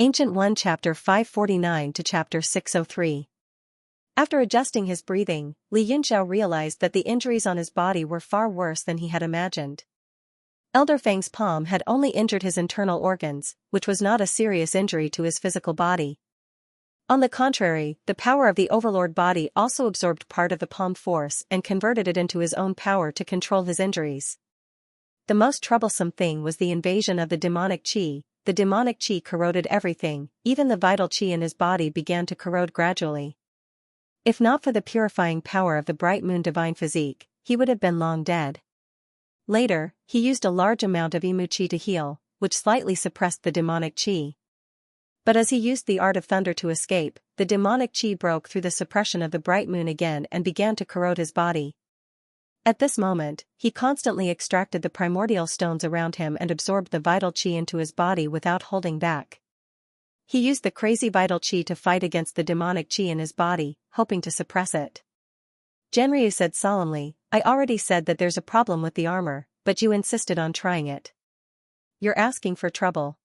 Ancient 1 Chapter 549 to Chapter 603. After adjusting his breathing, Li Yunxiao realized that the injuries on his body were far worse than he had imagined. Elder Fang's palm had only injured his internal organs, which was not a serious injury to his physical body. On the contrary, the power of the overlord body also absorbed part of the palm force and converted it into his own power to control his injuries. The most troublesome thing was the invasion of the demonic qi. The demonic qi corroded everything, even the vital qi in his body began to corrode gradually. If not for the purifying power of the bright moon divine physique, he would have been long dead. Later, he used a large amount of Imu qi to heal, which slightly suppressed the demonic qi. But as he used the art of thunder to escape, the demonic qi broke through the suppression of the bright moon again and began to corrode his body. At this moment, he constantly extracted the primordial stones around him and absorbed the vital qi into his body without holding back. He used the crazy vital qi to fight against the demonic qi in his body, hoping to suppress it. Genryu said solemnly, "I already said that there's a problem with the armor, but you insisted on trying it. You're asking for trouble.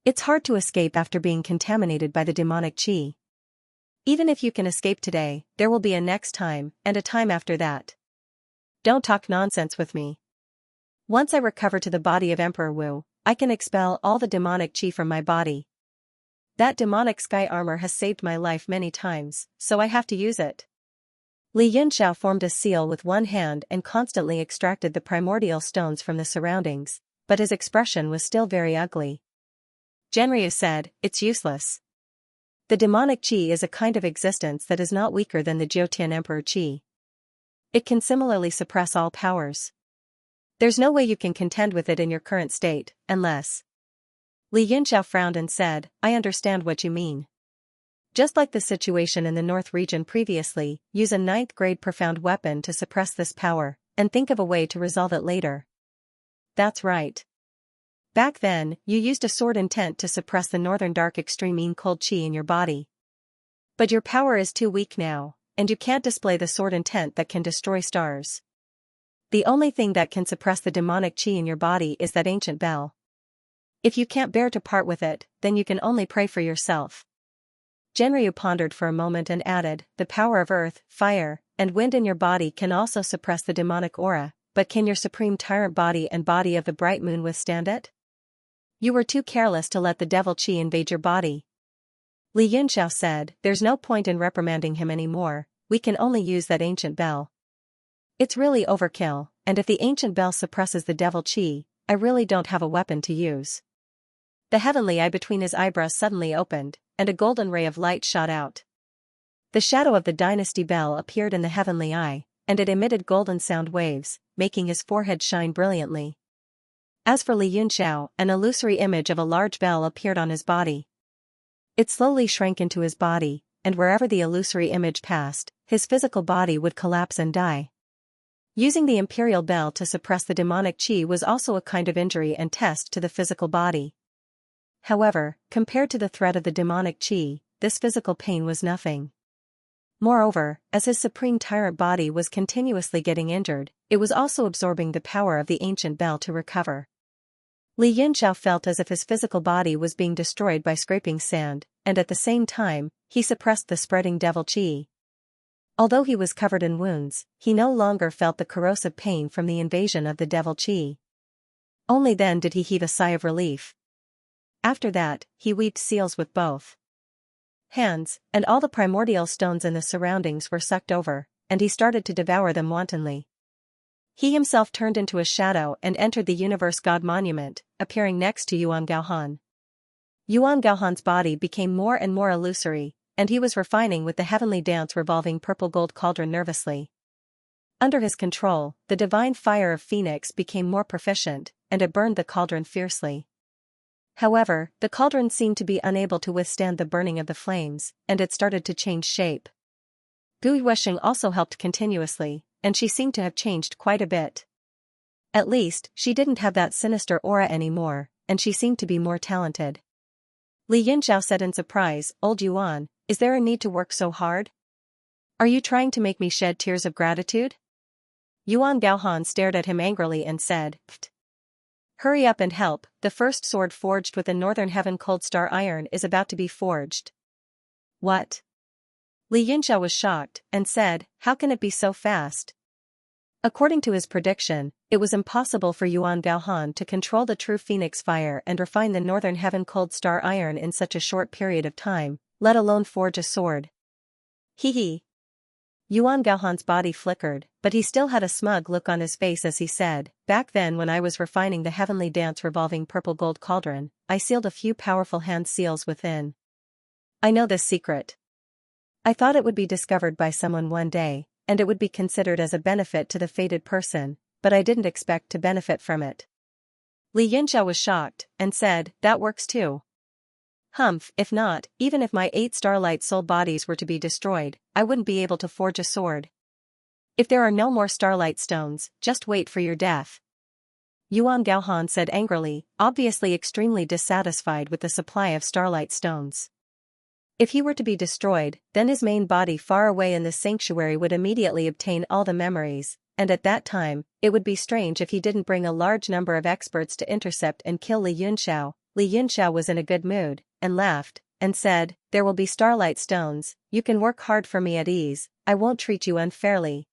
It's hard to escape after being contaminated by the demonic qi. Even if you can escape today, there will be a next time, and a time after that. Don't talk nonsense with me. Once I recover to the body of Emperor Wu, I can expel all the demonic qi from my body. That demonic sky armor has saved my life many times, so I have to use it." Li Yunxiao formed a seal with one hand and constantly extracted the primordial stones from the surroundings, but his expression was still very ugly. Genryu said, "It's useless. The demonic qi is a kind of existence that is not weaker than the Jiutian Emperor qi. It can similarly suppress all powers. There's no way you can contend with it in your current state, unless..." Li Yunxiao frowned and said, "I understand what you mean. Just like the situation in the North region previously, use a 9th grade profound weapon to suppress this power, and think of a way to resolve it later." "That's right. Back then, you used a sword intent to suppress the northern dark extreme mean cold qi in your body. But your power is too weak now, and you can't display the sword intent that can destroy stars. The only thing that can suppress the demonic qi in your body is that ancient bell. If you can't bear to part with it, then you can only pray for yourself." Genryu pondered for a moment and added, "The power of earth, fire, and wind in your body can also suppress the demonic aura, but can your supreme tyrant body and body of the bright moon withstand it? You were too careless to let the devil qi invade your body." Li Yunxiao said, "There's no point in reprimanding him anymore, we can only use that ancient bell. It's really overkill, and if the ancient bell suppresses the devil qi, I really don't have a weapon to use." The heavenly eye between his eyebrows suddenly opened, and a golden ray of light shot out. The shadow of the dynasty bell appeared in the heavenly eye, and it emitted golden sound waves, making his forehead shine brilliantly. As for Li Yunxiao, an illusory image of a large bell appeared on his body. It slowly shrank into his body, and wherever the illusory image passed, his physical body would collapse and die. Using the imperial bell to suppress the demonic qi was also a kind of injury and test to the physical body. However, compared to the threat of the demonic qi, this physical pain was nothing. Moreover, as his supreme tyrant body was continuously getting injured, it was also absorbing the power of the ancient bell to recover. Li Yunxiao felt as if his physical body was being destroyed by scraping sand, and at the same time, he suppressed the spreading devil qi. Although he was covered in wounds, he no longer felt the corrosive pain from the invasion of the devil qi. Only then did he heave a sigh of relief. After that, he weaved seals with both hands, and all the primordial stones in the surroundings were sucked over, and he started to devour them wantonly. He himself turned into a shadow and entered the Universe God Monument, appearing next to Yuan Gaohan. Yuan Gaohan's body became more and more illusory, and he was refining with the heavenly dance revolving purple-gold cauldron nervously. Under his control, the divine fire of Phoenix became more proficient, and it burned the cauldron fiercely. However, the cauldron seemed to be unable to withstand the burning of the flames, and it started to change shape. Gui Wusheng also helped continuously, and she seemed to have changed quite a bit. At least, she didn't have that sinister aura anymore, and she seemed to be more talented. Li Yunxiao said in surprise, "Old Yuan, is there a need to work so hard? Are you trying to make me shed tears of gratitude?" Yuan Gaohan stared at him angrily and said, "Pfft. Hurry up and help, the first sword forged with the Northern Heaven Cold Star Iron is about to be forged. What? Li Yunxiao was shocked, and said, how can it be so fast? According to his prediction, it was impossible for Yuan Gaohan to control the true Phoenix Fire and refine the Northern Heaven Cold Star Iron in such a short period of time, let alone forge a sword. Hee hee. Yuan Gaohan's body flickered, but he still had a smug look on his face as he said, back then when I was refining the heavenly dance revolving purple gold cauldron, I sealed a few powerful hand seals within. I know this secret. I thought it would be discovered by someone one day, and it would be considered as a benefit to the fated person, but I didn't expect to benefit from it. Li Yunxiao was shocked, and said, that works too. Humph, if not, even if my 8 starlight soul bodies were to be destroyed, I wouldn't be able to forge a sword. If there are no more starlight stones, just wait for your death. Yuan Gaohan said angrily, obviously extremely dissatisfied with the supply of starlight stones. If he were to be destroyed, then his main body far away in the sanctuary would immediately obtain all the memories, and at that time, it would be strange if he didn't bring a large number of experts to intercept and kill Li Yunxiao. Li Yunxiao was in a good mood, and laughed, and said, there will be starlight stones, you can work hard for me at ease, I won't treat you unfairly.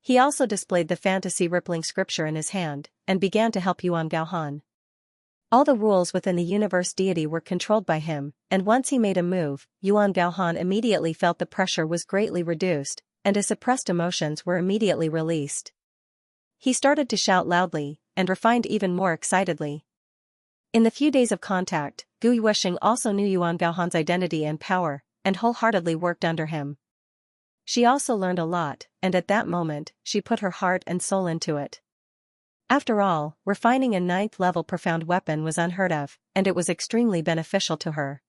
He also displayed the fantasy rippling scripture in his hand, and began to help Yuan Gaohan. All the rules within the universe deity were controlled by him, and once he made a move, Yuan Gaohan immediately felt the pressure was greatly reduced, and his suppressed emotions were immediately released. He started to shout loudly, and refined even more excitedly. In the few days of contact, Gu Yuesheng also knew Yuan Gaohan's identity and power, and wholeheartedly worked under him. She also learned a lot, and at that moment, she put her heart and soul into it. After all, refining a 9th-level profound weapon was unheard of, and it was extremely beneficial to her.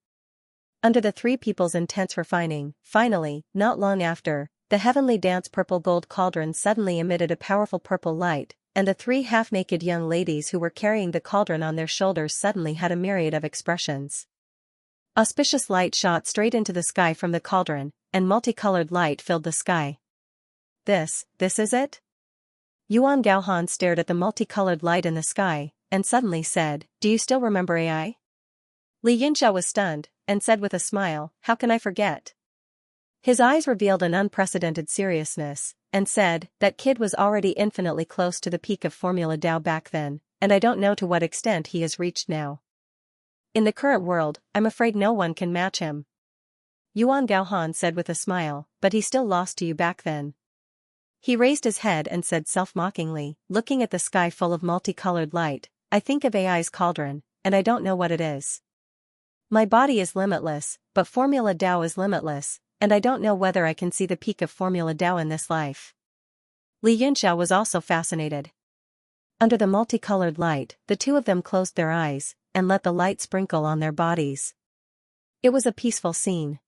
Under the three people's intense refining, finally, not long after, the heavenly dance purple gold cauldron suddenly emitted a powerful purple light, and the 3 half-naked young ladies who were carrying the cauldron on their shoulders suddenly had a myriad of expressions. Auspicious light shot straight into the sky from the cauldron, and multicolored light filled the sky. This is it? Yuan Gaohan stared at the multicolored light in the sky, and suddenly said, do you still remember AI? Li Yunxiao was stunned, and said with a smile, how can I forget? His eyes revealed an unprecedented seriousness, and said, that kid was already infinitely close to the peak of Formula Dao back then, and I don't know to what extent he has reached now. In the current world, I'm afraid no one can match him. Yuan Gaohan said with a smile, but he still lost to you back then. He raised his head and said self-mockingly, looking at the sky full of multicolored light, I think of AI's cauldron, and I don't know what it is. My body is limitless, but Formula Dao is limitless, and I don't know whether I can see the peak of Formula Dao in this life. Li Yunxiao was also fascinated. Under the multicolored light, the two of them closed their eyes, and let the light sprinkle on their bodies. It was a peaceful scene.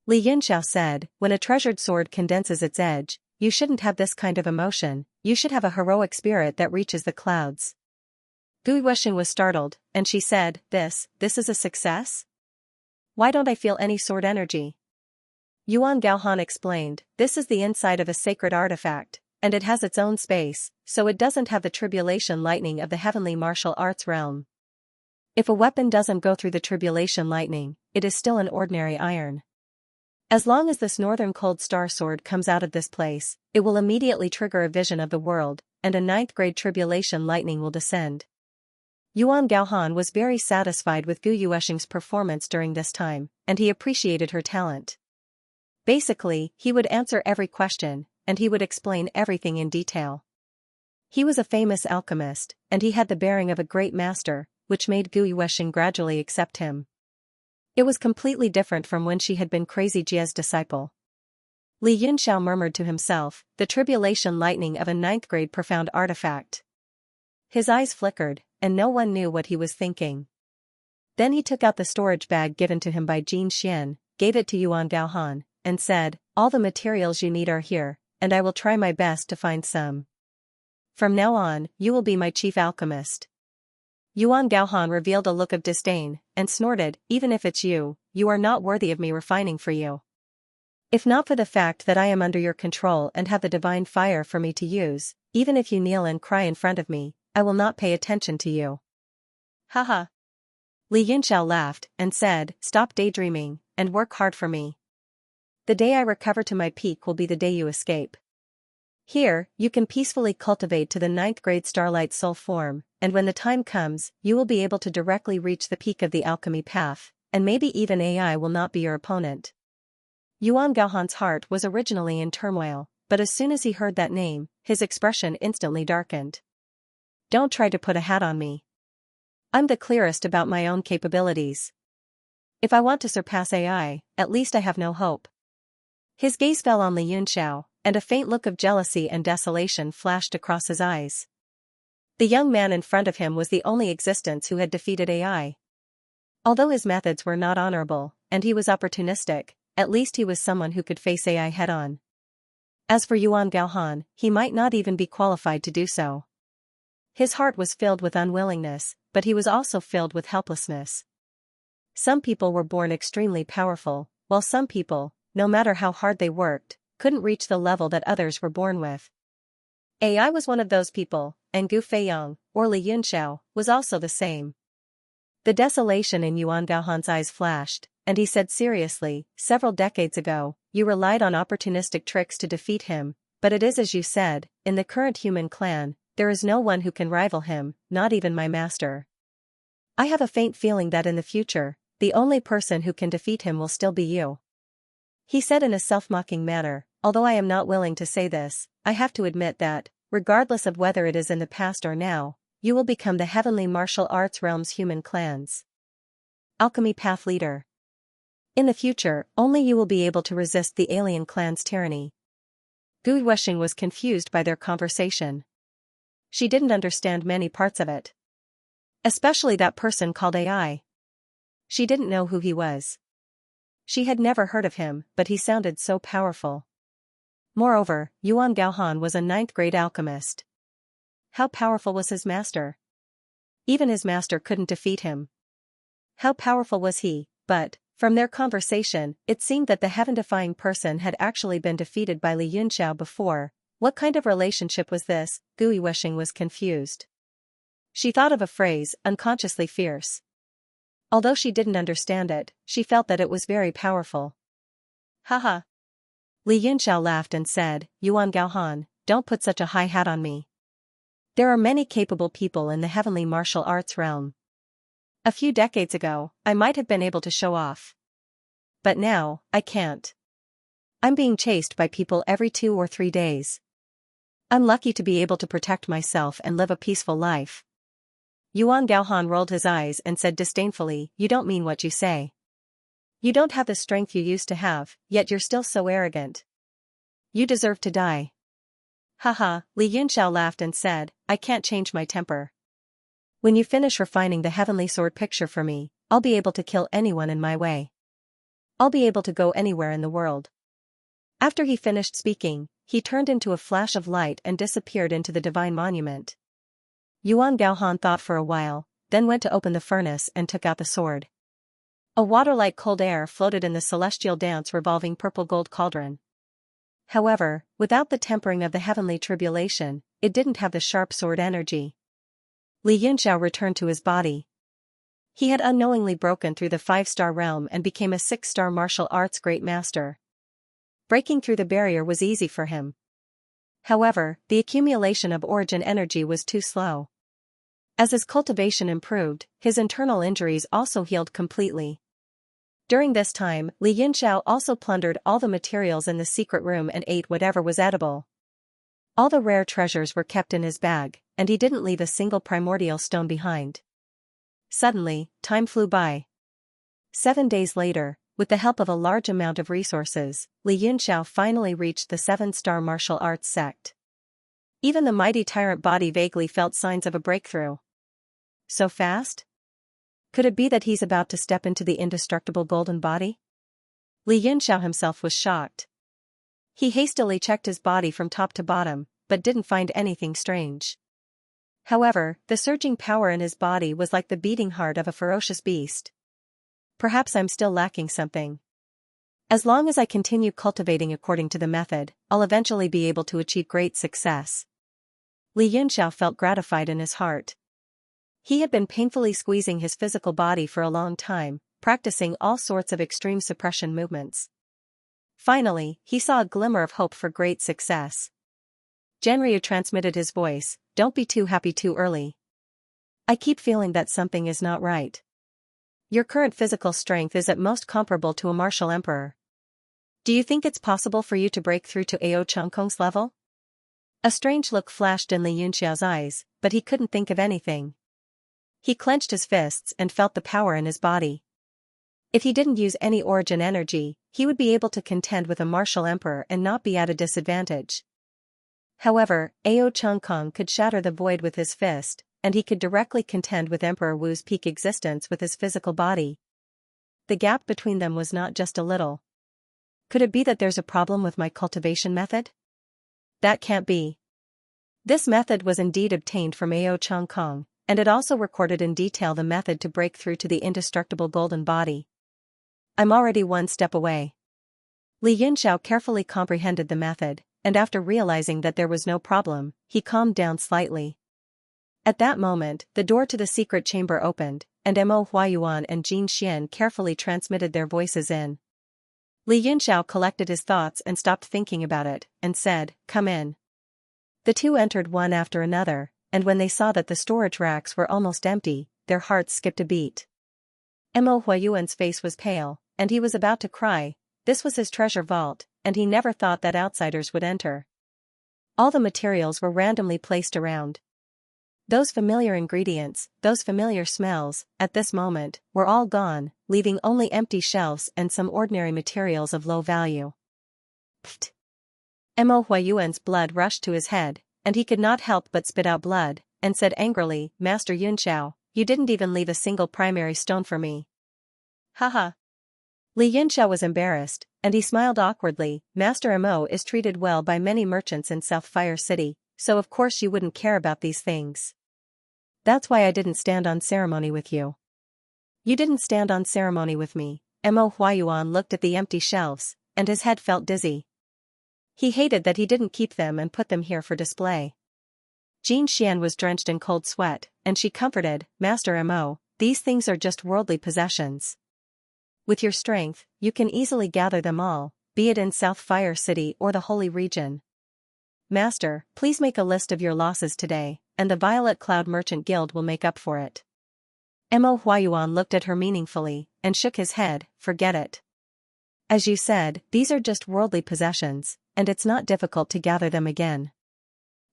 Li Yunxiao said, when a treasured sword condenses its edge, you shouldn't have this kind of emotion, you should have a heroic spirit that reaches the clouds. Gu Yuesheng was startled, and she said, this is a success? Why don't I feel any sword energy? Yuan Gaohan explained, this is the inside of a sacred artifact, and it has its own space, so it doesn't have the tribulation lightning of the heavenly martial arts realm. If a weapon doesn't go through the tribulation lightning, it is still an ordinary iron. As long as this northern cold star sword comes out of this place, it will immediately trigger a vision of the world, and a 9th-grade tribulation lightning will descend. Yuan Gaohan was very satisfied with Gu Yuesheng's performance during this time, and he appreciated her talent. Basically, he would answer every question, and he would explain everything in detail. He was a famous alchemist, and he had the bearing of a great master, which made Gu Yuesheng gradually accept him. It was completely different from when she had been Crazy Jia's disciple. Li Yunxiao murmured to himself, the tribulation lightning of a 9th-grade profound artifact. His eyes flickered, and no one knew what he was thinking. Then he took out the storage bag given to him by Jin Xian, gave it to Yuan Gaohan, and said, all the materials you need are here, and I will try my best to find some. From now on, you will be my chief alchemist. Yuan Gaohan revealed a look of disdain, and snorted, even if it's you, you are not worthy of me refining for you. If not for the fact that I am under your control and have the divine fire for me to use, even if you kneel and cry in front of me, I will not pay attention to you. Haha. Li Yunxiao laughed and said, stop daydreaming, and work hard for me. The day I recover to my peak will be the day you escape. Here, you can peacefully cultivate to the 9th grade starlight soul form, and when the time comes, you will be able to directly reach the peak of the alchemy path, and maybe even AI will not be your opponent. Yuan Gaohan's heart was originally in turmoil, but as soon as he heard that name, his expression instantly darkened. Don't try to put a hat on me. I'm the clearest about my own capabilities. If I want to surpass AI, at least I have no hope. His gaze fell on Li Yunxiao, and a faint look of jealousy and desolation flashed across his eyes. The young man in front of him was the only existence who had defeated AI. Although his methods were not honorable, and he was opportunistic, at least he was someone who could face AI head-on. As for Yuan Gaohan, he might not even be qualified to do so. His heart was filled with unwillingness, but he was also filled with helplessness. Some people were born extremely powerful, while some people, no matter how hard they worked, couldn't reach the level that others were born with. AI was one of those people, and Gu Feiyang, or Li Yunxiao, was also the same. The desolation in Yuan Gaohan's eyes flashed, and he said seriously, several decades ago, you relied on opportunistic tricks to defeat him, but it is as you said, in the current human clan, there is no one who can rival him, not even my master. I have a faint feeling that in the future, the only person who can defeat him will still be you. He said in a self-mocking manner, although I am not willing to say this, I have to admit that, regardless of whether it is in the past or now, you will become the heavenly martial arts realm's human clans. Alchemy Path Leader. In the future, only you will be able to resist the alien clan's tyranny. Gui Wuxing was confused by their conversation. She didn't understand many parts of it. Especially that person called AI. She didn't know who he was. She had never heard of him, but he sounded so powerful. Moreover, Yuan Gaohan was a 9th grade alchemist. How powerful was his master? Even his master couldn't defeat him. How powerful was he? But, from their conversation, it seemed that the heaven-defying person had actually been defeated by Li Yunxiao before. What kind of relationship was this? Gui Wuxing was confused. She thought of a phrase, unconsciously fierce. Although she didn't understand it, she felt that it was very powerful. Haha. Li Yunxiao laughed and said, Yuan Gaohan, don't put such a high hat on me. There are many capable people in the heavenly martial arts realm. A few decades ago, I might have been able to show off. But now, I can't. I'm being chased by people every 2 or 3 days. I'm lucky to be able to protect myself and live a peaceful life. Yuan Gaohan rolled his eyes and said disdainfully, you don't mean what you say. You don't have the strength you used to have, yet you're still so arrogant. You deserve to die. Haha, Li Yunxiao laughed and said, I can't change my temper. When you finish refining the heavenly sword picture for me, I'll be able to kill anyone in my way. I'll be able to go anywhere in the world. After he finished speaking, he turned into a flash of light and disappeared into the divine monument. Yuan Gaohan thought for a while, then went to open the furnace and took out the sword. A water-like cold air floated in the celestial dance revolving purple-gold cauldron. However, without the tempering of the heavenly tribulation, it didn't have the sharp sword energy. Li Yunxiao returned to his body. He had unknowingly broken through the 5-star realm and became a 6-star martial arts great master. Breaking through the barrier was easy for him. However, the accumulation of origin energy was too slow. As his cultivation improved, his internal injuries also healed completely. During this time, Li Yunxiao also plundered all the materials in the secret room and ate whatever was edible. All the rare treasures were kept in his bag, and he didn't leave a single primordial stone behind. Suddenly, time flew by. 7 days later, with the help of a large amount of resources, Li Yunxiao finally reached the 7-star martial arts sect. Even the mighty tyrant body vaguely felt signs of a breakthrough. So fast? Could it be that he's about to step into the indestructible golden body? Li Yunxiao himself was shocked. He hastily checked his body from top to bottom, but didn't find anything strange. However, the surging power in his body was like the beating heart of a ferocious beast. Perhaps I'm still lacking something. As long as I continue cultivating according to the method, I'll eventually be able to achieve great success. Li Yunxiao felt gratified in his heart. He had been painfully squeezing his physical body for a long time, practicing all sorts of extreme suppression movements. Finally, he saw a glimmer of hope for great success. Genryu transmitted his voice, "Don't be too happy too early. I keep feeling that something is not right. Your current physical strength is at most comparable to a martial emperor. Do you think it's possible for you to break through to Ao Changkong's level?" A strange look flashed in Li Yunxiao's eyes, but he couldn't think of anything. He clenched his fists and felt the power in his body. If he didn't use any origin energy, he would be able to contend with a martial emperor and not be at a disadvantage. However, Ao Changkong could shatter the void with his fist, and he could directly contend with Emperor Wu's peak existence with his physical body. The gap between them was not just a little. Could it be that there's a problem with my cultivation method? That can't be. This method was indeed obtained from Ao Changkong, and it also recorded in detail the method to break through to the indestructible golden body. I'm already one step away. Li Yunxiao carefully comprehended the method, and after realizing that there was no problem, he calmed down slightly. At that moment, the door to the secret chamber opened, and Mo Huayuan and Jin Xian carefully transmitted their voices in. Li Yunxiao collected his thoughts and stopped thinking about it, and said, "Come in." The two entered one after another, and when they saw that the storage racks were almost empty, their hearts skipped a beat. Mo Huayuan's face was pale, and he was about to cry. This was his treasure vault, and he never thought that outsiders would enter. All the materials were randomly placed around. Those familiar ingredients, those familiar smells, at this moment, were all gone, leaving only empty shelves and some ordinary materials of low value. Pfft! Mo Huayuan's blood rushed to his head, and he could not help but spit out blood, and said angrily, "Master Yunxiao, you didn't even leave a single primary stone for me." Haha. Li Yunxiao was embarrassed, and he smiled awkwardly. "Master Mo is treated well by many merchants in South Fire City, so of course you wouldn't care about these things. That's why I didn't stand on ceremony with you." "You didn't stand on ceremony with me." Mo Huayuan looked at the empty shelves, and his head felt dizzy. He hated that he didn't keep them and put them here for display. Jin Xian was drenched in cold sweat, and she comforted, "Master Mo, these things are just worldly possessions. With your strength, you can easily gather them all, be it in South Fire City or the Holy Region. Master, please make a list of your losses today, and the Violet Cloud Merchant Guild will make up for it." Mo Huayuan looked at her meaningfully, and shook his head, "Forget it. As you said, these are just worldly possessions, and it's not difficult to gather them again.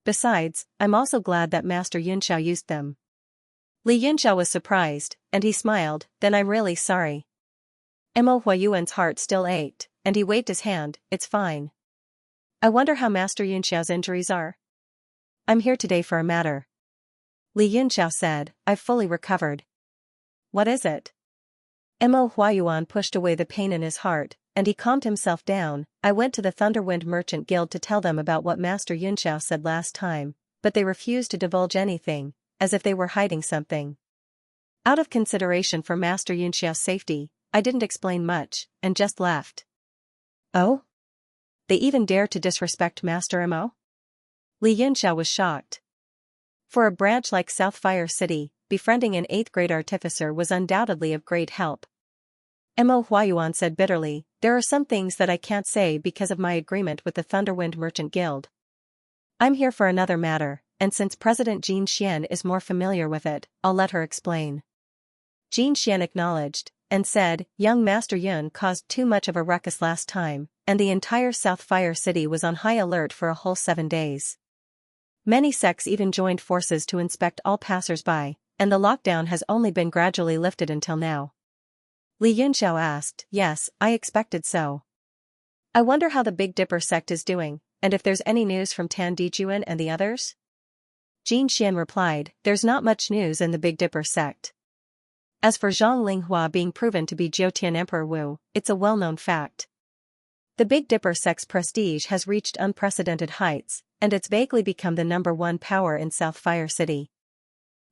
Besides, I'm also glad that Master Yunxiao used them." Li Yunxiao was surprised, and he smiled, "Then I'm really sorry." Mo Huayuan's heart still ached, and he waved his hand, "It's fine. I wonder how Master Yunxiao's injuries are?" "I'm here today for a matter," Li Yunxiao said. "I've fully recovered." "What is it?" Mo Huayuan pushed away the pain in his heart, and he calmed himself down. "I went to the Thunderwind Merchant Guild to tell them about what Master Yunxiao said last time, but they refused to divulge anything, as if they were hiding something. Out of consideration for Master Yunxiao's safety, I didn't explain much, and just left." "Oh? They even dare to disrespect Master Mo?" Li Yunxiao was shocked. For a branch like South Fire City, befriending an 8th grade artificer was undoubtedly of great help. Mo Huayuan said bitterly, "There are some things that I can't say because of my agreement with the Thunderwind Merchant Guild. I'm here for another matter, and since President Jin Xian is more familiar with it, I'll let her explain." Jin Xian acknowledged, and said, "Young Master Yun caused too much of a ruckus last time, and the entire South Fire City was on high alert for a whole 7 days. Many sects even joined forces to inspect all passers-by, and the lockdown has only been gradually lifted until now." Li Yunxiao asked, "Yes, I expected so. I wonder how the Big Dipper sect is doing, and if there's any news from Tan Dijuan and the others?" Jin Xian replied, "There's not much news in the Big Dipper sect. As for Zhang Linghua being proven to be Jiotian Emperor Wu, it's a well-known fact. The Big Dipper sect's prestige has reached unprecedented heights, and it's vaguely become the #1 power in South Fire City.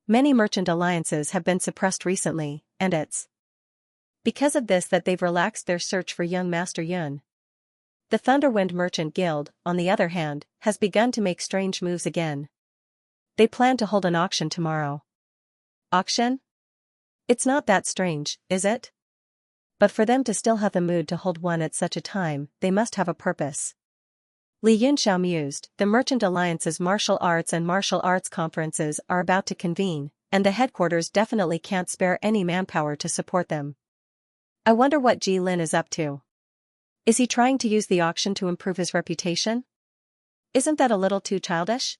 Many merchant alliances have been suppressed recently, and it's because of this that they've relaxed their search for young Master Yun. The Thunderwind Merchant Guild, on the other hand, has begun to make strange moves again. They plan to hold an auction tomorrow. Auction? It's not that strange, is it? But for them to still have the mood to hold one at such a time, they must have a purpose. Li Yunxiao mused. The Merchant Alliance's martial arts conferences are about to convene, and the headquarters definitely can't spare any manpower to support them. I wonder what Ji Lin is up to. Is he trying to use the auction to improve his reputation? Isn't that a little too childish?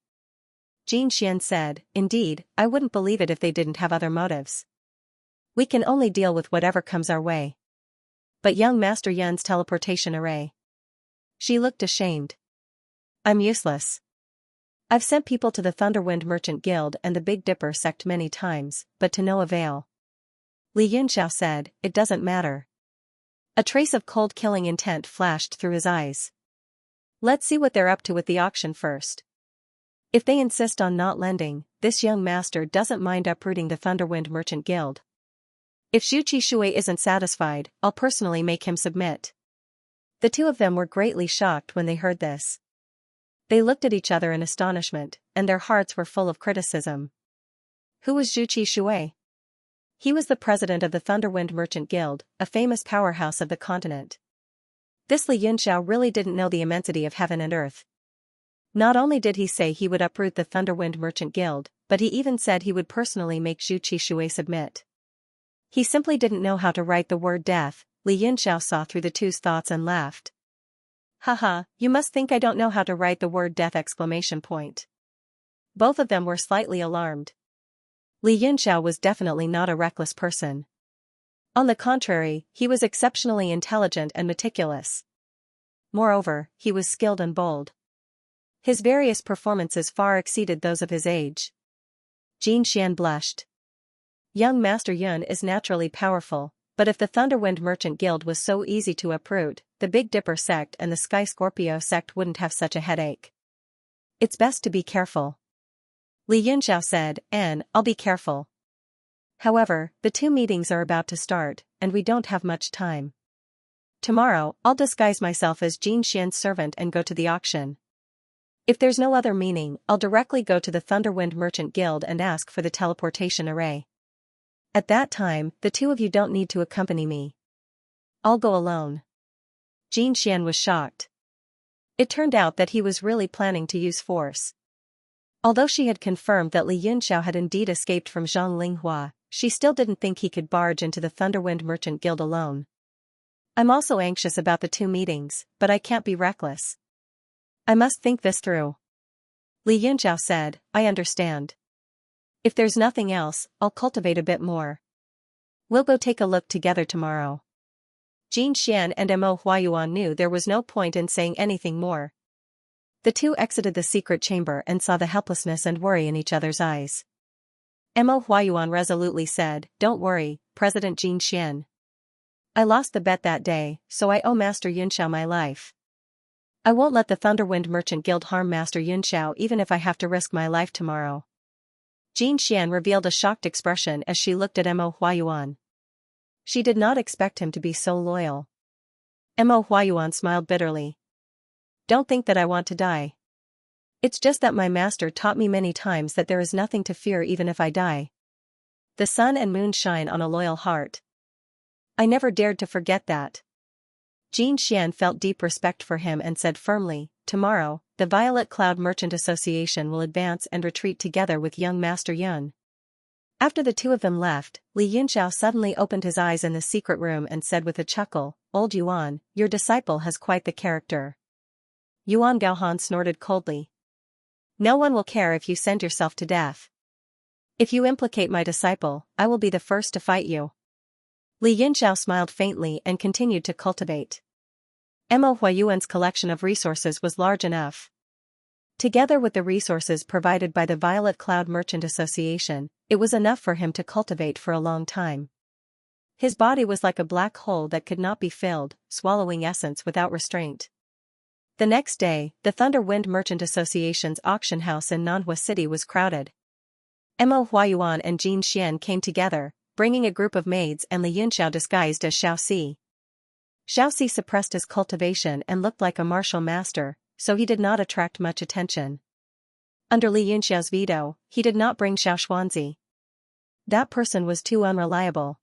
Jin Xian said, indeed, I wouldn't believe it if they didn't have other motives. We can only deal with whatever comes our way. But young Master Yun's teleportation array. She looked ashamed. I'm useless. I've sent people to the Thunderwind Merchant Guild and the Big Dipper sect many times, but to no avail. Li Yunxiao said, it doesn't matter. A trace of cold killing intent flashed through his eyes. Let's see what they're up to with the auction first. If they insist on not lending, this young master doesn't mind uprooting the Thunderwind Merchant Guild. If Zhu Qishui isn't satisfied, I'll personally make him submit. The two of them were greatly shocked when they heard this. They looked at each other in astonishment, and their hearts were full of criticism. Who was Zhu Qishui? He was the president of the Thunderwind Merchant Guild, a famous powerhouse of the continent. This Li Yunxiao really didn't know the immensity of heaven and earth. Not only did he say he would uproot the Thunderwind Merchant Guild, but he even said he would personally make Zhu Qishui submit. He simply didn't know how to write the word death. Li Yunxiao saw through the two's thoughts and laughed. Haha, you must think I don't know how to write the word death! Both of them were slightly alarmed. Li Yunxiao was definitely not a reckless person. On the contrary, he was exceptionally intelligent and meticulous. Moreover, he was skilled and bold. His various performances far exceeded those of his age. Jin Xian blushed. Young Master Yun is naturally powerful, but if the Thunderwind Merchant Guild was so easy to uproot, the Big Dipper sect and the Sky Scorpio sect wouldn't have such a headache. It's best to be careful. Li Yunxiao said, I'll be careful. However, the two meetings are about to start, and we don't have much time. Tomorrow, I'll disguise myself as Jin Xian's servant and go to the auction. If there's no other meaning, I'll directly go to the Thunderwind Merchant Guild and ask for the teleportation array. At that time, the two of you don't need to accompany me. I'll go alone. Jin Xian was shocked. It turned out that he was really planning to use force. Although she had confirmed that Li Yunxiao had indeed escaped from Zhang Linghua, she still didn't think he could barge into the Thunderwind Merchant Guild alone. I'm also anxious about the two meetings, but I can't be reckless. I must think this through. Li Yunxiao said, I understand. If there's nothing else, I'll cultivate a bit more. We'll go take a look together tomorrow. Jin Xian and Mo Huayuan knew there was no point in saying anything more. The two exited the secret chamber and saw the helplessness and worry in each other's eyes. Mo Huayuan resolutely said, Don't worry, President Jin Xian. I lost the bet that day, so I owe Master Yunxiao my life. I won't let the Thunderwind Merchant Guild harm Master Yunxiao even if I have to risk my life tomorrow. Jin Xian revealed a shocked expression as she looked at Mo Huayuan. She did not expect him to be so loyal. Mo Huayuan smiled bitterly. Don't think that I want to die. It's just that my master taught me many times that there is nothing to fear even if I die. The sun and moon shine on a loyal heart. I never dared to forget that. Jin Xian felt deep respect for him and said firmly, Tomorrow, the Violet Cloud Merchant Association will advance and retreat together with young Master Yun. After the two of them left, Li Yunxiao suddenly opened his eyes in the secret room and said with a chuckle, Old Yuan, your disciple has quite the character. Yuan Gaohan snorted coldly. No one will care if you send yourself to death. If you implicate my disciple, I will be the first to fight you. Li Yunxiao smiled faintly and continued to cultivate. Mo Huayuan's collection of resources was large enough. Together with the resources provided by the Violet Cloud Merchant Association, it was enough for him to cultivate for a long time. His body was like a black hole that could not be filled, swallowing essence without restraint. The next day, the Thunderwind Merchant Association's auction house in Nanhua City was crowded. Mo Huayuan and Jin Xian came together, bringing a group of maids and Li Yunxiao disguised as Xiaoxi. Xiaoxi suppressed his cultivation and looked like a martial master, so he did not attract much attention. Under Li Yunxiao's veto, he did not bring Xiaoxuanzi. That person was too unreliable.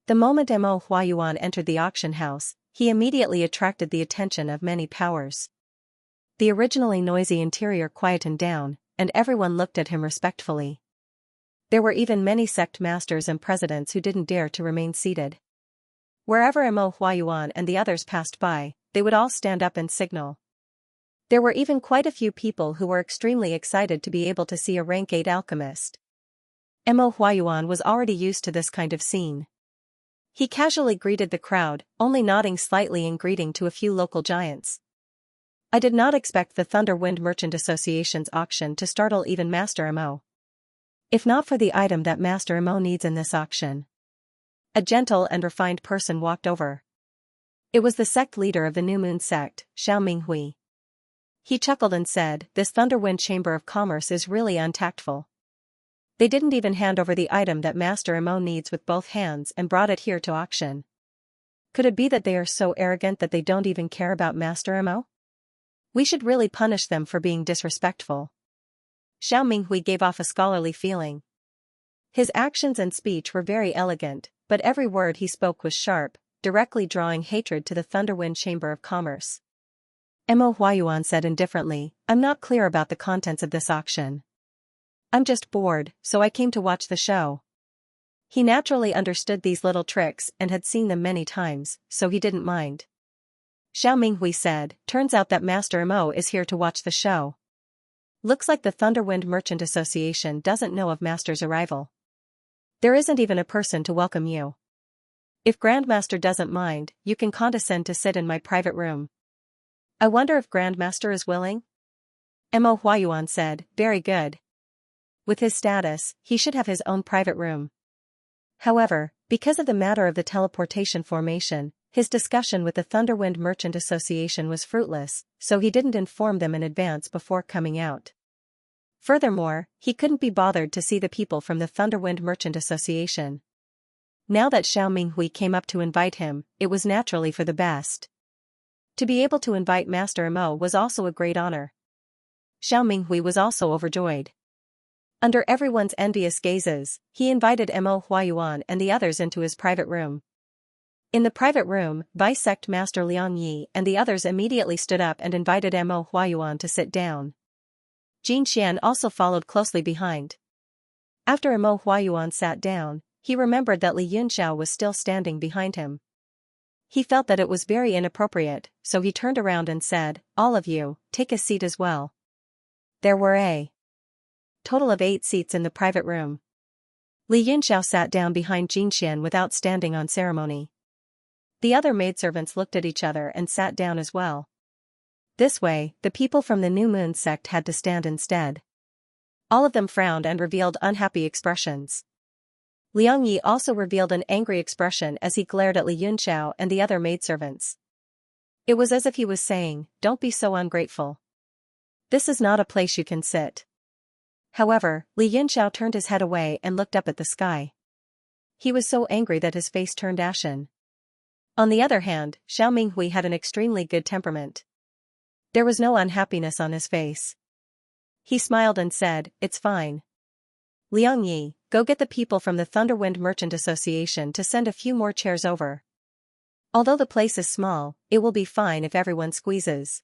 The moment Mo Huayuan entered the auction house, he immediately attracted the attention of many powers. The originally noisy interior quietened down, and everyone looked at him respectfully. There were even many sect masters and presidents who didn't dare to remain seated. Wherever Mo Huayuan and the others passed by, they would all stand up and signal. There were even quite a few people who were extremely excited to be able to see a rank 8 alchemist. Mo Huayuan was already used to this kind of scene. He casually greeted the crowd, only nodding slightly in greeting to a few local giants. I did not expect the Thunder Wind Merchant Association's auction to startle even Master Mo. If not for the item that Master Mo needs in this auction. A gentle and refined person walked over. It was the sect leader of the New Moon sect, Xiao Minghui. He chuckled and said, "This Thunderwind Chamber of Commerce is really untactful. They didn't even hand over the item that Master Mo needs with both hands and brought it here to auction. Could it be that they are so arrogant that they don't even care about Master Mo? We should really punish them for being disrespectful." Xiao Minghui gave off a scholarly feeling. His actions and speech were very elegant, but every word he spoke was sharp, directly drawing hatred to the Thunderwind Chamber of Commerce. Mo Huayuan said indifferently, "I'm not clear about the contents of this auction. I'm just bored, so I came to watch the show." He naturally understood these little tricks and had seen them many times, so he didn't mind. Xiao Minghui said, "Turns out that Master Mo is here to watch the show. Looks like the Thunderwind Merchant Association doesn't know of Master's arrival. There isn't even a person to welcome you. If Grandmaster doesn't mind, you can condescend to sit in my private room." "I wonder if Grandmaster is willing?" Mo Huayuan said, "Very good. With his status, he should have his own private room." However, because of the matter of the teleportation formation, his discussion with the Thunderwind Merchant Association was fruitless, so he didn't inform them in advance before coming out. Furthermore, he couldn't be bothered to see the people from the Thunderwind Merchant Association. Now that Xiao Minghui came up to invite him, it was naturally for the best. To be able to invite Master Mo was also a great honor. Xiao Minghui was also overjoyed. Under everyone's envious gazes, he invited Mo Huayuan and the others into his private room. In the private room, Vice-Sect Master Liang Yi and the others immediately stood up and invited Mo Huayuan to sit down. Xianxia also followed closely behind. After Mo Huayuan sat down, he remembered that Li Yunxiao was still standing behind him. He felt that it was very inappropriate, so he turned around and said, "All of you, take a seat as well." There were a total of 8 seats in the private room. Li Yunxiao sat down behind Xianxia without standing on ceremony. The other maidservants looked at each other and sat down as well. This way, the people from the New Moon sect had to stand instead. All of them frowned and revealed unhappy expressions. Liang Yi also revealed an angry expression as he glared at Li Yunxiao and the other maidservants. It was as if he was saying, "Don't be so ungrateful. This is not a place you can sit." However, Li Yunxiao turned his head away and looked up at the sky. He was so angry that his face turned ashen. On the other hand, Xiao Minghui had an extremely good temperament. There was no unhappiness on his face. He smiled and said, "It's fine. Liang Yi, go get the people from the Thunderwind Merchant Association to send a few more chairs over. Although the place is small, it will be fine if everyone squeezes."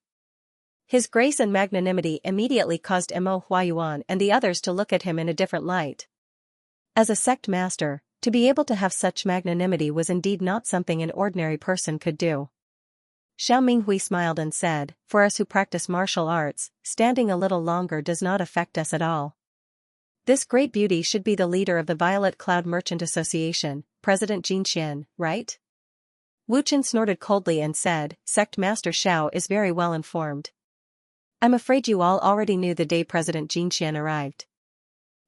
His grace and magnanimity immediately caused Mo Huayuan and the others to look at him in a different light. As a sect master, to be able to have such magnanimity was indeed not something an ordinary person could do. Xiao Minghui smiled and said, "For us who practice martial arts, standing a little longer does not affect us at all. This great beauty should be the leader of the Violet Cloud Merchant Association, President Xianxia, right?" Wu Chen snorted coldly and said, "Sect Master Xiao is very well informed. I'm afraid you all already knew the day President Xianxia arrived."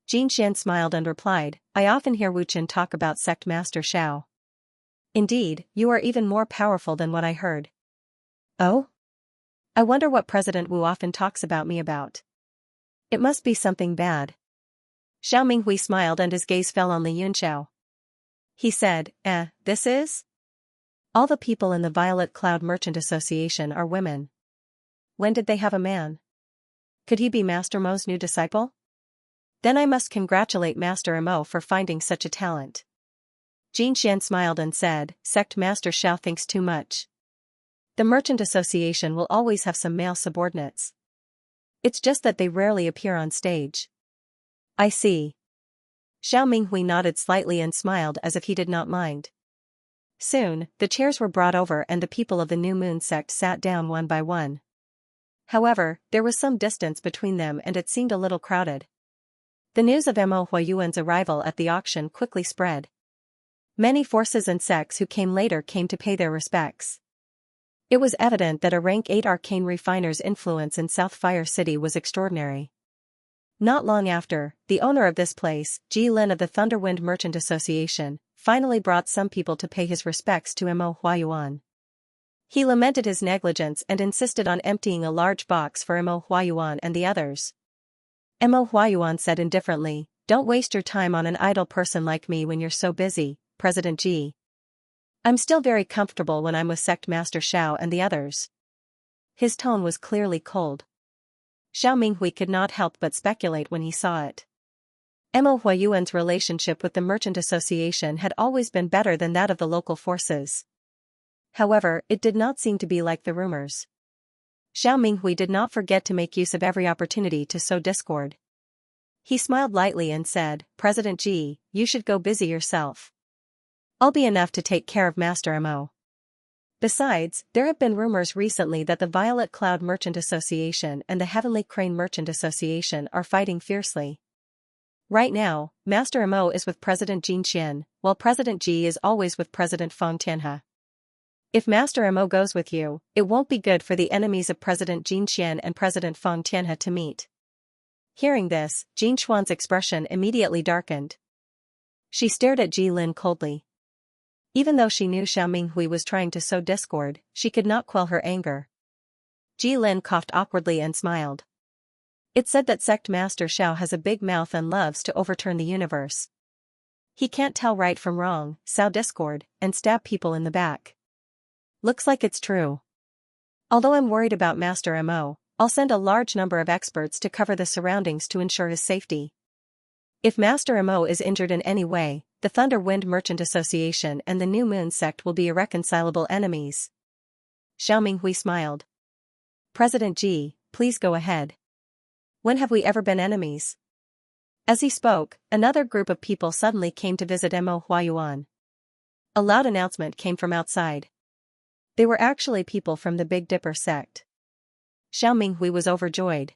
Xianxia smiled and replied, "I often hear Wu Chen talk about Sect Master Xiao. Indeed, you are even more powerful than what I heard." "Oh? I wonder what President Wu often talks about me about. It must be something bad." Xiao Minghui smiled and his gaze fell on Li Yunxiao. He said, This is? All the people in the Violet Cloud Merchant Association are women. When did they have a man?" Could he be Master Mo's new disciple? Then I must congratulate Master Mo for finding such a talent. Xianxia smiled and said, Sect Master Xiao thinks too much. The Merchant Association will always have some male subordinates. It's just that they rarely appear on stage. I see. Xiao Minghui nodded slightly and smiled as if he did not mind. Soon, the chairs were brought over and the people of the New Moon sect sat down one by one. However, there was some distance between them and it seemed a little crowded. The news of Mo Huayuan's arrival at the auction quickly spread. Many forces and sects who came later came to pay their respects. It was evident that a rank 8 arcane refiner's influence in South Fire City was extraordinary. Not long after, the owner of this place, Ji Lin of the Thunderwind Merchant Association, finally brought some people to pay his respects to Mo Huayuan. He lamented his negligence and insisted on emptying a large box for Mo Huayuan and the others. Mo Huayuan said indifferently, Don't waste your time on an idle person like me when you're so busy, President Ji. I'm still very comfortable when I'm with Sect Master Xiao and the others. His tone was clearly cold. Xiao Minghui could not help but speculate when he saw it. Mo Huayuan's relationship with the Merchant Association had always been better than that of the local forces. However, it did not seem to be like the rumors. Xiao Minghui did not forget to make use of every opportunity to sow discord. He smiled lightly and said, President Ji, you should go busy yourself. I'll be enough to take care of Master Mo. Besides, there have been rumors recently that the Violet Cloud Merchant Association and the Heavenly Crane Merchant Association are fighting fiercely. Right now, Master Mo is with President Xianxia, while President Ji is always with President Feng Tianhe. If Master Mo goes with you, it won't be good for the enemies of President Xianxia and President Feng Tianhe to meet. Hearing this, Jin Xuan's expression immediately darkened. She stared at Ji Lin coldly. Even though she knew Xiao Minghui was trying to sow discord, she could not quell her anger. Ji Lin coughed awkwardly and smiled. It's said that Sect Master Xiao has a big mouth and loves to overturn the universe. He can't tell right from wrong, sow discord, and stab people in the back. Looks like it's true. Although I'm worried about Master Mo, I'll send a large number of experts to cover the surroundings to ensure his safety. If Master Mo is injured in any way, the Thunderwind Merchant Association and the New Moon sect will be irreconcilable enemies. Xiao Minghui smiled. President Ji, please go ahead. When have we ever been enemies? As he spoke, another group of people suddenly came to visit Mo Huayuan. A loud announcement came from outside. They were actually people from the Big Dipper sect. Xiao Minghui was overjoyed.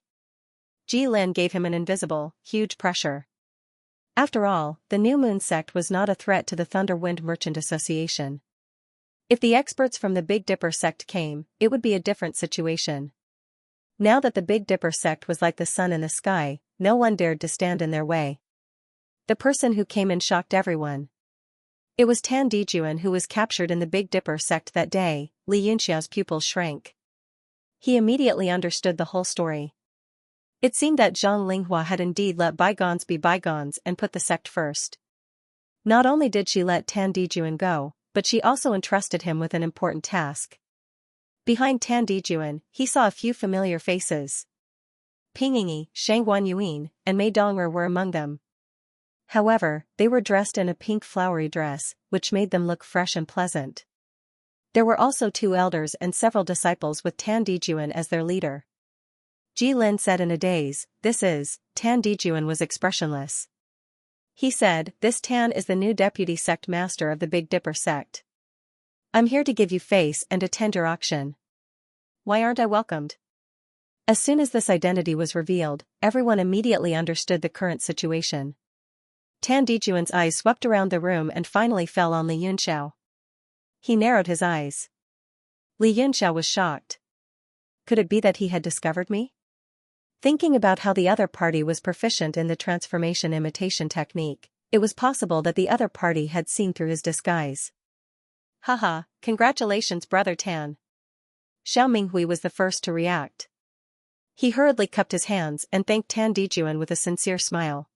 Ji Lin gave him an invisible, huge pressure. After all, the New Moon sect was not a threat to the Thunderwind Merchant Association. If the experts from the Big Dipper sect came, it would be a different situation. Now that the Big Dipper sect was like the sun in the sky, no one dared to stand in their way. The person who came in shocked everyone. It was Tan Dijuan who was captured in the Big Dipper sect that day. Li Yunxiao's pupils shrank. He immediately understood the whole story. It seemed that Zhang Linghua had indeed let bygones be bygones and put the sect first. Not only did she let Tan Dijuan go, but she also entrusted him with an important task. Behind Tan Dijuan, he saw a few familiar faces. Ping Yingyi, Shang Guanyuan, and Mei Dong'er were among them. However, they were dressed in a pink flowery dress, which made them look fresh and pleasant. There were also 2 elders and several disciples with Tan Dijuan as their leader. Ji Lin said in a daze, Tan Dijuan was expressionless. He said, This Tan is the new deputy sect master of the Big Dipper sect. I'm here to give you face and attend your auction. Why aren't I welcomed? As soon as this identity was revealed, everyone immediately understood the current situation. Tan Dijuan's eyes swept around the room and finally fell on Li Yunxiao. He narrowed his eyes. Li Yunxiao was shocked. Could it be that he had discovered me? Thinking about how the other party was proficient in the transformation imitation technique, it was possible that the other party had seen through his disguise. Haha, congratulations Brother Tan. Xiao Minghui was the first to react. He hurriedly cupped his hands and thanked Tan Dijuan with a sincere smile.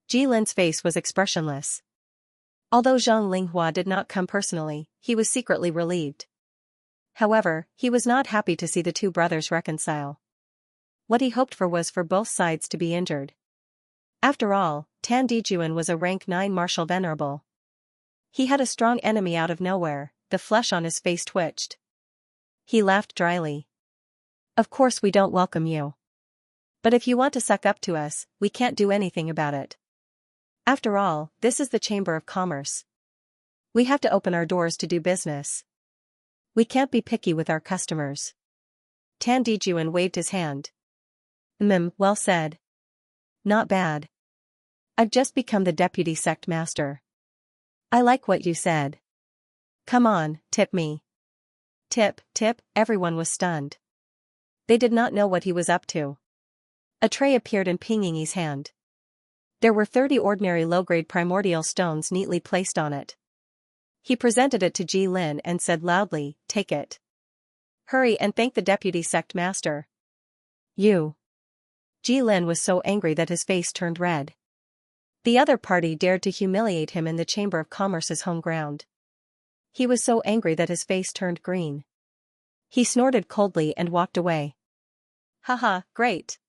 Ji Lin's face was expressionless. Although Zhang Linghua did not come personally, he was secretly relieved. However, he was not happy to see the 2 brothers reconcile. What he hoped for was for both sides to be injured. After all, Tan Dijuan was a rank 9 martial venerable. He had a strong enemy out of nowhere. The flesh on his face twitched. He laughed dryly. Of course we don't welcome you. But if you want to suck up to us, we can't do anything about it. After all, this is the Chamber of Commerce. We have to open our doors to do business. We can't be picky with our customers. Tan Dijuan waved his hand. Well said. Not bad. I've just become the deputy sect master. I like what you said. Come on, tip me. Tip, everyone was stunned. They did not know what he was up to. A tray appeared in Ping Ying's hand. There were 30 ordinary low-grade primordial stones neatly placed on it. He presented it to Ji Lin and said loudly, take it. Hurry and thank the deputy sect master. You. Ji Lin was so angry that his face turned red. The other party dared to humiliate him in the Chamber of Commerce's home ground. He was so angry that his face turned green. He snorted coldly and walked away. Haha, great.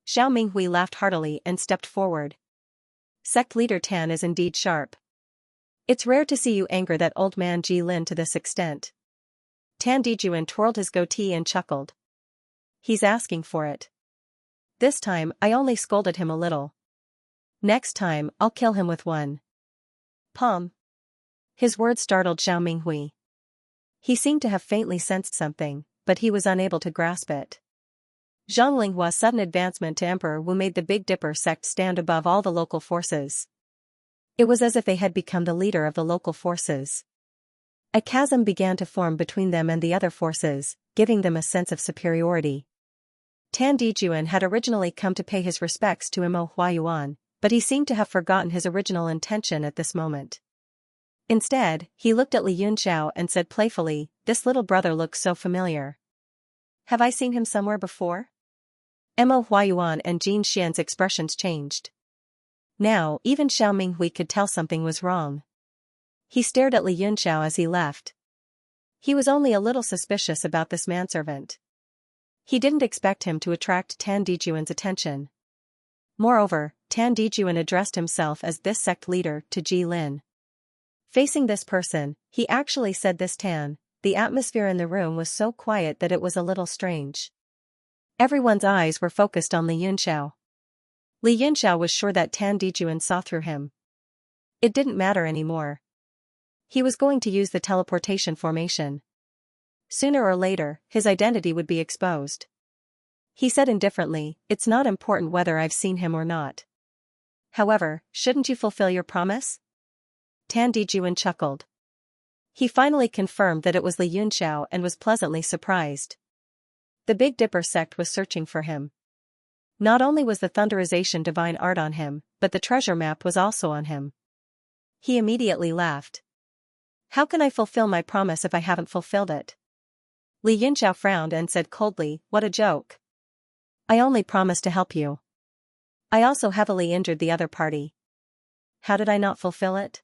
Xiao Minghui laughed heartily and stepped forward. Sect leader Tan is indeed sharp. It's rare to see you anger that old man Ji Lin to this extent. Tan Dijuan twirled his goatee and chuckled. He's asking for it. This time I only scolded him a little. Next time I'll kill him with one. Palm. His words startled Xiao Minghui. He seemed to have faintly sensed something, but he was unable to grasp it. Zhang Linghua's sudden advancement to Emperor Wu made the Big Dipper sect stand above all the local forces. It was as if they had become the leader of the local forces. A chasm began to form between them and the other forces, giving them a sense of superiority. Tan Dijuan had originally come to pay his respects to Imo Huayuan, but he seemed to have forgotten his original intention at this moment. Instead, he looked at Li Yunxiao and said playfully, this little brother looks so familiar. Have I seen him somewhere before? Imo Huayuan and Jin Xian's expressions changed. Now, even Xiao Minghui could tell something was wrong. He stared at Li Yunxiao as he left. He was only a little suspicious about this manservant. He didn't expect him to attract Tan Dijuan's attention. Moreover, Tan Dijuan addressed himself as this sect leader to Ji Lin. Facing this person, he actually said this Tan. The atmosphere in the room was so quiet that it was a little strange. Everyone's eyes were focused on Li Yunxiao. Li Yunxiao was sure that Tan Dijuan saw through him. It didn't matter anymore. He was going to use the teleportation formation. Sooner or later, his identity would be exposed. He said indifferently, it's not important whether I've seen him or not. However, shouldn't you fulfill your promise? Tan Dijuan chuckled. He finally confirmed that it was Li Yunxiao and was pleasantly surprised. The Big Dipper sect was searching for him. Not only was the Thunderization divine art on him, but the treasure map was also on him. He immediately laughed. How can I fulfill my promise if I haven't fulfilled it? Li Yunxiao frowned and said coldly, what a joke. I only promised to help you. I also heavily injured the other party. How did I not fulfill it?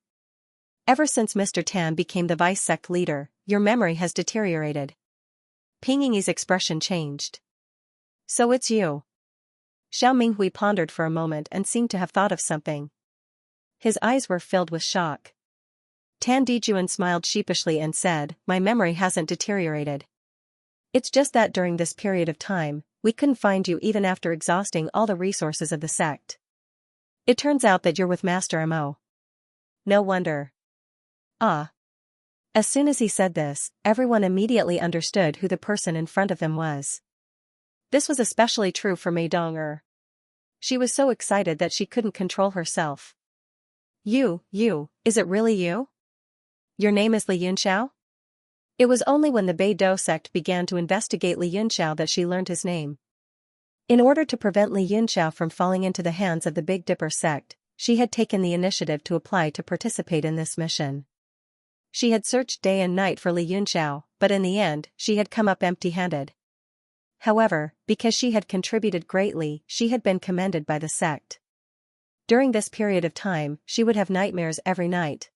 Ever since Mr. Tan became the vice sect leader, your memory has deteriorated. Ping Ying's expression changed. So it's you. Xiao Minghui pondered for a moment and seemed to have thought of something. His eyes were filled with shock. Tan Dijuan smiled sheepishly and said, my memory hasn't deteriorated. It's just that during this period of time, we couldn't find you even after exhausting all the resources of the sect. It turns out that you're with Master Mo. No wonder. Ah. As soon as he said this, everyone immediately understood who the person in front of them was. This was especially true for Mei Dong-er. She was so excited that she couldn't control herself. You, is it really you? Your name is Li Yunxiao? It was only when the Beidou sect began to investigate Li Yunxiao that she learned his name. In order to prevent Li Yunxiao from falling into the hands of the Big Dipper sect, she had taken the initiative to apply to participate in this mission. She had searched day and night for Li Yunxiao, but in the end, she had come up empty-handed. However, because she had contributed greatly, she had been commended by the sect. During this period of time, she would have nightmares every night.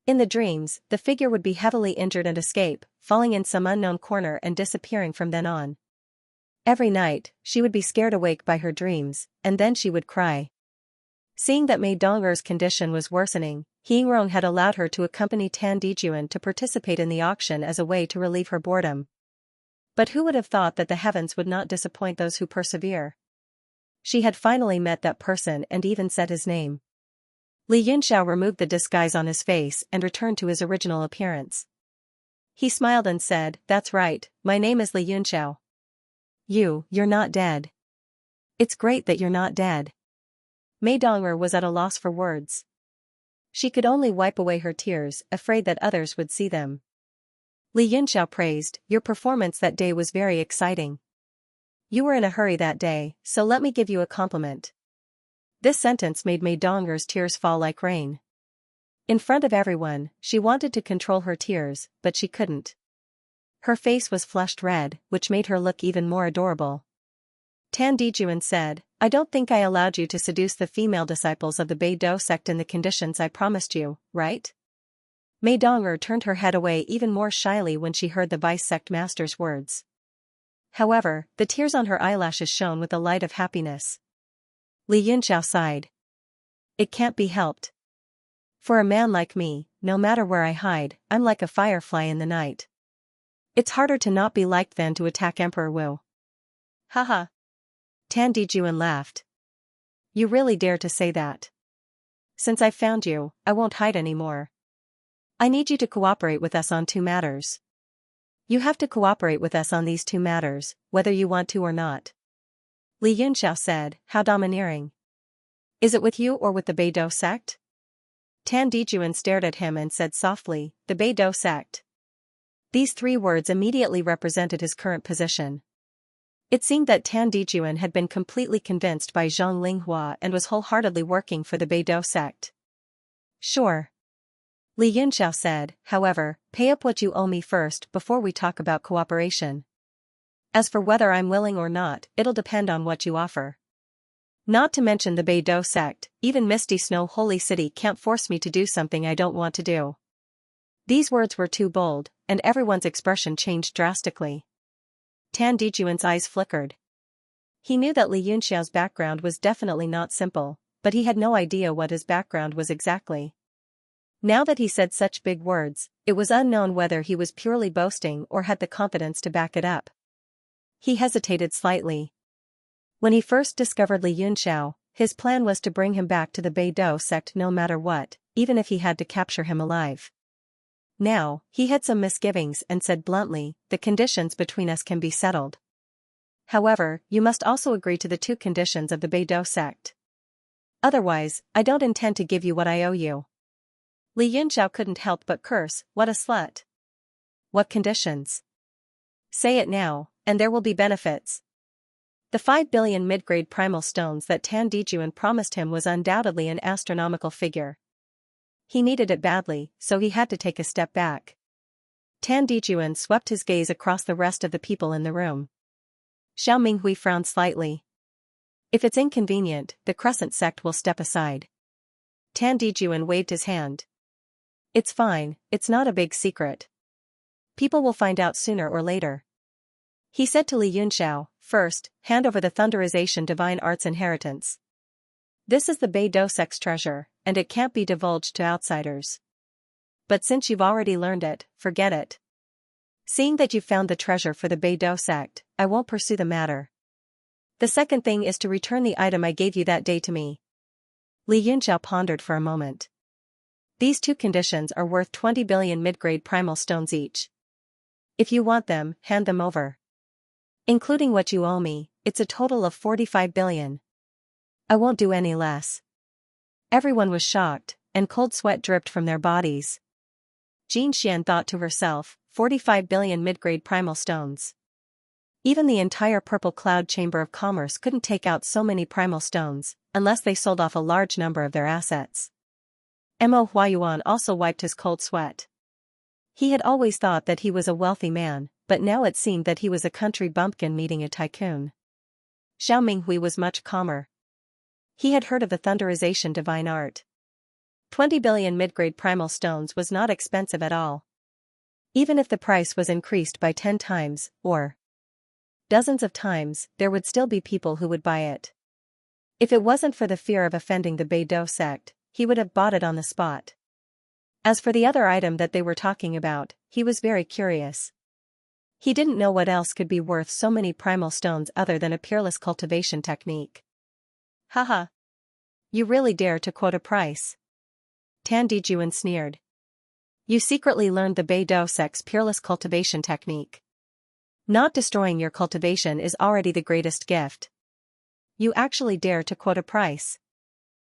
In the dreams, the figure would be heavily injured and escape, falling in some unknown corner and disappearing from then on. Every night, she would be scared awake by her dreams, and then she would cry. Seeing that Mei Donger's condition was worsening, Yingrong had allowed her to accompany Tan Dijuan to participate in the auction as a way to relieve her boredom. But who would have thought that the heavens would not disappoint those who persevere? She had finally met that person and even said his name. Li Yunxiao removed the disguise on his face and returned to his original appearance. He smiled and said, "That's right, my name is Li Yunxiao. You're not dead. It's great that you're not dead." Mei Donger was at a loss for words. She could only wipe away her tears, afraid that others would see them. Li Yunxiao praised, "Your performance that day was very exciting. You were in a hurry that day, so let me give you a compliment." This sentence made Mei Donger's tears fall like rain. In front of everyone, she wanted to control her tears, but she couldn't. Her face was flushed red, which made her look even more adorable. Tan Dijuan said, "I don't think I allowed you to seduce the female disciples of the Beidou sect in the conditions I promised you, right?" Mei Donger turned her head away even more shyly when she heard the vice sect master's words. However, the tears on her eyelashes shone with the light of happiness. Li Yunxiao sighed. "It can't be helped. For a man like me, no matter where I hide, I'm like a firefly in the night. It's harder to not be liked than to attack Emperor Wu." "Haha." Tan Dijuan laughed. "You really dare to say that? Since I found you, I won't hide anymore. I need you to cooperate with us on two matters. You have to cooperate with us on these two matters, whether you want to or not." Li Yunxiao said, "How domineering. Is it with you or with the Beidou sect?" Tan Dijuan stared at him and said softly, "The Beidou sect." These three words immediately represented his current position. It seemed that Tan Dijuan had been completely convinced by Zhang Linghua and was wholeheartedly working for the Beidou sect. "Sure." Li Yunxiao said, "However, pay up what you owe me first before we talk about cooperation. As for whether I'm willing or not, it'll depend on what you offer. Not to mention the Beidou sect, even Misty Snow Holy City can't force me to do something I don't want to do." These words were too bold, and everyone's expression changed drastically. Tan Dijuan's eyes flickered. He knew that Li Yunxiao's background was definitely not simple, but he had no idea what his background was exactly. Now that he said such big words, it was unknown whether he was purely boasting or had the confidence to back it up. He hesitated slightly. When he first discovered Li Yunxiao, his plan was to bring him back to the Beidou sect no matter what, even if he had to capture him alive. Now, he had some misgivings and said bluntly, "The conditions between us can be settled. However, you must also agree to the two conditions of the Beidou sect. Otherwise, I don't intend to give you what I owe you." Li Yunxiao couldn't help but curse, "What a slut. What conditions? Say it now, and there will be benefits." The 5 billion mid-grade primal stones that Tan Dijuan promised him was undoubtedly an astronomical figure. He needed it badly, so he had to take a step back. Tan Dijuan swept his gaze across the rest of the people in the room. Xiao Minghui frowned slightly. "If it's inconvenient, the Crescent sect will step aside." Tan Dijuan waved his hand. "It's fine, it's not a big secret. People will find out sooner or later." He said to Li Yunxiao, "First, hand over the Thunderization Divine Arts inheritance. This is the Beidou sect's treasure, and it can't be divulged to outsiders. But since you've already learned it, forget it. Seeing that you found the treasure for the Beidou sect, I won't pursue the matter. The second thing is to return the item I gave you that day to me." Li Yunxiao pondered for a moment. "These two conditions are worth 20 billion mid-grade primal stones each. If you want them, hand them over. Including what you owe me, it's a total of 45 billion. I won't do any less." Everyone was shocked, and cold sweat dripped from their bodies. Jin Xian thought to herself, 45 billion mid-grade primal stones. Even the entire Purple Cloud Chamber of Commerce couldn't take out so many primal stones, unless they sold off a large number of their assets. Mo Huayuan also wiped his cold sweat. He had always thought that he was a wealthy man, but now it seemed that he was a country bumpkin meeting a tycoon. Xiao Minghui was much calmer. He had heard of the Thunderization Divine Art. 20 billion mid-grade primal stones was not expensive at all. Even if the price was increased by 10 times, or dozens of times, there would still be people who would buy it. If it wasn't for the fear of offending the Beidou sect, he would have bought it on the spot. As for the other item that they were talking about, he was very curious. He didn't know what else could be worth so many primal stones other than a peerless cultivation technique. Haha. You really dare to quote a price? Tan Dijuan sneered. You secretly learned the Beidou sect's peerless cultivation technique. Not destroying your cultivation is already the greatest gift. You actually dare to quote a price.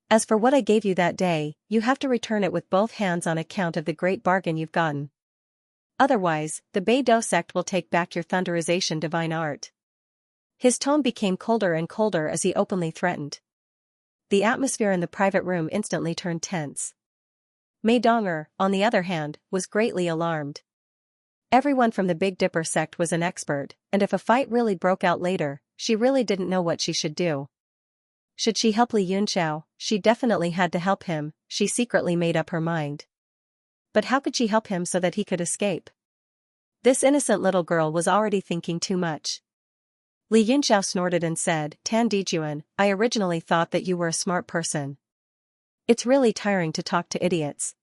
As for what I gave you that day, you have to return it with both hands on account of the great bargain you've gotten. Otherwise, the Beidou sect will take back your thunderization divine art. His tone became colder and colder as he openly threatened. The atmosphere in the private room instantly turned tense. Mei Donger, on the other hand, was greatly alarmed. Everyone from the Big Dipper sect was an expert, and if a fight really broke out later, she really didn't know what she should do. Should she help Li Yunxiao? She definitely had to help him, she secretly made up her mind. But how could she help him so that he could escape? This innocent little girl was already thinking too much. Li Yunxiao snorted and said, Tan Dijuan, I originally thought that you were a smart person. It's really tiring to talk to idiots.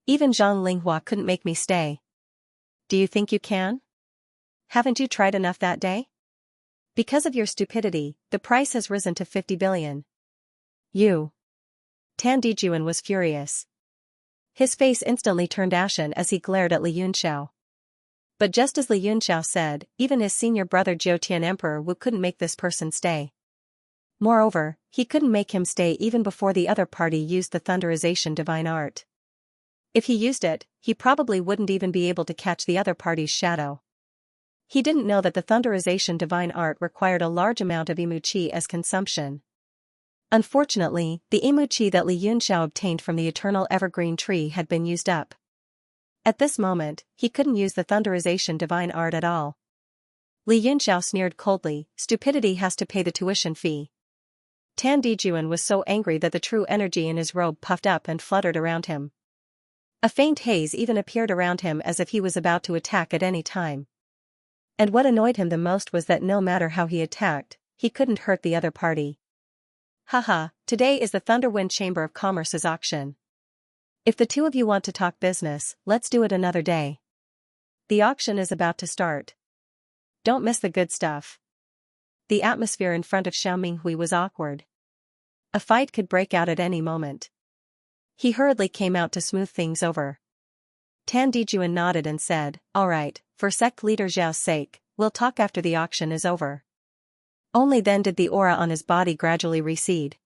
Even Zhang Linghua couldn't make me stay. Do you think you can? Haven't you tried enough that day? Because of your stupidity, the price has risen to 50 billion. You. Tan Dijuan was furious. His face instantly turned ashen as he glared at Li Yunxiao. But just as Li Yunxiao said, even his senior brother Jiutian Emperor Wu couldn't make this person stay. Moreover, he couldn't make him stay even before the other party used the thunderization divine art. If he used it, he probably wouldn't even be able to catch the other party's shadow. He didn't know that the thunderization divine art required a large amount of Imu Qi as consumption. Unfortunately, the Imu Qi that Li Yunxiao obtained from the eternal evergreen tree had been used up. At this moment, he couldn't use the thunderization divine art at all. Li Yunxiao sneered coldly, stupidity has to pay the tuition fee. Tan Dijuan was so angry that the true energy in his robe puffed up and fluttered around him. A faint haze even appeared around him as if he was about to attack at any time. And what annoyed him the most was that no matter how he attacked, he couldn't hurt the other party. Haha, today is the Thunderwind Chamber of Commerce's auction. If the two of you want to talk business, let's do it another day. The auction is about to start. Don't miss the good stuff. The atmosphere in front of Xiao Minghui was awkward. A fight could break out at any moment. He hurriedly came out to smooth things over. Tan Dijuan nodded and said, all right, for sect leader Zhao's sake, we'll talk after the auction is over. Only then did the aura on his body gradually recede.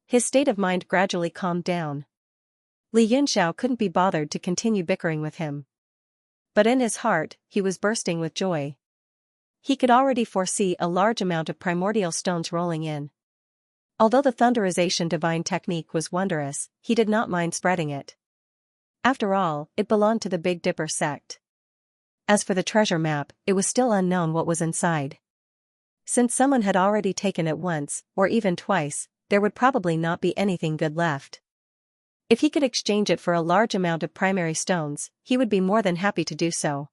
His state of mind gradually calmed down. Li Yunxiao couldn't be bothered to continue bickering with him. But in his heart, he was bursting with joy. He could already foresee a large amount of primordial stones rolling in. Although the thunderization divine technique was wondrous, he did not mind spreading it. After all, it belonged to the Big Dipper sect. As for the treasure map, it was still unknown what was inside. Since someone had already taken it once, or even twice, there would probably not be anything good left. If he could exchange it for a large amount of primary stones, he would be more than happy to do so.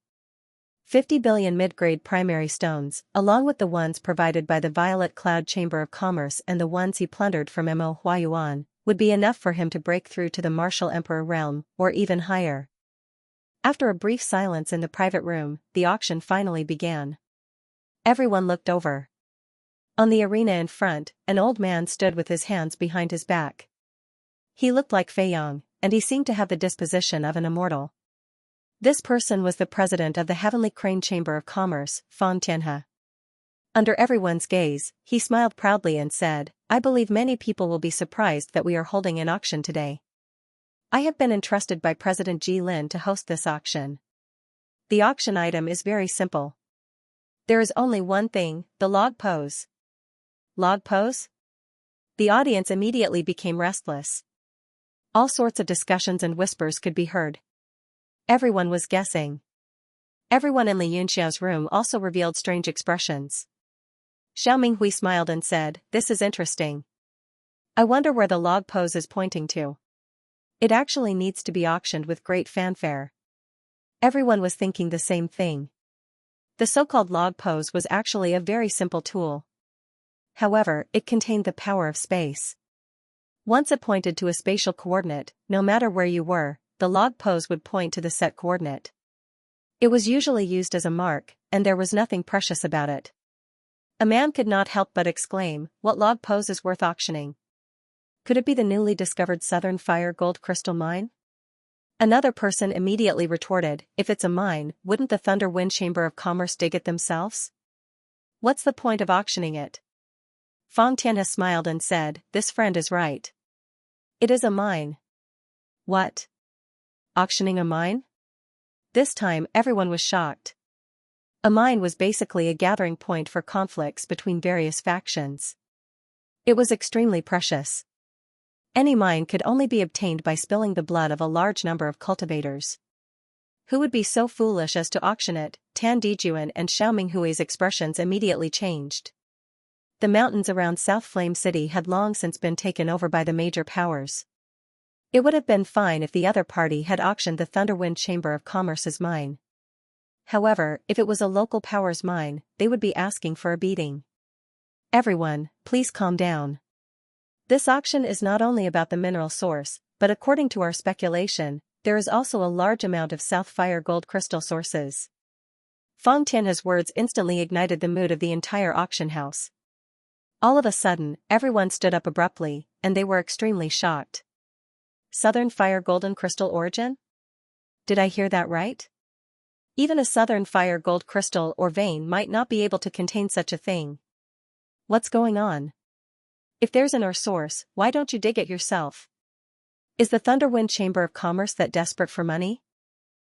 50 billion mid-grade primary stones, along with the ones provided by the Violet Cloud Chamber of Commerce and the ones he plundered from Mo Huayuan, would be enough for him to break through to the Martial Emperor realm, or even higher. After a brief silence in the private room, the auction finally began. Everyone looked over. On the arena in front, an old man stood with his hands behind his back. He looked like Fei Yang, and he seemed to have the disposition of an immortal. This person was the president of the Heavenly Crane Chamber of Commerce, Fan Tianhe. Under everyone's gaze, he smiled proudly and said, I believe many people will be surprised that we are holding an auction today. I have been entrusted by President Ji Lin to host this auction. The auction item is very simple. There is only one thing, the log pose. Log pose? The audience immediately became restless. All sorts of discussions and whispers could be heard. Everyone was guessing. Everyone in Li Yunxiao's room also revealed strange expressions. Xiao Minghui smiled and said, this is interesting. I wonder where the log pose is pointing to. It actually needs to be auctioned with great fanfare. Everyone was thinking the same thing. The so-called log pose was actually a very simple tool. However, it contained the power of space. Once it pointed to a spatial coordinate, no matter where you were, the log pose would point to the set coordinate. It was usually used as a mark, and there was nothing precious about it. A man could not help but exclaim, "What log pose is worth auctioning?" Could it be the newly discovered Southern Fire gold crystal mine? Another person immediately retorted, "If it's a mine, wouldn't the Thunder Wind Chamber of Commerce dig it themselves? What's the point of auctioning it?" Feng Tianhe smiled and said, "This friend is right. It is a mine." What? Auctioning a mine? This time everyone was shocked. A mine was basically a gathering point for conflicts between various factions. It was extremely precious. Any mine could only be obtained by spilling the blood of a large number of cultivators. Who would be so foolish as to auction it? Tan Dijuan and Xiao Minghui's expressions immediately changed. The mountains around South Flame City had long since been taken over by the major powers. It would have been fine if the other party had auctioned the Thunderwind Chamber of Commerce's mine. However, if it was a local power's mine, they would be asking for a beating. Everyone, please calm down. This auction is not only about the mineral source, but according to our speculation, there is also a large amount of South Fire gold crystal sources. Feng Tianhe's words instantly ignited the mood of the entire auction house. All of a sudden, everyone stood up abruptly, and they were extremely shocked. Southern Fire golden crystal origin? Did I hear that right? Even a Southern Fire gold crystal or vein might not be able to contain such a thing. What's going on? If there's an ore source, why don't you dig it yourself? Is the Thunderwind Chamber of Commerce that desperate for money?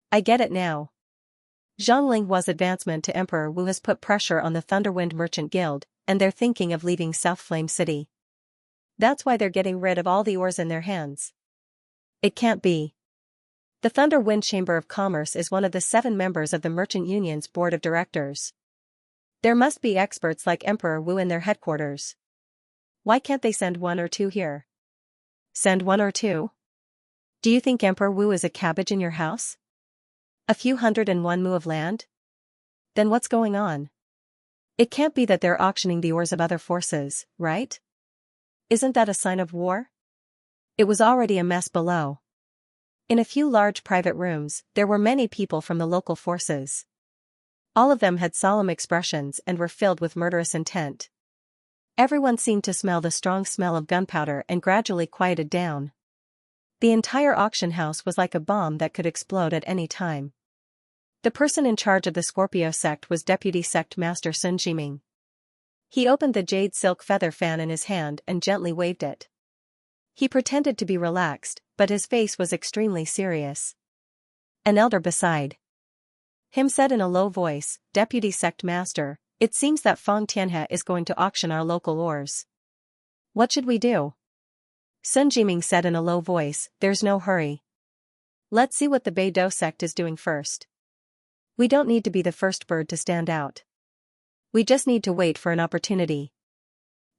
I get it now. Zhang Linghua's advancement to Emperor Wu has put pressure on the Thunderwind Merchant Guild, and they're thinking of leaving South Flame City. That's why they're getting rid of all the ores in their hands. It can't be. The Thunderwind Chamber of Commerce is one of the 7 members of the Merchant Union's board of directors. There must be experts like Emperor Wu in their headquarters. Why can't they send 1 or 2 here? Send 1 or 2? Do you think Emperor Wu is a cabbage in your house? A few 101 mu of land? Then what's going on? It can't be that they're auctioning the ores of other forces, right? Isn't that a sign of war? It was already a mess below. In a few large private rooms, there were many people from the local forces. All of them had solemn expressions and were filled with murderous intent. Everyone seemed to smell the strong smell of gunpowder and gradually quieted down. The entire auction house was like a bomb that could explode at any time. The person in charge of the Scorpio sect was Deputy Sect Master Sun Jiming. He opened the jade silk feather fan in his hand and gently waved it. He pretended to be relaxed, but his face was extremely serious. An elder beside him said in a low voice, "Deputy Sect Master, it seems that Feng Tianhe is going to auction our local ores. What should we do?" Sun Jiming said in a low voice, "There's no hurry. Let's see what the Beidou sect is doing first. We don't need to be the first bird to stand out. We just need to wait for an opportunity."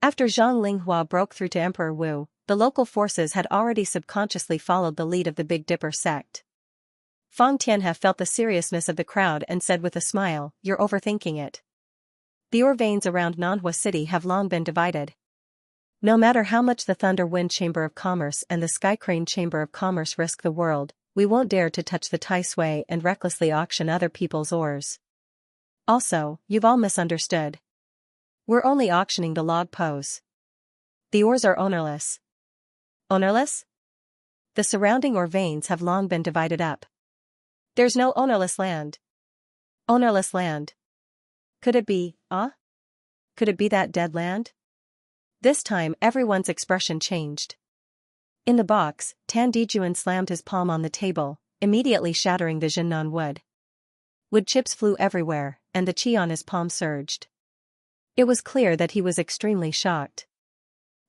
After Zhang Linghua broke through to Emperor Wu, the local forces had already subconsciously followed the lead of the Big Dipper sect. Feng Tianhe felt the seriousness of the crowd and said with a smile, "You're overthinking it. The ore veins around Nanhua City have long been divided. No matter how much the Thunder Wind Chamber of Commerce and the Sky Crane Chamber of Commerce risk the world, we won't dare to touch the Tai Sui and recklessly auction other people's ores. Also, you've all misunderstood. We're only auctioning the log pose. The ores are ownerless." Ownerless? The surrounding ore veins have long been divided up. There's no ownerless land. Ownerless land. Could it be, Could it be that dead land? This time everyone's expression changed. In the box, Tan Dijuan slammed his palm on the table, immediately shattering the Jinnan wood. Wood chips flew everywhere, and the chi on his palm surged. It was clear that he was extremely shocked.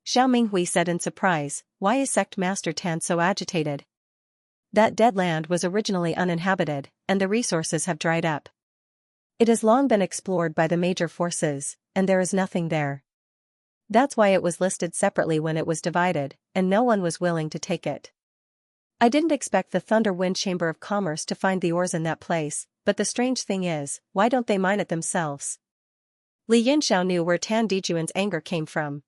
Xiao Minghui said in surprise, "Why is Sect Master Tan so agitated? That dead land was originally uninhabited, and the resources have dried up. It has long been explored by the major forces, and there is nothing there. That's why it was listed separately when it was divided, and no one was willing to take it. I didn't expect the Thunder Wind Chamber of Commerce to find the ores in that place, but the strange thing is, why don't they mine it themselves? Li Yinxiao knew where Tan Dijuan's anger came from.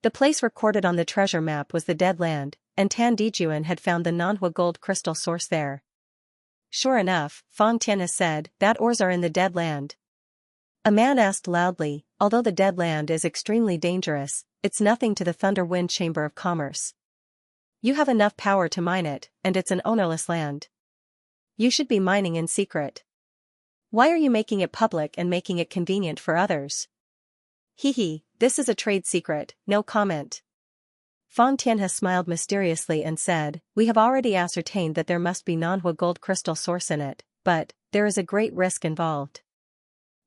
The place recorded on the treasure map was the Dead Land, and Tan Dijuan had found the Nanhua gold crystal source there. Sure enough, Fang Tian has said, that ores are in the Dead Land. A man asked loudly, although the Dead Land is extremely dangerous, it's nothing to the Thunder Wind Chamber of Commerce. You have enough power to mine it, and it's an ownerless land. You should be mining in secret. Why are you making it public and making it convenient for others? Hee, this is a trade secret, no comment. Fang Tian has smiled mysteriously and said, we have already ascertained that there must be Nanhua gold crystal source in it, but there is a great risk involved.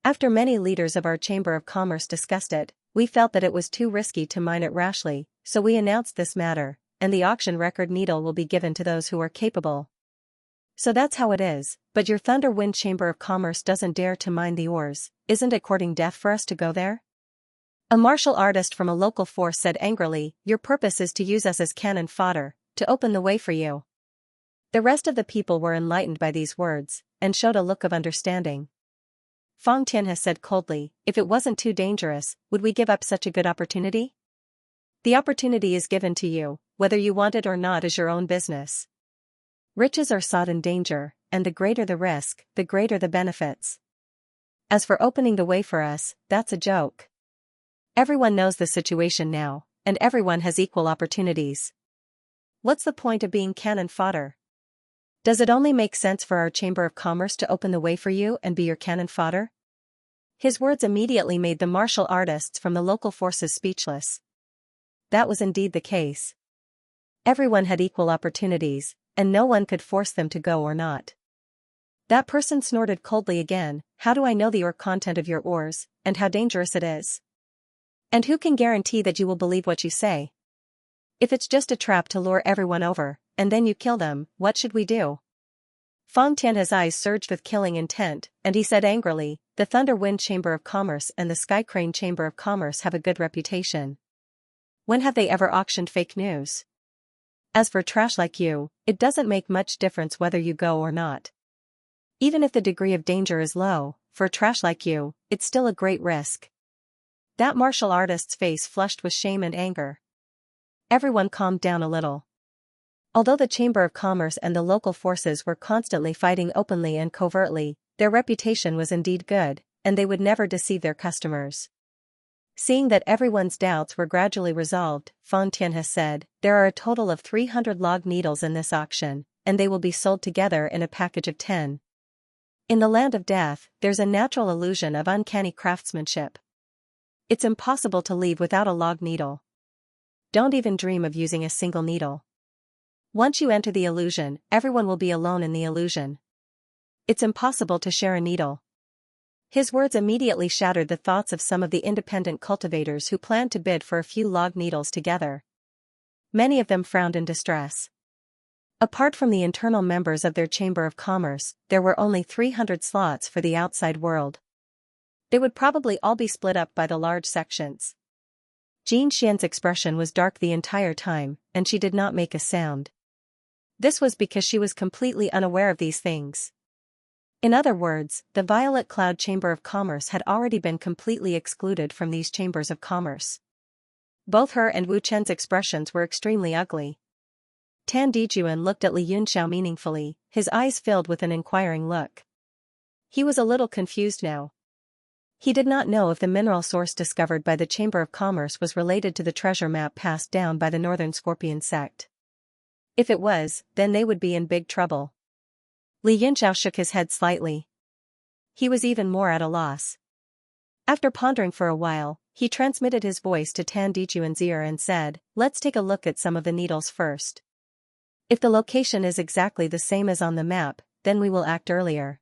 After many leaders of our Chamber of Commerce discussed it, we felt that it was too risky to mine it rashly, so we announced this matter, and the auction record needle will be given to those who are capable. So that's how it is, but your Thunder Wind Chamber of Commerce doesn't dare to mine the ores, isn't it courting death for us to go there? A martial artist from a local force said angrily, your purpose is to use us as cannon fodder, to open the way for you. The rest of the people were enlightened by these words, and showed a look of understanding. Fang Tian has said coldly, if it wasn't too dangerous, would we give up such a good opportunity? The opportunity is given to you, whether you want it or not is your own business. Riches are sought in danger, and the greater the risk, the greater the benefits. As for opening the way for us, that's a joke. Everyone knows the situation now, and everyone has equal opportunities. What's the point of being cannon fodder? Does it only make sense for our Chamber of Commerce to open the way for you and be your cannon fodder? His words immediately made the martial artists from the local forces speechless. That was indeed the case. Everyone had equal opportunities, and no one could force them to go or not. That person snorted coldly again, how do I know the ore content of your ores, and how dangerous it is? And who can guarantee that you will believe what you say? If it's just a trap to lure everyone over, and then you kill them, what should we do? Fang Tian's eyes surged with killing intent, and he said angrily, the Thunder Wind Chamber of Commerce and the Sky Crane Chamber of Commerce have a good reputation. When have they ever auctioned fake news? As for trash like you, it doesn't make much difference whether you go or not. Even if the degree of danger is low, for trash like you, it's still a great risk. That martial artist's face flushed with shame and anger. Everyone calmed down a little. Although the Chamber of Commerce and the local forces were constantly fighting openly and covertly, their reputation was indeed good, and they would never deceive their customers. Seeing that everyone's doubts were gradually resolved, Fang Tian has said, there are a total of 300 log needles in this auction, and they will be sold together in a package of 10. In the land of death, there's a natural illusion of uncanny craftsmanship. It's impossible to leave without a log needle. Don't even dream of using a single needle. Once you enter the illusion, everyone will be alone in the illusion. It's impossible to share a needle. His words immediately shattered the thoughts of some of the independent cultivators who planned to bid for a few log needles together. Many of them frowned in distress. Apart from the internal members of their Chamber of Commerce, there were only 300 slots for the outside world. They would probably all be split up by the large sections. Xianxia's expression was dark the entire time, and she did not make a sound. This was because she was completely unaware of these things. In other words, the Violet Cloud Chamber of Commerce had already been completely excluded from these chambers of commerce. Both her and Wu Chen's expressions were extremely ugly. Tan Dijuan looked at Li Yunxiao meaningfully, his eyes filled with an inquiring look. He was a little confused now. He did not know if the mineral source discovered by the Chamber of Commerce was related to the treasure map passed down by the Northern Scorpion sect. If it was, then they would be in big trouble. Li Yunxiao shook his head slightly. He was even more at a loss. After pondering for a while, he transmitted his voice to Tan Dijuan's ear and said, let's take a look at some of the needles first. If the location is exactly the same as on the map, then we will act earlier.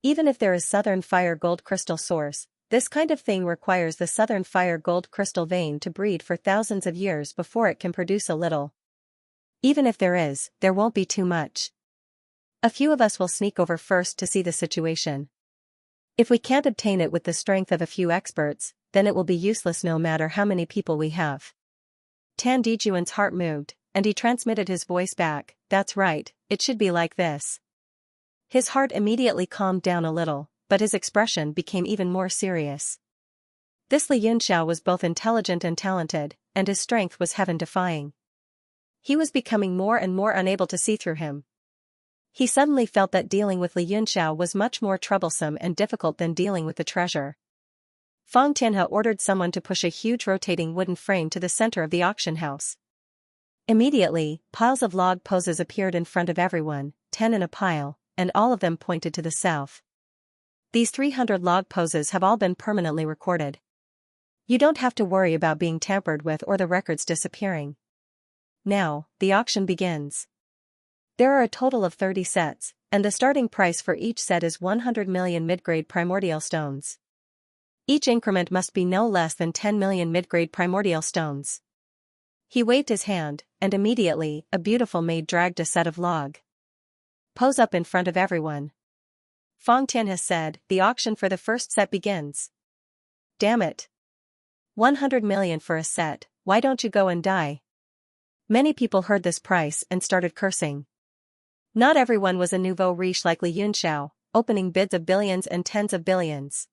Even if there is Southern Fire Gold Crystal source, this kind of thing requires the Southern Fire Gold Crystal vein to breed for thousands of years before it can produce a little. Even if there is, there won't be too much. A few of us will sneak over first to see the situation. If we can't obtain it with the strength of a few experts, then it will be useless no matter how many people we have. Tan Dijuan's heart moved, and he transmitted his voice back, that's right, it should be like this. His heart immediately calmed down a little, but his expression became even more serious. This Li Yunxiao was both intelligent and talented, and his strength was heaven-defying. He was becoming more and more unable to see through him. He suddenly felt that dealing with Li Yunxiao was much more troublesome and difficult than dealing with the treasure. Fang Tianhe ordered someone to push a huge rotating wooden frame to the center of the auction house. Immediately, piles of log poses appeared in front of everyone, 10 in a pile, and all of them pointed to the south. These 300 log poses have all been permanently recorded. You don't have to worry about being tampered with or the records disappearing. Now, the auction begins. There are a total of 30 sets, and the starting price for each set is 100 million mid-grade primordial stones. Each increment must be no less than 10 million mid-grade primordial stones. He waved his hand, and immediately, a beautiful maid dragged a set of log pose up in front of everyone. Fang Tianhe said, "The auction for the first set begins." "Damn it. 100 million for a set, why don't you go and die?" Many people heard this price and started cursing. Not everyone was a nouveau riche like Li Yunxiao, opening bids of billions and tens of billions.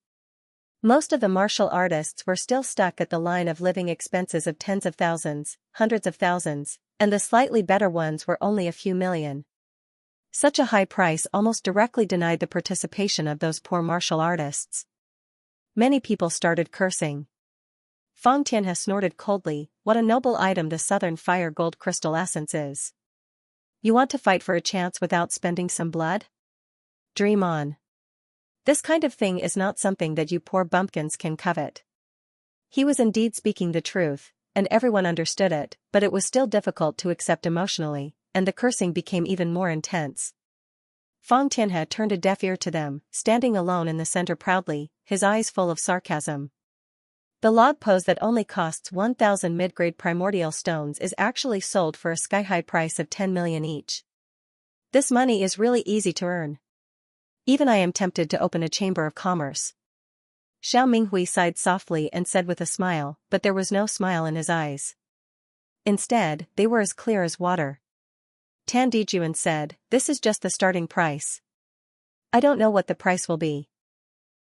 Most of the martial artists were still stuck at the line of living expenses of tens of thousands, hundreds of thousands, and the slightly better ones were only a few million. Such a high price almost directly denied the participation of those poor martial artists. Many people started cursing. Fang Tianhe snorted coldly, "What a noble item the Southern Fire Gold Crystal Essence is. You want to fight for a chance without spending some blood? Dream on. This kind of thing is not something that you poor bumpkins can covet." He was indeed speaking the truth, and everyone understood it, but it was still difficult to accept emotionally, and the cursing became even more intense. Fang Tianhe turned a deaf ear to them, standing alone in the center proudly, his eyes full of sarcasm. The log pose that only costs 1,000 mid-grade primordial stones is actually sold for a sky-high price of 10 million each. This money is really easy to earn. Even I am tempted to open a chamber of commerce. Xiao Minghui sighed softly and said with a smile, but there was no smile in his eyes. Instead, they were as clear as water. Tan Dijuan said, "This is just the starting price. I don't know what the price will be."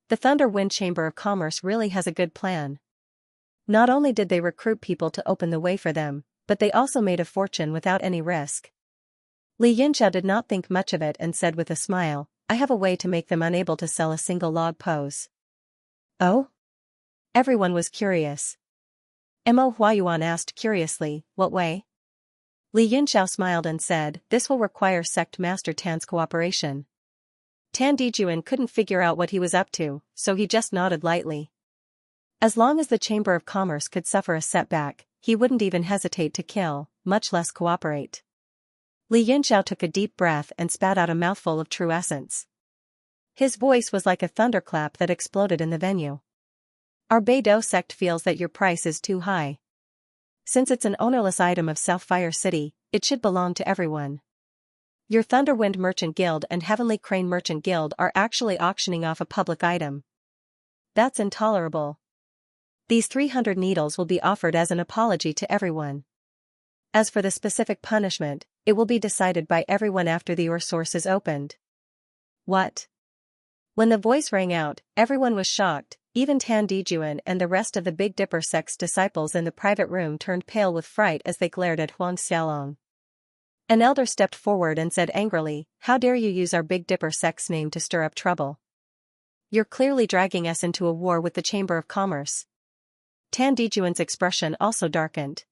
The Thunder Wind Chamber of Commerce really has a good plan. Not only did they recruit people to open the way for them, but they also made a fortune without any risk. Li Yunxiao did not think much of it and said with a smile, "I have a way to make them unable to sell a single log pose." "Oh?" Everyone was curious. Mo Huayuan asked curiously, "What way?" Li Yunxiao smiled and said, "This will require Sect Master Tan's cooperation." Tan Dijuan couldn't figure out what he was up to, so he just nodded lightly. As long as the Chamber of Commerce could suffer a setback, he wouldn't even hesitate to kill, much less cooperate. Li Yunxiao took a deep breath and spat out a mouthful of true essence. His voice was like a thunderclap that exploded in the venue. "Our Beidou sect feels that your price is too high. Since it's an ownerless item of Southfire City, it should belong to everyone. Your Thunderwind Merchant Guild and Heavenly Crane Merchant Guild are actually auctioning off a public item. That's intolerable. These 300 needles will be offered as an apology to everyone. As for the specific punishment, it will be decided by everyone after the ore source is opened." "What?" When the voice rang out, everyone was shocked, even Tan Dijuan and the rest of the Big Dipper sect's disciples in the private room turned pale with fright as they glared at Huang Xiaolong. An elder stepped forward and said angrily, "How dare you use our Big Dipper sect's name to stir up trouble? You're clearly dragging us into a war with the Chamber of Commerce." Tan Dijuan's expression also darkened.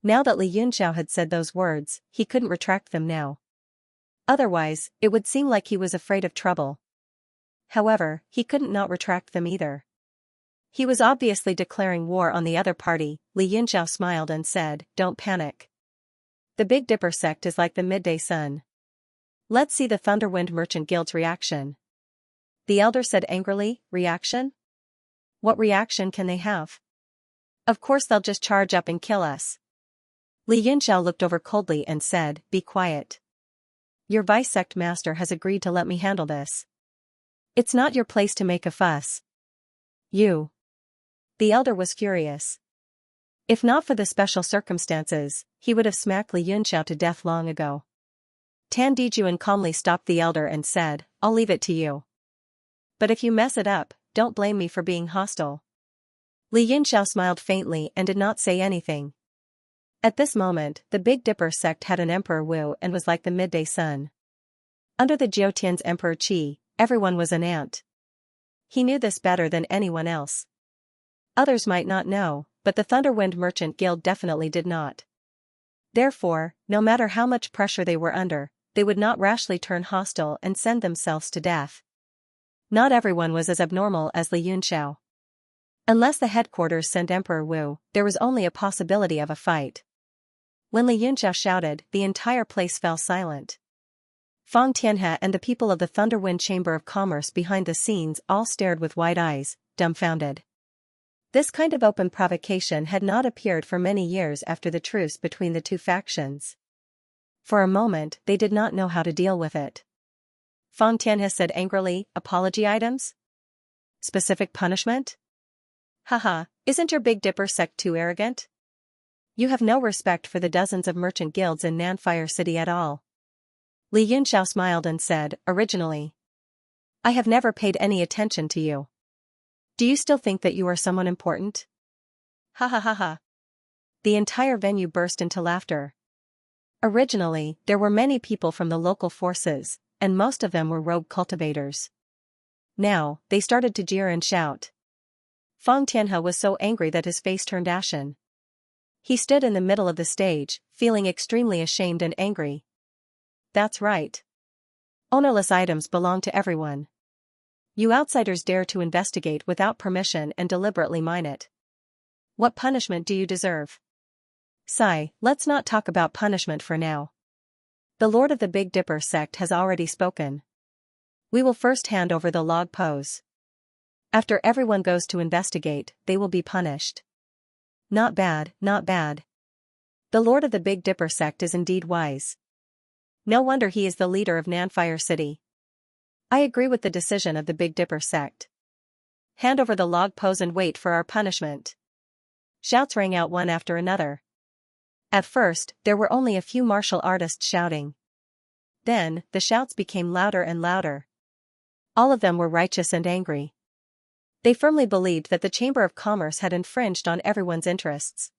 Now that Li Yunxiao had said those words, he couldn't retract them now. Otherwise, it would seem like he was afraid of trouble. However, he couldn't not retract them either. He was obviously declaring war on the other party. Li Yunxiao smiled and said, "Don't panic. The Big Dipper sect is like the midday sun. Let's see the Thunderwind Merchant Guild's reaction." The elder said angrily, "Reaction? What reaction can they have? Of course they'll just charge up and kill us." Li Yunxiao looked over coldly and said, "Be quiet. Your vice sect master has agreed to let me handle this. It's not your place to make a fuss. You." The elder was furious. If not for the special circumstances, he would have smacked Li Yunxiao to death long ago. Tan Dijuan calmly stopped the elder and said, "I'll leave it to you. But if you mess it up, don't blame me for being hostile." Li Yunxiao smiled faintly and did not say anything. At this moment, the Big Dipper sect had an Emperor Wu and was like the midday sun. Under the Jiutian's Emperor Qi, everyone was an ant. He knew this better than anyone else. Others might not know, but the Thunderwind Merchant Guild definitely did not. Therefore, no matter how much pressure they were under, they would not rashly turn hostile and send themselves to death. Not everyone was as abnormal as Li Yunxiao. Unless the headquarters sent Emperor Wu, there was only a possibility of a fight. When Li Yunxiao shouted, the entire place fell silent. Fang Tianhe and the people of the Thunderwind Chamber of Commerce behind the scenes all stared with wide eyes, dumbfounded. This kind of open provocation had not appeared for many years after the truce between the two factions. For a moment, they did not know how to deal with it. Fang Tianhe said angrily, "Apology items? Specific punishment? Haha, isn't your Big Dipper sect too arrogant? You have no respect for the dozens of merchant guilds in Nanfire City at all." Li Yunxiao smiled and said, "Originally, I have never paid any attention to you. Do you still think that you are someone important?" Ha ha ha ha. The entire venue burst into laughter. Originally, there were many people from the local forces, and most of them were rogue cultivators. Now, they started to jeer and shout. Fang Tianhe was so angry that his face turned ashen. He stood in the middle of the stage, feeling extremely ashamed and angry. That's right. Ownerless items belong to everyone. You outsiders dare to investigate without permission and deliberately mine it. What punishment do you deserve? Sigh, let's not talk about punishment for now. The Lord of the Big Dipper sect has already spoken. We will first hand over the log pose. After everyone goes to investigate, they will be punished. Not bad, not bad. The Lord of the Big Dipper sect is indeed wise. No wonder he is the leader of Nanfire City. I agree with the decision of the Big Dipper sect. Hand over the log pose and wait for our punishment. Shouts rang out one after another. At first, there were only a few martial artists shouting. Then, the shouts became louder and louder. All of them were righteous and angry. They firmly believed that the Chamber of Commerce had infringed on everyone's interests.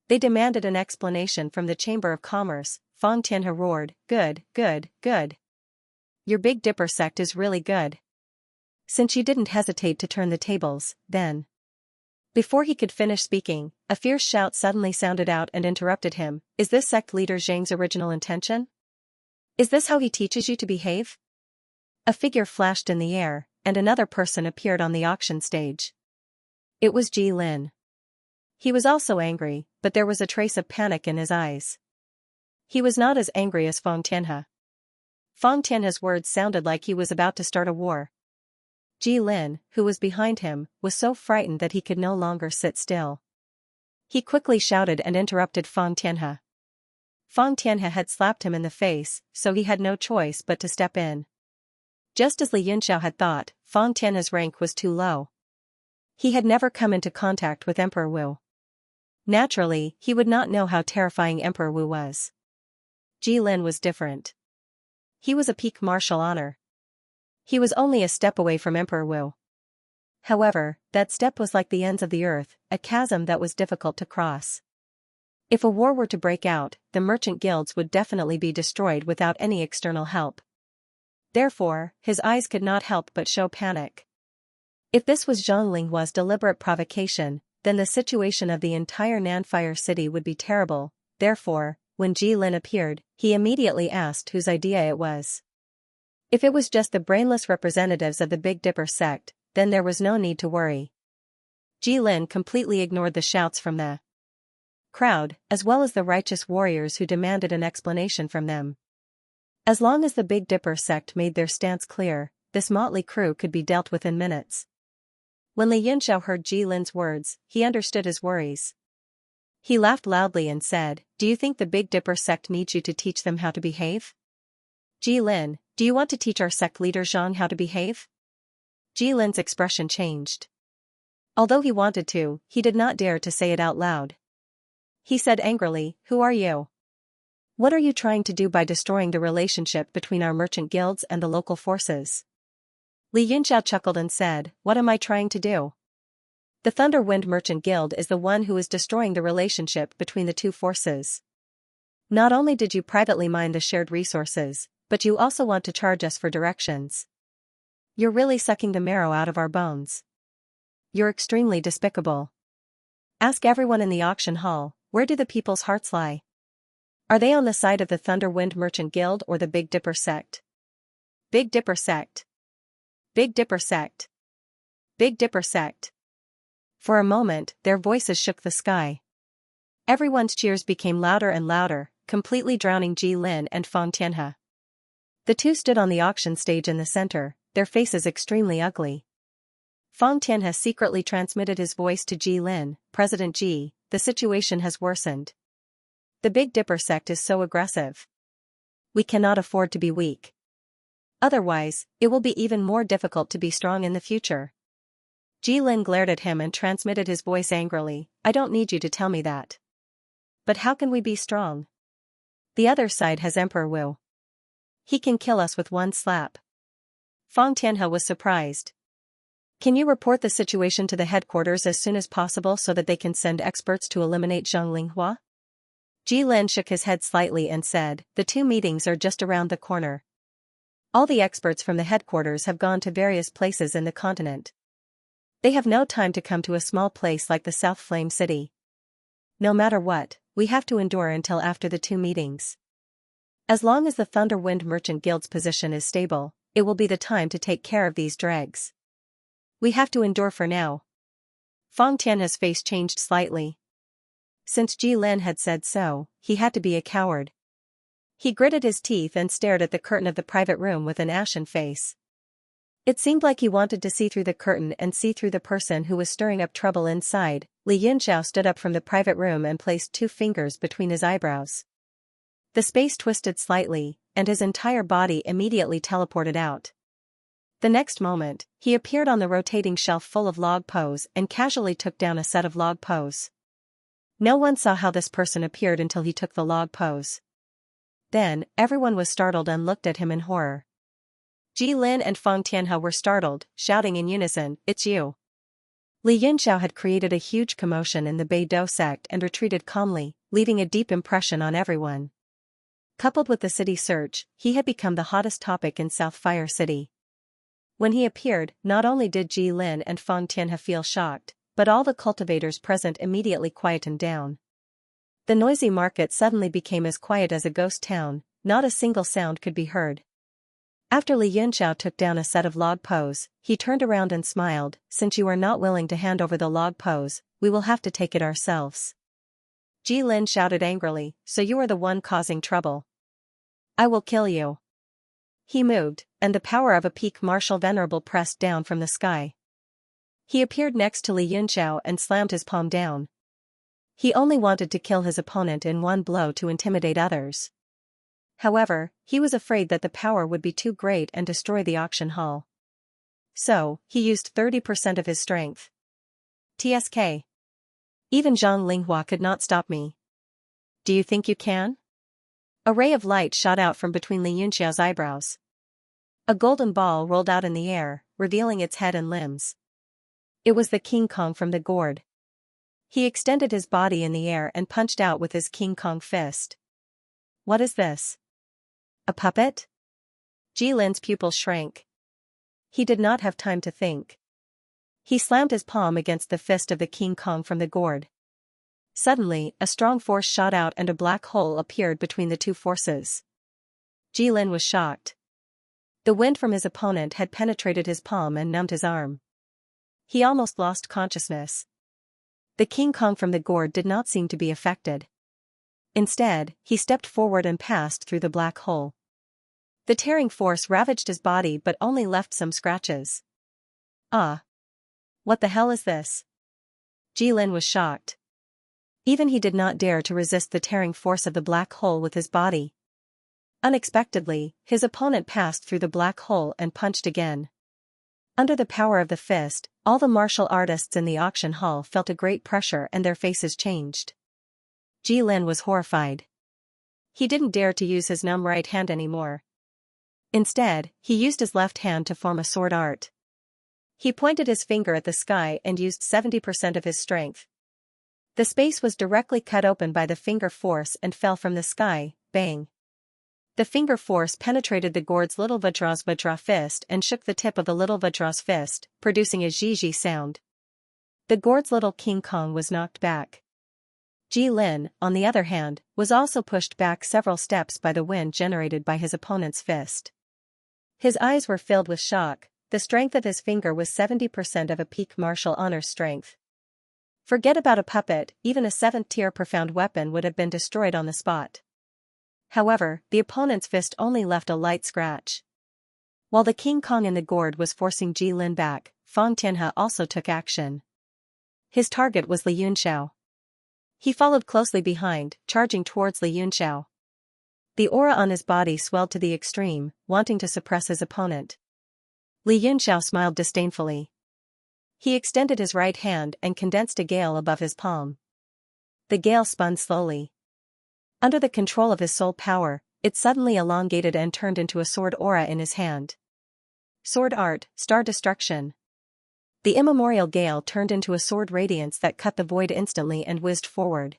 They demanded an explanation from the Chamber of Commerce. Fang Tianhe roared, "Good, good, good. Your Big Dipper sect is really good. Since you didn't hesitate to turn the tables, then." Before he could finish speaking, a fierce shout suddenly sounded out and interrupted him. "Is this sect leader Zhang's original intention? Is this how he teaches you to behave?" A figure flashed in the air, and another person appeared on the auction stage. It was Ji Lin. He was also angry, but there was a trace of panic in his eyes. He was not as angry as Fang Tianhe. Fang Tianhe's words sounded like he was about to start a war. Ji Lin, who was behind him, was so frightened that he could no longer sit still. He quickly shouted and interrupted Fang Tianhe. Fang Tianhe had slapped him in the face, so he had no choice but to step in. Just as Li Yunxiao had thought, Fang Tianhe's rank was too low. He had never come into contact with Emperor Wu. Naturally, he would not know how terrifying Emperor Wu was. Ji Lin was different. He was a peak martial honor. He was only a step away from Emperor Wu. However, that step was like the ends of the earth, a chasm that was difficult to cross. If a war were to break out, the merchant guilds would definitely be destroyed without any external help. Therefore, his eyes could not help but show panic. If this was Zhang Linghua's deliberate provocation, then the situation of the entire Nanfire City would be terrible. Therefore, when Ji Lin appeared, he immediately asked whose idea it was. If it was just the brainless representatives of the Big Dipper sect, then there was no need to worry. Ji Lin completely ignored the shouts from the crowd, as well as the righteous warriors who demanded an explanation from them. As long as the Big Dipper sect made their stance clear, this motley crew could be dealt with in minutes. When Li Yunxiao heard Ji Lin's words, he understood his worries. He laughed loudly and said, "Do you think the Big Dipper sect needs you to teach them how to behave? Ji Lin, do you want to teach our sect leader Zhang how to behave?" Ji Lin's expression changed. Although he wanted to, he did not dare to say it out loud. He said angrily, "Who are you? What are you trying to do by destroying the relationship between our merchant guilds and the local forces? Li Yunxiao chuckled and said, what am I trying to do? The Thunder Wind Merchant Guild is the one who is destroying the relationship between the two forces. Not only did you privately mine the shared resources, but you also want to charge us for directions. You're really sucking the marrow out of our bones. You're extremely despicable. Ask everyone in the auction hall, where do the people's hearts lie? Are they on the side of the Thunder Wind Merchant Guild or the Big Dipper sect? Big Dipper sect. Big Dipper sect. Big Dipper sect. For a moment, their voices shook the sky. Everyone's cheers became louder and louder, completely drowning Ji Lin and Fang Tianhe. The two stood on the auction stage in the center, their faces extremely ugly. Fang Tianhe secretly transmitted his voice to Ji Lin, President Ji, the situation has worsened. The Big Dipper sect is so aggressive. We cannot afford to be weak. Otherwise, it will be even more difficult to be strong in the future. Ji Lin glared at him and transmitted his voice angrily, I don't need you to tell me that. But how can we be strong? The other side has Emperor Wu. He can kill us with one slap. Fang Tianhe was surprised. Can you report the situation to the headquarters as soon as possible so that they can send experts to eliminate Zhang Linghua? Ji Lin shook his head slightly and said, the two meetings are just around the corner. All the experts from the headquarters have gone to various places in the continent. They have no time to come to a small place like the South Flame City. No matter what, we have to endure until after the two meetings. As long as the Thunder Wind Merchant Guild's position is stable, it will be the time to take care of these dregs. We have to endure for now. Fang Tianhe's face changed slightly. Since Ji Lin had said so, he had to be a coward. He gritted his teeth and stared at the curtain of the private room with an ashen face. It seemed like he wanted to see through the curtain and see through the person who was stirring up trouble inside. Li Yunxiao stood up from the private room and placed 2 fingers between his eyebrows. The space twisted slightly, and his entire body immediately teleported out. The next moment, he appeared on the rotating shelf full of log poes and casually took down a set of log poes. No one saw how this person appeared until he took the log poes. Then, everyone was startled and looked at him in horror. Ji Lin and Fang Tianhe were startled, shouting in unison, it's you. Li Yunxiao had created a huge commotion in the Beidou sect and retreated calmly, leaving a deep impression on everyone. Coupled with the city search, he had become the hottest topic in South Fire City. When he appeared, not only did Ji Lin and Fang Tianhe feel shocked, but all the cultivators present immediately quietened down. The noisy market suddenly became as quiet as a ghost town, not a single sound could be heard. After Li Yunxiao took down a set of log poes, he turned around and smiled, since you are not willing to hand over the log poes, we will have to take it ourselves. Ji Lin shouted angrily, so you are the one causing trouble. I will kill you. He moved, and the power of a peak martial venerable pressed down from the sky. He appeared next to Li Yunxiao and slammed his palm down. He only wanted to kill his opponent in one blow to intimidate others. However, he was afraid that the power would be too great and destroy the auction hall. So, he used 30% of his strength. TSK. Even Zhang Linghua could not stop me. Do you think you can? A ray of light shot out from between Li Yunxiao's eyebrows. A golden ball rolled out in the air, revealing its head and limbs. It was the King Kong from the gourd. He extended his body in the air and punched out with his King Kong fist. What is this? A puppet? Ji Lin's pupils shrank. He did not have time to think. He slammed his palm against the fist of the King Kong from the gourd. Suddenly, a strong force shot out and a black hole appeared between the two forces. Ji Lin was shocked. The wind from his opponent had penetrated his palm and numbed his arm. He almost lost consciousness. The King Kong from the gourd did not seem to be affected. Instead, he stepped forward and passed through the black hole. The tearing force ravaged his body but only left some scratches. Ah! What the hell is this? Ji Lin was shocked. Even he did not dare to resist the tearing force of the black hole with his body. Unexpectedly, his opponent passed through the black hole and punched again. Under the power of the fist, all the martial artists in the auction hall felt a great pressure and their faces changed. Ji Lin was horrified. He didn't dare to use his numb right hand anymore. Instead, he used his left hand to form a sword art. He pointed his finger at the sky and used 70% of his strength. The space was directly cut open by the finger force and fell from the sky, bang. The finger force penetrated the gourd's little Vajra fist and shook the tip of the little Vajra's fist, producing a zhi sound. The gourd's little King Kong was knocked back. Jilin, on the other hand, was also pushed back several steps by the wind generated by his opponent's fist. His eyes were filled with shock. The strength of his finger was 70% of a peak martial honor strength. Forget about a puppet, even a 7th-tier profound weapon would have been destroyed on the spot. However, the opponent's fist only left a light scratch. While the King Kong in the gourd was forcing Jilin back, Fang Tianhe also took action. His target was Li Yunxiao. He followed closely behind, charging towards Li Yunxiao. The aura on his body swelled to the extreme, wanting to suppress his opponent. Li Yunxiao smiled disdainfully. He extended his right hand and condensed a gale above his palm. The gale spun slowly. Under the control of his soul power, it suddenly elongated and turned into a sword aura in his hand. Sword art, star destruction. The immemorial gale turned into a sword radiance that cut the void instantly and whizzed forward.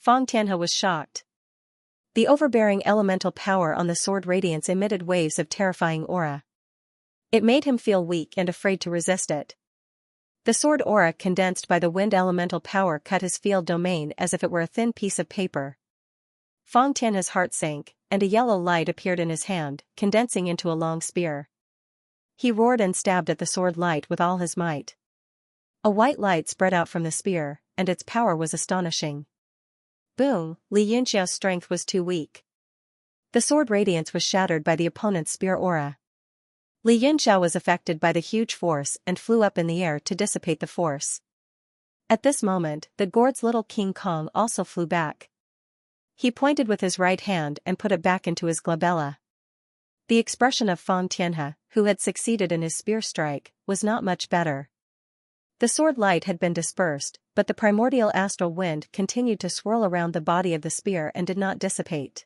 Fang Tianhe was shocked. The overbearing elemental power on the sword radiance emitted waves of terrifying aura. It made him feel weak and afraid to resist it. The sword aura condensed by the wind elemental power cut his field domain as if it were a thin piece of paper. Fang Tianhe's heart sank, and a yellow light appeared in his hand, condensing into a long spear. He roared and stabbed at the sword light with all his might. A white light spread out from the spear, and its power was astonishing. Boom! Li Yunxiao's strength was too weak. The sword radiance was shattered by the opponent's spear aura. Li Yunxiao was affected by the huge force and flew up in the air to dissipate the force. At this moment, the gourd's little King Kong also flew back. He pointed with his right hand and put it back into his glabella. The expression of Fang Tianhe, who had succeeded in his spear strike, was not much better. The sword light had been dispersed, but the primordial astral wind continued to swirl around the body of the spear and did not dissipate.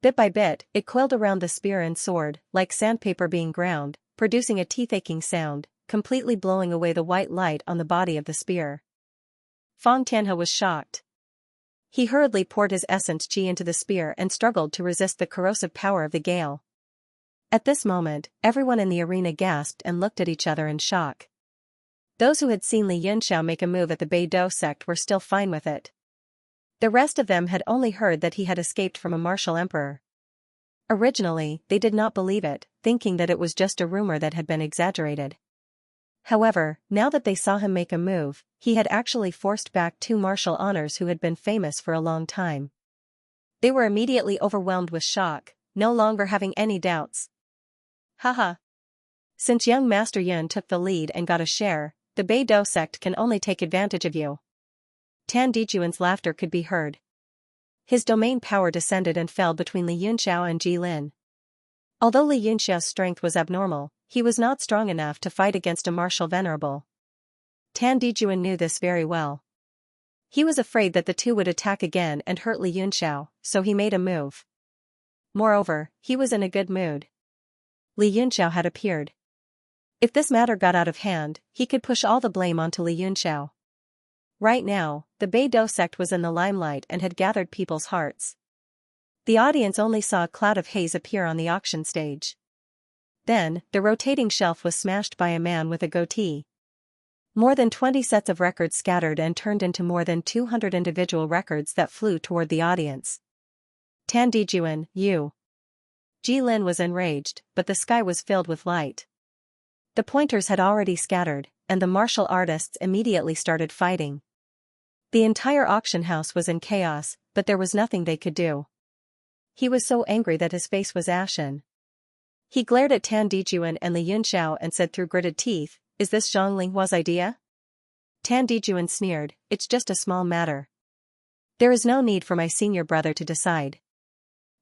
Bit by bit, it coiled around the spear and sword, like sandpaper being ground, producing a teeth-aching sound, completely blowing away the white light on the body of the spear. Fang Tianhe was shocked. He hurriedly poured his essence qi into the spear and struggled to resist the corrosive power of the gale. At this moment, everyone in the arena gasped and looked at each other in shock. Those who had seen Li Yunxiao make a move at the Beidou sect were still fine with it. The rest of them had only heard that he had escaped from a martial emperor. Originally, they did not believe it, thinking that it was just a rumor that had been exaggerated. However, now that they saw him make a move, he had actually forced back 2 martial honors who had been famous for a long time. They were immediately overwhelmed with shock, no longer having any doubts. Haha. Since young Master Yun took the lead and got a share, the Beidou sect can only take advantage of you. Tan Dijuan's laughter could be heard. His domain power descended and fell between Li Yunxiao and Jilin. Although Li Yunxiao's strength was abnormal, he was not strong enough to fight against a martial venerable. Tan Dijuan knew this very well. He was afraid that the two would attack again and hurt Li Yunxiao, so he made a move. Moreover, he was in a good mood. Li Yunxiao had appeared. If this matter got out of hand, he could push all the blame onto Li Yunxiao. Right now, the Beidou sect was in the limelight and had gathered people's hearts. The audience only saw a cloud of haze appear on the auction stage. Then, the rotating shelf was smashed by a man with a goatee. More than 20 sets of records scattered and turned into more than 200 individual records that flew toward the audience. Tan Dijuan, you. Jilin was enraged, but the sky was filled with light. The pointers had already scattered, and the martial artists immediately started fighting. The entire auction house was in chaos, but there was nothing they could do. He was so angry that his face was ashen. He glared at Tan Dijuan and Li Yunxiao and said through gritted teeth, "Is this Zhang Linghua's idea?" Tan Dijuan sneered, "It's just a small matter. There is no need for my senior brother to decide.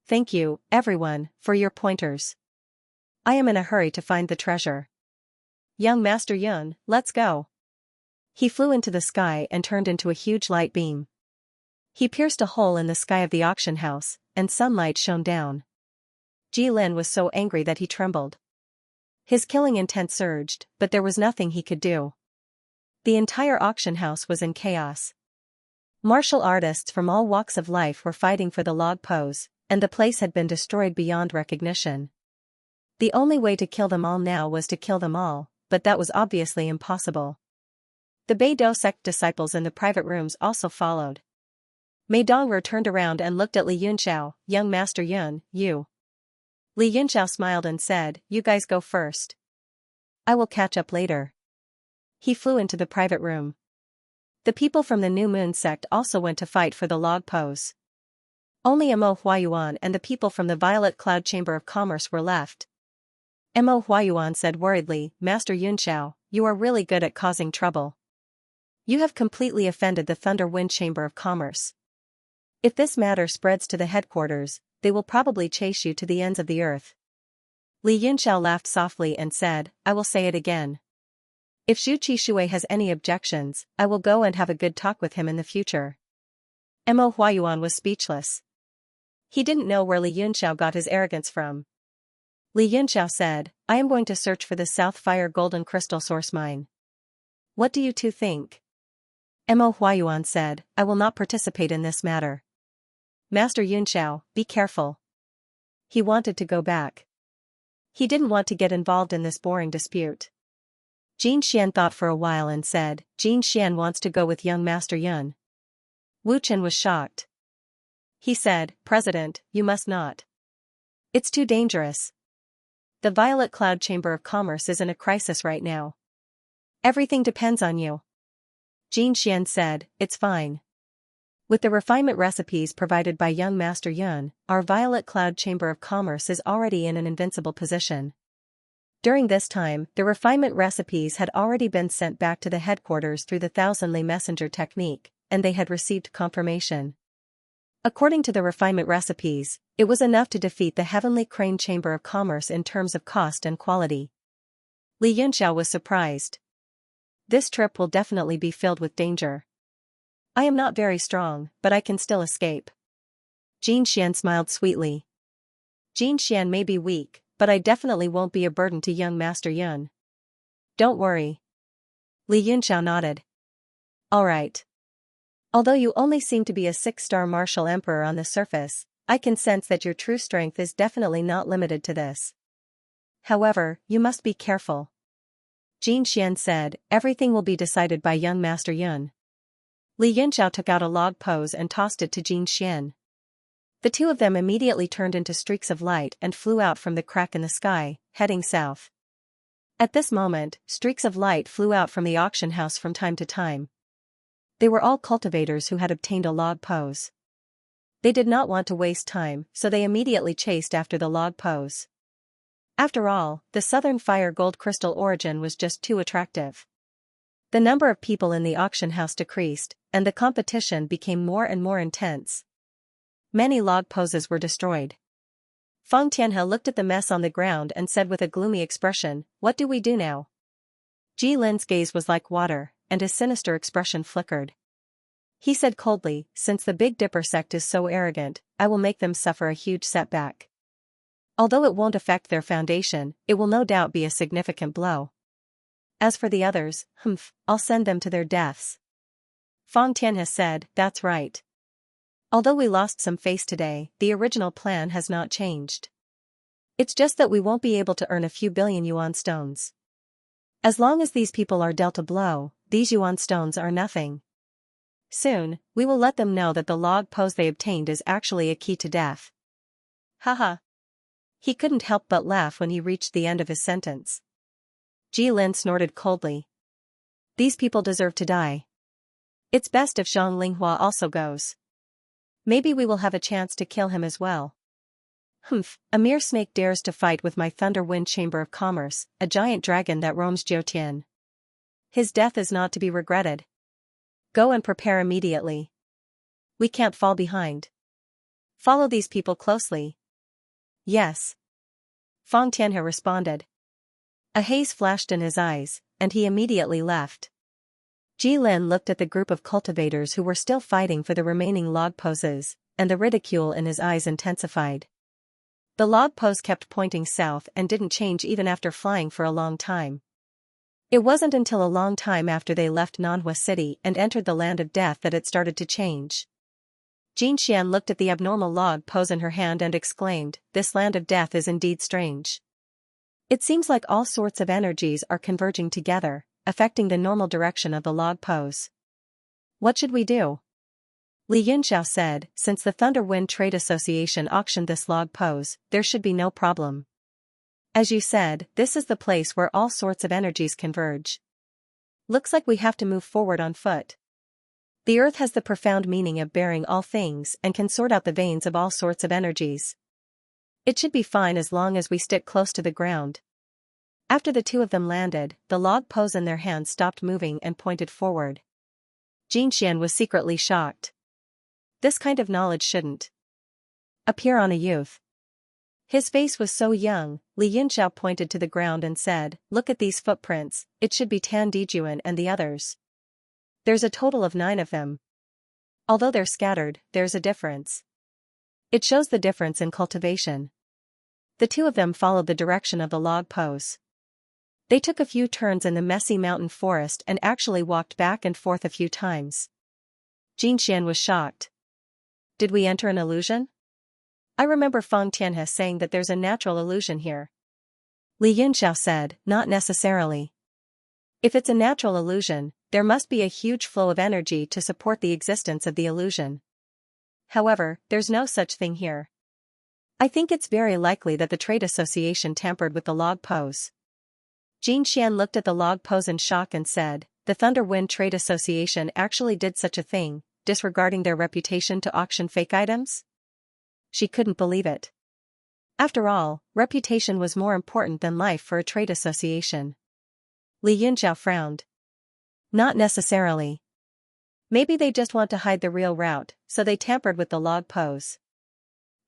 Thank you, everyone, for your pointers. I am in a hurry to find the treasure. Young Master Yun, let's go." He flew into the sky and turned into a huge light beam. He pierced a hole in the sky of the auction house, and sunlight shone down. Jilin was so angry that he trembled. His killing intent surged, but there was nothing he could do. The entire auction house was in chaos. Martial artists from all walks of life were fighting for the log pose, and the place had been destroyed beyond recognition. The only way to kill them all now was to kill them all, but that was obviously impossible. The Beidou sect disciples in the private rooms also followed. Mei Dongru turned around and looked at Li Yunxiao. "Young Master Yun, you." Li Yunxiao smiled and said, "You guys go first. I will catch up later." He flew into the private room. The people from the New Moon sect also went to fight for the log pose. Only Mo Huayuan and the people from the Violet Cloud Chamber of Commerce were left. Mo Huayuan said worriedly, "Master Yunxiao, you are really good at causing trouble. You have completely offended the Thunder Wind Chamber of Commerce. If this matter spreads to the headquarters, they will probably chase you to the ends of the earth." Li Yunxiao laughed softly and said, "I will say it again. If Xu Qishui has any objections, I will go and have a good talk with him in the future." Mo Huayuan was speechless. He didn't know where Li Yunxiao got his arrogance from. Li Yunxiao said, "I am going to search for the South Fire Golden Crystal Source Mine. What do you two think?" Mo Huayuan said, "I will not participate in this matter. Master Yunxiao, be careful." He wanted to go back. He didn't want to get involved in this boring dispute. Jin Xian thought for a while and said, "Jin Xian wants to go with young Master Yun." Wu Chen was shocked. He said, "President, you must not. It's too dangerous. The Violet Cloud Chamber of Commerce is in a crisis right now. Everything depends on you." Jin Xian said, "It's fine. With the refinement recipes provided by young Master Yun, our Violet Cloud Chamber of Commerce is already in an invincible position." During this time, the refinement recipes had already been sent back to the headquarters through the thousand-lay messenger technique, and they had received confirmation. According to the refinement recipes, it was enough to defeat the Heavenly Crane Chamber of Commerce in terms of cost and quality. Li Yunxiao was surprised. This trip will definitely be filled with danger. I am not very strong, but I can still escape. Jin Xian smiled sweetly. Jin Xian may be weak, but I definitely won't be a burden to young Master Yun. Don't worry. Li Yunxiao nodded. All right. Although you only seem to be a 6-star martial emperor on the surface, I can sense that your true strength is definitely not limited to this. However, you must be careful. Jin Xian said, "Everything will be decided by young Master Yun." Li Yunxiao took out a log pose and tossed it to Jin Xian. The two of them immediately turned into streaks of light and flew out from the crack in the sky, heading south. At this moment, streaks of light flew out from the auction house from time to time. They were all cultivators who had obtained a log pose. They did not want to waste time, so they immediately chased after the log pose. After all, the Southern Fire Gold Crystal origin was just too attractive. The number of people in the auction house decreased, and the competition became more and more intense. Many log poses were destroyed. Feng Tianhe looked at the mess on the ground and said with a gloomy expression, "What do we do now?" Ji Lin's gaze was like water, and his sinister expression flickered. He said coldly, "Since the Big Dipper sect is so arrogant, I will make them suffer a huge setback. Although it won't affect their foundation, it will no doubt be a significant blow. As for the others, I'll send them to their deaths." Feng Tianhe said, "That's right. Although we lost some face today, the original plan has not changed. It's just that we won't be able to earn a few billion yuan stones. As long as these people are dealt a blow, these yuan stones are nothing. Soon, we will let them know that the log pose they obtained is actually a key to death." Haha. He couldn't help but laugh when he reached the end of his sentence. Ji Lin snorted coldly. "These people deserve to die. It's best if Zhang Linghua also goes. Maybe we will have a chance to kill him as well." A mere snake dares to fight with my Thunder Wind Chamber of Commerce, a giant dragon that roams Jiutian. His death is not to be regretted. Go and prepare immediately. We can't fall behind. Follow these people closely. Yes. Feng Tianhe responded. A haze flashed in his eyes, and he immediately left. Ji Lin looked at the group of cultivators who were still fighting for the remaining log poses, and the ridicule in his eyes intensified. The log pose kept pointing south and didn't change even after flying for a long time. It wasn't until a long time after they left Nanhua City and entered the land of death that it started to change. Xianxia looked at the abnormal log pose in her hand and exclaimed, "This land of death is indeed strange. It seems like all sorts of energies are converging together, affecting the normal direction of the log pose. What should we do?" Li Yunxiao said, "Since the Thunder Wind Trade Association auctioned this log pose, there should be no problem. As you said, this is the place where all sorts of energies converge. Looks like we have to move forward on foot. The earth has the profound meaning of bearing all things and can sort out the veins of all sorts of energies. It should be fine as long as we stick close to the ground." After the two of them landed, the log pose in their hands stopped moving and pointed forward. Xianxia was secretly shocked. This kind of knowledge shouldn't appear on a youth. His face was so young. Li Yunxiao pointed to the ground and said, "Look at these footprints, it should be Tan Dijuan and the others. There's a total of 9 of them. Although they're scattered, there's a difference. It shows the difference in cultivation." The two of them followed the direction of the log pose. They took a few turns in the messy mountain forest and actually walked back and forth a few times. Xianxia was shocked. "Did we enter an illusion? I remember Feng Tianhe saying that there's a natural illusion here." Li Yunxiao said, "Not necessarily. If it's a natural illusion, there must be a huge flow of energy to support the existence of the illusion. However, there's no such thing here. I think it's very likely that the trade association tampered with the log pose." Xianxia looked at the log pose in shock and said, "The Thunder Wind Trade Association actually did such a thing, disregarding their reputation to auction fake items?" She couldn't believe it. After all, reputation was more important than life for a trade association. Li Yunxiao frowned. "Not necessarily. Maybe they just want to hide the real route, so they tampered with the log pose.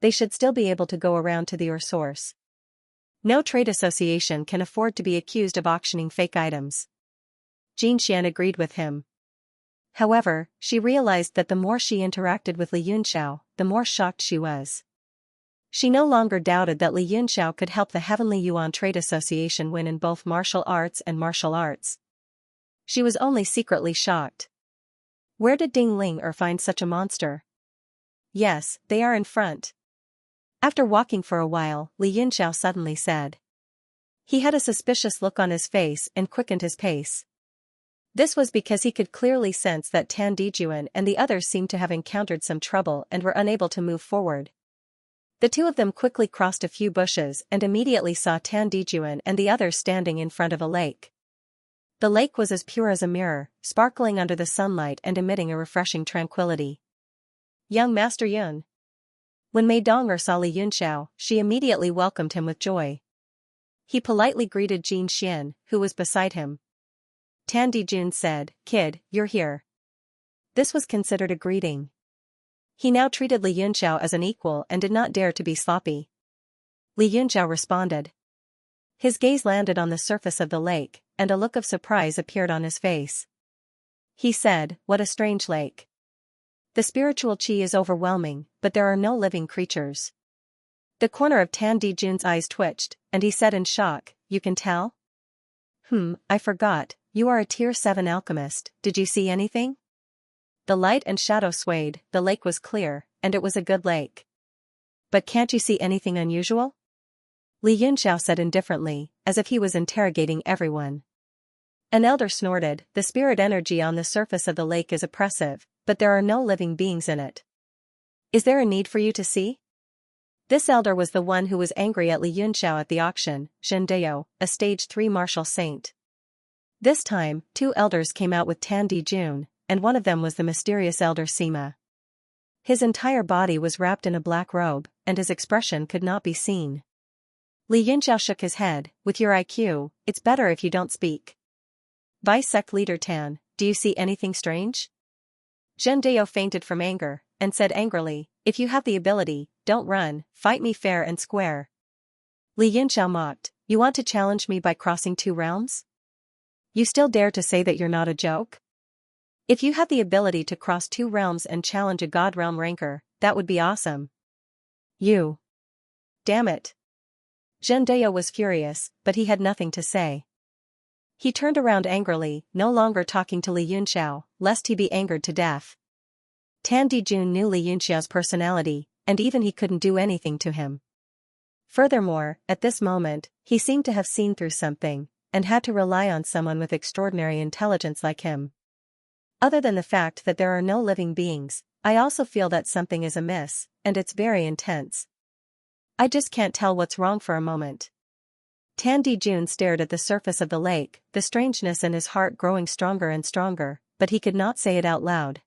They should still be able to go around to the source. No trade association can afford to be accused of auctioning fake items." Xianxia agreed with him. However, she realized that the more she interacted with Li Yunxiao, the more shocked she was. She no longer doubted that Li Yunxiao could help the Heavenly Yuan Trade Association win in both martial arts and martial arts. She was only secretly shocked. Where did Ding Ling find such a monster? Yes, they are in front. After walking for a while, Li Yunxiao suddenly said. He had a suspicious look on his face and quickened his pace. This was because he could clearly sense that Tan Dijuan and the others seemed to have encountered some trouble and were unable to move forward. The two of them quickly crossed a few bushes and immediately saw Tan Dijuan and the others standing in front of a lake. The lake was as pure as a mirror, sparkling under the sunlight and emitting a refreshing tranquility. "Young Master Yun." When Mei Dong'er saw Li Yunxiao, she immediately welcomed him with joy. He politely greeted Xianxia, who was beside him. Tan Dijun said, "Kid, you're here." This was considered a greeting. He now treated Li Yunxiao as an equal and did not dare to be sloppy. Li Yunxiao responded. His gaze landed on the surface of the lake, and a look of surprise appeared on his face. He said, "What a strange lake. The spiritual qi is overwhelming, but there are no living creatures." The corner of Tan Dijun's eyes twitched, and he said in shock, "You can tell?" I forgot, you are a Tier 7 alchemist, did you see anything?" The light and shadow swayed, the lake was clear, and it was a good lake. "But can't you see anything unusual?" Li Yunxiao said indifferently, as if he was interrogating everyone. An elder snorted, "The spirit energy on the surface of the lake is oppressive, but there are no living beings in it. Is there a need for you to see?" This elder was the one who was angry at Li Yunxiao at the auction, Zhendeo, a stage 3 martial saint. This time, 2 elders came out with Tan Dijun, and one of them was the mysterious elder Sima. His entire body was wrapped in a black robe, and his expression could not be seen. Li Yunxiao shook his head, "With your IQ, it's better if you don't speak." Vice Sect Leader Tan, "Do you see anything strange?" Zhendeo fainted from anger, and said angrily, "If you have the ability, don't run, fight me fair and square." Li Yunxiao mocked, "You want to challenge me by crossing 2 realms? You still dare to say that you're not a joke?" If you had the ability to cross two realms and challenge a god realm ranker, that would be awesome. You. Damn it. Zhendaya was furious, but he had nothing to say. He turned around angrily, no longer talking to Li Yunxiao, lest he be angered to death. Tan Dijun knew Li Yunxiao's personality, and even he couldn't do anything to him. Furthermore, at this moment, he seemed to have seen through something, and had to rely on someone with extraordinary intelligence like him. Other than the fact that there are no living beings, I also feel that something is amiss, and it's very intense. I just can't tell what's wrong for a moment. Tan Dijun stared at the surface of the lake, the strangeness in his heart growing stronger and stronger, but he could not say it out loud.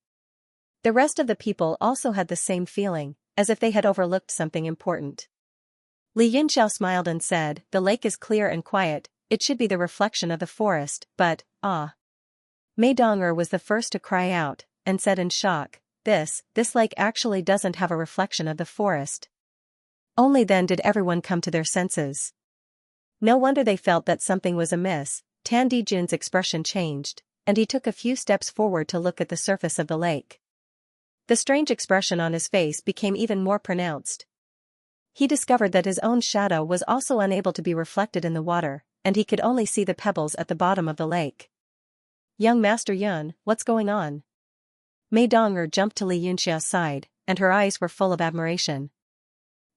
The rest of the people also had the same feeling, as if they had overlooked something important. Li Yunxiao smiled and said, "The lake is clear and quiet, it should be the reflection of the forest, but, ah." Mei Dong'er was the first to cry out, and said in shock, this lake actually doesn't have a reflection of the forest." Only then did everyone come to their senses. No wonder they felt that something was amiss. Tan Dijun's expression changed, and he took a few steps forward to look at the surface of the lake. The strange expression on his face became even more pronounced. He discovered that his own shadow was also unable to be reflected in the water, and he could only see the pebbles at the bottom of the lake. "Young Master Yun, what's going on?" Mei Dong'er jumped to Li Yunxiao's side, and her eyes were full of admiration.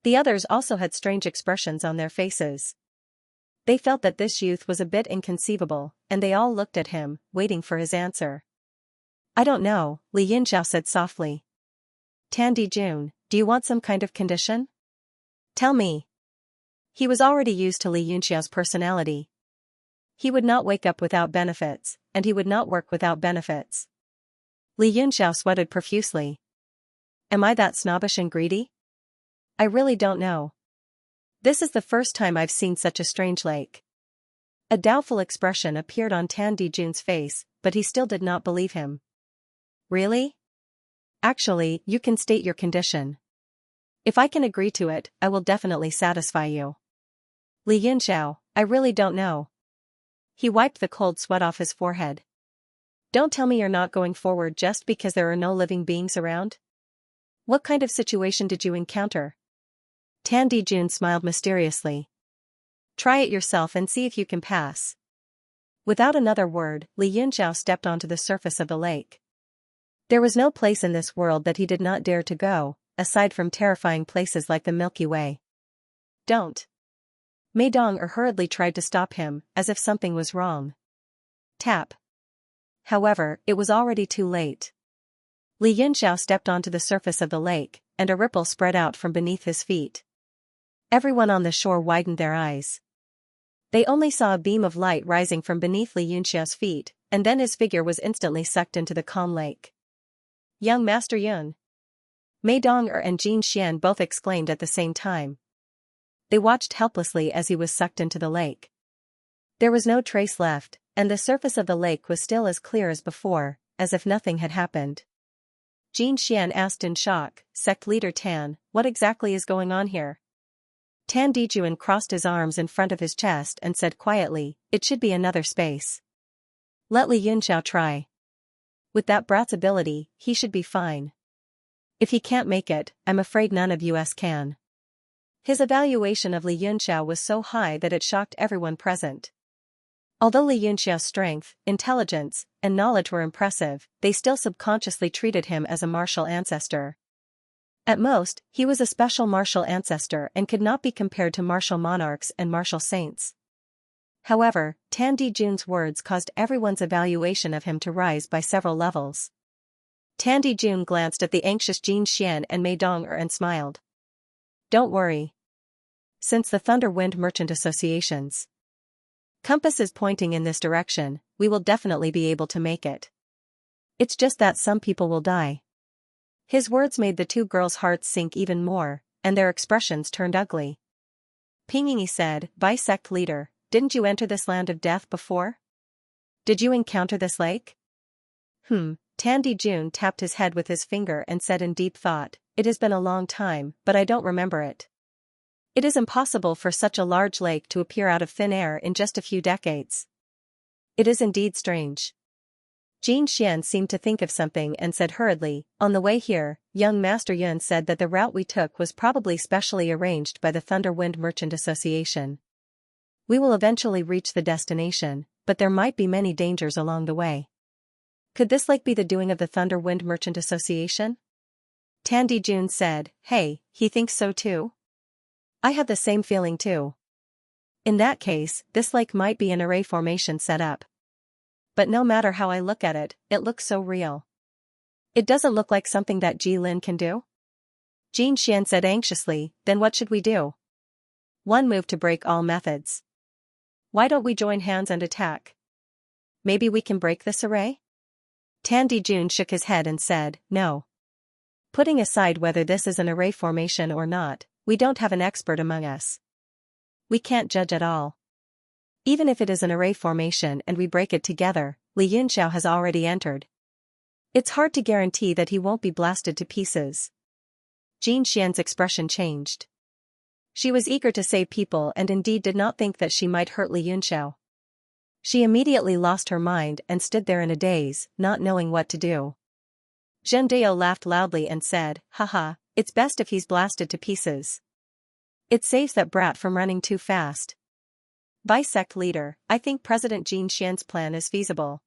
The others also had strange expressions on their faces. They felt that this youth was a bit inconceivable, and they all looked at him, waiting for his answer. "I don't know," Li Yunxiao said softly. "Tan Dijun, do you want some kind of condition? Tell me." He was already used to Li Yunxiao's personality. He would not wake up without benefits, and he would not work without benefits. Li Yunxiao sweated profusely. "Am I that snobbish and greedy? I really don't know. This is the first time I've seen such a strange lake." A doubtful expression appeared on Tan Dijun's face, but he still did not believe him. "Really? Actually, you can state your condition. If I can agree to it, I will definitely satisfy you." "Li Yunxiao, I really don't know." He wiped the cold sweat off his forehead. "Don't tell me you're not going forward just because there are no living beings around? What kind of situation did you encounter?" Tan Dijun smiled mysteriously. "Try it yourself and see if you can pass." Without another word, Li Yunxiao stepped onto the surface of the lake. There was no place in this world that he did not dare to go, aside from terrifying places like the Milky Way. "Don't." Mei Dong'er hurriedly tried to stop him, as if something was wrong. Tap. However, it was already too late. Li Yunxiao stepped onto the surface of the lake, and a ripple spread out from beneath his feet. Everyone on the shore widened their eyes. They only saw a beam of light rising from beneath Li Yunxiao's feet, and then his figure was instantly sucked into the calm lake. "Young Master Yun." Mei Dong'er and Jin Xian both exclaimed at the same time. They watched helplessly as he was sucked into the lake. There was no trace left, and the surface of the lake was still as clear as before, as if nothing had happened. Jin Xian asked in shock, "Sect Leader Tan, what exactly is going on here?" Tan Dijun crossed his arms in front of his chest and said quietly, "It should be another space. Let Li Yunxiao try. With that brat's ability, he should be fine. If he can't make it, I'm afraid none of us can." His evaluation of Li Yunxiao was so high that it shocked everyone present. Although Li Yunxiao's strength, intelligence, and knowledge were impressive, they still subconsciously treated him as a martial ancestor. At most, he was a special martial ancestor and could not be compared to martial monarchs and martial saints. However, Tan Dijun's words caused everyone's evaluation of him to rise by several levels. Tan Dijun glanced at the anxious Jin Xian and Mei Dong'er and smiled. "Don't worry. Since the Thunder Wind Merchant Association's compass is pointing in this direction, we will definitely be able to make it. It's just that some people will die." His words made the two girls' hearts sink even more, and their expressions turned ugly. Pingying said, "Sect Leader, didn't you enter this land of death before? Did you encounter this lake?" Tan Dijun tapped his head with his finger and said in deep thought, "It has been a long time, but I don't remember it. It is impossible for such a large lake to appear out of thin air in just a few decades. It is indeed strange." Jin Xian seemed to think of something and said hurriedly, "On the way here, young Master Yun said that the route we took was probably specially arranged by the Thunder Wind Merchant Association. We will eventually reach the destination, but there might be many dangers along the way. Could this lake be the doing of the Thunder Wind Merchant Association?" Tan Dijun said, "Hey, he thinks so too? I have the same feeling too. In that case, this lake might be an array formation set up. But no matter how I look at it, it looks so real. It doesn't look like something that Ji Lin can do?" Jin Xian said anxiously, "Then what should we do? One move to break all methods. Why don't we join hands and attack? Maybe we can break this array?" Tan Dijun shook his head and said, "No. Putting aside whether this is an array formation or not, we don't have an expert among us. We can't judge at all. Even if it is an array formation and we break it together, Li Yunxiao has already entered. It's hard to guarantee that he won't be blasted to pieces." Jin Xian's expression changed. She was eager to save people and indeed did not think that she might hurt Li Yunxiao. She immediately lost her mind and stood there in a daze, not knowing what to do. Zhen Dao laughed loudly and said, "Haha, it's best if he's blasted to pieces. It saves that brat from running too fast. Vice sect leader, I think President Jin Xian's plan is feasible.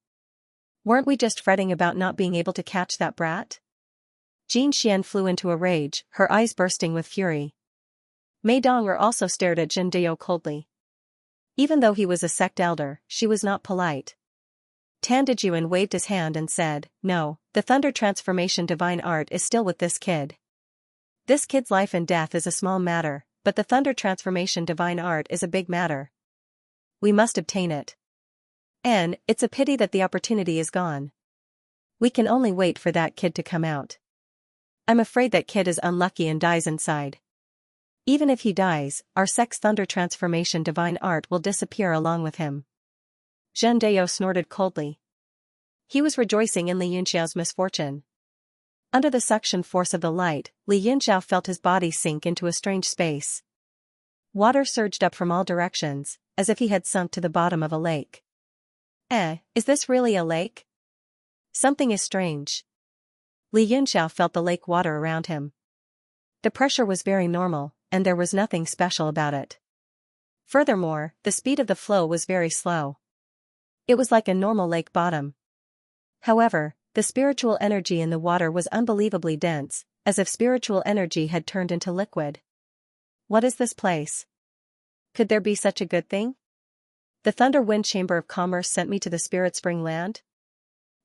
Weren't we just fretting about not being able to catch that brat?" Jin Xian flew into a rage, her eyes bursting with fury. Mei Dong'er also stared at Zhen Dao coldly. Even though he was a sect elder, she was not polite. Tan Dijun waved his hand and said, "No, the Thunder Transformation Divine Art is still with this kid. This kid's life and death is a small matter, but the Thunder Transformation Divine Art is a big matter. We must obtain it. And it's a pity that the opportunity is gone. We can only wait for that kid to come out. I'm afraid that kid is unlucky and dies inside. Even if he dies, our sect's Thunder Transformation Divine Art will disappear along with him." Zhen Dao snorted coldly. He was rejoicing in Li Yunxiao's misfortune. Under the suction force of the light, Li Yunxiao felt his body sink into a strange space. Water surged up from all directions, as if he had sunk to the bottom of a lake. Is this really a lake? Something is strange. Li Yunxiao felt the lake water around him. The pressure was very normal, and there was nothing special about it. Furthermore, the speed of the flow was very slow. It was like a normal lake bottom. However, the spiritual energy in the water was unbelievably dense, as if spiritual energy had turned into liquid. What is this place? Could there be such a good thing? The Thunder Wind Chamber of Commerce sent me to the Spirit Spring Land?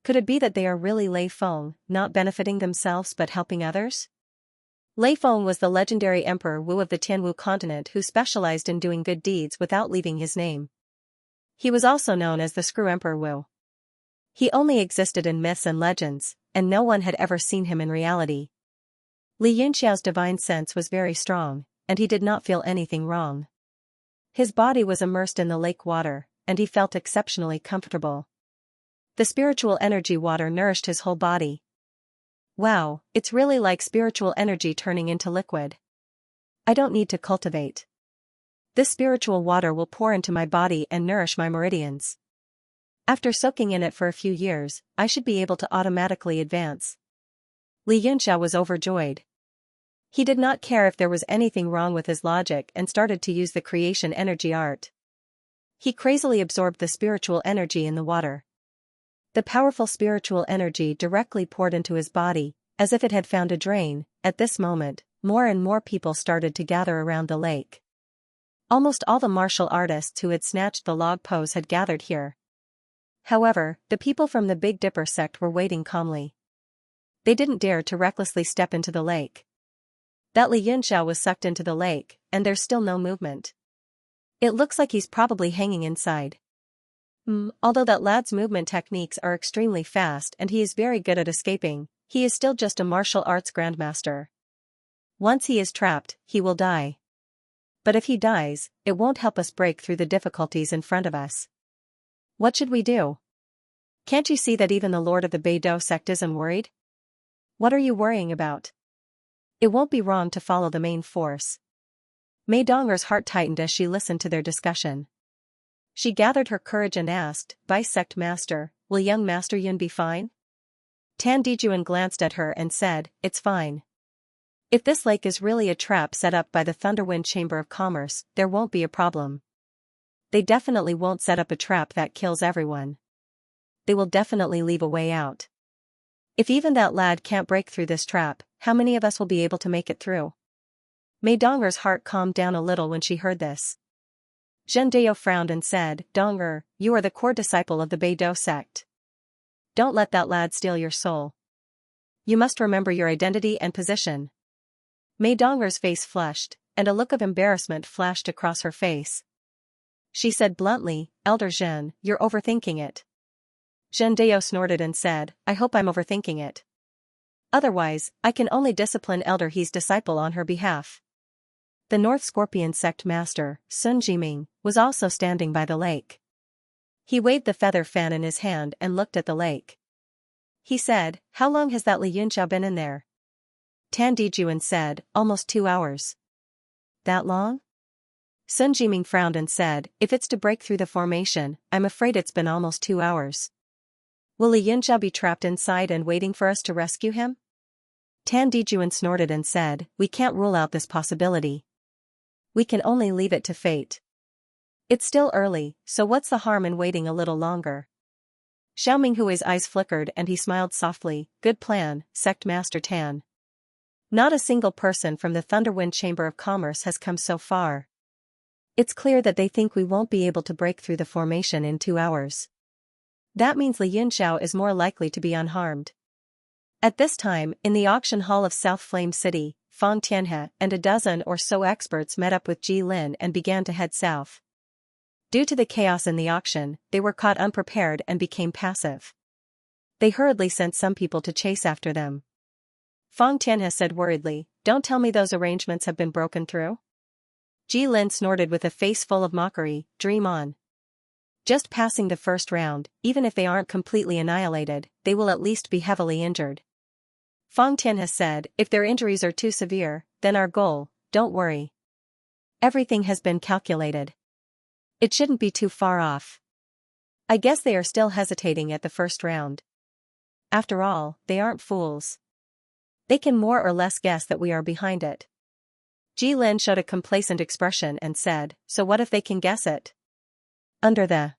Could it be that they are really Lei Feng, not benefiting themselves but helping others? Lei Feng was the legendary Emperor Wu of the Tianwu continent who specialized in doing good deeds without leaving his name. He was also known as the Screw Emperor Wu. He only existed in myths and legends, and no one had ever seen him in reality. Li Yunxiao's divine sense was very strong, and he did not feel anything wrong. His body was immersed in the lake water, and he felt exceptionally comfortable. The spiritual energy water nourished his whole body. Wow, it's really like spiritual energy turning into liquid. I don't need to cultivate. This spiritual water will pour into my body and nourish my meridians. After soaking in it for a few years, I should be able to automatically advance." Li Yunxiao was overjoyed. He did not care if there was anything wrong with his logic and started to use the creation energy art. He crazily absorbed the spiritual energy in the water. The powerful spiritual energy directly poured into his body, as if it had found a drain. At this moment, more and more people started to gather around the lake. Almost all the martial artists who had snatched the log pose had gathered here. However, the people from the Big Dipper sect were waiting calmly. They didn't dare to recklessly step into the lake. That Li Yunxiao was sucked into the lake, and there's still no movement. It looks like he's probably hanging inside. Although that lad's movement techniques are extremely fast and he is very good at escaping, he is still just a martial arts grandmaster. Once he is trapped, he will die. But if he dies, it won't help us break through the difficulties in front of us. What should we do? Can't you see that even the Lord of the Beidou sect isn't worried? What are you worrying about? It won't be wrong to follow the main force. Mei Dong'er's heart tightened as she listened to their discussion. She gathered her courage and asked, Bisect Master, will young Master Yun be fine? Tan Dijuan glanced at her and said, it's fine. If this lake is really a trap set up by the Thunderwind Chamber of Commerce, there won't be a problem. They definitely won't set up a trap that kills everyone. They will definitely leave a way out. If even that lad can't break through this trap, how many of us will be able to make it through? Mei Donger's heart calmed down a little when she heard this. Zhen Deo frowned and said, Donger, you are the core disciple of the Beidou sect. Don't let that lad steal your soul. You must remember your identity and position. Mei Donger's face flushed, and a look of embarrassment flashed across her face. She said bluntly, Elder Zhen, you're overthinking it. Zhen Deo snorted and said, I hope I'm overthinking it. Otherwise, I can only discipline Elder He's disciple on her behalf. The North Scorpion sect master, Sun Jiming, was also standing by the lake. He waved the feather fan in his hand and looked at the lake. He said, how long has that Li Yunxiao been in there? Tan Dijuan said, almost 2 hours. That long? Sun Jiming frowned and said, if it's to break through the formation, I'm afraid it's been almost 2 hours. Will Li Yunxiao be trapped inside and waiting for us to rescue him? Tan Dijuan snorted and said, we can't rule out this possibility. We can only leave it to fate. It's still early, so what's the harm in waiting a little longer? Xiao Minghui's eyes flickered and he smiled softly, good plan, Sect Master Tan. Not a single person from the Thunderwind Chamber of Commerce has come so far. It's clear that they think we won't be able to break through the formation in 2 hours. That means Li Yunxiao is more likely to be unharmed. At this time, in the auction hall of South Flame City, Fang Tianhe and a dozen or so experts met up with Ji Lin and began to head south. Due to the chaos in the auction, they were caught unprepared and became passive. They hurriedly sent some people to chase after them. Fang Tianhe said worriedly, don't tell me those arrangements have been broken through? Ji Lin snorted with a face full of mockery, dream on. Just passing the first round, even if they aren't completely annihilated, they will at least be heavily injured. Fang Tianhe said, if their injuries are too severe, then our goal, don't worry. Everything has been calculated. It shouldn't be too far off. I guess they are still hesitating at the first round. After all, they aren't fools. They can more or less guess that we are behind it. Ji Lin showed a complacent expression and said, so what if they can guess it? Under the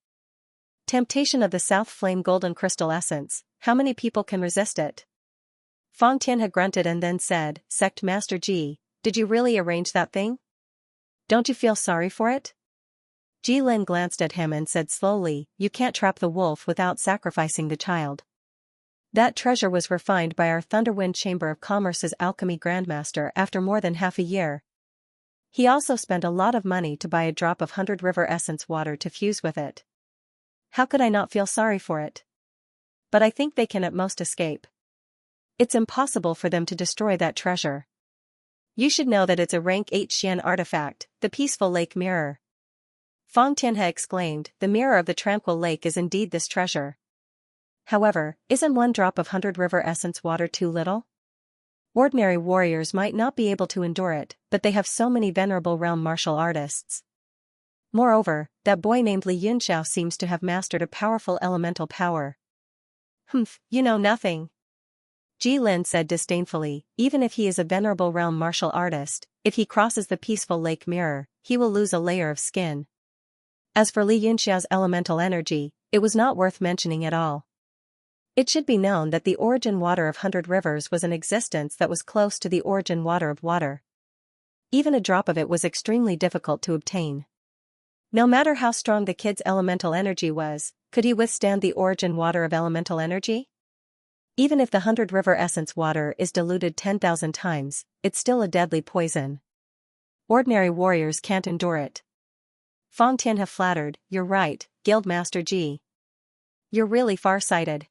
temptation of the South Flame Golden Crystal Essence, how many people can resist it? Fang Tianhe grunted and then said, Sect Master Ji, did you really arrange that thing? Don't you feel sorry for it? Ji Lin glanced at him and said slowly, you can't trap the wolf without sacrificing the child. That treasure was refined by our Thunderwind Chamber of Commerce's alchemy grandmaster after more than half a year. He also spent a lot of money to buy a drop of 100 River Essence water to fuse with it. How could I not feel sorry for it? But I think they can at most escape. It's impossible for them to destroy that treasure. You should know that it's a rank 8 Xian artifact, the Peaceful Lake Mirror. Fang Tianhe exclaimed, the mirror of the tranquil lake is indeed this treasure. However, isn't 1 drop of 100 River Essence water too little? Ordinary warriors might not be able to endure it, but they have so many venerable realm martial artists. Moreover, that boy named Li Yunxiao seems to have mastered a powerful elemental power. Humph, you know nothing. Ji Lin said disdainfully, even if he is a venerable realm martial artist, if he crosses the Peaceful Lake Mirror, he will lose a layer of skin. As for Li Yunxiao's elemental energy, it was not worth mentioning at all. It should be known that the origin water of 100 Rivers was an existence that was close to the origin water of water. Even a drop of it was extremely difficult to obtain. No matter how strong the kid's elemental energy was, could he withstand the origin water of elemental energy? Even if the 100 River Essence water is diluted 10,000 times, it's still a deadly poison. Ordinary warriors can't endure it. Fang Tianhe flattered, you're right, Guildmaster Ji. You're really far-sighted.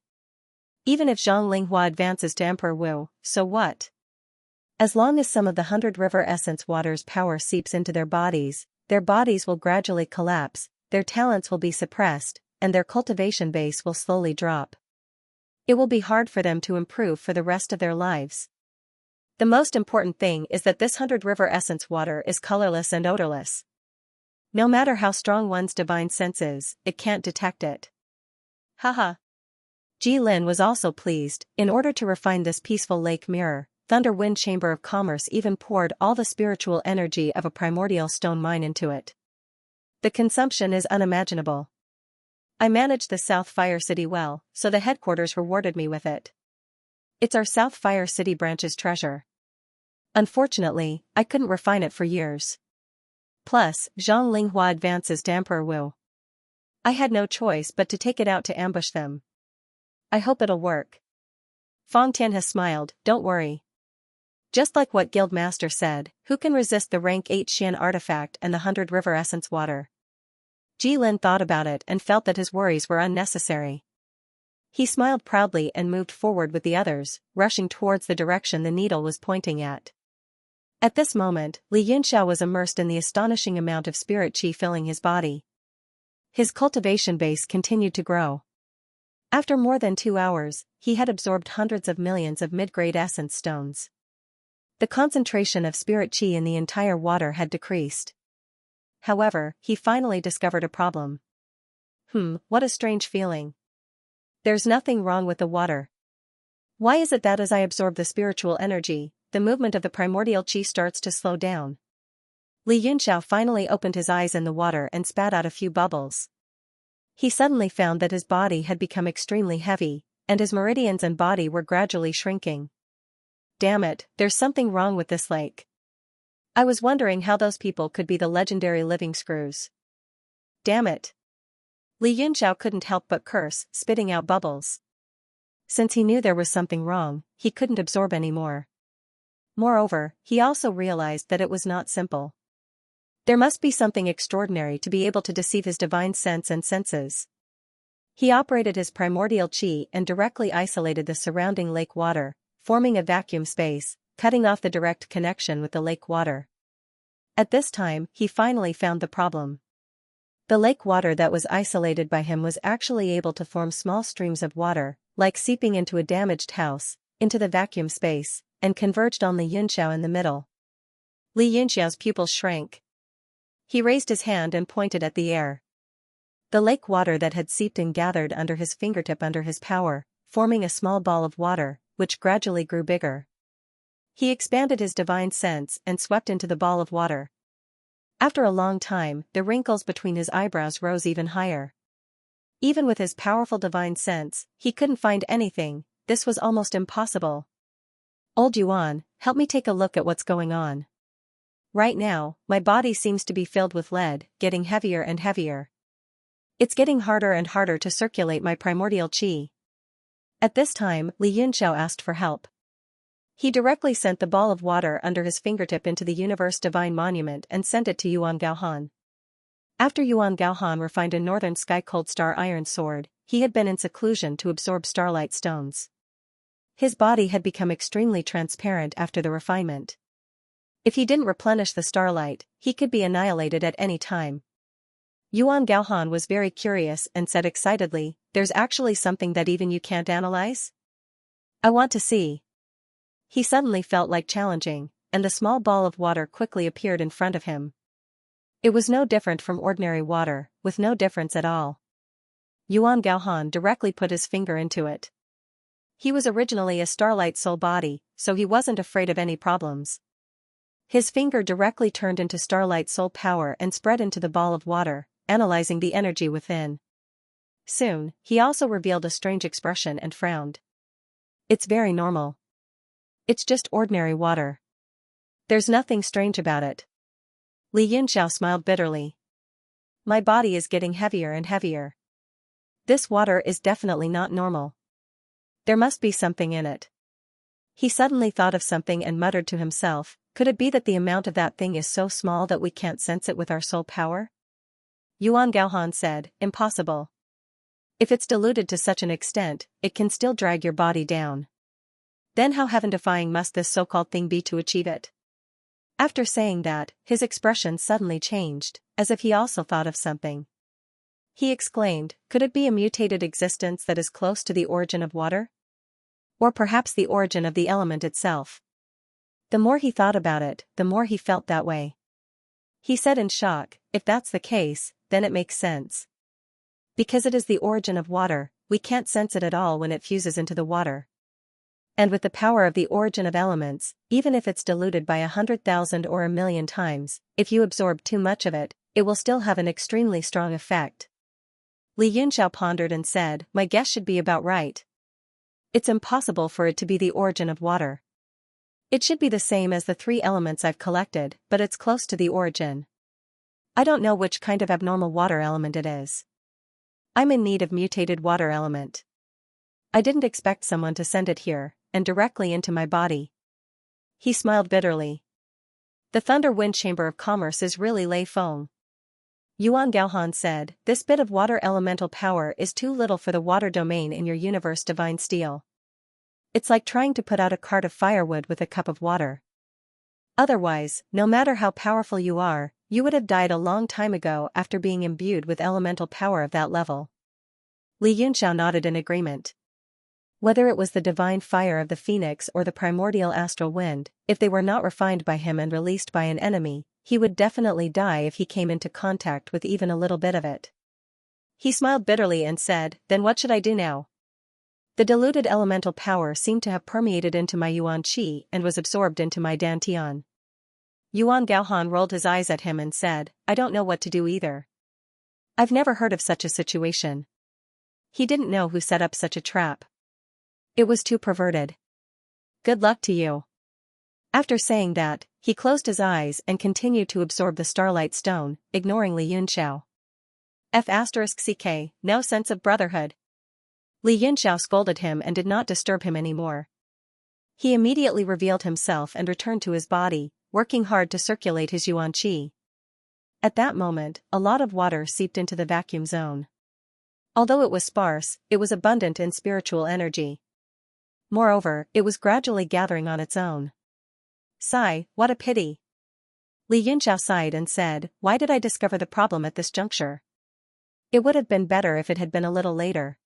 Even if Zhang Linghua advances to Emperor Wu, so what? As long as some of the 100 River Essence water's power seeps into their bodies will gradually collapse, their talents will be suppressed, and their cultivation base will slowly drop. It will be hard for them to improve for the rest of their lives. The most important thing is that this 100 River Essence water is colorless and odorless. No matter how strong one's divine sense is, it can't detect it. Haha. Jilin was also pleased. In order to refine this peaceful lake mirror, Thunder Wind Chamber of Commerce even poured all the spiritual energy of a primordial stone mine into it. The consumption is unimaginable. I managed the South Fire City well, so the headquarters rewarded me with it. It's our South Fire City branch's treasure. Unfortunately, I couldn't refine it for years. Plus, Zhang Linghua advances to Emperor Wu. I had no choice but to take it out to ambush them. I hope it'll work. Feng Tian has smiled, don't worry. Just like what Guildmaster said, who can resist the rank 8 Xian artifact and the 100 river essence water? Jilin thought about it and felt that his worries were unnecessary. He smiled proudly and moved forward with the others, rushing towards the direction the needle was pointing at. At this moment, Li Yunxiao was immersed in the astonishing amount of spirit qi filling his body. His cultivation base continued to grow. After more than 2 hours, he had absorbed hundreds of millions of mid-grade essence stones. The concentration of spirit qi in the entire water had decreased. However, he finally discovered a problem. What a strange feeling. There's nothing wrong with the water. Why is it that as I absorb the spiritual energy, the movement of the primordial qi starts to slow down? Li Yunxiao finally opened his eyes in the water and spat out a few bubbles. He suddenly found that his body had become extremely heavy, and his meridians and body were gradually shrinking. Damn it, there's something wrong with this lake. I was wondering how those people could be the legendary living screws. Damn it. Li Yunxiao couldn't help but curse, spitting out bubbles. Since he knew there was something wrong, he couldn't absorb any more. Moreover, he also realized that it was not simple. There must be something extraordinary to be able to deceive his divine sense and senses. He operated his primordial qi and directly isolated the surrounding lake water, forming a vacuum space, cutting off the direct connection with the lake water. At this time, he finally found the problem. The lake water that was isolated by him was actually able to form small streams of water, like seeping into a damaged house, into the vacuum space, and converged on Li Yunxiao in the middle. Li Yunxiao's pupils shrank. He raised his hand and pointed at the air. The lake water that had seeped in gathered under his fingertip under his power, forming a small ball of water, which gradually grew bigger. He expanded his divine sense and swept into the ball of water. After a long time, the wrinkles between his eyebrows rose even higher. Even with his powerful divine sense, he couldn't find anything. This was almost impossible. Old Yuan, help me take a look at what's going on. Right now, my body seems to be filled with lead, getting heavier and heavier. It's getting harder and harder to circulate my primordial qi. At this time, Li Yunxiao asked for help. He directly sent the ball of water under his fingertip into the Universe Divine Monument and sent it to Yuan Gaohan. After Yuan Gaohan refined a northern sky cold star iron sword, he had been in seclusion to absorb starlight stones. His body had become extremely transparent after the refinement. If he didn't replenish the starlight, he could be annihilated at any time. Yuan Gaohan was very curious and said excitedly, "There's actually something that even you can't analyze? I want to see." He suddenly felt like challenging, and the small ball of water quickly appeared in front of him. It was no different from ordinary water, with no difference at all. Yuan Gaohan directly put his finger into it. He was originally a starlight soul body, so he wasn't afraid of any problems. His finger directly turned into starlight soul power and spread into the ball of water, analyzing the energy within. Soon, he also revealed a strange expression and frowned. It's very normal. It's just ordinary water. There's nothing strange about it. Li Yunxiao smiled bitterly. My body is getting heavier and heavier. This water is definitely not normal. There must be something in it. He suddenly thought of something and muttered to himself, could it be that the amount of that thing is so small that we can't sense it with our soul power? Yuan Gaohan said, impossible. If it's diluted to such an extent, it can still drag your body down. Then how heaven-defying must this so-called thing be to achieve it? After saying that, his expression suddenly changed, as if he also thought of something. He exclaimed, could it be a mutated existence that is close to the origin of water? Or perhaps the origin of the element itself? The more he thought about it, the more he felt that way. He said in shock, if that's the case, then it makes sense. Because it is the origin of water, we can't sense it at all when it fuses into the water. And with the power of the origin of elements, even if it's diluted by 100,000 or 1,000,000 times, if you absorb too much of it, it will still have an extremely strong effect. Li Yunxiao pondered and said, my guess should be about right. It's impossible for it to be the origin of water. It should be the same as the 3 elements I've collected, but it's close to the origin. I don't know which kind of abnormal water element it is. I'm in need of mutated water element. I didn't expect someone to send it here, and directly into my body. He smiled bitterly. The Thunder Wind Chamber of Commerce is really Lei Feng. Yuan Gaohan said, this bit of water elemental power is too little for the water domain in your universe divine steel. It's like trying to put out a cart of firewood with a cup of water. Otherwise, no matter how powerful you are, you would have died a long time ago after being imbued with elemental power of that level. Li Yunxiao nodded in agreement. Whether it was the divine fire of the phoenix or the primordial astral wind, if they were not refined by him and released by an enemy, he would definitely die if he came into contact with even a little bit of it. He smiled bitterly and said, then what should I do now? The diluted elemental power seemed to have permeated into my Yuan Qi and was absorbed into my Dantian. Yuan Gaohan rolled his eyes at him and said, I don't know what to do either. I've never heard of such a situation. He didn't know who set up such a trap. It was too perverted. Good luck to you. After saying that, he closed his eyes and continued to absorb the starlight stone, ignoring Li Yunxiao. F***ck, no sense of brotherhood. Li Yunxiao scolded him and did not disturb him anymore. He immediately revealed himself and returned to his body, working hard to circulate his Yuan Qi. At that moment, a lot of water seeped into the vacuum zone. Although it was sparse, it was abundant in spiritual energy. Moreover, it was gradually gathering on its own. Sigh, what a pity. Li Yunxiao sighed and said, why did I discover the problem at this juncture? It would have been better if it had been a little later.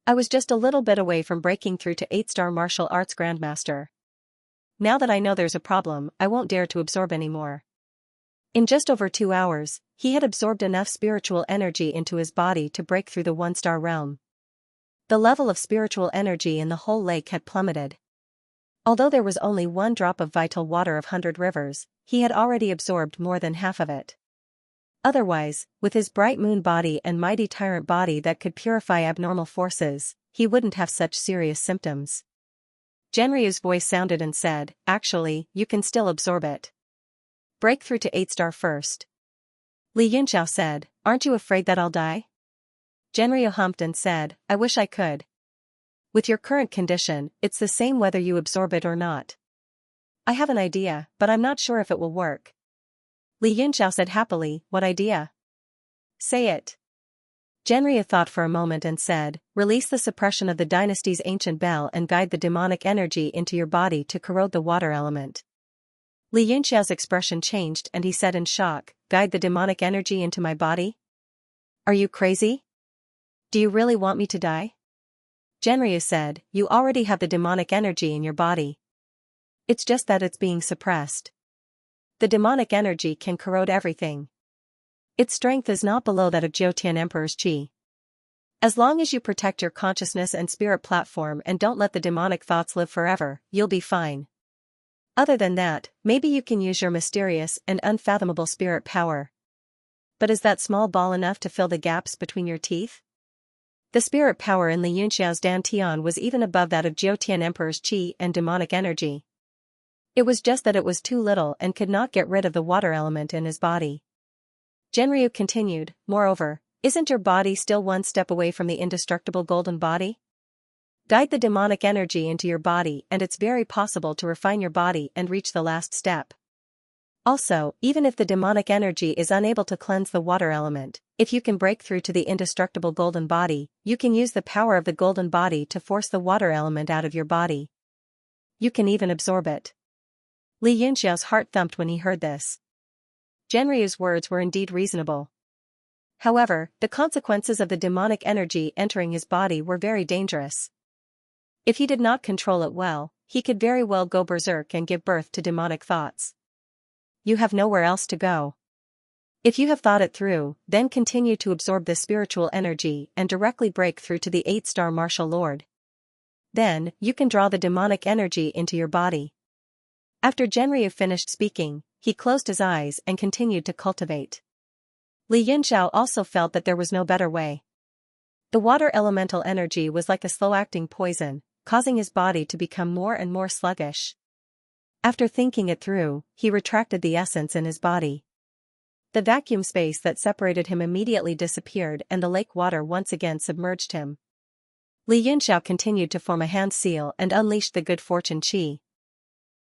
I was just a little bit away from breaking through to 8-star martial arts grandmaster. Now that I know there's a problem, I won't dare to absorb any more. In just over 2 hours, he had absorbed enough spiritual energy into his body to break through the 1-star realm. The level of spiritual energy in the whole lake had plummeted. Although there was only 1 drop of vital water of 100 rivers, he had already absorbed more than half of it. Otherwise, with his bright moon body and mighty tyrant body that could purify abnormal forces, he wouldn't have such serious symptoms. Genryu's voice sounded and said, actually, you can still absorb it. Break through to 8-star first. Li Yunxiao said, aren't you afraid that I'll die? Genryu humped and said, I wish I could. With your current condition, it's the same whether you absorb it or not. I have an idea, but I'm not sure if it will work. Li Yunxiao said happily, what idea? Say it. Genryu thought for a moment and said, release the suppression of the dynasty's ancient bell and guide the demonic energy into your body to corrode the water element. Li Yunxiao's expression changed and he said in shock, guide the demonic energy into my body? Are you crazy? Do you really want me to die? Genryu said, you already have the demonic energy in your body. It's just that it's being suppressed. The demonic energy can corrode everything. Its strength is not below that of Jiutian Emperor's Qi. As long as you protect your consciousness and spirit platform and don't let the demonic thoughts live forever, you'll be fine. Other than that, maybe you can use your mysterious and unfathomable spirit power. But is that small ball enough to fill the gaps between your teeth? The spirit power in Li Yunxiao's Dantian was even above that of Jiutian Emperor's Qi and demonic energy. It was just that it was too little and could not get rid of the water element in his body. Genryu continued, moreover, isn't your body still 1 step away from the indestructible golden body? Guide the demonic energy into your body and it's very possible to refine your body and reach the last step. Also, even if the demonic energy is unable to cleanse the water element, if you can break through to the indestructible golden body, you can use the power of the golden body to force the water element out of your body. You can even absorb it. Li Yunxiao's heart thumped when he heard this. Genryu's words were indeed reasonable. However, the consequences of the demonic energy entering his body were very dangerous. If he did not control it well, he could very well go berserk and give birth to demonic thoughts. You have nowhere else to go. If you have thought it through, then continue to absorb this spiritual energy and directly break through to the 8-star martial lord. Then, you can draw the demonic energy into your body. After Genryu finished speaking, he closed his eyes and continued to cultivate. Li Yunxiao also felt that there was no better way. The water elemental energy was like a slow-acting poison, causing his body to become more and more sluggish. After thinking it through, he retracted the essence in his body. The vacuum space that separated him immediately disappeared and the lake water once again submerged him. Li Yunxiao continued to form a hand seal and unleashed the good fortune chi.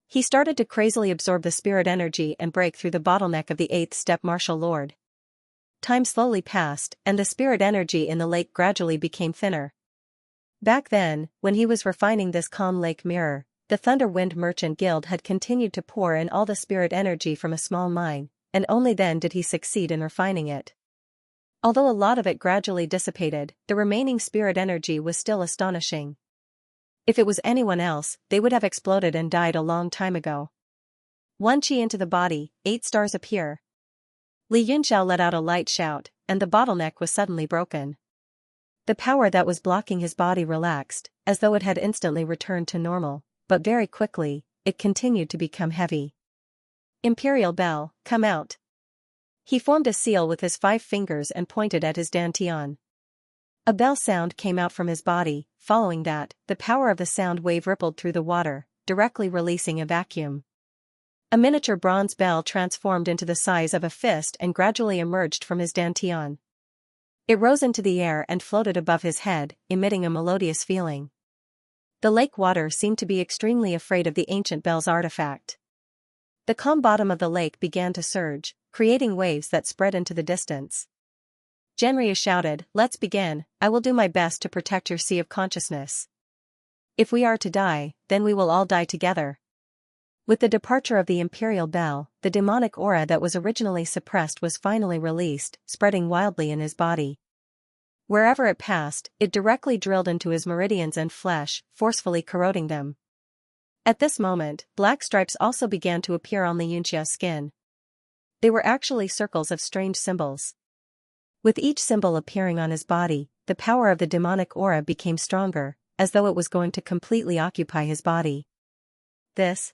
He started to crazily absorb the spirit energy and break through the bottleneck of the 8th step martial lord. Time slowly passed, and the spirit energy in the lake gradually became thinner. Back then, when he was refining this calm lake mirror, the Thunder Wind Merchant Guild had continued to pour in all the spirit energy from a small mine, and only then did he succeed in refining it. Although a lot of it gradually dissipated, the remaining spirit energy was still astonishing. If it was anyone else, they would have exploded and died a long time ago. 1 chi into the body, 8 stars appear. Li Yunxiao let out a light shout, and the bottleneck was suddenly broken. The power that was blocking his body relaxed, as though it had instantly returned to normal, but very quickly, it continued to become heavy. Imperial Bell, come out. He formed a seal with his 5 fingers and pointed at his dantian. A bell sound came out from his body. Following that, the power of the sound wave rippled through the water, directly releasing a vacuum. A miniature bronze bell transformed into the size of a fist and gradually emerged from his dantian. It rose into the air and floated above his head, emitting a melodious feeling. The lake water seemed to be extremely afraid of the ancient bell's artifact. The calm bottom of the lake began to surge, creating waves that spread into the distance. Genryu shouted, "Let's begin, I will do my best to protect your sea of consciousness. If we are to die, then we will all die together." With the departure of the Imperial Bell, the demonic aura that was originally suppressed was finally released, spreading wildly in his body. Wherever it passed, it directly drilled into his meridians and flesh, forcefully corroding them. At this moment, black stripes also began to appear on Li Yunxia's skin. They were actually circles of strange symbols. With each symbol appearing on his body, the power of the demonic aura became stronger, as though it was going to completely occupy his body. This?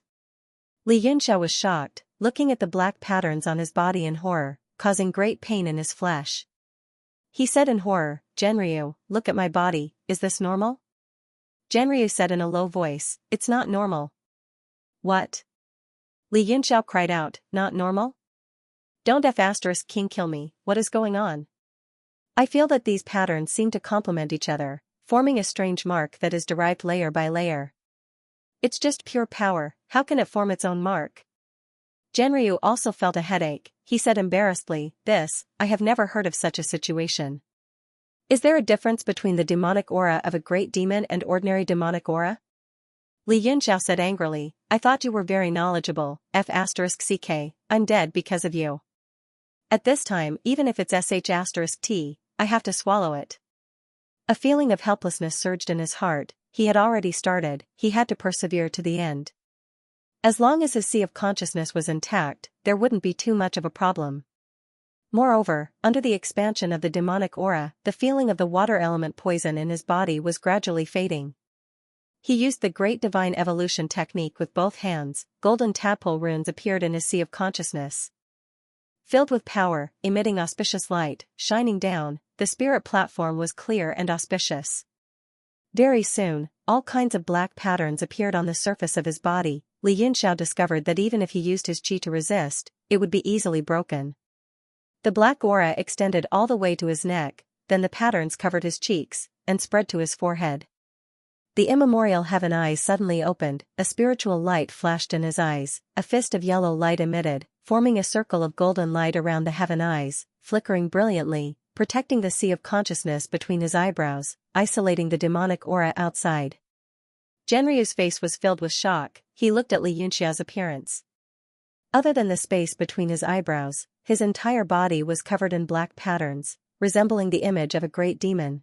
Li Yunxiao was shocked, looking at the black patterns on his body in horror, causing great pain in his flesh. He said in horror, "Genryu, look at my body, is this normal?" Genryu said in a low voice, "It's not normal." "What?" Li Yunxiao cried out, "Not normal? Don't F***king kill me, what is going on? I feel that these patterns seem to complement each other, forming a strange mark that is derived layer by layer. It's just pure power, how can it form its own mark?" Genryu also felt a headache. He said embarrassedly, I have never heard of such a situation. Is there a difference between the demonic aura of a great demon and ordinary demonic aura? Li Yunxiao said angrily, "I thought you were very knowledgeable, F***ck, I'm dead because of you. At this time, even if it's sh**t, I have to swallow it." A feeling of helplessness surged in his heart. He had already started, he had to persevere to the end. As long as his sea of consciousness was intact, there wouldn't be too much of a problem. Moreover, under the expansion of the demonic aura, the feeling of the water element poison in his body was gradually fading. He used the Great Divine Evolution technique with both hands. Golden tadpole runes appeared in his sea of consciousness. Filled with power, emitting auspicious light, shining down, the spirit platform was clear and auspicious. Very soon, all kinds of black patterns appeared on the surface of his body. Li Yunxiao discovered that even if he used his chi to resist, it would be easily broken. The black aura extended all the way to his neck, then the patterns covered his cheeks, and spread to his forehead. The immemorial heaven eyes suddenly opened, a spiritual light flashed in his eyes, a fist of yellow light emitted, forming a circle of golden light around the heaven eyes, flickering brilliantly, protecting the sea of consciousness between his eyebrows, isolating the demonic aura outside. Genryu's face was filled with shock. He looked at Li Yunxiao's appearance. Other than the space between his eyebrows, his entire body was covered in black patterns, resembling the image of a great demon.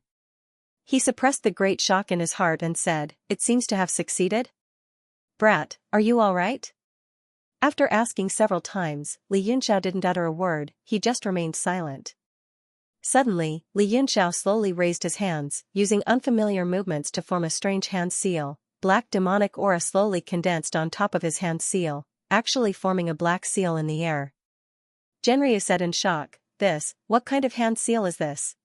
He suppressed the great shock in his heart and said, "It seems to have succeeded? Brat, are you all right?" After asking several times, Li Yunxiao didn't utter a word, he just remained silent. Suddenly, Li Yunxiao slowly raised his hands, using unfamiliar movements to form a strange hand seal. Black demonic aura slowly condensed on top of his hand seal, actually forming a black seal in the air. Genryu said in shock, what kind of hand seal is this?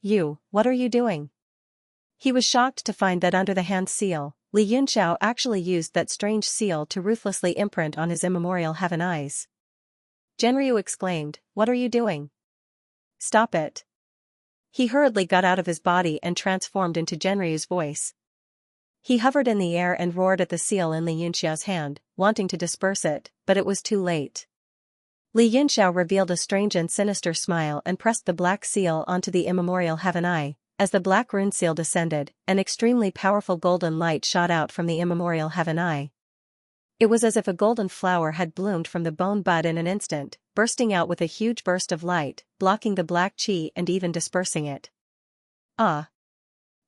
What are you doing? He was shocked to find that under the hand seal, Li Yunxiao actually used that strange seal to ruthlessly imprint on his immemorial heaven eyes. Genryu exclaimed, "What are you doing? Stop it." He hurriedly got out of his body and transformed into Genryu's voice. He hovered in the air and roared at the seal in Li Yunxiao's hand, wanting to disperse it, but it was too late. Li Yunxiao revealed a strange and sinister smile and pressed the black seal onto the immemorial heaven eye. As the black rune seal descended, an extremely powerful golden light shot out from the immemorial heaven eye. It was as if a golden flower had bloomed from the bone bud in an instant, bursting out with a huge burst of light, blocking the black chi and even dispersing it. Ah!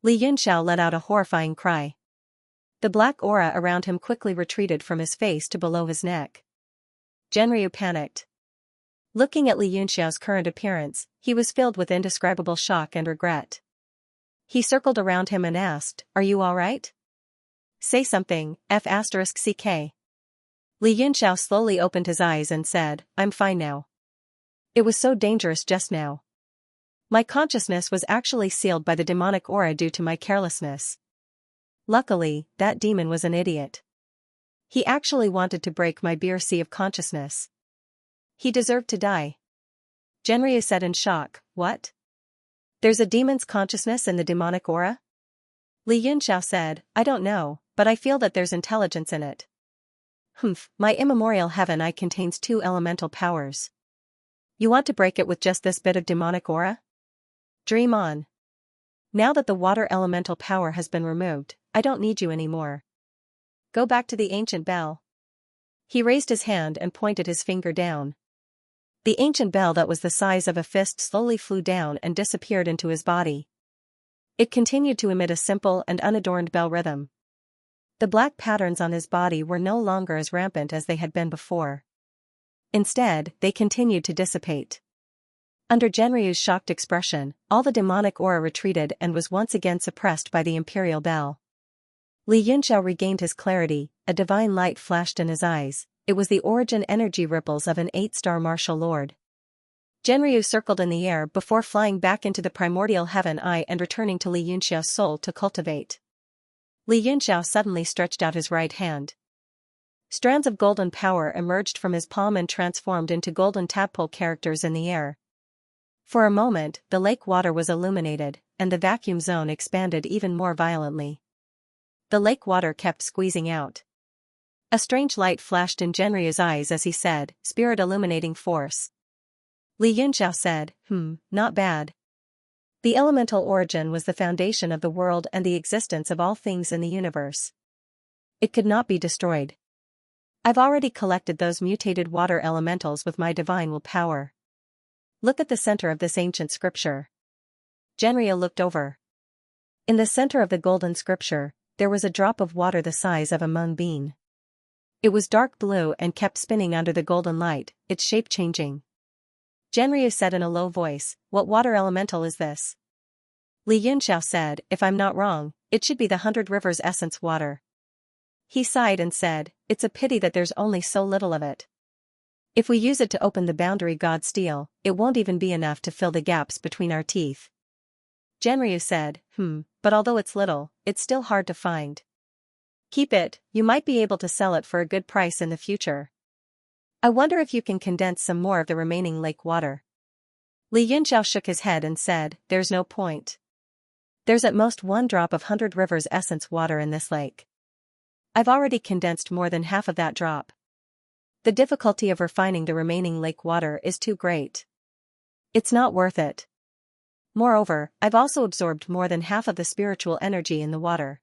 Li Yunxiao let out a horrifying cry. The black aura around him quickly retreated from his face to below his neck. Genryu panicked. Looking at Li Yunxiao's current appearance, he was filled with indescribable shock and regret. He circled around him and asked, "Are you alright? Say something, F***ck." Li Yunxiao slowly opened his eyes and said, "I'm fine now. It was so dangerous just now. My consciousness was actually sealed by the demonic aura due to my carelessness. Luckily, that demon was an idiot. He actually wanted to break my beer sea of consciousness. He deserved to die." Genryu said in shock, "What? There's a demon's consciousness in the demonic aura?" Li Yunxiao said, "I don't know, but I feel that there's intelligence in it. My immemorial heaven eye contains 2 elemental powers. You want to break it with just this bit of demonic aura? Dream on. Now that the water elemental power has been removed, I don't need you anymore. Go back to the ancient bell." He raised his hand and pointed his finger down. The ancient bell that was the size of a fist slowly flew down and disappeared into his body. It continued to emit a simple and unadorned bell rhythm. The black patterns on his body were no longer as rampant as they had been before. Instead, they continued to dissipate. Under Genryu's shocked expression, all the demonic aura retreated and was once again suppressed by the imperial bell. Li Yunxiao regained his clarity, a divine light flashed in his eyes. It was the origin energy ripples of an 8-star martial lord. Genryu circled in the air before flying back into the primordial heaven eye and returning to Li Yunxiao's soul to cultivate. Li Yunxiao suddenly stretched out his right hand. Strands of golden power emerged from his palm and transformed into golden tadpole characters in the air. For a moment, the lake water was illuminated, and the vacuum zone expanded even more violently. The lake water kept squeezing out. A strange light flashed in Genryu's eyes as he said, "Spirit illuminating force." Li Yunxiao said, not bad. The elemental origin was the foundation of the world and the existence of all things in the universe. It could not be destroyed. I've already collected those mutated water elementals with my divine will power. Look at the center of this ancient scripture. Genryu looked over. In the center of the golden scripture, there was a drop of water the size of a mung bean. It was dark blue and kept spinning under the golden light, its shape changing. Genryu said in a low voice, "What water elemental is this?" Li Yunxiao said, "If I'm not wrong, it should be the 100 Rivers essence water." He sighed and said, "It's a pity that there's only so little of it. If we use it to open the boundary god steel, it won't even be enough to fill the gaps between our teeth." Genryu said, but although it's little, it's still hard to find. Keep it, you might be able to sell it for a good price in the future. I wonder if you can condense some more of the remaining lake water." Li Yunxiao shook his head and said, "There's no point. There's at most 1 drop of 100 Rivers essence water in this lake. I've already condensed more than half of that drop. The difficulty of refining the remaining lake water is too great. It's not worth it. Moreover, I've also absorbed more than half of the spiritual energy in the water.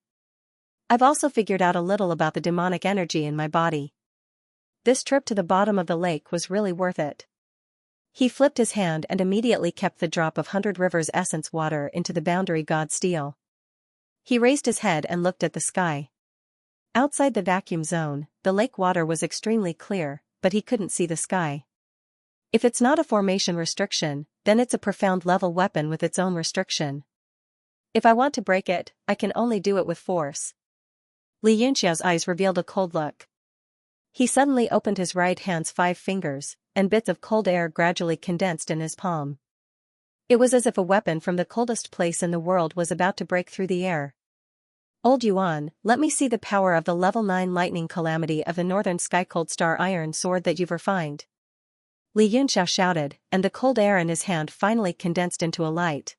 I've also figured out a little about the demonic energy in my body. This trip to the bottom of the lake was really worth it." He flipped his hand and immediately kept the drop of 100 Rivers essence water into the boundary god steel. He raised his head and looked at the sky. Outside the vacuum zone, the lake water was extremely clear, but he couldn't see the sky. If it's not a formation restriction, then it's a profound level weapon with its own restriction. If I want to break it, I can only do it with force. Li Yunxiao's eyes revealed a cold look. He suddenly opened his right hand's 5 fingers, and bits of cold air gradually condensed in his palm. It was as if a weapon from the coldest place in the world was about to break through the air. Old Yuan, let me see the power of the level 9 lightning calamity of the northern sky cold star iron sword that you've refined. Li Yunxiao shouted, and the cold air in his hand finally condensed into a light.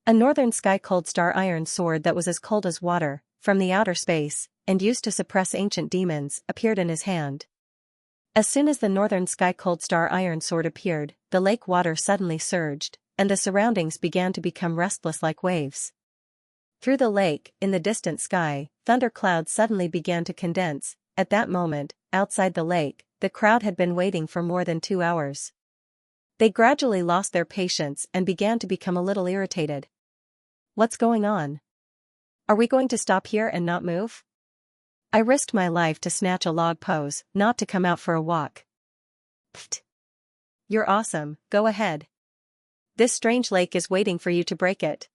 A northern sky cold star iron sword that was as cold as water, from the outer space, and used to suppress ancient demons, appeared in his hand. As soon as the northern sky cold star iron sword appeared, the lake water suddenly surged, and the surroundings began to become restless like waves. Through the lake, in the distant sky, thunder clouds suddenly began to condense. At that moment, outside the lake, the crowd had been waiting for more than 2 hours. They gradually lost their patience and began to become a little irritated. What's going on? Are we going to stop here and not move? I risked my life to snatch a log pose, not to come out for a walk. Pfft. You're awesome, go ahead. This strange lake is waiting for you to break it.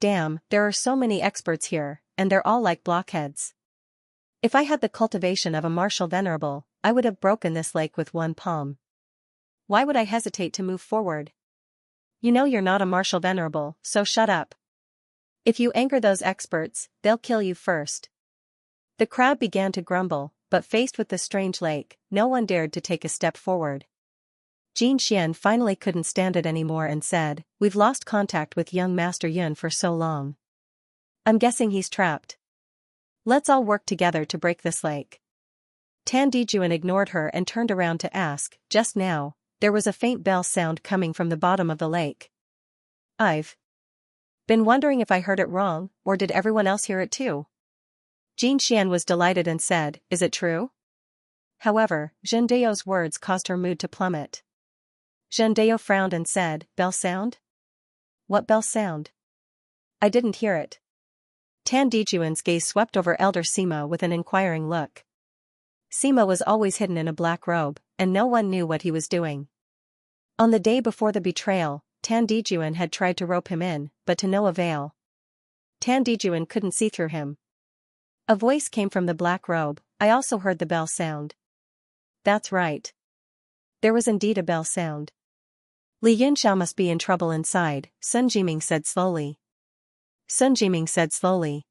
Damn, there are so many experts here, and they're all like blockheads. If I had the cultivation of a martial venerable, I would have broken this lake with one palm. Why would I hesitate to move forward? You know you're not a martial venerable, so shut up. If you anger those experts, they'll kill you first. The crowd began to grumble, but faced with the strange lake, no one dared to take a step forward. Jin Xian finally couldn't stand it anymore and said, "We've lost contact with young Master Yun for so long. I'm guessing he's trapped. Let's all work together to break this lake." Tan Dijuan ignored her and turned around to ask, "Just now, there was a faint bell sound coming from the bottom of the lake. I've been wondering if I heard it wrong, or did everyone else hear it too?" Jin Xian was delighted and said, "Is it true?" However, Zhendeo's words caused her mood to plummet. Zhendeo frowned and said, "Bell sound? What bell sound? I didn't hear it." Tan Dijuan's gaze swept over Elder Sima with an inquiring look. Sima was always hidden in a black robe, and no one knew what he was doing. On the day before the betrayal, Tan Dijuan had tried to rope him in, but to no avail. Tan Dijuan couldn't see through him. A voice came from the black robe, "I also heard the bell sound." That's right. There was indeed a bell sound. Li Yunxiao must be in trouble inside, Sun Jiming said slowly. Sun Jiming said slowly.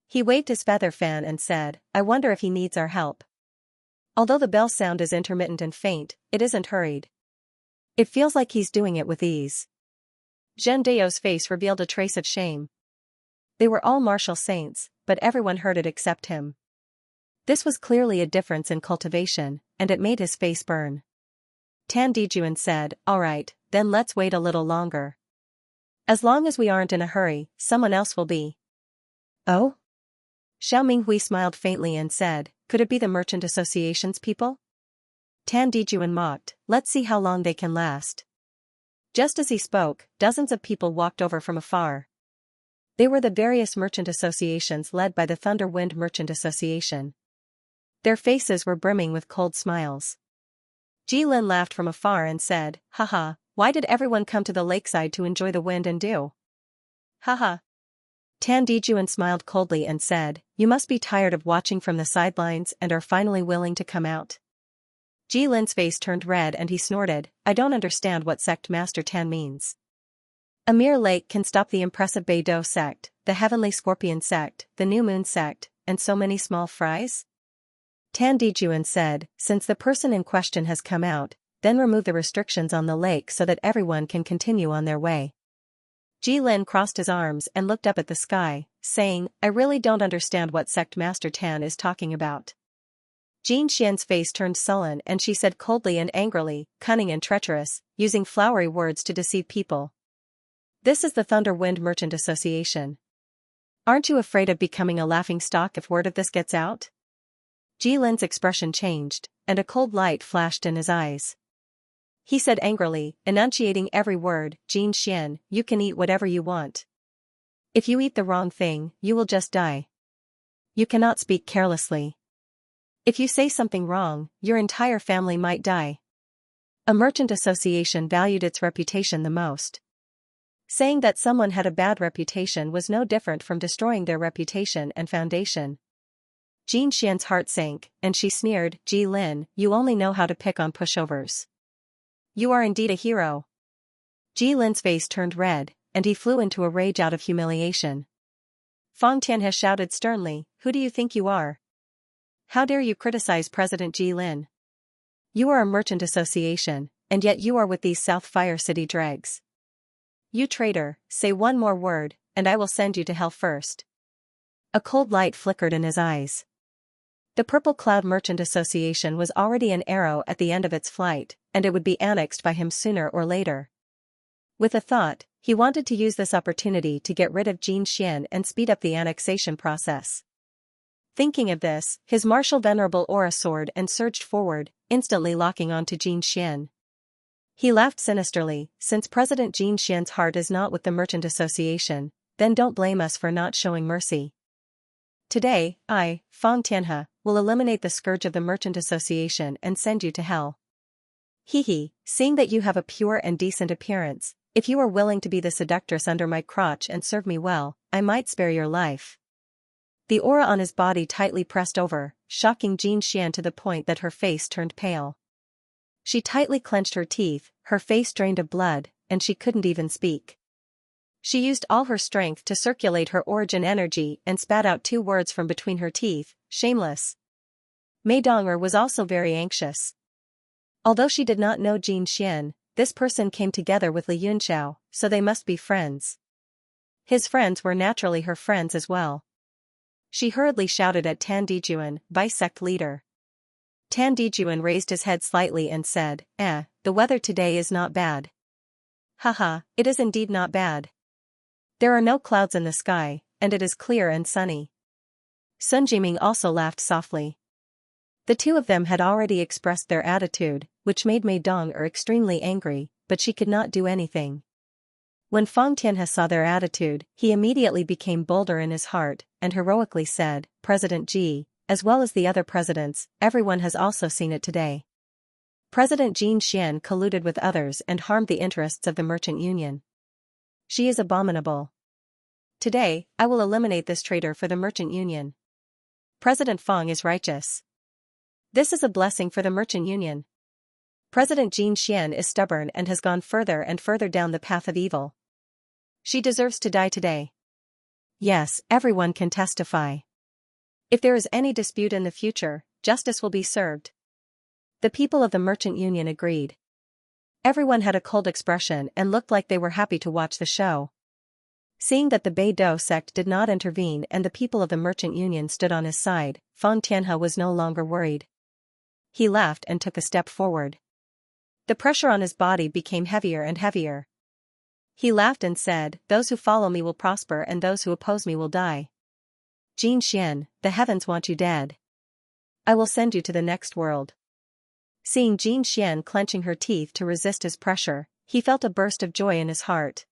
He waved his feather fan and said, "I wonder if he needs our help. Although the bell sound is intermittent and faint, it isn't hurried. It feels like he's doing it with ease." Zhendeo's face revealed a trace of shame. They were all martial saints, but everyone heard it except him. This was clearly a difference in cultivation, and it made his face burn. Tan Dijuan said, "All right, then let's wait a little longer. As long as we aren't in a hurry, someone else will be." "Oh?" Xiao Minghui smiled faintly and said, "Could it be the Merchant Association's people?" Tan Dijuan mocked, "Let's see how long they can last." Just as he spoke, dozens of people walked over from afar. They were the various merchant associations led by the Thunder Wind Merchant Association. Their faces were brimming with cold smiles. Ji Lin laughed from afar and said, "Haha, why did everyone come to the lakeside to enjoy the wind and dew?" "Haha." Tan Dijuan smiled coldly and said, "You must be tired of watching from the sidelines and are finally willing to come out." Ji Lin's face turned red and he snorted, "I don't understand what sect Master Tan means. A mere lake can stop the impressive Beidou sect, the Heavenly Scorpion sect, the New Moon sect, and so many small fries?" Tan Dijuan said, "Since the person in question has come out, then remove the restrictions on the lake so that everyone can continue on their way." Ji Lin crossed his arms and looked up at the sky, saying, "I really don't understand what sect Master Tan is talking about." Jin Xian's face turned sullen and she said coldly and angrily, "Cunning and treacherous, using flowery words to deceive people. This is the Thunder Wind Merchant Association. Aren't you afraid of becoming a laughingstock if word of this gets out?" Ji Lin's expression changed, and a cold light flashed in his eyes. He said angrily, enunciating every word, "Jin Xian, you can eat whatever you want. If you eat the wrong thing, you will just die." You cannot speak carelessly. If you say something wrong, your entire family might die. A merchant association valued its reputation the most. Saying that someone had a bad reputation was no different from destroying their reputation and foundation. Xianxia's heart sank, and she sneered, "Ji Lin, you only know how to pick on pushovers. You are indeed a hero." Ji Lin's face turned red, and he flew into a rage out of humiliation. Fang Tianhe shouted sternly, "Who do you think you are? How dare you criticize President Ji Lin? You are a merchant association, and yet you are with these South Fire City dregs. You traitor, say one more word, and I will send you to hell first." A cold light flickered in his eyes. The Purple Cloud Merchant Association was already an arrow at the end of its flight, and it would be annexed by him sooner or later. With a thought, he wanted to use this opportunity to get rid of Xianxia and speed up the annexation process. Thinking of this, his martial venerable aura soared and surged forward, instantly locking onto Xianxia. He laughed sinisterly, "Since President Xianxia's heart is not with the Merchant Association, then don't blame us for not showing mercy. Today, I, Fang Tianhe, will eliminate the scourge of the Merchant Association and send you to hell." Hee, seeing that you have a pure and decent appearance, if you are willing to be the seductress under my crotch and serve me well, I might spare your life. The aura on his body tightly pressed over, shocking Xianxia to the point that her face turned pale. She tightly clenched her teeth, her face drained of blood, and she couldn't even speak. She used all her strength to circulate her origin energy and spat out 2 words from between her teeth, "Shameless." Mei Dong'er was also very anxious. Although she did not know Xianxia, this person came together with Li Yunxiao, so they must be friends. His friends were naturally her friends as well. She hurriedly shouted at Tan Dijuan, vice sect leader. Tan Dijuan raised his head slightly and said, "The weather today is not bad." "Haha, it is indeed not bad. There are no clouds in the sky, and it is clear and sunny." Sun Jiming also laughed softly. The two of them had already expressed their attitude, which made Mei Dong'er extremely angry, but she could not do anything. When Fang Tianhe saw their attitude, he immediately became bolder in his heart, and heroically said, "President Ji, as well as the other presidents, everyone has also seen it today. President Xianxia colluded with others and harmed the interests of the Merchant Union. She is abominable. Today, I will eliminate this traitor for the Merchant Union. President Fang is righteous. This is a blessing for the Merchant Union. President Xianxia is stubborn and has gone further and further down the path of evil. She deserves to die today. Yes, everyone can testify. If there is any dispute in the future, justice will be served." The people of the Merchant Union agreed. Everyone had a cold expression and looked like they were happy to watch the show. Seeing that the Beidou sect did not intervene and the people of the Merchant Union stood on his side, Fang Tianhe was no longer worried. He laughed and took a step forward. The pressure on his body became heavier and heavier. He laughed and said, "Those who follow me will prosper and those who oppose me will die. Xianxia, the heavens want you dead. I will send you to the next world." Seeing Xianxia clenching her teeth to resist his pressure, he felt a burst of joy in his heart.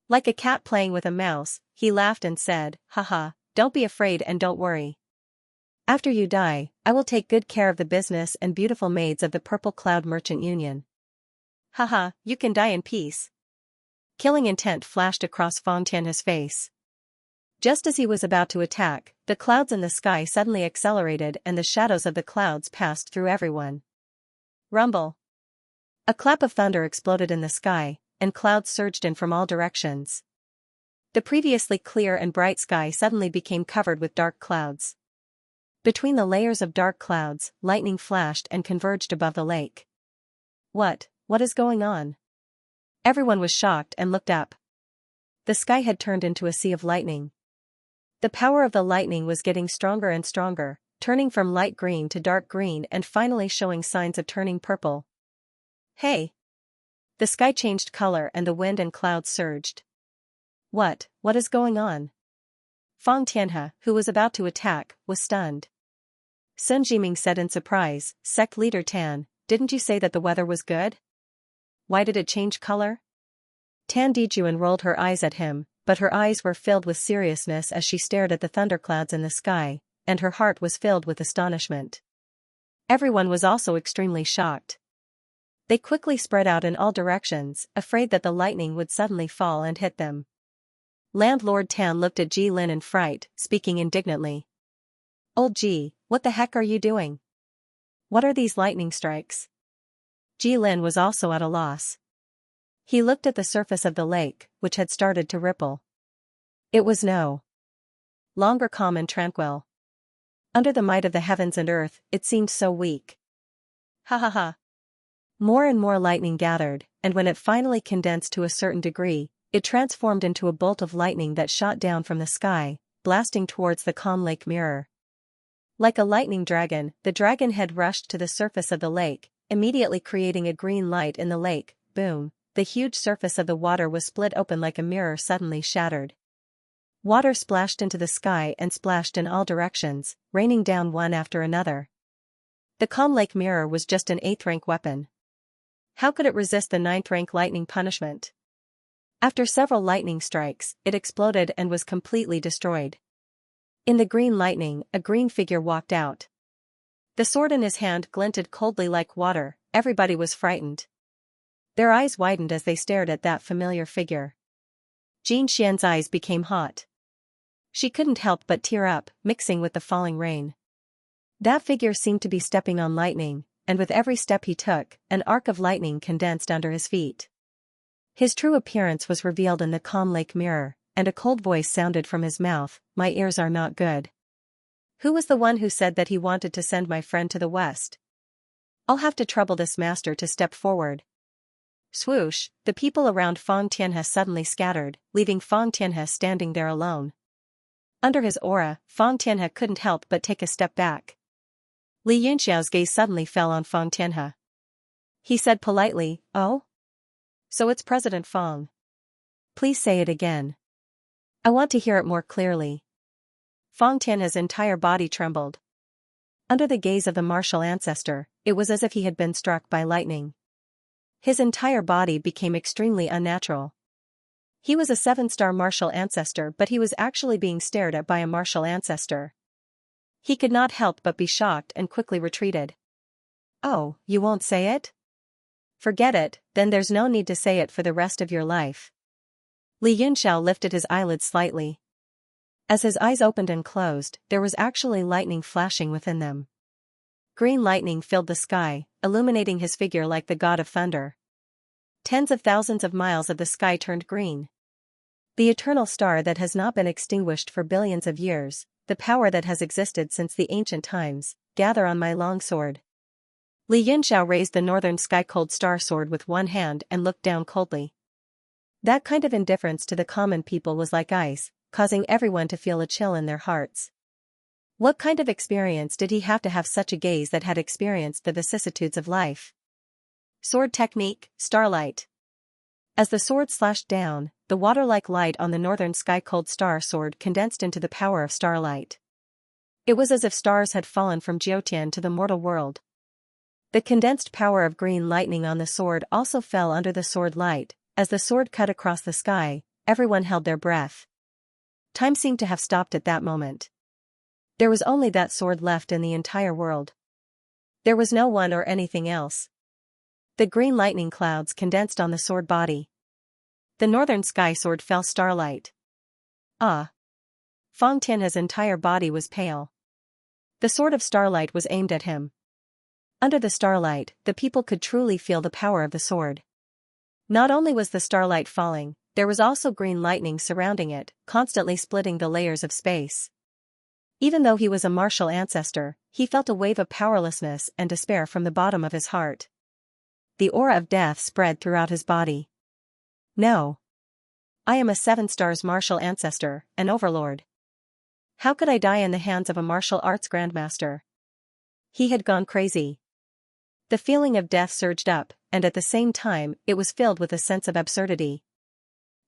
Like a cat playing with a mouse, he laughed and said, "Haha, don't be afraid and don't worry. After you die, I will take good care of the business and beautiful maids of the Purple Cloud Merchant Union. Haha, you can die in peace." Killing intent flashed across Fang Tianhe's face. Just as he was about to attack, the clouds in the sky suddenly accelerated and the shadows of the clouds passed through everyone. Rumble. A clap of thunder exploded in the sky, and clouds surged in from all directions. The previously clear and bright sky suddenly became covered with dark clouds. Between the layers of dark clouds, lightning flashed and converged above the lake. What is going on? Everyone was shocked and looked up. The sky had turned into a sea of lightning. The power of the lightning was getting stronger and stronger, turning from light green to dark green and finally showing signs of turning purple. Hey! The sky changed color and the wind and clouds surged. What is going on? Fang Tianhe, who was about to attack, was stunned. Sun Jiming said in surprise, "Sect leader Tan, didn't you say that the weather was good? Why did it change color?" Tan Dijuan rolled her eyes at him, but her eyes were filled with seriousness as she stared at the thunderclouds in the sky, and her heart was filled with astonishment. Everyone was also extremely shocked. They quickly spread out in all directions, afraid that the lightning would suddenly fall and hit them. Landlord Tan looked at Ji Lin in fright, speaking indignantly. "Old Ji, what the heck are you doing? What are these lightning strikes?" Ji Lin was also at a loss. He looked at the surface of the lake, which had started to ripple. It was no longer calm and tranquil. Under the might of the heavens and earth, it seemed so weak. Ha ha ha. More and more lightning gathered, and when it finally condensed to a certain degree, it transformed into a bolt of lightning that shot down from the sky, blasting towards the calm lake mirror. Like a lightning dragon, the dragon head rushed to the surface of the lake, immediately creating a green light in the lake. Boom, the huge surface of the water was split open like a mirror suddenly shattered. Water splashed into the sky and splashed in all directions, raining down one after another. The calm lake mirror was just an 8th rank weapon. How could it resist the 9th rank lightning punishment? After several lightning strikes, it exploded and was completely destroyed. In the green lightning, a green figure walked out. The sword in his hand glinted coldly like water. Everybody was frightened. Their eyes widened as they stared at that familiar figure. Xianxia's eyes became hot. She couldn't help but tear up, mixing with the falling rain. That figure seemed to be stepping on lightning, and with every step he took, an arc of lightning condensed under his feet. His true appearance was revealed in the calm lake mirror, and a cold voice sounded from his mouth. "My ears are not good. Who was the one who said that he wanted to send my friend to the west? I'll have to trouble this master to step forward." Swoosh, the people around Fang Tianhe suddenly scattered, leaving Fang Tianhe standing there alone. Under his aura, Fang Tianhe couldn't help but take a step back. Li Yunxiao's gaze suddenly fell on Fang Tianhe. He said politely, "Oh? So it's President Fang. Please say it again. I want to hear it more clearly." Fang Tianhe's entire body trembled. Under the gaze of the martial ancestor, it was as if he had been struck by lightning. His entire body became extremely unnatural. He was a 7-star martial ancestor, but he was actually being stared at by a martial ancestor. He could not help but be shocked and quickly retreated. "Oh, you won't say it? Forget it, then there's no need to say it for the rest of your life." Li Yunxiao lifted his eyelids slightly. As his eyes opened and closed, there was actually lightning flashing within them. Green lightning filled the sky, illuminating his figure like the god of thunder. Tens of thousands of miles of the sky turned green. The eternal star that has not been extinguished for billions of years, the power that has existed since the ancient times, gather on my long sword. Li Yunxiao raised the northern sky-cold star sword with one hand and looked down coldly. That kind of indifference to the common people was like ice, causing everyone to feel a chill in their hearts. What kind of experience did he have to have such a gaze that had experienced the vicissitudes of life? Sword technique, starlight. As the sword slashed down, the water-like light on the northern sky-cold star sword condensed into the power of starlight. It was as if stars had fallen from Jiutian to the mortal world. The condensed power of green lightning on the sword also fell under the sword light. As the sword cut across the sky, everyone held their breath. Time seemed to have stopped at that moment. There was only that sword left in the entire world. There was no one or anything else. The green lightning clouds condensed on the sword body. The northern sky sword fell starlight. Ah! Fang Tianhe's entire body was pale. The sword of starlight was aimed at him. Under the starlight, the people could truly feel the power of the sword. Not only was the starlight falling, there was also green lightning surrounding it, constantly splitting the layers of space. Even though he was a martial ancestor, he felt a wave of powerlessness and despair from the bottom of his heart. The aura of death spread throughout his body. No. I am a 7-stars martial ancestor, an overlord. How could I die in the hands of a martial arts grandmaster? He had gone crazy. The feeling of death surged up, and at the same time, it was filled with a sense of absurdity.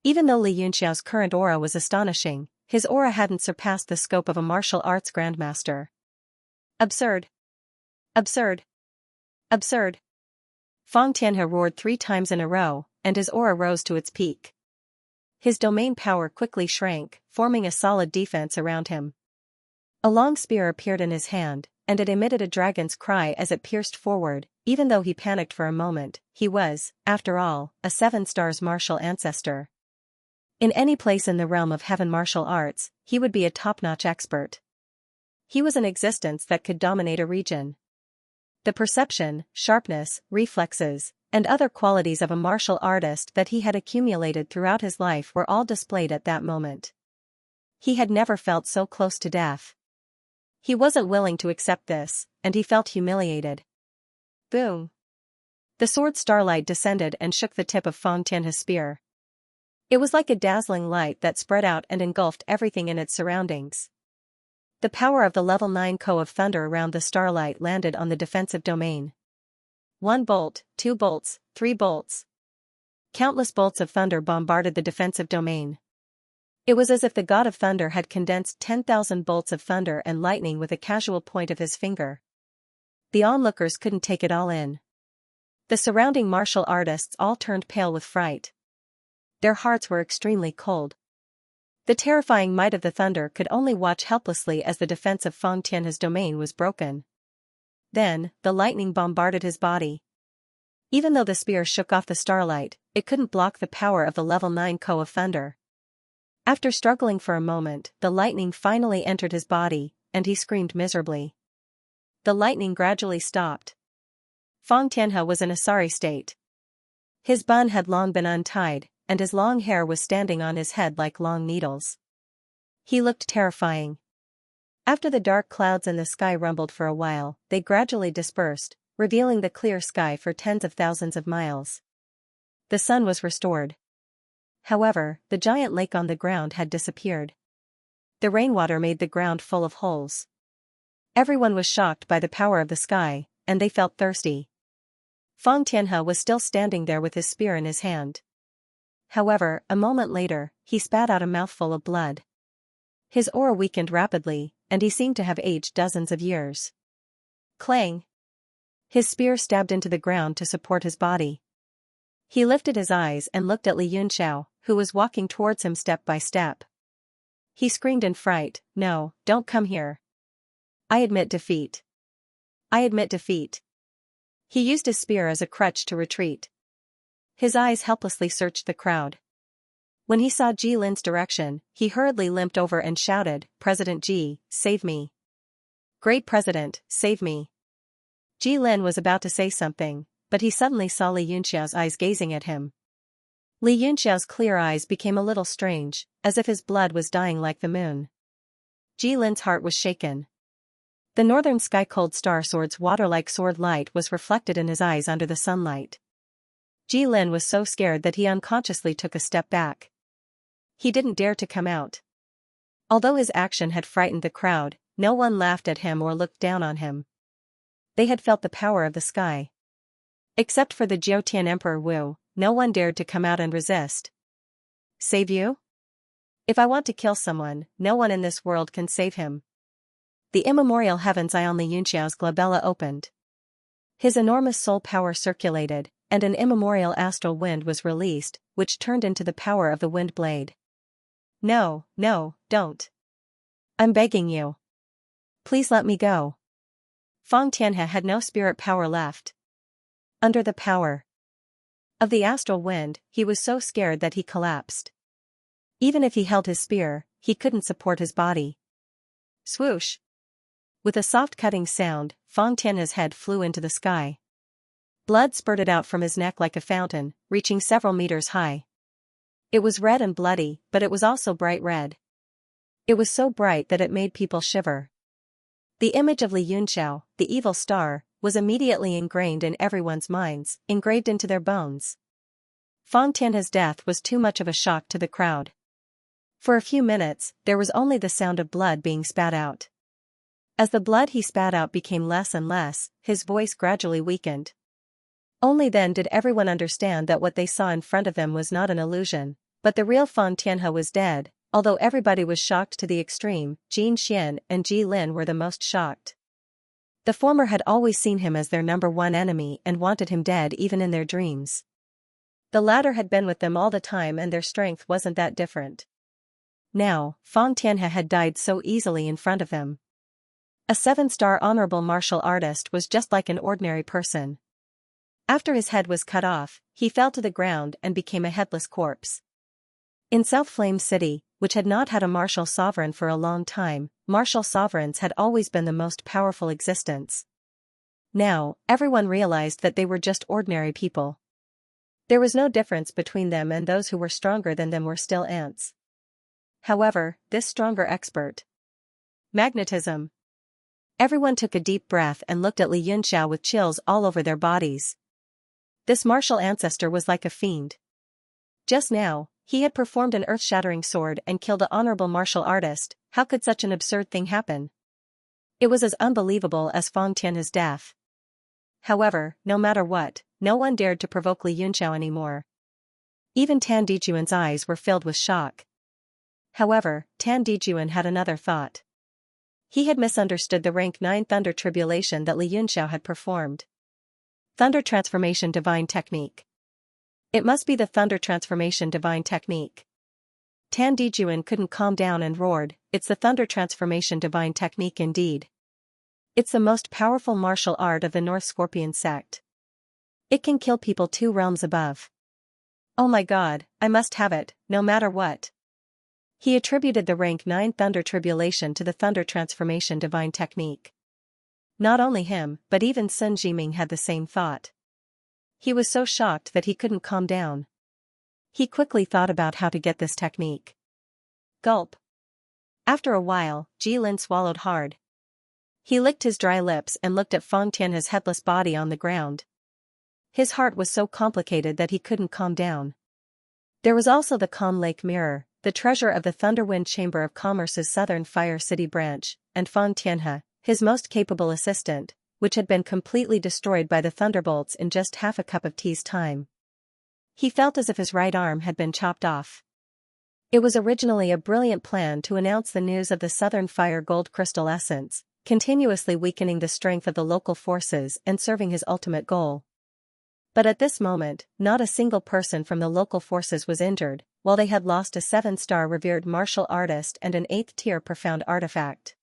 Even though Li Yunxiao's current aura was astonishing, his aura hadn't surpassed the scope of a martial arts grandmaster. Absurd. Absurd. Absurd. Fang Tianhe roared 3 times in a row, and his aura rose to its peak. His domain power quickly shrank, forming a solid defense around him. A long spear appeared in his hand, and it emitted a dragon's cry as it pierced forward. Even though he panicked for a moment, he was, after all, a 7-stars martial ancestor. In any place in the realm of heaven martial arts, he would be a top-notch expert. He was an existence that could dominate a region. The perception, sharpness, reflexes, and other qualities of a martial artist that he had accumulated throughout his life were all displayed at that moment. He had never felt so close to death. He wasn't willing to accept this, and he felt humiliated. Boom! The sword starlight descended and shook the tip of Fang Tianhe's spear. It was like a dazzling light that spread out and engulfed everything in its surroundings. The power of the level 9 Ko of thunder around the starlight landed on the defensive domain. 1 bolt, 2 bolts, 3 bolts. Countless bolts of thunder bombarded the defensive domain. It was as if the god of thunder had condensed 10,000 bolts of thunder and lightning with a casual point of his finger. The onlookers couldn't take it all in. The surrounding martial artists all turned pale with fright. Their hearts were extremely cold. The terrifying might of the thunder could only watch helplessly as the defense of Fang Tianhe's domain was broken. Then, the lightning bombarded his body. Even though the spear shook off the starlight, it couldn't block the power of the level 9 Ko of thunder. After struggling for a moment, the lightning finally entered his body, and he screamed miserably. The lightning gradually stopped. Fang Tianhe was in a sorry state. His bun had long been untied, and his long hair was standing on his head like long needles. He looked terrifying. After the dark clouds in the sky rumbled for a while, they gradually dispersed, revealing the clear sky for tens of thousands of miles. The sun was restored. However, the giant lake on the ground had disappeared. The rainwater made the ground full of holes. Everyone was shocked by the power of the sky, and they felt thirsty. Fang Tianhe was still standing there with his spear in his hand. However, a moment later, he spat out a mouthful of blood. His aura weakened rapidly, and he seemed to have aged dozens of years. Clang! His spear stabbed into the ground to support his body. He lifted his eyes and looked at Li Yunxiao, who was walking towards him step by step. He screamed in fright, "No, don't come here. I admit defeat. I admit defeat." He used his spear as a crutch to retreat. His eyes helplessly searched the crowd. When he saw Ji Lin's direction, he hurriedly limped over and shouted, "President Ji, save me. Great President, save me." Ji Lin was about to say something, but he suddenly saw Li Yunxiao's eyes gazing at him. Li Yunxiao's clear eyes became a little strange, as if his blood was dying like the moon. Ji Lin's heart was shaken. The northern sky cold star sword's water-like sword light was reflected in his eyes under the sunlight. Ji Lin was so scared that he unconsciously took a step back. He didn't dare to come out. Although his action had frightened the crowd, no one laughed at him or looked down on him. They had felt the power of the sky. Except for the Jiutian Emperor Wu, no one dared to come out and resist. Save you? If I want to kill someone, no one in this world can save him. The immemorial heaven's eye on Li Yunxiao's glabella opened. His enormous soul power circulated, and an immemorial astral wind was released, which turned into the power of the wind blade. "No, no, don't. I'm begging you. Please let me go." Fang Tianhe had no spirit power left. Under the power of the astral wind, he was so scared that he collapsed. Even if he held his spear, he couldn't support his body. Swoosh! With a soft cutting sound, Fang Tianhe's head flew into the sky. Blood spurted out from his neck like a fountain, reaching several meters high. It was red and bloody, but it was also bright red. It was so bright that it made people shiver. The image of Li Yunxiao, the evil star, was immediately ingrained in everyone's minds, engraved into their bones. Fang Tianhe's death was too much of a shock to the crowd. For a few minutes, there was only the sound of blood being spat out. As the blood he spat out became less and less, his voice gradually weakened. Only then did everyone understand that what they saw in front of them was not an illusion, but the real Fang Tianhe was dead. Although everybody was shocked to the extreme, Jin Xian and Ji Lin were the most shocked. The former had always seen him as their number one enemy and wanted him dead even in their dreams. The latter had been with them all the time and their strength wasn't that different. Now, Fang Tianhe had died so easily in front of them. A 7-star honorable martial artist was just like an ordinary person. After his head was cut off, he fell to the ground and became a headless corpse. In South Flame City, which had not had a martial sovereign for a long time, martial sovereigns had always been the most powerful existence. Now, everyone realized that they were just ordinary people. There was no difference between them, and those who were stronger than them were still ants. However, this stronger expert. Magnetism. Everyone took a deep breath and looked at Li Yunxiao with chills all over their bodies. This martial ancestor was like a fiend. Just now, he had performed an earth-shattering sword and killed an honorable martial artist. How could such an absurd thing happen? It was as unbelievable as Fang Tianhe's death. However, no matter what, no one dared to provoke Li Yunxiao anymore. Even Tan Dijuan's eyes were filled with shock. However, Tan Dijuan had another thought. He had misunderstood the rank 9 Thunder Tribulation that Li Yunxiao had performed. Thunder Transformation Divine Technique. It must be the Thunder Transformation Divine Technique. Tan Dijuan couldn't calm down and roared, "It's the Thunder Transformation Divine Technique indeed. It's the most powerful martial art of the North Scorpion sect. It can kill people 2 realms above. Oh my god, I must have it, no matter what." He attributed the rank 9 Thunder Tribulation to the Thunder Transformation Divine Technique. Not only him, but even Sun Jiming had the same thought. He was so shocked that he couldn't calm down. He quickly thought about how to get this technique. Gulp. After a while, Jilin swallowed hard. He licked his dry lips and looked at Fang Tianhe's headless body on the ground. His heart was so complicated that he couldn't calm down. There was also the Calm Lake Mirror, the treasure of the Thunderwind Chamber of Commerce's Southern Fire City branch, and Fang Tianhe, his most capable assistant, which had been completely destroyed by the thunderbolts in just half a cup of tea's time. He felt as if his right arm had been chopped off. It was originally a brilliant plan to announce the news of the Southern Fire Gold Crystal Essence, continuously weakening the strength of the local forces and serving his ultimate goal. But at this moment, not a single person from the local forces was injured, while they had lost a 7-star revered martial artist and an 8th-tier profound artifact.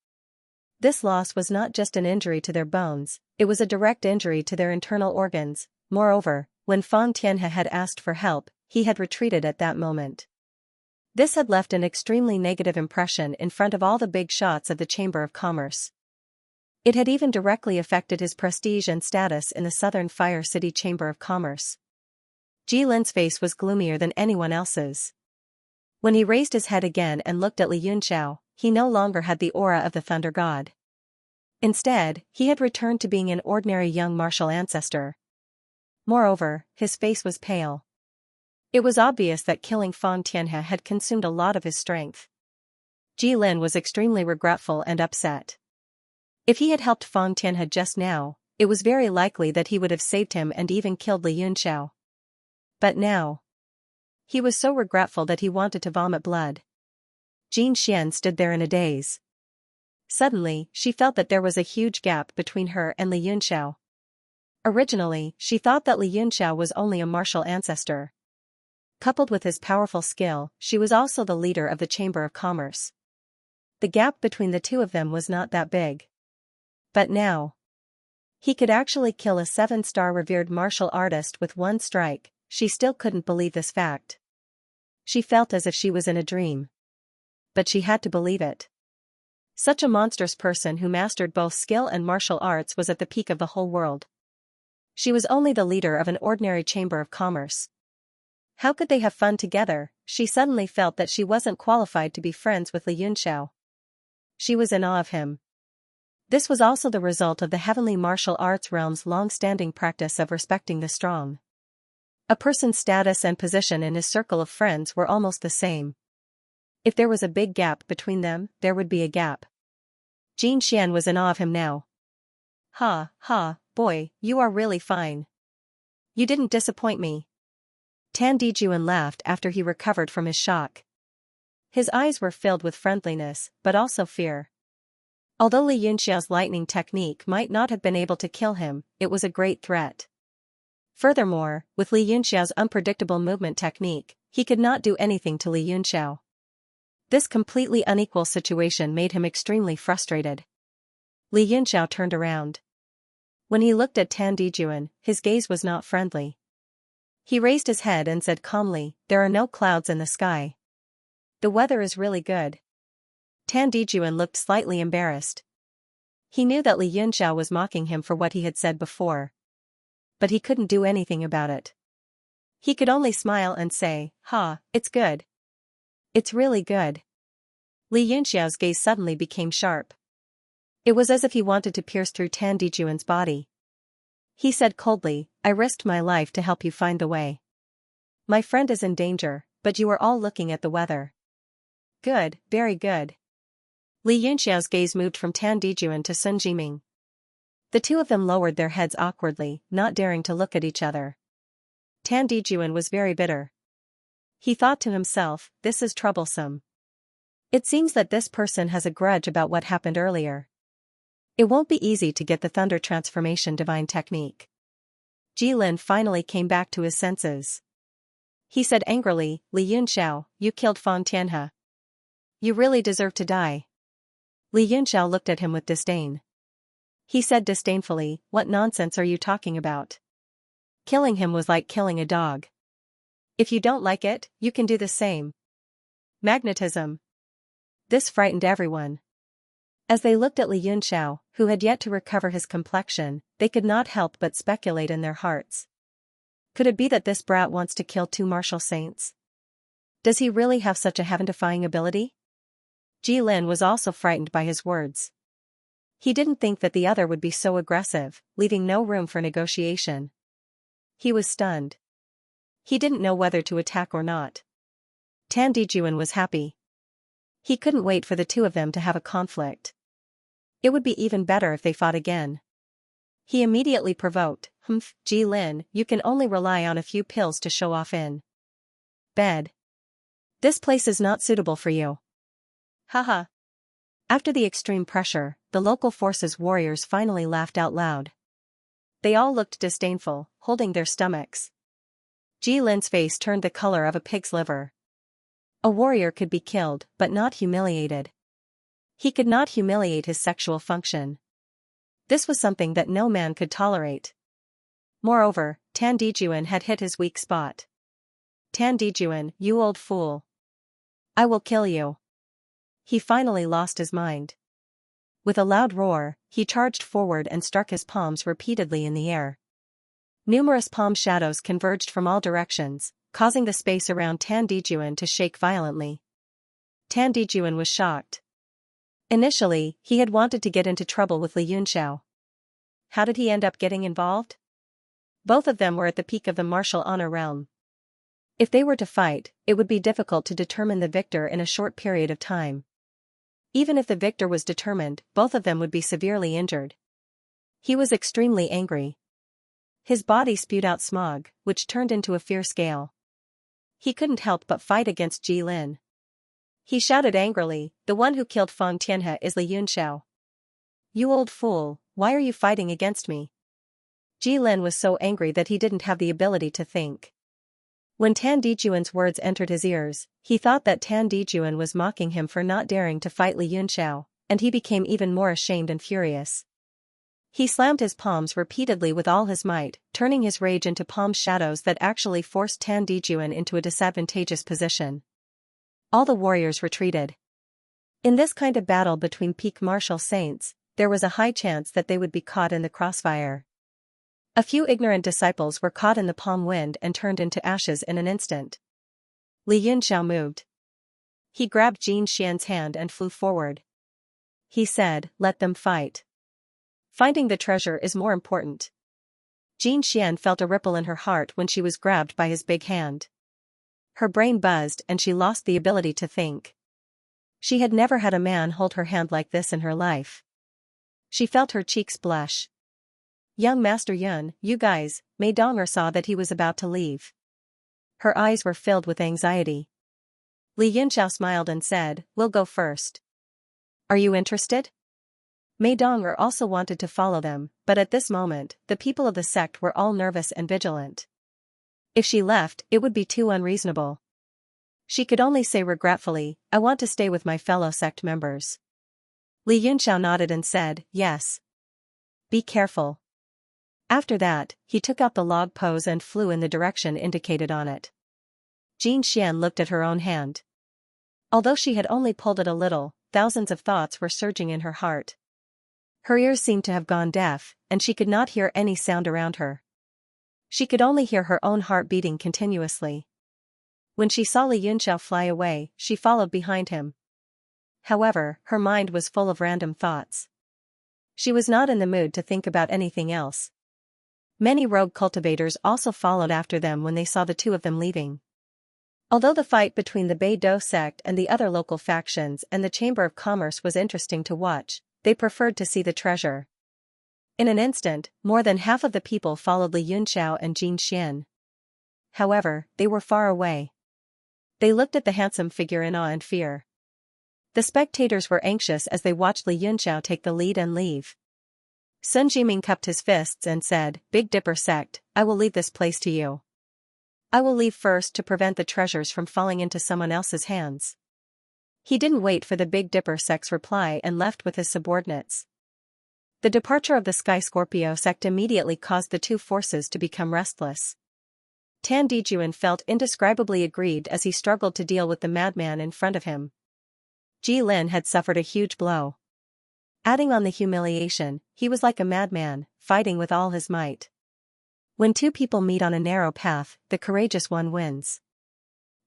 This loss was not just an injury to their bones, it was a direct injury to their internal organs. Moreover, when Fang Tianhe had asked for help, he had retreated at that moment. This had left an extremely negative impression in front of all the big shots of the Chamber of Commerce. It had even directly affected his prestige and status in the Southern Fire City Chamber of Commerce. Jilin's face was gloomier than anyone else's. When he raised his head again and looked at Li Yunxiao, he no longer had the aura of the Thunder God. Instead, he had returned to being an ordinary young martial ancestor. Moreover, his face was pale. It was obvious that killing Fang Tianhe had consumed a lot of his strength. Jilin was extremely regretful and upset. If he had helped Fang Tianhe just now, it was very likely that he would have saved him and even killed Li Yunxiao. But now, he was so regretful that he wanted to vomit blood. Jin Xian stood there in a daze. Suddenly, she felt that there was a huge gap between her and Li Yunxiao. Originally, she thought that Li Yunxiao was only a martial ancestor. Coupled with his powerful skill, she was also the leader of the Chamber of Commerce. The gap between the two of them was not that big. But now, he could actually kill a 7-star revered martial artist with one strike. She still couldn't believe this fact. She felt as if she was in a dream. But she had to believe it. Such a monstrous person who mastered both skill and martial arts was at the peak of the whole world. She was only the leader of an ordinary Chamber of Commerce. How could they have fun together? She suddenly felt that she wasn't qualified to be friends with Li Yunxiao. She was in awe of him. This was also the result of the heavenly martial arts realm's long-standing practice of respecting the strong. A person's status and position in his circle of friends were almost the same. If there was a big gap between them, there would be a gap. Jin Xian was in awe of him now. "Ha, ha, boy, you are really fine. You didn't disappoint me." Tan Dijuan laughed after he recovered from his shock. His eyes were filled with friendliness, but also fear. Although Li Yunxiao's lightning technique might not have been able to kill him, it was a great threat. Furthermore, with Li Yunxiao's unpredictable movement technique, he could not do anything to Li Yunxiao. This completely unequal situation made him extremely frustrated. Li Yunxiao turned around. When he looked at Tan Dijuan, his gaze was not friendly. He raised his head and said calmly, "There are no clouds in the sky. The weather is really good." Tan Dijuan looked slightly embarrassed. He knew that Li Yunxiao was mocking him for what he had said before. But he couldn't do anything about it. He could only smile and say, "Ha, it's good. It's really good." Li Yunxiao's gaze suddenly became sharp. It was as if he wanted to pierce through Tan Dijuan's body. He said coldly, "I risked my life to help you find the way. My friend is in danger, but you are all looking at the weather. Good, very good." Li Yunxiao's gaze moved from Tan Dijuan to Sun Jiming. The two of them lowered their heads awkwardly, not daring to look at each other. Tan Dijuan was very bitter. He thought to himself, "This is troublesome. It seems that this person has a grudge about what happened earlier. It won't be easy to get the thunder transformation divine technique." Jilin finally came back to his senses. He said angrily, "Li Yunxiao, you killed Fan Tianhe. You really deserve to die." Li Yunxiao looked at him with disdain. He said disdainfully, "What nonsense are you talking about? Killing him was like killing a dog. If you don't like it, you can do the same." Magnetism. This frightened everyone. As they looked at Li Yunxiao, who had yet to recover his complexion, they could not help but speculate in their hearts. Could it be that this brat wants to kill two martial saints? Does he really have such a heaven-defying ability? Jilin was also frightened by his words. He didn't think that the other would be so aggressive, leaving no room for negotiation. He was stunned. He didn't know whether to attack or not. Tan Dijuan was happy. He couldn't wait for the two of them to have a conflict. It would be even better if they fought again. He immediately provoked, "Humph, Jilin, you can only rely on a few pills to show off in bed. This place is not suitable for you." Haha. After the extreme pressure, the local forces warriors finally laughed out loud. They all looked disdainful, holding their stomachs. Jilin's face turned the color of a pig's liver. A warrior could be killed, but not humiliated. He could not humiliate his sexual function. This was something that no man could tolerate. Moreover, Tan Dijuan had hit his weak spot. "Tan Dijuan, you old fool. I will kill you." He finally lost his mind. With a loud roar, he charged forward and struck his palms repeatedly in the air. Numerous palm shadows converged from all directions, causing the space around Tan Dijuan to shake violently. Tan Dijuan was shocked. Initially, he had wanted to get into trouble with Li Yunxiao. How did he end up getting involved? Both of them were at the peak of the martial honor realm. If they were to fight, it would be difficult to determine the victor in a short period of time. Even if the victor was determined, both of them would be severely injured. He was extremely angry. His body spewed out smog, which turned into a fierce gale. He couldn't help but fight against Jilin. He shouted angrily, "The one who killed Fan Tianhe is Li Yunxiao. You old fool, why are you fighting against me?" Jilin was so angry that he didn't have the ability to think. When Tan Dijuan's words entered his ears, he thought that Tan Dijuan was mocking him for not daring to fight Li Yunxiao, and he became even more ashamed and furious. He slammed his palms repeatedly with all his might, turning his rage into palm shadows that actually forced Tan Dijuan into a disadvantageous position. All the warriors retreated. In this kind of battle between peak martial saints, there was a high chance that they would be caught in the crossfire. A few ignorant disciples were caught in the palm wind and turned into ashes in an instant. Li Yunxiao moved. He grabbed Jin Xian's hand and flew forward. He said, "Let them fight. Finding the treasure is more important." Jin Xian felt a ripple in her heart when she was grabbed by his big hand. Her brain buzzed and she lost the ability to think. She had never had a man hold her hand like this in her life. She felt her cheeks blush. "Young Master Yun, you guys," Mei Donger saw that he was about to leave. Her eyes were filled with anxiety. Li Yunxiao smiled and said, "We'll go first. Are you interested?" Mei Dong'er also wanted to follow them, but at this moment, the people of the sect were all nervous and vigilant. If she left, it would be too unreasonable. She could only say regretfully, "I want to stay with my fellow sect members." Li Yunxiao nodded and said, "Yes. Be careful." After that, he took out the log pose and flew in the direction indicated on it. Jin Xian looked at her own hand. Although she had only pulled it a little, thousands of thoughts were surging in her heart. Her ears seemed to have gone deaf, and she could not hear any sound around her. She could only hear her own heart beating continuously. When she saw Li Yunxiao fly away, she followed behind him. However, her mind was full of random thoughts. She was not in the mood to think about anything else. Many rogue cultivators also followed after them when they saw the two of them leaving. Although the fight between the Beidou sect and the other local factions and the Chamber of Commerce was interesting to watch, they preferred to see the treasure. In an instant, more than half of the people followed Li Yunxiao and Jin Xian. However, they were far away. They looked at the handsome figure in awe and fear. The spectators were anxious as they watched Li Yunxiao take the lead and leave. Sun Jiming cupped his fists and said, "Big Dipper sect, I will leave this place to you. I will leave first to prevent the treasures from falling into someone else's hands." He didn't wait for the Big Dipper sect's reply and left with his subordinates. The departure of the Sky Scorpio sect immediately caused the two forces to become restless. Tan Dijuan felt indescribably aggrieved as he struggled to deal with the madman in front of him. Ji Lin had suffered a huge blow. Adding on the humiliation, he was like a madman, fighting with all his might. When two people meet on a narrow path, the courageous one wins.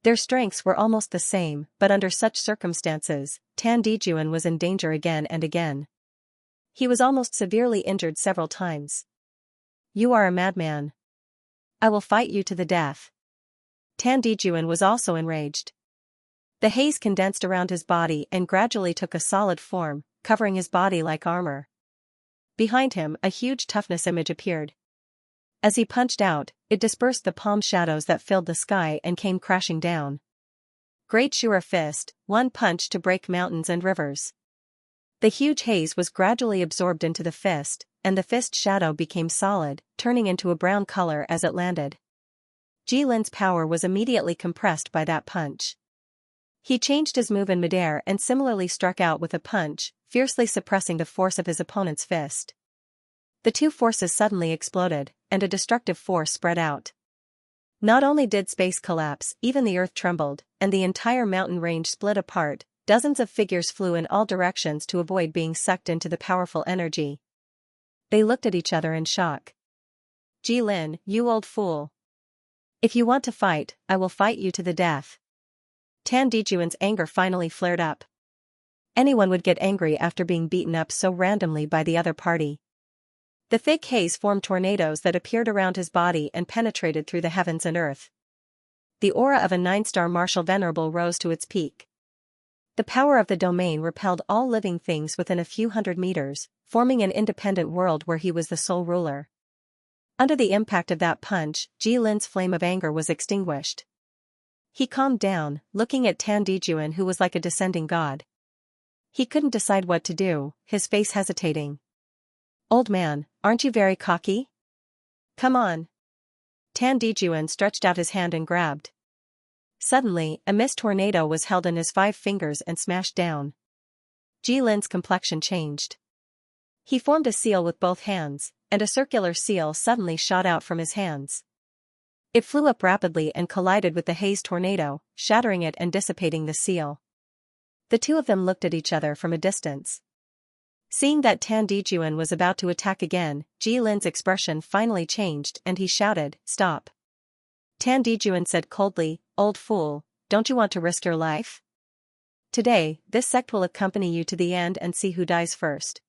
Their strengths were almost the same, but under such circumstances, Tan Dijuan was in danger again and again. He was almost severely injured several times. "You are a madman. I will fight you to the death." Tan Dijuan was also enraged. The haze condensed around his body and gradually took a solid form, covering his body like armor. Behind him, a huge toughness image appeared. As he punched out, it dispersed the palm shadows that filled the sky and came crashing down. Great Shura fist, one punch to break mountains and rivers. The huge haze was gradually absorbed into the fist, and the fist shadow became solid, turning into a brown color as it landed. Ji Lin's power was immediately compressed by that punch. He changed his move in midair and similarly struck out with a punch, fiercely suppressing the force of his opponent's fist. The two forces suddenly exploded, and a destructive force spread out. Not only did space collapse, even the earth trembled, and the entire mountain range split apart. Dozens of figures flew in all directions to avoid being sucked into the powerful energy. They looked at each other in shock. "Ji Lin, you old fool. If you want to fight, I will fight you to the death." Tan Dijuan's anger finally flared up. Anyone would get angry after being beaten up so randomly by the other party. The thick haze formed tornadoes that appeared around his body and penetrated through the heavens and earth. The aura of a 9-star martial venerable rose to its peak. The power of the domain repelled all living things within a few hundred meters, forming an independent world where he was the sole ruler. Under the impact of that punch, Ji Lin's flame of anger was extinguished. He calmed down, looking at Tan Dijuan, who was like a descending god. He couldn't decide what to do, his face hesitating. "Old man, aren't you very cocky? Come on." Tan Dijuan stretched out his hand and grabbed. Suddenly, a mist tornado was held in his 5 fingers and smashed down. Ji Lin's complexion changed. He formed a seal with both hands, and a circular seal suddenly shot out from his hands. It flew up rapidly and collided with the haze tornado, shattering it and dissipating the seal. The two of them looked at each other from a distance. Seeing that Tan Dijuan was about to attack again, Ji Lin's expression finally changed and he shouted, "Stop." Tan Dijuan said coldly, "Old fool, don't you want to risk your life? Today, this sect will accompany you to the end and see who dies first."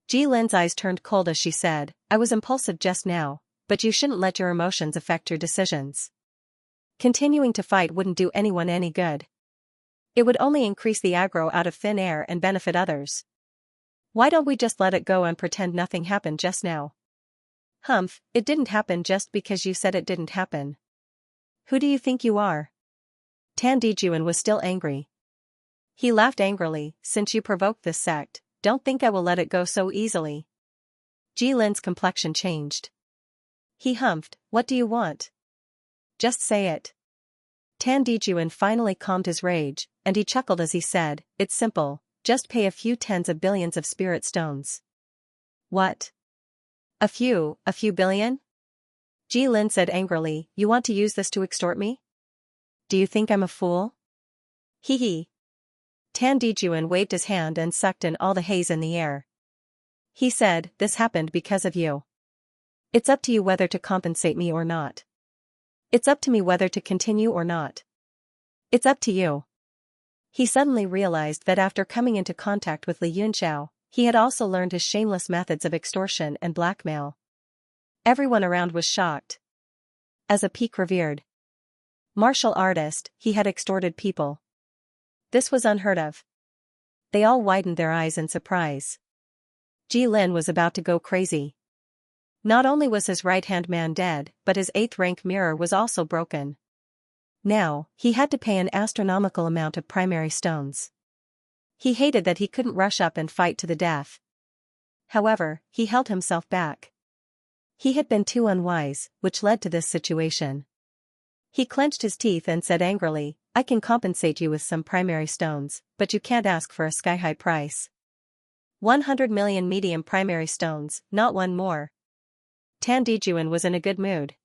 Ji Lin's eyes turned cold as she said, "I was impulsive just now, but you shouldn't let your emotions affect your decisions. Continuing to fight wouldn't do anyone any good. It would only increase the aggro out of thin air and benefit others. Why don't we just let it go and pretend nothing happened just now?" "Humph, it didn't happen just because you said it didn't happen. Who do you think you are?" Tan Dijuan was still angry. He laughed angrily, "Since you provoked this sect, don't think I will let it go so easily. Jilin's complexion changed. He humphed, what do you want? Just say it. Tan Dijuan finally calmed his rage, and he chuckled as he said, it's simple, just pay a few tens of billions of spirit stones. What? A few billion? Jilin said angrily, you want to use this to extort me? Do you think I'm a fool? Hee hee. Tan Dijuan waved his hand and sucked in all the haze in the air. He said, this happened because of you. It's up to you whether to compensate me or not. It's up to me whether to continue or not. It's up to you. He suddenly realized that after coming into contact with Li Yunxiao, he had also learned his shameless methods of extortion and blackmail. Everyone around was shocked. As a peak revered martial artist, he had extorted people. This was unheard of. They all widened their eyes in surprise. Jilin was about to go crazy. Not only was his right-hand man dead, but his 8th-rank mirror was also broken. Now, he had to pay an astronomical amount of primary stones. He hated that he couldn't rush up and fight to the death. However, he held himself back. He had been too unwise, which led to this situation. He clenched his teeth and said angrily, I can compensate you with some primary stones, but you can't ask for a sky-high price. 100 million medium primary stones, not one more. Tan Dijuan was in a good mood.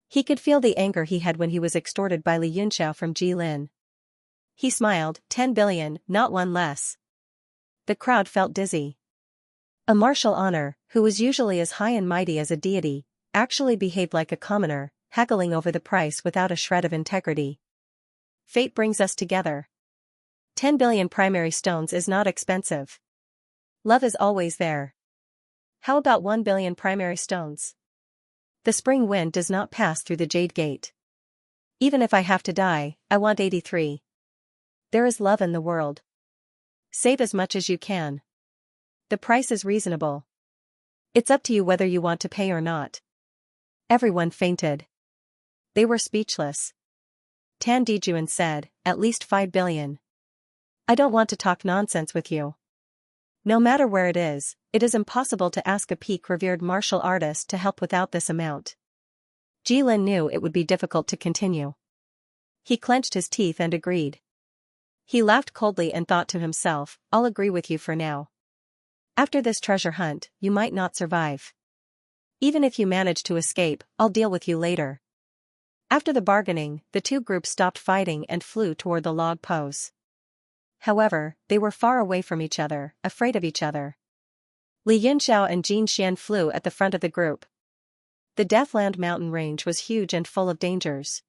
He could feel the anger he had when he was extorted by Li Yunxiao from Jilin. He smiled, 10 billion, not one less. The crowd felt dizzy. A martial honor, who was usually as high and mighty as a deity, actually behaved like a commoner, haggling over the price without a shred of integrity. Fate brings us together. 10 billion primary stones is not expensive. Love is always there. How about 1 billion primary stones? The spring wind does not pass through the Jade Gate. Even if I have to die, I want 83. There is love in the world. Save as much as you can. The price is reasonable. It's up to you whether you want to pay or not. Everyone fainted. They were speechless. Tan Dijuan said, at least 5 billion. I don't want to talk nonsense with you. No matter where it is impossible to ask a peak-revered martial artist to help without this amount. Jilin knew it would be difficult to continue. He clenched his teeth and agreed. He laughed coldly and thought to himself, I'll agree with you for now. After this treasure hunt, you might not survive. Even if you manage to escape, I'll deal with you later. After the bargaining, the two groups stopped fighting and flew toward the log pose. However, they were far away from each other, afraid of each other. Li Yunxiao and Jin Xian flew at the front of the group. The Deathland mountain range was huge and full of dangers.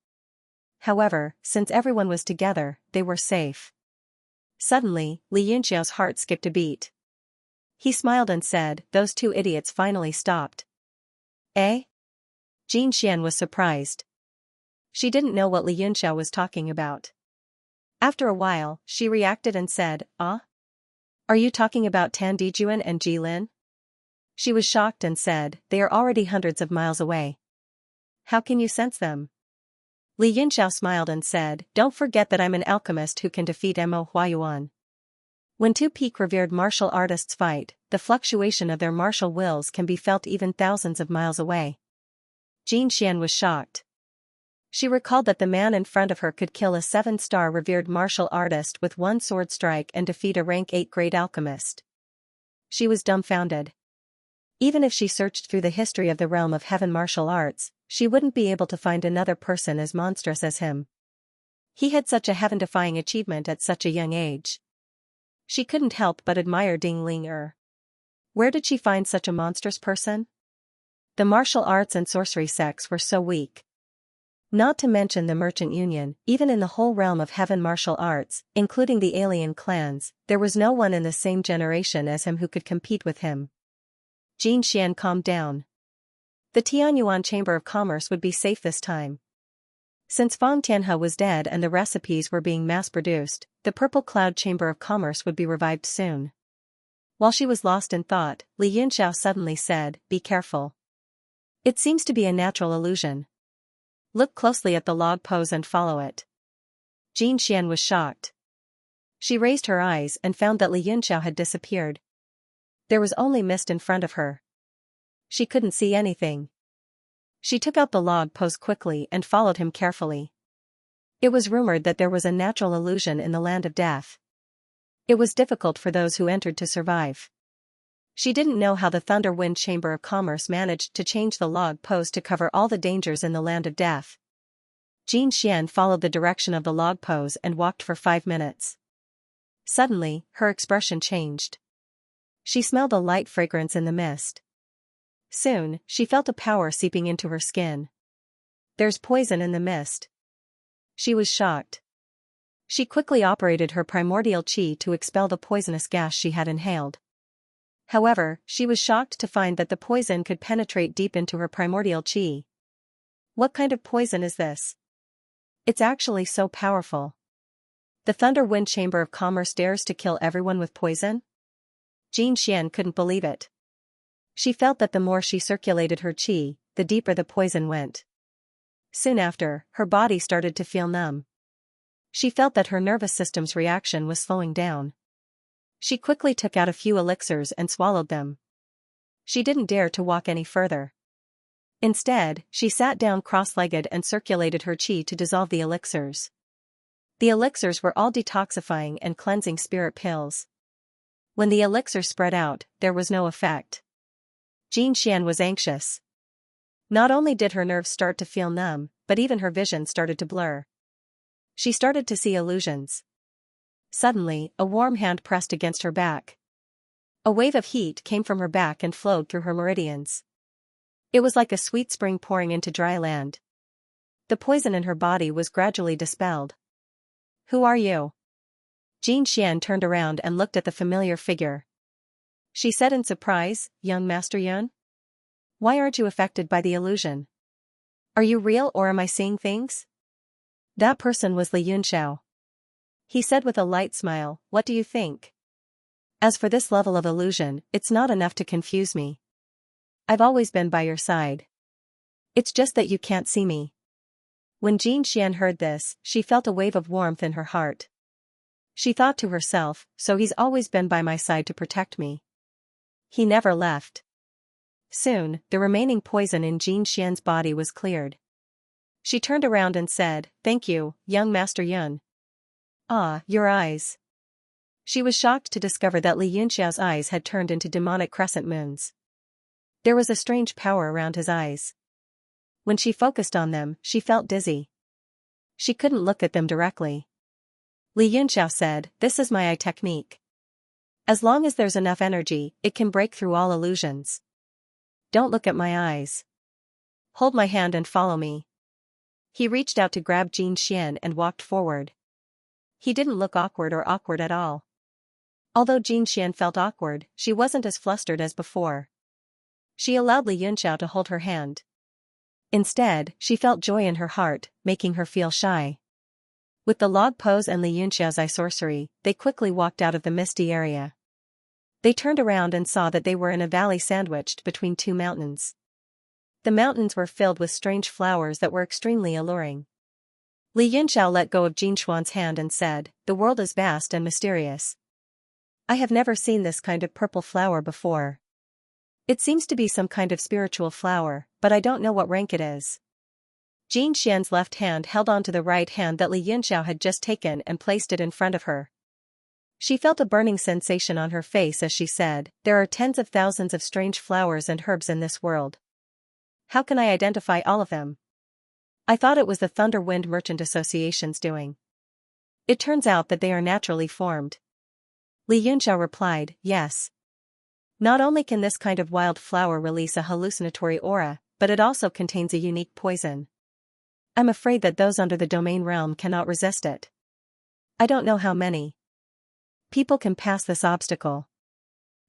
However, since everyone was together, they were safe. Suddenly, Li Yunxiao's heart skipped a beat. He smiled and said, those two idiots finally stopped. Eh? Jin Xian was surprised. She didn't know what Li Yunxiao was talking about. After a while, she reacted and said, Ah? Are you talking about Tan Dijuan and Jilin? She was shocked and said, they are already hundreds of miles away. How can you sense them? Li Yunxiao smiled and said, don't forget that I'm an alchemist who can defeat Mo Huayuan. When two peak-revered martial artists fight, the fluctuation of their martial wills can be felt even thousands of miles away. Jin Xian was shocked. She recalled that the man in front of her could kill a 7-star revered martial artist with one sword strike and defeat a rank 8 great alchemist. She was dumbfounded. Even if she searched through the history of the realm of heaven martial arts, she wouldn't be able to find another person as monstrous as him. He had such a heaven-defying achievement at such a young age. She couldn't help but admire Ding Ling. Where did she find such a monstrous person? The martial arts and sorcery sects were so weak. Not to mention the Merchant Union, even in the whole realm of heaven martial arts, including the alien clans, there was no one in the same generation as him who could compete with him. Jin Xian calmed down. The Tianyuan Chamber of Commerce would be safe this time. Since Fang Tianhe was dead and the recipes were being mass-produced, the Purple Cloud Chamber of Commerce would be revived soon. While she was lost in thought, Li Yunxiao suddenly said, be careful. It seems to be a natural illusion. Look closely at the log pose and follow it. Jin Xian was shocked. She raised her eyes and found that Li Yunxiao had disappeared. There was only mist in front of her. She couldn't see anything. She took out the log pose quickly and followed him carefully. It was rumored that there was a natural illusion in the land of death. It was difficult for those who entered to survive. She didn't know how the Thunder Wind Chamber of Commerce managed to change the log pose to cover all the dangers in the land of death. Xianxia followed the direction of the log pose and walked for 5 minutes. Suddenly, her expression changed. She smelled a light fragrance in the mist. Soon, she felt a power seeping into her skin. There's poison in the mist. She was shocked. She quickly operated her primordial qi to expel the poisonous gas she had inhaled. However, she was shocked to find that the poison could penetrate deep into her primordial qi. What kind of poison is this? It's actually so powerful. The Thunder Wind Chamber of Commerce dares to kill everyone with poison? Xianxia couldn't believe it. She felt that the more she circulated her qi, the deeper the poison went. Soon after, her body started to feel numb. She felt that her nervous system's reaction was slowing down. She quickly took out a few elixirs and swallowed them. She didn't dare to walk any further. Instead, she sat down cross-legged and circulated her qi to dissolve the elixirs. The elixirs were all detoxifying and cleansing spirit pills. When the elixir spread out, there was no effect. Xianxia was anxious. Not only did her nerves start to feel numb, but even her vision started to blur. She started to see illusions. Suddenly, a warm hand pressed against her back. A wave of heat came from her back and flowed through her meridians. It was like a sweet spring pouring into dry land. The poison in her body was gradually dispelled. Who are you? Xianxia turned around and looked at the familiar figure. She said in surprise, young Master Yun? Why aren't you affected by the illusion? Are you real or am I seeing things? That person was Li Yunxiao. He said with a light smile, what do you think? As for this level of illusion, it's not enough to confuse me. I've always been by your side. It's just that you can't see me. When Xianxia heard this, she felt a wave of warmth in her heart. She thought to herself, so he's always been by my side to protect me. He never left. Soon, the remaining poison in Xianxia's body was cleared. She turned around and said, thank you, young Master Yun. Ah, your eyes. She was shocked to discover that Li Yunxiao's eyes had turned into demonic crescent moons. There was a strange power around his eyes. When she focused on them, she felt dizzy. She couldn't look at them directly. Li Yunxiao said, this is my eye technique. As long as there's enough energy, it can break through all illusions. Don't look at my eyes. Hold my hand and follow me. He reached out to grab Xianxia and walked forward. He didn't look awkward or awkward at all. Although Xianxia felt awkward, she wasn't as flustered as before. She allowed Li Yunxiao to hold her hand. Instead, she felt joy in her heart, making her feel shy. With the log pose and Li Yunxiao's eye sorcery, they quickly walked out of the misty area. They turned around and saw that they were in a valley sandwiched between 2 mountains. The mountains were filled with strange flowers that were extremely alluring. Li Yunxiao let go of Xianxuan's hand and said, the world is vast and mysterious. I have never seen this kind of purple flower before. It seems to be some kind of spiritual flower, but I don't know what rank it is. Xianxia's left hand held onto the right hand that Li Yunxiao had just taken and placed it in front of her. She felt a burning sensation on her face as she said, there are tens of thousands of strange flowers and herbs in this world. How can I identify all of them? I thought it was the Thunder Wind Merchant Association's doing. It turns out that they are naturally formed. Li Yunxiao replied, yes. Not only can this kind of wild flower release a hallucinatory aura, but it also contains a unique poison. I'm afraid that those under the domain realm cannot resist it. I don't know how many people can pass this obstacle.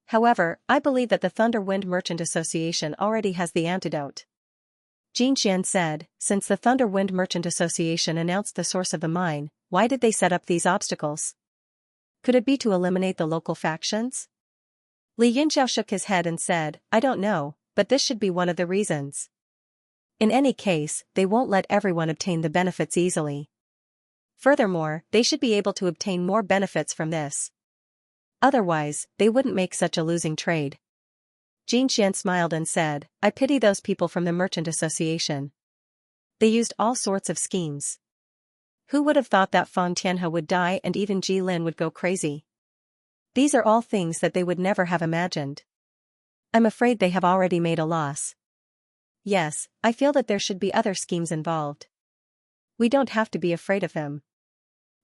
However, I believe that the Thunder Wind Merchant Association already has the antidote. Xianxia said, since the Thunder Wind Merchant Association announced the source of the mine, why did they set up these obstacles? Could it be to eliminate the local factions? Li Yunxiao shook his head and said, I don't know, but this should be one of the reasons. In any case, they won't let everyone obtain the benefits easily. Furthermore, they should be able to obtain more benefits from this. Otherwise, they wouldn't make such a losing trade. Xianxia smiled and said, I pity those people from the Merchant Association. They used all sorts of schemes. Who would have thought that Fang Tianhe would die and even Ji Lin would go crazy? These are all things that they would never have imagined. I'm afraid they have already made a loss. Yes, I feel that there should be other schemes involved. We don't have to be afraid of them.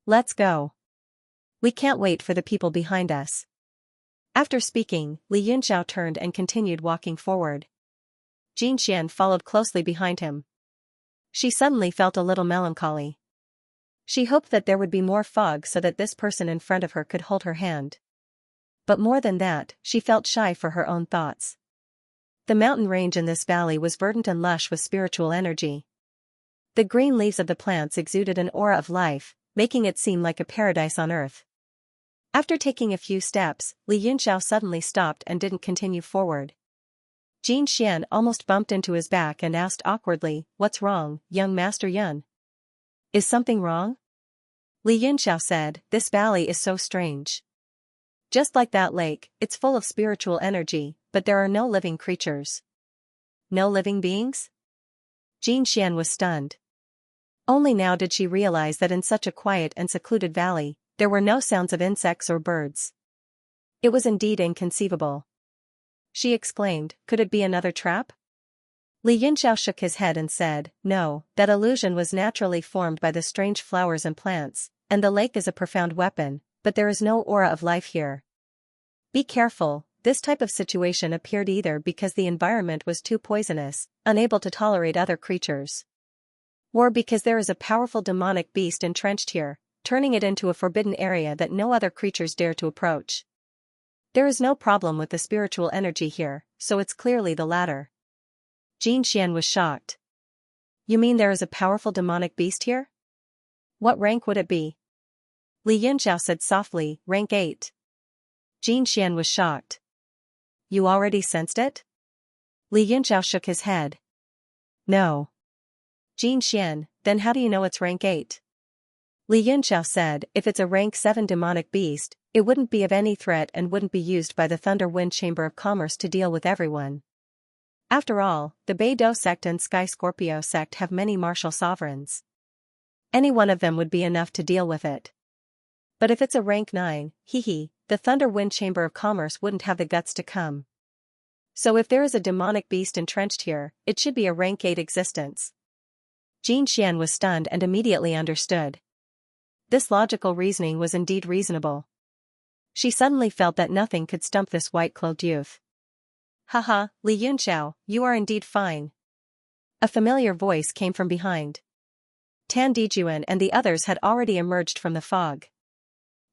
Let's go. We can't wait for the people behind us. After speaking, Li Yunxiao turned and continued walking forward. Xianxia followed closely behind him. She suddenly felt a little melancholy. She hoped that there would be more fog so that this person in front of her could hold her hand. But more than that, she felt shy for her own thoughts. The mountain range in this valley was verdant and lush with spiritual energy. The green leaves of the plants exuded an aura of life, making it seem like a paradise on earth. After taking a few steps, Li Yunxiao suddenly stopped and didn't continue forward. Xianxia almost bumped into his back and asked awkwardly, What's wrong, young Master Yun? Is something wrong? Li Yunxiao said, This valley is so strange. Just like that lake, it's full of spiritual energy, but there are no living creatures. No living beings? Xianxia was stunned. Only now did she realize that in such a quiet and secluded valley, there were no sounds of insects or birds. It was indeed inconceivable. She exclaimed, Could it be another trap? Li Yunxiao shook his head and said, No, that illusion was naturally formed by the strange flowers and plants, and the lake is a profound weapon, but there is no aura of life here. Be careful, this type of situation appeared either because the environment was too poisonous, unable to tolerate other creatures, or because there is a powerful demonic beast entrenched here, turning it into a forbidden area that no other creatures dare to approach. There is no problem with the spiritual energy here, so it's clearly the latter. Xianxia was shocked. You mean there is a powerful demonic beast here? What rank would it be? Li Yunxiao said softly, Rank 8. Xianxia was shocked. You already sensed it? Li Yunxiao shook his head. No. Xianxia, then how do you know it's rank 8? Li Yunxiao said, If it's a rank 7 demonic beast, it wouldn't be of any threat and wouldn't be used by the Thunder Wind Chamber of Commerce to deal with everyone. After all, the Beidou sect and Sky Scorpio sect have many martial sovereigns. Any one of them would be enough to deal with it. But if it's a rank 9, the Thunder Wind Chamber of Commerce wouldn't have the guts to come. So if there is a demonic beast entrenched here, it should be a rank 8 existence. Xianxia was stunned and immediately understood. This logical reasoning was indeed reasonable. She suddenly felt that nothing could stump this white-clothed youth. Haha, Li Yunxiao, you are indeed fine. A familiar voice came from behind. Tan Dijuan and the others had already emerged from the fog.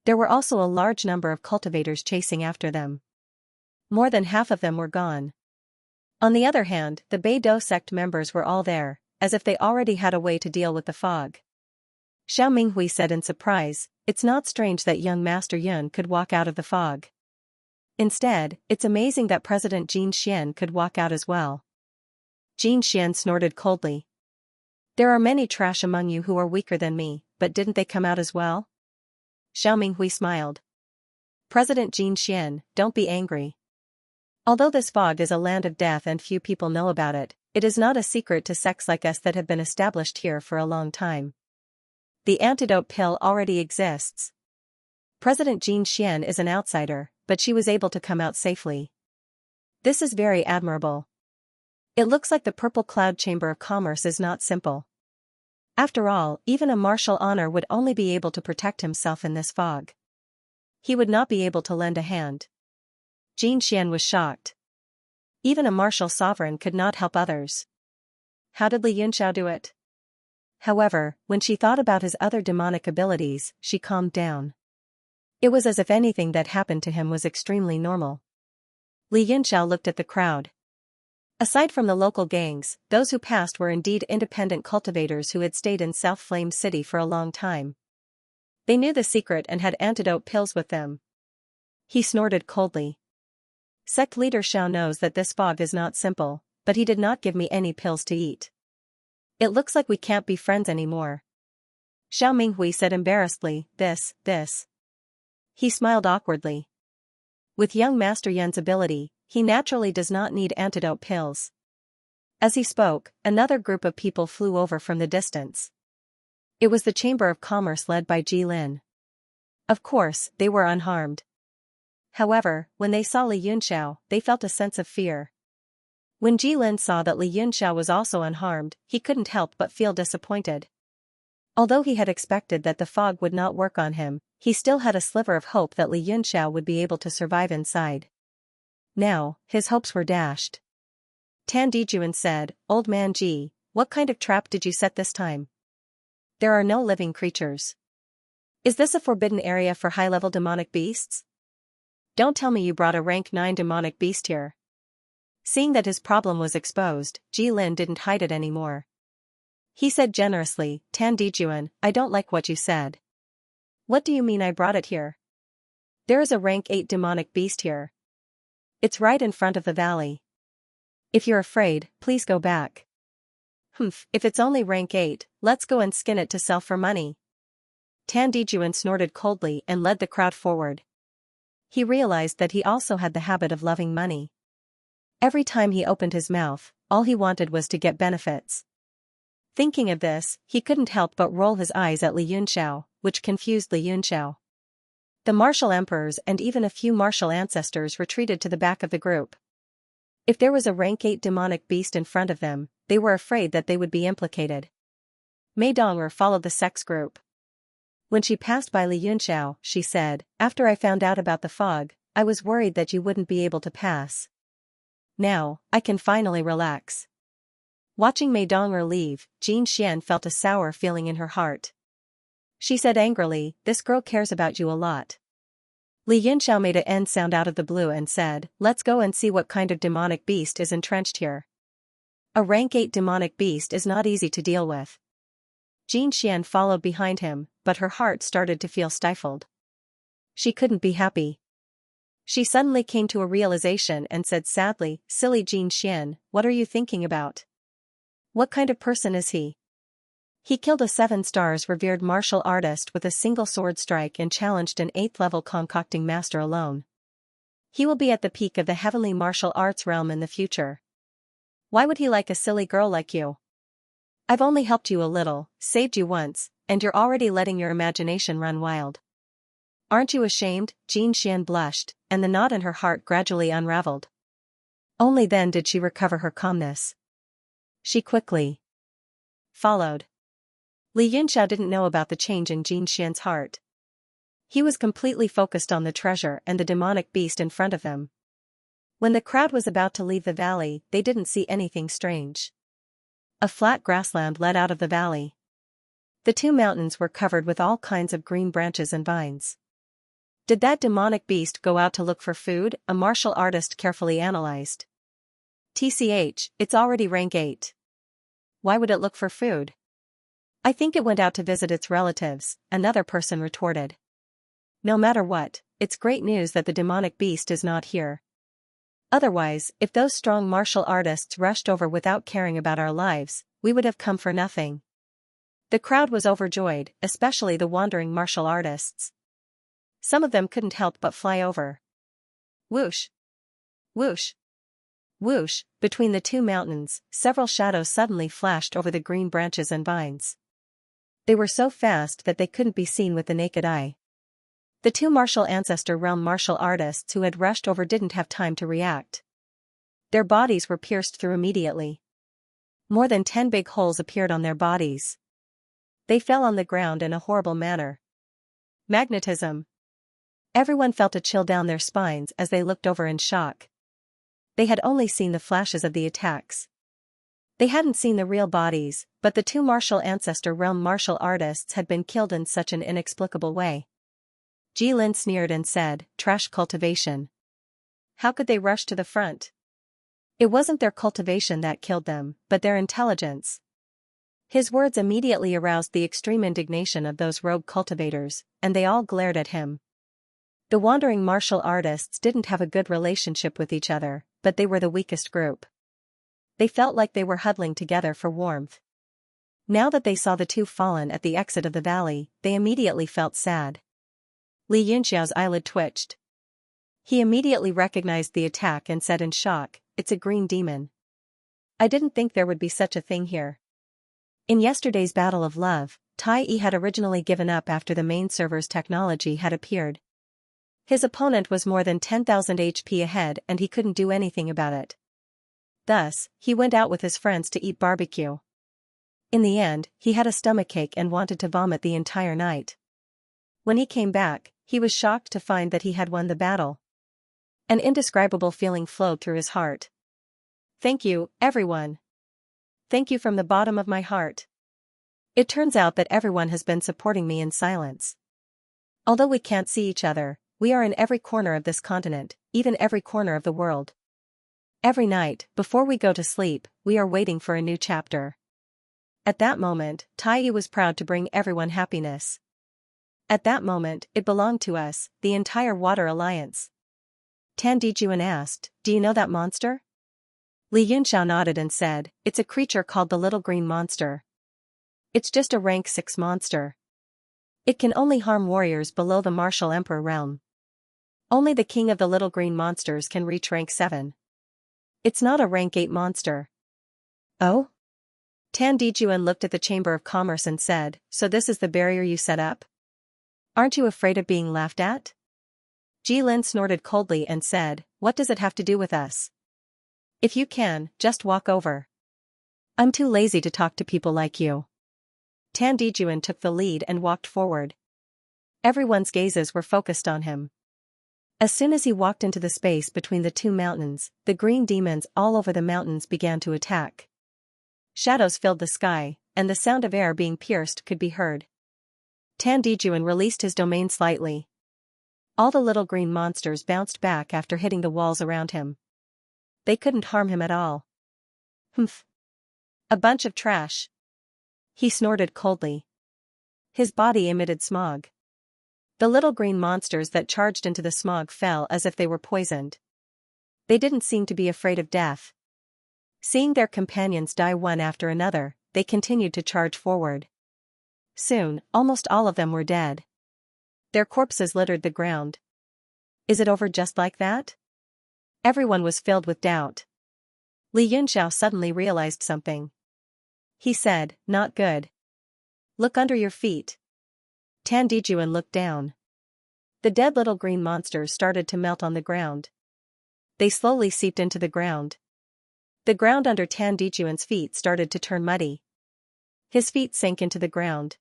There were also a large number of cultivators chasing after them. More than half of them were gone. On the other hand, the Beidou sect members were all there, as if they already had a way to deal with the fog. Xiao Minghui said in surprise, It's not strange that young Master Yun could walk out of the fog. Instead, it's amazing that President Xianxia could walk out as well. Xianxia snorted coldly. There are many trash among you who are weaker than me, but didn't they come out as well? Xiao Minghui smiled. President Xianxia, don't be angry. Although this fog is a land of death and few people know about it, it is not a secret to sects like us that have been established here for a long time. The antidote pill already exists. President Xianxia is an outsider, but she was able to come out safely. This is very admirable. It looks like the Purple Cloud Chamber of Commerce is not simple. After all, even a martial honor would only be able to protect himself in this fog. He would not be able to lend a hand. Xianxia was shocked. Even a martial sovereign could not help others. How did Li Yunxiao do it? However, when she thought about his other demonic abilities, she calmed down. It was as if anything that happened to him was extremely normal. Li Yunxiao looked at the crowd. Aside from the local gangs, those who passed were indeed independent cultivators who had stayed in South Flame City for a long time. They knew the secret and had antidote pills with them. He snorted coldly. Sect leader Xiao knows that this fog is not simple, but he did not give me any pills to eat. It looks like we can't be friends anymore. Xiao Minghui said embarrassedly, This. He smiled awkwardly. With young Master Yan's ability, he naturally does not need antidote pills. As he spoke, another group of people flew over from the distance. It was the Chamber of Commerce led by Ji Lin. Of course, they were unharmed. However, when they saw Li Yunxiao, they felt a sense of fear. When Ji Lin saw that Li Yunxiao was also unharmed, he couldn't help but feel disappointed. Although he had expected that the fog would not work on him, he still had a sliver of hope that Li Yunxiao would be able to survive inside. Now, his hopes were dashed. Tan Dijuan said, "Old man Ji, what kind of trap did you set this time? There are no living creatures. Is this a forbidden area for high-level demonic beasts? Don't tell me you brought a rank 9 demonic beast here." Seeing that his problem was exposed, Ji Lin didn't hide it anymore. He said generously, "Tan Dijuan, I don't like what you said. What do you mean I brought it here? There is a rank 8 demonic beast here. It's right in front of the valley. If you're afraid, please go back." "Humph, if it's only rank 8, let's go and skin it to sell for money." Tan Dijuan snorted coldly and led the crowd forward. He realized that he also had the habit of loving money. Every time he opened his mouth, all he wanted was to get benefits. Thinking of this, he couldn't help but roll his eyes at Li Yunxiao, which confused Li Yunxiao. The martial emperors and even a few martial ancestors retreated to the back of the group. If there was a rank 8 demonic beast in front of them, they were afraid that they would be implicated. Mei Dong'er followed the sex group. When she passed by Li Yunxiao, she said, "After I found out about the fog, I was worried that you wouldn't be able to pass. Now, I can finally relax." Watching Mei Dong'er leave, Xianxia felt a sour feeling in her heart. She said angrily, "This girl cares about you a lot." Li Yunxiao made an end sound out of the blue and said, "Let's go and see what kind of demonic beast is entrenched here. A rank 8 demonic beast is not easy to deal with." Xianxia followed behind him, but her heart started to feel stifled. She couldn't be happy. She suddenly came to a realization and said sadly, "Silly Xianxia, what are you thinking about? What kind of person is he? He killed a 7 stars revered martial artist with a single sword strike and challenged an 8th level concocting master alone. He will be at the peak of the heavenly martial arts realm in the future. Why would he like a silly girl like you? I've only helped you a little, saved you once, and you're already letting your imagination run wild. Aren't you ashamed?" Xianxia blushed, and the knot in her heart gradually unraveled. Only then did she recover her calmness. She quickly followed. Li Yunxiao didn't know about the change in Xianxia's heart. He was completely focused on the treasure and the demonic beast in front of them. When the crowd was about to leave the valley, they didn't see anything strange. A flat grassland led out of the valley. The 2 mountains were covered with all kinds of green branches and vines. Did that demonic beast go out to look for food? A martial artist carefully analyzed. TCH, it's already rank 8. Why would it look for food? I think it went out to visit its relatives, another person retorted. No matter what, it's great news that the demonic beast is not here. Otherwise, if those strong martial artists rushed over without caring about our lives, we would have come for nothing. The crowd was overjoyed, especially the wandering martial artists. Some of them couldn't help but fly over. Whoosh! Whoosh! Whoosh! Between the 2 mountains, several shadows suddenly flashed over the green branches and vines. They were so fast that they couldn't be seen with the naked eye. The 2 martial ancestor realm martial artists who had rushed over didn't have time to react. Their bodies were pierced through immediately. More than 10 big holes appeared on their bodies. They fell on the ground in a horrible manner. Magnetism. Everyone felt a chill down their spines as they looked over in shock. They had only seen the flashes of the attacks. They hadn't seen the real bodies, but the 2 martial ancestor realm martial artists had been killed in such an inexplicable way. Ji Lin sneered and said, "Trash cultivation. How could they rush to the front? It wasn't their cultivation that killed them, but their intelligence." His words immediately aroused the extreme indignation of those rogue cultivators, and they all glared at him. The wandering martial artists didn't have a good relationship with each other, but they were the weakest group. They felt like they were huddling together for warmth. Now that they saw the 2 fallen at the exit of the valley, they immediately felt sad. Li Yunxiao's eyelid twitched. He immediately recognized the attack and said in shock, "It's a green demon. I didn't think there would be such a thing here." In yesterday's battle of love, Tai Yi had originally given up after the main server's technology had appeared. His opponent was more than 10,000 HP ahead and he couldn't do anything about it. Thus, he went out with his friends to eat barbecue. In the end, he had a stomachache and wanted to vomit the entire night. When he came back, he was shocked to find that he had won the battle. An indescribable feeling flowed through his heart. "Thank you, everyone. Thank you from the bottom of my heart. It turns out that everyone has been supporting me in silence. Although we can't see each other, we are in every corner of this continent, even every corner of the world. Every night, before we go to sleep, we are waiting for a new chapter." At that moment, Tai Yi was proud to bring everyone happiness. At that moment, it belonged to us, the entire Water Alliance. Tan Dijuan asked, "Do you know that monster?" Li Yunxiao nodded and said, "It's a creature called the Little Green Monster. It's just a rank 6 monster. It can only harm warriors below the Martial Emperor realm. Only the king of the Little Green Monsters can reach rank 7. It's not a rank 8 monster." "Oh?" Tan Dijuan looked at the Chamber of Commerce and said, "So this is the barrier you set up? Aren't you afraid of being laughed at?" Jilin snorted coldly and said, "What does it have to do with us? If you can, just walk over. I'm too lazy to talk to people like you." Tan Dijuan took the lead and walked forward. Everyone's gazes were focused on him. As soon as he walked into the space between the two mountains, the green demons all over the mountains began to attack. Shadows filled the sky, and the sound of air being pierced could be heard. Tan Dijuan released his domain slightly. All the little green monsters bounced back after hitting the walls around him. They couldn't harm him at all. "Humph. A bunch of trash." He snorted coldly. His body emitted smog. The little green monsters that charged into the smog fell as if they were poisoned. They didn't seem to be afraid of death. Seeing their companions die one after another, they continued to charge forward. Soon, almost all of them were dead. Their corpses littered the ground. Is it over just like that? Everyone was filled with doubt. Li Yunxiao suddenly realized something. He said, "Not good. Look under your feet." Tan Dijuan looked down. The dead little green monsters started to melt on the ground. They slowly seeped into the ground. The ground under Tan Dijuan's feet started to turn muddy. His feet sank into the ground.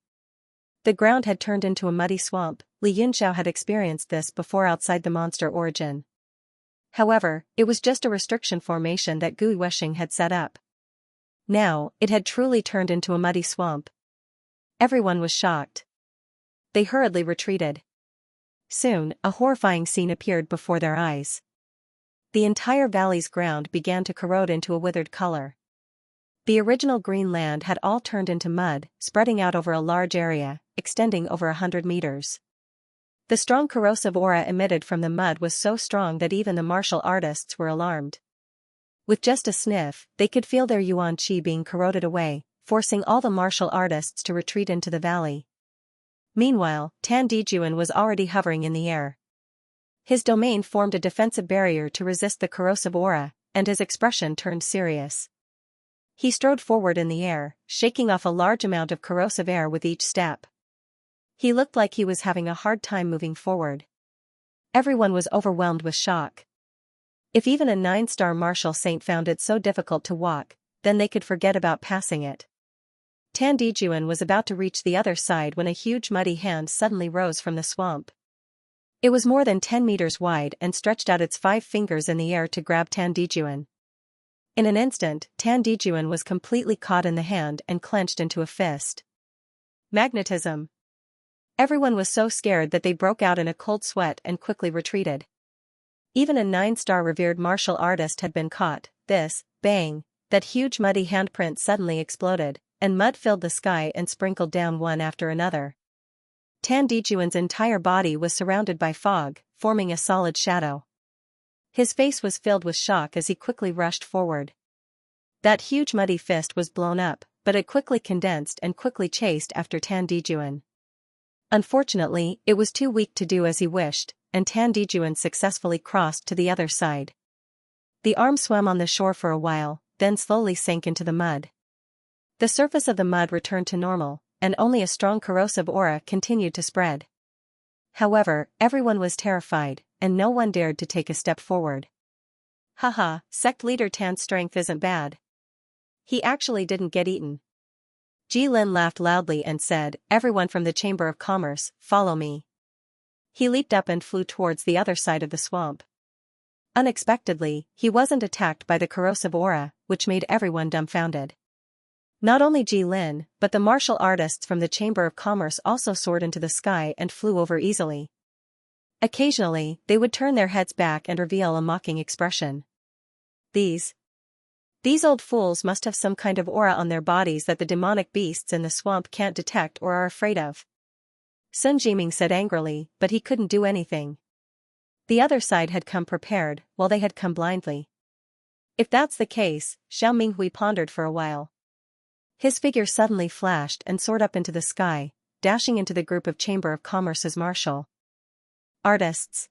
The ground had turned into a muddy swamp. Li Yunxiao had experienced this before outside the monster origin. However, it was just a restriction formation that Gui Weshing had set up. Now, it had truly turned into a muddy swamp. Everyone was shocked. They hurriedly retreated. Soon, a horrifying scene appeared before their eyes. The entire valley's ground began to corrode into a withered color. The original green land had all turned into mud, spreading out over a large area, extending over 100 meters. The strong corrosive aura emitted from the mud was so strong that even the martial artists were alarmed. With just a sniff, they could feel their yuan qi being corroded away, forcing all the martial artists to retreat into the valley. Meanwhile, Tan Dijuan was already hovering in the air. His domain formed a defensive barrier to resist the corrosive aura, and his expression turned serious. He strode forward in the air, shaking off a large amount of corrosive air with each step. He looked like he was having a hard time moving forward. Everyone was overwhelmed with shock. If even a 9-star martial saint found it so difficult to walk, then they could forget about passing it. Tan Dijuan was about to reach the other side when a huge muddy hand suddenly rose from the swamp. It was more than 10 meters wide and stretched out its 5 fingers in the air to grab Tan Dijuan. In an instant, Tan Dijuan was completely caught in the hand and clenched into a fist. Magnetism. Everyone was so scared that they broke out in a cold sweat and quickly retreated. Even a 9-star revered martial artist had been caught. Bang, that huge muddy handprint suddenly exploded, and mud filled the sky and sprinkled down one after another. Tan Dijuan's entire body was surrounded by fog, forming a solid shadow. His face was filled with shock as he quickly rushed forward. That huge muddy fist was blown up, but it quickly condensed and quickly chased after Tan Dijuan. Unfortunately, it was too weak to do as he wished, and Tan Dijuan successfully crossed to the other side. The arm swam on the shore for a while, then slowly sank into the mud. The surface of the mud returned to normal, and only a strong corrosive aura continued to spread. However, everyone was terrified, and no one dared to take a step forward. Haha, sect leader Tan's strength isn't bad. He actually didn't get eaten. Ji Lin laughed loudly and said, "Everyone from the Chamber of Commerce, follow me." He leaped up and flew towards the other side of the swamp. Unexpectedly, he wasn't attacked by the corrosive aura, which made everyone dumbfounded. Not only Ji Lin, but the martial artists from the Chamber of Commerce also soared into the sky and flew over easily. Occasionally, they would turn their heads back and reveal a mocking expression. These old fools must have some kind of aura on their bodies that the demonic beasts in the swamp can't detect or are afraid of. Sun Jiming said angrily, but he couldn't do anything. The other side had come prepared, while they had come blindly. If that's the case, Xiao Minghui pondered for a while. His figure suddenly flashed and soared up into the sky, dashing into the group of Chamber of Commerce's martial artists.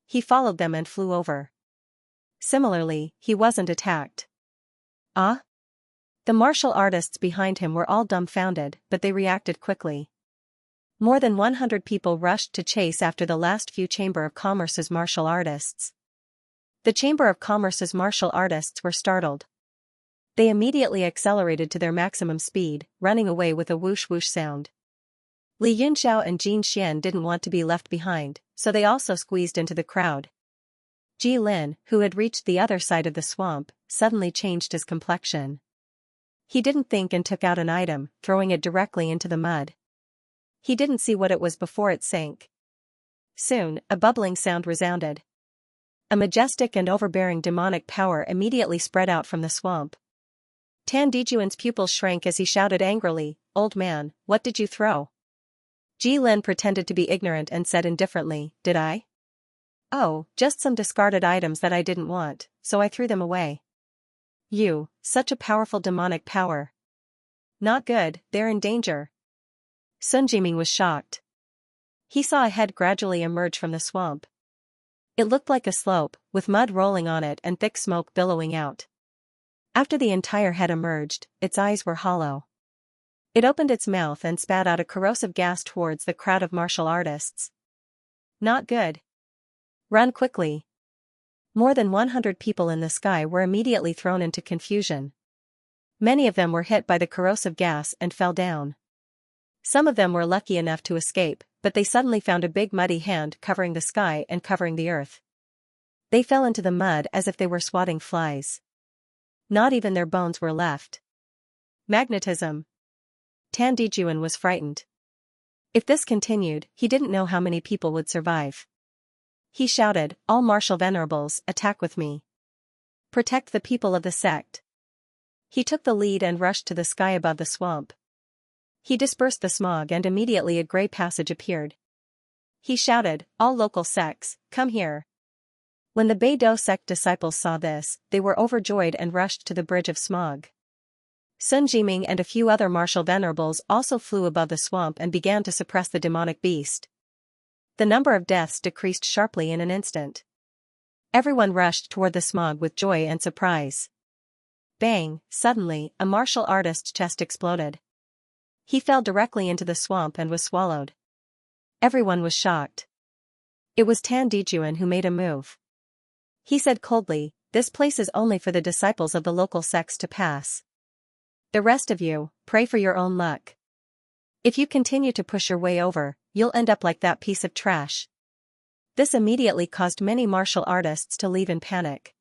He followed them and flew over. Similarly, he wasn't attacked. Ah? The martial artists behind him were all dumbfounded, but they reacted quickly. More than 100 people rushed to chase after the last few Chamber of Commerce's martial artists. The Chamber of Commerce's martial artists were startled. They immediately accelerated to their maximum speed, running away with a whoosh-whoosh sound. Li Yunxiao and Jin Xian didn't want to be left behind, so they also squeezed into the crowd. Ji Lin, who had reached the other side of the swamp, suddenly changed his complexion. He didn't think and took out an item, throwing it directly into the mud. He didn't see what it was before it sank. Soon, a bubbling sound resounded. A majestic and overbearing demonic power immediately spread out from the swamp. Tan Dijuan's pupils shrank as he shouted angrily, "Old man, what did you throw?" Ji Lin pretended to be ignorant and said indifferently, "Did I? Oh, just some discarded items that I didn't want, so I threw them away." "You, such a powerful demonic power. Not good, they're in danger." Sun Jiming was shocked. He saw a head gradually emerge from the swamp. It looked like a slope, with mud rolling on it and thick smoke billowing out. After the entire head emerged, its eyes were hollow. It opened its mouth and spat out a corrosive gas towards the crowd of martial artists. "Not good. Run quickly." More than 100 people in the sky were immediately thrown into confusion. Many of them were hit by the corrosive gas and fell down. Some of them were lucky enough to escape, but they suddenly found a big muddy hand covering the sky and covering the earth. They fell into the mud as if they were swatting flies. Not even their bones were left. Magnetism. Tan Dijuan was frightened. If this continued, he didn't know how many people would survive. He shouted, "All martial venerables, attack with me. Protect the people of the sect." He took the lead and rushed to the sky above the swamp. He dispersed the smog and immediately a grey passage appeared. He shouted, "All local sects, come here." When the Beidou sect disciples saw this, they were overjoyed and rushed to the bridge of smog. Sun Jiming and a few other martial venerables also flew above the swamp and began to suppress the demonic beast. The number of deaths decreased sharply in an instant. Everyone rushed toward the smog with joy and surprise. Bang! Suddenly, a martial artist's chest exploded. He fell directly into the swamp and was swallowed. Everyone was shocked. It was Tan Dijuan who made a move. He said coldly, "This place is only for the disciples of the local sects to pass. The rest of you, pray for your own luck. If you continue to push your way over, you'll end up like that piece of trash." This immediately caused many martial artists to leave in panic.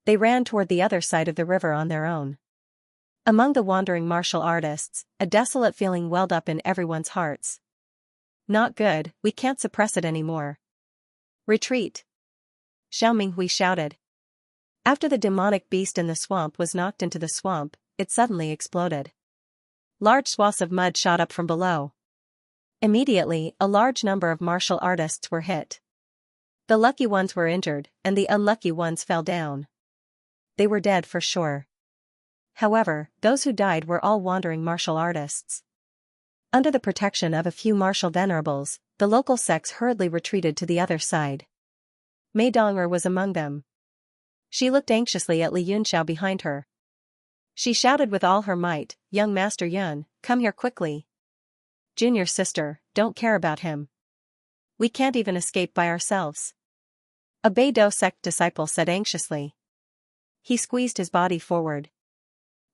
They ran toward the other side of the river on their own. Among the wandering martial artists, a desolate feeling welled up in everyone's hearts. "Not good, we can't suppress it anymore. Retreat!" Xiao Minghui shouted. After the demonic beast in the swamp was knocked into the swamp, it suddenly exploded. Large swaths of mud shot up from below. Immediately, a large number of martial artists were hit. The lucky ones were injured, and the unlucky ones fell down. They were dead for sure. However, those who died were all wandering martial artists. Under the protection of a few martial venerables, the local sects hurriedly retreated to the other side. Mei Dong'er was among them. She looked anxiously at Li Yunxiao behind her. She shouted with all her might, "Young Master Yun, come here quickly. Junior sister, don't care about him. We can't even escape by ourselves." A Beidou sect disciple said anxiously. He squeezed his body forward.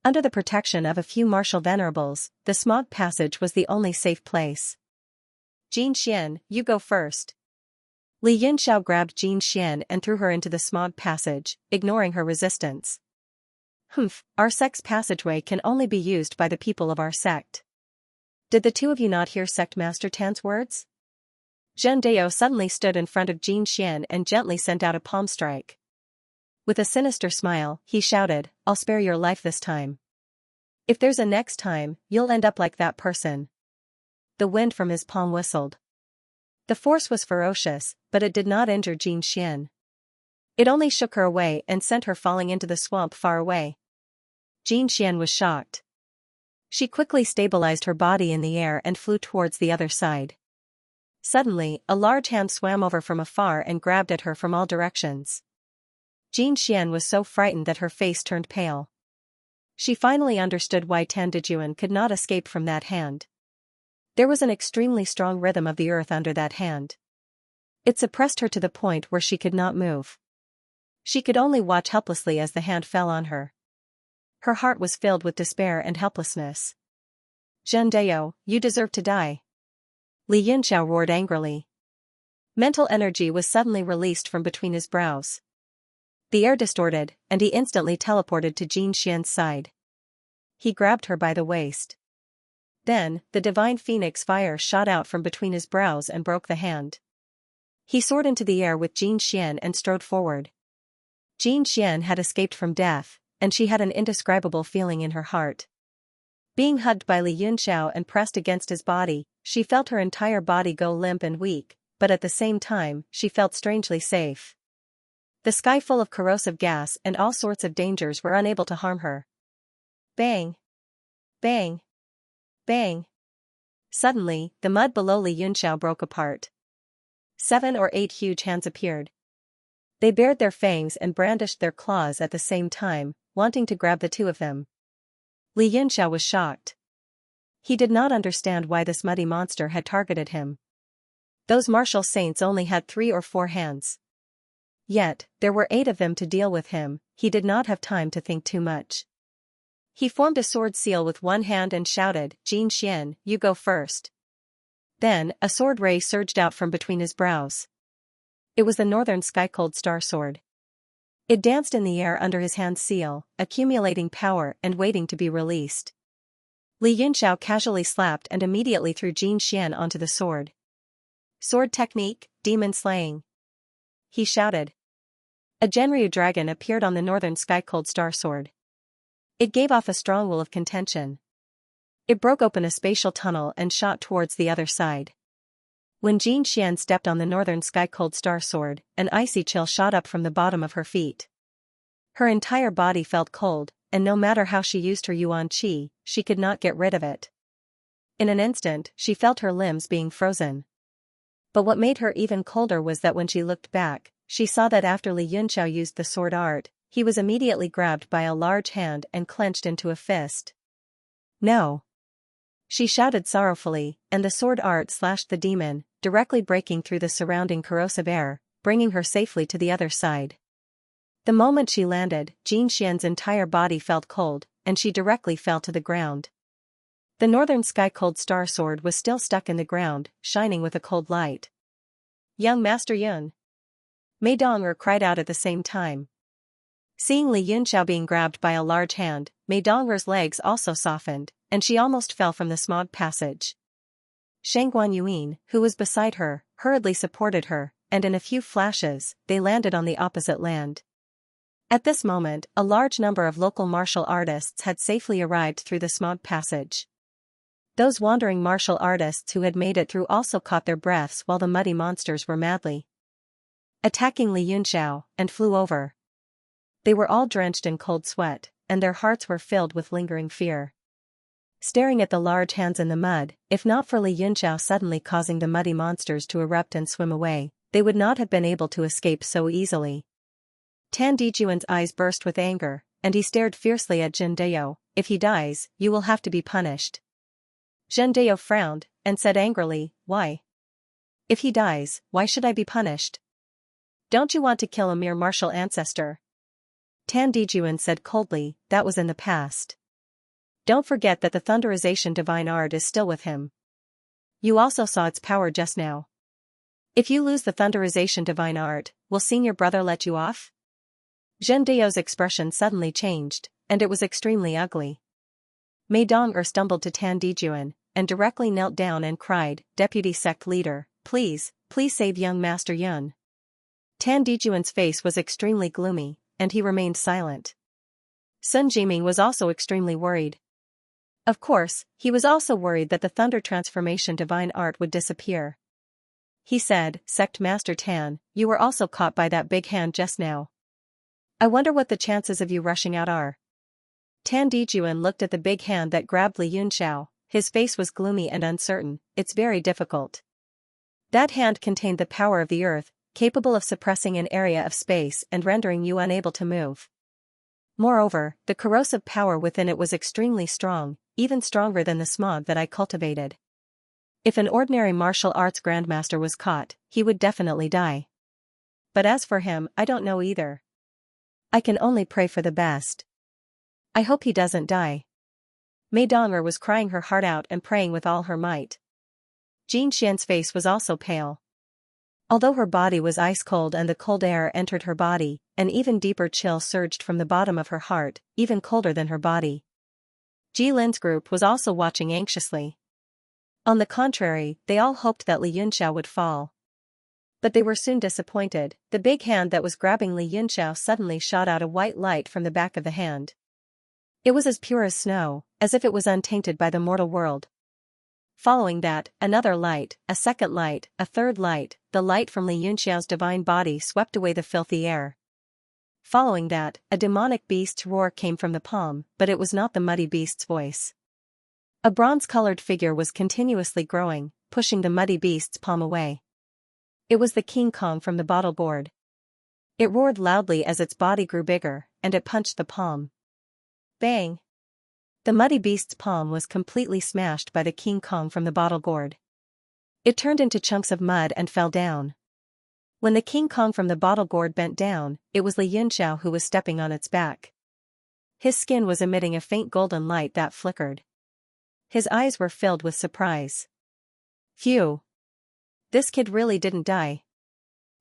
Under the protection of a few martial venerables, the smog passage was the only safe place. "Jin Xian, you go first." Li Yunxiao grabbed Jin Xian and threw her into the smog passage, ignoring her resistance. "Humph, our sect's passageway can only be used by the people of our sect." "Did the two of you not hear Sect Master Tan's words?" Zhen Dao suddenly stood in front of Jin Xian and gently sent out a palm strike. With a sinister smile, he shouted, "I'll spare your life this time. If there's a next time, you'll end up like that person." The wind from his palm whistled. The force was ferocious, but it did not injure Jin Xian. It only shook her away and sent her falling into the swamp far away. Jin Xian was shocked. She quickly stabilized her body in the air and flew towards the other side. Suddenly, a large hand swam over from afar and grabbed at her from all directions. Jin Xian was so frightened that her face turned pale. She finally understood why Tan Dejuan could not escape from that hand. There was an extremely strong rhythm of the earth under that hand. It suppressed her to the point where she could not move. She could only watch helplessly as the hand fell on her. Her heart was filled with despair and helplessness. "Zhen Dao, you deserve to die." Li Yunxiao roared angrily. Mental energy was suddenly released from between his brows. The air distorted, and he instantly teleported to Jin Xian's side. He grabbed her by the waist. Then, the divine phoenix fire shot out from between his brows and broke the hand. He soared into the air with Jin Xian and strode forward. Jin Xian had escaped from death, and she had an indescribable feeling in her heart. Being hugged by Li Yunxiao and pressed against his body, she felt her entire body go limp and weak, but at the same time, she felt strangely safe. The sky full of corrosive gas and all sorts of dangers were unable to harm her. Bang! Bang! Bang! Suddenly, the mud below Li Yunxiao broke apart. 7 or 8 huge hands appeared. They bared their fangs and brandished their claws at the same time, wanting to grab the two of them. Li Yunxiao was shocked. He did not understand why this muddy monster had targeted him. Those martial saints only had 3 or 4 hands. Yet, there were 8 of them to deal with him. He did not have time to think too much. He formed a sword seal with one hand and shouted, "Jin Xian, you go first." Then, a sword ray surged out from between his brows. It was the Northern Sky-Cold Star Sword. It danced in the air under his hand seal, accumulating power and waiting to be released. Li Yunxiao casually slapped and immediately threw Jin Xian onto the sword. "Sword technique, demon slaying," he shouted. A Genryu dragon appeared on the Northern Sky-Cold Star Sword. It gave off a strong will of contention. It broke open a spatial tunnel and shot towards the other side. When Jin Xian stepped on the Northern Sky-Cold Star Sword, an icy chill shot up from the bottom of her feet. Her entire body felt cold, and no matter how she used her yuan qi, she could not get rid of it. In an instant, she felt her limbs being frozen. But what made her even colder was that when she looked back, she saw that after Li Yunxiao used the sword art, he was immediately grabbed by a large hand and clenched into a fist. "No!" she shouted sorrowfully, and the sword art slashed the demon, directly breaking through the surrounding corrosive air, bringing her safely to the other side. The moment she landed, Jin Xian's entire body felt cold, and she directly fell to the ground. The Northern Sky-Cold Star Sword was still stuck in the ground, shining with a cold light. "Young Master Yun!" Mei Dong'er cried out at the same time. Seeing Li Yunxiao being grabbed by a large hand, Mei Dong'er's legs also softened, and she almost fell from the smog passage. Shangguan Yuan, who was beside her, hurriedly supported her, and in a few flashes, they landed on the opposite land. At this moment, a large number of local martial artists had safely arrived through the smog passage. Those wandering martial artists who had made it through also caught their breaths while the muddy monsters were madly attacking Li Yunxiao, and flew over. They were all drenched in cold sweat, and their hearts were filled with lingering fear. staring at the large hands in the mud. If not for Li Yunxiao suddenly causing the muddy monsters to erupt and swim away, they would not have been able to escape so easily. Tan Dijuan's eyes burst with anger, and he stared fiercely at Zhen Deo. If he dies, you will have to be punished. Zhen Deo frowned, and said angrily, why? If he dies, why should I be punished? Don't you want to kill a mere martial ancestor? Tan Dijuan said coldly, that was in the past. Don't forget that the Thunderization divine art is still with him. You also saw its power just now. If you lose the Thunderization divine art, will senior brother let you off? Zhen Deo's expression suddenly changed, and it was extremely ugly. Mei Dong'er stumbled to Tan Dijuan, and directly knelt down and cried, Deputy Sect Leader, please save young Master Yun. Tan Dijuan's face was extremely gloomy, and he remained silent. Sun Jiming was also extremely worried. Of course, he was also worried that the Thunder Transformation divine art would disappear. He said, Sect Master Tan, you were also caught by that big hand just now. I wonder what the chances of you rushing out are. Tan Dijuan looked at the big hand that grabbed Li Yunxiao. His face was gloomy and uncertain. It's very difficult. That hand contained the power of the earth, capable of suppressing an area of space and rendering you unable to move. Moreover, the corrosive power within it was extremely strong, even stronger than the smog that I cultivated. If an ordinary martial arts grandmaster was caught, he would definitely die. But as for him, I don't know either. I can only pray for the best. I hope he doesn't die. Mei Dong'er was crying her heart out and praying with all her might. Jin Xian's face was also pale. Although her body was ice cold and the cold air entered her body, an even deeper chill surged from the bottom of her heart, even colder than her body. Ji Lin's group was also watching anxiously. On the contrary, they all hoped that Li Yunxiao would fall. But they were soon disappointed. The big hand that was grabbing Li Yunxiao suddenly shot out a white light from the back of the hand. It was as pure as snow, as if it was untainted by the mortal world. Following that, another light, a second light, a third light, the light from Li Yunxiao's divine body swept away the filthy air. Following that, a demonic beast's roar came from the palm, but it was not the muddy beast's voice. A bronze-colored figure was continuously growing, pushing the muddy beast's palm away. It was the King Kong from the bottle gourd. It roared loudly as its body grew bigger, and it punched the palm. Bang! The muddy beast's palm was completely smashed by the King Kong from the bottle gourd. It turned into chunks of mud and fell down. When the King Kong from the bottle gourd bent down, it was Li Yunxiao who was stepping on its back. His skin was emitting a faint golden light that flickered. His eyes were filled with surprise. Phew! This kid really didn't die.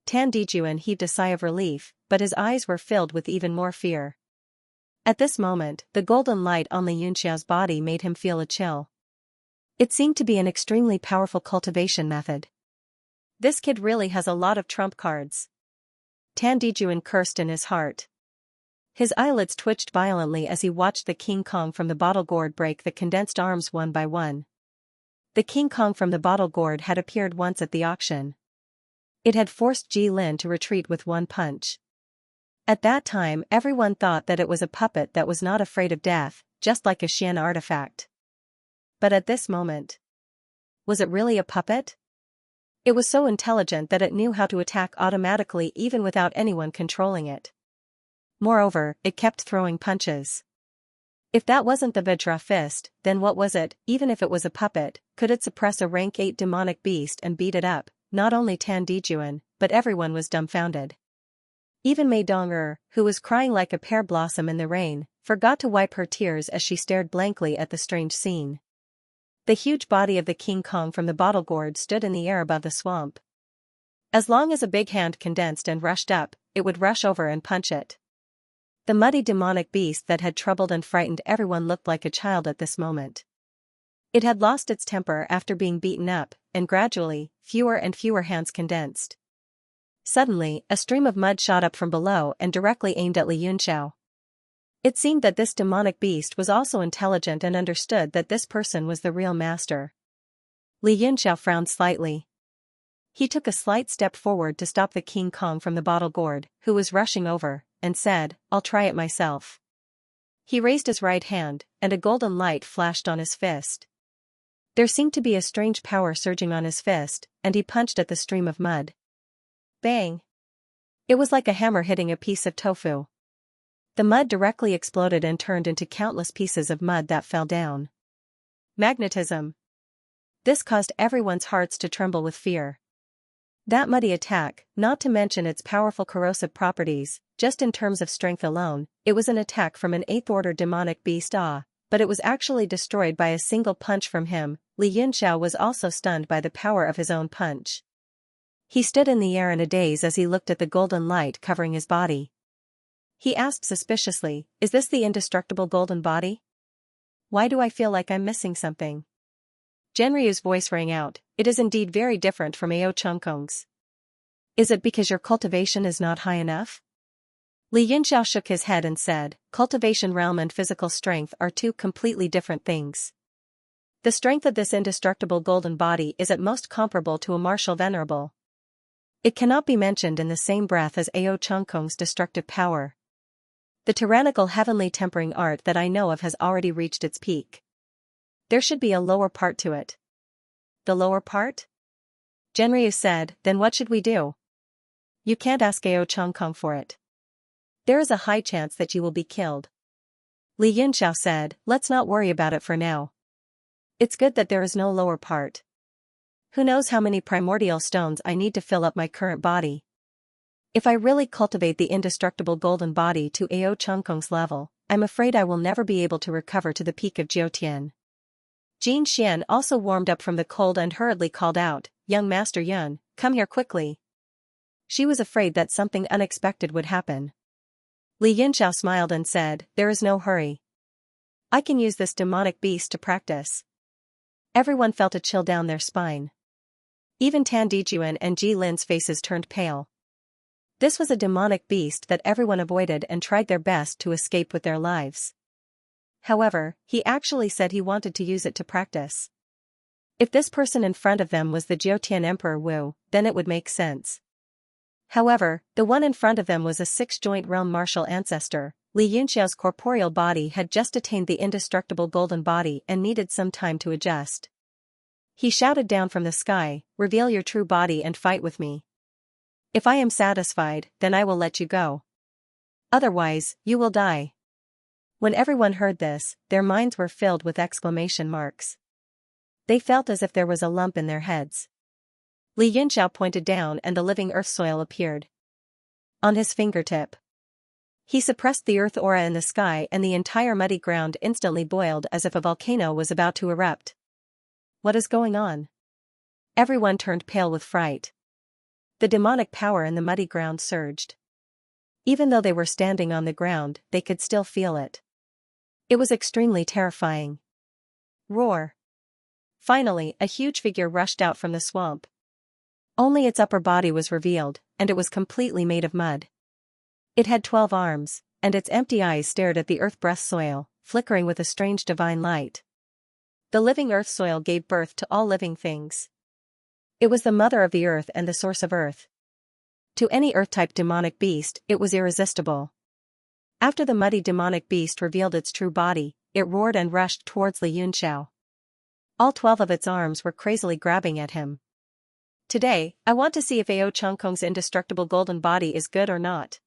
Tan Dijuan heaved a sigh of relief, but his eyes were filled with even more fear. At this moment, the golden light on Li Yunxiao's body made him feel a chill. It seemed to be an extremely powerful cultivation method. This kid really has a lot of trump cards. Tan Dijuan cursed in his heart. His eyelids twitched violently as he watched the King Kong from the bottle gourd break the condensed arms one by one. The King Kong from the bottle gourd had appeared once at the auction. It had forced Ji Lin to retreat with one punch. At that time, everyone thought that it was a puppet that was not afraid of death, just like a Xian artifact. But at this moment, was it really a puppet? It was so intelligent that it knew how to attack automatically even without anyone controlling it. Moreover, it kept throwing punches. If that wasn't the Vajra fist, then what was it? Even if it was a puppet, could it suppress a rank 8 demonic beast and beat it up? Not only Tan Dijuan, but everyone was dumbfounded. Even Mei Dong'er, who was crying like a pear blossom in the rain, forgot to wipe her tears as she stared blankly at the strange scene. The huge body of the King Kong from the bottle gourd stood in the air above the swamp. As long as a big hand condensed and rushed up, it would rush over and punch it. The muddy demonic beast that had troubled and frightened everyone looked like a child at this moment. It had lost its temper after being beaten up, and gradually, fewer and fewer hands condensed. Suddenly, a stream of mud shot up from below and directly aimed at Li Yunxiao. It seemed that this demonic beast was also intelligent and understood that this person was the real master. Li Yunxiao frowned slightly. He took a slight step forward to stop the King Kong from the bottle gourd, who was rushing over, and said, I'll try it myself. He raised his right hand, and a golden light flashed on his fist. There seemed to be a strange power surging on his fist, and he punched at the stream of mud. Bang! It was like a hammer hitting a piece of tofu. The mud directly exploded and turned into countless pieces of mud that fell down. Magnetism. This caused everyone's hearts to tremble with fear. That muddy attack, not to mention its powerful corrosive properties, just in terms of strength alone, it was an attack from an 8th-order demonic beast. But it was actually destroyed by a single punch from him. Li Yunxiao was also stunned by the power of his own punch. He stood in the air in a daze as he looked at the golden light covering his body. He asked suspiciously, "Is this the indestructible golden body? Why do I feel like I'm missing something?" Genryu's voice rang out, "It is indeed very different from Ao Chengkong's. Is it because your cultivation is not high enough?" Li Yunxiao shook his head and said, "Cultivation realm and physical strength are two completely different things. The strength of this indestructible golden body is at most comparable to a martial venerable. It cannot be mentioned in the same breath as Ao Chengkong's destructive power. The tyrannical heavenly tempering art that I know of has already reached its peak. There should be a lower part to it." "The lower part?" Genryu said, "Then what should we do?" "You can't ask Ao Chengkong for it. There is a high chance that you will be killed." Li Yunxiao said, "Let's not worry about it for now. It's good that there is no lower part. Who knows how many primordial stones I need to fill up my current body. If I really cultivate the indestructible golden body to Ao Chengkong's level, I'm afraid I will never be able to recover to the peak of Jiutian." Jin Xian also warmed up from the cold and hurriedly called out, "Young Master Yun, come here quickly." She was afraid that something unexpected would happen. Li Yunxiao smiled and said, "There is no hurry. I can use this demonic beast to practice." Everyone felt a chill down their spine. Even Tan Dijuan and Ji Lin's faces turned pale. This was a demonic beast that everyone avoided and tried their best to escape with their lives. However, he actually said he wanted to use it to practice. If this person in front of them was the Jiutian Emperor Wu, then it would make sense. However, the one in front of them was a six-joint realm martial ancestor. Li Yunxiao's corporeal body had just attained the indestructible golden body and needed some time to adjust. He shouted down from the sky, "Reveal your true body and fight with me. If I am satisfied, then I will let you go. Otherwise, you will die." When everyone heard this, their minds were filled with exclamation marks. They felt as if there was a lump in their heads. Li Yunxiao pointed down and the living earth soil appeared on his fingertip. He suppressed the earth aura in the sky and the entire muddy ground instantly boiled as if a volcano was about to erupt. What is going on? Everyone turned pale with fright. The demonic power in the muddy ground surged. Even though they were standing on the ground, they could still feel it. It was extremely terrifying. Roar! Finally, a huge figure rushed out from the swamp. Only its upper body was revealed, and it was completely made of mud. It had 12 arms, and its empty eyes stared at the earth-breath soil, flickering with a strange divine light. The living earth soil gave birth to all living things. It was the mother of the earth and the source of earth. To any earth-type demonic beast, it was irresistible. After the muddy demonic beast revealed its true body, it roared and rushed towards Li Yunxiao. All 12 of its arms were crazily grabbing at him. "Today, I want to see if Ao Chengkong's indestructible golden body is good or not."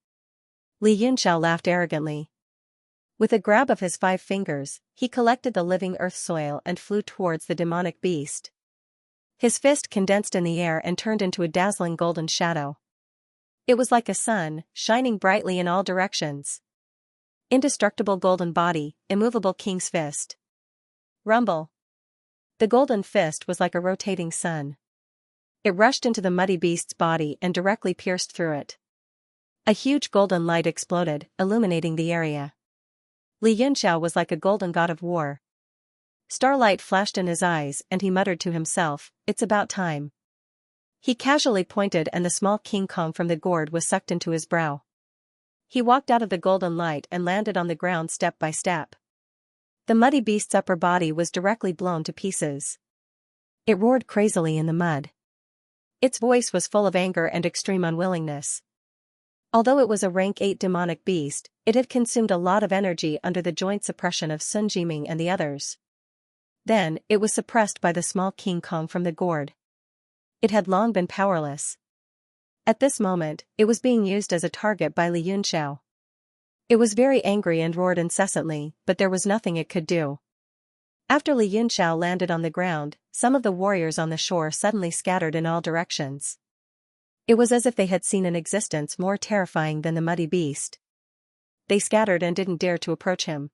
Li Yunxiao laughed arrogantly. With a grab of his 5 fingers, he collected the living earth soil and flew towards the demonic beast. His fist condensed in the air and turned into a dazzling golden shadow. It was like a sun, shining brightly in all directions. Indestructible golden body, immovable king's fist. Rumble. The golden fist was like a rotating sun. It rushed into the muddy beast's body and directly pierced through it. A huge golden light exploded, illuminating the area. Li Yunxiao was like a golden god of war. Starlight flashed in his eyes and he muttered to himself, "It's about time." He casually pointed and the small King Kong from the gourd was sucked into his brow. He walked out of the golden light and landed on the ground step by step. The muddy beast's upper body was directly blown to pieces. It roared crazily in the mud. Its voice was full of anger and extreme unwillingness. Although it was a rank 8 demonic beast, it had consumed a lot of energy under the joint suppression of Sun Jiming and the others. Then, it was suppressed by the small King Kong from the gourd. It had long been powerless. At this moment, it was being used as a target by Li Yunxiao. It was very angry and roared incessantly, but there was nothing it could do. After Li Yunxiao landed on the ground, some of the warriors on the shore suddenly scattered in all directions. It was as if they had seen an existence more terrifying than the muddy beast. They scattered and didn't dare to approach him.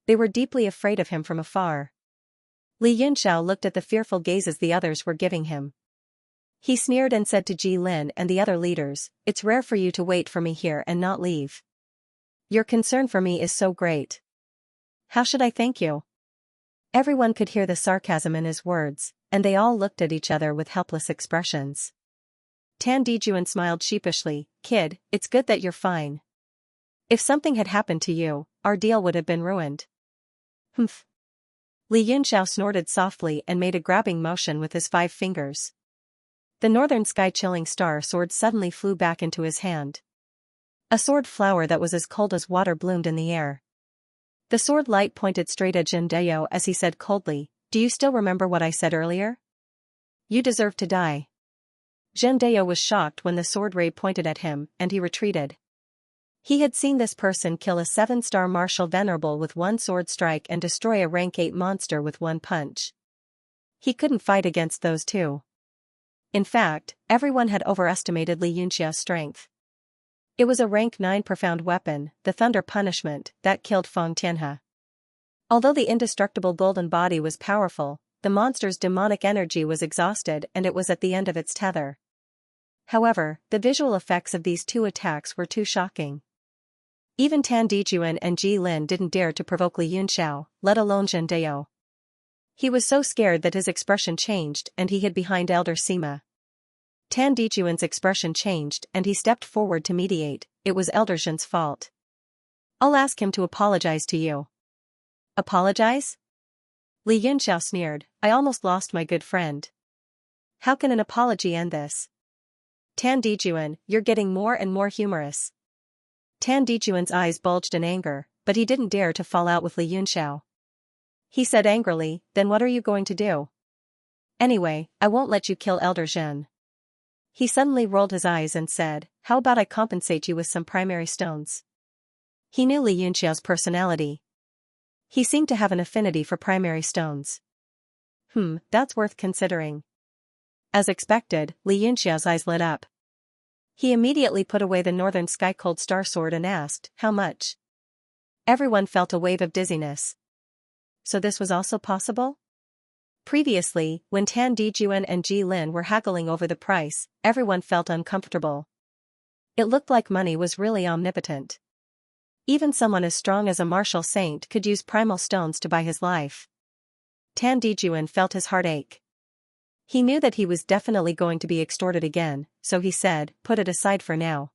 They were deeply afraid of him from afar. Li Yunxiao looked at the fearful gazes the others were giving him. He sneered and said to Ji Lin and the other leaders, "It's rare for you to wait for me here and not leave. Your concern for me is so great. How should I thank you?" Everyone could hear the sarcasm in his words, and they all looked at each other with helpless expressions. Tan Dijuan smiled sheepishly, "Kid, it's good that you're fine. If something had happened to you, our deal would have been ruined." Humph. Li Yunxiao snorted softly and made a grabbing motion with his 5 fingers. The northern sky-chilling star sword suddenly flew back into his hand. A sword flower that was as cold as water bloomed in the air. The sword light pointed straight at Zhendao as he said coldly, "Do you still remember what I said earlier? You deserve to die." Zhendao was shocked when the sword ray pointed at him, and he retreated. He had seen this person kill a 7-star martial venerable with one sword strike and destroy a rank 8 monster with one punch. He couldn't fight against those two. In fact, everyone had overestimated Li Yunxiao's strength. It was a rank 9 profound weapon, the Thunder Punishment, that killed Feng Tianhe. Although the indestructible golden body was powerful, the monster's demonic energy was exhausted and it was at the end of its tether. However, the visual effects of these 2 attacks were too shocking. Even Tan Dijuan and Ji Lin didn't dare to provoke Li Yunxiao, let alone Zhendao. He was so scared that his expression changed and he hid behind Elder Sima. Tan Dijuan's expression changed and he stepped forward to mediate. It was Elder Zhen's fault. "I'll ask him to apologize to you." "Apologize?" Li Yunxiao sneered, "I almost lost my good friend. How can an apology end this?" "Tan Dijuan, you're getting more and more humorous." Tan Dijuan's eyes bulged in anger, but he didn't dare to fall out with Li Yunxiao. He said angrily, "Then what are you going to do? Anyway, I won't let you kill Elder Zhen." He suddenly rolled his eyes and said, "How about I compensate you with some primary stones?" He knew Li Yunxiao's personality. He seemed to have an affinity for primary stones. That's worth considering." As expected, Li Yunxiao's eyes lit up. He immediately put away the northern sky-cold star sword and asked, "How much?" Everyone felt a wave of dizziness. So this was also possible? Previously, when Tan Dijuan and Ji Lin were haggling over the price, everyone felt uncomfortable. It looked like money was really omnipotent. Even someone as strong as a martial saint could use primal stones to buy his life. Tan Dijuan felt his heart ache. He knew that he was definitely going to be extorted again, so he said, "Put it aside for now.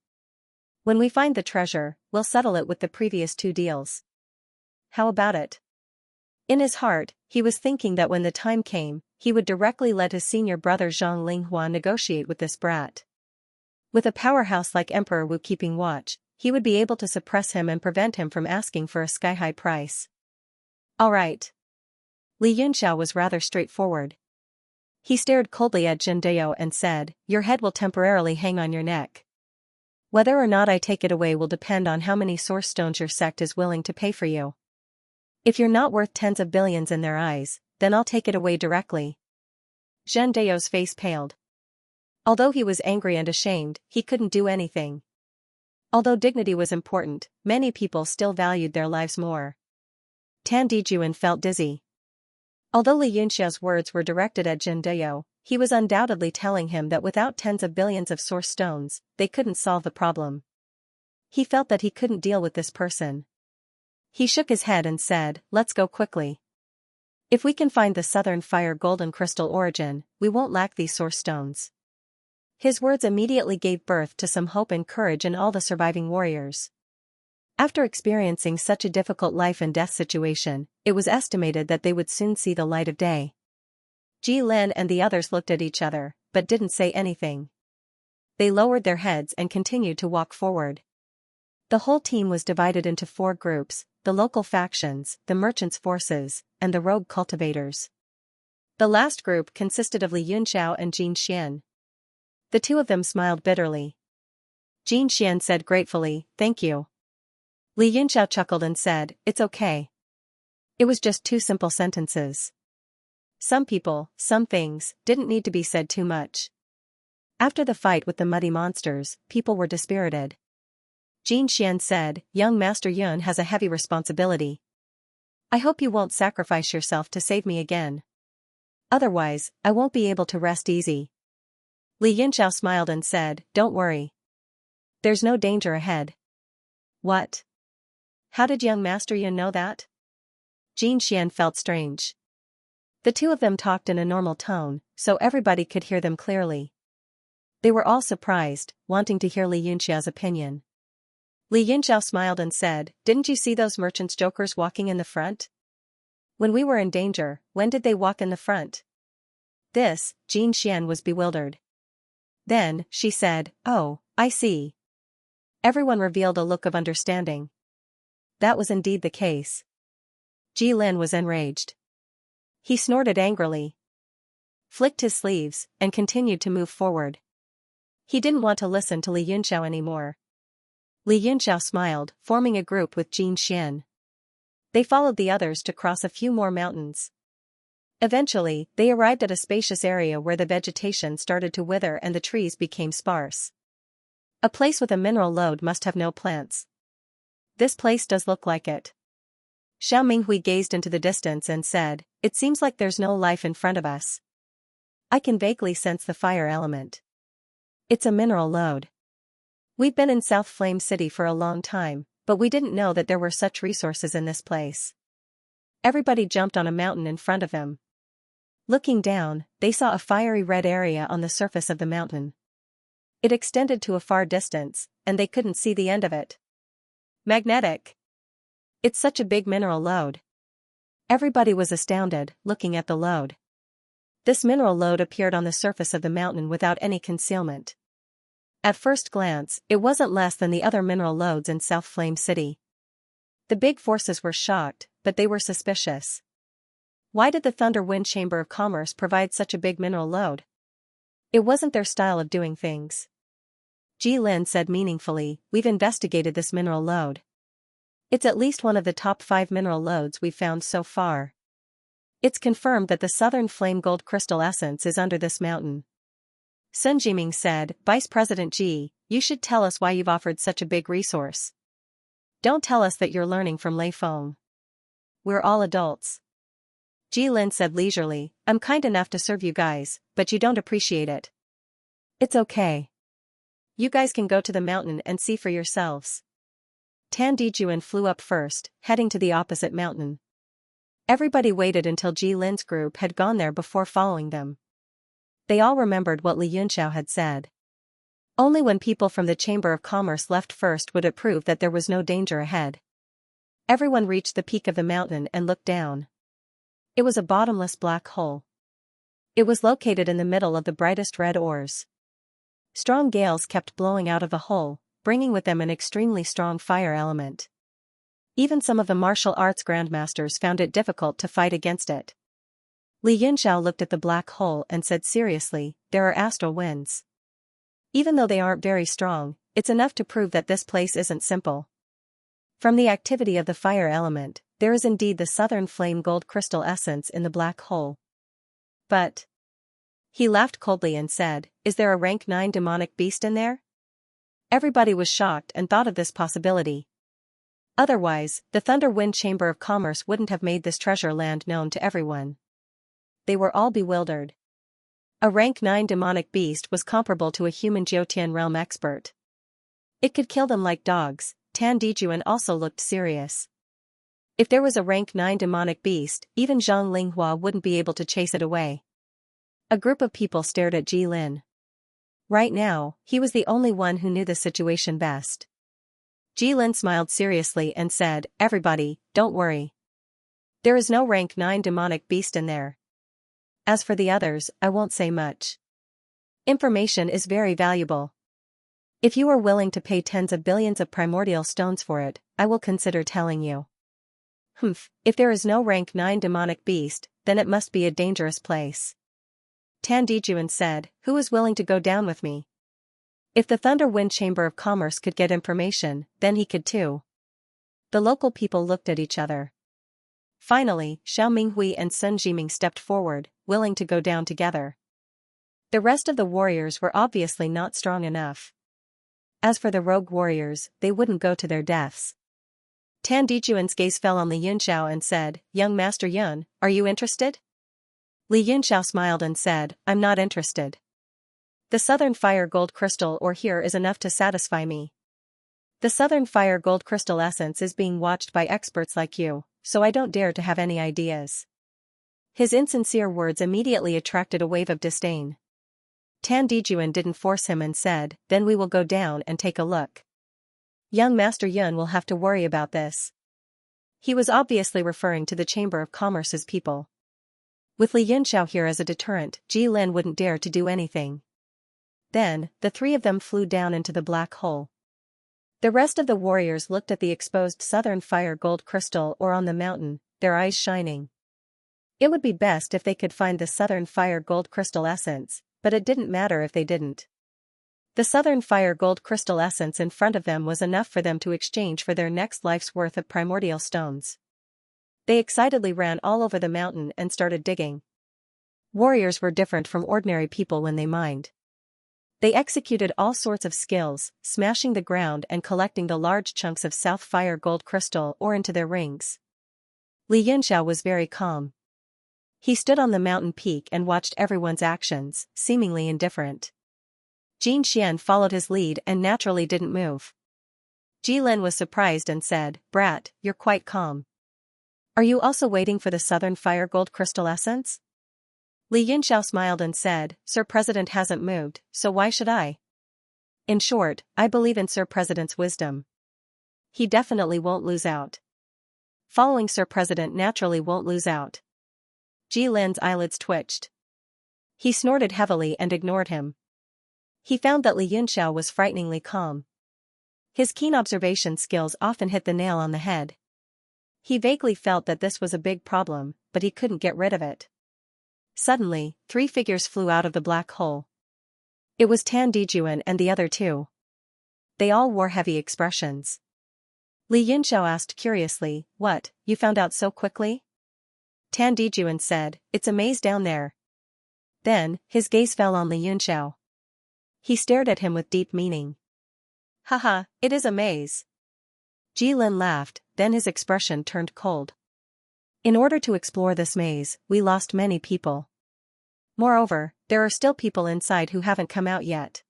When we find the treasure, we'll settle it with the previous 2 deals. How about it?" In his heart, he was thinking that when the time came, he would directly let his senior brother Zhang Linghua negotiate with this brat. With a powerhouse like Emperor Wu keeping watch, he would be able to suppress him and prevent him from asking for a sky-high price. "All right." Li Yunxiao was rather straightforward. He stared coldly at Zhendao and said, "Your head will temporarily hang on your neck. Whether or not I take it away will depend on how many source stones your sect is willing to pay for you. If you're not worth tens of billions in their eyes, then I'll take it away directly." Zhendao's face paled. Although he was angry and ashamed, he couldn't do anything. Although dignity was important, many people still valued their lives more. Tan Dijuan felt dizzy. Although Li Yunxiao's words were directed at Zhendao, he was undoubtedly telling him that without tens of billions of source stones, they couldn't solve the problem. He felt that he couldn't deal with this person. He shook his head and said, "Let's go quickly. If we can find the Southern Fire golden crystal origin, we won't lack these source stones." His words immediately gave birth to some hope and courage in all the surviving warriors. After experiencing such a difficult life and death situation, it was estimated that they would soon see the light of day. Ji Lin and the others looked at each other, but didn't say anything. they lowered their heads and continued to walk forward. The whole team was divided into 4 groups: the local factions, the merchants' forces, and the rogue cultivators. The last group consisted of Li Yunxiao and Jin Xian. The two of them smiled bitterly. Jin Xian said gratefully, "Thank you." Li Yunxiao chuckled and said, "It's okay. It was just 2 simple sentences. Some people, some things, didn't need to be said too much." After the fight with the muddy monsters, people were dispirited. Jin Xian said, "Young Master Yun has a heavy responsibility. I hope you won't sacrifice yourself to save me again. Otherwise, I won't be able to rest easy." Li Yunxiao smiled and said, "Don't worry. There's no danger ahead." "What? How did young Master Yun know that?" Jin Xian felt strange. The two of them talked in a normal tone, so everybody could hear them clearly. They were all surprised, wanting to hear Li Yunxiao's opinion. Li Yunxiao smiled and said, "Didn't you see those merchants' jokers walking in the front? When we were in danger, when did they walk in the front?" This, Jin Xian was bewildered. Then, she said, "Oh, I see." Everyone revealed a look of understanding. That was indeed the case. Ji Lin was enraged. He snorted angrily, flicked his sleeves, and continued to move forward. He didn't want to listen to Li Yunxiao anymore. Li Yunxiao smiled, forming a group with Jin Xian. They followed the others to cross a few more mountains. Eventually, they arrived at a spacious area where the vegetation started to wither and the trees became sparse. A place with a mineral lode must have no plants. This place does look like it. Xiao Minghui gazed into the distance and said, "It seems like there's no life in front of us. I can vaguely sense the fire element. It's a mineral lode. We've been in South Flame City for a long time, but we didn't know that there were such resources in this place." Everybody jumped on a mountain in front of them. Looking down, they saw a fiery red area on the surface of the mountain. It extended to a far distance, and they couldn't see the end of it. Magnetic. It's such a big mineral lode. Everybody was astounded, looking at the lode. This mineral lode appeared on the surface of the mountain without any concealment. At first glance, it wasn't less than the other mineral lodes in South Flame City. The big forces were shocked, but they were suspicious. Why did the Thunder Wind Chamber of Commerce provide such a big mineral lode? It wasn't their style of doing things. Ji Lin said meaningfully, "We've investigated this mineral lode. It's at least one of the top 5 mineral lodes we've found so far. It's confirmed that the Southern Flame Gold Crystal Essence is under this mountain." Sun Jiming said, "Vice President Ji, you should tell us why you've offered such a big resource. Don't tell us that you're learning from Lei Feng. We're all adults." Ji Lin said leisurely, "I'm kind enough to serve you guys, but you don't appreciate it. It's okay. You guys can go to the mountain and see for yourselves." Tan Dijuan flew up first, heading to the opposite mountain. Everybody waited until Ji Lin's group had gone there before following them. They all remembered what Li Yunxiao had said. Only when people from the Chamber of Commerce left first would it prove that there was no danger ahead. Everyone reached the peak of the mountain and looked down. It was a bottomless black hole. It was located in the middle of the brightest red ores. Strong gales kept blowing out of the hole, bringing with them an extremely strong fire element. Even some of the martial arts grandmasters found it difficult to fight against it. Li Yunxiao looked at the black hole and said seriously, "There are astral winds. Even though they aren't very strong, it's enough to prove that this place isn't simple. From the activity of the fire element, there is indeed the Southern Flame Gold Crystal Essence in the black hole." But he laughed coldly and said, "Is there a rank 9 demonic beast in there?" Everybody was shocked and thought of this possibility. Otherwise, the Thunder Wind Chamber of Commerce wouldn't have made this treasure land known to everyone. They were all bewildered. A rank 9 demonic beast was comparable to a human Jiutian realm expert. It could kill them like dogs. Tan Dijuan also looked serious. If there was a rank 9 demonic beast, even Zhang Linghua wouldn't be able to chase it away. A group of people stared at Ji Lin. Right now, he was the only one who knew the situation best. Ji Lin smiled seriously and said, "Everybody, don't worry. There is no rank 9 demonic beast in there. As for the others, I won't say much. Information is very valuable. If you are willing to pay tens of billions of primordial stones for it, I will consider telling you. Humph, if there is no rank 9 demonic beast, then it must be a dangerous place. Tan Dijuan said, who is willing to go down with me? If the Thunder Wind Chamber of Commerce could get information, then he could too. The local people looked at each other. Finally, Xiao Minghui and Sun Jiming stepped forward, willing to go down together. The rest of the warriors were obviously not strong enough. As for the rogue warriors, they wouldn't go to their deaths. Tan Dijuan's gaze fell on Li Yunxiao and said, Young Master Yun, are you interested? Li Yunxiao smiled and said, I'm not interested. The Southern Fire Gold Crystal ore here is enough to satisfy me. The Southern Fire Gold Crystal essence is being watched by experts like you, so I don't dare to have any ideas. His insincere words immediately attracted a wave of disdain. Tan Dijuan didn't force him and said, then we will go down and take a look. Young Master Yun will have to worry about this. He was obviously referring to the Chamber of Commerce's people. With Li Yunxiao here as a deterrent, Ji Lin wouldn't dare to do anything. Then, the three of them flew down into the black hole. The rest of the warriors looked at the exposed Southern Fire Gold Crystal ore on the mountain, their eyes shining. It would be best if they could find the Southern Fire Gold Crystal essence, but it didn't matter if they didn't. The Southern Fire Gold Crystal essence in front of them was enough for them to exchange for their next life's worth of primordial stones. They excitedly ran all over the mountain and started digging. Warriors were different from ordinary people when they mined. They executed all sorts of skills, smashing the ground and collecting the large chunks of South Fire Gold Crystal ore into their rings. Li Yunxiao was very calm. He stood on the mountain peak and watched everyone's actions, seemingly indifferent. Jin Xian followed his lead and naturally didn't move. Ji Lin was surprised and said, Brat, you're quite calm. Are you also waiting for the Southern Fire Gold Crystal essence? Li Yunxiao smiled and said, Sir President hasn't moved, so why should I? In short, I believe in Sir President's wisdom. He definitely won't lose out. Following Sir President naturally won't lose out. Ji Lin's eyelids twitched. He snorted heavily and ignored him. He found that Li Yunxiao was frighteningly calm. His keen observation skills often hit the nail on the head. He vaguely felt that this was a big problem, but he couldn't get rid of it. Suddenly, 3 figures flew out of the black hole. It was Tan Dijuan and the other 2. They all wore heavy expressions. Li Yunxiao asked curiously, What, you found out so quickly? Tan Dijuan said, It's a maze down there. Then, his gaze fell on Li Yunxiao. He stared at him with deep meaning. Haha, it is a maze. Ji Lin laughed, then his expression turned cold. In order to explore this maze, we lost many people. Moreover, there are still people inside who haven't come out yet.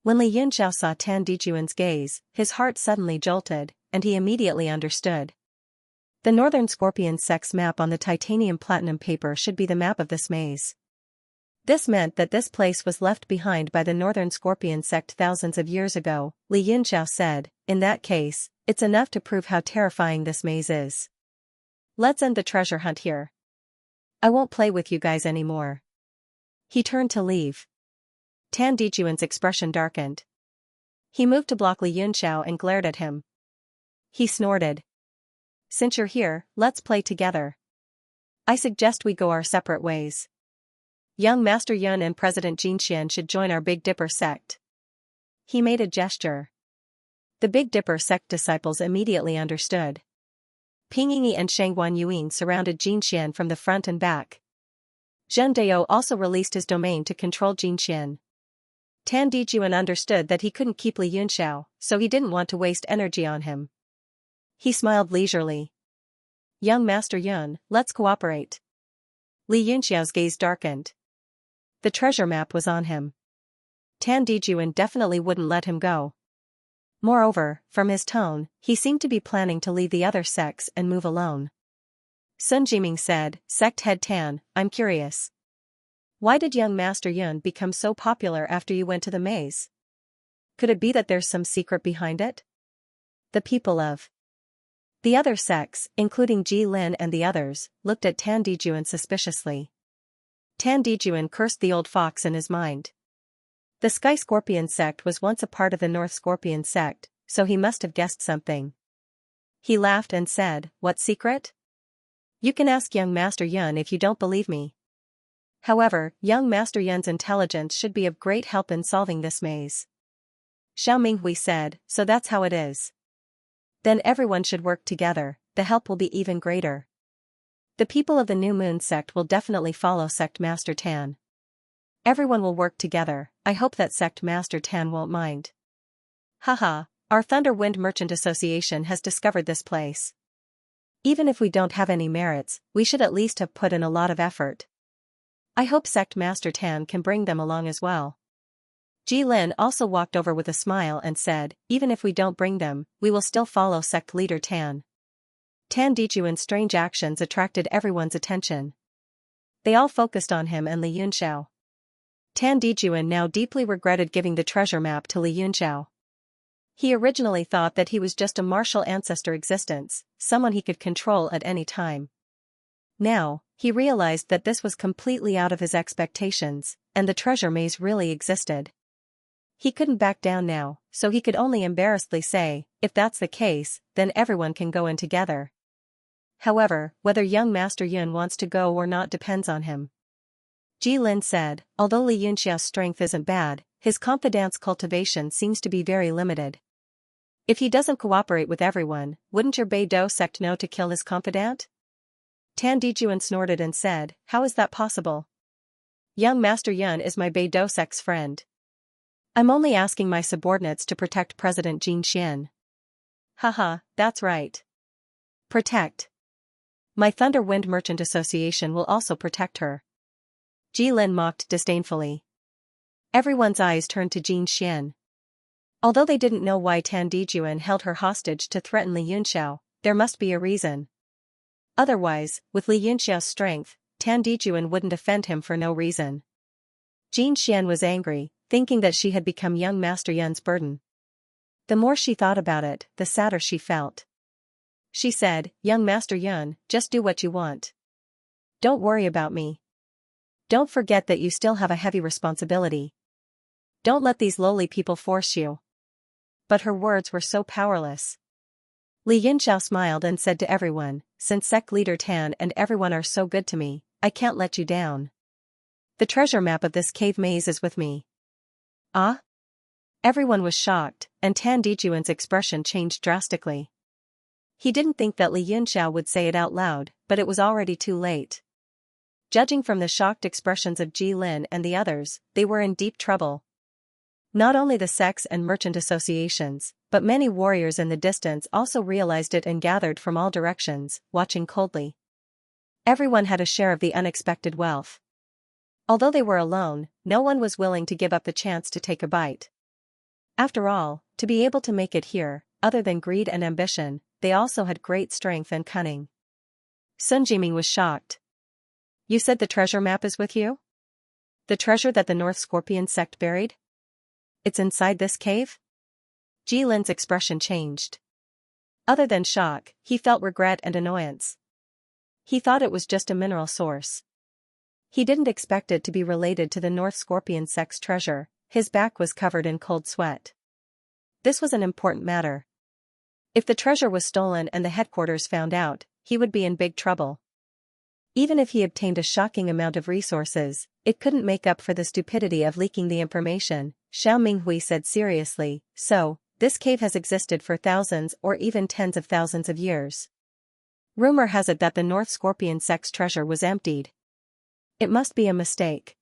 When Li Yunxiao saw Tan Dijuan's gaze, his heart suddenly jolted, and he immediately understood. The Northern Scorpion Sect's map on the titanium platinum paper should be the map of this maze. This meant that this place was left behind by the Northern Scorpion Sect thousands of years ago, Li Yunxiao said. In that case, it's enough to prove how terrifying this maze is. Let's end the treasure hunt here. I won't play with you guys anymore. He turned to leave. Tan Dijuan's expression darkened. He moved to block Li Yunxiao and glared at him. He snorted. Since you're here, let's play together. I suggest we go our separate ways. Young Master Yun and President Jinxian should join our Big Dipper sect. He made a gesture. The Big Dipper sect disciples immediately understood. Ping Yingyi and Shangguan Yuan surrounded Jinxian from the front and back. Zhen Dao also released his domain to control Jinxian. Tan Dijuan understood that he couldn't keep Li Yunxiao, so he didn't want to waste energy on him. He smiled leisurely. Young Master Yun, let's cooperate. Li Yunxiao's gaze darkened. The treasure map was on him. Tan Dijuan definitely wouldn't let him go. Moreover, from his tone, he seemed to be planning to leave the other sects and move alone. Sun Jiming said, Sect Head Tan, I'm curious. Why did young Master Yun become so popular after you went to the maze? Could it be that there's some secret behind it? The people of the other sects, including Ji Lin and the others, looked at Tan Dijuan suspiciously. Tan Dijuan cursed the old fox in his mind. The Sky Scorpion sect was once a part of the North Scorpion sect, so he must have guessed something. He laughed and said, "What secret? You can ask young Master Yun if you don't believe me." However, young Master Yun's intelligence should be of great help in solving this maze. Xiao Minghui said, "So that's how it is. Then everyone should work together, the help will be even greater. The people of the New Moon sect will definitely follow Sect Master Tan. Everyone will work together, I hope that Sect Master Tan won't mind. Haha, our Thunder Wind Merchant Association has discovered this place. Even if we don't have any merits, we should at least have put in a lot of effort. I hope Sect Master Tan can bring them along as well." Ji Lin also walked over with a smile and said, "Even if we don't bring them, we will still follow Sect Leader Tan." Tan Dijuan's strange actions attracted everyone's attention. They all focused on him and Li Yunxiao. Tan Dijuan now deeply regretted giving the treasure map to Li Yunxiao. He originally thought that he was just a martial ancestor existence, someone he could control at any time. Now, he realized that this was completely out of his expectations, and the treasure maze really existed. He couldn't back down now, so he could only embarrassedly say, "If that's the case, then everyone can go in together." However, whether young Master Yun wants to go or not depends on him. Ji Lin said, "Although Li Yunxia's strength isn't bad, his confidant's cultivation seems to be very limited. If he doesn't cooperate with everyone, wouldn't your Beidou sect know to kill his confidant?" Tan Dijuan snorted and said, "How is that possible? Young Master Yun is my Beidou sect's friend. I'm only asking my subordinates to protect President Xianxia." Haha, that's right. Protect. My Thunder Wind Merchant Association will also protect her. Ji Lin mocked disdainfully. Everyone's eyes turned to Xianxia. Although they didn't know why Tan Dijuan held her hostage to threaten Li Yunxiao, there must be a reason. Otherwise, with Li Yunxiao's strength, Tan Dijuan wouldn't offend him for no reason. Xianxia was angry, thinking that she had become young Master Yun's burden. The more she thought about it, the sadder she felt. She said, "Young Master Yun, just do what you want. Don't worry about me. Don't forget that you still have a heavy responsibility. Don't let these lowly people force you." But her words were so powerless. Li Yunxiao smiled and said to everyone, "Since Sect Leader Tan and everyone are so good to me, I can't let you down. The treasure map of this cave maze is with me." Ah? Everyone was shocked, and Tan Dijuan's expression changed drastically. He didn't think that Li Yunxiao would say it out loud, but it was already too late. Judging from the shocked expressions of Ji Lin and the others, they were in deep trouble. Not only the sects and merchant associations, but many warriors in the distance also realized it and gathered from all directions, watching coldly. Everyone had a share of the unexpected wealth. Although they were alone, no one was willing to give up the chance to take a bite. After all, to be able to make it here, other than greed and ambition, they also had great strength and cunning. Sun Jiming was shocked. "You said the treasure map is with you? The treasure that the North Scorpion sect buried? It's inside this cave?" Ji Lin's expression changed. Other than shock, he felt regret and annoyance. He thought it was just a mineral source. He didn't expect it to be related to the North Scorpion sect's treasure. His back was covered in cold sweat. This was an important matter. If the treasure was stolen and the headquarters found out, he would be in big trouble. Even if he obtained a shocking amount of resources, it couldn't make up for the stupidity of leaking the information. Xiao Minghui said seriously, "So, this cave has existed for thousands or even tens of thousands of years. Rumor has it that the North Scorpion sect's treasure was emptied. It must be a mistake.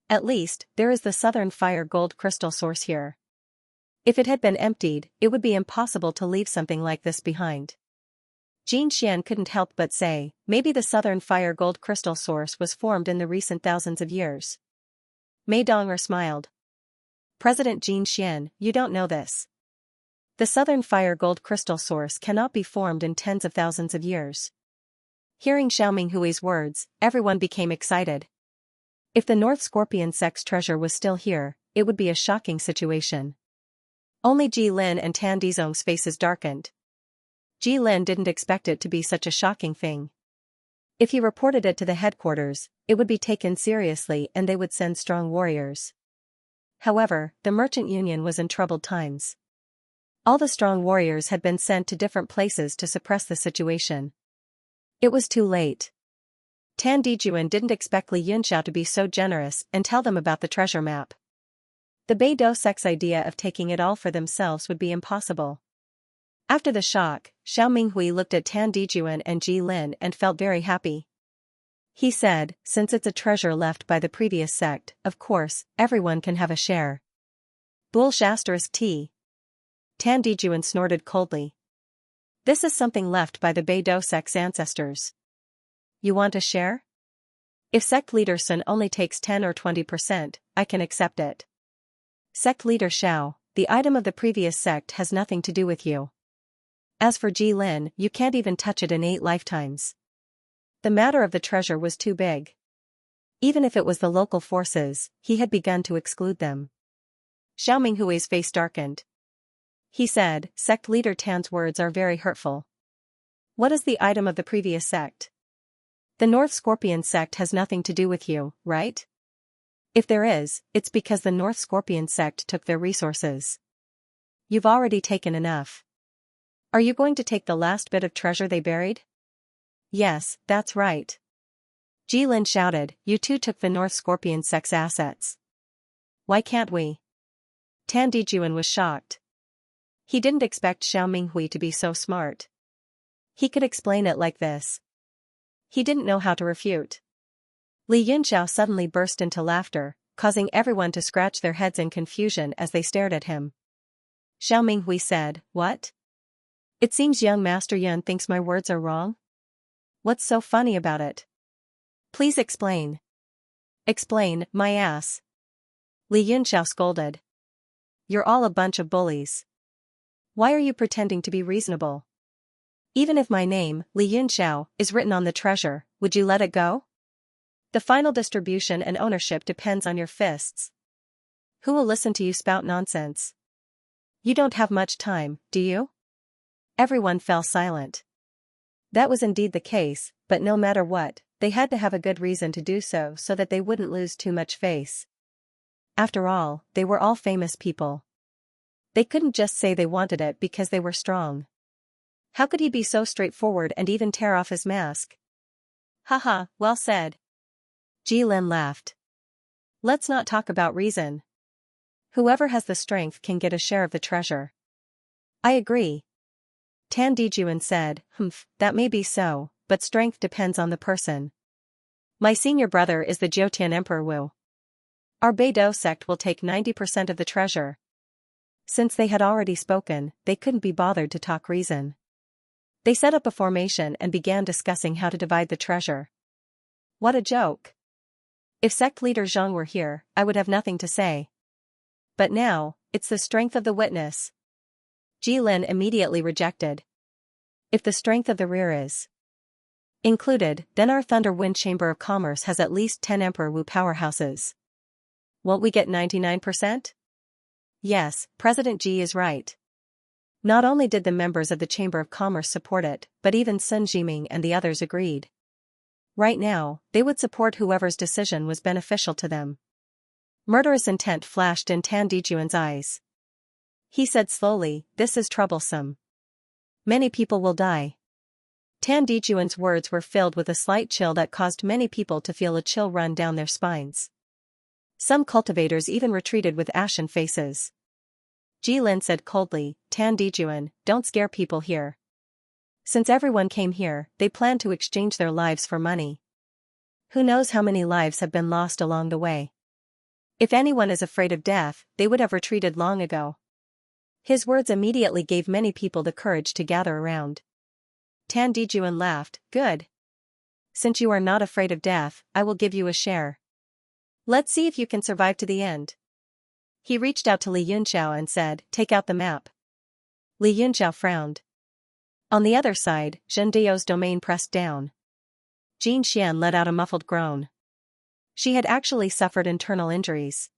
At least, there is the Southern Fire gold crystal source here. If it had been emptied, it would be impossible to leave something like this behind." Jin Xian couldn't help but say, maybe the Southern Fire gold crystal source was formed in the recent thousands of years. Mei Dong'er smiled. "President Jin Xian, you don't know this. The Southern Fire gold crystal source cannot be formed in tens of thousands of years." Hearing Xiao Minghui's words, everyone became excited. If the North Scorpion sect's treasure was still here, it would be a shocking situation. Only Ji Lin and Tan Dizong's faces darkened. Ji Lin didn't expect it to be such a shocking thing. If he reported it to the headquarters, it would be taken seriously and they would send strong warriors. However, the merchant union was in troubled times. All the strong warriors had been sent to different places to suppress the situation. It was too late. Tan Dijuan didn't expect Li Yunxiao to be so generous and tell them about the treasure map. The Beidou sect's idea of taking it all for themselves would be impossible. After the shock, Xiao Minghui looked at Tan Dijuan and Ji Lin and felt very happy. He said, since it's a treasure left by the previous sect, of course, everyone can have a share. Bullsh *T. Tan Dijuan snorted coldly. This is something left by the Beidou sect's ancestors. You want a share? If sect leader Sun only takes 10 or 20%, I can accept it. Sect leader Xiao, the item of the previous sect has nothing to do with you. As for Ji Lin, you can't even touch it in 8 lifetimes. The matter of the treasure was too big. Even if it was the local forces, he had begun to exclude them. Xiao Minghui's face darkened. He said, sect leader Tan's words are very hurtful. What is the item of the previous sect? The North Scorpion sect has nothing to do with you, right? If there is, it's because the North Scorpion sect took their resources. You've already taken enough. Are you going to take the last bit of treasure they buried? Yes, that's right. Ji Lin shouted, you too took the North Scorpion sect's assets. Why can't we? Tan Dijuan was shocked. He didn't expect Xiao Minghui to be so smart. He could explain it like this. He didn't know how to refute. Li Yunxiao suddenly burst into laughter, causing everyone to scratch their heads in confusion as they stared at him. Xiao Minghui said, what? It seems young Master Yun thinks my words are wrong? What's so funny about it? Please explain. Explain, my ass. Li Yunxiao scolded. You're all a bunch of bullies. Why are you pretending to be reasonable? Even if my name, Li Yunxiao, is written on the treasure, would you let it go? The final distribution and ownership depends on your fists. Who will listen to you spout nonsense? You don't have much time, do you? Everyone fell silent. That was indeed the case, but no matter what, they had to have a good reason to do so that they wouldn't lose too much face. After all, they were all famous people. They couldn't just say they wanted it because they were strong. How could he be so straightforward and even tear off his mask? Haha, well said. Ji Lin laughed. Let's not talk about reason. Whoever has the strength can get a share of the treasure. I agree. Tan Dijuan said, that may be so, but strength depends on the person. My senior brother is the Jiutian Emperor Wu. Our Beidou sect will take 90% of the treasure. Since they had already spoken, they couldn't be bothered to talk reason. They set up a formation and began discussing how to divide the treasure. What a joke. If sect leader Zhang were here, I would have nothing to say. But now, it's the strength of the witness. Ji Lin immediately rejected. If the strength of the rear is included, then our Thunder Wind Chamber of Commerce has at least 10 Emperor Wu powerhouses. Won't we get 99%? Yes, President Ji is right. Not only did the members of the Chamber of Commerce support it, but even Sun Jiming and the others agreed. Right now, they would support whoever's decision was beneficial to them. Murderous intent flashed in Tan Dijuan's eyes. He said slowly, this is troublesome. Many people will die. Tan Dijuan's words were filled with a slight chill that caused many people to feel a chill run down their spines. Some cultivators even retreated with ashen faces. Ji Lin said coldly, Tan Dijuan, don't scare people here. Since everyone came here, they plan to exchange their lives for money. Who knows how many lives have been lost along the way? If anyone is afraid of death, they would have retreated long ago. His words immediately gave many people the courage to gather around. Tan Dijuan laughed, good. Since you are not afraid of death, I will give you a share. Let's see if you can survive to the end. He reached out to Li Yunxiao and said, take out the map. Li Yunxiao frowned. On the other side, Zhen Dio's domain pressed down. Jin Xian let out a muffled groan. She had actually suffered internal injuries.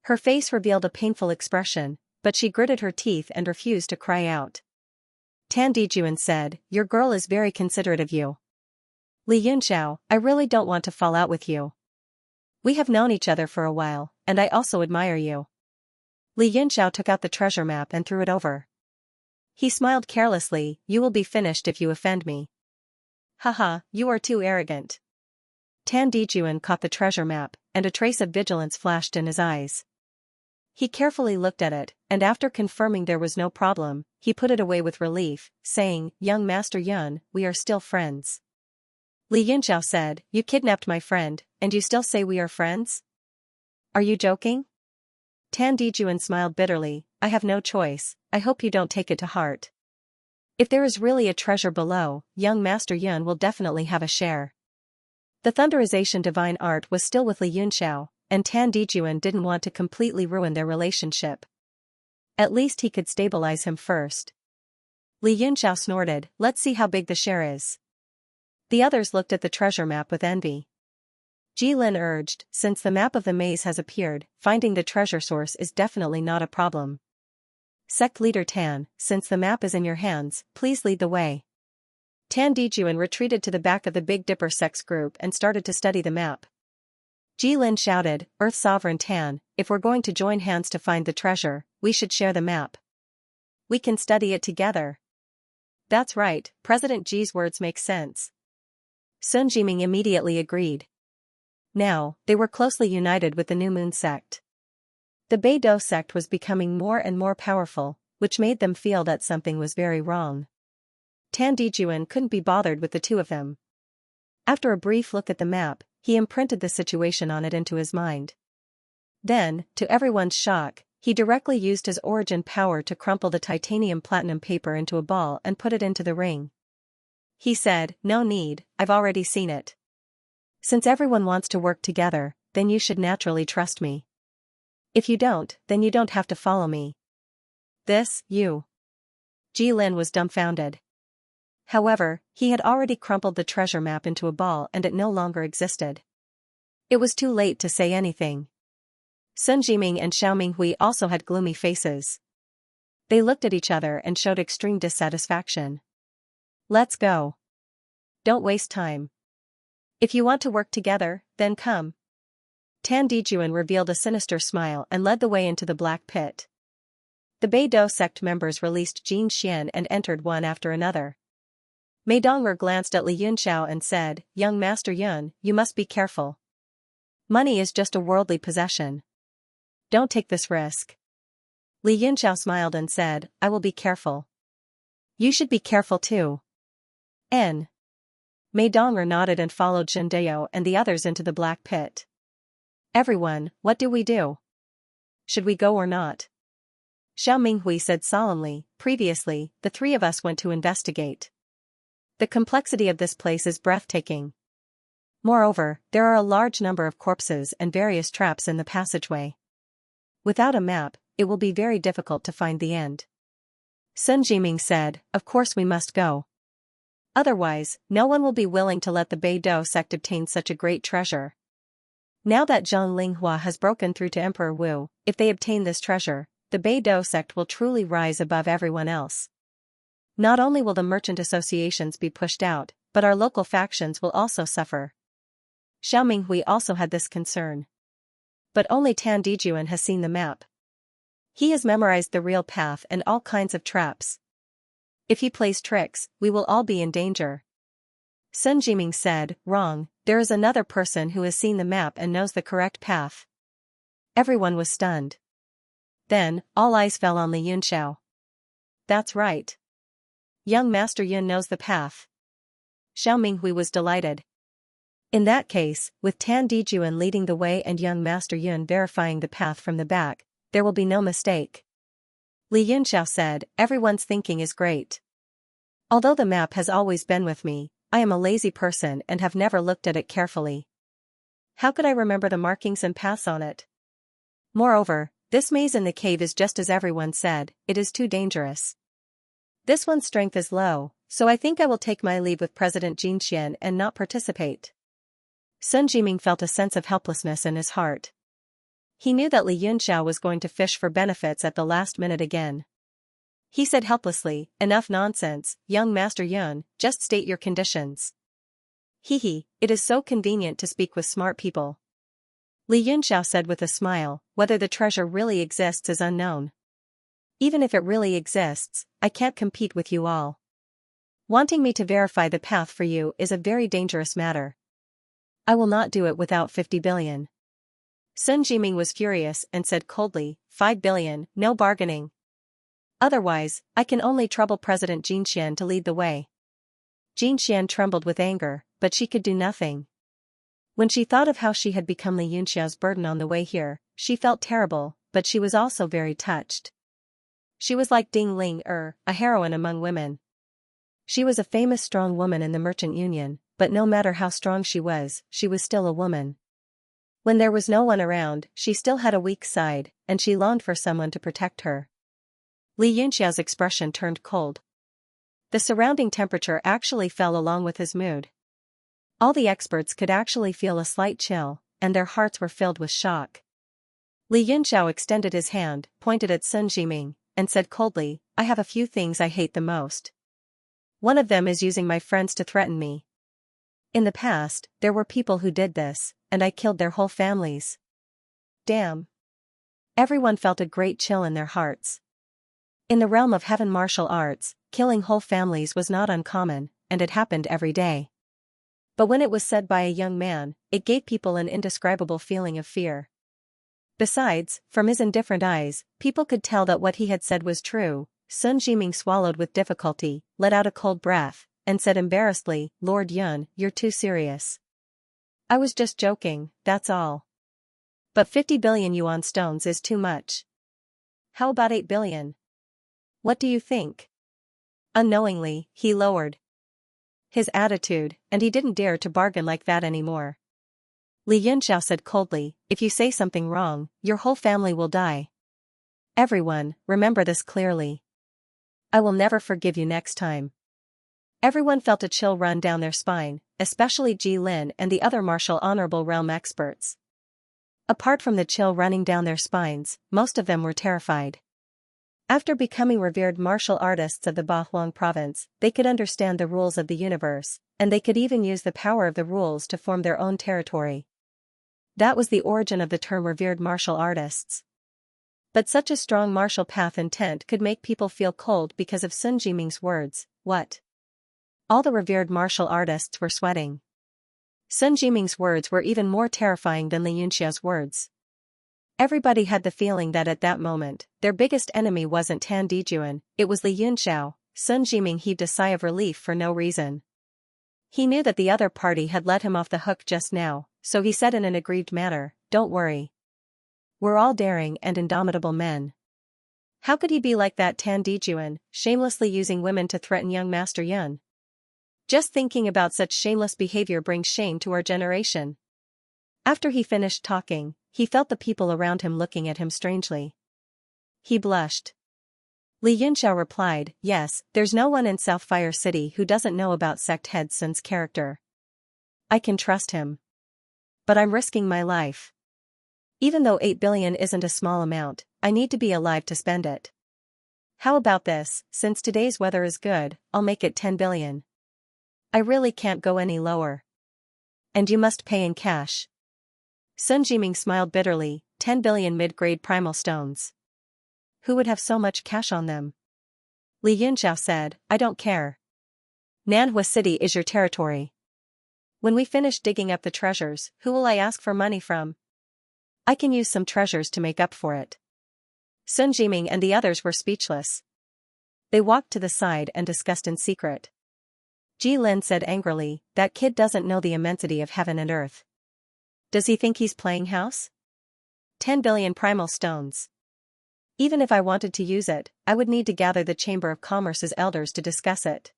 Her face revealed a painful expression, but she gritted her teeth and refused to cry out. Tan Dijuan said, your girl is very considerate of you. Li Yunxiao, I really don't want to fall out with you. We have known each other for a while, and I also admire you. Li Yunxiao took out the treasure map and threw it over. He smiled carelessly, you will be finished if you offend me. Haha, you are too arrogant. Tan Dijuan caught the treasure map, and a trace of vigilance flashed in his eyes. He carefully looked at it, and after confirming there was no problem, he put it away with relief, saying, Young Master Yun, we are still friends. Li Yunxiao said, you kidnapped my friend, and you still say we are friends? Are you joking? Tan Dijuan smiled bitterly, I have no choice, I hope you don't take it to heart. If there is really a treasure below, young Master Yun will definitely have a share. The Thunderization divine art was still with Li Yunxiao, and Tan Dijuan didn't want to completely ruin their relationship. At least he could stabilize him first. Li Yunxiao snorted, let's see how big the share is. The others looked at the treasure map with envy. Jilin urged, since the map of the maze has appeared, finding the treasure source is definitely not a problem. Sect leader Tan, since the map is in your hands, please lead the way. Tan Dijuan retreated to the back of the Big Dipper sect's group and started to study the map. Jilin shouted, Earth Sovereign Tan, if we're going to join hands to find the treasure, we should share the map. We can study it together. That's right, President Ji's words make sense. Sun Jiming immediately agreed. Now, they were closely united with the New Moon sect. The Beidou sect was becoming more and more powerful, which made them feel that something was very wrong. Tan Dijuan couldn't be bothered with the two of them. After a brief look at the map, he imprinted the situation on it into his mind. Then, to everyone's shock, he directly used his origin power to crumple the titanium platinum paper into a ball and put it into the ring. He said, no need, I've already seen it. Since everyone wants to work together, then you should naturally trust me. If you don't, then you don't have to follow me. You. Jilin was dumbfounded. However, he had already crumpled the treasure map into a ball and it no longer existed. It was too late to say anything. Sun Jiming and Xiao Minghui also had gloomy faces. They looked at each other and showed extreme dissatisfaction. Let's go. Don't waste time. If you want to work together, then come. Tan Dijuan revealed a sinister smile and led the way into the black pit. The Beidou sect members released Jin Xian and entered one after another. Mei Dong'er glanced at Li Yunxiao and said, Young Master Yun, you must be careful. Money is just a worldly possession. Don't take this risk. Li Yunxiao smiled and said, I will be careful. You should be careful too. N. Mei Dong'er nodded and followed Zhendeo and the others into the black pit. Everyone, what do we do? Should we go or not? Xiao Minghui said solemnly, previously, the three of us went to investigate. The complexity of this place is breathtaking. Moreover, there are a large number of corpses and various traps in the passageway. Without a map, it will be very difficult to find the end. Sun Jiming said, of course we must go. Otherwise, no one will be willing to let the Beidou sect obtain such a great treasure. Now that Zhang Linghua has broken through to Emperor Wu, if they obtain this treasure, the Beidou sect will truly rise above everyone else. Not only will the merchant associations be pushed out, but our local factions will also suffer. Xiao Minghui also had this concern. But only Tan Dijuan has seen the map. He has memorized the real path and all kinds of traps. If he plays tricks, we will all be in danger. Sun Jiming said, wrong, there is another person who has seen the map and knows the correct path. Everyone was stunned. Then, all eyes fell on Li Yunxiao. That's right. Young Master Yun knows the path. Xiao Minghui was delighted. In that case, with Tan Dijuan leading the way and young Master Yun verifying the path from the back, there will be no mistake. Li Yunxiao said, everyone's thinking is great. Although the map has always been with me, I am a lazy person and have never looked at it carefully. How could I remember the markings and paths on it? Moreover, this maze in the cave is just as everyone said, it is too dangerous. This one's strength is low, so I think I will take my leave with President Jin Xian and not participate. Sun Jiming felt a sense of helplessness in his heart. He knew that Li Yunxiao was going to fish for benefits at the last minute again. He said helplessly, enough nonsense, young Master Yun, just state your conditions. It is so convenient to speak with smart people. Li Yunxiao said with a smile, whether the treasure really exists is unknown. Even if it really exists, I can't compete with you all. Wanting me to verify the path for you is a very dangerous matter. I will not do it without 50 billion. Sun Jiming was furious and said coldly, 5 billion, no bargaining. Otherwise, I can only trouble President Xianxia to lead the way. Xianxia trembled with anger, but she could do nothing. When she thought of how she had become Li Yunxiao's burden on the way here, she felt terrible, but she was also very touched. She was like Ding Ling a heroine among women. She was a famous strong woman in the merchant union, but no matter how strong she was still a woman. When there was no one around, she still had a weak side, and she longed for someone to protect her. Li Yunxiao's expression turned cold. The surrounding temperature actually fell along with his mood. All the experts could actually feel a slight chill, and their hearts were filled with shock. Li Yunxiao extended his hand, pointed at Sun Jiming, and said coldly, I have a few things I hate the most. One of them is using my friends to threaten me. In the past, there were people who did this, and I killed their whole families. Damn. Everyone felt a great chill in their hearts. In the realm of heaven martial arts, killing whole families was not uncommon, and it happened every day. But when it was said by a young man, it gave people an indescribable feeling of fear. Besides, from his indifferent eyes, people could tell that what he had said was true. Sun Jiming swallowed with difficulty, let out a cold breath, and said embarrassedly, Lord Yun, you're too serious. I was just joking, that's all. But 50 billion yuan stones is too much. How about 8 billion? What do you think? Unknowingly, he lowered his attitude, and he didn't dare to bargain like that anymore. Li Yunxiao said coldly, if you say something wrong, your whole family will die. Everyone, remember this clearly. I will never forgive you next time. Everyone felt a chill run down their spine, especially Ji Lin and the other martial honorable realm experts. Apart from the chill running down their spines, most of them were terrified. After becoming revered martial artists of the Bahuang province, they could understand the rules of the universe, and they could even use the power of the rules to form their own territory. That was the origin of the term revered martial artists. But such a strong martial path intent could make people feel cold because of Sun Jiming's words. What? All the revered martial artists were sweating. Sun Jiming's words were even more terrifying than Li Yunxiao's words. Everybody had the feeling that at that moment, their biggest enemy wasn't Tan Dijuan, it was Li Yunxiao. Sun Jiming heaved a sigh of relief for no reason. He knew that the other party had let him off the hook just now, so he said in an aggrieved manner, don't worry. We're all daring and indomitable men. How could he be like that Tan Dijuan, shamelessly using women to threaten young Master Yun? Just thinking about such shameless behavior brings shame to our generation. After he finished talking, he felt the people around him looking at him strangely. He blushed. Li Yunxiao replied, yes, there's no one in South Fire City who doesn't know about sect head Sun's character. I can trust him. But I'm risking my life. Even though 8 billion isn't a small amount, I need to be alive to spend it. How about this, since today's weather is good, I'll make it 10 billion. I really can't go any lower. And you must pay in cash. Sun Jiming smiled bitterly, 10 billion mid-grade primal stones. Who would have so much cash on them? Li Yunxiao said, I don't care. Nanhua City is your territory. When we finish digging up the treasures, who will I ask for money from? I can use some treasures to make up for it. Sun Jiming and the others were speechless. They walked to the side and discussed in secret. Ji Lin said angrily, that kid doesn't know the immensity of heaven and earth. Does he think he's playing house? 10 billion primal stones. Even if I wanted to use it, I would need to gather the Chamber of Commerce's elders to discuss it.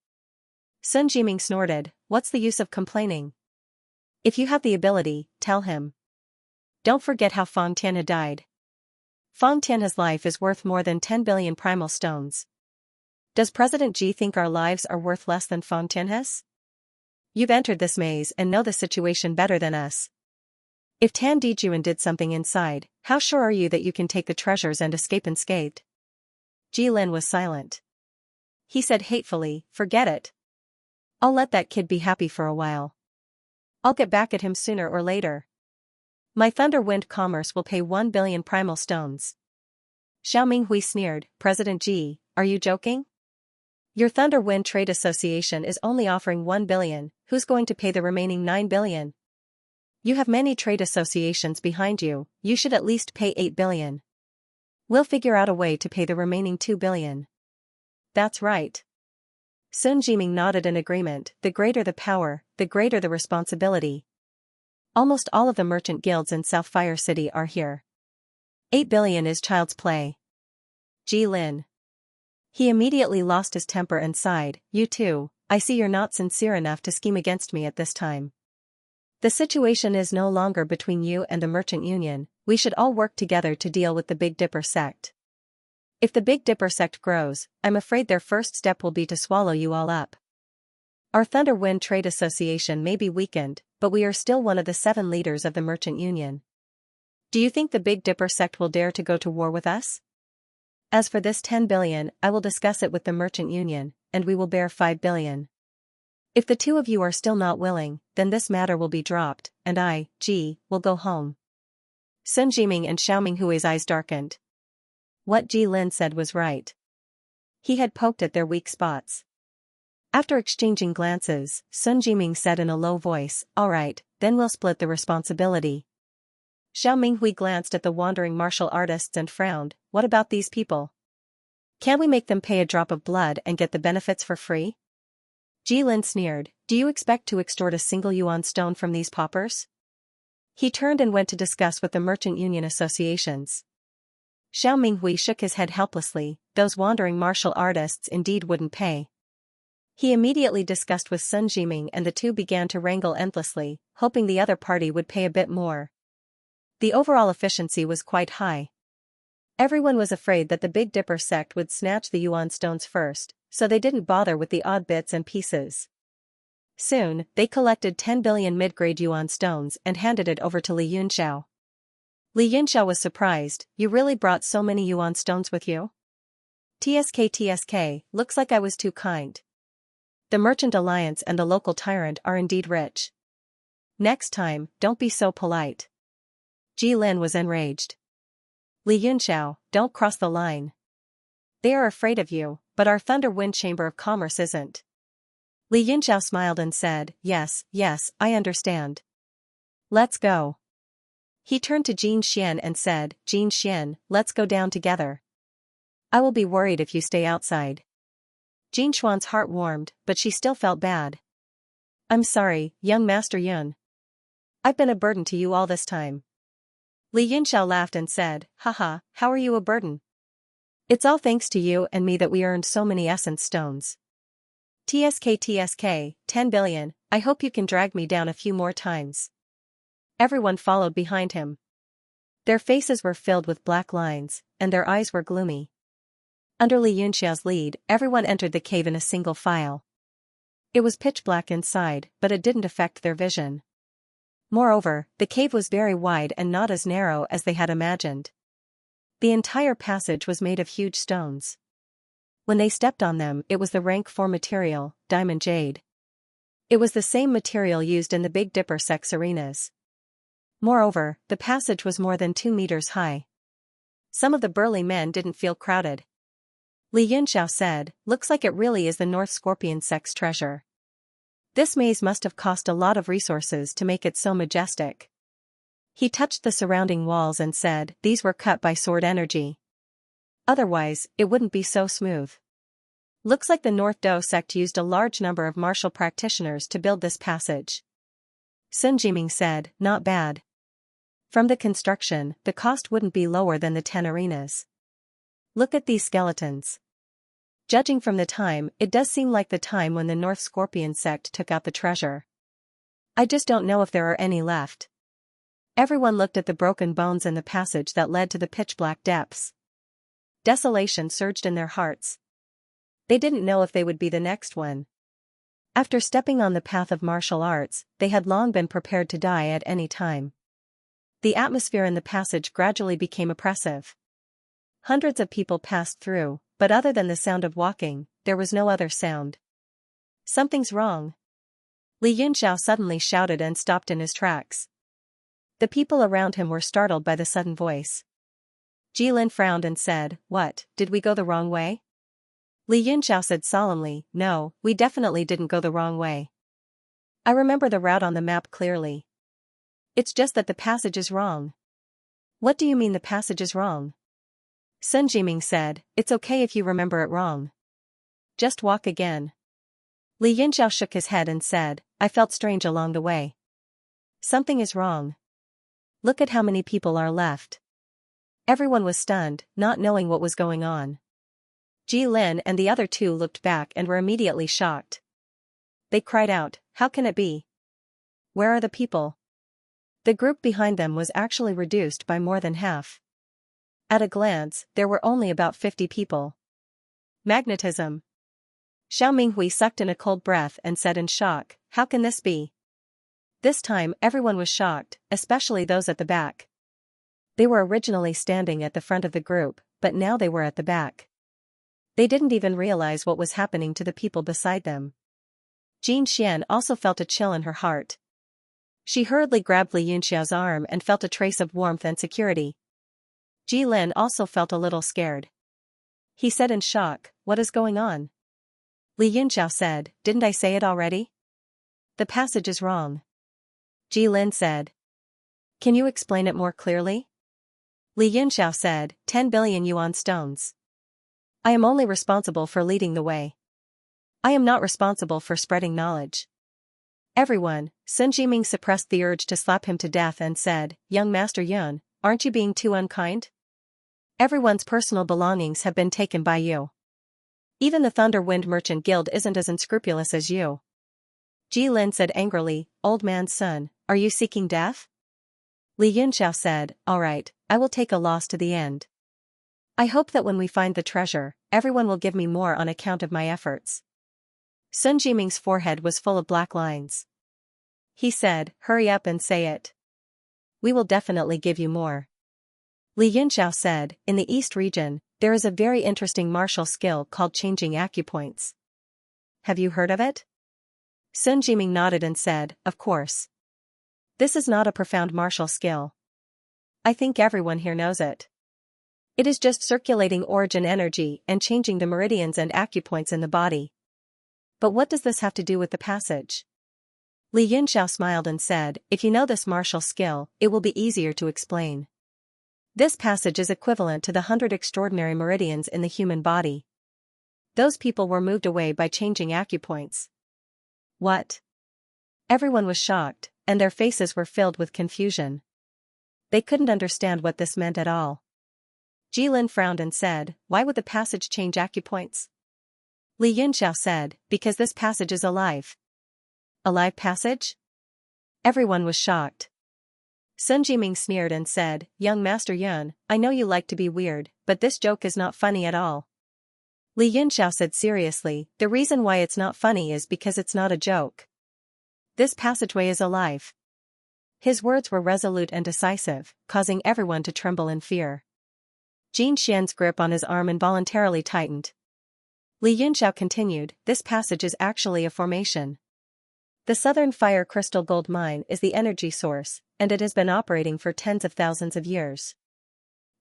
Sun Jiming snorted, what's the use of complaining? If you have the ability, tell him. Don't forget how Fang Tianhe died. Fang Tianhe's life is worth more than 10 billion primal stones. Does President Ji think our lives are worth less than Fang Tianhe's? You've entered this maze and know the situation better than us. If Tan Dijuan did something inside, how sure are you that you can take the treasures and escape unscathed? Ji Lin was silent. He said hatefully, forget it. I'll let that kid be happy for a while. I'll get back at him sooner or later. My Thunder Wind Commerce will pay 1 billion primal stones. Xiao Minghui sneered, President Ji, are you joking? Your Thunder Wind Trade Association is only offering 1 billion, who's going to pay the remaining 9 billion? You have many trade associations behind you, you should at least pay 8 billion. We'll figure out a way to pay the remaining 2 billion. That's right. Sun Jiming nodded in agreement, the greater the power, the greater the responsibility. Almost all of the merchant guilds in South Fire City are here. 8 billion is child's play. Ji Lin. He immediately lost his temper and sighed, you too, I see you're not sincere enough to scheme against me at this time. The situation is no longer between you and the merchant union, we should all work together to deal with the Big Dipper sect. If the Big Dipper sect grows, I'm afraid their first step will be to swallow you all up. Our Thunder Wind Trade Association may be weakened, but we are still one of the 7 leaders of the merchant union. Do you think the Big Dipper sect will dare to go to war with us? As for this 10 billion, I will discuss it with the merchant union, and we will bear 5 billion. If the 2 of you are still not willing, then this matter will be dropped, and I, Ji, will go home. Sun Jiming and Xiao Minghui's eyes darkened. What Ji Lin said was right. He had poked at their weak spots. After exchanging glances, Sun Jiming said in a low voice, all right, then we'll split the responsibility. Xiao Minghui glanced at the wandering martial artists and frowned, what about these people? Can't we make them pay a drop of blood and get the benefits for free? Ji Lin sneered, do you expect to extort a single yuan stone from these paupers? He turned and went to discuss with the merchant union associations. Xiao Minghui shook his head helplessly, those wandering martial artists indeed wouldn't pay. He immediately discussed with Sun Jiming and the 2 began to wrangle endlessly, hoping the other party would pay a bit more. The overall efficiency was quite high. Everyone was afraid that the Big Dipper sect would snatch the yuan stones first, so they didn't bother with the odd bits and pieces. Soon, they collected 10 billion mid-grade yuan stones and handed it over to Li Yunxiao. Li Yunxiao was surprised, you really brought so many yuan stones with you? TSK, looks like I was too kind. The Merchant Alliance and the local tyrant are indeed rich. Next time, don't be so polite. Ji Lin was enraged. Li Yunxiao, don't cross the line. They are afraid of you, but our Thunder Wind Chamber of Commerce isn't. Li Yunxiao smiled and said, yes, I understand. Let's go. He turned to Jin Xian and said, Jin Xian, let's go down together. I will be worried if you stay outside. Jin Xuan's heart warmed, but she still felt bad. I'm sorry, young Master Yun. I've been a burden to you all this time. Li Yunxiao laughed and said, haha, how are you a burden? It's all thanks to you and me that we earned so many essence stones. TSK, 10 billion, I hope you can drag me down a few more times. Everyone followed behind him. Their faces were filled with black lines, and their eyes were gloomy. Under Li Yunxiao's lead, everyone entered the cave in a single file. It was pitch black inside, but it didn't affect their vision. Moreover, the cave was very wide and not as narrow as they had imagined. The entire passage was made of huge stones. When they stepped on them, it was the rank 4 material, diamond jade. It was the same material used in the Big Dipper sect's arenas. Moreover, the passage was more than 2 meters high. Some of the burly men didn't feel crowded. Li Yunxiao said, looks like it really is the North Scorpion sect's treasure. This maze must have cost a lot of resources to make it so majestic. He touched the surrounding walls and said, these were cut by sword energy. Otherwise, it wouldn't be so smooth. Looks like the North Do sect used a large number of martial practitioners to build this passage. Sun Jiming said, not bad. From the construction, the cost wouldn't be lower than the 10 arenas. Look at these skeletons. Judging from the time, it does seem like the time when the North Scorpion sect took out the treasure. I just don't know if there are any left. Everyone looked at the broken bones in the passage that led to the pitch-black depths. Desolation surged in their hearts. They didn't know if they would be the next one. After stepping on the path of martial arts, they had long been prepared to die at any time. The atmosphere in the passage gradually became oppressive. Hundreds of people passed through, but other than the sound of walking, there was no other sound. Something's wrong. Li Yunxiao suddenly shouted and stopped in his tracks. The people around him were startled by the sudden voice. Jilin frowned and said, "What, did we go the wrong way?" Li Yunxiao said solemnly, "No, we definitely didn't go the wrong way. I remember the route on the map clearly. It's just that the passage is wrong." "What do you mean the passage is wrong?" Sun Jiming said, "It's okay if you remember it wrong. Just walk again." Li Yunxiao shook his head and said, "I felt strange along the way. Something is wrong. Look at how many people are left." Everyone was stunned, not knowing what was going on. Ji Lin and the other two looked back and were immediately shocked. They cried out, "How can it be? Where are the people?" The group behind them was actually reduced by more than half. At a glance, there were only about 50 people. Magnetism. Xiao Minghui sucked in a cold breath and said in shock, "How can this be?" This time everyone was shocked, especially those at the back. They were originally standing at the front of the group, but now they were at the back. They didn't even realize what was happening to the people beside them. Jin Xian also felt a chill in her heart. She hurriedly grabbed Li Yunxiao's arm and felt a trace of warmth and security. Ji Lin also felt a little scared. He said in shock, "What is going on?" Li Yunxiao said, "Didn't I say it already? The passage is wrong." Ji Lin said, "Can you explain it more clearly?" Li Yunxiao said, 10 billion yuan stones. I am only responsible for leading the way. I am not responsible for spreading knowledge. Everyone. Sun Jiming suppressed the urge to slap him to death and said, "Young Master Yun, aren't you being too unkind? Everyone's personal belongings have been taken by you. Even the Thunder Wind Merchant Guild isn't as unscrupulous as you." Ji Lin said angrily, "Old man Sun, are you seeking death?" Li Yunxiao said, "All right, I will take a loss to the end. I hope that when we find the treasure, everyone will give me more on account of my efforts." Sun Jiming's forehead was full of black lines. He said, "Hurry up and say it. We will definitely give you more." Li Yunxiao said, "In the East region, there is a very interesting martial skill called changing acupoints. Have you heard of it?" Sun Jiming nodded and said, "Of course. This is not a profound martial skill. I think everyone here knows it. It is just circulating origin energy and changing the meridians and acupoints in the body. But what does this have to do with the passage?" Li Yunxiao smiled and said, "If you know this martial skill, it will be easier to explain. This passage is equivalent to the 100 extraordinary meridians in the human body. Those people were moved away by changing acupoints." "What?" Everyone was shocked, and their faces were filled with confusion. They couldn't understand what this meant at all. Jilin frowned and said, "Why would the passage change acupoints?" Li Yunxiao said, "Because this passage is alive." "A live passage?" Everyone was shocked. Sun Jiming sneered and said, "Young Master Yun, I know you like to be weird, but this joke is not funny at all." Li Yunxiao said seriously, "The reason why it's not funny is because it's not a joke. This passageway is alive." His words were resolute and decisive, causing everyone to tremble in fear. Jin Xian's grip on his arm involuntarily tightened. Li Yunxiao continued, "This passage is actually a formation. The Southern Fire Crystal Gold Mine is the energy source, and it has been operating for tens of thousands of years.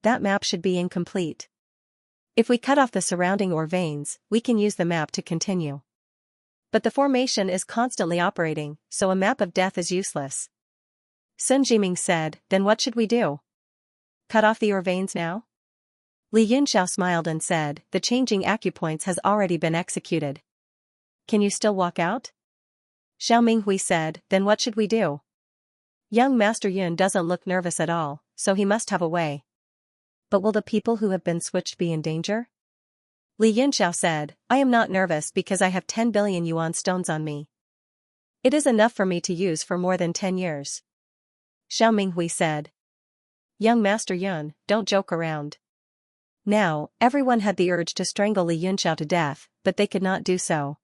That map should be incomplete. If we cut off the surrounding ore veins, we can use the map to continue. But the formation is constantly operating, so a map of death is useless." Sun Jiming said, "Then what should we do? Cut off the ore veins now?" Li Yunxiao smiled and said, "The changing acupoints has already been executed. Can you still walk out?" Xiao Minghui said, "Then what should we do? Young Master Yun doesn't look nervous at all, so he must have a way. But will the people who have been switched be in danger?" Li Yunxiao said, "I am not nervous because I have 10 billion yuan stones on me. It is enough for me to use for more than 10 years. Xiao Minghui said, "Young Master Yun, don't joke around." Now, everyone had the urge to strangle Li Yunxiao to death, but they could not do so.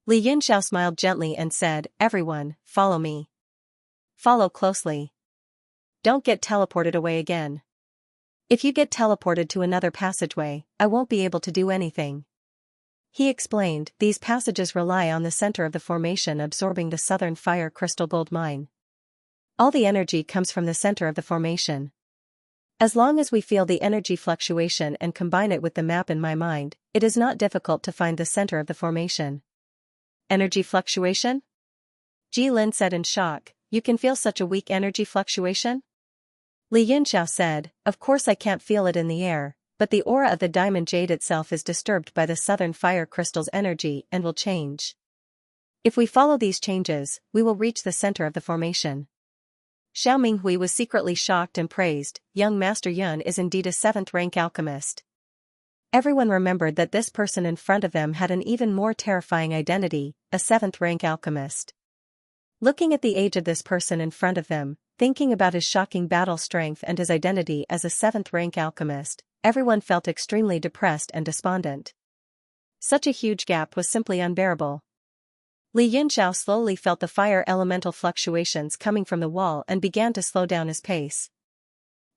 Li Yunxiao smiled gently and said, "Everyone, follow me. Follow closely. Don't get teleported away again. If you get teleported to another passageway, I won't be able to do anything." He explained, "These passages rely on the center of the formation absorbing the Southern Fire Crystal Gold Mine. All the energy comes from the center of the formation. As long as we feel the energy fluctuation and combine it with the map in my mind, it is not difficult to find the center of the formation. Energy fluctuation? Ji Lin said in shock, you can feel such a weak energy fluctuation? Li Yunxiao said, of course I can't feel it in the air, but the aura of the diamond jade itself is disturbed by the southern fire crystal's energy and will change. If we follow these changes, we will reach the center of the formation. Xiao Minghui was secretly shocked and praised, young Master Yun is indeed a 7th-rank alchemist. Everyone remembered that this person in front of them had an even more terrifying identity, a 7th-rank alchemist. Looking at the age of this person in front of them, thinking about his shocking battle strength and his identity as a 7th-rank alchemist, everyone felt extremely depressed and despondent. Such a huge gap was simply unbearable. Li Yunxiao slowly felt the fire elemental fluctuations coming from the wall and began to slow down his pace.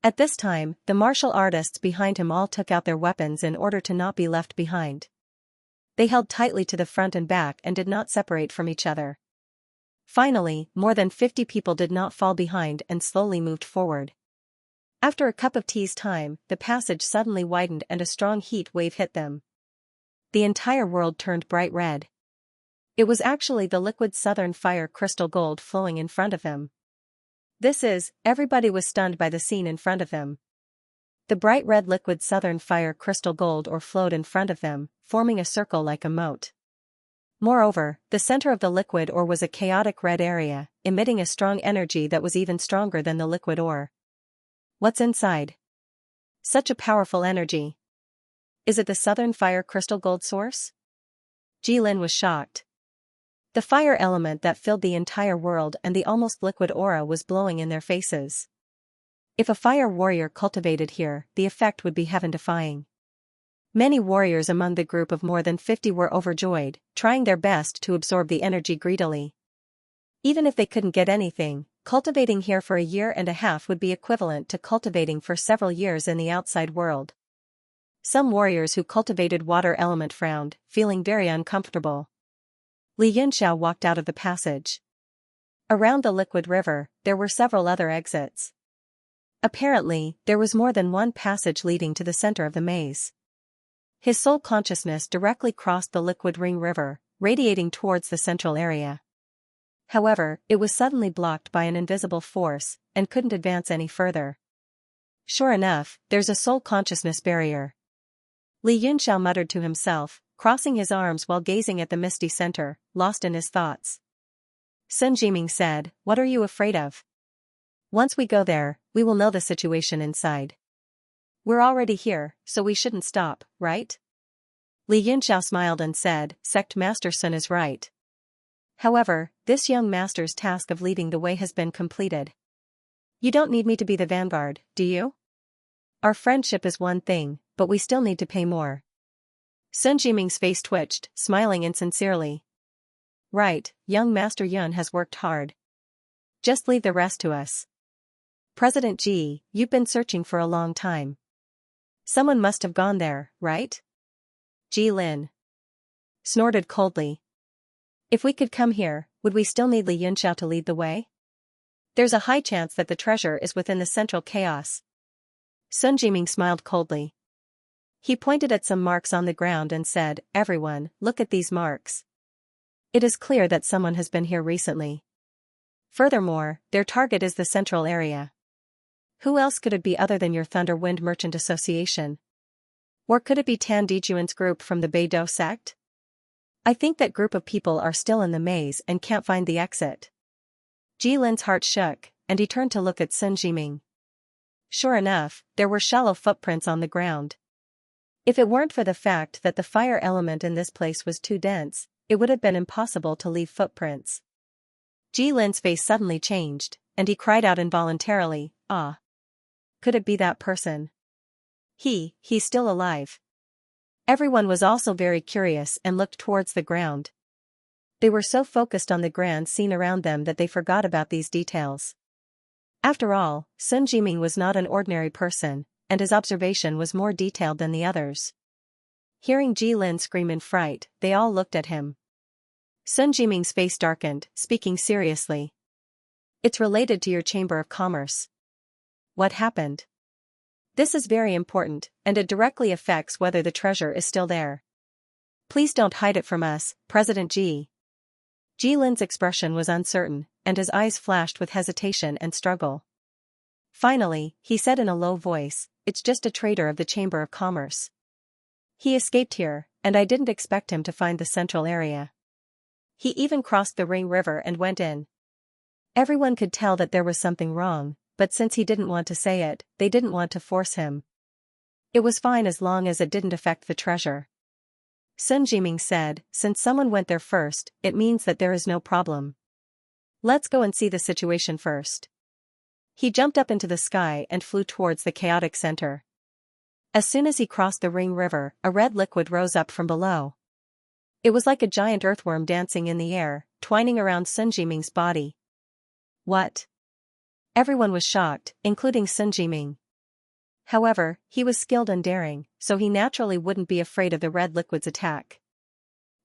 At this time, the martial artists behind him all took out their weapons in order to not be left behind. They held tightly to the front and back and did not separate from each other. Finally, more than 50 people did not fall behind and slowly moved forward. After a cup of tea's time, the passage suddenly widened and a strong heat wave hit them. The entire world turned bright red. It was actually the liquid southern fire crystal gold flowing in front of him. Everybody was stunned by the scene in front of them. The bright red liquid southern fire crystal gold ore flowed in front of them, forming a circle like a moat. Moreover, the center of the liquid ore was a chaotic red area, emitting a strong energy that was even stronger than the liquid ore. What's inside? Such a powerful energy. Is it the southern fire crystal gold source? Ji Lin was shocked. The fire element that filled the entire world and the almost liquid aura was blowing in their faces. If a fire warrior cultivated here, the effect would be heaven-defying. Many warriors among the group of more than 50 were overjoyed, trying their best to absorb the energy greedily. Even if they couldn't get anything, cultivating here for a year and a half would be equivalent to cultivating for several years in the outside world. Some warriors who cultivated water element frowned, feeling very uncomfortable. Li Yunxiao walked out of the passage. Around the liquid river, there were several other exits. Apparently, there was more than one passage leading to the center of the maze. His soul consciousness directly crossed the liquid ring river, radiating towards the central area. However, it was suddenly blocked by an invisible force, and couldn't advance any further. Sure enough, there's a soul consciousness barrier. Li Yunxiao muttered to himself, crossing his arms while gazing at the misty center, lost in his thoughts. Sun Jiming said, what are you afraid of? Once we go there, we will know the situation inside. We're already here, so we shouldn't stop, right? Li Yunxiao smiled and said, Sect Master Sun is right. However, this young master's task of leading the way has been completed. You don't need me to be the vanguard, do you? Our friendship is one thing, but we still need to pay more. Sun Jiming's face twitched, smiling insincerely. Right, young Master Yun has worked hard. Just leave the rest to us. President Ji, you've been searching for a long time. Someone must have gone there, right? Ji Lin snorted coldly. If we could come here, would we still need Li Yunxiao to lead the way? There's a high chance that the treasure is within the central chaos. Sun Jiming smiled coldly. He pointed at some marks on the ground and said, everyone, look at these marks. It is clear that someone has been here recently. Furthermore, their target is the central area. Who else could it be other than your Thunder Wind Merchant Association? Or could it be Tan Dijuan's group from the Beidou sect? I think that group of people are still in the maze and can't find the exit. Ji Lin's heart shook, and he turned to look at Sun Jiming. Sure enough, there were shallow footprints on the ground. If it weren't for the fact that the fire element in this place was too dense, it would have been impossible to leave footprints. Ji Lin's face suddenly changed, and he cried out involuntarily, ah! Could it be that person? He's still alive. Everyone was also very curious and looked towards the ground. They were so focused on the grand scene around them that they forgot about these details. After all, Sun Jiming was not an ordinary person, and his observation was more detailed than the others. Hearing Ji Lin scream in fright, they all looked at him. Sun Jiming's face darkened, speaking seriously. It's related to your Chamber of Commerce. What happened? This is very important, and it directly affects whether the treasure is still there. Please don't hide it from us, President Ji. Ji Lin's expression was uncertain, and his eyes flashed with hesitation and struggle. Finally, he said in a low voice, "It's just a trader of the Chamber of Commerce. He escaped here, and I didn't expect him to find the central area. He even crossed the Ring River and went in." Everyone could tell that there was something wrong, but since he didn't want to say it, they didn't want to force him. It was fine as long as it didn't affect the treasure. Sun Jiming said, "Since someone went there first, it means that there is no problem. Let's go and see the situation first." He jumped up into the sky and flew towards the chaotic center. As soon as he crossed the Ring River, a red liquid rose up from below. It was like a giant earthworm dancing in the air, twining around Sun Jiming's body. What? Everyone was shocked, including Sun Jiming. However, he was skilled and daring, so he naturally wouldn't be afraid of the red liquid's attack.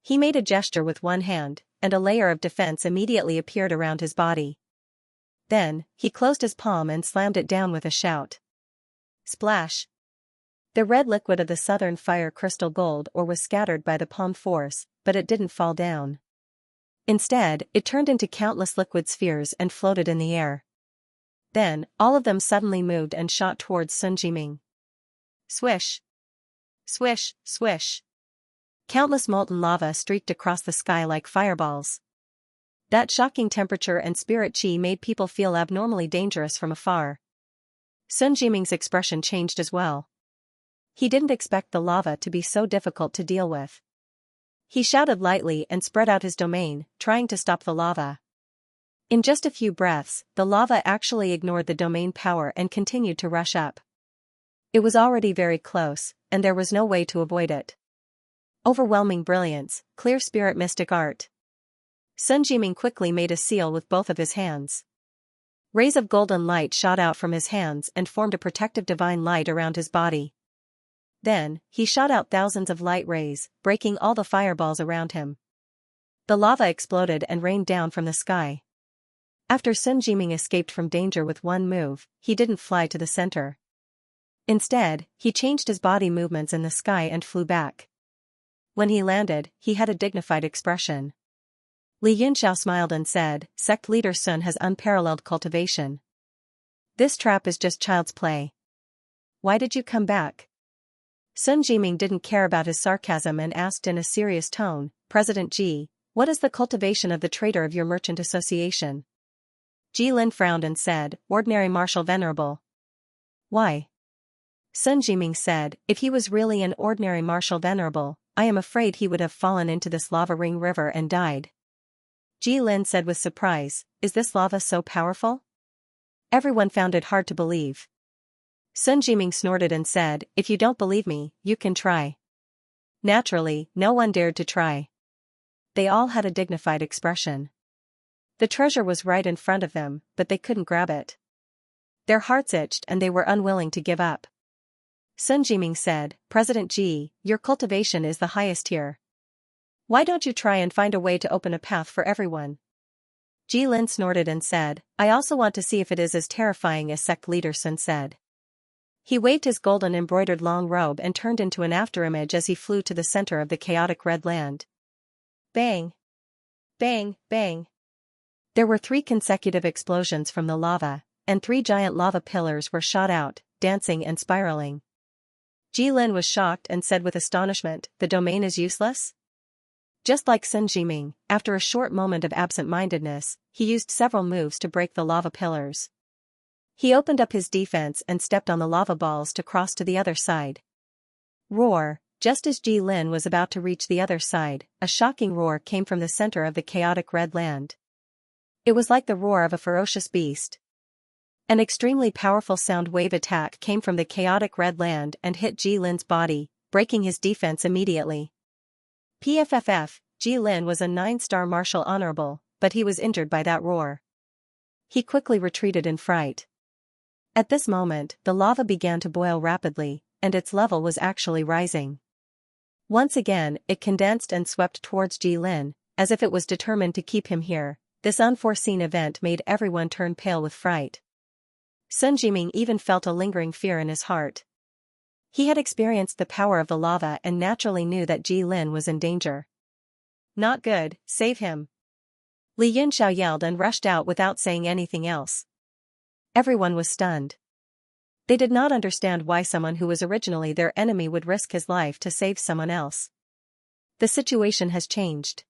He made a gesture with one hand, and a layer of defense immediately appeared around his body. Then, he closed his palm and slammed it down with a shout. Splash! The red liquid of the southern fire crystal gold ore was scattered by the palm force, but it didn't fall down. Instead, it turned into countless liquid spheres and floated in the air. Then, all of them suddenly moved and shot towards Sun Jiming. Swish! Swish, swish! Countless molten lava streaked across the sky like fireballs. That shocking temperature and spirit chi made people feel abnormally dangerous from afar. Sun Jiming's expression changed as well. He didn't expect the lava to be so difficult to deal with. He shouted lightly and spread out his domain, trying to stop the lava. In just a few breaths, the lava actually ignored the domain power and continued to rush up. It was already very close, and there was no way to avoid it. Overwhelming brilliance, clear spirit mystic art. Sun Jiming quickly made a seal with both of his hands. Rays of golden light shot out from his hands and formed a protective divine light around his body. Then, he shot out thousands of light rays, breaking all the fireballs around him. The lava exploded and rained down from the sky. After Sun Jiming escaped from danger with one move, he didn't fly to the center. Instead, he changed his body movements in the sky and flew back. When he landed, he had a dignified expression. Li Yunxiao smiled and said, "Sect leader Sun has unparalleled cultivation. This trap is just child's play. Why did you come back?" Sun Jiming didn't care about his sarcasm and asked in a serious tone, "President Ji, what is the cultivation of the trader of your merchant association?" Ji Lin frowned and said, "Ordinary martial venerable." Why? Sun Jiming said, "If he was really an ordinary martial venerable, I am afraid he would have fallen into this lava ring river and died." Ji Lin said with surprise, "Is this lava so powerful?" Everyone found it hard to believe. Sun Jiming snorted and said, "If you don't believe me, you can try." Naturally, no one dared to try. They all had a dignified expression. The treasure was right in front of them, but they couldn't grab it. Their hearts itched and they were unwilling to give up. Sun Jiming said, "President Ji, your cultivation is the highest here. Why don't you try and find a way to open a path for everyone?" Ji Lin snorted and said, "I also want to see if it is as terrifying as sect leader Sun said." He waved his golden embroidered long robe and turned into an afterimage as he flew to the center of the chaotic red land. Bang! Bang, bang! There were 3 consecutive explosions from the lava, and 3 giant lava pillars were shot out, dancing and spiraling. Ji Lin was shocked and said with astonishment, "The domain is useless?" Just like Sun Jiming, after a short moment of absent-mindedness, he used several moves to break the lava pillars. He opened up his defense and stepped on the lava balls to cross to the other side. Roar! Just as Ji Lin was about to reach the other side, a shocking roar came from the center of the chaotic red land. It was like the roar of a ferocious beast. An extremely powerful sound wave attack came from the chaotic red land and hit Ji Lin's body, breaking his defense immediately. PFFF, Ji Lin was a 9-star martial honorable, but he was injured by that roar. He quickly retreated in fright. At this moment, the lava began to boil rapidly, and its level was actually rising. Once again, it condensed and swept towards Ji Lin, as if it was determined to keep him here, this unforeseen event made everyone turn pale with fright. Sun Jiming even felt a lingering fear in his heart. He had experienced the power of the lava and naturally knew that Ji Lin was in danger. Not good, save him. Li Yunxiao yelled and rushed out without saying anything else. Everyone was stunned. They did not understand why someone who was originally their enemy would risk his life to save someone else. The situation has changed.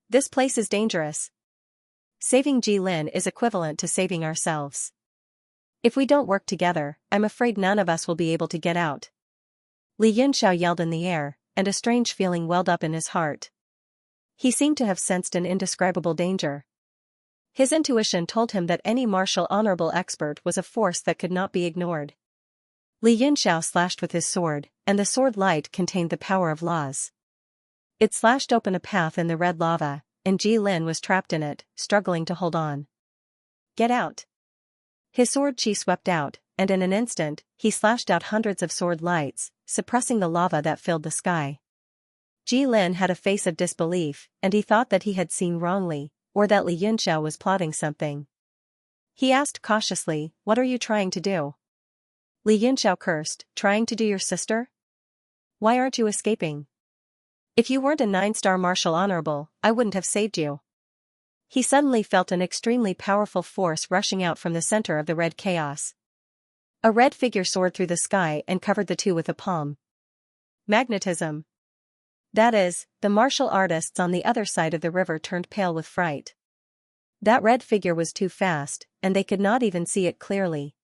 This place is dangerous. Saving Ji Lin is equivalent to saving ourselves. If we don't work together, I'm afraid none of us will be able to get out. Li Yunxiao yelled in the air, and a strange feeling welled up in his heart. He seemed to have sensed an indescribable danger. His intuition told him that any martial honorable expert was a force that could not be ignored. Li Yunxiao slashed with his sword, and the sword light contained the power of laws. It slashed open a path in the red lava, and Ji Lin was trapped in it, struggling to hold on. Get out! His sword chi swept out, and in an instant, he slashed out hundreds of sword lights, suppressing the lava that filled the sky. Ji Lin had a face of disbelief, and he thought that he had seen wrongly, or that Li Yunxiao was plotting something. He asked cautiously, "What are you trying to do?" Li Yunxiao cursed, "Trying to do your sister? Why aren't you escaping? If you weren't a 9-star martial honorable, I wouldn't have saved you." He suddenly felt an extremely powerful force rushing out from the center of the red chaos. A red figure soared through the sky and covered the two with a palm. Magnetism. That is, the martial artists on the other side of the river turned pale with fright. That red figure was too fast, and they could not even see it clearly.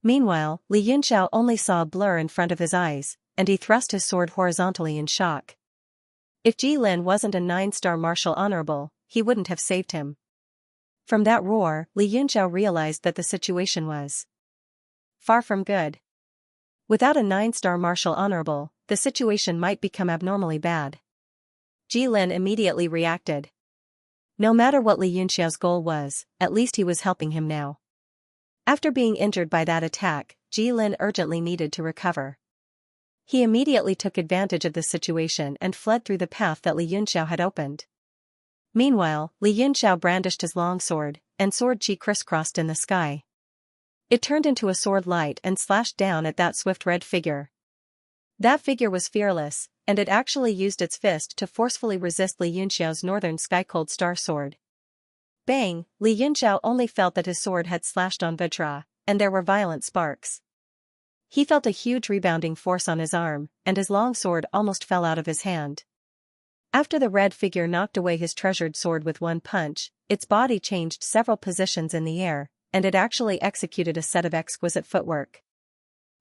Meanwhile, Li Yunxiao only saw a blur in front of his eyes, and he thrust his sword horizontally in shock. If Ji Lin wasn't a 9-star martial honorable, he wouldn't have saved him. From that roar, Li Yunxiao realized that the situation was far from good. Without a 9-star martial honorable, the situation might become abnormally bad. Ji Lin immediately reacted. No matter what Li Yunxiao's goal was, at least he was helping him now. After being injured by that attack, Ji Lin urgently needed to recover. He immediately took advantage of the situation and fled through the path that Li Yunxiao had opened. Meanwhile, Li Yunxiao brandished his long sword, and sword chi crisscrossed in the sky. It turned into a sword light and slashed down at that swift red figure. That figure was fearless, and it actually used its fist to forcefully resist Li Yunxiao's northern sky-cold star sword. Bang! Li Yunxiao only felt that his sword had slashed on Vajra, and there were violent sparks. He felt a huge rebounding force on his arm, and his long sword almost fell out of his hand. After the red figure knocked away his treasured sword with one punch, its body changed several positions in the air, and it actually executed a set of exquisite footwork.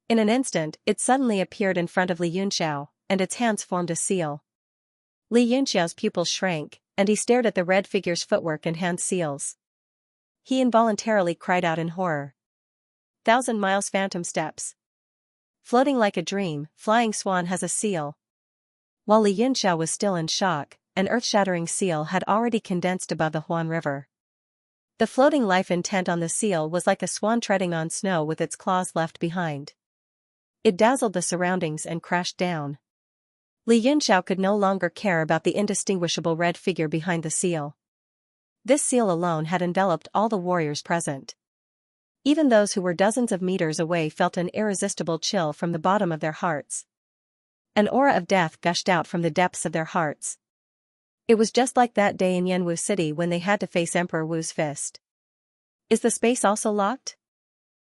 In an instant, it suddenly appeared in front of Li Yunxiao, and its hands formed a seal. Li Yunxiao's pupils shrank, and he stared at the red figure's footwork and hand seals. He involuntarily cried out in horror. 1,000 miles phantom steps. Floating like a dream, Flying Swan has a seal. While Li Yunxiao was still in shock, an earth-shattering seal had already condensed above the Huan River. The floating life intent on the seal was like a swan treading on snow with its claws left behind. It dazzled the surroundings and crashed down. Li Yunxiao could no longer care about the indistinguishable red figure behind the seal. This seal alone had enveloped all the warriors present. Even those who were dozens of meters away felt an irresistible chill from the bottom of their hearts. An aura of death gushed out from the depths of their hearts. It was just like that day in Yanwu City when they had to face Emperor Wu's fist. Is the space also locked?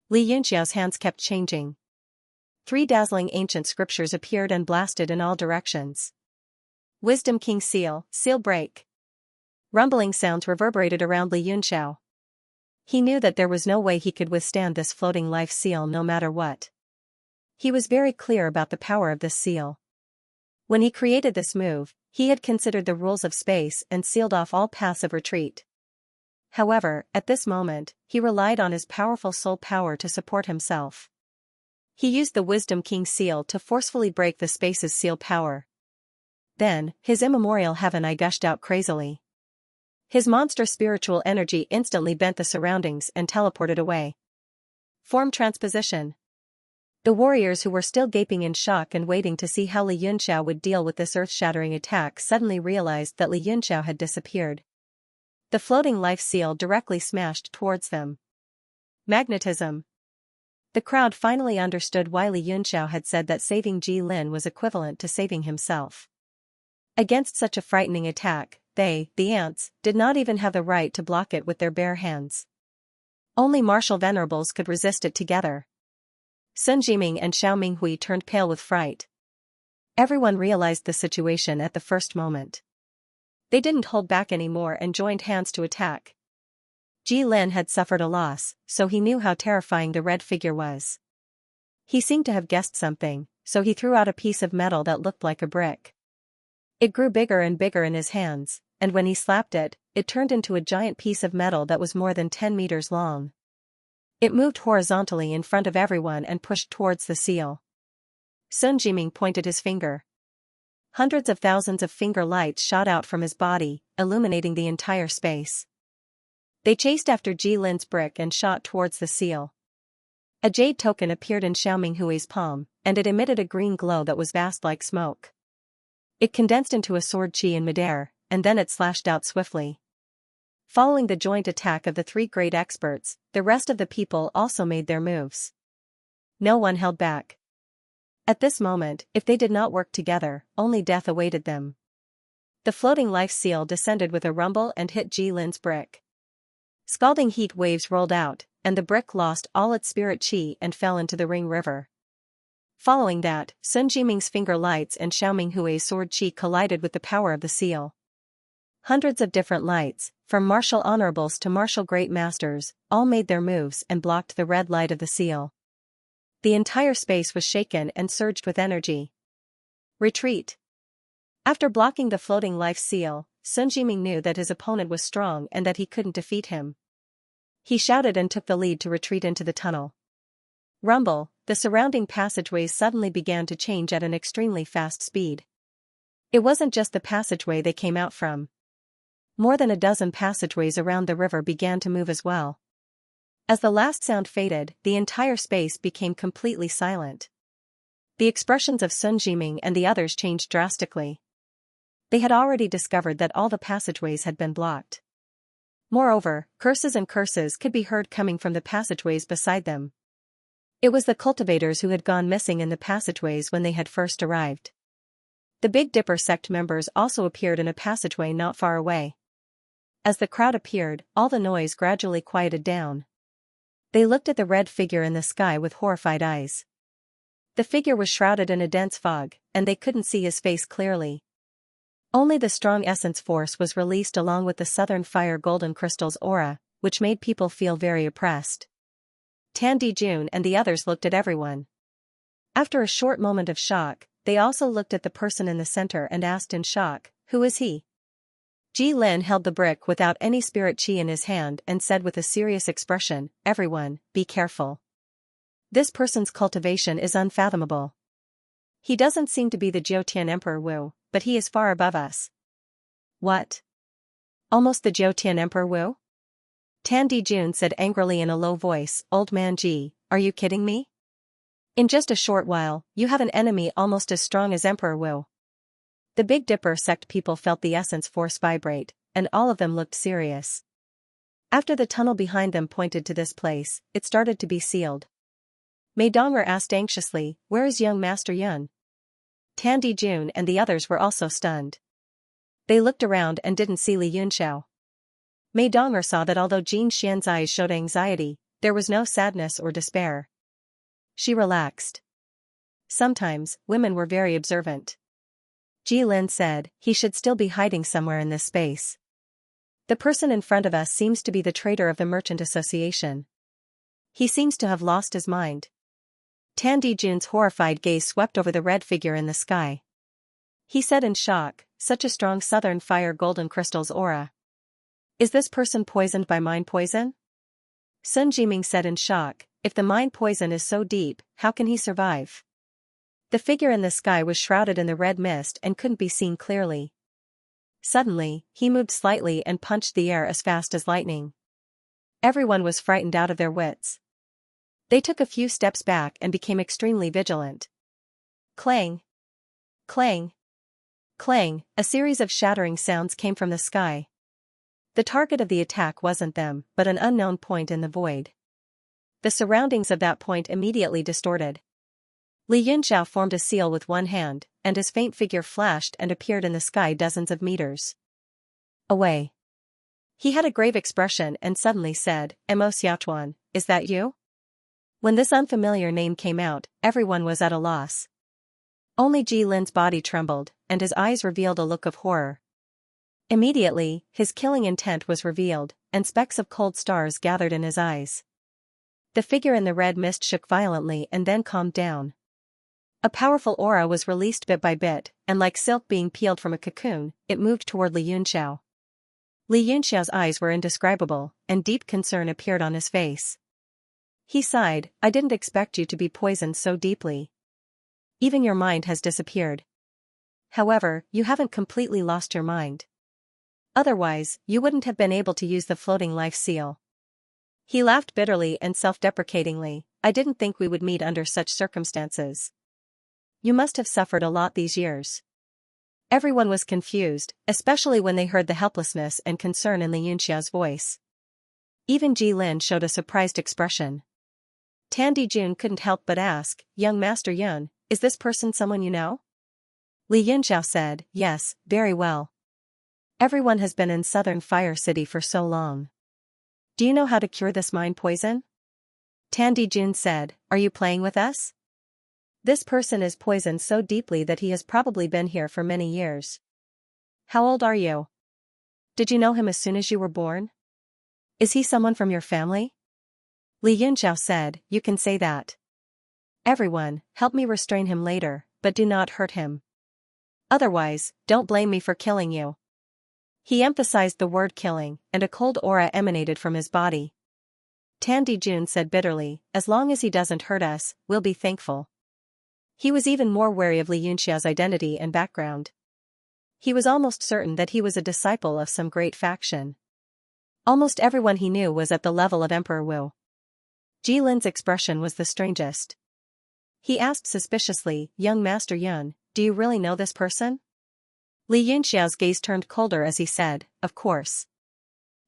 Li Yunxiao's hands kept changing. 3 dazzling ancient scriptures appeared and blasted in all directions. Wisdom King Seal, Seal Break. Rumbling sounds reverberated around Li Yunxiao. He knew that there was no way he could withstand this floating life seal no matter what. He was very clear about the power of this seal. When he created this move, he had considered the rules of space and sealed off all paths of retreat. However, at this moment, he relied on his powerful soul power to support himself. He used the Wisdom King seal to forcefully break the space's seal power. Then, his immemorial heaven eye gushed out crazily. His monstrous spiritual energy instantly bent the surroundings and teleported away. Form transposition. The warriors who were still gaping in shock and waiting to see how Li Yunxiao would deal with this earth-shattering attack suddenly realized that Li Yunxiao had disappeared. The floating life seal directly smashed towards them. Magnetism. The crowd finally understood why Li Yunxiao had said that saving Ji Lin was equivalent to saving himself. Against such a frightening attack, they, the ants, did not even have the right to block it with their bare hands. Only martial venerables could resist it together. Sun Jiming and Xiao Minghui turned pale with fright. Everyone realized the situation at the first moment. They didn't hold back anymore and joined hands to attack. Ji Lin had suffered a loss, so he knew how terrifying the red figure was. He seemed to have guessed something, so he threw out a piece of metal that looked like a brick. It grew bigger and bigger in his hands, and when he slapped it, it turned into a giant piece of metal that was more than 10 meters long. It moved horizontally in front of everyone and pushed towards the seal. Sun Jiming pointed his finger. Hundreds of thousands of finger lights shot out from his body, illuminating the entire space. They chased after Ji Lin's brick and shot towards the seal. A jade token appeared in Xiao Minghui's palm, and it emitted a green glow that was vast like smoke. It condensed into a sword chi in midair, and then it slashed out swiftly. Following the joint attack of the three great experts, the rest of the people also made their moves. No one held back. At this moment, if they did not work together, only death awaited them. The floating life seal descended with a rumble and hit Ji Lin's brick. Scalding heat waves rolled out, and the brick lost all its spirit chi and fell into the Ring River. Following that, Sun Jiming's finger lights and Xiao Minghui's sword chi collided with the power of the seal. Hundreds of different lights, from martial honorables to martial great masters, all made their moves and blocked the red light of the seal. The entire space was shaken and surged with energy. Retreat. After blocking the floating life seal, Sun Jiming knew that his opponent was strong and that he couldn't defeat him. He shouted and took the lead to retreat into the tunnel. Rumble, the surrounding passageways suddenly began to change at an extremely fast speed. It wasn't just the passageway they came out from. More than a dozen passageways around the river began to move as well. As the last sound faded, the entire space became completely silent. The expressions of Sun Jiming and the others changed drastically. They had already discovered that all the passageways had been blocked. Moreover, curses and curses could be heard coming from the passageways beside them. It was the cultivators who had gone missing in the passageways when they had first arrived. The Big Dipper sect members also appeared in a passageway not far away. As the crowd appeared, all the noise gradually quieted down. They looked at the red figure in the sky with horrified eyes. The figure was shrouded in a dense fog, and they couldn't see his face clearly. Only the strong essence force was released along with the southern fire golden crystal's aura, which made people feel very oppressed. Tan Dijun and the others looked at everyone. After a short moment of shock, they also looked at the person in the center and asked in shock, "Who is he?" Ji Lin held the brick without any spirit chi in his hand and said with a serious expression, "Everyone, be careful. This person's cultivation is unfathomable. He doesn't seem to be the Jiutian Emperor Wu, but he is far above us." "What? Almost the Jiutian Emperor Wu?" Tan Dijun said angrily in a low voice, "Old man Ji, are you kidding me? In just a short while, you have an enemy almost as strong as Emperor Wu." The Big Dipper sect people felt the essence force vibrate, and all of them looked serious. After the tunnel behind them pointed to this place, it started to be sealed. Mei Donger asked anxiously, "Where is young Master Yun?" Tan Dijun and the others were also stunned. They looked around and didn't see Li Yunxiao. Mei Donger saw that although Jin Xian's eyes showed anxiety, there was no sadness or despair. She relaxed. Sometimes, women were very observant. Ji Lin said, "He should still be hiding somewhere in this space. The person in front of us seems to be the traitor of the Merchant Association. He seems to have lost his mind." Tan Dijun's horrified gaze swept over the red figure in the sky. He said in shock, "Such a strong southern fire golden crystal's aura. Is this person poisoned by mind poison?" Sun Jiming said in shock, "If the mind poison is so deep, how can he survive?" The figure in the sky was shrouded in the red mist and couldn't be seen clearly. Suddenly, he moved slightly and punched the air as fast as lightning. Everyone was frightened out of their wits. They took a few steps back and became extremely vigilant. Clang! Clang! Clang! A series of shattering sounds came from the sky. The target of the attack wasn't them, but an unknown point in the void. The surroundings of that point immediately distorted. Li Yunxiao formed a seal with one hand, and his faint figure flashed and appeared in the sky dozens of meters away. He had a grave expression and suddenly said, "Mo Xiaochuan, is that you?" When this unfamiliar name came out, everyone was at a loss. Only Ji Lin's body trembled, and his eyes revealed a look of horror. Immediately, his killing intent was revealed, and specks of cold stars gathered in his eyes. The figure in the red mist shook violently and then calmed down. A powerful aura was released bit by bit, and like silk being peeled from a cocoon, it moved toward Li Yunxiao. Li Yunxiao's eyes were indescribable, and deep concern appeared on his face. He sighed, "I didn't expect you to be poisoned so deeply. Even your mind has disappeared. However, you haven't completely lost your mind. Otherwise, you wouldn't have been able to use the floating life seal." He laughed bitterly and self-deprecatingly, "I didn't think we would meet under such circumstances. You must have suffered a lot these years." Everyone was confused, especially when they heard the helplessness and concern in Li Yunxiao's voice. Even Ji Lin showed a surprised expression. Tan Dijun couldn't help but ask, "Young Master Yun, is this person someone you know?" Li Yunxiao said, "Yes, very well. Everyone has been in Southern Fire City for so long." "Do you know how to cure this mind poison?" Tan Dijun said, "Are you playing with us? This person is poisoned so deeply that he has probably been here for many years." "How old are you? Did you know him as soon as you were born? Is he someone from your family?" Li Yunxiao said, "You can say that. Everyone, help me restrain him later, but do not hurt him. Otherwise, don't blame me for killing you." He emphasized the word killing, and a cold aura emanated from his body. Tan Dijun said bitterly, "As long as he doesn't hurt us, we'll be thankful." He was even more wary of Li Yunxiao's identity and background. He was almost certain that he was a disciple of some great faction. Almost everyone he knew was at the level of Emperor Wu. Ji Lin's expression was the strangest. He asked suspiciously, "Young Master Yun, do you really know this person?" Li Yunxiao's gaze turned colder as he said, "Of course.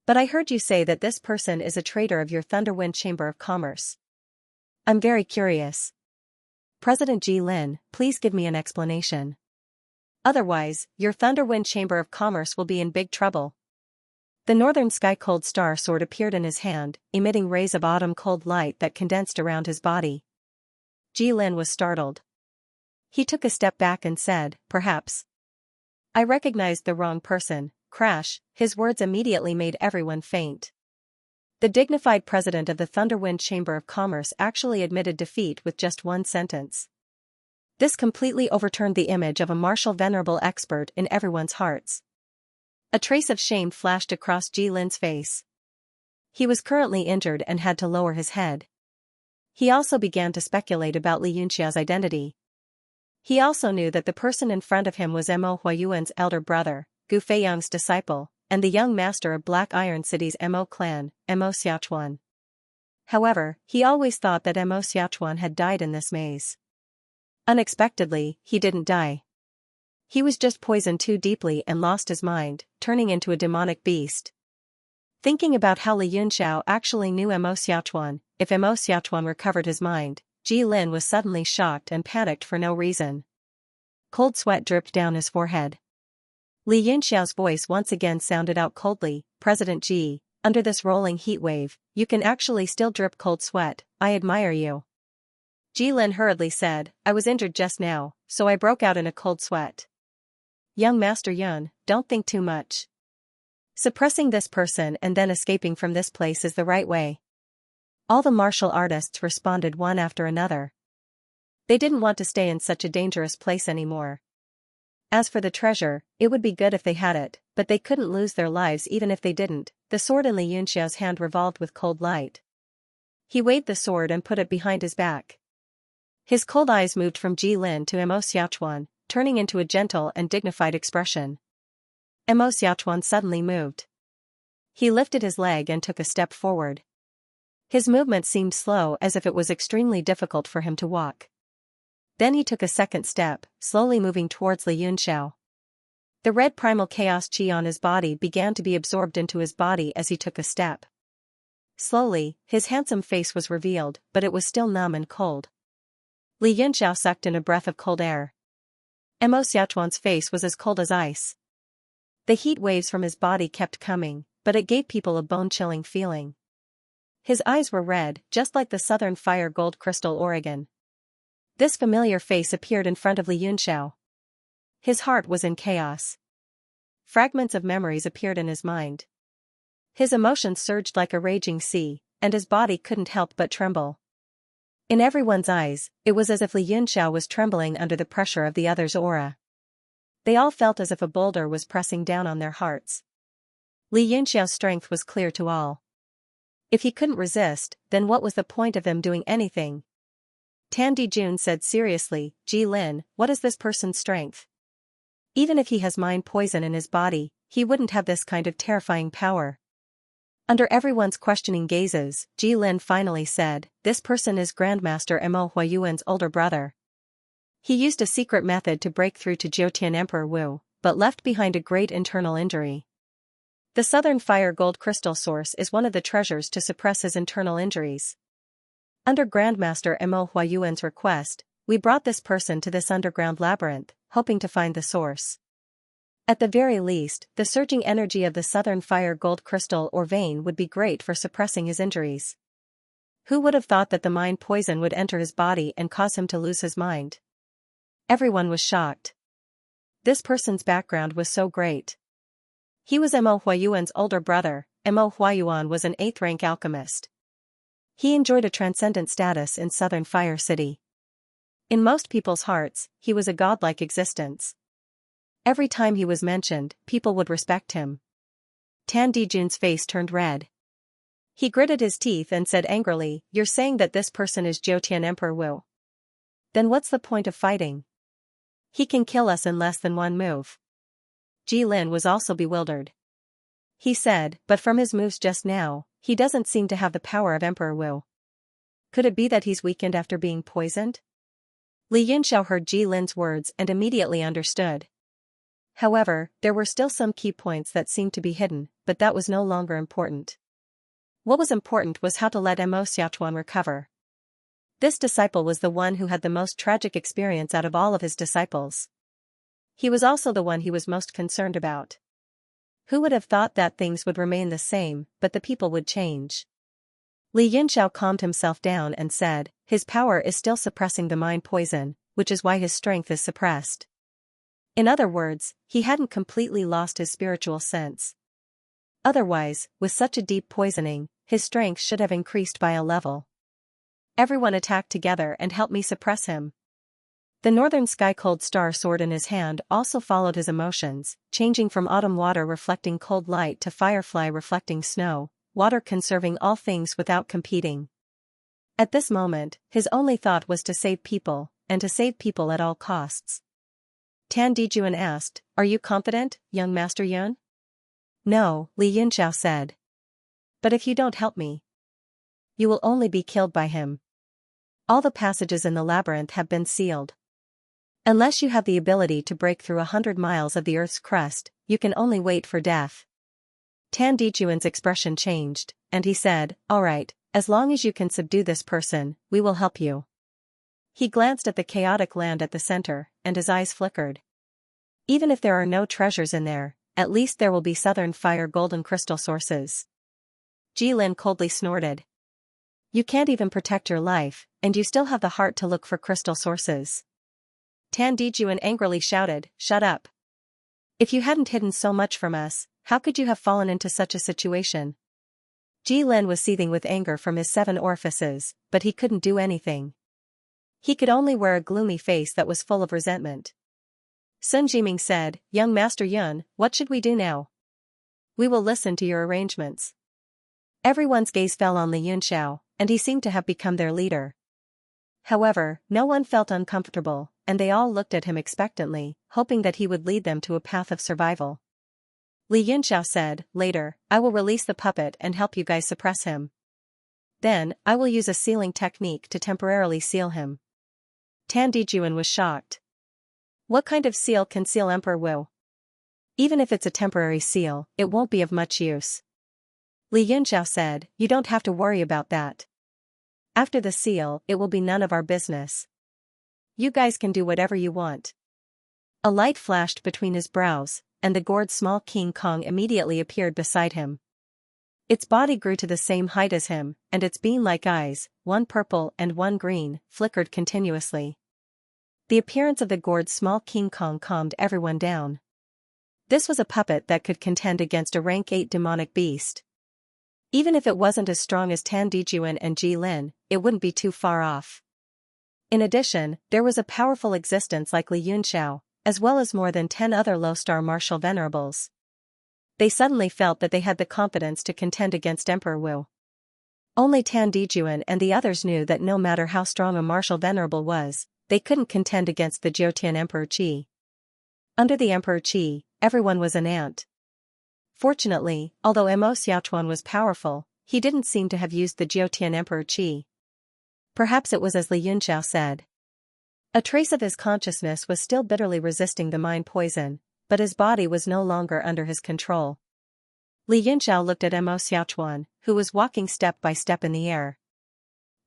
But I heard you say that this person is a traitor of your Thunderwind Chamber of Commerce. I'm very curious. President Ji Lin, please give me an explanation. Otherwise, your Thunderwind Chamber of Commerce will be in big trouble." The northern sky cold star sword appeared in his hand, emitting rays of autumn cold light that condensed around his body. Ji Lin was startled. He took a step back and said, "Perhaps I recognized the wrong person." Crash, his words immediately made everyone faint. The dignified president of the Thunderwind Chamber of Commerce actually admitted defeat with just one sentence. This completely overturned the image of a martial venerable expert in everyone's hearts. A trace of shame flashed across Ji Lin's face. He was currently injured and had to lower his head. He also began to speculate about Li Yunxiao's identity. He also knew that the person in front of him was Mo Huayuan's elder brother, Gu Feiyang's disciple, and the young master of Black Iron City's Mo clan, Mo Xiaochuan. However, he always thought that Mo Xiaochuan had died in this maze. Unexpectedly, he didn't die. He was just poisoned too deeply and lost his mind, turning into a demonic beast. Thinking about how Li Yunxiao actually knew Mo Xiaochuan, if Mo Xiaochuan recovered his mind, Ji Lin was suddenly shocked and panicked for no reason. Cold sweat dripped down his forehead. Li Yunxiao's voice once again sounded out coldly, "President Ji, under this rolling heat wave, you can actually still drip cold sweat. I admire you." Ji Lin hurriedly said, "I was injured just now, so I broke out in a cold sweat." "Young Master Yun, don't think too much. Suppressing this person and then escaping from this place is the right way." All the martial artists responded one after another. They didn't want to stay in such a dangerous place anymore. As for the treasure, it would be good if they had it, but they couldn't lose their lives even if they didn't. The sword in Li Yunxiao's hand revolved with cold light. He waved the sword and put it behind his back. His cold eyes moved from Ji Lin to Mo Xiaochuan, turning into a gentle and dignified expression. Mo Xiaochuan suddenly moved. He lifted his leg and took a step forward. His movement seemed slow, as if it was extremely difficult for him to walk. Then he took a second step, slowly moving towards Li Yunxiao. The red primal chaos chi on his body began to be absorbed into his body as he took a step. Slowly, his handsome face was revealed, but it was still numb and cold. Li Yunxiao sucked in a breath of cold air. Mo Xiaochuan's face was as cold as ice. The heat waves from his body kept coming, but it gave people a bone-chilling feeling. His eyes were red, just like the southern fire gold crystal Oregon. This familiar face appeared in front of Li Yunxiao. His heart was in chaos. Fragments of memories appeared in his mind. His emotions surged like a raging sea, and his body couldn't help but tremble. In everyone's eyes, it was as if Li Yunxiao was trembling under the pressure of the other's aura. They all felt as if a boulder was pressing down on their hearts. Li Yunxiao's strength was clear to all. If he couldn't resist, then what was the point of them doing anything? Tan Dijun said seriously, Ji Lin, what is this person's strength? Even if he has mind poison in his body, he wouldn't have this kind of terrifying power. Under everyone's questioning gazes, Ji Lin finally said, this person is Grandmaster Mo Huayuan's older brother. He used a secret method to break through to Jiutian Emperor Wu, but left behind a great internal injury. The Southern Fire Gold Crystal Source is one of the treasures to suppress his internal injuries. Under Grandmaster Mo Huayuan's request, we brought this person to this underground labyrinth, hoping to find the source. At the very least, the surging energy of the Southern Fire Gold Crystal or vein would be great for suppressing his injuries. Who would have thought that the mind poison would enter his body and cause him to lose his mind? Everyone was shocked. This person's background was so great. He was Mo Huayuan's older brother. Mo Huayuan was an 8th-rank alchemist. He enjoyed a transcendent status in Southern Fire City. In most people's hearts, he was a godlike existence. Every time he was mentioned, people would respect him. Tan Dijun's face turned red. He gritted his teeth and said angrily, you're saying that this person is Jiutian Emperor Wu? Then what's the point of fighting? He can kill us in less than one move. Ji Lin was also bewildered. He said, but from his moves just now, he doesn't seem to have the power of Emperor Wu. Could it be that he's weakened after being poisoned? Li Yunxiao heard Ji Lin's words and immediately understood. However, there were still some key points that seemed to be hidden, but that was no longer important. What was important was how to let Mo Xiaochuan recover. This disciple was the one who had the most tragic experience out of all of his disciples. He was also the one he was most concerned about. Who would have thought that things would remain the same, but the people would change? Li Yunxiao calmed himself down and said, his power is still suppressing the mind poison, which is why his strength is suppressed. In other words, he hadn't completely lost his spiritual sense. Otherwise, with such a deep poisoning, his strength should have increased by a level. Everyone attacked together and helped me suppress him. The northern sky cold star sword in his hand also followed his emotions, changing from autumn water reflecting cold light to firefly reflecting snow, water conserving all things without competing. At this moment, his only thought was to save people, and to save people at all costs. Tan Dijun asked, are you confident, young Master Yun? No, Li Yunxiao said. But if you don't help me, you will only be killed by him. All the passages in the labyrinth have been sealed. Unless you have the ability to break through 100 miles of the Earth's crust, you can only wait for death. Tan Dijun's expression changed, and he said, all right, as long as you can subdue this person, we will help you. He glanced at the chaotic land at the center, and his eyes flickered. Even if there are no treasures in there, at least there will be Southern Fire golden crystal sources. Ji Lin coldly snorted. You can't even protect your life, and you still have the heart to look for crystal sources. Tan Dijun angrily shouted, shut up. If you hadn't hidden so much from us, how could you have fallen into such a situation? Ji Lin was seething with anger from his 7 orifices, but he couldn't do anything. He could only wear a gloomy face that was full of resentment. Sun Jiming said, young Master Yun, what should we do now? We will listen to your arrangements. Everyone's gaze fell on Li Yunxiao, and he seemed to have become their leader. However, no one felt uncomfortable, and they all looked at him expectantly, hoping that he would lead them to a path of survival. Li Yunxiao said, later, I will release the puppet and help you guys suppress him. Then, I will use a sealing technique to temporarily seal him. Tan Dijun was shocked. What kind of seal can seal Emperor Wu? Even if it's a temporary seal, it won't be of much use. Li Yunxiao said, "You don't have to worry about that. After the seal, it will be none of our business. You guys can do whatever you want." A light flashed between his brows, and the gourd small King Kong immediately appeared beside him. Its body grew to the same height as him, and its bean-like eyes, one purple and one green, flickered continuously. The appearance of the gourd small King Kong calmed everyone down. This was a puppet that could contend against a rank 8 demonic beast. Even if it wasn't as strong as Tan Dijuan and Ji Lin, it wouldn't be too far off. In addition, there was a powerful existence like Li Yunxiao, as well as more than 10 other low-star martial venerables. They suddenly felt that they had the confidence to contend against Emperor Wu. Only Tan Dijuan and the others knew that no matter how strong a martial venerable was, they couldn't contend against the Jiotian Emperor Qi. Under the Emperor Qi, everyone was an ant. Fortunately, although Mo Xiaochuan was powerful, he didn't seem to have used the Jiotian Emperor Qi. Perhaps it was as Li Yunxiao said. A trace of his consciousness was still bitterly resisting the mind poison, but his body was no longer under his control. Li Yunxiao looked at Mo Xiaochuan, who was walking step by step in the air.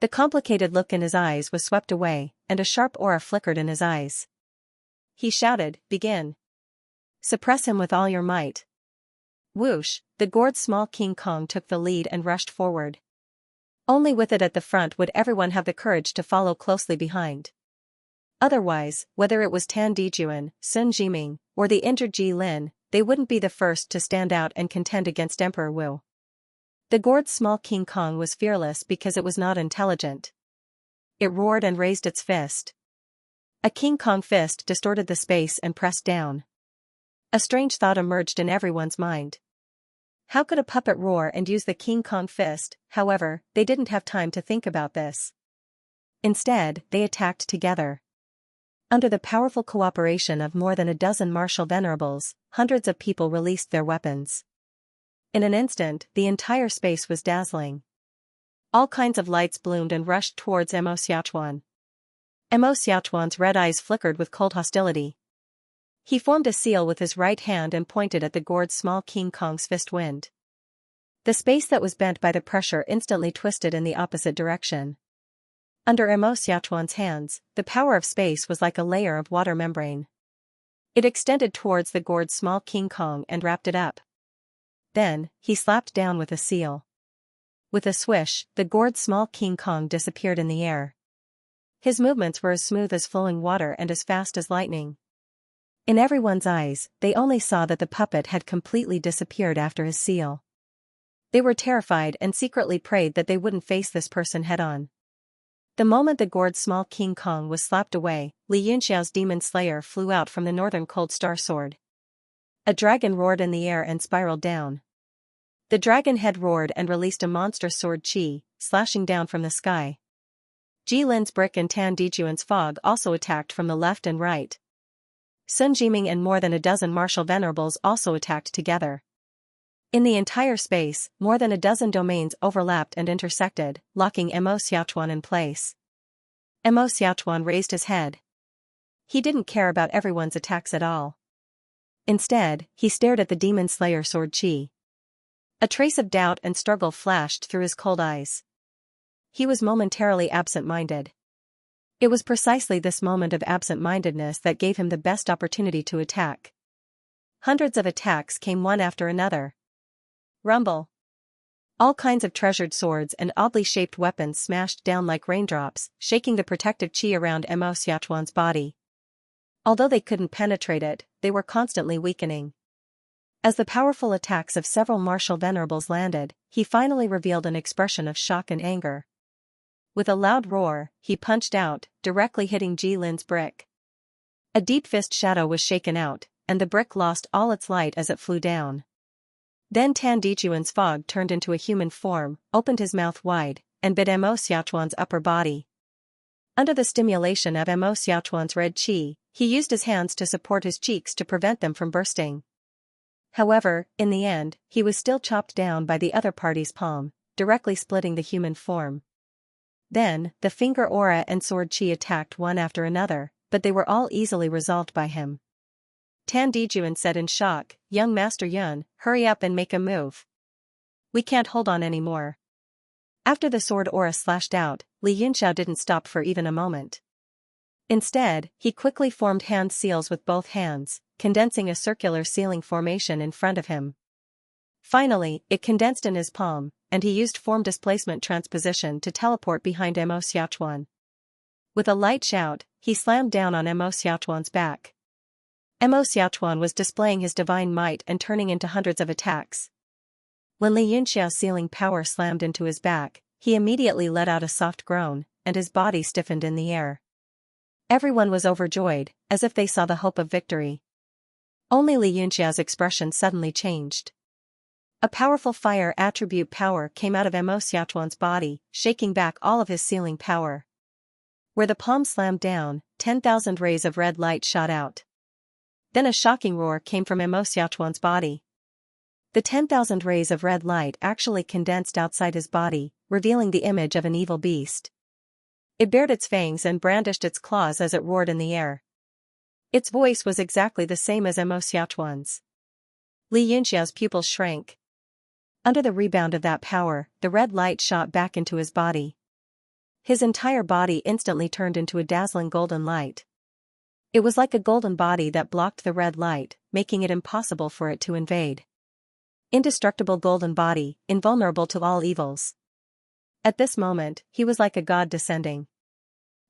The complicated look in his eyes was swept away, and a sharp aura flickered in his eyes. He shouted, "Begin! Suppress him with all your might." Whoosh, the gourd small King Kong took the lead and rushed forward. Only with it at the front would everyone have the courage to follow closely behind. Otherwise, whether it was Tan Dijuan, Sun Jiming, or the injured Ji Lin, they wouldn't be the first to stand out and contend against Emperor Wu. The gourd small King Kong was fearless because it was not intelligent. It roared and raised its fist. A King Kong fist distorted the space and pressed down. A strange thought emerged in everyone's mind. How could a puppet roar and use the King Kong fist? However, they didn't have time to think about this. Instead, they attacked together. Under the powerful cooperation of more than a dozen martial venerables, hundreds of people released their weapons. In an instant, the entire space was dazzling. All kinds of lights bloomed and rushed towards Mo Xiaochuan. Mo Xiaochuan's red eyes flickered with cold hostility. He formed a seal with his right hand and pointed at the gourd small King Kong's fist wind. The space that was bent by the pressure instantly twisted in the opposite direction. Under Mo Xiaochuan's hands, the power of space was like a layer of water membrane. It extended towards the gourd small King Kong and wrapped it up. Then, he slapped down with a seal. With a swish, the gourd small King Kong disappeared in the air. His movements were as smooth as flowing water and as fast as lightning. In everyone's eyes, they only saw that the puppet had completely disappeared after his seal. They were terrified and secretly prayed that they wouldn't face this person head-on. The moment the gourd small King Kong was slapped away, Li Yunxiao's demon slayer flew out from the northern cold star sword. A dragon roared in the air and spiraled down. The dragon head roared and released a monster sword Qi, slashing down from the sky. Ji Lin's brick and Tan Dijuan's fog also attacked from the left and right. Sun Jiming and more than a dozen martial venerables also attacked together. In the entire space, more than a dozen domains overlapped and intersected, locking Mo Xiaochuan in place. Mo Xiaochuan raised his head. He didn't care about everyone's attacks at all. Instead, he stared at the demon slayer sword Qi. A trace of doubt and struggle flashed through his cold eyes. He was momentarily absent-minded. It was precisely this moment of absent-mindedness that gave him the best opportunity to attack. Hundreds of attacks came one after another. Rumble. All kinds of treasured swords and oddly shaped weapons smashed down like raindrops, shaking the protective Qi around Mo Xiaochuan's body. Although they couldn't penetrate it, they were constantly weakening. As the powerful attacks of several martial venerables landed, he finally revealed an expression of shock and anger. With a loud roar, he punched out, directly hitting Ji Lin's brick. A deep fist shadow was shaken out, and the brick lost all its light as it flew down. Then Tan Dijuan's fog turned into a human form, opened his mouth wide, and bit Mo Xiaochuan's upper body. Under the stimulation of Mo Xiaochuan's red Qi, he used his hands to support his cheeks to prevent them from bursting. However, in the end, he was still chopped down by the other party's palm, directly splitting the human form. Then, the finger aura and sword Qi attacked one after another, but they were all easily resolved by him. Tan Dijuan said in shock, "Young Master Yun, hurry up and make a move. We can't hold on anymore." After the sword aura slashed out, Li Yunxiao didn't stop for even a moment. Instead, he quickly formed hand seals with both hands, condensing a circular sealing formation in front of him. Finally, it condensed in his palm, and he used form displacement transposition to teleport behind Mo Xiaochuan. With a light shout, he slammed down on Mo Xiaochuan's back. Mo Xiaochuan was displaying his divine might and turning into hundreds of attacks. When Li Yunxiao's sealing power slammed into his back, he immediately let out a soft groan, and his body stiffened in the air. Everyone was overjoyed, as if they saw the hope of victory. Only Li Yunxiao's expression suddenly changed. A powerful fire attribute power came out of Mo Xiaochuan's body, shaking back all of his sealing power. Where the palm slammed down, 10,000 rays of red light shot out. Then a shocking roar came from Mo Xiaochuan's body. The 10,000 rays of red light actually condensed outside his body, revealing the image of an evil beast. It bared its fangs and brandished its claws as it roared in the air. Its voice was exactly the same as Mo Xiaochuan's. Li Yunxiao's pupils shrank. Under the rebound of that power, the red light shot back into his body. His entire body instantly turned into a dazzling golden light. It was like a golden body that blocked the red light, making it impossible for it to invade. Indestructible golden body, invulnerable to all evils. At this moment, he was like a god descending.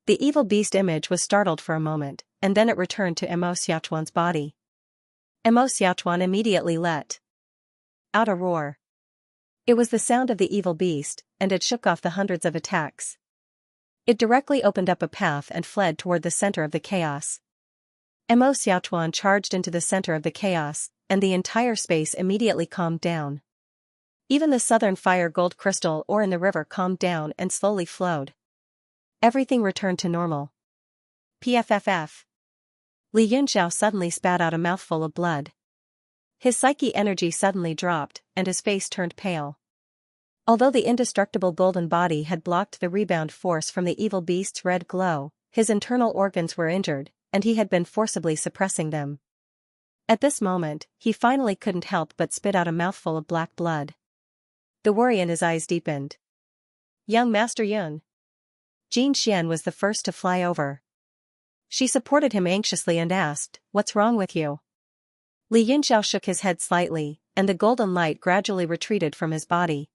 The evil beast image was startled for a moment, and then it returned to Mo Xiaochuan's body. Mo Xiaochuan immediately let out a roar. It was the sound of the evil beast, and it shook off the hundreds of attacks. It directly opened up a path and fled toward the center of the chaos. Mo Xiaochuan charged into the center of the chaos, and the entire space immediately calmed down. Even the southern fire gold crystal ore in the river calmed down and slowly flowed. Everything returned to normal. PFFF. Li Yunxiao suddenly spat out a mouthful of blood. His psyche energy suddenly dropped, and his face turned pale. Although the indestructible golden body had blocked the rebound force from the evil beast's red glow, his internal organs were injured, and he had been forcibly suppressing them. At this moment, he finally couldn't help but spit out a mouthful of black blood. The worry in his eyes deepened. "Young Master Yun." Jin Xian was the first to fly over. She supported him anxiously and asked, "What's wrong with you?" Li Yunxiao shook his head slightly, and the golden light gradually retreated from his body.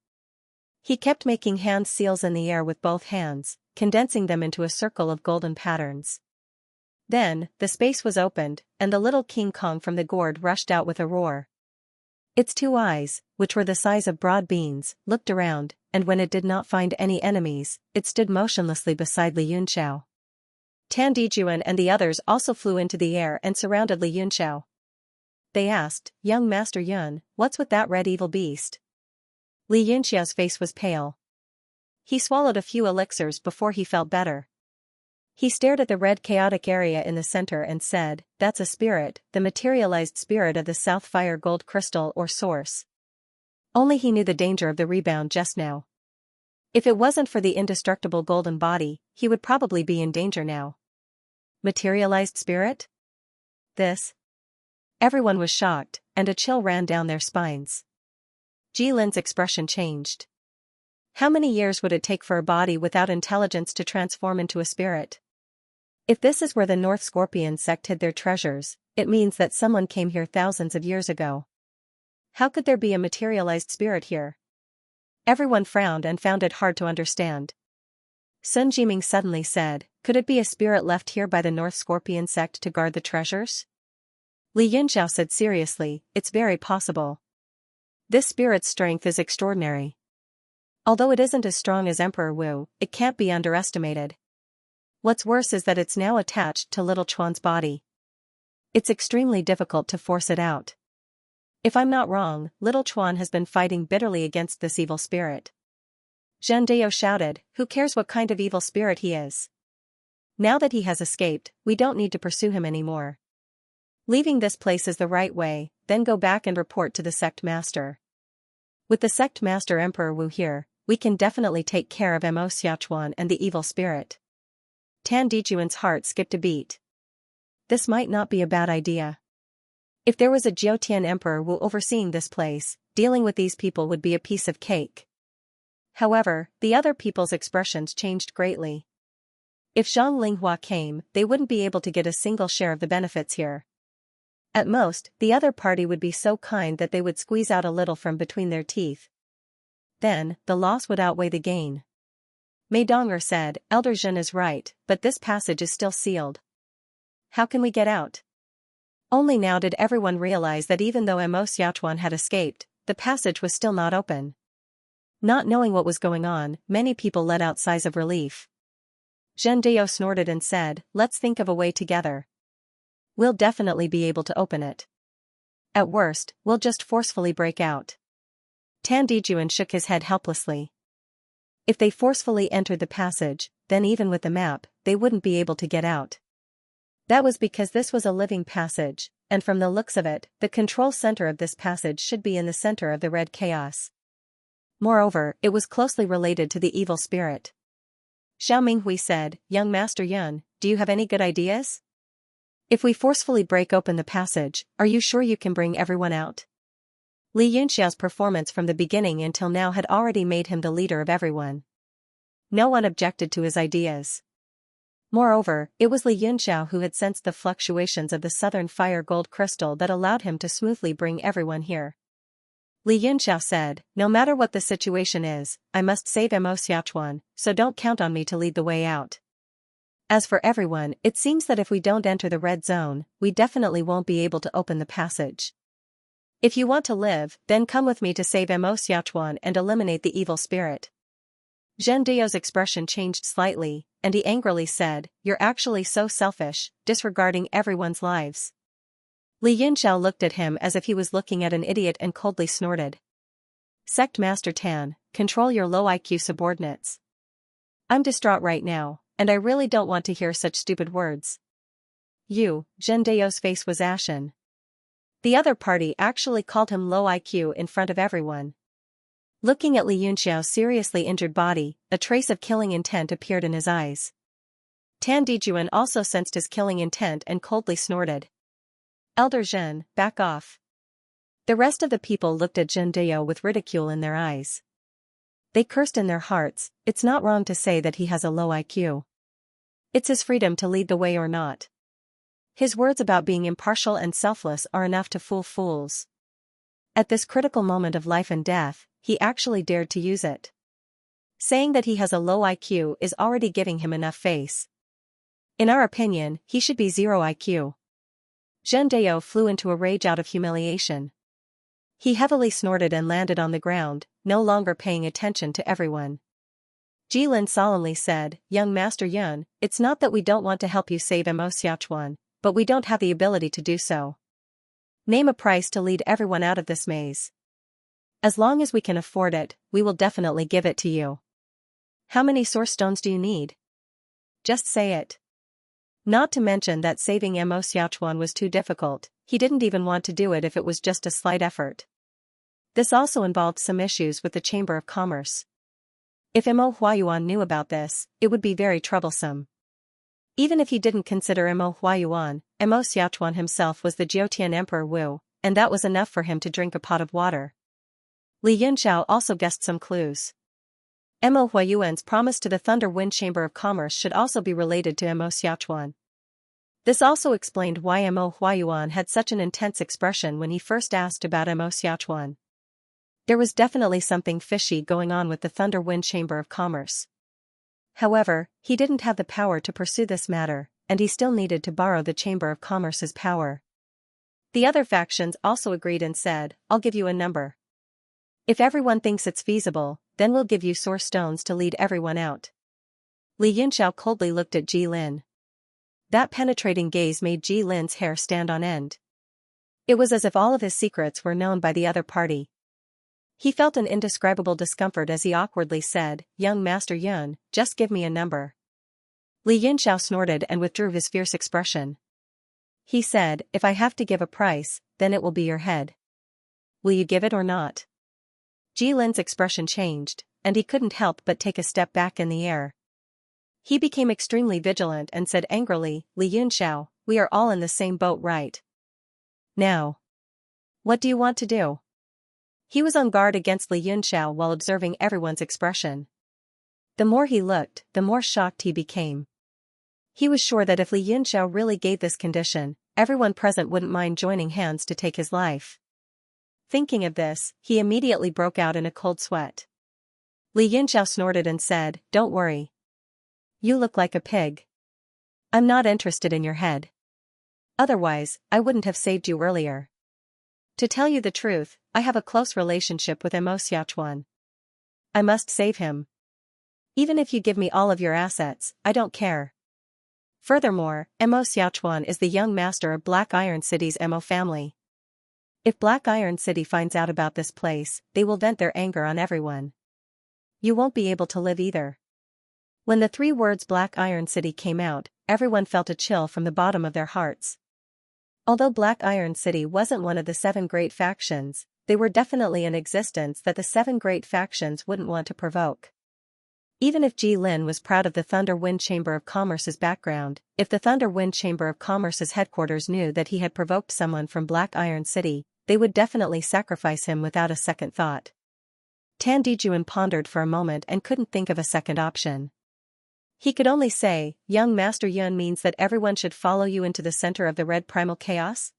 He kept making hand seals in the air with both hands, condensing them into a circle of golden patterns. Then, the space was opened, and the little King Kong from the gourd rushed out with a roar. Its two eyes, which were the size of broad beans, looked around, and when it did not find any enemies, it stood motionlessly beside Li Yunxiao. Tan Dijuan and the others also flew into the air and surrounded Li Yunxiao. They asked, "Young Master Yun, what's with that red evil beast?" Li Yunxiao's face was pale. He swallowed a few elixirs before he felt better. He stared at the red chaotic area in the center and said, "That's a spirit, the materialized spirit of the South Fire Gold Crystal or Source." Only he knew the danger of the rebound just now. If it wasn't for the indestructible golden body, he would probably be in danger now. Materialized spirit? This? Everyone was shocked, and a chill ran down their spines. Jilin's expression changed. How many years would it take for a body without intelligence to transform into a spirit? If this is where the North Scorpion sect hid their treasures, it means that someone came here thousands of years ago. How could there be a materialized spirit here? Everyone frowned and found it hard to understand. Sun Jiming suddenly said, "Could it be a spirit left here by the North Scorpion sect to guard the treasures?" Li Yunxiao said seriously, "It's very possible. This spirit's strength is extraordinary. Although it isn't as strong as Emperor Wu, it can't be underestimated. What's worse is that it's now attached to Little Chuan's body. It's extremely difficult to force it out. If I'm not wrong, Little Chuan has been fighting bitterly against this evil spirit." Zhang Deo shouted, "Who cares what kind of evil spirit he is? Now that he has escaped, we don't need to pursue him anymore. Leaving this place is the right way, then go back and report to the sect master. With the sect master Emperor Wu here, we can definitely take care of Mo Xiaochuan and the evil spirit." Tan Dijuan's heart skipped a beat. This might not be a bad idea. If there was a Jiutian Emperor Wu overseeing this place, dealing with these people would be a piece of cake. However, the other people's expressions changed greatly. If Zhang Linghua came, they wouldn't be able to get a single share of the benefits here. At most, the other party would be so kind that they would squeeze out a little from between their teeth. Then, the loss would outweigh the gain. Mei Donger said, Elder Zhen is right, but this passage is still sealed. How can we get out? Only now did everyone realize that even though Mo Xiaochuan had escaped, the passage was still not open. Not knowing what was going on, many people let out sighs of relief. Zhen Deo snorted and said, let's think of a way together. We'll definitely be able to open it. At worst, we'll just forcefully break out. Tan Dijuan shook his head helplessly. If they forcefully entered the passage, then even with the map, they wouldn't be able to get out. That was because this was a living passage, and from the looks of it, the control center of this passage should be in the center of the red chaos. Moreover, it was closely related to the evil spirit. Xiao Minghui said, Young Master Yun, do you have any good ideas? If we forcefully break open the passage, are you sure you can bring everyone out? Li Yunxiao's performance from the beginning until now had already made him the leader of everyone. No one objected to his ideas. Moreover, it was Li Yunxiao who had sensed the fluctuations of the southern fire gold crystal that allowed him to smoothly bring everyone here. Li Yunxiao said, no matter what the situation is, I must save Mo Xiaochuan, so don't count on me to lead the way out. As for everyone, it seems that if we don't enter the red zone, we definitely won't be able to open the passage. If you want to live, then come with me to save Mo Xiaochuan and eliminate the evil spirit. Zhen Deo's expression changed slightly, and he angrily said, you're actually so selfish, disregarding everyone's lives. Li Yunxiao looked at him as if he was looking at an idiot and coldly snorted. Sect Master Tan, control your low IQ subordinates. I'm distraught right now, and I really don't want to hear such stupid words. Zhen Deo's face was ashen. The other party actually called him low IQ in front of everyone. Looking at Li Yunxiao's seriously injured body, a trace of killing intent appeared in his eyes. Tan Dijuan also sensed his killing intent and coldly snorted. Elder Zhen, back off. The rest of the people looked at Zhen Deo with ridicule in their eyes. They cursed in their hearts, it's not wrong to say that he has a low IQ. It's his freedom to lead the way or not. His words about being impartial and selfless are enough to fool fools. At this critical moment of life and death, he actually dared to use it. Saying that he has a low IQ is already giving him enough face. In our opinion, he should be 0 IQ. Zhen Deo flew into a rage out of humiliation. He heavily snorted and landed on the ground, no longer paying attention to everyone. Jilin solemnly said, Young Master Yun, it's not that we don't want to help you save Mo Xiaochuan, but we don't have the ability to do so. Name a price to lead everyone out of this maze. As long as we can afford it, we will definitely give it to you. How many source stones do you need? Just say it. Not to mention that saving Mo Xiaochuan was too difficult, he didn't even want to do it if it was just a slight effort. This also involved some issues with the Chamber of Commerce. If Mo Huayuan knew about this, it would be very troublesome. Even if he didn't consider Mo Huayuan, Mo Xiaochuan himself was the Jiutian Emperor Wu, and that was enough for him to drink a pot of water. Li Yunxiao also guessed some clues. Mo Huayuan's promise to the Thunder Wind Chamber of Commerce should also be related to Mo Xiaochuan. This also explained why Mo Huayuan had such an intense expression when he first asked about Mo Xiaochuan. There was definitely something fishy going on with the Thunder Wind Chamber of Commerce. However, he didn't have the power to pursue this matter, and he still needed to borrow the Chamber of Commerce's power. The other factions also agreed and said, I'll give you a number. If everyone thinks it's feasible, then we'll give you source stones to lead everyone out. Li Yunxiao coldly looked at Jilin. That penetrating gaze made Jilin's hair stand on end. It was as if all of his secrets were known by the other party. He felt an indescribable discomfort as he awkwardly said, Young Master Yun, just give me a number. Li Yunxiao snorted and withdrew his fierce expression. He said, if I have to give a price, then it will be your head. Will you give it or not? Jilin's expression changed, and he couldn't help but take a step back in the air. He became extremely vigilant and said angrily, Li Yunxiao, we are all in the same boat, right? Now. What do you want to do? He was on guard against Li Yunxiao while observing everyone's expression. The more he looked, the more shocked he became. He was sure that if Li Yunxiao really gave this condition, everyone present wouldn't mind joining hands to take his life. Thinking of this, he immediately broke out in a cold sweat. Li Yunxiao snorted and said, "Don't worry. You look like a pig. I'm not interested in your head. Otherwise, I wouldn't have saved you earlier. To tell you the truth, I have a close relationship with Mo Xiaochuan. I must save him. Even if you give me all of your assets, I don't care. Furthermore, Mo Xiaochuan is the young master of Black Iron City's Mo family. If Black Iron City finds out about this place, they will vent their anger on everyone. You won't be able to live either." When the three words Black Iron City came out, everyone felt a chill from the bottom of their hearts. Although Black Iron City wasn't one of the 7 great factions, they were definitely in existence that the 7 great factions wouldn't want to provoke. Even if Ji Lin was proud of the Thunder Wind Chamber of Commerce's background, if the Thunder Wind Chamber of Commerce's headquarters knew that he had provoked someone from Black Iron City, they would definitely sacrifice him without a second thought. Tan Dijuan pondered for a moment and couldn't think of a second option. He could only say, "Young Master Yun means that everyone should follow you into the center of the red primal chaos?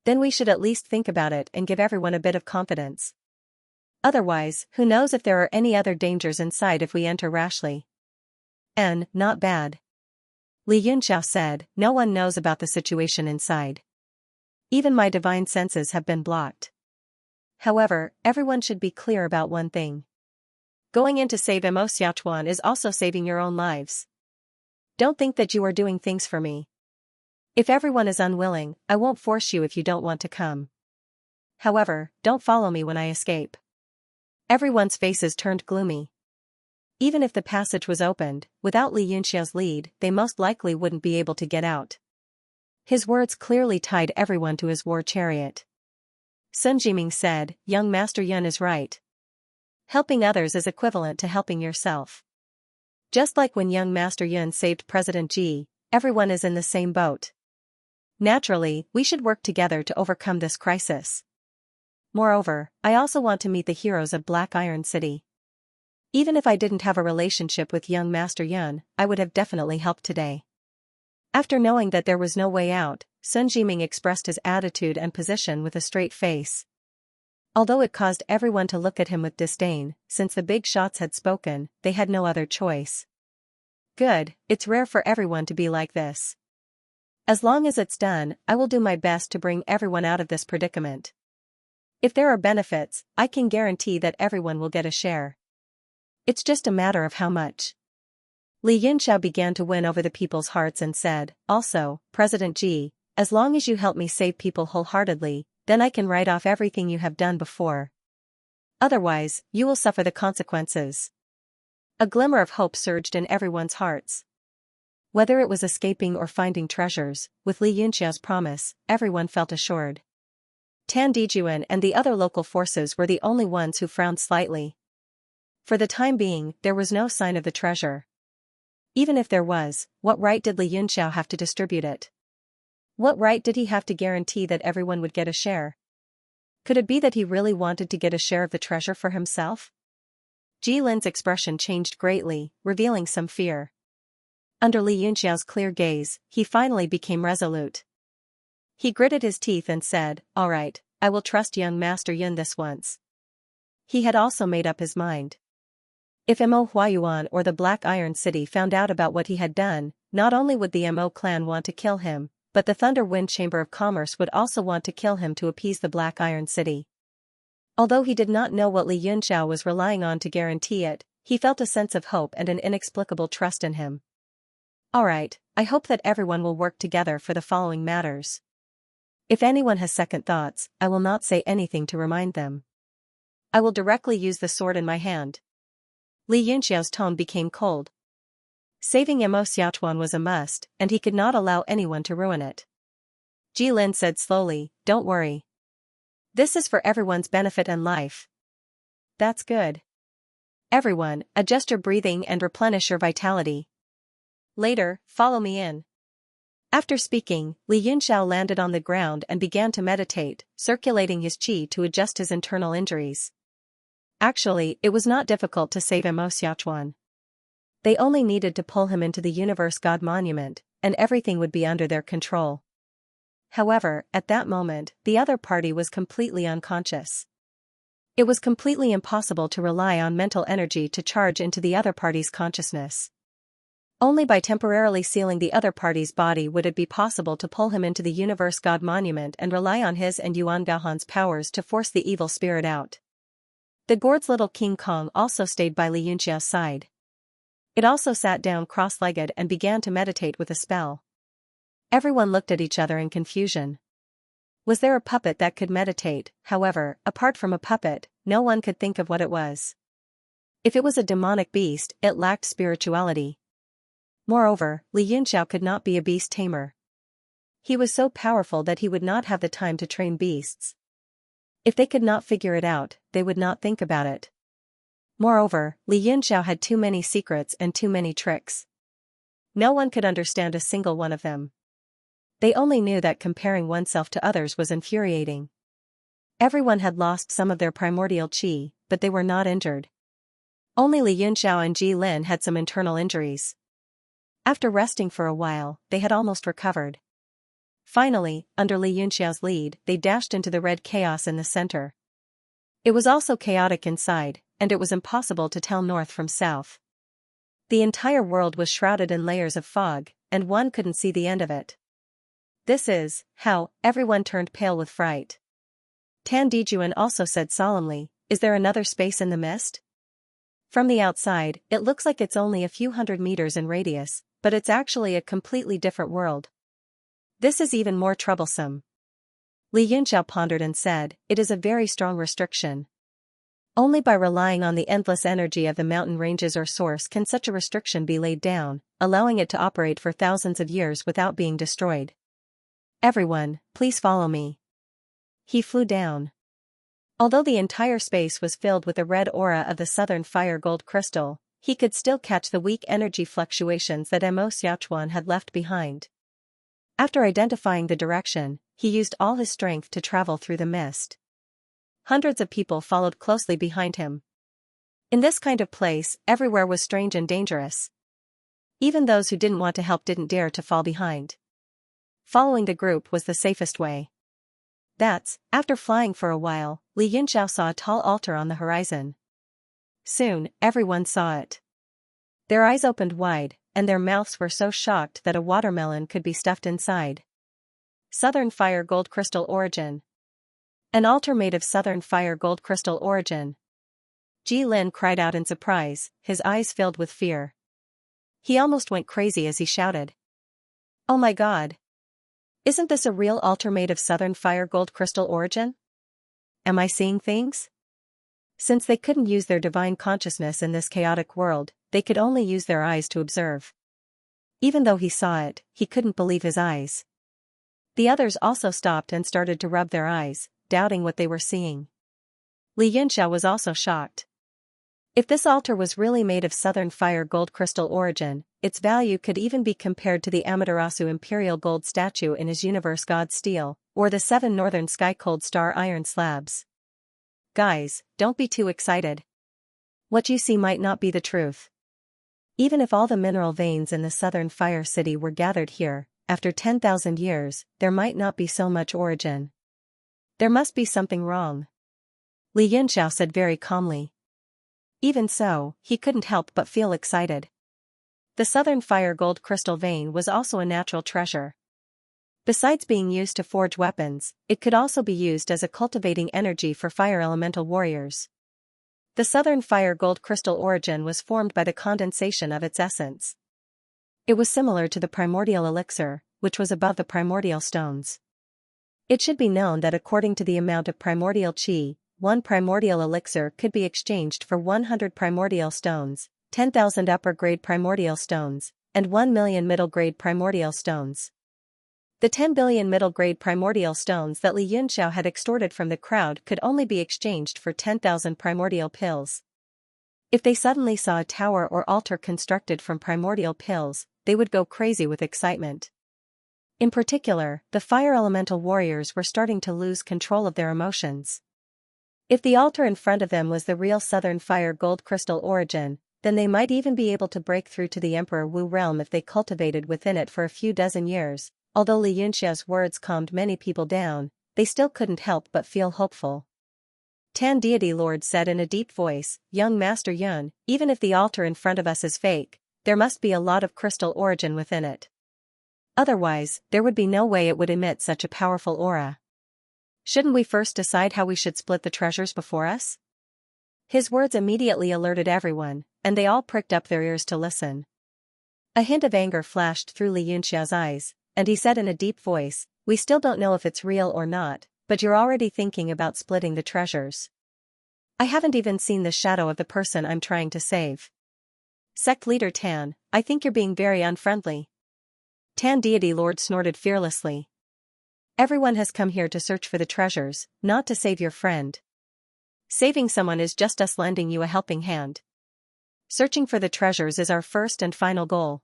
Then we should at least think about it and give everyone a bit of confidence. Otherwise, who knows if there are any other dangers inside if we enter rashly." Not bad. Li Yunxiao said, "No one knows about the situation inside. Even my divine senses have been blocked. However, everyone should be clear about one thing. Going in to save Mo Xiaochuan is also saving your own lives. Don't think that you are doing things for me. If everyone is unwilling, I won't force you if you don't want to come. However, don't follow me when I escape." Everyone's faces turned gloomy. Even if the passage was opened, without Li Yunxiao's lead, they most likely wouldn't be able to get out. His words clearly tied everyone to his war chariot. Sun Jiming said, "Young Master Yun is right. Helping others is equivalent to helping yourself. Just like when young Master Yun saved President Ji, everyone is in the same boat. Naturally, we should work together to overcome this crisis. Moreover, I also want to meet the heroes of Black Iron City. Even if I didn't have a relationship with young Master Yun, I would have definitely helped today." After knowing that there was no way out, Sun Jiming expressed his attitude and position with a straight face. Although it caused everyone to look at him with disdain, since the big shots had spoken, they had no other choice. Good, it's rare for everyone to be like this. As long as it's done, I will do my best to bring everyone out of this predicament. If there are benefits, I can guarantee that everyone will get a share. It's just a matter of how much. Li Yunxiao began to win over the people's hearts and said, "Also, President Ji, as long as you help me save people wholeheartedly, then I can write off everything you have done before. Otherwise, you will suffer the consequences." A glimmer of hope surged in everyone's hearts. Whether it was escaping or finding treasures, with Li Yunxiao's promise, everyone felt assured. Tan Dijuan and the other local forces were the only ones who frowned slightly. For the time being, there was no sign of the treasure. Even if there was, what right did Li Yunxiao have to distribute it? What right did he have to guarantee that everyone would get a share? Could it be that he really wanted to get a share of the treasure for himself? Ji Lin's expression changed greatly, revealing some fear. Under Li Yunxiao's clear gaze, he finally became resolute. He gritted his teeth and said, "All right, I will trust young Master Yun this once." He had also made up his mind. If Mo Huayuan or the Black Iron City found out about what he had done, not only would the Mo clan want to kill him, but the Thunder Wind Chamber of Commerce would also want to kill him to appease the Black Iron City. Although he did not know what Li Yunxiao was relying on to guarantee it, he felt a sense of hope and an inexplicable trust in him. All right, I hope that everyone will work together for the following matters. If anyone has second thoughts, I will not say anything to remind them. I will directly use the sword in my hand. Li Yunxiao's tone became cold. Saving Mo Xiaochuan was a must, and he could not allow anyone to ruin it. Ji Lin said slowly, "Don't worry. This is for everyone's benefit and life." "That's good. Everyone, adjust your breathing and replenish your vitality. Later, follow me in." After speaking, Li Yunxiao landed on the ground and began to meditate, circulating his qi to adjust his internal injuries. Actually, it was not difficult to save Mo Xiaochuan. They only needed to pull him into the Universe God Monument, and everything would be under their control. However, at that moment, the other party was completely unconscious. It was completely impossible to rely on mental energy to charge into the other party's consciousness. Only by temporarily sealing the other party's body would it be possible to pull him into the Universe God Monument and rely on his and Yuan Gaohan's powers to force the evil spirit out. The gourd's little King Kong also stayed by Li Yunxiao's side. It also sat down cross-legged and began to meditate with a spell. Everyone looked at each other in confusion. Was there a puppet that could meditate? However, apart from a puppet, no one could think of what it was. If it was a demonic beast, it lacked spirituality. Moreover, Li Yunxiao could not be a beast tamer. He was so powerful that he would not have the time to train beasts. If they could not figure it out, they would not think about it. Moreover, Li Yunxiao had too many secrets and too many tricks. No one could understand a single one of them. They only knew that comparing oneself to others was infuriating. Everyone had lost some of their primordial qi, but they were not injured. Only Li Yunxiao and Ji Lin had some internal injuries. After resting for a while, they had almost recovered. Finally, under Li Yunxiao's lead, they dashed into the red chaos in the center. It was also chaotic inside, and it was impossible to tell north from south. The entire world was shrouded in layers of fog, and one couldn't see the end of it. This is how everyone turned pale with fright. Tan Dijuan also said solemnly, "Is there another space in the mist?" From the outside, it looks like it's only a few hundred meters in radius, but it's actually a completely different world. This is even more troublesome. Li Yunxiao pondered and said, "It is a very strong restriction. Only by relying on the endless energy of the mountain ranges or source can such a restriction be laid down, allowing it to operate for thousands of years without being destroyed. Everyone, please follow me." He flew down. Although the entire space was filled with the red aura of the southern fire gold crystal, he could still catch the weak energy fluctuations that Mo Xiaochuan had left behind. After identifying the direction, he used all his strength to travel through the mist. Hundreds of people followed closely behind him. In this kind of place, everywhere was strange and dangerous. Even those who didn't want to help didn't dare to fall behind. Following the group was the safest way. After flying for a while, Li Yunxiao saw a tall altar on the horizon. Soon, everyone saw it. Their eyes opened wide, and their mouths were so shocked that a watermelon could be stuffed inside. Southern Fire Gold Crystal Origin. An altar made of Southern Fire Gold Crystal Origin. Ji Lin cried out in surprise, his eyes filled with fear. He almost went crazy as he shouted, "Oh my God! Isn't this a real altar made of Southern Fire Gold Crystal Origin? Am I seeing things?" Since they couldn't use their divine consciousness in this chaotic world, they could only use their eyes to observe. Even though he saw it, he couldn't believe his eyes. The others also stopped and started to rub their eyes, doubting what they were seeing. Li Yunxiao was also shocked. If this altar was really made of Southern Fire Gold Crystal Origin, its value could even be compared to the Amaterasu Imperial Gold statue in his Universe God Steel, or the 7 Northern Sky Cold Star Iron slabs. Guys, don't be too excited. What you see might not be the truth. Even if all the mineral veins in the Southern Fire City were gathered here, after 10,000 years, there might not be so much origin. There must be something wrong. Li Yunxiao said very calmly. Even so, he couldn't help but feel excited. The Southern Fire Gold Crystal vein was also a natural treasure. Besides being used to forge weapons, it could also be used as a cultivating energy for fire elemental warriors. The Southern Fire Gold Crystal Origin was formed by the condensation of its essence. It was similar to the primordial elixir, which was above the primordial stones. It should be known that according to the amount of primordial qi, 1 primordial elixir could be exchanged for 100 primordial stones, 10,000 upper-grade primordial stones, and 1 million middle-grade primordial stones. The 10 billion middle-grade primordial stones that Li Yunxiao had extorted from the crowd could only be exchanged for 10,000 primordial pills. If they suddenly saw a tower or altar constructed from primordial pills, they would go crazy with excitement. In particular, the fire elemental warriors were starting to lose control of their emotions. If the altar in front of them was the real Southern Fire gold crystal origin, then they might even be able to break through to the Emperor Wu realm if they cultivated within it for a few dozen years. Although Li Yunxia's words calmed many people down, they still couldn't help but feel hopeful. Tan Deity Lord said in a deep voice, "Young Master Yun, even if the altar in front of us is fake, there must be a lot of crystal origin within it. Otherwise, there would be no way it would emit such a powerful aura. Shouldn't we first decide how we should split the treasures before us?" His words immediately alerted everyone, and they all pricked up their ears to listen. A hint of anger flashed through Li Yunxia's eyes, and he said in a deep voice, "We still don't know if it's real or not, but you're already thinking about splitting the treasures. I haven't even seen the shadow of the person I'm trying to save. Sect Leader Tan, I think you're being very unfriendly." Tan Deity Lord snorted fearlessly. "Everyone has come here to search for the treasures, not to save your friend. Saving someone is just us lending you a helping hand. Searching for the treasures is our first and final goal."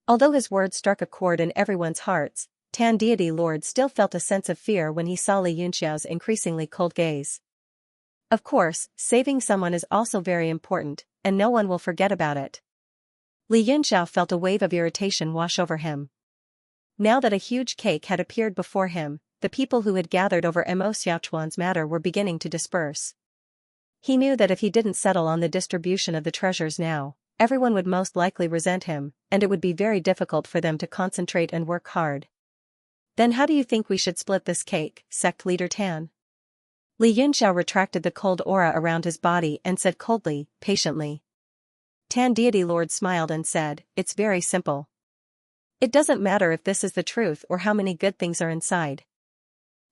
Although his words struck a chord in everyone's hearts, Tan Deity Lord still felt a sense of fear when he saw Li Yunxiao's increasingly cold gaze. Of course, saving someone is also very important, and no one will forget about it. Li Yunxiao felt a wave of irritation wash over him. Now that a huge cake had appeared before him, the people who had gathered over Mo Xiaochuan's matter were beginning to disperse. He knew that if he didn't settle on the distribution of the treasures now, everyone would most likely resent him, and it would be very difficult for them to concentrate and work hard. "Then how do you think we should split this cake, Sect Leader Tan?" Li Yunxiao retracted the cold aura around his body and said coldly, patiently. Tan Deity Lord smiled and said, "It's very simple. It doesn't matter if this is the truth or how many good things are inside.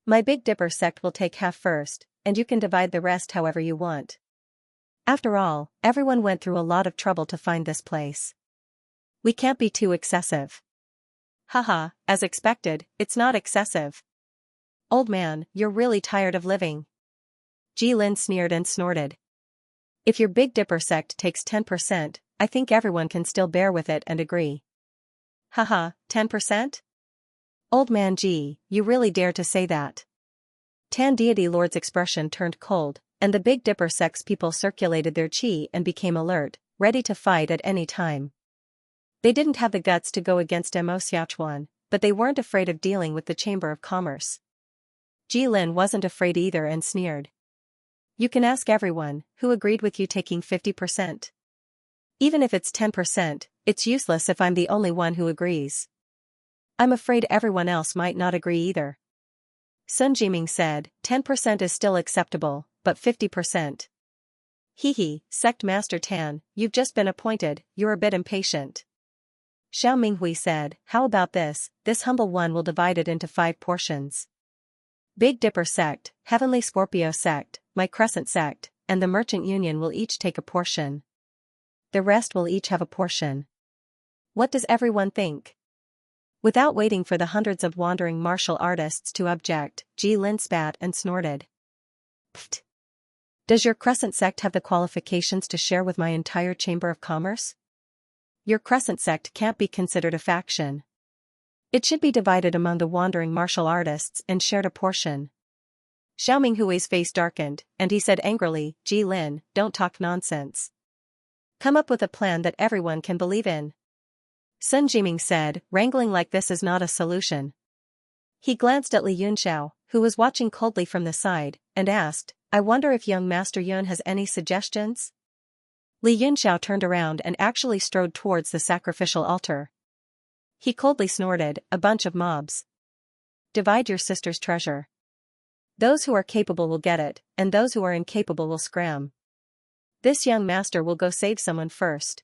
My Big Dipper sect will take half first, and you can divide the rest however you want. After all, everyone went through a lot of trouble to find this place. We can't be too excessive." "Haha, as expected, it's not excessive. Old man, you're really tired of living." Jilin sneered and snorted. "If your Big Dipper sect takes 10%, I think everyone can still bear with it and agree." "Haha, 10%? Old man Ji, you really dare to say that?" Tan Deity Lord's expression turned cold, and the Big Dipper sect's people circulated their chi and became alert, ready to fight at any time. They didn't have the guts to go against Mo Xiaochuan, but they weren't afraid of dealing with the Chamber of Commerce. Jilin wasn't afraid either and sneered. "You can ask everyone, who agreed with you taking 50%. Even if it's 10%, it's useless if I'm the only one who agrees. I'm afraid everyone else might not agree either." Sun Jiming said, 10% is still acceptable, but 50%. "Hee, Sect Master Tan, you've just been appointed, you're a bit impatient." Xiao Minghui said, "How about this, this humble one will divide it into 5 portions. Big Dipper sect, Heavenly Scorpio sect, my Crescent sect, and the Merchant Union will each take a portion. The rest will each have a portion. What does everyone think?" Without waiting for the hundreds of wandering martial artists to object, Jilin spat and snorted. "Pfft! Does your Crescent sect have the qualifications to share with my entire Chamber of Commerce? Your Crescent sect can't be considered a faction. It should be divided among the wandering martial artists and shared a portion." Xiao Minghui's face darkened, and he said angrily, "Jilin, don't talk nonsense. Come up with a plan that everyone can believe in." Sun Jiming said, "Wrangling like this is not a solution." He glanced at Li Yunxiao, who was watching coldly from the side, and asked, "I wonder if young Master Yun has any suggestions?" Li Yunxiao turned around and actually strode towards the sacrificial altar. He coldly snorted, "A bunch of mobs. Divide your sister's treasure. Those who are capable will get it, and those who are incapable will scram. This young master will go save someone first.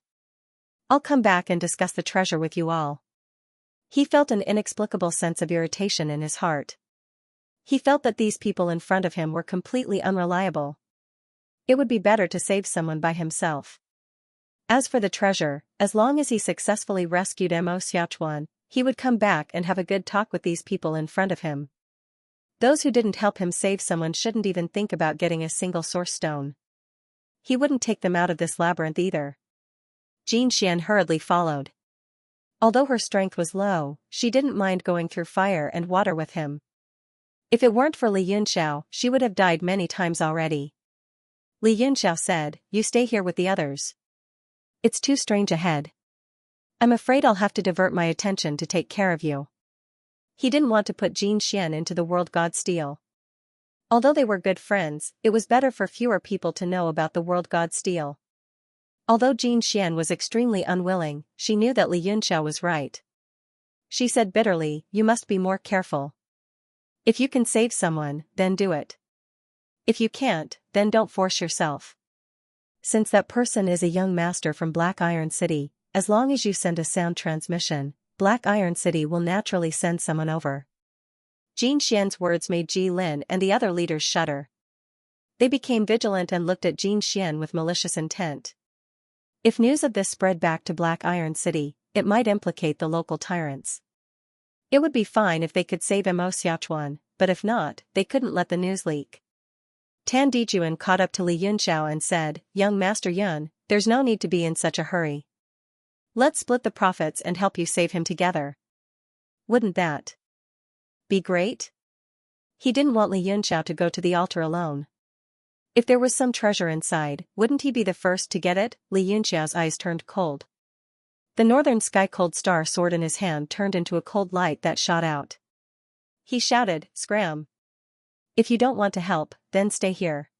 I'll come back and discuss the treasure with you all." He felt an inexplicable sense of irritation in his heart. He felt that these people in front of him were completely unreliable. It would be better to save someone by himself. As for the treasure, as long as he successfully rescued Mo Xiaochuan, he would come back and have a good talk with these people in front of him. Those who didn't help him save someone shouldn't even think about getting a single source stone. He wouldn't take them out of this labyrinth either. Jin Xian hurriedly followed. Although her strength was low, she didn't mind going through fire and water with him. If it weren't for Li Yunxiao, she would have died many times already. Li Yunxiao said, "You stay here with the others. It's too strange ahead. I'm afraid I'll have to divert my attention to take care of you." He didn't want to put Jin Xian into the world god steel. Although they were good friends, it was better for fewer people to know about the world god steel. Although Jin Xian was extremely unwilling, she knew that Li Yunxiao was right. She said bitterly, "You must be more careful. If you can save someone, then do it. If you can't, then don't force yourself. Since that person is a young master from Black Iron City, as long as you send a sound transmission, Black Iron City will naturally send someone over." Jin Xian's words made Ji Lin and the other leaders shudder. They became vigilant and looked at Jin Xian with malicious intent. If news of this spread back to Black Iron City, it might implicate the local tyrants. It would be fine if they could save Mo Xiaochuan, but if not, they couldn't let the news leak. Tan Dijuan caught up to Li Yunxiao and said, "Young Master Yun, there's no need to be in such a hurry. Let's split the profits and help you save him together. Wouldn't that be great?" He didn't want Li Yunxiao to go to the altar alone. If there was some treasure inside, wouldn't he be the first to get it? Li Yunxiao's eyes turned cold. The northern sky cold star sword in his hand turned into a cold light that shot out. He shouted, "Scram! If you don't want to help, then stay here.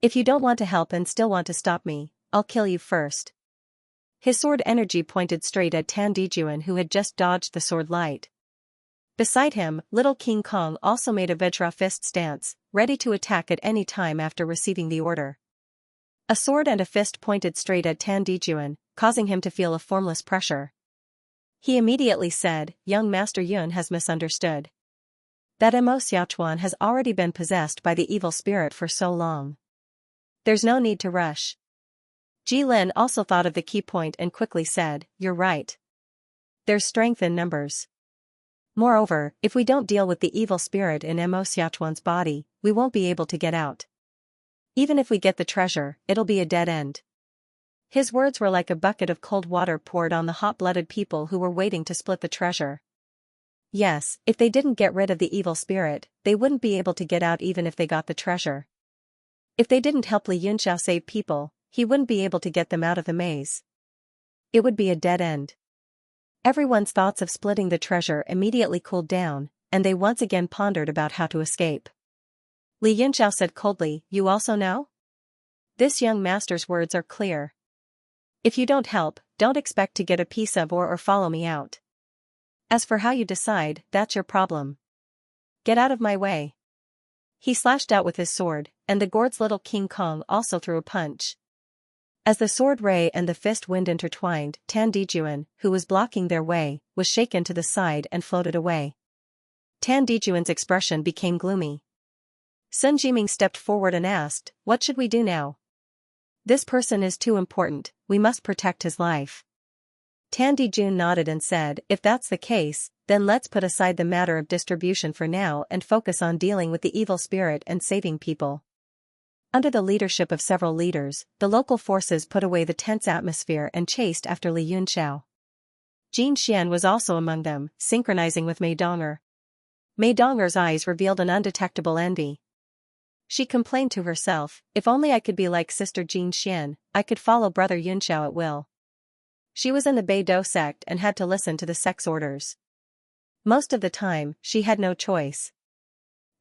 If you don't want to help and still want to stop me, I'll kill you first." His sword energy pointed straight at Tan Dijuan, who had just dodged the sword light. Beside him, little King Kong also made a Vajra fist stance, ready to attack at any time after receiving the order. A sword and a fist pointed straight at Tan Dijuan, causing him to feel a formless pressure. He immediately said, "Young Master Yun has misunderstood. That Mo Xiaochuan has already been possessed by the evil spirit for so long. There's no need to rush." Ji Lin also thought of the key point and quickly said, "You're right. There's strength in numbers. Moreover, if we don't deal with the evil spirit in Mo Xiaochuan's body, we won't be able to get out. Even if we get the treasure, it'll be a dead end." His words were like a bucket of cold water poured on the hot-blooded people who were waiting to split the treasure. Yes, if they didn't get rid of the evil spirit, they wouldn't be able to get out even if they got the treasure. If they didn't help Li Yunxiao save people, he wouldn't be able to get them out of the maze. It would be a dead end. Everyone's thoughts of splitting the treasure immediately cooled down, and they once again pondered about how to escape. Li Yunxiao said coldly, "You also know? This young master's words are clear. If you don't help, don't expect to get a piece of or follow me out. As for how you decide, that's your problem. Get out of my way." He slashed out with his sword, and the gourd's little King Kong also threw a punch. As the sword ray and the fist wind intertwined, Tan Dijuan, who was blocking their way, was shaken to the side and floated away. Tan Dijuan's expression became gloomy. Sun Jiming stepped forward and asked, "What should we do now? This person is too important, we must protect his life." Tan Dijun nodded and said, "If that's the case, then let's put aside the matter of distribution for now and focus on dealing with the evil spirit and saving people." Under the leadership of several leaders, the local forces put away the tense atmosphere and chased after Li Yunxiao. Jin Xian was also among them, synchronizing with Mei Donger. Mei Donger's eyes revealed an undetectable envy. She complained to herself, "If only I could be like Sister Jin Xian, I could follow Brother Yunxiao at will." She was in the Beidou sect and had to listen to the sect's orders. Most of the time, she had no choice.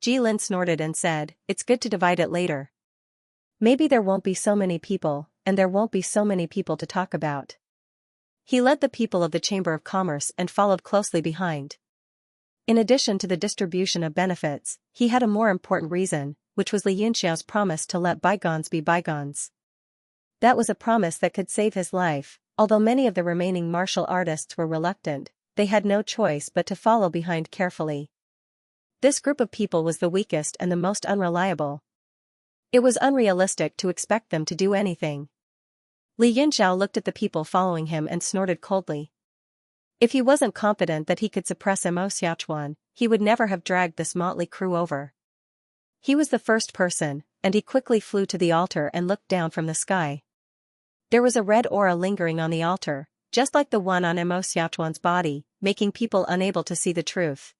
Ji Lin snorted and said, "It's good to divide it later. Maybe there won't be so many people, and there won't be so many people to talk about." He led the people of the Chamber of Commerce and followed closely behind. In addition to the distribution of benefits, he had a more important reason, which was Li Yunxiao's promise to let bygones be bygones. That was a promise that could save his life. Although many of the remaining martial artists were reluctant, they had no choice but to follow behind carefully. This group of people was the weakest and the most unreliable. It was unrealistic to expect them to do anything. Li Yunxiao looked at the people following him and snorted coldly. If he wasn't confident that he could suppress Mo Xiaochuan, he would never have dragged this motley crew over. He was the first person, and he quickly flew to the altar and looked down from the sky. There was a red aura lingering on the altar, just like the one on Mo Xiaochuan's body, making people unable to see the truth.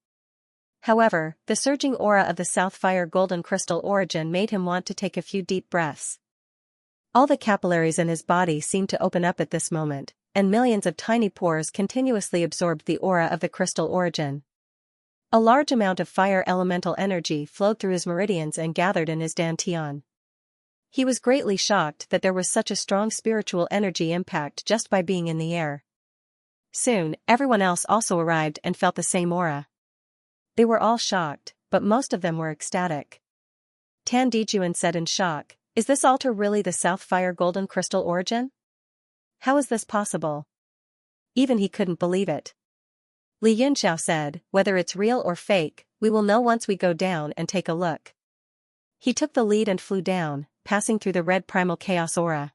However, the surging aura of the South Fire Golden Crystal origin made him want to take a few deep breaths. All the capillaries in his body seemed to open up at this moment, and millions of tiny pores continuously absorbed the aura of the crystal origin. A large amount of fire elemental energy flowed through his meridians and gathered in his dantian. He was greatly shocked that there was such a strong spiritual energy impact just by being in the air. Soon, everyone else also arrived and felt the same aura. They were all shocked, but most of them were ecstatic. Tan Dijuan said in shock, "Is this altar really the South Fire Golden Crystal origin? How is this possible?" Even he couldn't believe it. Li Yunxiao said, "Whether it's real or fake, we will know once we go down and take a look." He took the lead and flew down, passing through the red primal chaos aura.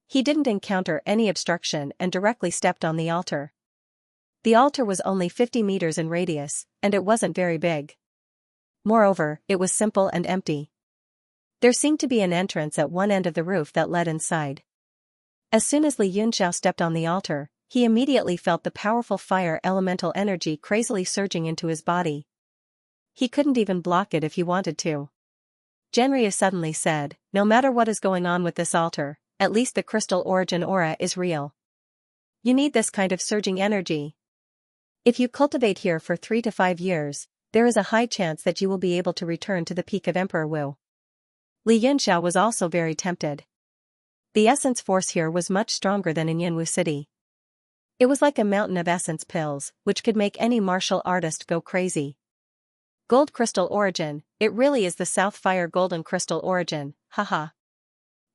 He didn't encounter any obstruction and directly stepped on the altar. The altar was only 50 meters in radius, and it wasn't very big. Moreover, it was simple and empty. There seemed to be an entrance at one end of the roof that led inside. As soon as Li Yunxiao stepped on the altar, he immediately felt the powerful fire elemental energy crazily surging into his body. He couldn't even block it if he wanted to. Zhenria suddenly said, "No matter what is going on with this altar, at least the crystal origin aura is real. You need this kind of surging energy. If you cultivate here for 3 to 5 years, there is a high chance that you will be able to return to the peak of Emperor Wu." Li Yunxiao was also very tempted. The essence force here was much stronger than in Yinwu City. It was like a mountain of essence pills, which could make any martial artist go crazy. Gold crystal origin, it really is the South Fire Golden Crystal origin, haha.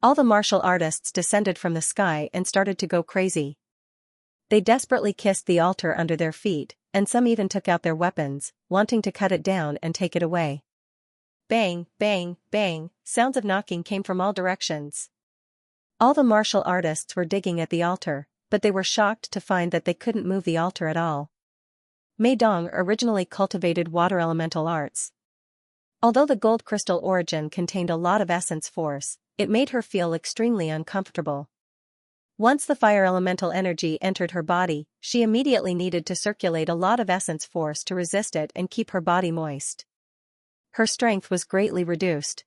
All the martial artists descended from the sky and started to go crazy. They desperately kissed the altar under their feet, and some even took out their weapons, wanting to cut it down and take it away. Bang, bang, bang, sounds of knocking came from all directions. All the martial artists were digging at the altar, but they were shocked to find that they couldn't move the altar at all. Mei Dong originally cultivated water elemental arts. Although the gold crystal origin contained a lot of essence force, it made her feel extremely uncomfortable. Once the fire elemental energy entered her body, she immediately needed to circulate a lot of essence force to resist it and keep her body moist. Her strength was greatly reduced.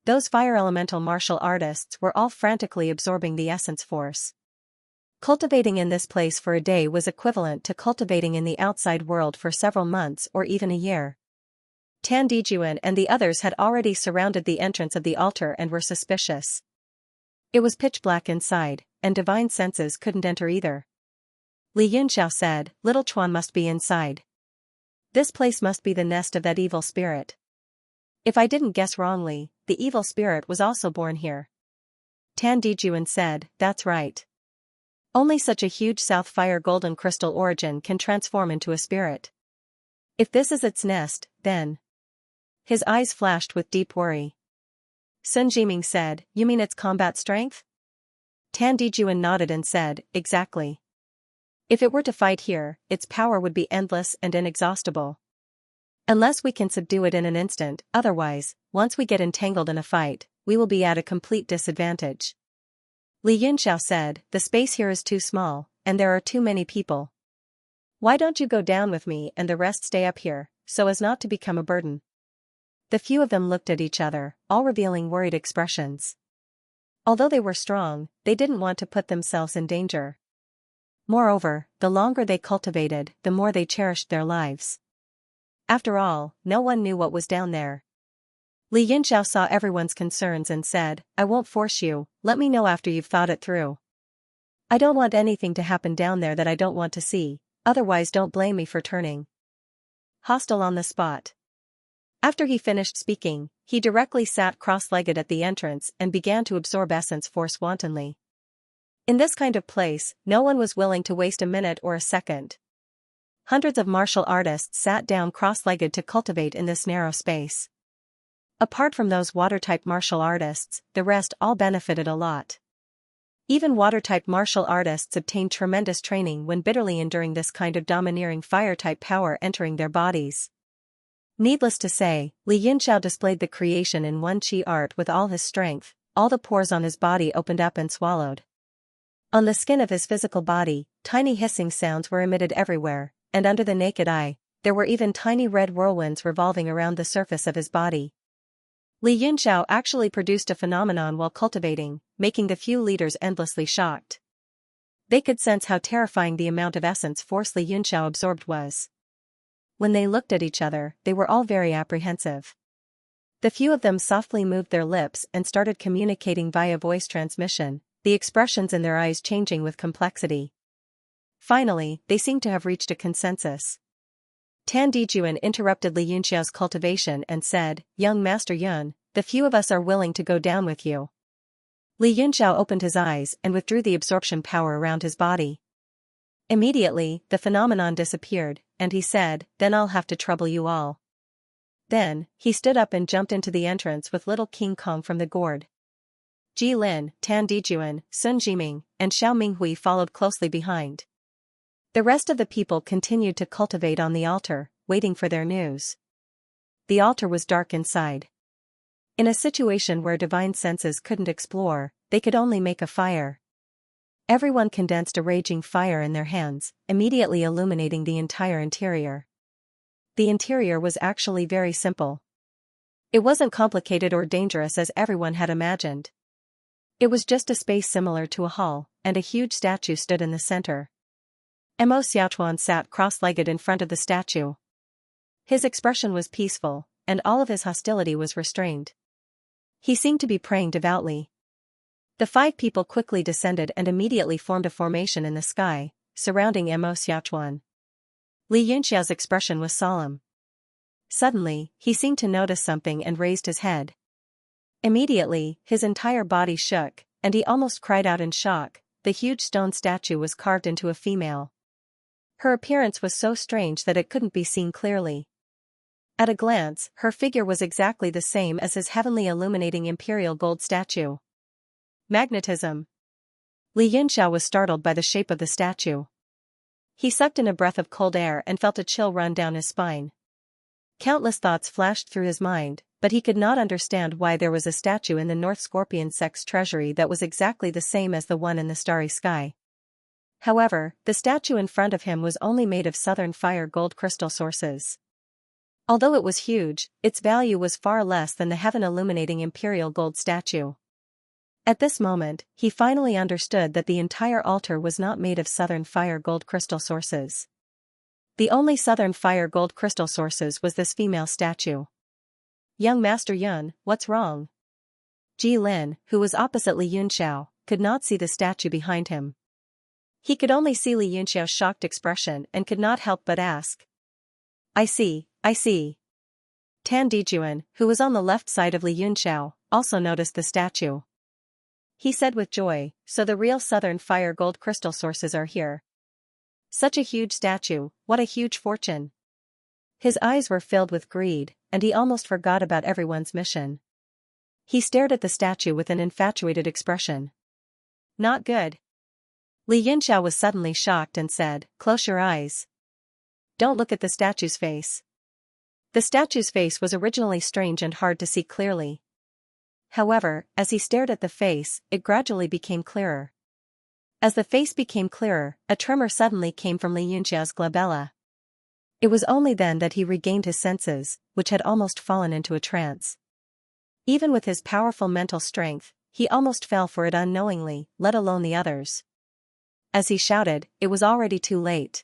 Those fire elemental martial artists were all frantically absorbing the essence force. Cultivating in this place for a day was equivalent to cultivating in the outside world for several months or even a year. Tan Dijuan and the others had already surrounded the entrance of the altar and were suspicious. It was pitch black inside, and divine senses couldn't enter either. Li Yunxiao said, "Little Chuan must be inside. This place must be the nest of that evil spirit. If I didn't guess wrongly, the evil spirit was also born here." Tan Dijuan said, "That's right. Only such a huge South Fire Golden Crystal origin can transform into a spirit. If this is its nest, then..." His eyes flashed with deep worry. Sun Jiming said, "You mean its combat strength?" Tan Dijuan nodded and said, "Exactly. If it were to fight here, its power would be endless and inexhaustible. Unless we can subdue it in an instant, otherwise, once we get entangled in a fight, we will be at a complete disadvantage." Li Yunxiao said, "The space here is too small, and there are too many people. Why don't you go down with me and the rest stay up here, so as not to become a burden?" The few of them looked at each other, all revealing worried expressions. Although they were strong, they didn't want to put themselves in danger. Moreover, the longer they cultivated, the more they cherished their lives. After all, no one knew what was down there. Li Yunxiao saw everyone's concerns and said, "I won't force you, let me know after you've thought it through. I don't want anything to happen down there that I don't want to see, otherwise don't blame me for turning hostile on the spot." After he finished speaking, he directly sat cross-legged at the entrance and began to absorb essence force wantonly. In this kind of place, no one was willing to waste a minute or a second. Hundreds of martial artists sat down cross-legged to cultivate in this narrow space. Apart from those water-type martial artists, the rest all benefited a lot. Even water-type martial artists obtained tremendous training when bitterly enduring this kind of domineering fire-type power entering their bodies. Needless to say, Li Yunxiao displayed the creation in one chi art with all his strength, all the pores on his body opened up and swallowed. On the skin of his physical body, tiny hissing sounds were emitted everywhere, and under the naked eye, there were even tiny red whirlwinds revolving around the surface of his body. Li Yunxiao actually produced a phenomenon while cultivating, making the few leaders endlessly shocked. They could sense how terrifying the amount of essence force Li Yunxiao absorbed was. When they looked at each other, they were all very apprehensive. The few of them softly moved their lips and started communicating via voice transmission, the expressions in their eyes changing with complexity. Finally, they seemed to have reached a consensus. Tan Dijuan interrupted Li Yunxiao's cultivation and said, "Young Master Yun, the few of us are willing to go down with you." Li Yunxiao opened his eyes and withdrew the absorption power around his body. Immediately, the phenomenon disappeared, and he said, "Then I'll have to trouble you all." Then, he stood up and jumped into the entrance with little King Kong from the gourd. Ji Lin, Tan Dijuan, Sun Jiming, and Xiao Minghui followed closely behind. The rest of the people continued to cultivate on the altar, waiting for their news. The altar was dark inside. In a situation where divine senses couldn't explore, they could only make a fire. Everyone condensed a raging fire in their hands, immediately illuminating the entire interior. The interior was actually very simple. It wasn't complicated or dangerous as everyone had imagined. It was just a space similar to a hall, and a huge statue stood in the center. Mo Xiaochuan sat cross-legged in front of the statue. His expression was peaceful, and all of his hostility was restrained. He seemed to be praying devoutly. The 5 people quickly descended and immediately formed a formation in the sky, surrounding Mo Xiaochuan. Li Yunxiao's expression was solemn. Suddenly, he seemed to notice something and raised his head. Immediately, his entire body shook, and he almost cried out in shock. The huge stone statue was carved into a female. Her appearance was so strange that it couldn't be seen clearly. At a glance, her figure was exactly the same as his heavenly illuminating imperial gold statue. Magnetism. Li Yunxiao was startled by the shape of the statue. He sucked in a breath of cold air and felt a chill run down his spine. Countless thoughts flashed through his mind, but he could not understand why there was a statue in the North Scorpion sect's treasury that was exactly the same as the one in the starry sky. However, the statue in front of him was only made of southern fire gold crystal sources. Although it was huge, its value was far less than the heaven-illuminating imperial gold statue. At this moment, he finally understood that the entire altar was not made of southern fire gold crystal sources. The only southern fire gold crystal sources was this female statue. "Young Master Yun, what's wrong?" Ji Lin, who was opposite Li Yunxiao, could not see the statue behind him. He could only see Li Yunxiao's shocked expression and could not help but ask. I see. Tan Dijuan, who was on the left side of Li Yunxiao, also noticed the statue. He said with joy, "So the real southern fire gold crystal sources are here. Such a huge statue, what a huge fortune." His eyes were filled with greed, and he almost forgot about everyone's mission. He stared at the statue with an infatuated expression. "Not good." Li Yunxiao was suddenly shocked and said, "Close your eyes. Don't look at the statue's face." The statue's face was originally strange and hard to see clearly. However, as he stared at the face, it gradually became clearer. As the face became clearer, a tremor suddenly came from Li Yunxiao's glabella. It was only then that he regained his senses, which had almost fallen into a trance. Even with his powerful mental strength, he almost fell for it unknowingly, let alone the others. As he shouted, it was already too late.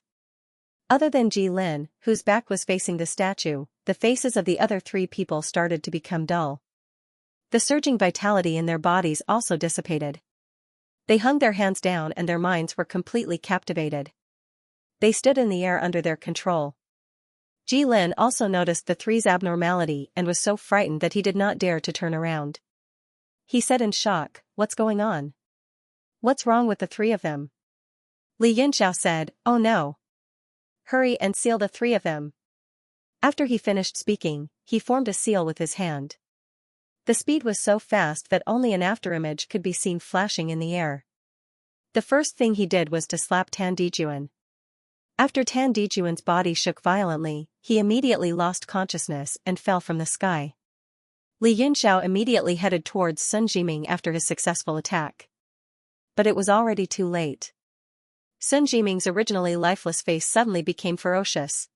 Other than Ji Lin, whose back was facing the statue, the faces of the other 3 people started to become dull. The surging vitality in their bodies also dissipated. They hung their hands down and their minds were completely captivated. They stood in the air under their control. Ji Lin also noticed the 3's abnormality and was so frightened that he did not dare to turn around. He said in shock, "What's going on? What's wrong with the 3 of them?" Li Yunxiao said, "Oh no. Hurry and seal the 3 of them." After he finished speaking, he formed a seal with his hand. The speed was so fast that only an afterimage could be seen flashing in the air. The first thing he did was to slap Tan Dijuan. After Tan Dijuan's body shook violently, he immediately lost consciousness and fell from the sky. Li Yunxiao immediately headed towards Sun Jiming after his successful attack. but it was already too late. Sun Jiming's originally lifeless face suddenly became ferocious.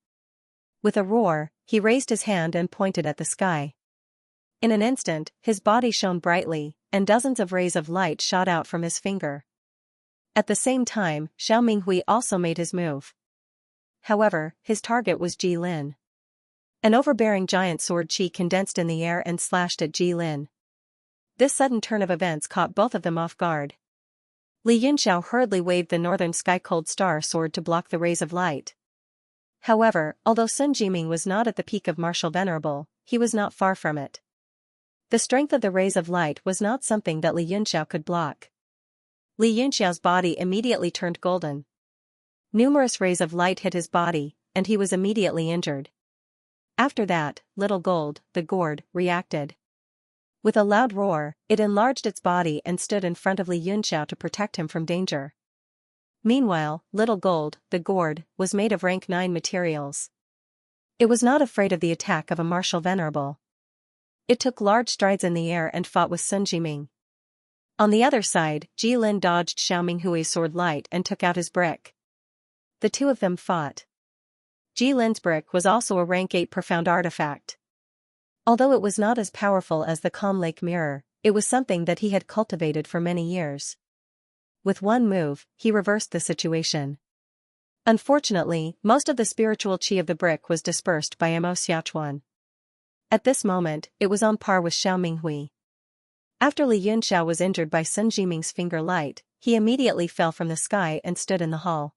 With a roar, he raised his hand and pointed at the sky. In an instant, his body shone brightly, and dozens of rays of light shot out from his finger. At the same time, Xiao Minghui also made his move. However, his target was Ji Lin. An overbearing giant sword chi condensed in the air and slashed at Ji Lin. This sudden turn of events caught both of them off guard. Li Yunxiao hurriedly waved the northern sky-cold star sword to block the rays of light. However, although Sun Jiming was not at the peak of martial venerable, he was not far from it. The strength of the rays of light was not something that Li Yunxiao could block. Li Yunxiao's body immediately turned golden. Numerous rays of light hit his body, and he was immediately injured. After that, Little Gold, the gourd, reacted. With a loud roar, it enlarged its body and stood in front of Li Yunxiao to protect him from danger. Meanwhile, Little Gold, the gourd, was made of rank 9 materials. It was not afraid of the attack of a martial venerable. It took large strides in the air and fought with Sun Jiming. On the other side, Ji Lin dodged Xiao Minghui's sword light and took out his brick. The two of them fought. Ji Lin's brick was also a rank 8 profound artifact. Although it was not as powerful as the Calm Lake Mirror, it was something that he had cultivated for many years. With one move, he reversed the situation. Unfortunately, most of the spiritual chi of the brick was dispersed by Mo Xiaochuan. At this moment, it was on par with Xiao Minghui. After Li Yunxiao was injured by Sun Jiming's finger light, he immediately fell from the sky and stood in the hall.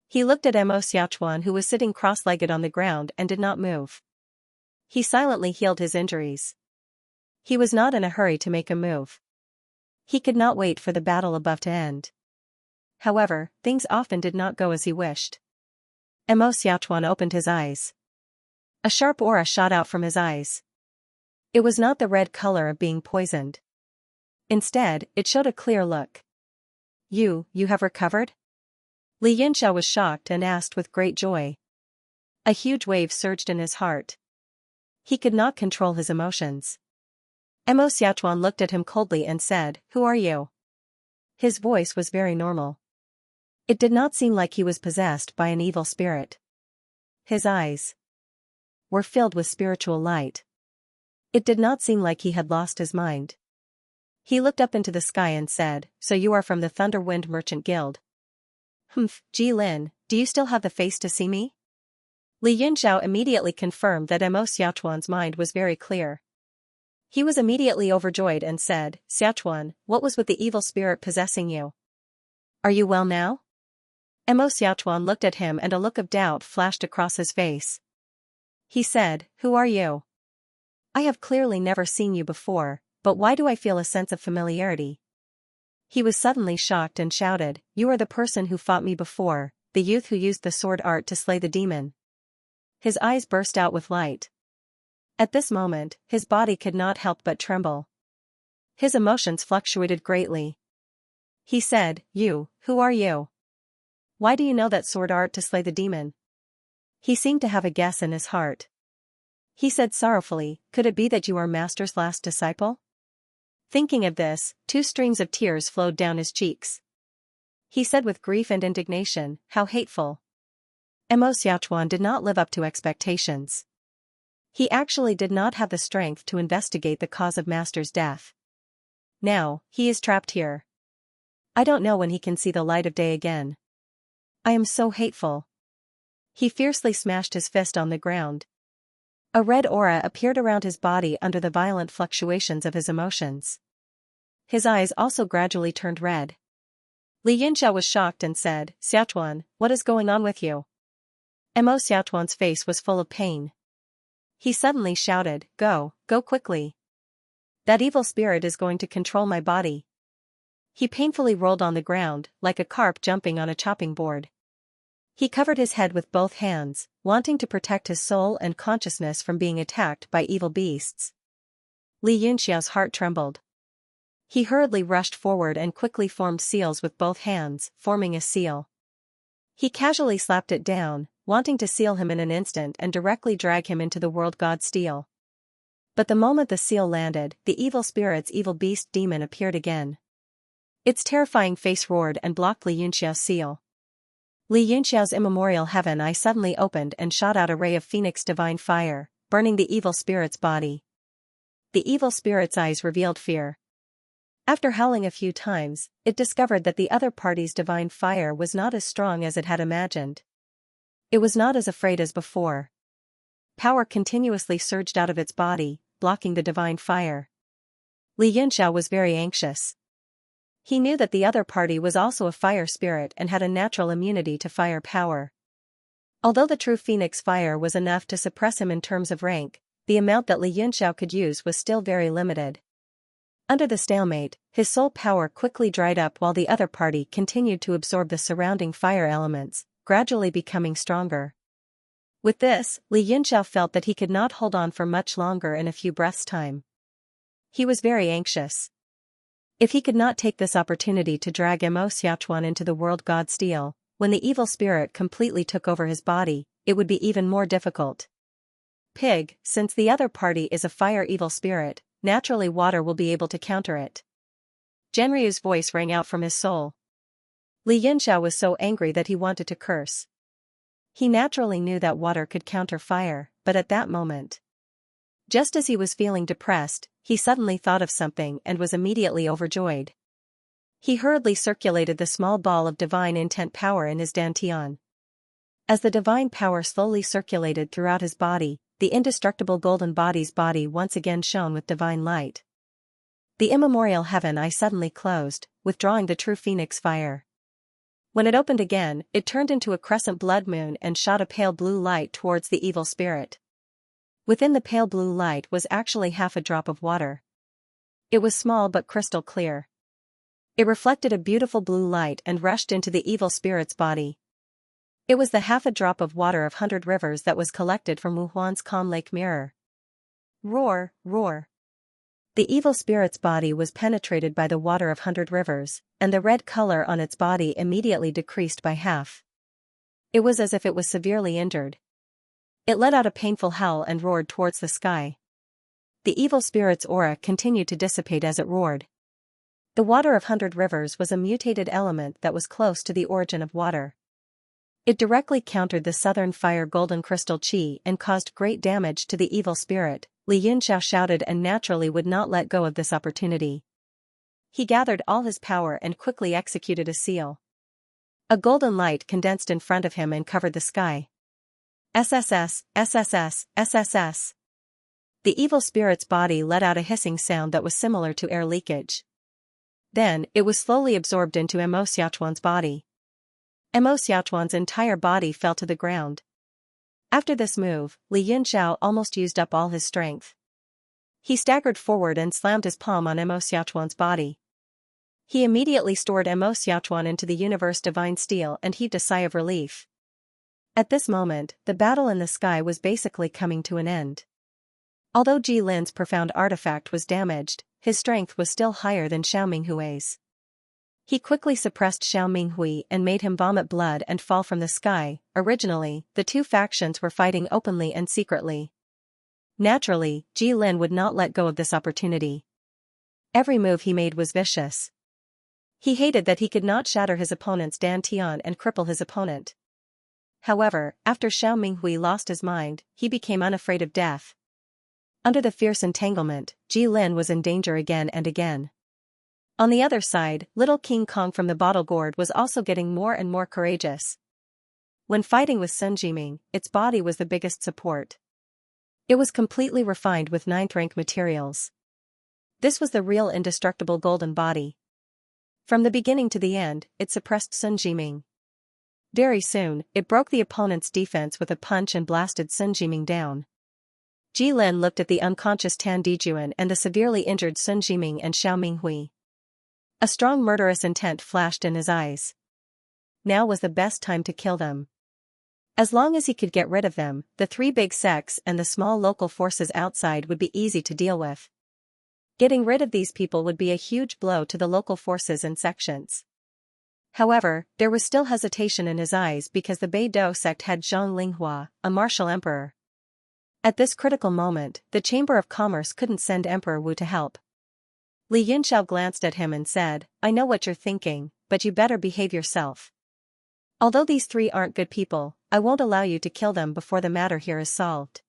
He looked at Mo Xiaochuan, who was sitting cross-legged on the ground and did not move. He silently healed his injuries. He was not in a hurry to make a move. He could not wait for the battle above to end. However, things often did not go as he wished. Mo Xiaochuan opened his eyes. A sharp aura shot out from his eyes. It was not the red color of being poisoned. Instead, it showed a clear look. You have recovered?" Li Yunxiao was shocked and asked with great joy. A huge wave surged in his heart. He could not control his emotions. Mo Xiaochuan looked at him coldly and said, "Who are you?" His voice was very normal. It did not seem like he was possessed by an evil spirit. His eyes were filled with spiritual light. It did not seem like he had lost his mind. He looked up into the sky and said, "So you are from the Thunder Wind Merchant Guild?" "Humph, Ji Lin, do you still have the face to see me?" Li Yunxiao immediately confirmed that Mo Xiaochuan's mind was very clear. He was immediately overjoyed and said, "Xiaochuan, what was with the evil spirit possessing you? Are you well now?" Mo Xiaochuan looked at him and a look of doubt flashed across his face. He said, "Who are you? I have clearly never seen you before, but why do I feel a sense of familiarity?" He was suddenly shocked and shouted, "You are the person who fought me before, the youth who used the sword art to slay the demon." His eyes burst out with light. At this moment, his body could not help but tremble. His emotions fluctuated greatly. He said, Who are you? Why do you know that sword art to slay the demon?" He seemed to have a guess in his heart. He said sorrowfully, "Could it be that you are Master's last disciple?" Thinking of this, 2 streams of tears flowed down his cheeks. He said with grief and indignation, "How hateful." Mo Xiaochuan did not live up to expectations. He actually did not have the strength to investigate the cause of Master's death. Now, he is trapped here. I don't know when he can see the light of day again. I am so hateful. He fiercely smashed his fist on the ground. A red aura appeared around his body under the violent fluctuations of his emotions. His eyes also gradually turned red. Li Yunxiao was shocked and said, "Xiaochuan, what is going on with you?" Mo Xiaochuan's face was full of pain. He suddenly shouted, go quickly. That evil spirit is going to control my body." He painfully rolled on the ground, like a carp jumping on a chopping board. He covered his head with both hands, wanting to protect his soul and consciousness from being attacked by evil beasts. Li Yunxiao's heart trembled. He hurriedly rushed forward and quickly formed seals with both hands, forming a seal. He casually slapped it down, wanting to seal him in an instant and directly drag him into the world god steel. But the moment the seal landed, the evil spirit's evil beast demon appeared again. Its terrifying face roared and blocked Li Yunxiao's seal. Li Yunxiao's immemorial heaven eye suddenly opened and shot out a ray of phoenix divine fire, burning the evil spirit's body. The evil spirit's eyes revealed fear. After howling a few times, it discovered that the other party's divine fire was not as strong as it had imagined. It was not as afraid as before. Power continuously surged out of its body, blocking the divine fire. Li Yunxiao was very anxious. He knew that the other party was also a fire spirit and had a natural immunity to fire power. Although the true phoenix fire was enough to suppress him in terms of rank, the amount that Li Yunxiao could use was still very limited. Under the stalemate, his soul power quickly dried up while the other party continued to absorb the surrounding fire elements, gradually becoming stronger. With this, Li Yunxiao felt that he could not hold on for much longer in a few breaths' time. He was very anxious. If he could not take this opportunity to drag Mo Xiaochuan into the world god steel, when the evil spirit completely took over his body, it would be even more difficult. Pig, since the other party is a fire evil spirit, naturally water will be able to counter it. Genryu's voice rang out from his soul. Li Yunxiao was so angry that he wanted to curse. He naturally knew that water could counter fire, but at that moment, just as he was feeling depressed, he suddenly thought of something and was immediately overjoyed. He hurriedly circulated the small ball of divine intent power in his dantian. As the divine power slowly circulated throughout his body, the indestructible golden body's body once again shone with divine light. The immemorial heaven eye suddenly closed, withdrawing the true phoenix fire. When it opened again, it turned into a crescent blood moon and shot a pale blue light towards the evil spirit. Within the pale blue light was actually half a drop of water. It was small but crystal clear. It reflected a beautiful blue light and rushed into the evil spirit's body. It was the half a drop of water of 100 rivers that was collected from Wuhuan's calm lake mirror. Roar, roar. The evil spirit's body was penetrated by the water of 100 rivers, and the red color on its body immediately decreased by half. It was as if it was severely injured. It let out a painful howl and roared towards the sky. The evil spirit's aura continued to dissipate as it roared. The water of 100 rivers was a mutated element that was close to the origin of water. It directly countered the southern fire golden crystal chi and caused great damage to the evil spirit. Li Yunxiao shouted and naturally would not let go of this opportunity. He gathered all his power and quickly executed a seal. A golden light condensed in front of him and covered the sky. SSS, SSS, SSS. The evil spirit's body let out a hissing sound that was similar to air leakage. Then, it was slowly absorbed into Mo Xiaochuan's body. Mo Xiaochuan's entire body fell to the ground. After this move, Li Yunxiao almost used up all his strength. He staggered forward and slammed his palm on Mo Xiaochuan's body. He immediately stored Mo Xiaochuan into the universe divine steel and heaved a sigh of relief. At this moment, the battle in the sky was basically coming to an end. Although Ji Lin's profound artifact was damaged, his strength was still higher than Xiao Minghui's. He quickly suppressed Xiao Minghui and made him vomit blood and fall from the sky. Originally, the two factions were fighting openly and secretly. Naturally, Ji Lin would not let go of this opportunity. Every move he made was vicious. He hated that he could not shatter his opponent's dantian and cripple his opponent. However, after Xiao Minghui lost his mind, he became unafraid of death. Under the fierce entanglement, Ji Lin was in danger again and again. On the other side, little King Kong from the bottle gourd was also getting more and more courageous. When fighting with Sun Jiming, its body was the biggest support. It was completely refined with 9th rank materials. This was the real indestructible golden body. From the beginning to the end, it suppressed Sun Jiming. Very soon, it broke the opponent's defense with a punch and blasted Sun Jiming down. Ji Lin looked at the unconscious Tan Dijuan and the severely injured Sun Jiming and Xiao Minghui. A strong murderous intent flashed in his eyes. Now was the best time to kill them. As long as he could get rid of them, the 3 big sects and the small local forces outside would be easy to deal with. Getting rid of these people would be a huge blow to the local forces and sections. However, there was still hesitation in his eyes because the Beidou sect had Zhang Linghua, a martial emperor. At this critical moment, the Chamber of Commerce couldn't send Emperor Wu to help. Li Yunxiao glanced at him and said, I know what you're thinking, but you better behave yourself. Although these three aren't good people, I won't allow you to kill them before the matter here is solved.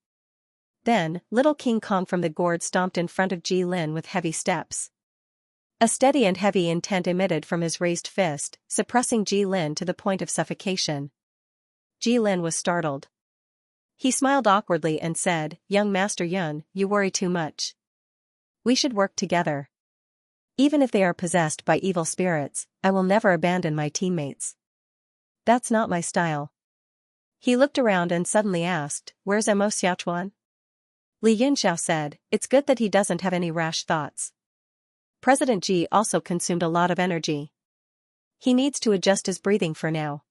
Then, little King Kong from the gourd stomped in front of Ji Lin with heavy steps. A steady and heavy intent emitted from his raised fist, suppressing Ji Lin to the point of suffocation. Ji Lin was startled. He smiled awkwardly and said, Young Master Yun, you worry too much. We should work together. Even if they are possessed by evil spirits, I will never abandon my teammates. That's not my style. He looked around and suddenly asked, Where's Mo Xiaochuan? Li Yunxiao said, It's good that he doesn't have any rash thoughts. President Ji also consumed a lot of energy. He needs to adjust his breathing for now.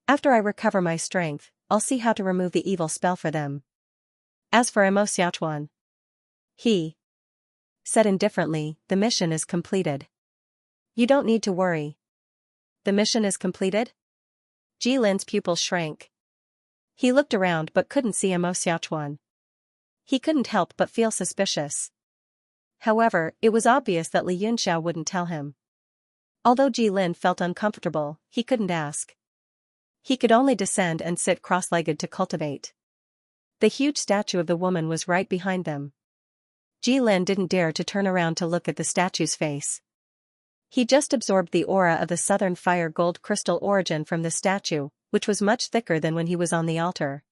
After I recover my strength, I'll see how to remove the evil spell for them. As for Mo Xiaochuan, he said indifferently, the mission is completed. You don't need to worry. The mission is completed? Ji Lin's pupils shrank. He looked around but couldn't see Mo Xiaochuan. He couldn't help but feel suspicious. However, it was obvious that Li Yunxiao wouldn't tell him. Although Ji Lin felt uncomfortable, he couldn't ask. He could only descend and sit cross-legged to cultivate. The huge statue of the woman was right behind them. Ji Lin didn't dare to turn around to look at the statue's face. He just absorbed the aura of the southern fire gold crystal origin from the statue, which was much thicker than when he was on the altar.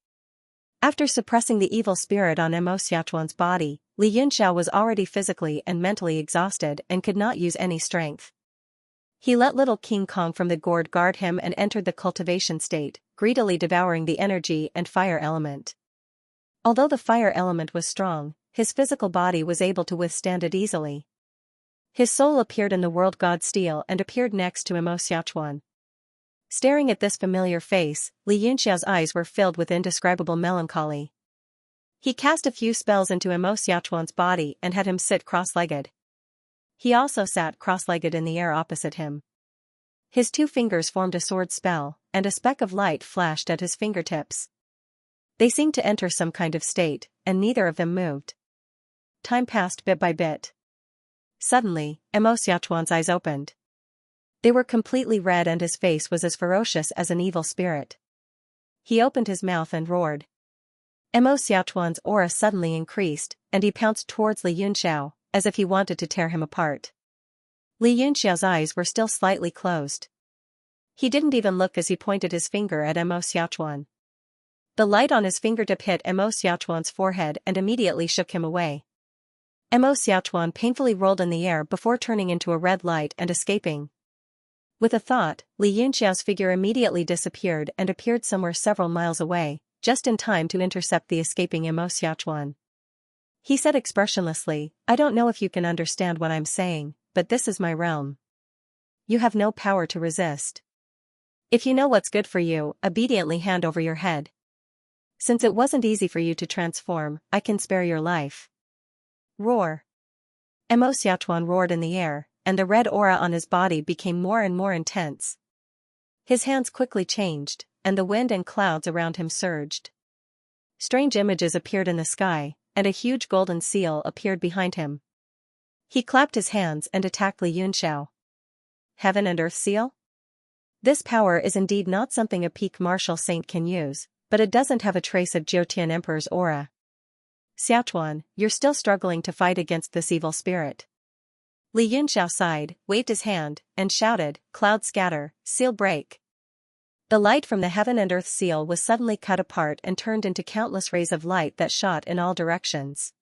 After suppressing the evil spirit on Mo Xiaochuan's body, Li Yunxiao was already physically and mentally exhausted and could not use any strength. He let little King Kong from the gourd guard him and entered the cultivation state, greedily devouring the energy and fire element. Although the fire element was strong, his physical body was able to withstand it easily. His soul appeared in the world god steel and appeared next to Mo Xiaochuan. Staring at this familiar face, Li Yunxiao's eyes were filled with indescribable melancholy. He cast a few spells into Mo Xiaochuan's body and had him sit cross-legged. He also sat cross-legged in the air opposite him. His two fingers formed a sword spell, and a speck of light flashed at his fingertips. They seemed to enter some kind of state, and neither of them moved. Time passed bit by bit. Suddenly, Mo Xiaochuan's eyes opened. They were completely red and his face was as ferocious as an evil spirit. He opened his mouth and roared. Mo Xiaochuan's aura suddenly increased, and he pounced towards Li Yunxiao, as if he wanted to tear him apart. Li Yunxiao's eyes were still slightly closed. He didn't even look as he pointed his finger at Mo Xiaochuan. The light on his fingertip hit Mo Xiaochuan's forehead and immediately shook him away. Mo Xiaochuan painfully rolled in the air before turning into a red light and escaping. With a thought, Li Yunxiao's figure immediately disappeared and appeared somewhere several miles away, just in time to intercept the escaping Mo Xiaochuan. He said expressionlessly, I don't know if you can understand what I'm saying, but this is my realm. You have no power to resist. If you know what's good for you, obediently hand over your head. Since it wasn't easy for you to transform, I can spare your life. Roar. Mo Xiaochuan roared in the air, and the red aura on his body became more and more intense. His hands quickly changed, and the wind and clouds around him surged. Strange images appeared in the sky, and a huge golden seal appeared behind him. He clapped his hands and attacked Li Yunxiao. Heaven and Earth Seal? This power is indeed not something a peak martial saint can use, but it doesn't have a trace of Jiutian Emperor's aura. Xiaochuan, you're still struggling to fight against this evil spirit. Li Yunxiao sighed, waved his hand, and shouted, Cloud scatter, seal break. The light from the heaven and earth seal was suddenly cut apart and turned into countless rays of light that shot in all directions.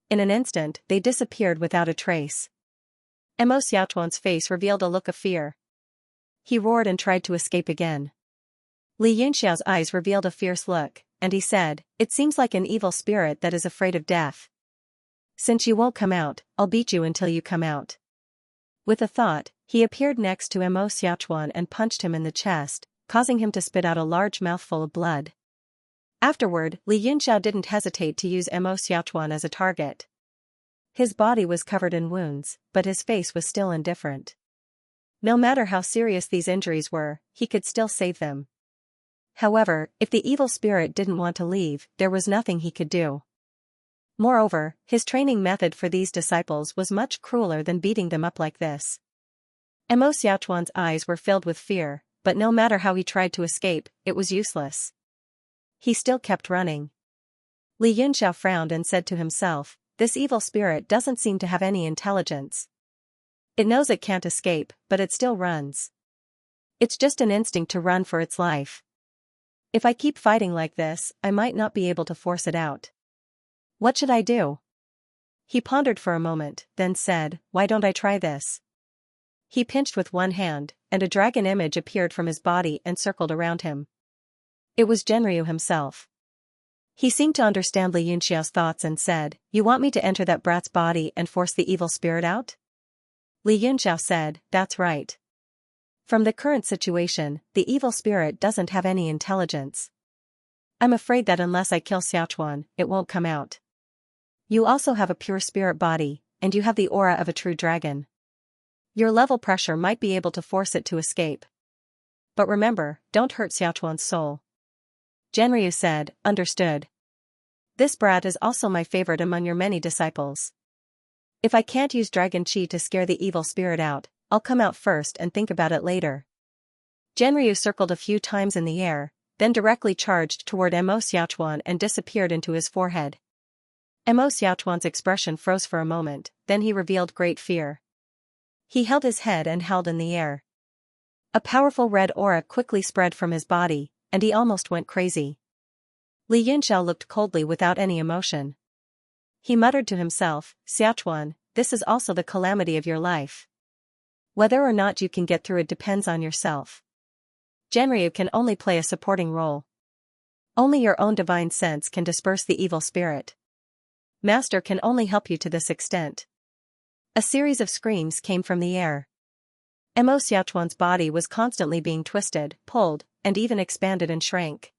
In an instant, they disappeared without a trace. Mo Xiaochuan's face revealed a look of fear. He roared and tried to escape again. Li Yunxiao's eyes revealed a fierce look, and he said, It seems like an evil spirit that is afraid of death. Since you won't come out, I'll beat you until you come out. With a thought, he appeared next to Mo Xiaochuan and punched him in the chest, causing him to spit out a large mouthful of blood. Afterward, Li Yunxiao didn't hesitate to use Mo Xiaochuan as a target. His body was covered in wounds, but his face was still indifferent. No matter how serious these injuries were, he could still save them. However, if the evil spirit didn't want to leave, there was nothing he could do. Moreover, his training method for these disciples was much crueler than beating them up like this. Mo Xiaochuan's eyes were filled with fear, but no matter how he tried to escape, it was useless. He still kept running. Li Yunxiao frowned and said to himself, this evil spirit doesn't seem to have any intelligence. It knows it can't escape, but it still runs. It's just an instinct to run for its life. If I keep fighting like this, I might not be able to force it out. What should I do? He pondered for a moment, then said, why don't I try this? He pinched with one hand, and a dragon image appeared from his body and circled around him. It was Zhenryu himself. He seemed to understand Li Yunxiao's thoughts and said, you want me to enter that brat's body and force the evil spirit out? Li Yunxiao said, that's right. From the current situation, the evil spirit doesn't have any intelligence. I'm afraid that unless I kill Xiaochuan, it won't come out. You also have a pure spirit body, and you have the aura of a true dragon. Your level pressure might be able to force it to escape. But remember, don't hurt Xiaochuan's soul. Zhenryu said, understood. This brat is also my favorite among your many disciples. If I can't use dragon qi to scare the evil spirit out, I'll come out first and think about it later. Zhenryu circled a few times in the air, then directly charged toward Mo Xiaochuan and disappeared into his forehead. Mo Xiaochuan's expression froze for a moment, then he revealed great fear. He held his head and held in the air. A powerful red aura quickly spread from his body, and he almost went crazy. Li Yunxiao looked coldly without any emotion. He muttered to himself, Xiaochuan, this is also the calamity of your life. Whether or not you can get through it depends on yourself. Zhenryu can only play a supporting role. Only your own divine sense can disperse the evil spirit. Master can only help you to this extent. A series of screams came from the air. Mo Xiaochuan's body was constantly being twisted, pulled, and even expanded and shrank.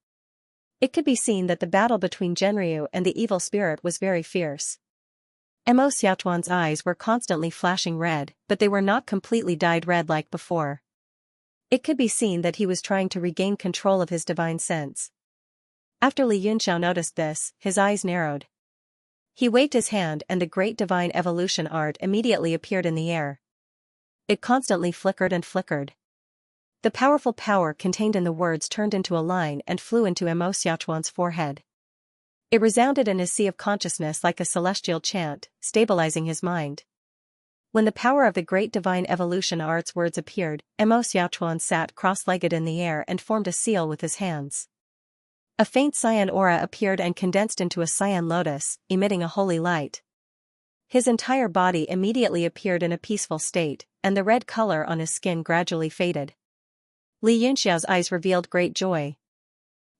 It could be seen that the battle between Zhenryu and the evil spirit was very fierce. Mo Xiaochuan's eyes were constantly flashing red, but they were not completely dyed red like before. It could be seen that he was trying to regain control of his divine sense. After Li Yunxiao noticed this, his eyes narrowed. He waved his hand and the great divine evolution art immediately appeared in the air. It constantly flickered and flickered. The powerful power contained in the words turned into a line and flew into Mo Xiaochuan's forehead. It resounded in his sea of consciousness like a celestial chant, stabilizing his mind. When the power of the great divine evolution art's words appeared, Mo Xiaochuan sat cross-legged in the air and formed a seal with his hands. A faint cyan aura appeared and condensed into a cyan lotus, emitting a holy light. His entire body immediately appeared in a peaceful state, and the red color on his skin gradually faded. Li Yunxiao's eyes revealed great joy.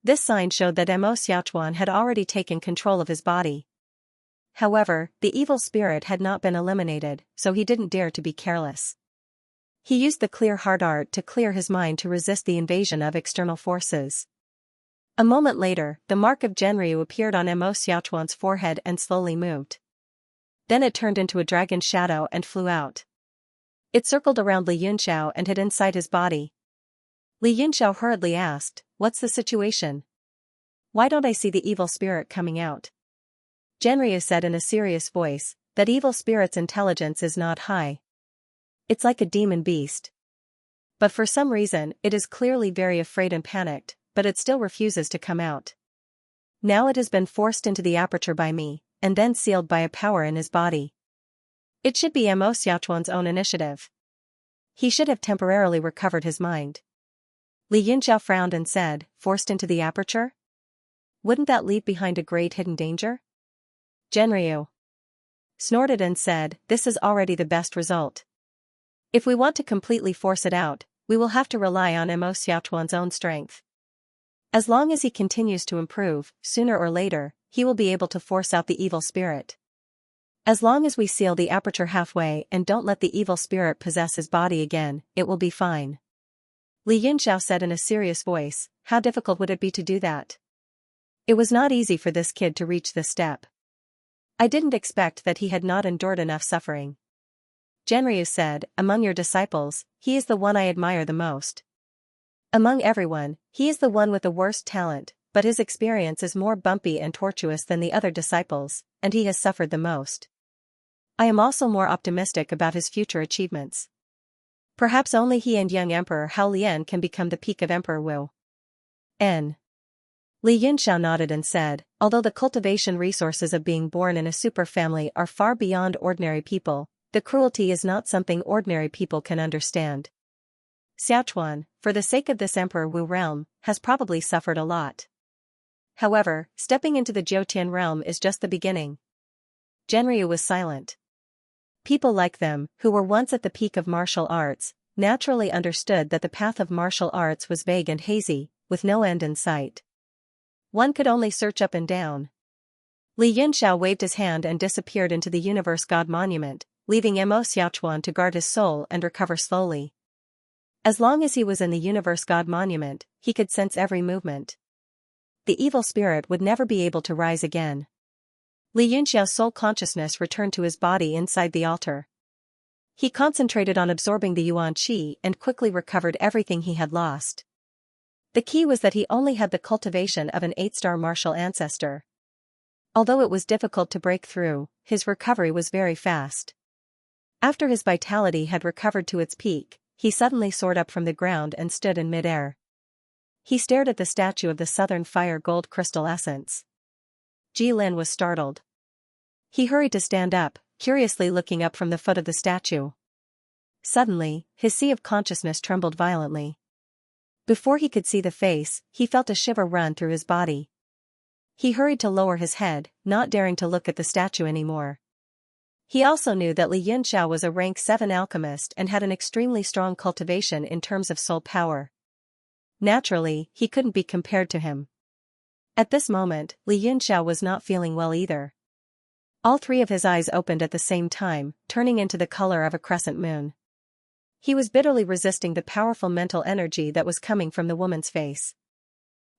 This sign showed that Mo Xiaochuan had already taken control of his body. However, the evil spirit had not been eliminated, so he didn't dare to be careless. He used the clear heart art to clear his mind to resist the invasion of external forces. A moment later, the mark of Zhenryu appeared on Mo Xiaochuan's forehead and slowly moved. Then it turned into a dragon shadow and flew out. It circled around Li Yunxiao and hid inside his body. Li Yunxiao hurriedly asked, what's the situation? Why don't I see the evil spirit coming out? Zhenryu said in a serious voice, that evil spirit's intelligence is not high. It's like a demon beast. But for some reason, it is clearly very afraid and panicked, but it still refuses to come out. Now it has been forced into the aperture by me, and then sealed by a power in his body. It should be Mo Xiaochuan's own initiative. He should have temporarily recovered his mind. Li Yunxiao frowned and said, forced into the aperture? Wouldn't that leave behind a great hidden danger? Zhenryu snorted and said, this is already the best result. If we want to completely force it out, we will have to rely on Mo Xiaochuan's own strength. As long as he continues to improve, sooner or later, he will be able to force out the evil spirit. As long as we seal the aperture halfway and don't let the evil spirit possess his body again, it will be fine. Li Yunxiao said in a serious voice, how difficult would it be to do that? It was not easy for this kid to reach this step. I didn't expect that he had not endured enough suffering. Zhenryu said, among your disciples, he is the one I admire the most. Among everyone, he is the one with the worst talent, but his experience is more bumpy and tortuous than the other disciples, and he has suffered the most. I am also more optimistic about his future achievements. Perhaps only he and young Emperor Hao Lian can become the peak of Emperor Wu. N. Li Yunxiao nodded and said, although the cultivation resources of being born in a super family are far beyond ordinary people, the cruelty is not something ordinary people can understand. Xiaochuan, for the sake of this Emperor Wu realm, has probably suffered a lot. However, stepping into the Jiutian realm is just the beginning. Genryu was silent. People like them, who were once at the peak of martial arts, naturally understood that the path of martial arts was vague and hazy, with no end in sight. One could only search up and down. Li Yunxiao waved his hand and disappeared into the Universe God Monument, leaving Mo Xiaochuan to guard his soul and recover slowly. As long as he was in the Universe God Monument, he could sense every movement. The evil spirit would never be able to rise again. Li Yunxiao's soul consciousness returned to his body inside the altar. He concentrated on absorbing the Yuan Qi and quickly recovered everything he had lost. The key was that he only had the cultivation of an 8-star martial ancestor. Although it was difficult to break through, his recovery was very fast. After his vitality had recovered to its peak, he suddenly soared up from the ground and stood in mid-air. He stared at the statue of the Southern Fire Gold Crystal Essence. Ji Lin was startled. He hurried to stand up, curiously looking up from the foot of the statue. Suddenly, his sea of consciousness trembled violently. Before he could see the face, he felt a shiver run through his body. He hurried to lower his head, not daring to look at the statue anymore. He also knew that Li Yunxiao was a rank 7 alchemist and had an extremely strong cultivation in terms of soul power. Naturally, he couldn't be compared to him. At this moment, Li Yunxiao was not feeling well either. All three of his eyes opened at the same time, turning into the color of a crescent moon. He was bitterly resisting the powerful mental energy that was coming from the woman's face.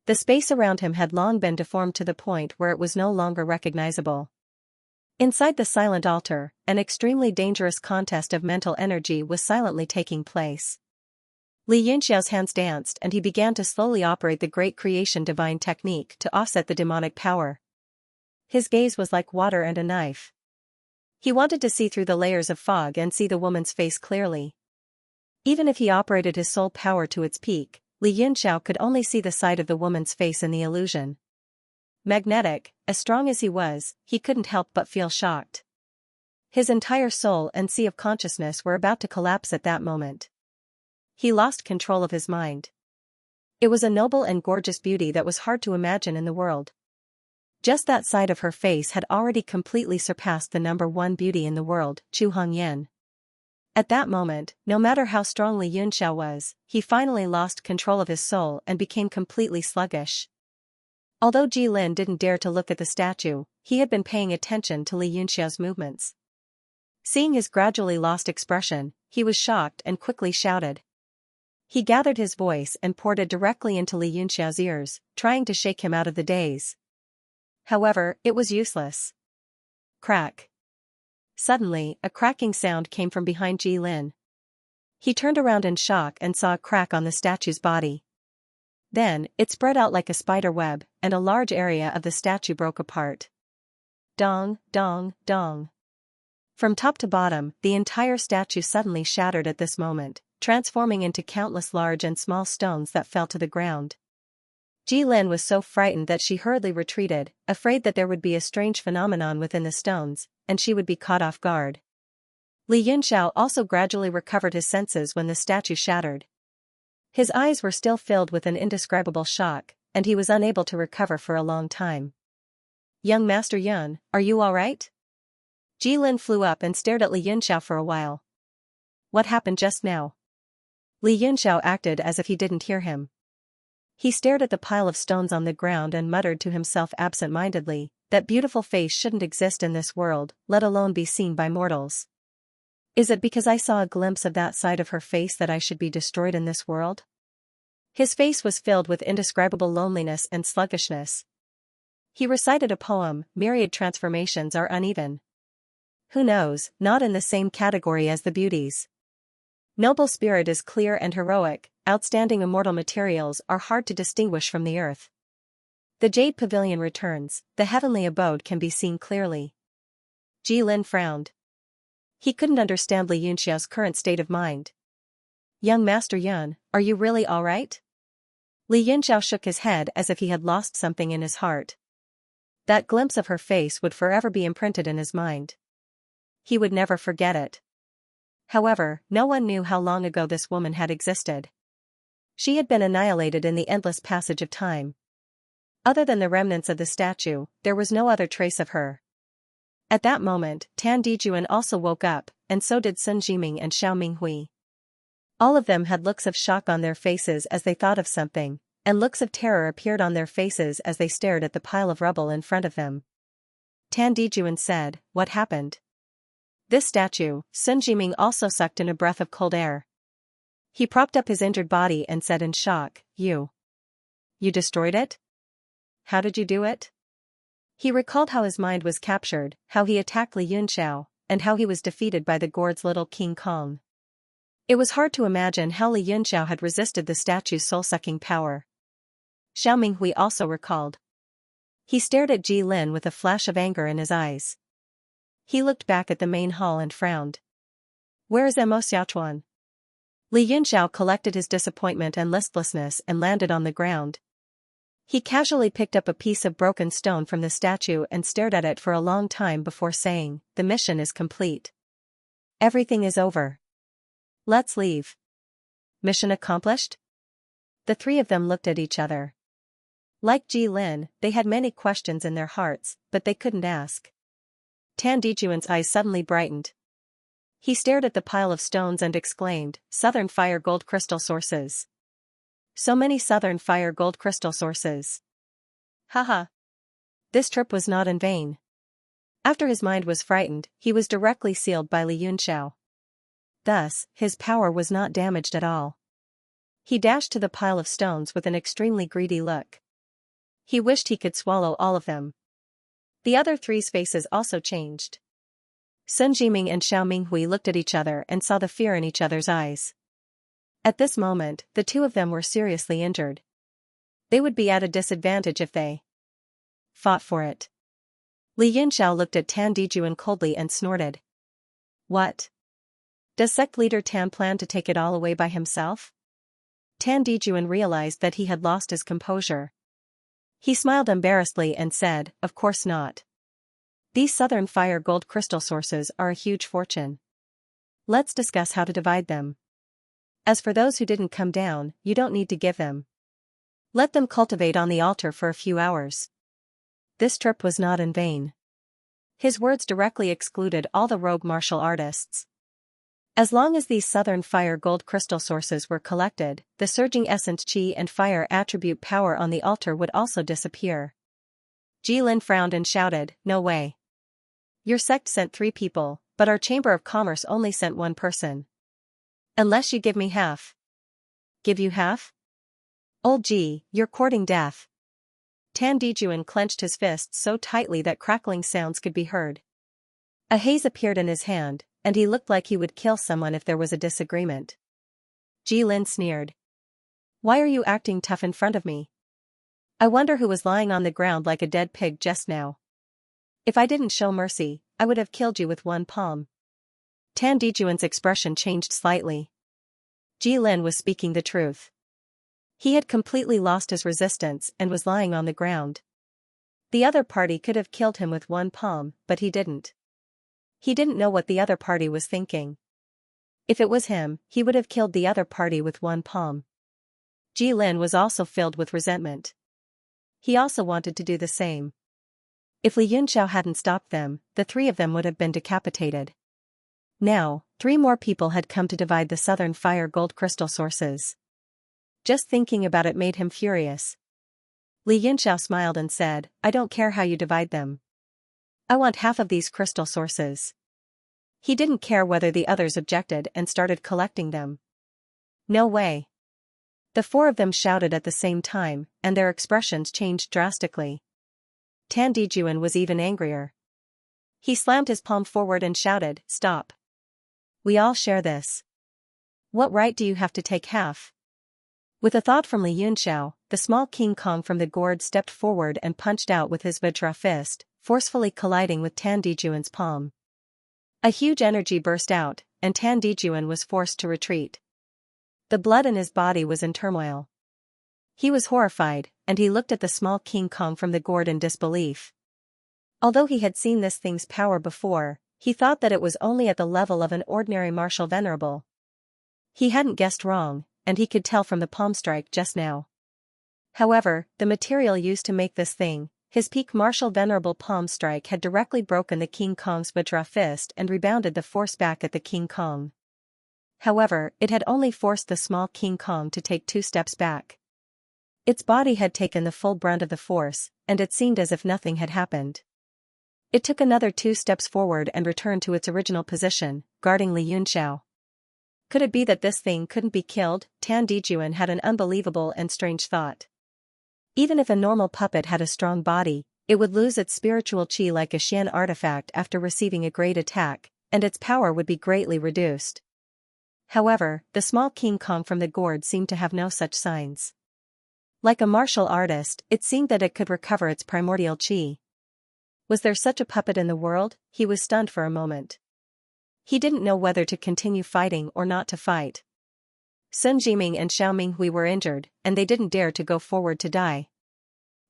The space around him had long been deformed to the point where it was no longer recognizable. Inside the silent altar, an extremely dangerous contest of mental energy was silently taking place. Li Yunxiao's hands danced and he began to slowly operate the great creation divine technique to offset the demonic power. His gaze was like water and a knife. He wanted to see through the layers of fog and see the woman's face clearly. Even if he operated his soul power to its peak, Li Yunxiao could only see the side of the woman's face in the illusion. Magnetic, as strong as he was, he couldn't help but feel shocked. His entire soul and sea of consciousness were about to collapse at that moment. He lost control of his mind. It was a noble and gorgeous beauty that was hard to imagine in the world. Just that side of her face had already completely surpassed the number 1 beauty in the world, Chu Hongyan. At that moment, no matter how strong Li Yunxiao was, he finally lost control of his soul and became completely sluggish. Although Ji Lin didn't dare to look at the statue, he had been paying attention to Li Yunxiao's movements. Seeing his gradually lost expression, he was shocked and quickly shouted. He gathered his voice and poured it directly into Li Yunxiao's ears, trying to shake him out of the daze. However, it was useless. Crack. Suddenly, a cracking sound came from behind Ji Lin. He turned around in shock and saw a crack on the statue's body. Then, it spread out like a spider web, and a large area of the statue broke apart. Dong, dong, dong. From top to bottom, the entire statue suddenly shattered at this moment, transforming into countless large and small stones that fell to the ground. Ji Lin was so frightened that she hurriedly retreated, afraid that there would be a strange phenomenon within the stones, and she would be caught off guard. Li Yunxiao also gradually recovered his senses when the statue shattered. His eyes were still filled with an indescribable shock, and he was unable to recover for a long time. Young Master Yun, are you all right? Ji Lin flew up and stared at Li Yunxiao for a while. What happened just now? Li Yunxiao acted as if he didn't hear him. He stared at the pile of stones on the ground and muttered to himself absent-mindedly, that beautiful face shouldn't exist in this world, let alone be seen by mortals. Is it because I saw a glimpse of that side of her face that I should be destroyed in this world? His face was filled with indescribable loneliness and sluggishness. He recited a poem, myriad transformations are uneven. Who knows, not in the same category as the beauties. Noble spirit is clear and heroic, outstanding immortal materials are hard to distinguish from the earth. The Jade Pavilion returns, the heavenly abode can be seen clearly. Ji Lin frowned. He couldn't understand Li Yunxiao's current state of mind. Young Master Yun, are you really alright? Li Yunxiao shook his head as if he had lost something in his heart. That glimpse of her face would forever be imprinted in his mind. He would never forget it. However, no one knew how long ago this woman had existed. She had been annihilated in the endless passage of time. Other than the remnants of the statue, there was no other trace of her. At that moment, Tan Dijuan also woke up, and so did Sun Jiming and Xiao Minghui. All of them had looks of shock on their faces as they thought of something, and looks of terror appeared on their faces as they stared at the pile of rubble in front of them. Tan Dijuan said, "What happened?" This statue. Sun Jiming also sucked in a breath of cold air. He propped up his injured body and said in shock, You destroyed it? How did you do it? He recalled how his mind was captured, how he attacked Li Yunxiao, and how he was defeated by the gourd's little King Kong. It was hard to imagine how Li Yunxiao had resisted the statue's soul-sucking power. Xiao Minghui also recalled. He stared at Ji Lin with a flash of anger in his eyes. He looked back at the main hall and frowned. Where is Mo Xiaochuan? Li Yunxiao collected his disappointment and listlessness and landed on the ground. He casually picked up a piece of broken stone from the statue and stared at it for a long time before saying, "The mission is complete. Everything is over. Let's leave." Mission accomplished? The three of them looked at each other. Like Ji Lin, they had many questions in their hearts, but they couldn't ask. Tan Dijuan's eyes suddenly brightened. He stared at the pile of stones and exclaimed, "Southern Fire Gold Crystal Sources. So many Southern Fire Gold Crystal Sources. Haha. This trip was not in vain." After his mind was frightened, he was directly sealed by Li Yunxiao. Thus, his power was not damaged at all. He dashed to the pile of stones with an extremely greedy look. He wished he could swallow all of them. The other three's faces also changed. Sun Jiming and Xiao Minghui looked at each other and saw the fear in each other's eyes. At this moment, the two of them were seriously injured. They would be at a disadvantage if they fought for it. Li Yunxiao looked at Tan Dijuan coldly and snorted. What? Does sect leader Tan plan to take it all away by himself? Tan Dijuan realized that he had lost his composure. He smiled embarrassedly and said, "Of course not. These Southern Fire Gold Crystal Sources are a huge fortune. Let's discuss how to divide them. As for those who didn't come down, you don't need to give them. Let them cultivate on the altar for a few hours." This trip was not in vain. His words directly excluded all the rogue martial artists. As long as these Southern Fire Gold Crystal Sources were collected, the surging essence Qi and fire attribute power on the altar would also disappear. Ji Lin frowned and shouted, "No way. Your sect sent 3 people, but our Chamber of Commerce only sent 1 person. Unless you give me half." Give you half? Old Ji, you're courting death. Tan Dijuan clenched his fists so tightly that crackling sounds could be heard. A haze appeared in his hand, and he looked like he would kill someone if there was a disagreement. Ji Lin sneered. "Why are you acting tough in front of me? I wonder who was lying on the ground like a dead pig just now. If I didn't show mercy, I would have killed you with 1 palm." Tan Dijuan's expression changed slightly. Ji Lin was speaking the truth. He had completely lost his resistance and was lying on the ground. The other party could have killed him with 1 palm, but he didn't. He didn't know what the other party was thinking. If it was him, he would have killed the other party with 1 palm. Ji Lin was also filled with resentment. He also wanted to do the same. If Li Yunxiao hadn't stopped them, the 3 of them would have been decapitated. Now, 3 more people had come to divide the Southern Fire Gold Crystal Sources. Just thinking about it made him furious. Li Yunxiao smiled and said, "I don't care how you divide them. I want half of these crystal sources." He didn't care whether the others objected and started collecting them. "No way." The 4 of them shouted at the same time, and their expressions changed drastically. Tan Dijuan was even angrier. He slammed his palm forward and shouted, "Stop. We all share this. What right do you have to take half?" With a thought from Li Yunxiao, the small King Kong from the gourd stepped forward and punched out with his Vajra fist, forcefully colliding with Tan Dijuan's palm. A huge energy burst out, and Tan Dijuan was forced to retreat. The blood in his body was in turmoil. He was horrified, and he looked at the small King Kong from the gourd in disbelief. Although he had seen this thing's power before, he thought that it was only at the level of an ordinary martial venerable. He hadn't guessed wrong, and he could tell from the palm strike just now. However, the material used to make this thing, his peak martial venerable palm strike, had directly broken the King Kong's Vajra fist and rebounded the force back at the King Kong. However, it had only forced the small King Kong to take 2 steps back. Its body had taken the full brunt of the force, and it seemed as if nothing had happened. It took another 2 steps forward and returned to its original position, guarding Li Yunxiao. Could it be that this thing couldn't be killed? Tan Dijuan had an unbelievable and strange thought. Even if a normal puppet had a strong body, it would lose its spiritual qi like a Xian artifact after receiving a great attack, and its power would be greatly reduced. However, the small King Kong from the gourd seemed to have no such signs. Like a martial artist, it seemed that it could recover its primordial qi. Was there such a puppet in the world? He was stunned for a moment. He didn't know whether to continue fighting or not to fight. Sun Jiming and Xiao Minghui were injured, and they didn't dare to go forward to die.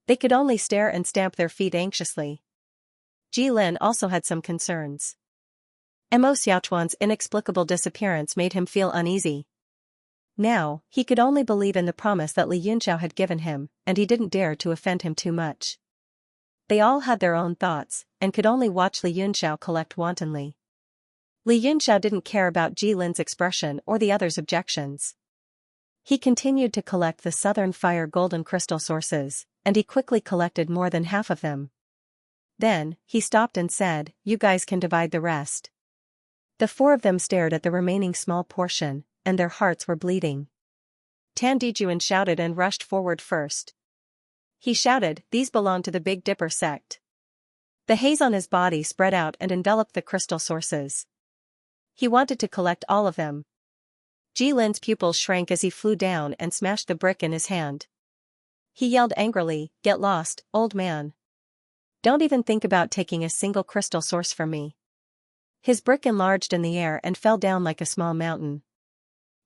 They could only stare and stamp their feet anxiously. Ji Lin also had some concerns. Mo Xiaochuan's inexplicable disappearance made him feel uneasy. Now, he could only believe in the promise that Li Yunxiao had given him, and he didn't dare to offend him too much. They all had their own thoughts, and could only watch Li Yunxiao collect wantonly. Li Yunxiao didn't care about Ji Lin's expression or the others' objections. He continued to collect the Southern Fire golden crystal sources, and he quickly collected more than half of them. Then, he stopped and said, "You guys can divide the rest." The 4 of them stared at the remaining small portion, and their hearts were bleeding. Tan Dijuan shouted and rushed forward first. He shouted, "These belong to the Big Dipper sect." The haze on his body spread out and enveloped the crystal sources. He wanted to collect all of them. Ji Lin's pupils shrank as he flew down and smashed the brick in his hand. He yelled angrily, "Get lost, old man. Don't even think about taking a single crystal source from me." His brick enlarged in the air and fell down like a small mountain.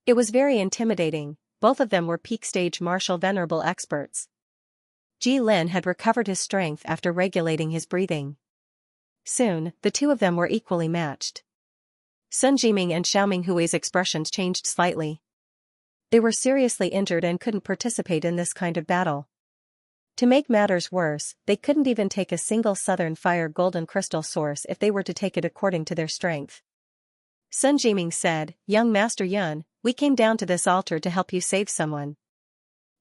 It was very intimidating. Both of them were peak stage martial venerable experts. Ji Lin had recovered his strength after regulating his breathing. Soon, the 2 of them were equally matched. Sun Jiming and Xiao Minghui's expressions changed slightly. They were seriously injured and couldn't participate in this kind of battle. To make matters worse, they couldn't even take a single Southern Fire golden crystal source if they were to take it according to their strength. Sun Jiming said, "Young Master Yun, we came down to this altar to help you save someone.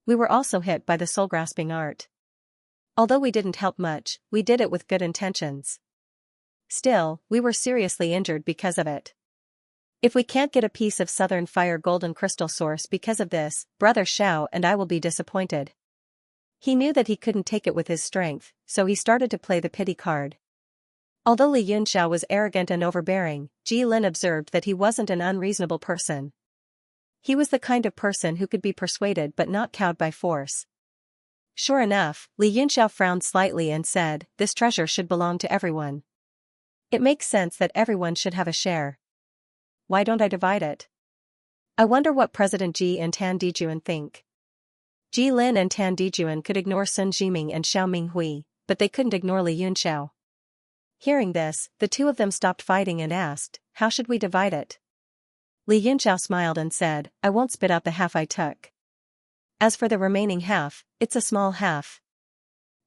We were also hit by the soul-grasping art. Although we didn't help much, we did it with good intentions. Still, we were seriously injured because of it. If we can't get a piece of Southern Fire golden crystal source because of this, Brother Xiao and I will be disappointed." He knew that he couldn't take it with his strength, so he started to play the pity card. Although Li Yunxiao was arrogant and overbearing, Ji Lin observed that he wasn't an unreasonable person. He was the kind of person who could be persuaded but not cowed by force. Sure enough, Li Yunxiao frowned slightly and said, "This treasure should belong to everyone. It makes sense that everyone should have a share. Why don't I divide it? I wonder what President Ji and Tan Dijuan think." Ji Lin and Tan Dijuan could ignore Sun Jiming and Xiao Minghui, but they couldn't ignore Li Yunxiao. Hearing this, the 2 of them stopped fighting and asked, "How should we divide it?" Li Yunxiao smiled and said, "I won't spit out the half I took. As for the remaining half, it's a small half."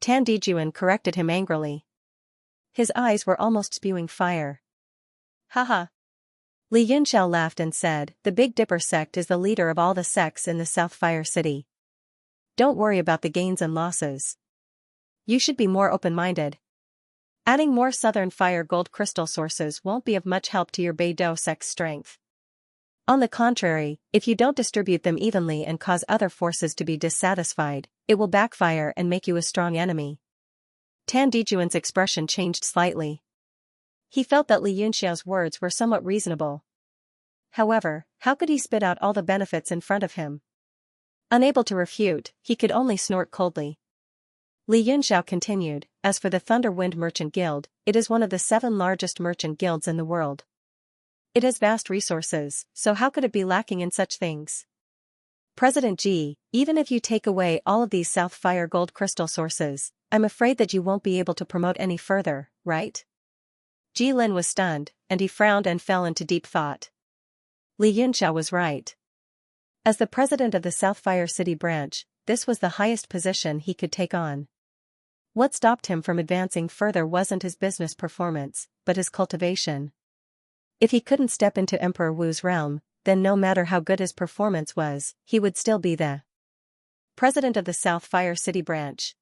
Tan Dijuan corrected him angrily. His eyes were almost spewing fire. "Haha." Li Yunxiao laughed and said, "The Big Dipper sect is the leader of all the sects in the South Fire City. Don't worry about the gains and losses. You should be more open-minded. Adding more Southern Fire gold crystal sources won't be of much help to your Beidou sect's strength. On the contrary, if you don't distribute them evenly and cause other forces to be dissatisfied, it will backfire and make you a strong enemy." Tan Dijuan's expression changed slightly. He felt that Li Yunxiao's words were somewhat reasonable. However, how could he spit out all the benefits in front of him? Unable to refute, he could only snort coldly. Li Yunxiao continued, as for the Thunder Wind Merchant Guild, it is one of the 7 largest merchant guilds in the world. It has vast resources, so how could it be lacking in such things? President Ji, even if you take away all of these South Fire Gold crystal sources, I'm afraid that you won't be able to promote any further, right? Ji Lin was stunned, and he frowned and fell into deep thought. Li Yunxiao was right. As the president of the South Fire City branch, this was the highest position he could take on. What stopped him from advancing further wasn't his business performance, but his cultivation. If he couldn't step into Emperor Wu's realm, then no matter how good his performance was, he would still be the president of the South Fire City branch.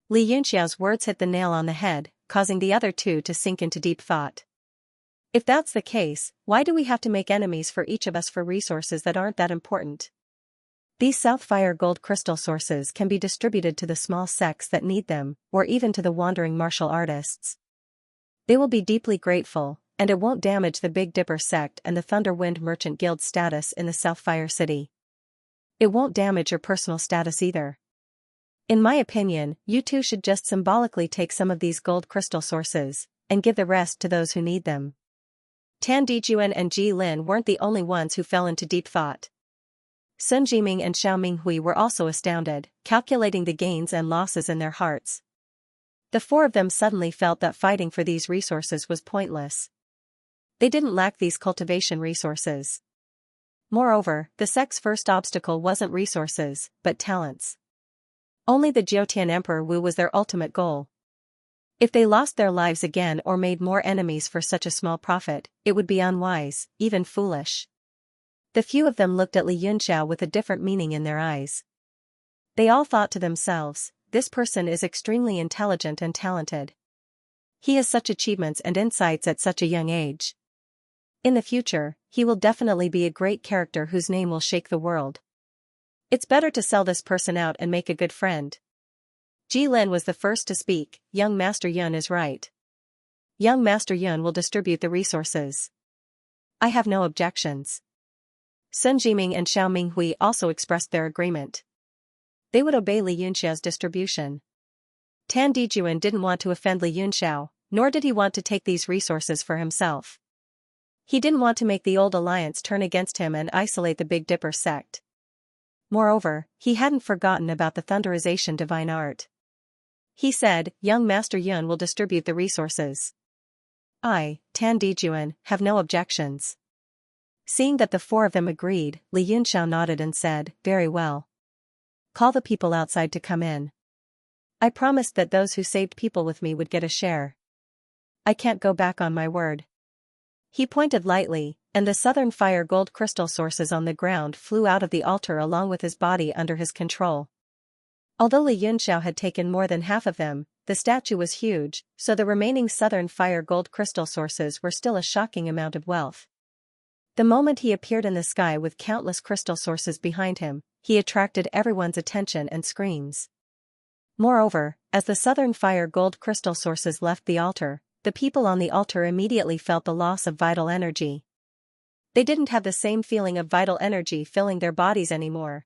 Li Yunxiao's words hit the nail on the head, causing the other two to sink into deep thought. If that's the case, why do we have to make enemies for each of us for resources that aren't that important? These South Fire Gold crystal sources can be distributed to the small sects that need them, or even to the wandering martial artists. They will be deeply grateful, and it won't damage the Big Dipper sect and the Thunder Wind Merchant Guild's status in the South Fire City. It won't damage your personal status either. In my opinion, you two should just symbolically take some of these gold crystal sources, and give the rest to those who need them. Tan Dijuan and Ji Lin weren't the only ones who fell into deep thought. Sun Jiming and Xiao Minghui were also astounded, calculating the gains and losses in their hearts. The 4 of them suddenly felt that fighting for these resources was pointless. They didn't lack these cultivation resources. Moreover, the sect's first obstacle wasn't resources, but talents. Only the Jiutian Emperor Wu was their ultimate goal. If they lost their lives again or made more enemies for such a small profit, it would be unwise, even foolish. The few of them looked at Li Yunxiao with a different meaning in their eyes. They all thought to themselves, this person is extremely intelligent and talented. He has such achievements and insights at such a young age. In the future, he will definitely be a great character whose name will shake the world. It's better to sell this person out and make a good friend. Ji Lin was the first to speak. Young Master Yun is right. Young Master Yun will distribute the resources. I have no objections. Sun Jiming and Xiao Minghui also expressed their agreement. They would obey Li Yunxiao's distribution. Tan Dijuan didn't want to offend Li Yunxiao, nor did he want to take these resources for himself. He didn't want to make the old alliance turn against him and isolate the Big Dipper sect. Moreover, he hadn't forgotten about the Thunderization divine art. He said, young Master Yun will distribute the resources. I, Tan Dijuan, have no objections. Seeing that the 4 of them agreed, Li Yunxiao nodded and said, very well. Call the people outside to come in. I promised that those who saved people with me would get a share. I can't go back on my word. He pointed lightly, and the Southern Fire Gold crystal sources on the ground flew out of the altar along with his body under his control. Although Li Yunxiao had taken more than half of them, the statue was huge, so the remaining Southern Fire Gold crystal sources were still a shocking amount of wealth. The moment he appeared in the sky with countless crystal sources behind him, he attracted everyone's attention and screams. Moreover, as the Southern Fire Gold crystal sources left the altar, the people on the altar immediately felt the loss of vital energy. They didn't have the same feeling of vital energy filling their bodies anymore.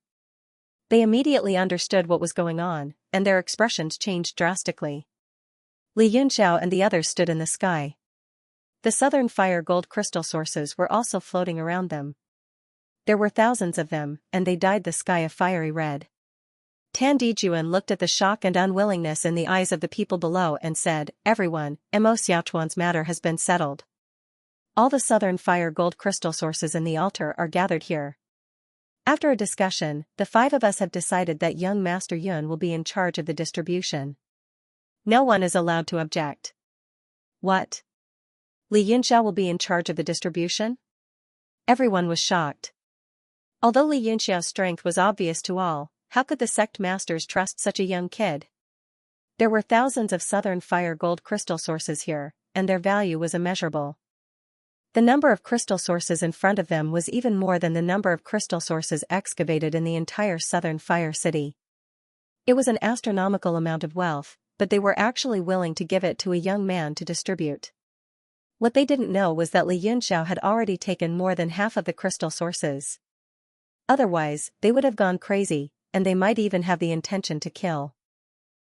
They immediately understood what was going on, and their expressions changed drastically. Li Yunxiao and the others stood in the sky. The Southern Fire Gold crystal sources were also floating around them. There were thousands of them, and they dyed the sky a fiery red. Tan Dijuan looked at the shock and unwillingness in the eyes of the people below and said, everyone, Mo Xiaochuan's matter has been settled. All the Southern Fire Gold crystal sources in the altar are gathered here. After a discussion, the 5 of us have decided that young Master Yun will be in charge of the distribution. No one is allowed to object. What? Li Yunxiao will be in charge of the distribution? Everyone was shocked. Although Li Yunxiao's strength was obvious to all, how could the sect masters trust such a young kid? There were thousands of Southern Fire Gold crystal sources here, and their value was immeasurable. The number of crystal sources in front of them was even more than the number of crystal sources excavated in the entire Southern Fire City. It was an astronomical amount of wealth, but they were actually willing to give it to a young man to distribute. What they didn't know was that Li Yunxiao had already taken more than half of the crystal sources. Otherwise, they would have gone crazy, and they might even have the intention to kill.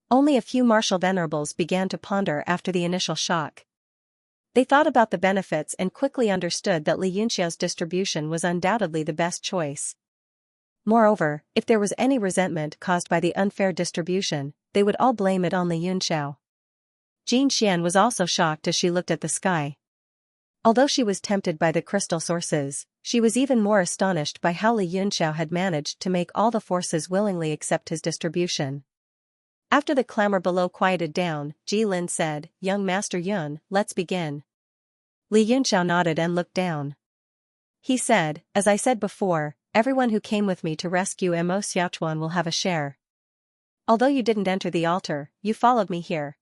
Only a few martial venerables began to ponder after the initial shock. They thought about the benefits and quickly understood that Li Yunxiao's distribution was undoubtedly the best choice. Moreover, if there was any resentment caused by the unfair distribution, they would all blame it on Li Yunxiao. Xianxia was also shocked as she looked at the sky. Although she was tempted by the crystal sources, she was even more astonished by how Li Yunxiao had managed to make all the forces willingly accept his distribution. After the clamor below quieted down, Ji Lin said, "Young Master Yun, let's begin." Li Yunxiao nodded and looked down. He said, "As I said before, everyone who came with me to rescue Mo Xiaochuan will have a share. Although you didn't enter the altar, you followed me here.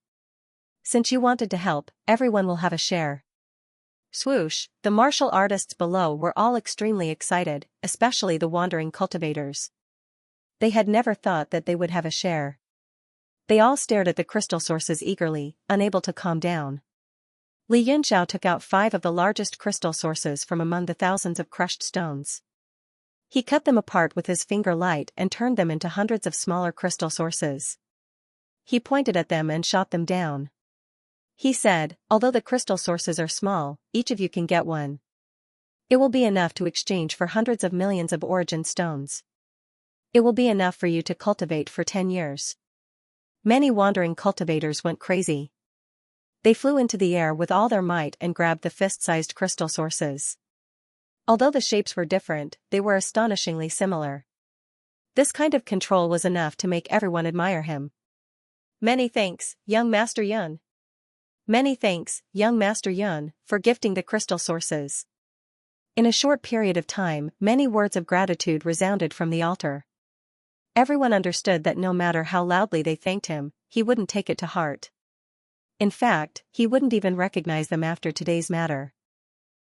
Since you wanted to help, everyone will have a share." Swoosh, the martial artists below were all extremely excited, especially the wandering cultivators. They had never thought that they would have a share. They all stared at the crystal sources eagerly, unable to calm down. Li Yunxiao took out 5 of the largest crystal sources from among the thousands of crushed stones. He cut them apart with his finger light and turned them into hundreds of smaller crystal sources. He pointed at them and shot them down. He said, "Although the crystal sources are small, each of you can get one. It will be enough to exchange for hundreds of millions of origin stones. It will be enough for you to cultivate for 10 years. Many wandering cultivators went crazy. They flew into the air with all their might and grabbed the fist-sized crystal sources. Although the shapes were different, they were astonishingly similar. This kind of control was enough to make everyone admire him. "Many thanks, young Master Yun. Many thanks, young Master Yun, for gifting the crystal sources." In a short period of time, many words of gratitude resounded from the altar. Everyone understood that no matter how loudly they thanked him, he wouldn't take it to heart. In fact, he wouldn't even recognize them after today's matter.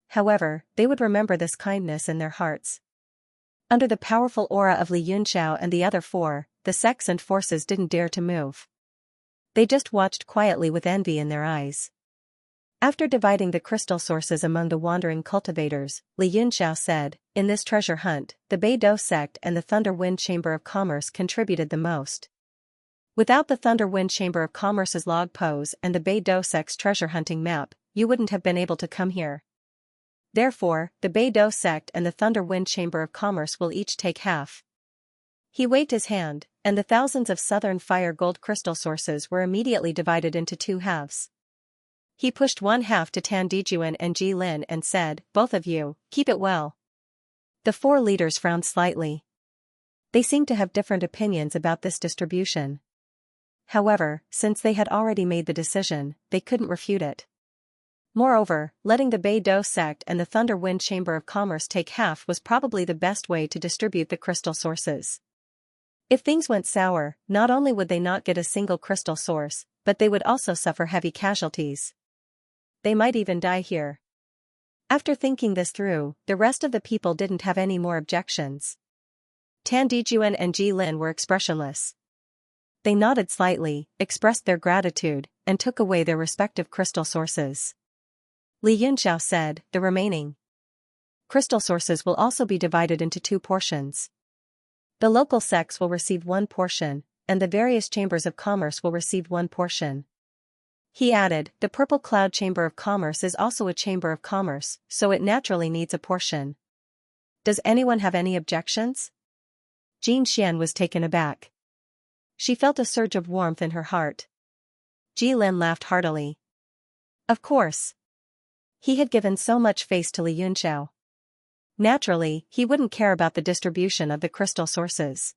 However, they would remember this kindness in their hearts. Under the powerful aura of Li Yunxiao and the other 4, the sects and forces didn't dare to move. They just watched quietly with envy in their eyes. After dividing the crystal sources among the wandering cultivators, Li Yunxiao said, "In this treasure hunt, the Beidou sect and the Thunder Wind Chamber of Commerce contributed the most. Without the Thunder Wind Chamber of Commerce's log pose and the Beidou sect's treasure hunting map, you wouldn't have been able to come here. Therefore, the Beidou sect and the Thunder Wind Chamber of Commerce will each take half." He waved his hand, and the thousands of southern fire gold crystal sources were immediately divided into 2 halves. He pushed 1 half to Tan Dijuan and Ji Lin and said, "Both of you, keep it well." The 4 leaders frowned slightly. They seemed to have different opinions about this distribution. However, since they had already made the decision, they couldn't refute it. Moreover, letting the Beidou sect and the Thunder Wind Chamber of Commerce take half was probably the best way to distribute the crystal sources. If things went sour, not only would they not get a single crystal source, but they would also suffer heavy casualties. They might even die here. After thinking this through, the rest of the people didn't have any more objections. Tan Dijuan and Ji Lin were expressionless. They nodded slightly, expressed their gratitude, and took away their respective crystal sources. Li Yunxiao said, "The remaining crystal sources will also be divided into 2 portions. The local sects will receive 1 portion, and the various chambers of commerce will receive 1 portion." He added, "The Purple Cloud Chamber of Commerce is also a chamber of commerce, so it naturally needs a portion. Does anyone have any objections?" Xianxia was taken aback. She felt a surge of warmth in her heart. Ji Lin laughed heartily. Of course. He had given so much face to Li Yunxiao. Naturally, he wouldn't care about the distribution of the crystal sources.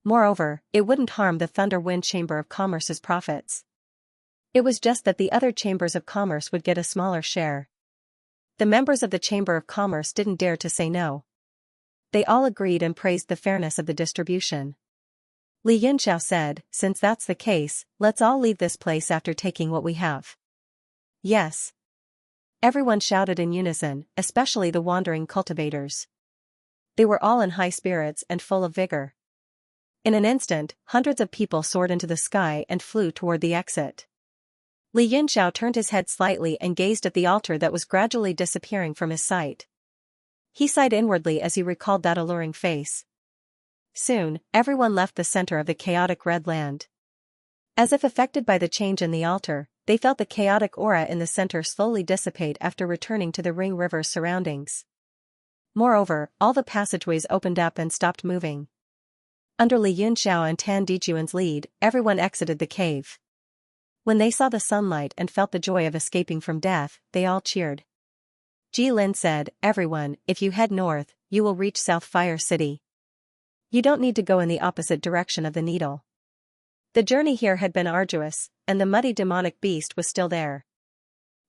Moreover, it wouldn't harm the Thunder Wind Chamber of Commerce's profits. It was just that the other chambers of commerce would get a smaller share. The members of the Chamber of Commerce didn't dare to say no. They all agreed and praised the fairness of the distribution. Li Yunxiao said, "Since that's the case, let's all leave this place after taking what we have." "Yes." Everyone shouted in unison, especially the wandering cultivators. They were all in high spirits and full of vigor. In an instant, hundreds of people soared into the sky and flew toward the exit. Li Yunxiao turned his head slightly and gazed at the altar that was gradually disappearing from his sight. He sighed inwardly as he recalled that alluring face. Soon, everyone left the center of the chaotic red land. As if affected by the change in the altar, they felt the chaotic aura in the center slowly dissipate after returning to the Ring River's surroundings. Moreover, all the passageways opened up and stopped moving. Under Li Yunxiao and Tan Dijuan's lead, everyone exited the cave. When they saw the sunlight and felt the joy of escaping from death, they all cheered. Ji Lin said, "Everyone, if you head north, you will reach South Fire City. You don't need to go in the opposite direction of the needle." The journey here had been arduous, and the muddy demonic beast was still there.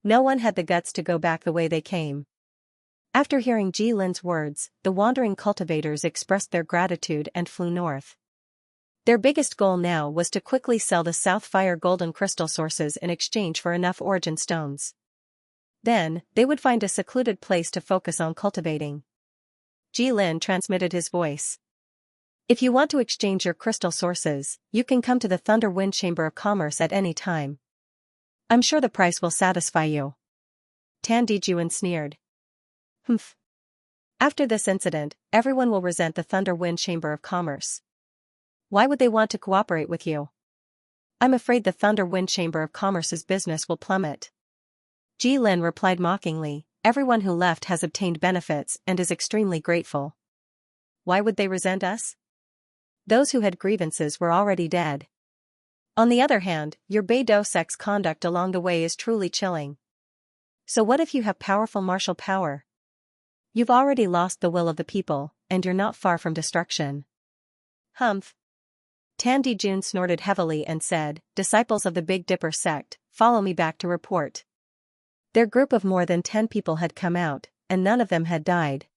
No one had the guts to go back the way they came. After hearing Ji Lin's words, the wandering cultivators expressed their gratitude and flew north. Their biggest goal now was to quickly sell the South Fire golden crystal sources in exchange for enough origin stones. Then, they would find a secluded place to focus on cultivating. Ji Lin transmitted his voice. "If you want to exchange your crystal sources, you can come to the Thunder Wind Chamber of Commerce at any time. I'm sure the price will satisfy you." Tan Dijuan sneered. "Humph. After this incident, everyone will resent the Thunder Wind Chamber of Commerce. Why would they want to cooperate with you? I'm afraid the Thunder Wind Chamber of Commerce's business will plummet." Ji Lin replied mockingly, "Everyone who left has obtained benefits and is extremely grateful. Why would they resent us? Those who had grievances were already dead. On the other hand, your Beidou sect's conduct along the way is truly chilling. So what if you have powerful martial power? You've already lost the will of the people, and you're not far from destruction." "Humph." Tan Dijun snorted heavily and said, "Disciples of the Big Dipper sect, follow me back to report." Their group of more than 10 people had come out, and none of them had died.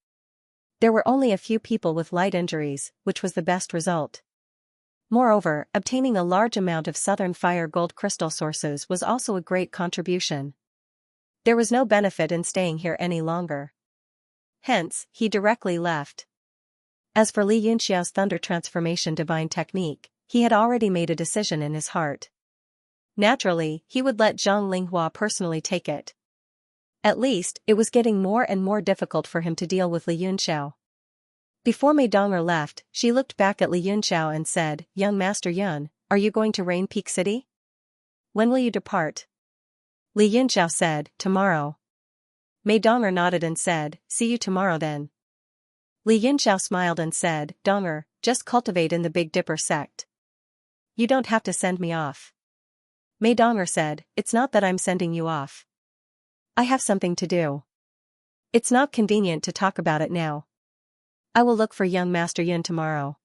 There were only a few people with light injuries, which was the best result. Moreover, obtaining a large amount of Southern Fire gold crystal sources was also a great contribution. There was no benefit in staying here any longer. Hence, he directly left. As for Li Yunxiao's thunder transformation divine technique, he had already made a decision in his heart. Naturally, he would let Zhang Linghua personally take it. At least, it was getting more and more difficult for him to deal with Li Yunxiao. Before Mei Donger left, she looked back at Li Yunxiao and said, "Young Master Yun, are you going to Rain Peak City? When will you depart?" Li Yunxiao said, "Tomorrow." Mei Donger nodded and said, "See you tomorrow then." Li Yunxiao smiled and said, "Donger, just cultivate in the Big Dipper sect. You don't have to send me off." Mei Donger said, "It's not that I'm sending you off. I have something to do. It's not convenient to talk about it now. I will look for young Master Yun tomorrow."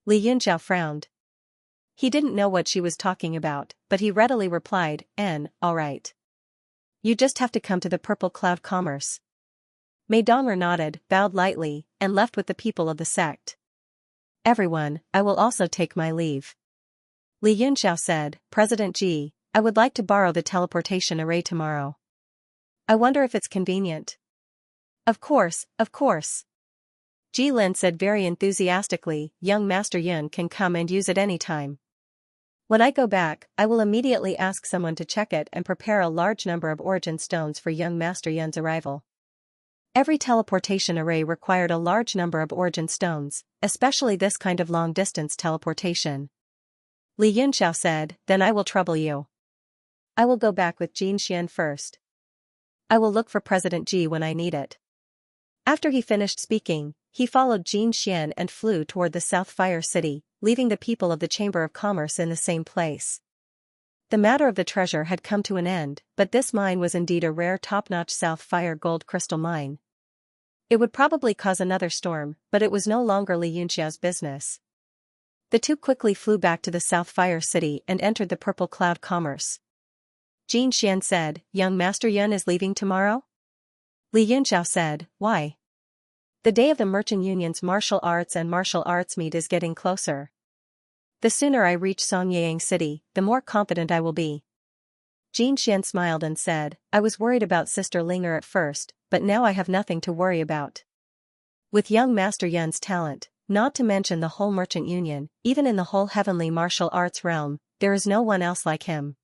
Li Yunxiao frowned. He didn't know what she was talking about, but he readily replied, "All right. You just have to come to the Purple Cloud Commerce." Mei Donger nodded, bowed lightly, and left with the people of the sect. "Everyone, I will also take my leave." Li Yunxiao said, "President Ji, I would like to borrow the teleportation array tomorrow. I wonder if it's convenient." Of course, of course." Ji Lin said very enthusiastically, "Young Master Yun can come and use it any time. When I go back, I will immediately ask someone to check it and prepare a large number of origin stones for young Master Yun's arrival." Every teleportation array required a large number of origin stones, especially this kind of long-distance teleportation. Li Yunxiao said, "Then I will trouble you. I will go back with Xianxia first. I will look for President Ji when I need it." After he finished speaking, he followed Xianxia and flew toward the South Fire City, leaving the people of the Chamber of Commerce in the same place. The matter of the treasure had come to an end, but this mine was indeed a rare top-notch South Fire gold crystal mine. It would probably cause another storm, but it was no longer Li Yunxiao's business. The two quickly flew back to the South Fire City and entered the Purple Cloud Commerce. Jin Xian said, "Young Master Yun is leaving tomorrow?" Li Yunxiao said, "Why? The day of the Merchant Union's martial arts meet is getting closer. The sooner I reach Songyang City, the more confident I will be." Jin Xian smiled and said, "I was worried about Sister Linger at first, but now I have nothing to worry about. With young Master Yun's talent, not to mention the whole Merchant Union, even in the whole heavenly martial arts realm, there is no one else like him.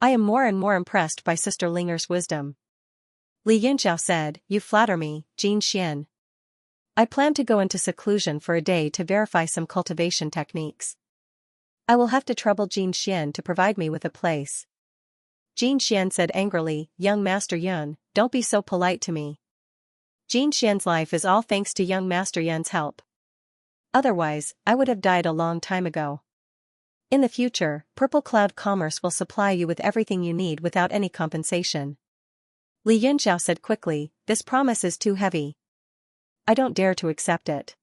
I am more and more impressed by Sister Linger's wisdom." Li Yunxiao said, "You flatter me, Jin Xian. I plan to go into seclusion for a day to verify some cultivation techniques. I will have to trouble Jin Xian to provide me with a place." Jin Xian said angrily, "Young Master Yun, don't be so polite to me. Jin Xian's life is all thanks to young Master Yun's help. Otherwise, I would have died a long time ago. In the future, Purple Cloud Commerce will supply you with everything you need without any compensation." Li Yunxiao said quickly, "This promise is too heavy. I don't dare to accept it."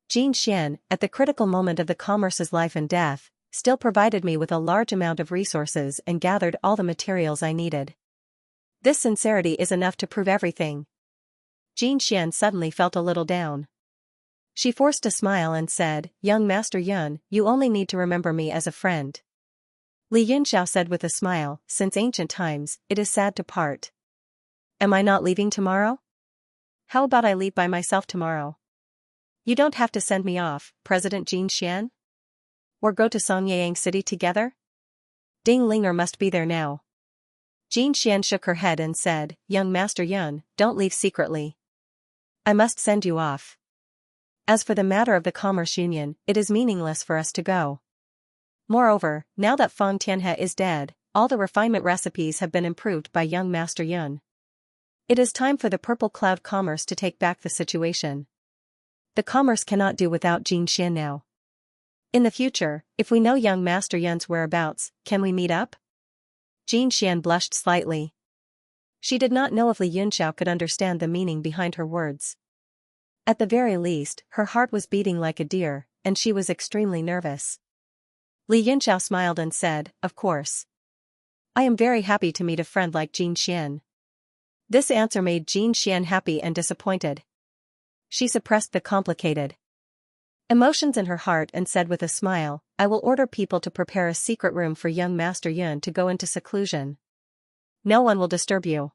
Jin Xian, at the critical moment of the commerce's life and death, still provided me with a large amount of resources and gathered all the materials I needed. This sincerity is enough to prove everything. Jin Xian suddenly felt a little down. She forced a smile and said, "Young Master Yun, you only need to remember me as a friend." Li Yunxiao said with a smile, "Since ancient times, it is sad to part. Am I not leaving tomorrow? How about I leave by myself tomorrow? You don't have to send me off, President Jin Xian. Or go to Songyang City together? Ding Linger must be there now." Jin Xian shook her head and said, "Young Master Yun, don't leave secretly. I must send you off. As for the matter of the Commerce Union, it is meaningless for us to go. Moreover, now that Fang Tianhe is dead, all the refinement recipes have been improved by young Master Yun. It is time for the Purple Cloud Commerce to take back the situation. The commerce cannot do without Jin Xian now. In the future, if we know young Master Yun's whereabouts, can we meet up?" Jin Xian blushed slightly. She did not know if Li Yunxiao could understand the meaning behind her words. At the very least, her heart was beating like a deer, and she was extremely nervous. Li Yunxiao smiled and said, "Of course. I am very happy to meet a friend like Jin Xian." This answer made Jin Xian happy and disappointed. She suppressed the complicated emotions in her heart and said with a smile, "I will order people to prepare a secret room for young Master Yun to go into seclusion. No one will disturb you."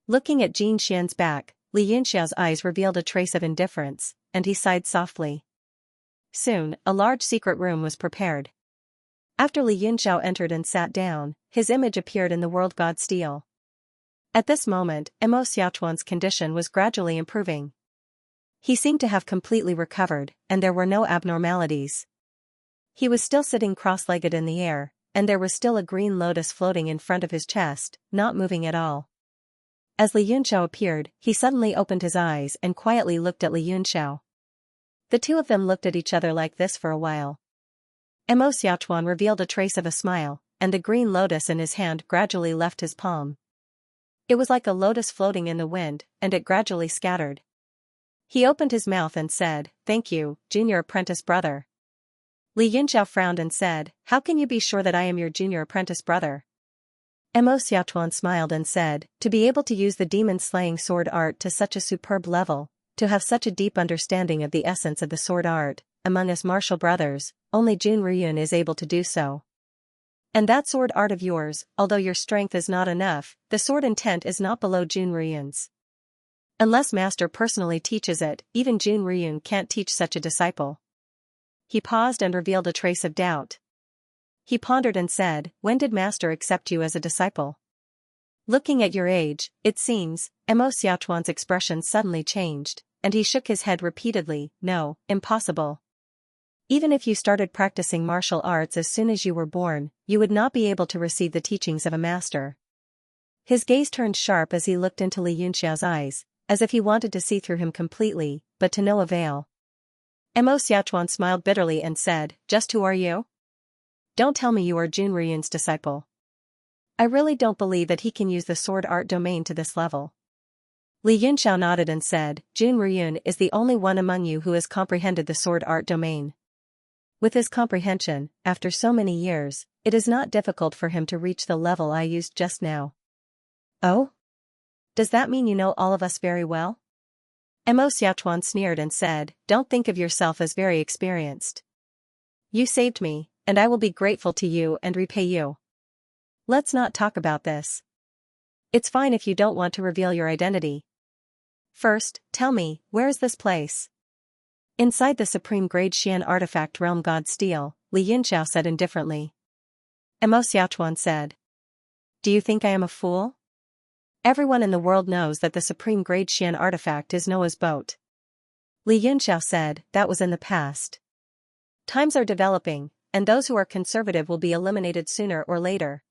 Looking at Jin Xian's back, Li Yunxiao's eyes revealed a trace of indifference, and he sighed softly. Soon, a large secret room was prepared. After Li Yunxiao entered and sat down, his image appeared in the world god stele. At this moment, Mo Xiaochuan's condition was gradually improving. He seemed to have completely recovered, and there were no abnormalities. He was still sitting cross-legged in the air, and there was still a green lotus floating in front of his chest, not moving at all. As Li Yunxiao appeared, he suddenly opened his eyes and quietly looked at Li Yunxiao. The two of them looked at each other like this for a while. Mo Xiaochuan revealed a trace of a smile, and the green lotus in his hand gradually left his palm. It was like a lotus floating in the wind, and it gradually scattered. He opened his mouth and said, "Thank you, junior apprentice brother." Li Yunxiao frowned and said, "How can you be sure that I am your junior apprentice brother?" Mo Xiaochuan smiled and said, "To be able to use the demon-slaying sword art to such a superb level, to have such a deep understanding of the essence of the sword art, among us martial brothers, only Jun Riyun is able to do so. And that sword art of yours, although your strength is not enough, the sword intent is not below Jun Riyun's. Unless master personally teaches it, even Jun Riyun can't teach such a disciple." He paused and revealed a trace of doubt. He pondered and said, "When did master accept you as a disciple?" "Looking at your age, it seems." Mo Xiaochuan's expression suddenly changed, and he shook his head repeatedly, "No, impossible. Even if you started practicing martial arts as soon as you were born, you would not be able to receive the teachings of a master." His gaze turned sharp as he looked into Li Yunxiao's eyes, as if he wanted to see through him completely, but to no avail. Mo Xiaochuan smiled bitterly and said, "Just who are you? Don't tell me you are Jun Riyun's disciple. I really don't believe that he can use the sword art domain to this level." Li Yunxiao nodded and said, "Jun Riyun is the only one among you who has comprehended the sword art domain. With his comprehension, after so many years, it is not difficult for him to reach the level I used just now." "Oh? Does that mean you know all of us very well?" Mo Xiaochuan sneered and said, "Don't think of yourself as very experienced. You saved me, and I will be grateful to you and repay you. Let's not talk about this. It's fine if you don't want to reveal your identity. First, tell me, where is this place?" "Inside the supreme grade Xian artifact realm god stele," Li Yunxiao said indifferently. Mo Xiaochuan said, "Do you think I am a fool? Everyone in the world knows that the supreme-grade Xian artifact is Noah's boat. Li Yunxiao said, that was in the past. Times are developing, and those who are conservative will be eliminated sooner or later.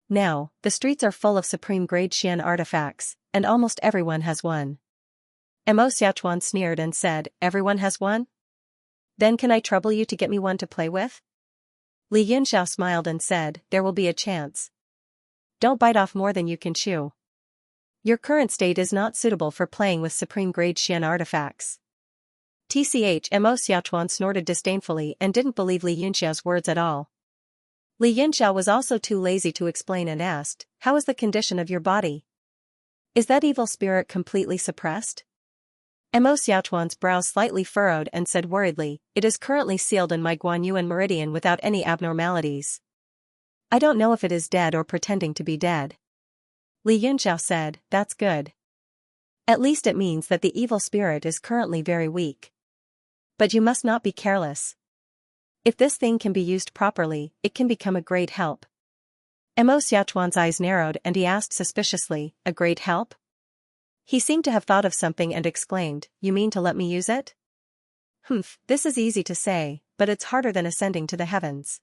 Now, the streets are full of supreme-grade Xian artifacts, and almost everyone has one. Mo Xiaochuan sneered and said, everyone has one? Then can I trouble you to get me one to play with? Li Yunxiao smiled and said, there will be a chance. Don't bite off more than you can chew. Your current state is not suitable for playing with supreme-grade Xian artifacts. Mo Xiaochuan snorted disdainfully and didn't believe Li Yunxiao's words at all. Li Yunxiao was also too lazy to explain and asked, how is the condition of your body? Is that evil spirit completely suppressed? Mo Xiaochuan's brows slightly furrowed and said worriedly, it is currently sealed in my Guanyuan meridian without any abnormalities. I don't know if it is dead or pretending to be dead. Li Yunxiao said, that's good. At least it means that the evil spirit is currently very weak. But you must not be careless. If this thing can be used properly, it can become a great help. Mo Xiaochuan's eyes narrowed and he asked suspiciously, a great help? He seemed to have thought of something and exclaimed, you mean to let me use it? Humph, this is easy to say, but it's harder than ascending to the heavens.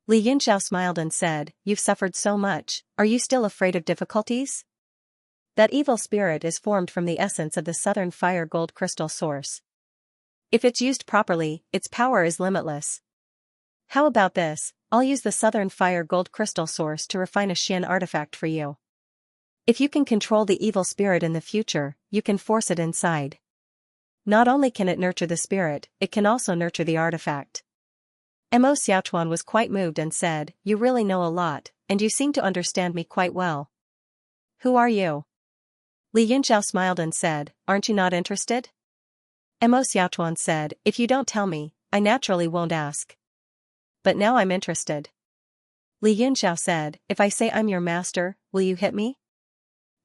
Li Yunxiao smiled and said, you've suffered so much, are you still afraid of difficulties? That evil spirit is formed from the essence of the southern fire gold crystal source. If it's used properly, its power is limitless. How about this, I'll use the southern fire gold crystal source to refine a Xian artifact for you. If you can control the evil spirit in the future, you can force it inside. Not only can it nurture the spirit, it can also nurture the artifact. Mo Xiaochuan was quite moved and said, you really know a lot, and you seem to understand me quite well. Who are you? Li Yunxiao smiled and said, aren't you not interested? Mo Xiaochuan said, if you don't tell me, I naturally won't ask. But now I'm interested. Li Yunxiao said, if I say I'm your master, will you hit me?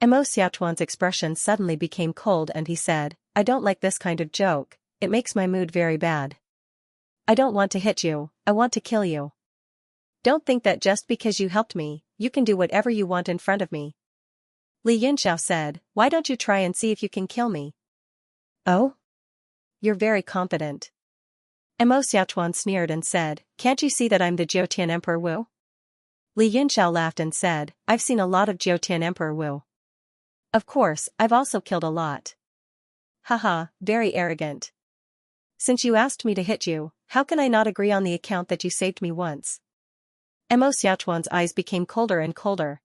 Mo Xiaochuan's expression suddenly became cold and he said, I don't like this kind of joke, it makes my mood very bad. I don't want to hit you, I want to kill you. Don't think that just because you helped me, you can do whatever you want in front of me. Li Yunxiao said, why don't you try and see if you can kill me? Oh? You're very confident. Mo Xiaochuan sneered and said, can't you see that I'm the Jiutian Emperor Wu? Li Yunxiao laughed and said, I've seen a lot of Jiutian Emperor Wu. Of course, I've also killed a lot. Haha, very arrogant. Since you asked me to hit you, how can I not agree on the account that you saved me once? Mo Xiaochuan's eyes became colder and colder.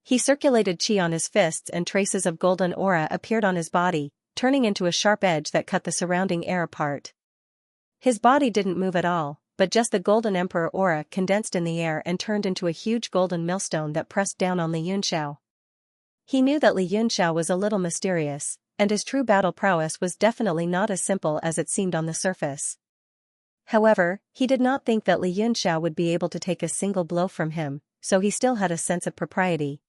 He circulated qi on his fists and traces of golden aura appeared on his body, turning into a sharp edge that cut the surrounding air apart. His body didn't move at all, but just the golden emperor aura condensed in the air and turned into a huge golden millstone that pressed down on Li Yunxiao. He knew that Li Yunxiao was a little mysterious, and his true battle prowess was definitely not as simple as it seemed on the surface. However, he did not think that Li Yunxiao would be able to take a single blow from him, so he still had a sense of propriety.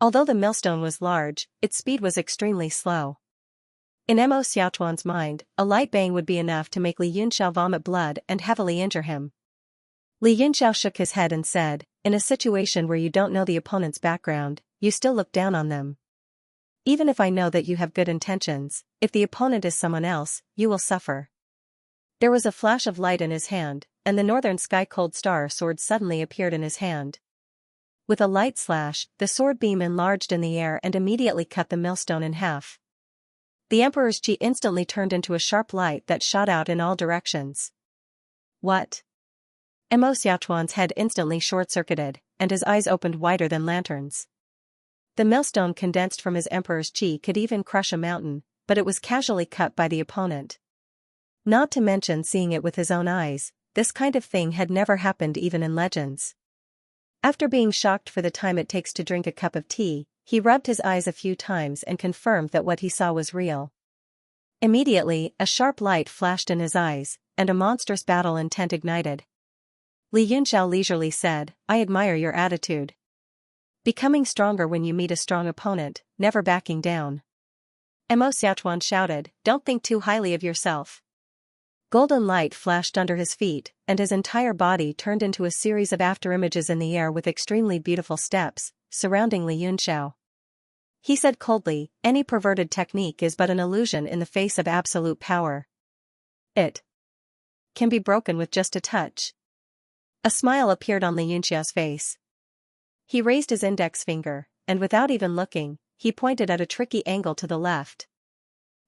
Although the millstone was large, its speed was extremely slow. In Mo Xiaochuan's mind, a light bang would be enough to make Li Yunxiao vomit blood and heavily injure him. Li Yunxiao shook his head and said, in a situation where you don't know the opponent's background, you still look down on them. Even if I know that you have good intentions, if the opponent is someone else, you will suffer. There was a flash of light in his hand, and the northern sky cold star sword suddenly appeared in his hand. With a light slash, the sword beam enlarged in the air and immediately cut the millstone in half. The Emperor's chi instantly turned into a sharp light that shot out in all directions. What? Mo Xiaochuan's head instantly short-circuited, and his eyes opened wider than lanterns. The millstone condensed from his Emperor's chi could even crush a mountain, but it was casually cut by the opponent. Not to mention seeing it with his own eyes, this kind of thing had never happened even in legends. After being shocked for the time it takes to drink a cup of tea, he rubbed his eyes a few times and confirmed that what he saw was real. Immediately, a sharp light flashed in his eyes, and a monstrous battle intent ignited. Li Yunxiao leisurely said, I admire your attitude. Becoming stronger when you meet a strong opponent, never backing down. Mo Xiaochuan shouted, don't think too highly of yourself. Golden light flashed under his feet, and his entire body turned into a series of afterimages in the air with extremely beautiful steps, surrounding Li Yunxiao. He said coldly, any perverted technique is but an illusion in the face of absolute power. It can be broken with just a touch. A smile appeared on Xianxia's face. He raised his index finger, and without even looking, he pointed at a tricky angle to the left.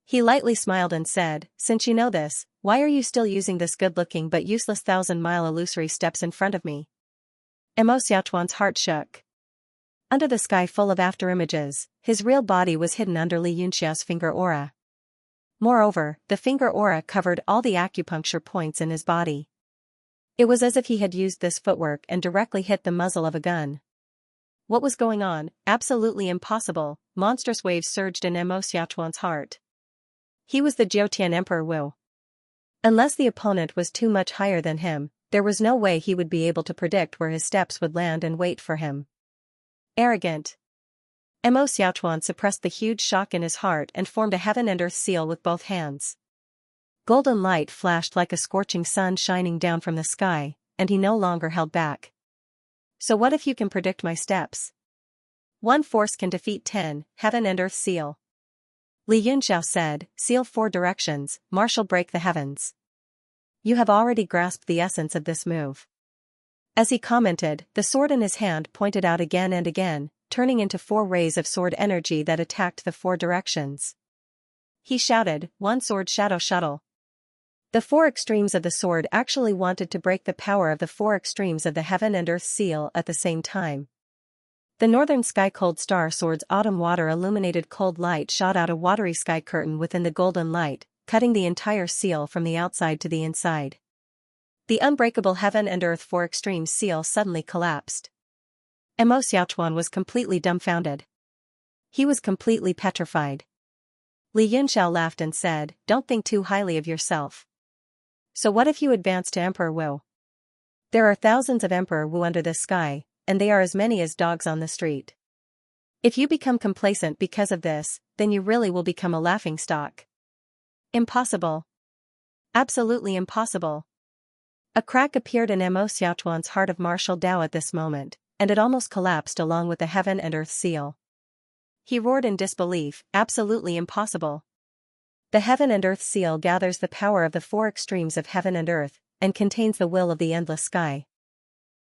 He lightly smiled and said, since you know this, why are you still using this good-looking but useless 1,000-mile illusory steps in front of me? Xiaochuan's heart shook. Under the sky full of afterimages, his real body was hidden under Xianxia's finger aura. Moreover, the finger aura covered all the acupuncture points in his body. It was as if he had used this footwork and directly hit the muzzle of a gun. What was going on? Absolutely impossible. Monstrous waves surged in Xiaochuan's heart. He was the Jiutian Emperor Wu. Unless the opponent was too much higher than him, there was no way he would be able to predict where his steps would land and wait for him. Arrogant. Xiaochuan suppressed the huge shock in his heart and formed a heaven and earth seal with both hands. Golden light flashed like a scorching sun shining down from the sky, and he no longer held back. So what if you can predict my steps? One force can defeat 10, heaven and earth seal. Xianxia said, seal 4 directions, martial break the heavens. You have already grasped the essence of this move. As he commented, the sword in his hand pointed out again and again, turning into 4 rays of sword energy that attacked the 4 directions. He shouted, one sword shadow shuttle. The 4 extremes of the sword actually wanted to break the power of the 4 extremes of the heaven and earth seal at the same time. The northern sky cold star sword's autumn water illuminated cold light shot out a watery sky curtain within the golden light, cutting the entire seal from the outside to the inside. The unbreakable heaven and earth 4 extremes seal suddenly collapsed. Xiaochuan was completely dumbfounded. He was completely petrified. Xianxia laughed and said, don't think too highly of yourself. So what if you advance to Emperor Wu? There are thousands of Emperor Wu under this sky, and they are as many as dogs on the street. If you become complacent because of this, then you really will become a laughingstock. Impossible. Absolutely impossible. A crack appeared in Xiaochuan's heart of martial Tao at this moment, and it almost collapsed along with the heaven and earth seal. He roared in disbelief, absolutely impossible. The heaven and earth seal gathers the power of the 4 extremes of heaven and earth, and contains the will of the endless sky.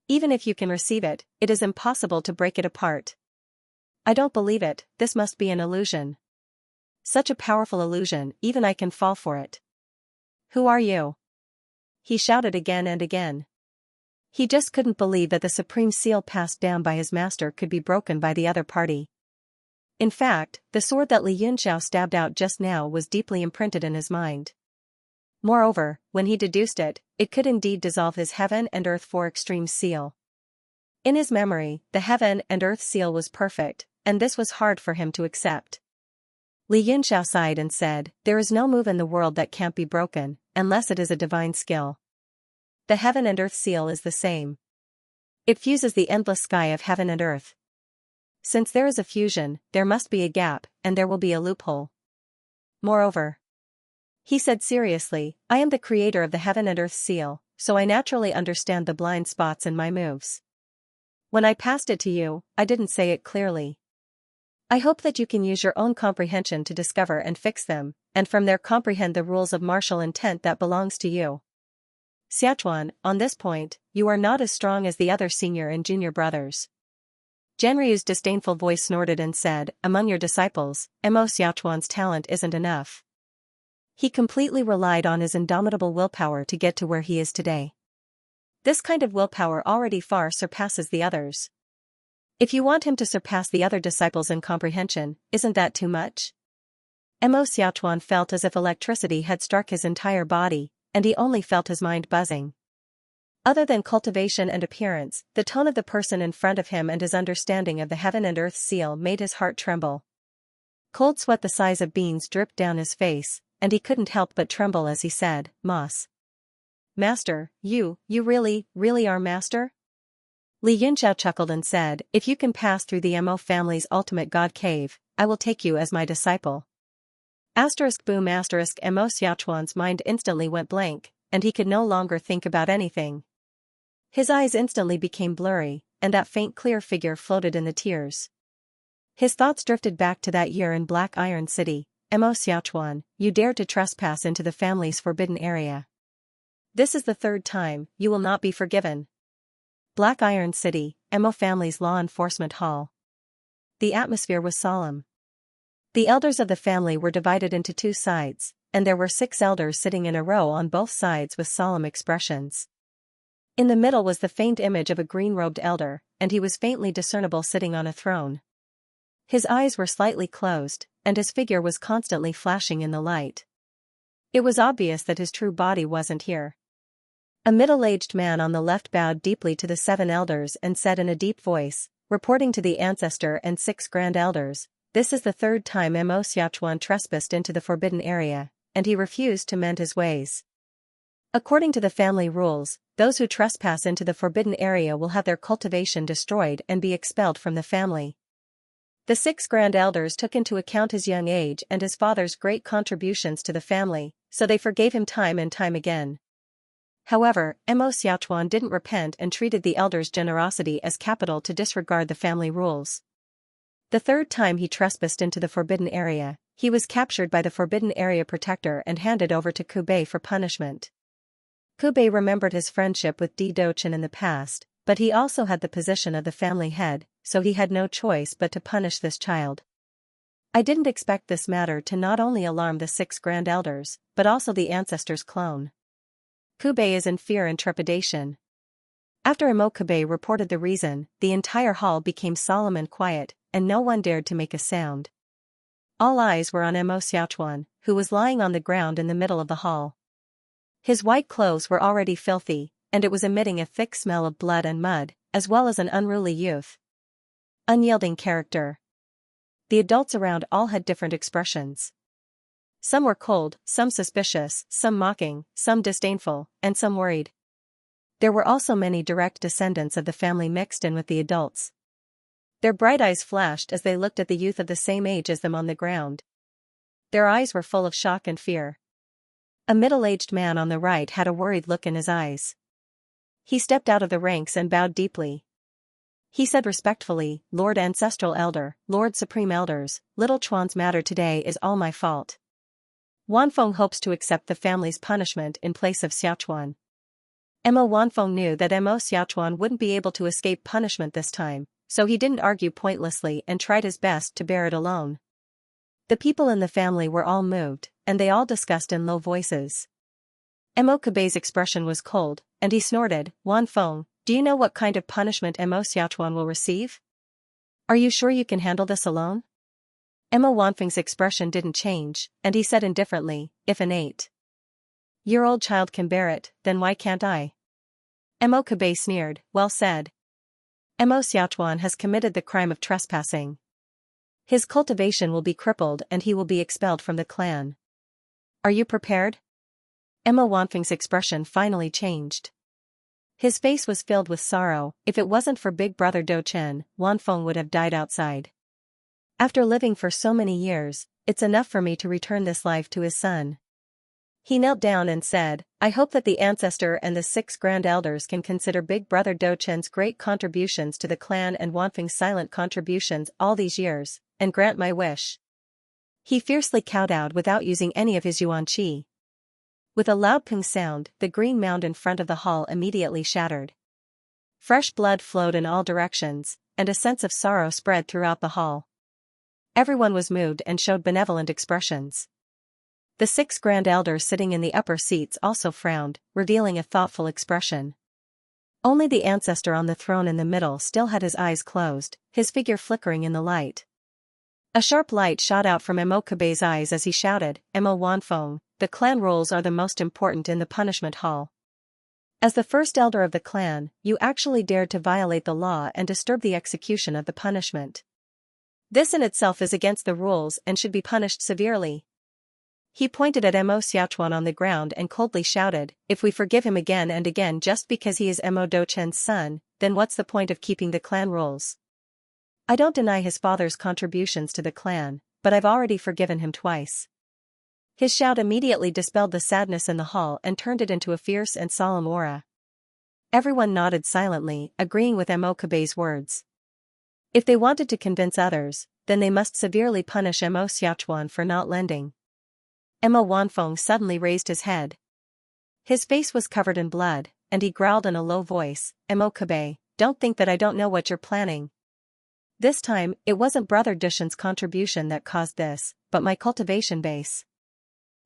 Even if you can receive it, it is impossible to break it apart. I don't believe it, this must be an illusion. Such a powerful illusion, even I can fall for it. Who are you? He shouted again and again. He just couldn't believe that the supreme seal passed down by his master could be broken by the other party. In fact, the sword that Xianxia stabbed out just now was deeply imprinted in his mind. Moreover, when he deduced it, it could indeed dissolve his heaven and earth 4 extreme seal. In his memory, the heaven and earth seal was perfect, and this was hard for him to accept. Xianxia sighed and said, there is no move in the world that can't be broken, unless it is a divine skill. The heaven and earth seal is the same. It fuses the endless sky of heaven and earth. Since there is a fusion, there must be a gap, and there will be a loophole. Moreover, he said seriously, I am the creator of the heaven and earth seal, so I naturally understand the blind spots in my moves. When I passed it to you, I didn't say it clearly. I hope that you can use your own comprehension to discover and fix them, and from there comprehend the rules of martial intent that belongs to you. Xiaochuan, on this point, you are not as strong as the other senior and junior brothers. Genryu's disdainful voice snorted and said, among your disciples, Xiaochuan's talent isn't enough. He completely relied on his indomitable willpower to get to where he is today. This kind of willpower already far surpasses the others. If you want him to surpass the other disciples in comprehension, isn't that too much? Xiaochuan felt as if electricity had struck his entire body, and he only felt his mind buzzing. Other than cultivation and appearance, the tone of the person in front of him and his understanding of the heaven and earth seal made his heart tremble. Cold sweat the size of beans dripped down his face, and he couldn't help but tremble as he said, Moss. Master, you really are master? Xianxia chuckled and said, if you can pass through the Mo family's ultimate god cave, I will take you as my disciple. Boom! Xiaochuan's mind instantly went blank, and he could no longer think about anything. His eyes instantly became blurry, and that faint clear figure floated in the tears. His thoughts drifted back to that year in Black Iron City. Mo Xiaochuan, you dared to trespass into the family's forbidden area. This is the third time, you will not be forgiven. Black Iron City, Mo family's law enforcement hall. The atmosphere was solemn. The elders of the family were divided into two sides, and there were 6 elders sitting in a row on both sides with solemn expressions. In the middle was the faint image of a green-robed elder, and he was faintly discernible sitting on a throne. His eyes were slightly closed, and his figure was constantly flashing in the light. It was obvious that his true body wasn't here. A middle-aged man on the left bowed deeply to the 7 elders and said in a deep voice, reporting to the ancestor and 6 grand elders, "This is the third time Mo Xiaochuan trespassed into the forbidden area, and he refused to mend his ways. According to the family rules, those who trespass into the forbidden area will have their cultivation destroyed and be expelled from the family." The 6 grand elders took into account his young age and his father's great contributions to the family, so they forgave him time and time again. However, Mo Xiaochuan didn't repent and treated the elders' generosity as capital to disregard the family rules. The third time he trespassed into the forbidden area, he was captured by the forbidden area protector and handed over to Kubei for punishment. Kubei remembered his friendship with Di Dochen in the past, but he also had the position of the family head, so he had no choice but to punish this child. I didn't expect this matter to not only alarm the 6 grand elders, but also the ancestor's clone. Kubei is in fear and trepidation. After Mo Kubei reported the reason, the entire hall became solemn and quiet, and no one dared to make a sound. All eyes were on Mo Xiaochuan, who was lying on the ground in the middle of the hall. His white clothes were already filthy, and it was emitting a thick smell of blood and mud, as well as an unruly youth. Unyielding character. The adults around all had different expressions. Some were cold, some suspicious, some mocking, some disdainful, and some worried. There were also many direct descendants of the family mixed in with the adults. Their bright eyes flashed as they looked at the youth of the same age as them on the ground. Their eyes were full of shock and fear. A middle-aged man on the right had a worried look in his eyes. He stepped out of the ranks and bowed deeply. He said respectfully, "Lord Ancestral Elder, Lord Supreme Elders, Little Chuan's matter today is all my fault. Wanfeng hopes to accept the family's punishment in place of Xiaochuan." Mo Wanfeng knew that Mo Xiaochuan wouldn't be able to escape punishment this time, so he didn't argue pointlessly and tried his best to bear it alone. The people in the family were all moved, and they all discussed in low voices. Mo Kubei's expression was cold, and he snorted, "Wanfeng, do you know what kind of punishment Mo Xiaochuan will receive? Are you sure you can handle this alone?" Mo Wanfeng's expression didn't change, and he said indifferently, "If an 8-year-old child can bear it, then why can't I?" Mo Kubei sneered, "Well said. Mo Xiaochuan has committed the crime of trespassing. His cultivation will be crippled and he will be expelled from the clan. Are you prepared?" Mo Wanfeng's expression finally changed. His face was filled with sorrow. If it wasn't for Big Brother Dochen, Wanfeng would have died outside. "After living for so many years, it's enough for me to return this life to his son." He knelt down and said, "I hope that the ancestor and the 6 grand elders can consider Big Brother Dochen's great contributions to the clan and Wanfeng's silent contributions all these years, and grant my wish." He fiercely kowtowed without using any of his yuan qi. With a loud ping sound, the green mound in front of the hall immediately shattered. Fresh blood flowed in all directions, and a sense of sorrow spread throughout the hall. Everyone was moved and showed benevolent expressions. The 6 grand elders sitting in the upper seats also frowned, revealing a thoughtful expression. Only the ancestor on the throne in the middle still had his eyes closed, his figure flickering in the light. A sharp light shot out from Mo Kubei's eyes as he shouted, "Mo Wanfeng, the clan rules are the most important in the punishment hall. As the first elder of the clan, you actually dared to violate the law and disturb the execution of the punishment. This in itself is against the rules and should be punished severely." He pointed at Mo Xiaochuan on the ground and coldly shouted, "If we forgive him again and again just because he is Mo Dochen's son, then what's the point of keeping the clan rules? I don't deny his father's contributions to the clan, but I've already forgiven him twice." His shout immediately dispelled the sadness in the hall and turned it into a fierce and solemn aura. Everyone nodded silently, agreeing with Mo Kubei's words. If they wanted to convince others, then they must severely punish Mo Xiaochuan for not lending. Mo Wanfeng suddenly raised his head. His face was covered in blood, and he growled in a low voice, Mo Kabe, don't think that I don't know what you're planning. This time, it wasn't Brother Dushan's contribution that caused this, but my cultivation base.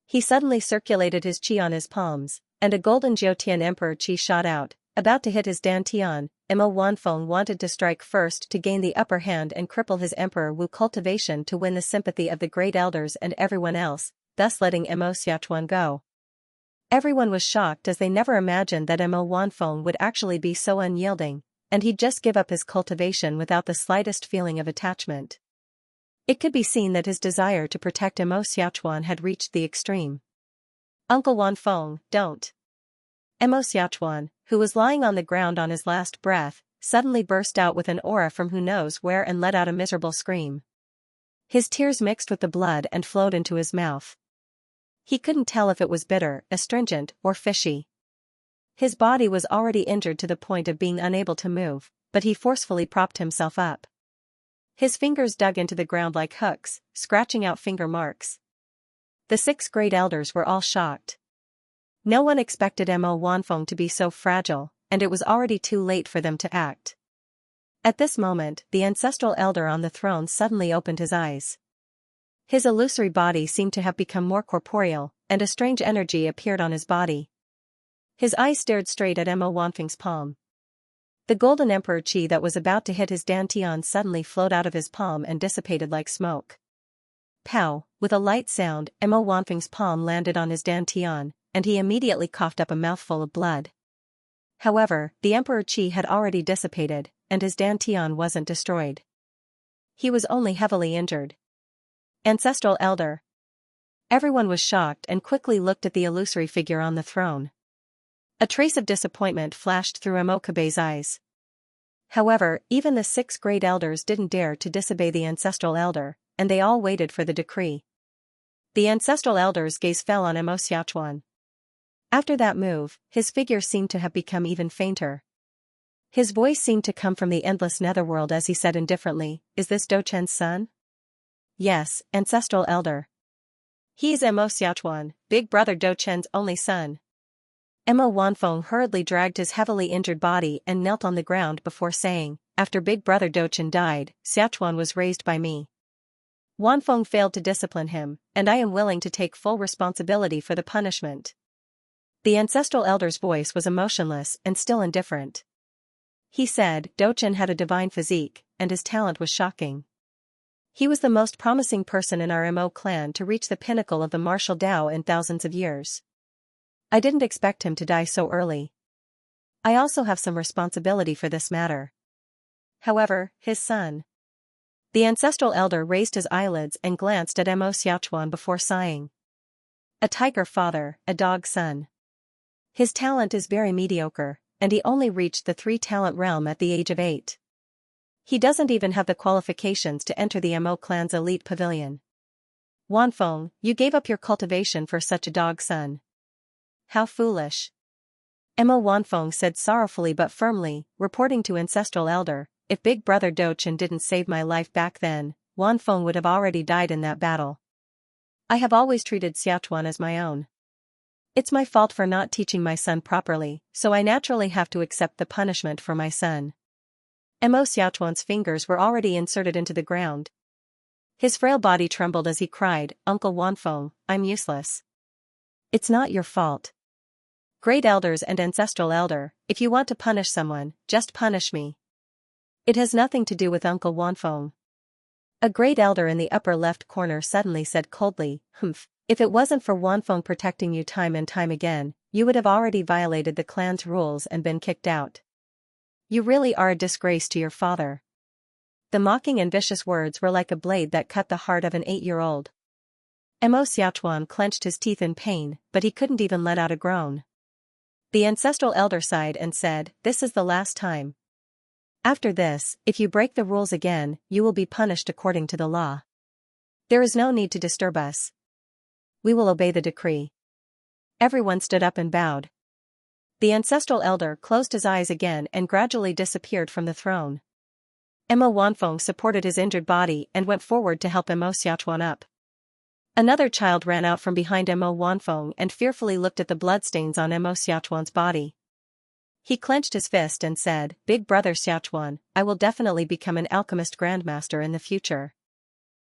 He suddenly circulated his qi on his palms, and a golden Jiutian Emperor qi shot out, about to hit his dantian. Mo Wanfeng wanted to strike first to gain the upper hand and cripple his Emperor Wu cultivation to win the sympathy of the great elders and everyone else, thus letting Mo Xiaochuan go. Everyone was shocked as they never imagined that Mo Wanfeng would actually be so unyielding, and he'd just give up his cultivation without the slightest feeling of attachment. It could be seen that his desire to protect Mo Xiaochuan had reached the extreme. Uncle Wanfeng, don't. Mo Xiaochuan, who was lying on the ground on his last breath, suddenly burst out with an aura from who knows where and let out a miserable scream. His tears mixed with the blood and flowed into his mouth. He couldn't tell if it was bitter, astringent, or fishy. His body was already injured to the point of being unable to move, but he forcefully propped himself up. His fingers dug into the ground like hooks, scratching out finger marks. The 6 great elders were all shocked. No one expected Mo Wanfeng to be so fragile, and it was already too late for them to act. At this moment, the ancestral elder on the throne suddenly opened his eyes. His illusory body seemed to have become more corporeal, and a strange energy appeared on his body. His eyes stared straight at Mo Wanfeng's palm. The golden emperor qi that was about to hit his dantian suddenly flowed out of his palm and dissipated like smoke. Pow! With a light sound, Mo Wanfeng's palm landed on his dantian, and he immediately coughed up a mouthful of blood. However, the emperor qi had already dissipated, and his dantian wasn't destroyed. He was only heavily injured. Ancestral elder. Everyone was shocked and quickly looked at the illusory figure on the throne. A trace of disappointment flashed through Mo Kabe's eyes. However, even the 6 great elders didn't dare to disobey the ancestral elder, and they all waited for the decree. The ancestral elder's gaze fell on Mo Xiaochuan. After that move, his figure seemed to have become even fainter. His voice seemed to come from the endless netherworld as he said indifferently, "Is this Dochen's son?" "Yes, ancestral elder." "He's Mo Xiaochuan, big brother Dochen's only son." Mo Wanfeng hurriedly dragged his heavily injured body and knelt on the ground before saying, "After big brother Dochen died, Xiaochuan was raised by me. Wanfeng failed to discipline him, and I am willing to take full responsibility for the punishment." The ancestral elder's voice was emotionless and still indifferent. He said, "Dochen had a divine physique, and his talent was shocking. He was the most promising person in our Mo clan to reach the pinnacle of the martial Dao in thousands of years. I didn't expect him to die so early. I also have some responsibility for this matter. However, his son." The ancestral elder raised his eyelids and glanced at Mo Xiaochuan before sighing. "A tiger father, a dog son. His talent is very mediocre, and he only reached the 3-talent realm at the age of 8. He doesn't even have the qualifications to enter the Mo clan's elite pavilion. Wanfeng, you gave up your cultivation for such a dog son. How foolish." Mo Wanfeng said sorrowfully but firmly, reporting to ancestral elder, "If big brother Dochen didn't save my life back then, Wanfeng would have already died in that battle. I have always treated Xiaochuan as my own. It's my fault for not teaching my son properly, so I naturally have to accept the punishment for my son." Mo Xiaochuan's fingers were already inserted into the ground. His frail body trembled as he cried, "Uncle Wanfeng, I'm useless." "It's not your fault. Great elders and ancestral elder, if you want to punish someone, just punish me. It has nothing to do with Uncle Wanfeng." A great elder in the upper left corner suddenly said coldly, "Humph, if it wasn't for Wanfeng protecting you time and time again, you would have already violated the clan's rules and been kicked out. You really are a disgrace to your father." The mocking and vicious words were like a blade that cut the heart of an 8-year-old. Mo Xiaochuan clenched his teeth in pain, but he couldn't even let out a groan. The ancestral elder sighed and said, "This is the last time. After this, if you break the rules again, you will be punished according to the law. There is no need to disturb us. We will obey the decree." Everyone stood up and bowed. The ancestral elder closed his eyes again and gradually disappeared from the throne. Mo Wanfeng supported his injured body and went forward to help Mo Xiaochuan up. Another child ran out from behind Mo Wanfeng and fearfully looked at the bloodstains on Mo Xiaochuan's body. He clenched his fist and said, "Big brother Xiaochuan, I will definitely become an alchemist grandmaster in the future.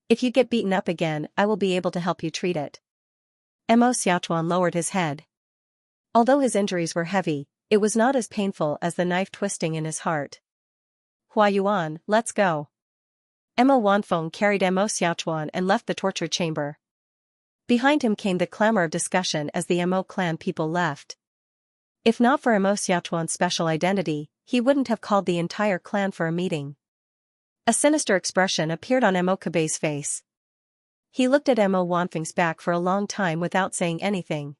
If you get beaten up again, I will be able to help you treat it." Mo Xiaochuan lowered his head. Although his injuries were heavy, it was not as painful as the knife twisting in his heart. "Hua Yuan, let's go." Mo Wanfeng carried Mo Xiaochuan and left the torture chamber. Behind him came the clamor of discussion as the Mo clan people left. If not for Mo Xiaochuan's special identity, he wouldn't have called the entire clan for a meeting. A sinister expression appeared on Mo Kabei's face. He looked at Mo Wanfeng's back for a long time without saying anything.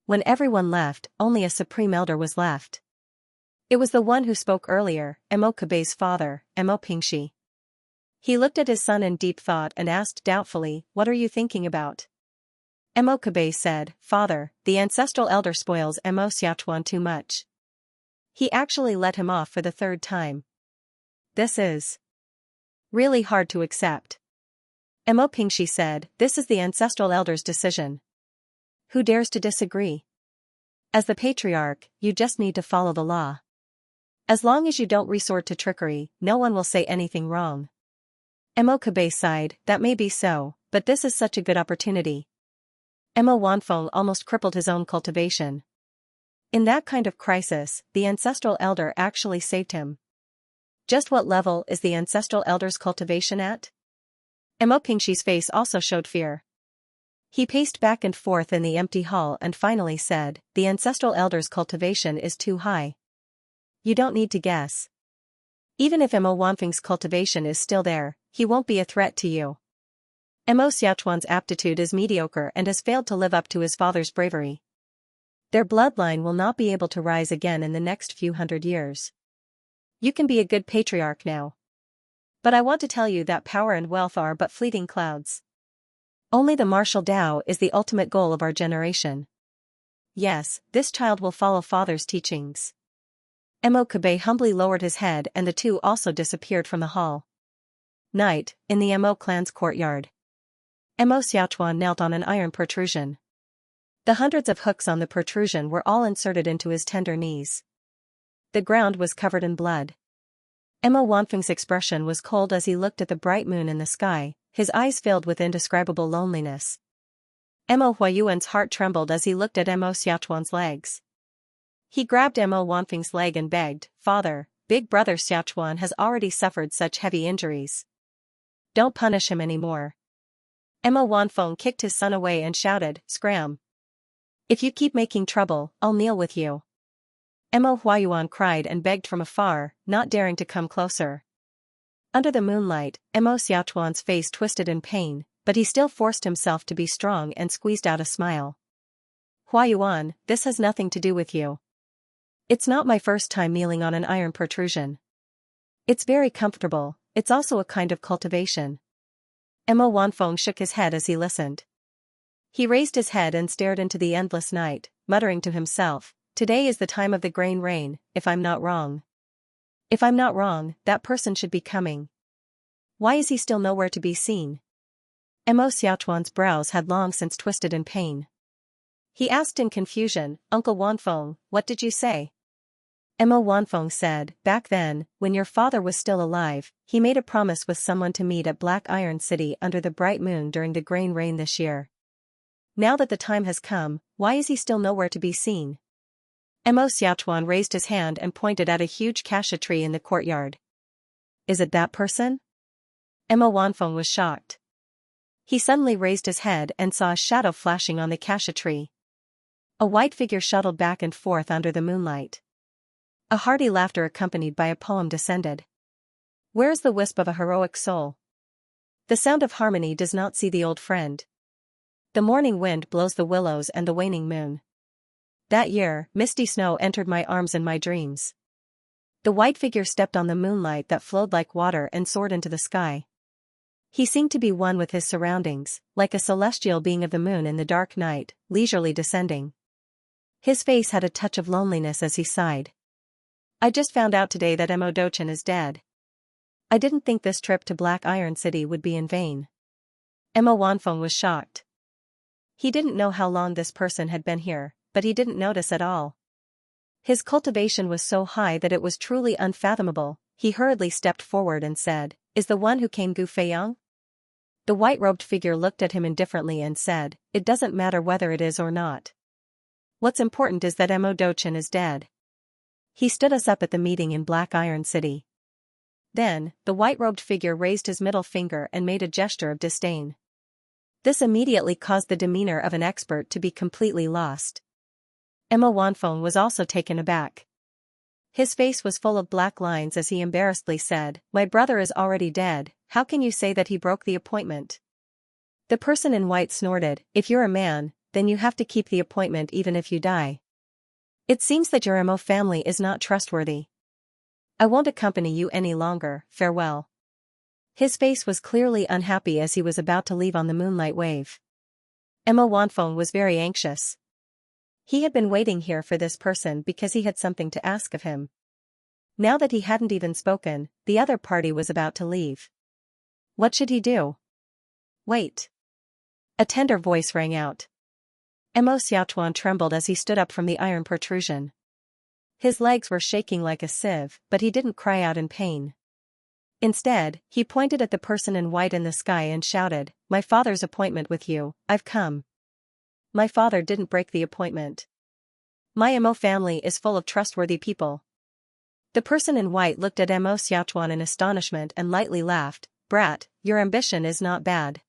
When everyone left, only a supreme elder was left. It was the one who spoke earlier, Mo Kabei's father, Mo Pingxi. He looked at his son in deep thought and asked doubtfully, "What are you thinking about?" Mo Kabei said, "Father, the ancestral elder spoils Mo Xiaochuan too much. He actually let him off for the third time. This is really hard to accept." Mo Pingxi said, "This is the ancestral elder's decision. Who dares to disagree? As the patriarch, you just need to follow the law. As long as you don't resort to trickery, no one will say anything wrong." Mo Kabei sighed, "That may be so, but this is such a good opportunity." Mo Wanfeng almost crippled his own cultivation. In that kind of crisis, the ancestral elder actually saved him. Just what level is the ancestral elder's cultivation at? Mo Pingxi's face also showed fear. He paced back and forth in the empty hall and finally said, "The ancestral elder's cultivation is too high. You don't need to guess. Even if Mo Wanfeng's cultivation is still there, he won't be a threat to you. Mo Xiaochuan's aptitude is mediocre and has failed to live up to his father's bravery. Their bloodline will not be able to rise again in the next few hundred years. You can be a good patriarch now. But I want to tell you that power and wealth are but fleeting clouds. Only the martial Tao is the ultimate goal of our generation. Yes, this child will follow father's teachings." Mo Kabei humbly lowered his head and the two also disappeared from the hall. Night, in the Mo clan's courtyard. Mo Xiaochuan knelt on an iron protrusion. The hundreds of hooks on the protrusion were all inserted into his tender knees. The ground was covered in blood. Mo Wanfeng's expression was cold as he looked at the bright moon in the sky, his eyes filled with indescribable loneliness. Mo Huayuan's heart trembled as he looked at Mo Xiaochuan's legs. He grabbed Mo Wanfeng's leg and begged, "Father, big brother Xiaochuan has already suffered such heavy injuries. Don't punish him anymore." Mo Wanfeng kicked his son away and shouted, "Scram! If you keep making trouble, I'll kneel with you." Mo Huayuan cried and begged from afar, not daring to come closer. Under the moonlight, Mo Xiaochuan's face twisted in pain, but he still forced himself to be strong and squeezed out a smile. "Huayuan, this has nothing to do with you. It's not my first time kneeling on an iron protrusion. It's very comfortable, it's also a kind of cultivation." Mo Wanfeng shook his head as he listened. He raised his head and stared into the endless night, muttering to himself, "Today is the time of the grain rain, if I'm not wrong. If I'm not wrong, that person should be coming. Why is he still nowhere to be seen?" Mo Xiaochuan's brows had long since twisted in pain. He asked in confusion, "Uncle Wanfeng, what did you say?" Mo Wanfeng said, "Back then, when your father was still alive, he made a promise with someone to meet at Black Iron City under the bright moon during the grain rain this year. Now that the time has come, why is he still nowhere to be seen?" Mo Xiaochuan raised his hand and pointed at a huge cassia tree in the courtyard. "Is it that person?" Mo Wanfeng was shocked. He suddenly raised his head and saw a shadow flashing on the cassia tree. A white figure shuttled back and forth under the moonlight. A hearty laughter accompanied by a poem descended. "Where is the wisp of a heroic soul? The sound of harmony does not see the old friend. The morning wind blows the willows and the waning moon. That year, misty snow entered my arms in my dreams." The white figure stepped on the moonlight that flowed like water and soared into the sky. He seemed to be one with his surroundings, like a celestial being of the moon in the dark night, leisurely descending. His face had a touch of loneliness as he sighed. "I just found out today that Mo Dochan is dead." I didn't think this trip to Black Iron City would be in vain. Emma Wanfeng was shocked. He didn't know how long this person had been here, but he didn't notice at all. His cultivation was so high that it was truly unfathomable. He hurriedly stepped forward and said, "Is the one who came Gu Feiyang?" The white-robed figure looked at him indifferently and said, "It doesn't matter whether it is or not. What's important is that Mo Dochen is dead. He stood us up at the meeting in Black Iron City." Then, the white-robed figure raised his middle finger and made a gesture of disdain. This immediately caused the demeanor of an expert to be completely lost. Emma Wanfeng was also taken aback. His face was full of black lines as he embarrassedly said, "My brother is already dead, how can you say that he broke the appointment?" The person in white snorted, "If you're a man, then you have to keep the appointment even if you die. It seems that your Mo family is not trustworthy. I won't accompany you any longer, farewell." His face was clearly unhappy as he was about to leave on the moonlight wave. Emma Wanfeng was very anxious. He had been waiting here for this person because he had something to ask of him. Now that he hadn't even spoken, the other party was about to leave. What should he do? Wait. A tender voice rang out. Mo Xiaochuan trembled as he stood up from the iron protrusion. His legs were shaking like a sieve, but he didn't cry out in pain. Instead, he pointed at the person in white in the sky and shouted, "My father's appointment with you, I've come. My father didn't break the appointment. My Mo family is full of trustworthy people." The person in white looked at Mo Xiaochuan in astonishment and lightly laughed, "Brat, your ambition is not bad.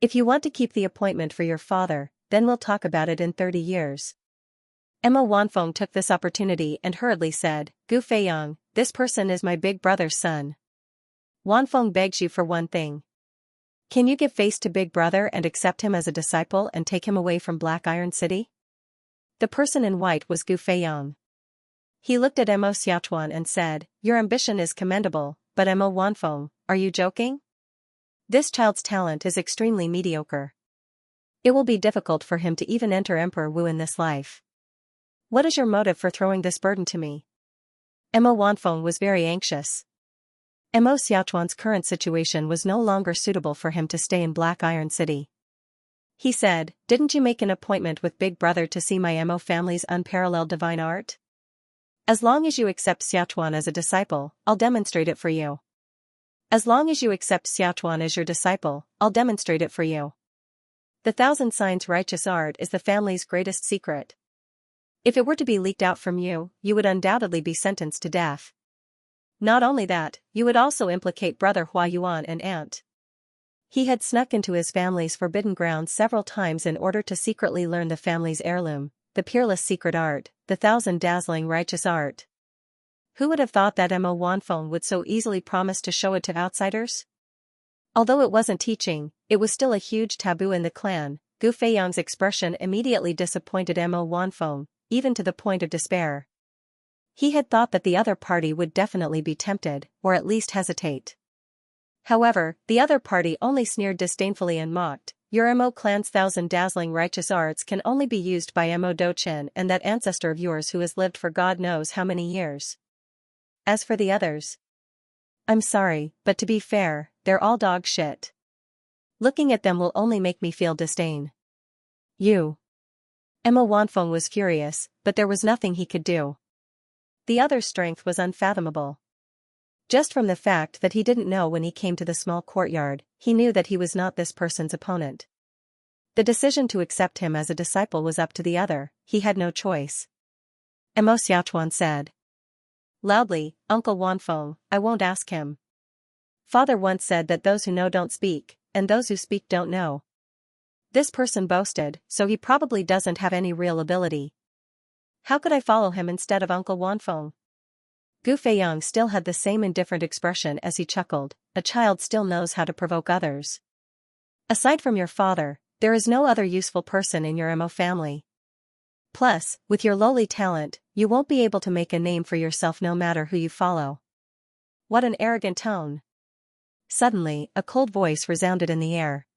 If you want to keep the appointment for your father, then we'll talk about it in 30 years. Emma Wanfeng took this opportunity and hurriedly said, "Gu Feiyang, this person is my big brother's son. Wanfeng begs you for one thing. Can you give face to Big Brother and accept him as a disciple and take him away from Black Iron City?" The person in white was Gu Feiyang. He looked at Mo Xiaochuan and said, "Your ambition is commendable, but Mo Wanfeng, are you joking? This child's talent is extremely mediocre. It will be difficult for him to even enter Emperor Wu in this life. What is your motive for throwing this burden to me?" Mo Wanfeng was very anxious. Mo Xiaochuan's current situation was no longer suitable for him to stay in Black Iron City. He said, "Didn't you make an appointment with Big Brother to see my Mo family's unparalleled divine art? As long as you accept Xiaochuan as a disciple, I'll demonstrate it for you. As long as you accept Xiaochuan as your disciple, I'll demonstrate it for you. The Thousand Signs righteous art is the family's greatest secret. If it were to be leaked out from you, you would undoubtedly be sentenced to death. Not only that, you would also implicate Brother Hua Yuan and Aunt." He had snuck into his family's forbidden grounds several times in order to secretly learn the family's heirloom, the peerless secret art, the thousand dazzling righteous art. Who would have thought that Mo Wanfeng would so easily promise to show it to outsiders? Although it wasn't teaching, it was still a huge taboo in the clan. Gu Feiyang's expression immediately disappointed Mo Wanfeng, even to the point of despair. He had thought that the other party would definitely be tempted, or at least hesitate. However, the other party only sneered disdainfully and mocked, "Your Mo clan's thousand dazzling righteous arts can only be used by Mo Dochen and that ancestor of yours who has lived for God knows how many years. As for the others, I'm sorry, but to be fair, they're all dog shit. Looking at them will only make me feel disdain." "You." Mo Wanfeng was furious, but there was nothing he could do. The other's strength was unfathomable. Just from the fact that he didn't know when he came to the small courtyard, he knew that he was not this person's opponent. The decision to accept him as a disciple was up to the other, he had no choice. Mo Xiaochuan said loudly, "Uncle Wanfeng, I won't ask him. Father once said that those who know don't speak, and those who speak don't know. This person boasted, so he probably doesn't have any real ability. How could I follow him instead of Uncle Wanfeng?" Gu Feiyang still had the same indifferent expression as he chuckled, "A child still knows how to provoke others. Aside from your father, there is no other useful person in your Mo family. Plus, with your lowly talent, you won't be able to make a name for yourself no matter who you follow." What an arrogant tone. Suddenly, a cold voice resounded in the air.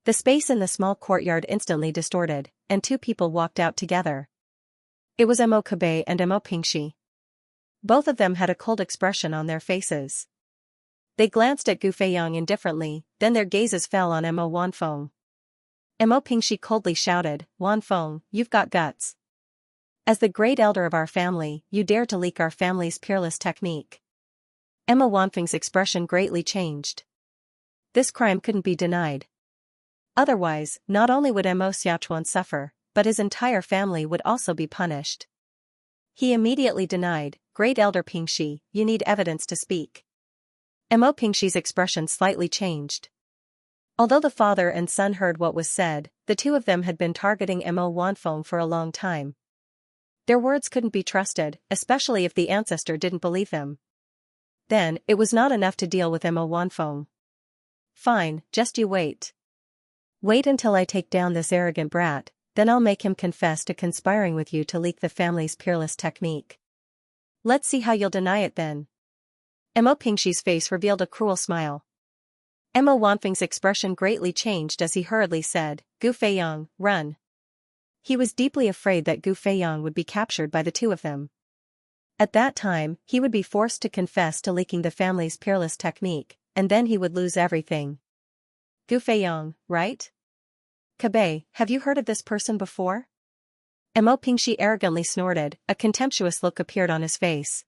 The space in the small courtyard instantly distorted, and two people walked out together. It was Mo Kabe and Mo Pingxi. Both of them had a cold expression on their faces. They glanced at Gu Feiyang indifferently, then their gazes fell on Mo Wanfeng. Mo Pingxi coldly shouted, "Wanfeng, you've got guts. As the great elder of our family, you dare to leak our family's peerless technique." Mo Wanfeng's expression greatly changed. This crime couldn't be denied. Otherwise, not only would Mo Xiaochuan suffer, but his entire family would also be punished. He immediately denied, "Great Elder Pingxi, you need evidence to speak." Mo Pingxi's expression slightly changed. Although the father and son heard what was said, the two of them had been targeting Mo Wanfeng for a long time. Their words couldn't be trusted, especially if the ancestor didn't believe them. Then, it was not enough to deal with Mo Wanfeng. "Fine, just you wait. Wait until I take down this arrogant brat, then I'll make him confess to conspiring with you to leak the family's peerless technique. Let's see how you'll deny it then." Mo Pingxi's face revealed a cruel smile. Mo Wanfeng's expression greatly changed as he hurriedly said, "Gu Feiyang, run." He was deeply afraid that Gu Feiyang would be captured by the two of them. At that time, he would be forced to confess to leaking the family's peerless technique, and then he would lose everything. "Gu Feiyang, right? Kabe, have you heard of this person before?" Mo Pingxi arrogantly snorted, a contemptuous look appeared on his face.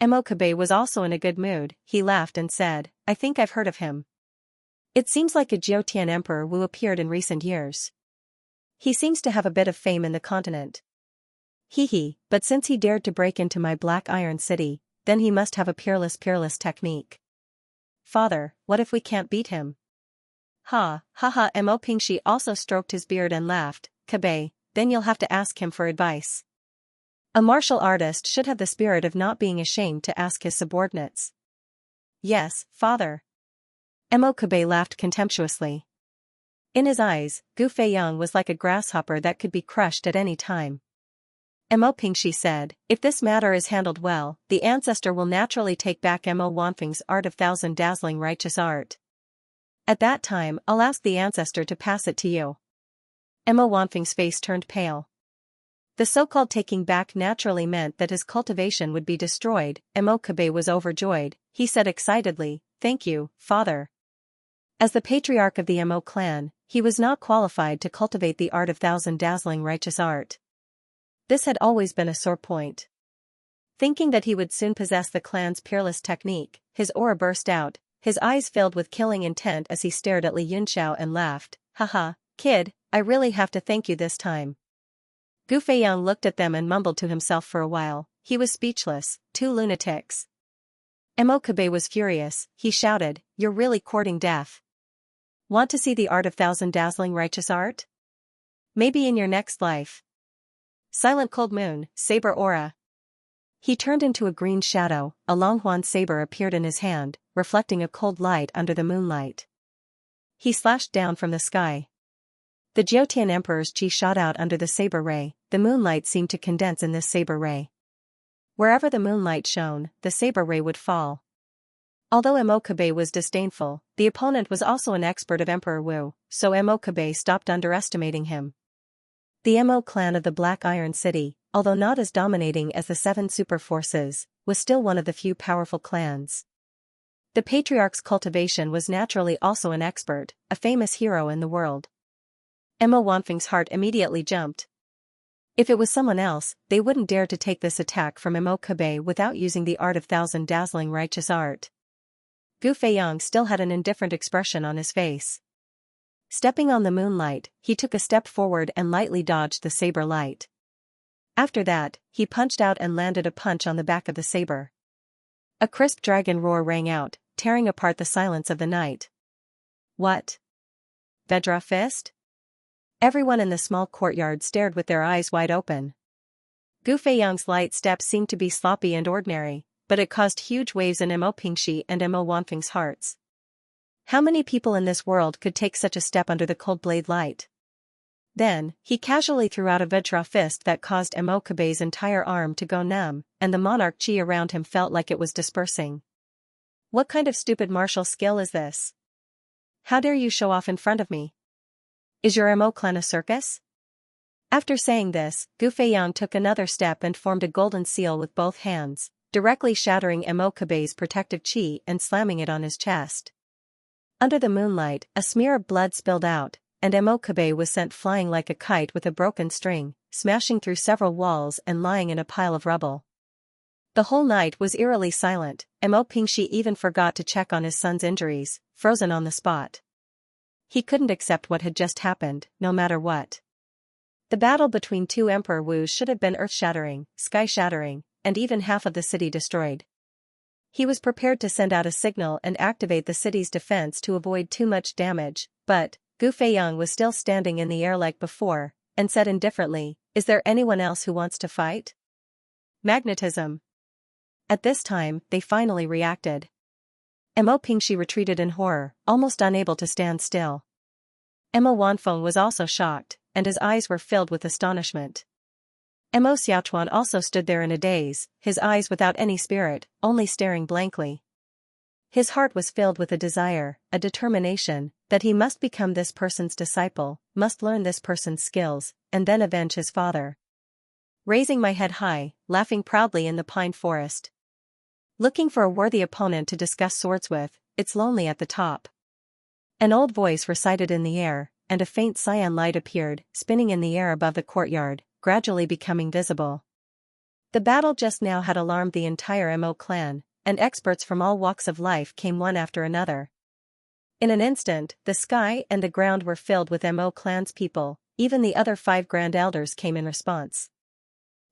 Mo Kabe was also in a good mood, he laughed and said, "I think I've heard of him. It seems like a Jiutian emperor who appeared in recent years. He seems to have a bit of fame in the continent. Hee, but since he dared to break into my Black Iron City, then he must have a peerless technique. Father, what if we can't beat him?" Ha. Mo Pingxi also stroked his beard and laughed, "Kabe, then you'll have to ask him for advice. A martial artist should have the spirit of not being ashamed to ask his subordinates." "Yes, father." Mo Kabe laughed contemptuously. In his eyes, Gu Feiyang was like a grasshopper that could be crushed at any time. Mo Pingxi said, "If this matter is handled well, the ancestor will naturally take back Mo Wanfeng's art of thousand dazzling righteous art. At that time, I'll ask the ancestor to pass it to you." Mo Wanfeng's face turned pale. The so-called taking back naturally meant that his cultivation would be destroyed. Mo Kabe was overjoyed, he said excitedly, "Thank you, father." As the patriarch of the Mo clan, he was not qualified to cultivate the art of thousand dazzling righteous art. This had always been a sore point. Thinking that he would soon possess the clan's peerless technique, his aura burst out, his eyes filled with killing intent as he stared at Li Yunxiao and laughed, "Haha, kid, I really have to thank you this time." Gu Feiyang looked at them and mumbled to himself for a while, he was speechless, two lunatics. Mo Kabe was furious, he shouted, "You're really courting death. Want to see the art of thousand dazzling righteous art? Maybe in your next life." Silent cold moon, saber aura. He turned into a green shadow, a Longhuan saber appeared in his hand, reflecting a cold light under the moonlight. He slashed down from the sky. The Jiutian Emperor's chi shot out under the saber ray, the moonlight seemed to condense in this saber ray. Wherever the moonlight shone, the saber ray would fall. Although Mo Kabe was disdainful, the opponent was also an expert of Emperor Wu, so Mo Kabe stopped underestimating him. The Mo clan of the Black Iron City, although not as dominating as the seven super forces, was still one of the few powerful clans. The patriarch's cultivation was naturally also an expert, a famous hero in the world. Mo Wanfeng's heart immediately jumped. If it was someone else, they wouldn't dare to take this attack from Mo Kabe without using the art of thousand dazzling righteous art. Gu Feiyang still had an indifferent expression on his face. Stepping on the moonlight, he took a step forward and lightly dodged the saber light. After that, he punched out and landed a punch on the back of the saber. A crisp dragon roar rang out, tearing apart the silence of the night. "What? Vedra fist?" Everyone in the small courtyard stared with their eyes wide open. Gu Feiyang's light step seemed to be sloppy and ordinary, but it caused huge waves in Mo Pingxi and Mo Wanfeng's hearts. How many people in this world could take such a step under the cold blade light? Then, he casually threw out a Vedra fist that caused Mo Kabe's entire arm to go numb, and the monarch chi around him felt like it was dispersing. What kind of stupid martial skill is this? How dare you show off in front of me? Is your Mo clan a circus? After saying this, Gu Feiyang took another step and formed a golden seal with both hands, directly shattering Mo-Kabe's protective chi and slamming it on his chest. Under the moonlight, a smear of blood spilled out, and Mo-Kabe was sent flying like a kite with a broken string, smashing through several walls and lying in a pile of rubble. The whole night was eerily silent. Mo-Pingxi even forgot to check on his son's injuries, frozen on the spot. He couldn't accept what had just happened, no matter what. The battle between two Emperor Wus should have been earth-shattering, sky-shattering, and even half of the city destroyed. He was prepared to send out a signal and activate the city's defense to avoid too much damage, but Gu Feiyang was still standing in the air like before, and said indifferently, "Is there anyone else who wants to fight?" Magnetism. At this time, they finally reacted. Mo-Pingxi retreated in horror, almost unable to stand still. Mo Wanfeng was also shocked, and his eyes were filled with astonishment. Mo Xiaochuan also stood there in a daze, his eyes without any spirit, only staring blankly. His heart was filled with a desire, a determination, that he must become this person's disciple, must learn this person's skills, and then avenge his father. Raising my head high, laughing proudly in the pine forest. Looking for a worthy opponent to discuss swords with, it's lonely at the top. An old voice recited in the air, and a faint cyan light appeared, spinning in the air above the courtyard, gradually becoming visible. The battle just now had alarmed the entire Mo clan, and experts from all walks of life came one after another. In an instant, the sky and the ground were filled with Mo clan's people, even the other 5 grand elders came in response.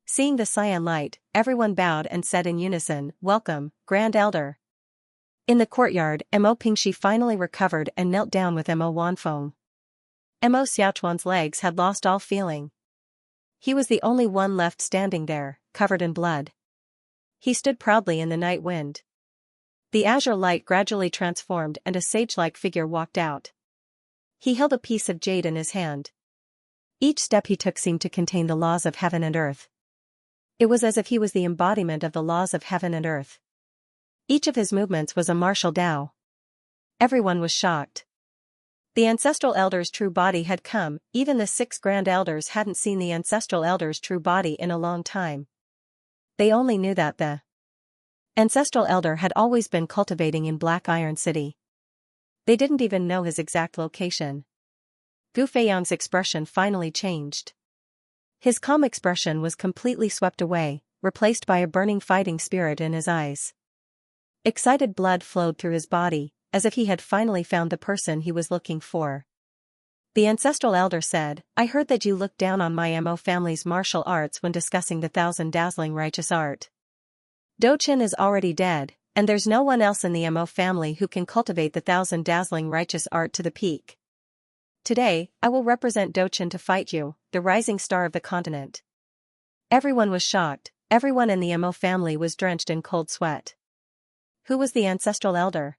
Seeing the cyan light, everyone bowed and said in unison, "Welcome, Grand Elder." In the courtyard, Mo-Pingxi finally recovered and knelt down with Mo Wanfeng. Mo Xiaochuan's legs had lost all feeling. He was the only one left standing there, covered in blood. He stood proudly in the night wind. The azure light gradually transformed and a sage-like figure walked out. He held a piece of jade in his hand. Each step he took seemed to contain the laws of heaven and earth. It was as if he was the embodiment of the laws of heaven and earth. Each of his movements was a martial Tao. Everyone was shocked. The ancestral elder's true body had come, even the 6 grand elders hadn't seen the ancestral elder's true body in a long time. They only knew that the ancestral elder had always been cultivating in Black Iron City. They didn't even know his exact location. Gu Feiyang's expression finally changed. His calm expression was completely swept away, replaced by a burning fighting spirit in his eyes. Excited blood flowed through his body, as if he had finally found the person he was looking for. The ancestral elder said, "I heard that you looked down on my Mo family's martial arts when discussing the 1,000 dazzling righteous art. Doqin is already dead, and there's no one else in the Mo family who can cultivate the 1,000 dazzling righteous art to the peak. Today, I will represent Doqin to fight you, the rising star of the continent." Everyone was shocked, everyone in the Mo family was drenched in cold sweat. Who was the ancestral elder?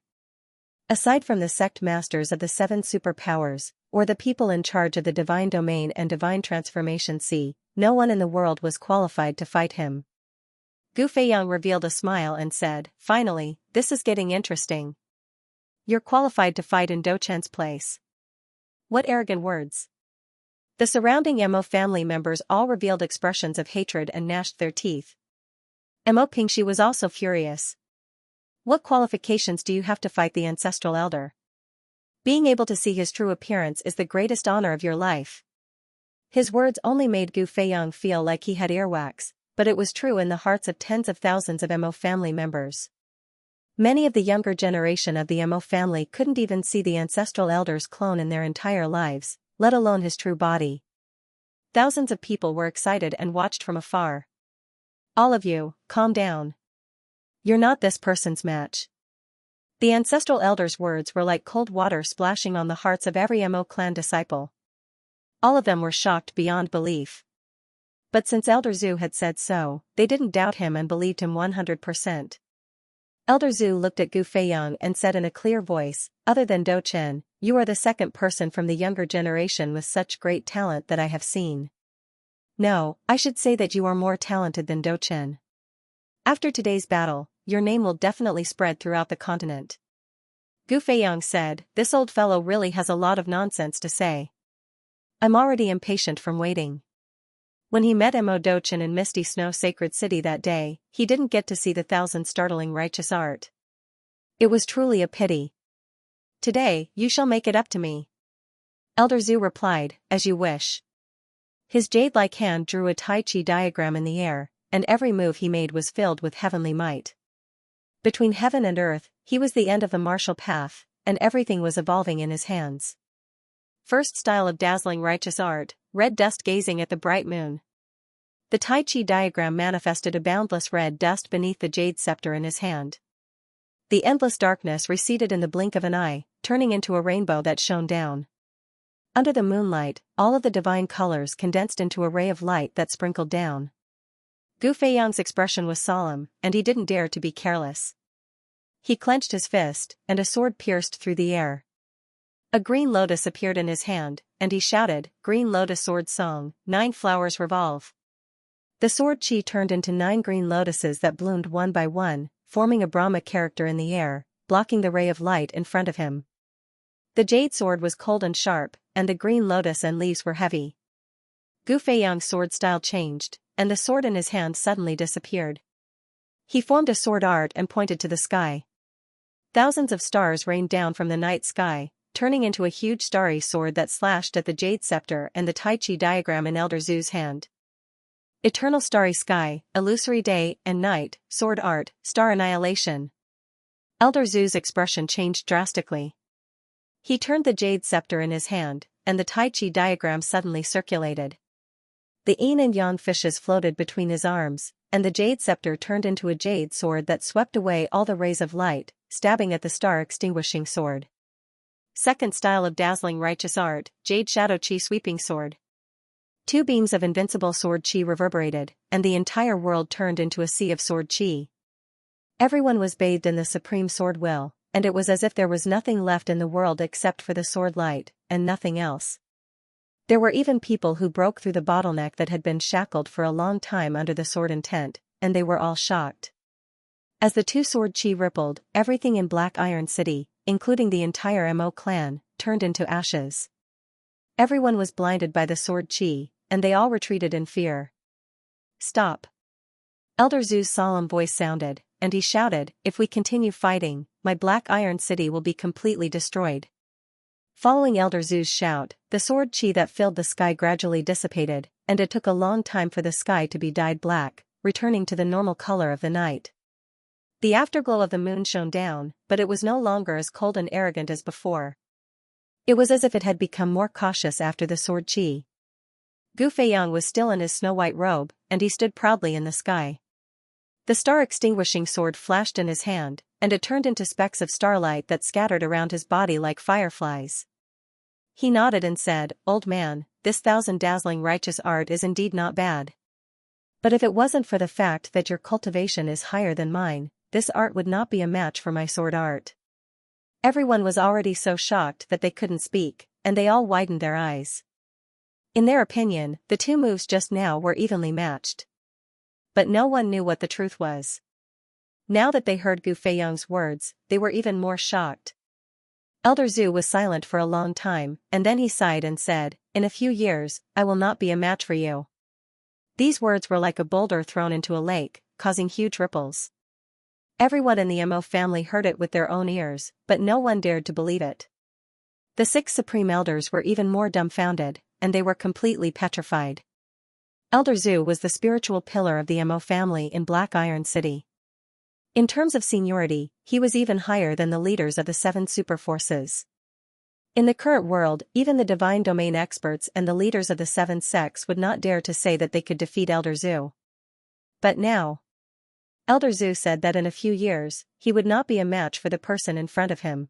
Aside from the sect masters of the 7 superpowers, or the people in charge of the divine domain and divine transformation sea, no one in the world was qualified to fight him. Gu Feiyang revealed a smile and said, "Finally, this is getting interesting. You're qualified to fight in Doqin's place." What arrogant words. The surrounding Mo family members all revealed expressions of hatred and gnashed their teeth. Mo-Pingxi was also furious. What qualifications do you have to fight the ancestral elder? Being able to see his true appearance is the greatest honor of your life. His words only made Gu Feiyang feel like he had earwax, but it was true in the hearts of tens of thousands of Mo family members. Many of the younger generation of the Mo family couldn't even see the ancestral elder's clone in their entire lives, let alone his true body. Thousands of people were excited and watched from afar. "All of you, calm down. You're not this person's match." The ancestral elder's words were like cold water splashing on the hearts of every Mo clan disciple. All of them were shocked beyond belief. But since Elder Zhu had said so, they didn't doubt him and believed him 100%. Elder Zhu looked at Gu Feiyang and said in a clear voice, "Other than Doqin, you are the second person from the younger generation with such great talent that I have seen. No, I should say that you are more talented than Doqin. After today's battle, your name will definitely spread throughout the continent." Gu Feiyang said, "This old fellow really has a lot of nonsense to say. I'm already impatient from waiting." When he met Mo Dochin in Misty Snow Sacred City that day, he didn't get to see the thousand startling righteous art. It was truly a pity. Today, you shall make it up to me. Elder Zhu replied, as you wish. His jade-like hand drew a Tai Chi diagram in the air, and every move he made was filled with heavenly might. Between heaven and earth, he was the end of the martial path, and everything was evolving in his hands. First style of dazzling righteous art, red dust gazing at the bright moon. The Tai Chi diagram manifested a boundless red dust beneath the jade scepter in his hand. The endless darkness receded in the blink of an eye, turning into a rainbow that shone down. Under the moonlight, all of the divine colors condensed into a ray of light that sprinkled down. Gu Feiyang's expression was solemn, and he didn't dare to be careless. He clenched his fist, and a sword pierced through the air. A green lotus appeared in his hand, and he shouted, "Green Lotus Sword Song, 9 flowers revolve." The sword chi turned into 9 green lotuses that bloomed one by one, forming a Brahma character in the air, blocking the ray of light in front of him. The jade sword was cold and sharp, and the green lotus and leaves were heavy. Gu Feiyang's sword style changed, and the sword in his hand suddenly disappeared. He formed a sword art and pointed to the sky. Thousands of stars rained down from the night sky, turning into a huge starry sword that slashed at the jade scepter and the Tai Chi diagram in Elder Zhu's hand. Eternal starry sky, illusory day and night, sword art, star annihilation. Elder Zhu's expression changed drastically. He turned the jade scepter in his hand, and the Tai Chi diagram suddenly circulated. The yin and yang fishes floated between his arms, and the jade scepter turned into a jade sword that swept away all the rays of light, stabbing at the star-extinguishing sword. Second style of dazzling righteous art, Jade Shadow Chi Sweeping Sword. 2 beams of invincible sword chi reverberated, and the entire world turned into a sea of sword chi. Everyone was bathed in the supreme sword will, and it was as if there was nothing left in the world except for the sword light, and nothing else. There were even people who broke through the bottleneck that had been shackled for a long time under the sword intent, and they were all shocked. As the 2 sword chi rippled, everything in Black Iron City, including the entire Mo clan, turned into ashes. Everyone was blinded by the sword chi, and they all retreated in fear. Stop. Elder Zhu's solemn voice sounded, and he shouted, "If we continue fighting, my Black Iron City will be completely destroyed." Following Elder Zhu's shout, the sword chi that filled the sky gradually dissipated, and it took a long time for the sky to be dyed black, returning to the normal color of the night. The afterglow of the moon shone down, but it was no longer as cold and arrogant as before. It was as if it had become more cautious after the sword chi. Gu Feiyang was still in his snow-white robe, and he stood proudly in the sky. The star-extinguishing sword flashed in his hand, and it turned into specks of starlight that scattered around his body like fireflies. He nodded and said, "Old man, this 1,000 dazzling righteous art is indeed not bad. But if it wasn't for the fact that your cultivation is higher than mine, this art would not be a match for my sword art." Everyone was already so shocked that they couldn't speak, and they all widened their eyes. In their opinion, the 2 moves just now were evenly matched. But no one knew what the truth was. Now that they heard Gu Feiyang's words, they were even more shocked. Elder Zhu was silent for a long time, and then he sighed and said, "In a few years, I will not be a match for you." These words were like a boulder thrown into a lake, causing huge ripples. Everyone in the Mo family heard it with their own ears, but no one dared to believe it. The 6 supreme elders were even more dumbfounded, and they were completely petrified. Elder Zhu was the spiritual pillar of the Mo family in Black Iron City. In terms of seniority, he was even higher than the leaders of the 7 super forces. In the current world, even the divine domain experts and the leaders of the 7 sects would not dare to say that they could defeat Elder Zhu. But now, Elder Zhu said that in a few years, he would not be a match for the person in front of him.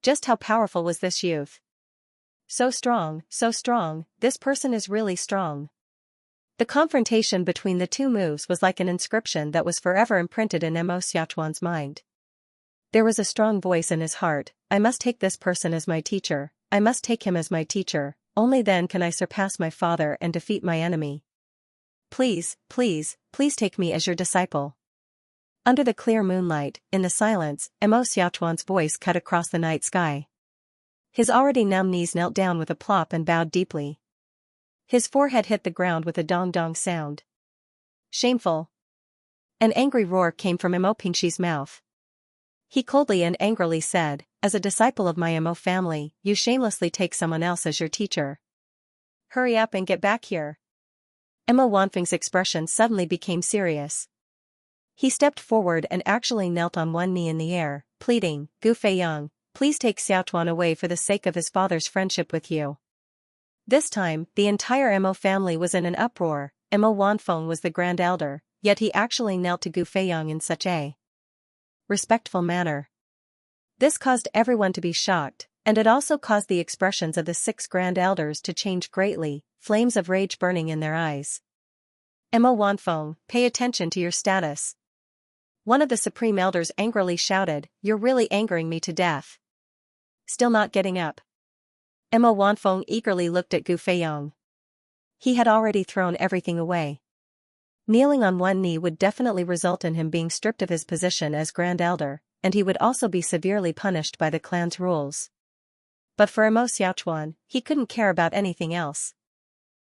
Just how powerful was this youth? So strong, this person is really strong. The confrontation between the 2 moves was like an inscription that was forever imprinted in Mo Xiaochuan's mind. There was a strong voice in his heart, "I must take this person as my teacher, I must take him as my teacher, only then can I surpass my father and defeat my enemy. Please take me as your disciple." Under the clear moonlight, in the silence, Mo Xiaochuan's voice cut across the night sky. His already numb knees knelt down with a plop and bowed deeply. His forehead hit the ground with a dong-dong sound. Shameful. An angry roar came from Imo Pingxi's mouth. He coldly and angrily said, as a disciple of my Imo family, you shamelessly take someone else as your teacher. Hurry up and get back here. Imo Wanfeng's expression suddenly became serious. He stepped forward and actually knelt on one knee in the air, pleading, Gu Feiyang, please take Xiaochuan away for the sake of his father's friendship with you. This time, the entire Imo family was in an uproar. Imo Wanfeng was the grand elder, yet he actually knelt to Gu Feiyang in such a respectful manner. This caused everyone to be shocked, and it also caused the expressions of the 6 grand elders to change greatly, flames of rage burning in their eyes. Imo Wanfeng, pay attention to your status. One of the supreme elders angrily shouted, you're really angering me to death. Still not getting up. Imo Wanfeng eagerly looked at Gu Feiyang. He had already thrown everything away. Kneeling on one knee would definitely result in him being stripped of his position as Grand Elder, and he would also be severely punished by the clan's rules. But for Imo Xiaochuan, he couldn't care about anything else.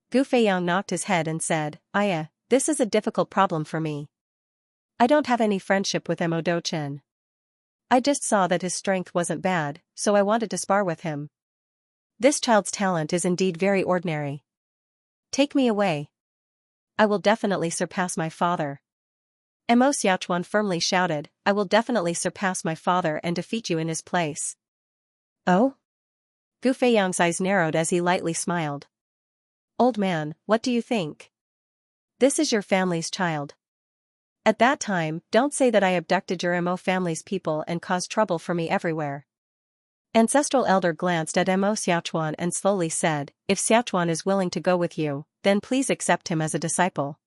Gu Feiyang knocked his head and said, this is a difficult problem for me. I don't have any friendship with Imo Dochen. I just saw that his strength wasn't bad, so I wanted to spar with him. This child's talent is indeed very ordinary. Take me away. I will definitely surpass my father. Imo Xiaochuan firmly shouted, I will definitely surpass my father and defeat you in his place. Oh? Gu Feiyang's eyes narrowed as he lightly smiled. Old man, what do you think? This is your family's child. At that time, don't say that I abducted your Imo family's people and caused trouble for me everywhere. Ancestral Elder glanced at Imo Xiaochuan and slowly said, if Xiaochuan is willing to go with you, then please accept him as a disciple.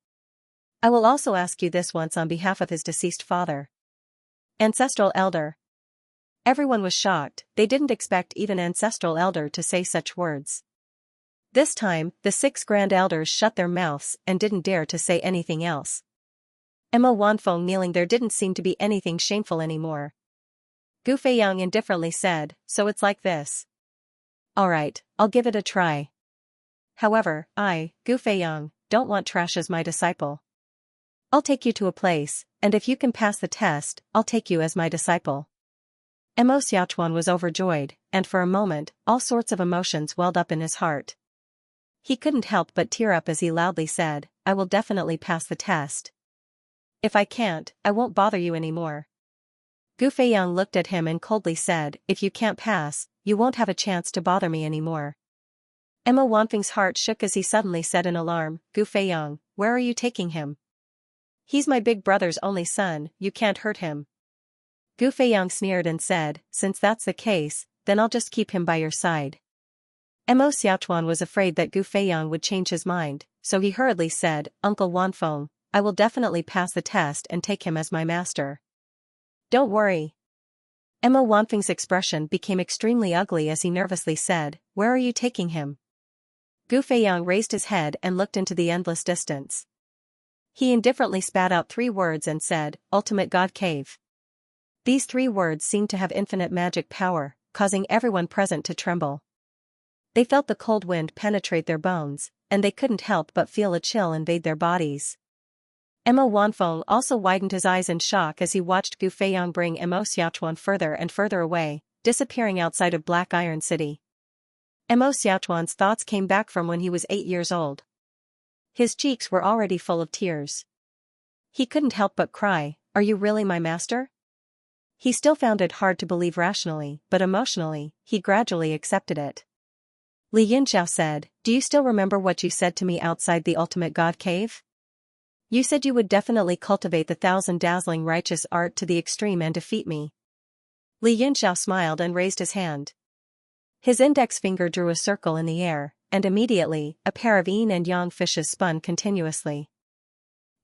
I will also ask you this once on behalf of his deceased father. Ancestral Elder. Everyone was shocked, they didn't expect even Ancestral Elder to say such words. This time, the 6 grand elders shut their mouths and didn't dare to say anything else. Imo Wanfeng kneeling there didn't seem to be anything shameful anymore. Gu Feiyang indifferently said, so it's like this. Alright, I'll give it a try. However, I, Gu Feiyang, don't want trash as my disciple. I'll take you to a place, and if you can pass the test, I'll take you as my disciple. Imo Xiaochuan was overjoyed, and for a moment, all sorts of emotions welled up in his heart. He couldn't help but tear up as he loudly said, I will definitely pass the test. If I can't, I won't bother you anymore. Gu Feiyang looked at him and coldly said, if you can't pass, you won't have a chance to bother me anymore. Imo Wanfeng's heart shook as he suddenly said in alarm, Gu Feiyang, where are you taking him? He's my big brother's only son, you can't hurt him. Gu Feiyang sneered and said, since that's the case, then I'll just keep him by your side. Imo Xiaochuan was afraid that Gu Feiyang would change his mind, so he hurriedly said, Uncle Wanfeng, I will definitely pass the test and take him as my master. Don't worry. Imo Wanfeng's expression became extremely ugly as he nervously said, where are you taking him? Gu Feiyang raised his head and looked into the endless distance. He indifferently spat out 3 words and said, Ultimate God Cave. These 3 words seemed to have infinite magic power, causing everyone present to tremble. They felt the cold wind penetrate their bones, and they couldn't help but feel a chill invade their bodies. Imo Wanfeng also widened his eyes in shock as he watched Gu Feiyang bring Imo Xiaochuan further and further away, disappearing outside of Black Iron City. Imo Xiaochuan's thoughts came back from when he was 8 years old. His cheeks were already full of tears. He couldn't help but cry, are you really my master? He still found it hard to believe rationally, but emotionally, he gradually accepted it. Li Yunxiao said, do you still remember what you said to me outside the Ultimate God Cave? You said you would definitely cultivate the 1,000 dazzling righteous art to the extreme and defeat me. Li Yunxiao smiled and raised his hand. His index finger drew a circle in the air, and immediately, a pair of yin and yang fishes spun continuously.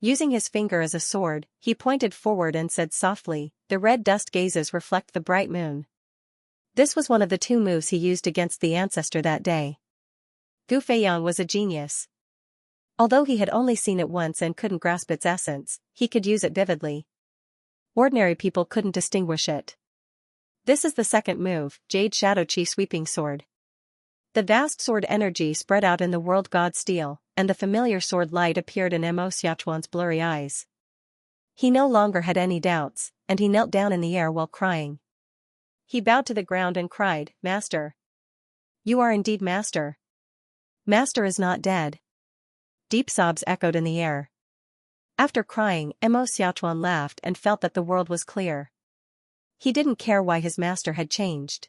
Using his finger as a sword, he pointed forward and said softly, the red dust gazes reflect the bright moon. This was one of the 2 moves he used against the ancestor that day. Gu Feiyang was a genius. Although he had only seen it once and couldn't grasp its essence, he could use it vividly. Ordinary people couldn't distinguish it. This is the second move, Jade Shadow Chi Sweeping Sword. The vast sword energy spread out in the world god steel, and the familiar sword light appeared in Mo Xiaochuan's blurry eyes. He no longer had any doubts, and he knelt down in the air while crying. He bowed to the ground and cried, "Master! You are indeed Master! Master is not dead." Deep sobs echoed in the air. After crying, Mo Xiaochuan laughed and felt that the world was clear. He didn't care why his master had changed.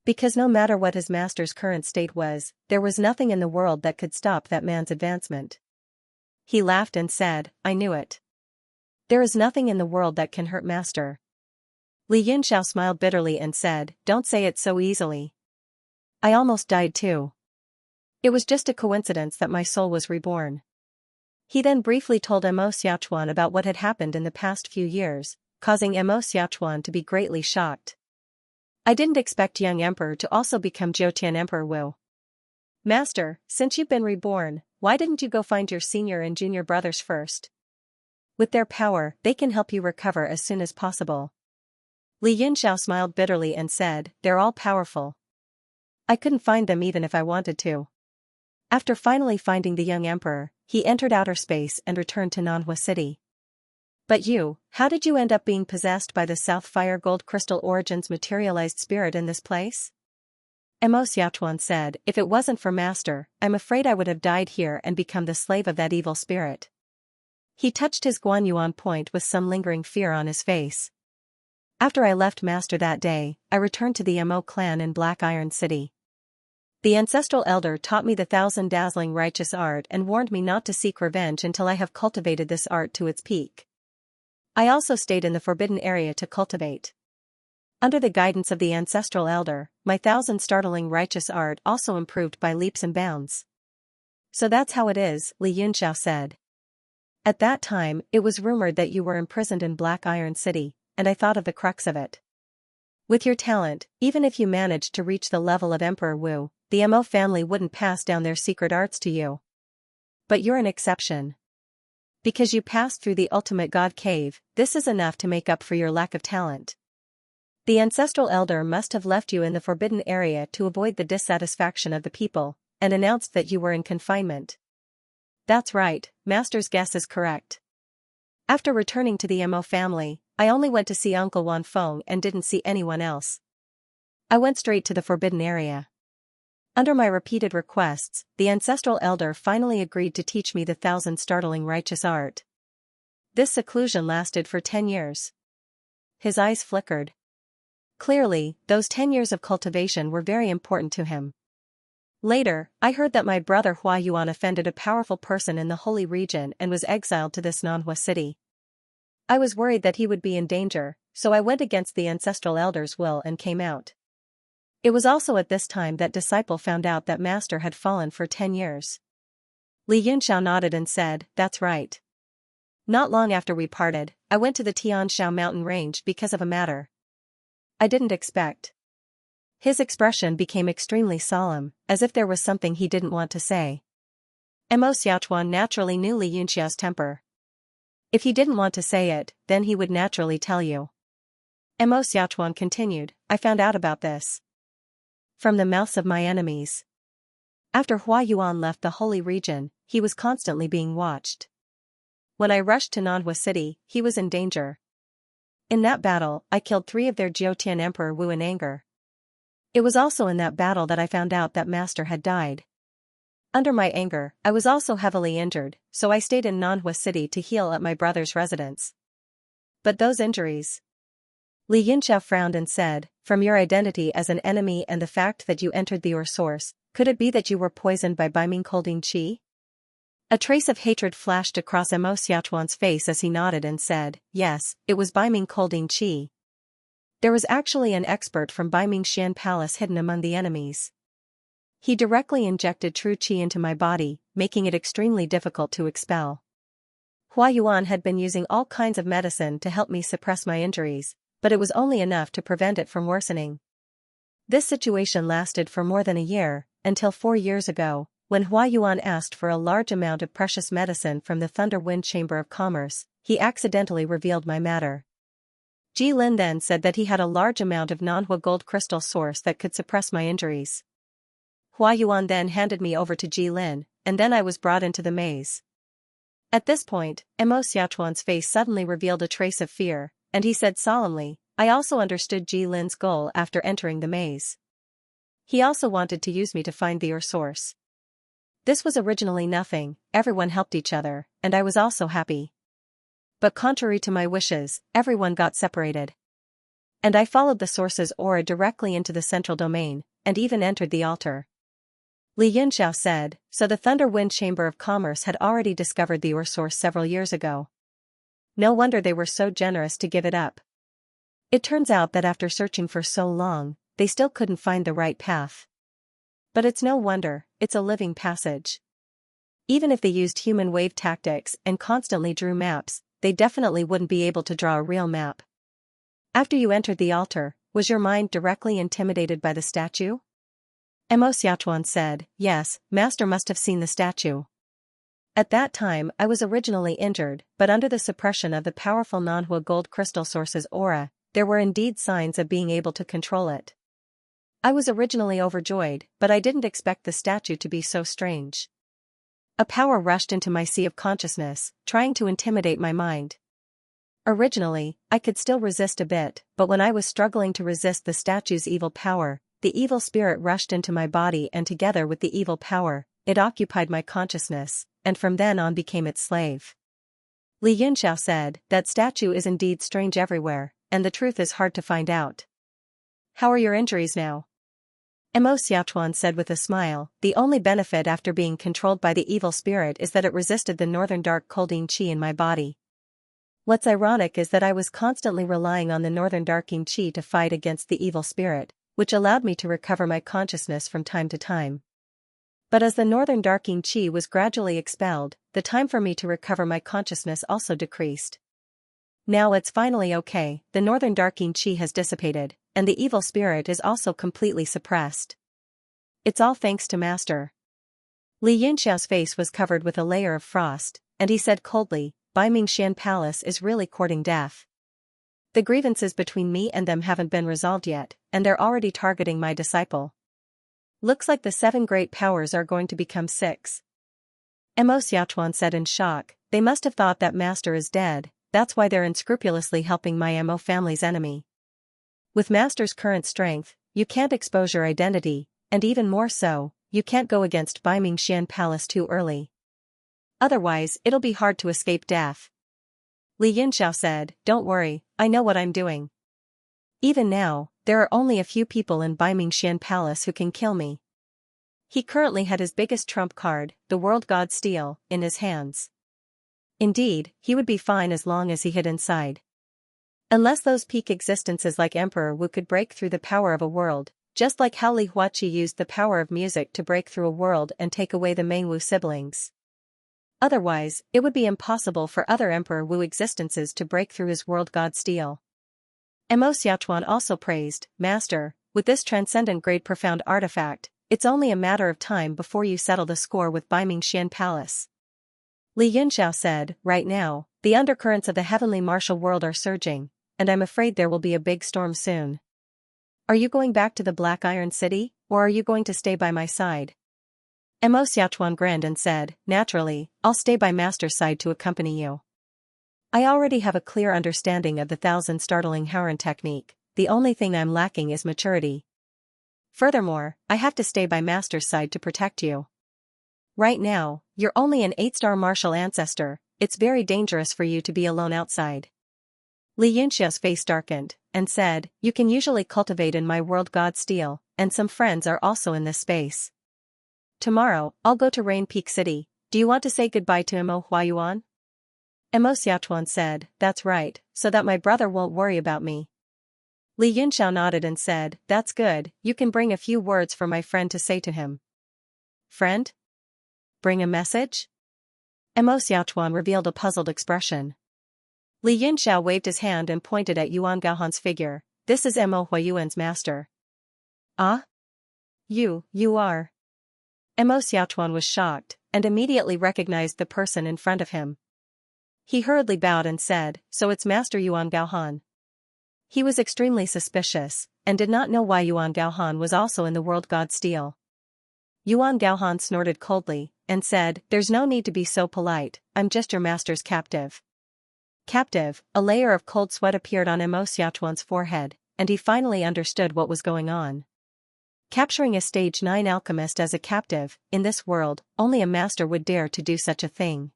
Because no matter what his master's current state was, there was nothing in the world that could stop that man's advancement. He laughed and said, "I knew it. There is nothing in the world that can hurt Master." Li Yunxiao smiled bitterly and said, "Don't say it so easily. I almost died too. It was just a coincidence that my soul was reborn." He then briefly told Mo Xiaochuan about what had happened in the past few years, causing Mo Xiaochuan to be greatly shocked. "I didn't expect young Emperor to also become Jiutian Emperor Wu. Master, since you've been reborn, why didn't you go find your senior and junior brothers first? With their power, they can help you recover as soon as possible." Li Yunxiao smiled bitterly and said, "They're all powerful. I couldn't find them even if I wanted to." After finally finding the young emperor, he entered outer space and returned to Nanhua City. "But you, how did you end up being possessed by the South Fire Gold Crystal Origins materialized spirit in this place?" Mo Xiaochuan said, "If it wasn't for Master, I'm afraid I would have died here and become the slave of that evil spirit." He touched his Guanyuan point with some lingering fear on his face. "After I left Master that day, I returned to the Mo clan in Black Iron City. The ancestral elder taught me the 1,000 dazzling righteous art and warned me not to seek revenge until I have cultivated this art to its peak. I also stayed in the forbidden area to cultivate. Under the guidance of the ancestral elder, my 1,000 startling righteous art also improved by leaps and bounds." "So that's how it is," Li Yunxiao said. "At that time, it was rumored that you were imprisoned in Black Iron City, and I thought of the crux of it. With your talent, even if you managed to reach the level of Emperor Wu, the Mo family wouldn't pass down their secret arts to you. But you're an exception. Because you passed through the ultimate god cave, this is enough to make up for your lack of talent. The ancestral elder must have left you in the forbidden area to avoid the dissatisfaction of the people, and announced that you were in confinement." "That's right, Master's guess is correct. After returning to the Mo family, I only went to see Uncle Wan Feng and didn't see anyone else. I went straight to the forbidden area. Under my repeated requests, the ancestral elder finally agreed to teach me the 1,000 startling righteous art. This seclusion lasted for 10 years. His eyes flickered. Clearly, those 10 years of cultivation were very important to him. "Later, I heard that my brother Hua Yuan offended a powerful person in the holy region and was exiled to this Nanhua city. I was worried that he would be in danger, so I went against the ancestral elder's will and came out. It was also at this time that disciple found out that Master had fallen for 10 years. Li Yunxiao nodded and said, "That's right. Not long after we parted, I went to the Tianshao mountain range because of a matter I didn't expect." His expression became extremely solemn, as if there was something he didn't want to say. Mo Xiaochuan naturally knew Li Yunxiao's temper. If he didn't want to say it, then he would naturally tell you. Mo Xiaochuan continued, "I found out about this from the mouths of my enemies. After Hua Yuan left the holy region, he was constantly being watched. When I rushed to Nanhua City, he was in danger. In that battle, I killed 3 of their Jiutian Emperor Wu in anger. It was also in that battle that I found out that Master had died. Under my anger, I was also heavily injured, so I stayed in Nanhua City to heal at my brother's residence. But those injuries..." Li Yunxiao frowned and said, "From your identity as an enemy and the fact that you entered the Ur source, could it be that you were poisoned by Baiming Colding Qi?" A trace of hatred flashed across Mo Xiaochuan's face as he nodded and said, "Yes, it was Baiming Colding Qi. There was actually an expert from Baiming Xian Palace hidden among the enemies. He directly injected true qi into my body, making it extremely difficult to expel. Hua Yuan had been using all kinds of medicine to help me suppress my injuries, but it was only enough to prevent it from worsening. This situation lasted for more than a year, until 4 years ago, when Hua Yuan asked for a large amount of precious medicine from the Thunder Wind Chamber of Commerce, he accidentally revealed my matter. Ji Lin then said that he had a large amount of Nanhua gold crystal source that could suppress my injuries. Huayuan then handed me over to Jilin, and then I was brought into the maze. At this point, Mo Xiaochuan's face suddenly revealed a trace of fear, and he said solemnly, I also understood Jilin's goal after entering the maze. He also wanted to use me to find the source. This was originally nothing, everyone helped each other, and I was also happy. But contrary to my wishes, everyone got separated. And I followed the source's aura directly into the central domain, and even entered the altar. Li Yunxiao said, so the Thunder Wind Chamber of Commerce had already discovered the source several years ago. No wonder they were so generous to give it up. It turns out that after searching for so long, they still couldn't find the right path. But it's no wonder, it's a living passage. Even if they used human wave tactics and constantly drew maps, they definitely wouldn't be able to draw a real map. After you entered the altar, was your mind directly intimidated by the statue? Mo Xiaochuan said, yes, Master must have seen the statue. At that time I was originally injured, but under the suppression of the powerful Nanhua gold crystal source's aura, there were indeed signs of being able to control it. I was originally overjoyed, but I didn't expect the statue to be so strange. A power rushed into my sea of consciousness, trying to intimidate my mind. Originally, I could still resist a bit, but when I was struggling to resist the statue's evil power, the evil spirit rushed into my body and together with the evil power, it occupied my consciousness, and from then on became its slave. Li Yunxiao said, that statue is indeed strange everywhere, and the truth is hard to find out. How are your injuries now? Mo Xiaochuan said with a smile, the only benefit after being controlled by the evil spirit is that it resisted the northern dark colding qi in my body. What's ironic is that I was constantly relying on the northern darking qi to fight against the evil spirit, which allowed me to recover my consciousness from time to time. But as the northern darking qi was gradually expelled, the time for me to recover my consciousness also decreased. Now it's finally okay, the northern darking qi has dissipated, and the evil spirit is also completely suppressed. It's all thanks to Master. Li Yunxiao's face was covered with a layer of frost, and he said coldly, Baimingxian Palace is really courting death. The grievances between me and them haven't been resolved yet, and they're already targeting my disciple. Looks like the 7 great powers are going to become 6. Mo Xiaochuan said in shock, they must have thought that Master is dead, that's why they're unscrupulously helping my Mo family's enemy. With Master's current strength, you can't expose your identity, and even more so, you can't go against Baimingxian Palace too early. Otherwise, it'll be hard to escape death. Li Yunxiao said, don't worry, I know what I'm doing. Even now, there are only a few people in Baimingxian Palace who can kill me. He currently had his biggest trump card, the World God Steel, in his hands. Indeed, he would be fine as long as he hid inside. Unless those peak existences like Emperor Wu could break through the power of a world, just like how Li Huaqi used the power of music to break through a world and take away the Meng Wu siblings. Otherwise, it would be impossible for other Emperor Wu existences to break through his World God Steel. Mo Xiaochuan also praised, Master, with this transcendent grade profound artifact, it's only a matter of time before you settle the score with Baimingxian Palace. Li Yunxiao said, right now, the undercurrents of the heavenly martial world are surging, and I'm afraid there will be a big storm soon. Are you going back to the Black Iron City, or are you going to stay by my side? Mo Xiaochuan grinned and said, naturally, I'll stay by Master's side to accompany you. I already have a clear understanding of the 1,000 startling Howren technique, the only thing I'm lacking is maturity. Furthermore, I have to stay by Master's side to protect you. Right now, you're only an 8-star martial ancestor, it's very dangerous for you to be alone outside. Li Yunxiao's face darkened, and said, you can usually cultivate in my World God Steel, and some friends are also in this space. Tomorrow, I'll go to Rain Peak City, do you want to say goodbye to Mo Huayuan? Mo Xiaochuan said, that's right, so that my brother won't worry about me. Li Yunxiao nodded and said, that's good, you can bring a few words for my friend to say to him. Friend? Bring a message? Mo Xiaochuan revealed a puzzled expression. Li Yunxiao waved his hand and pointed at Yuan Gaohan's figure, this is Mo Huayuan's master. Ah? You are. Mo Xiaochuan was shocked, and immediately recognized the person in front of him. He hurriedly bowed and said, so it's Master Yuan Gaohan. He was extremely suspicious, and did not know why Yuan Gaohan was also in the World God Steel. Yuan Gaohan snorted coldly, and said, "There's no need to be so polite, I'm just your master's captive." Captive, a layer of cold sweat appeared on Mo Xiaochuan's forehead, and he finally understood what was going on. Capturing a stage 9 alchemist as a captive, in this world, only a master would dare to do such a thing.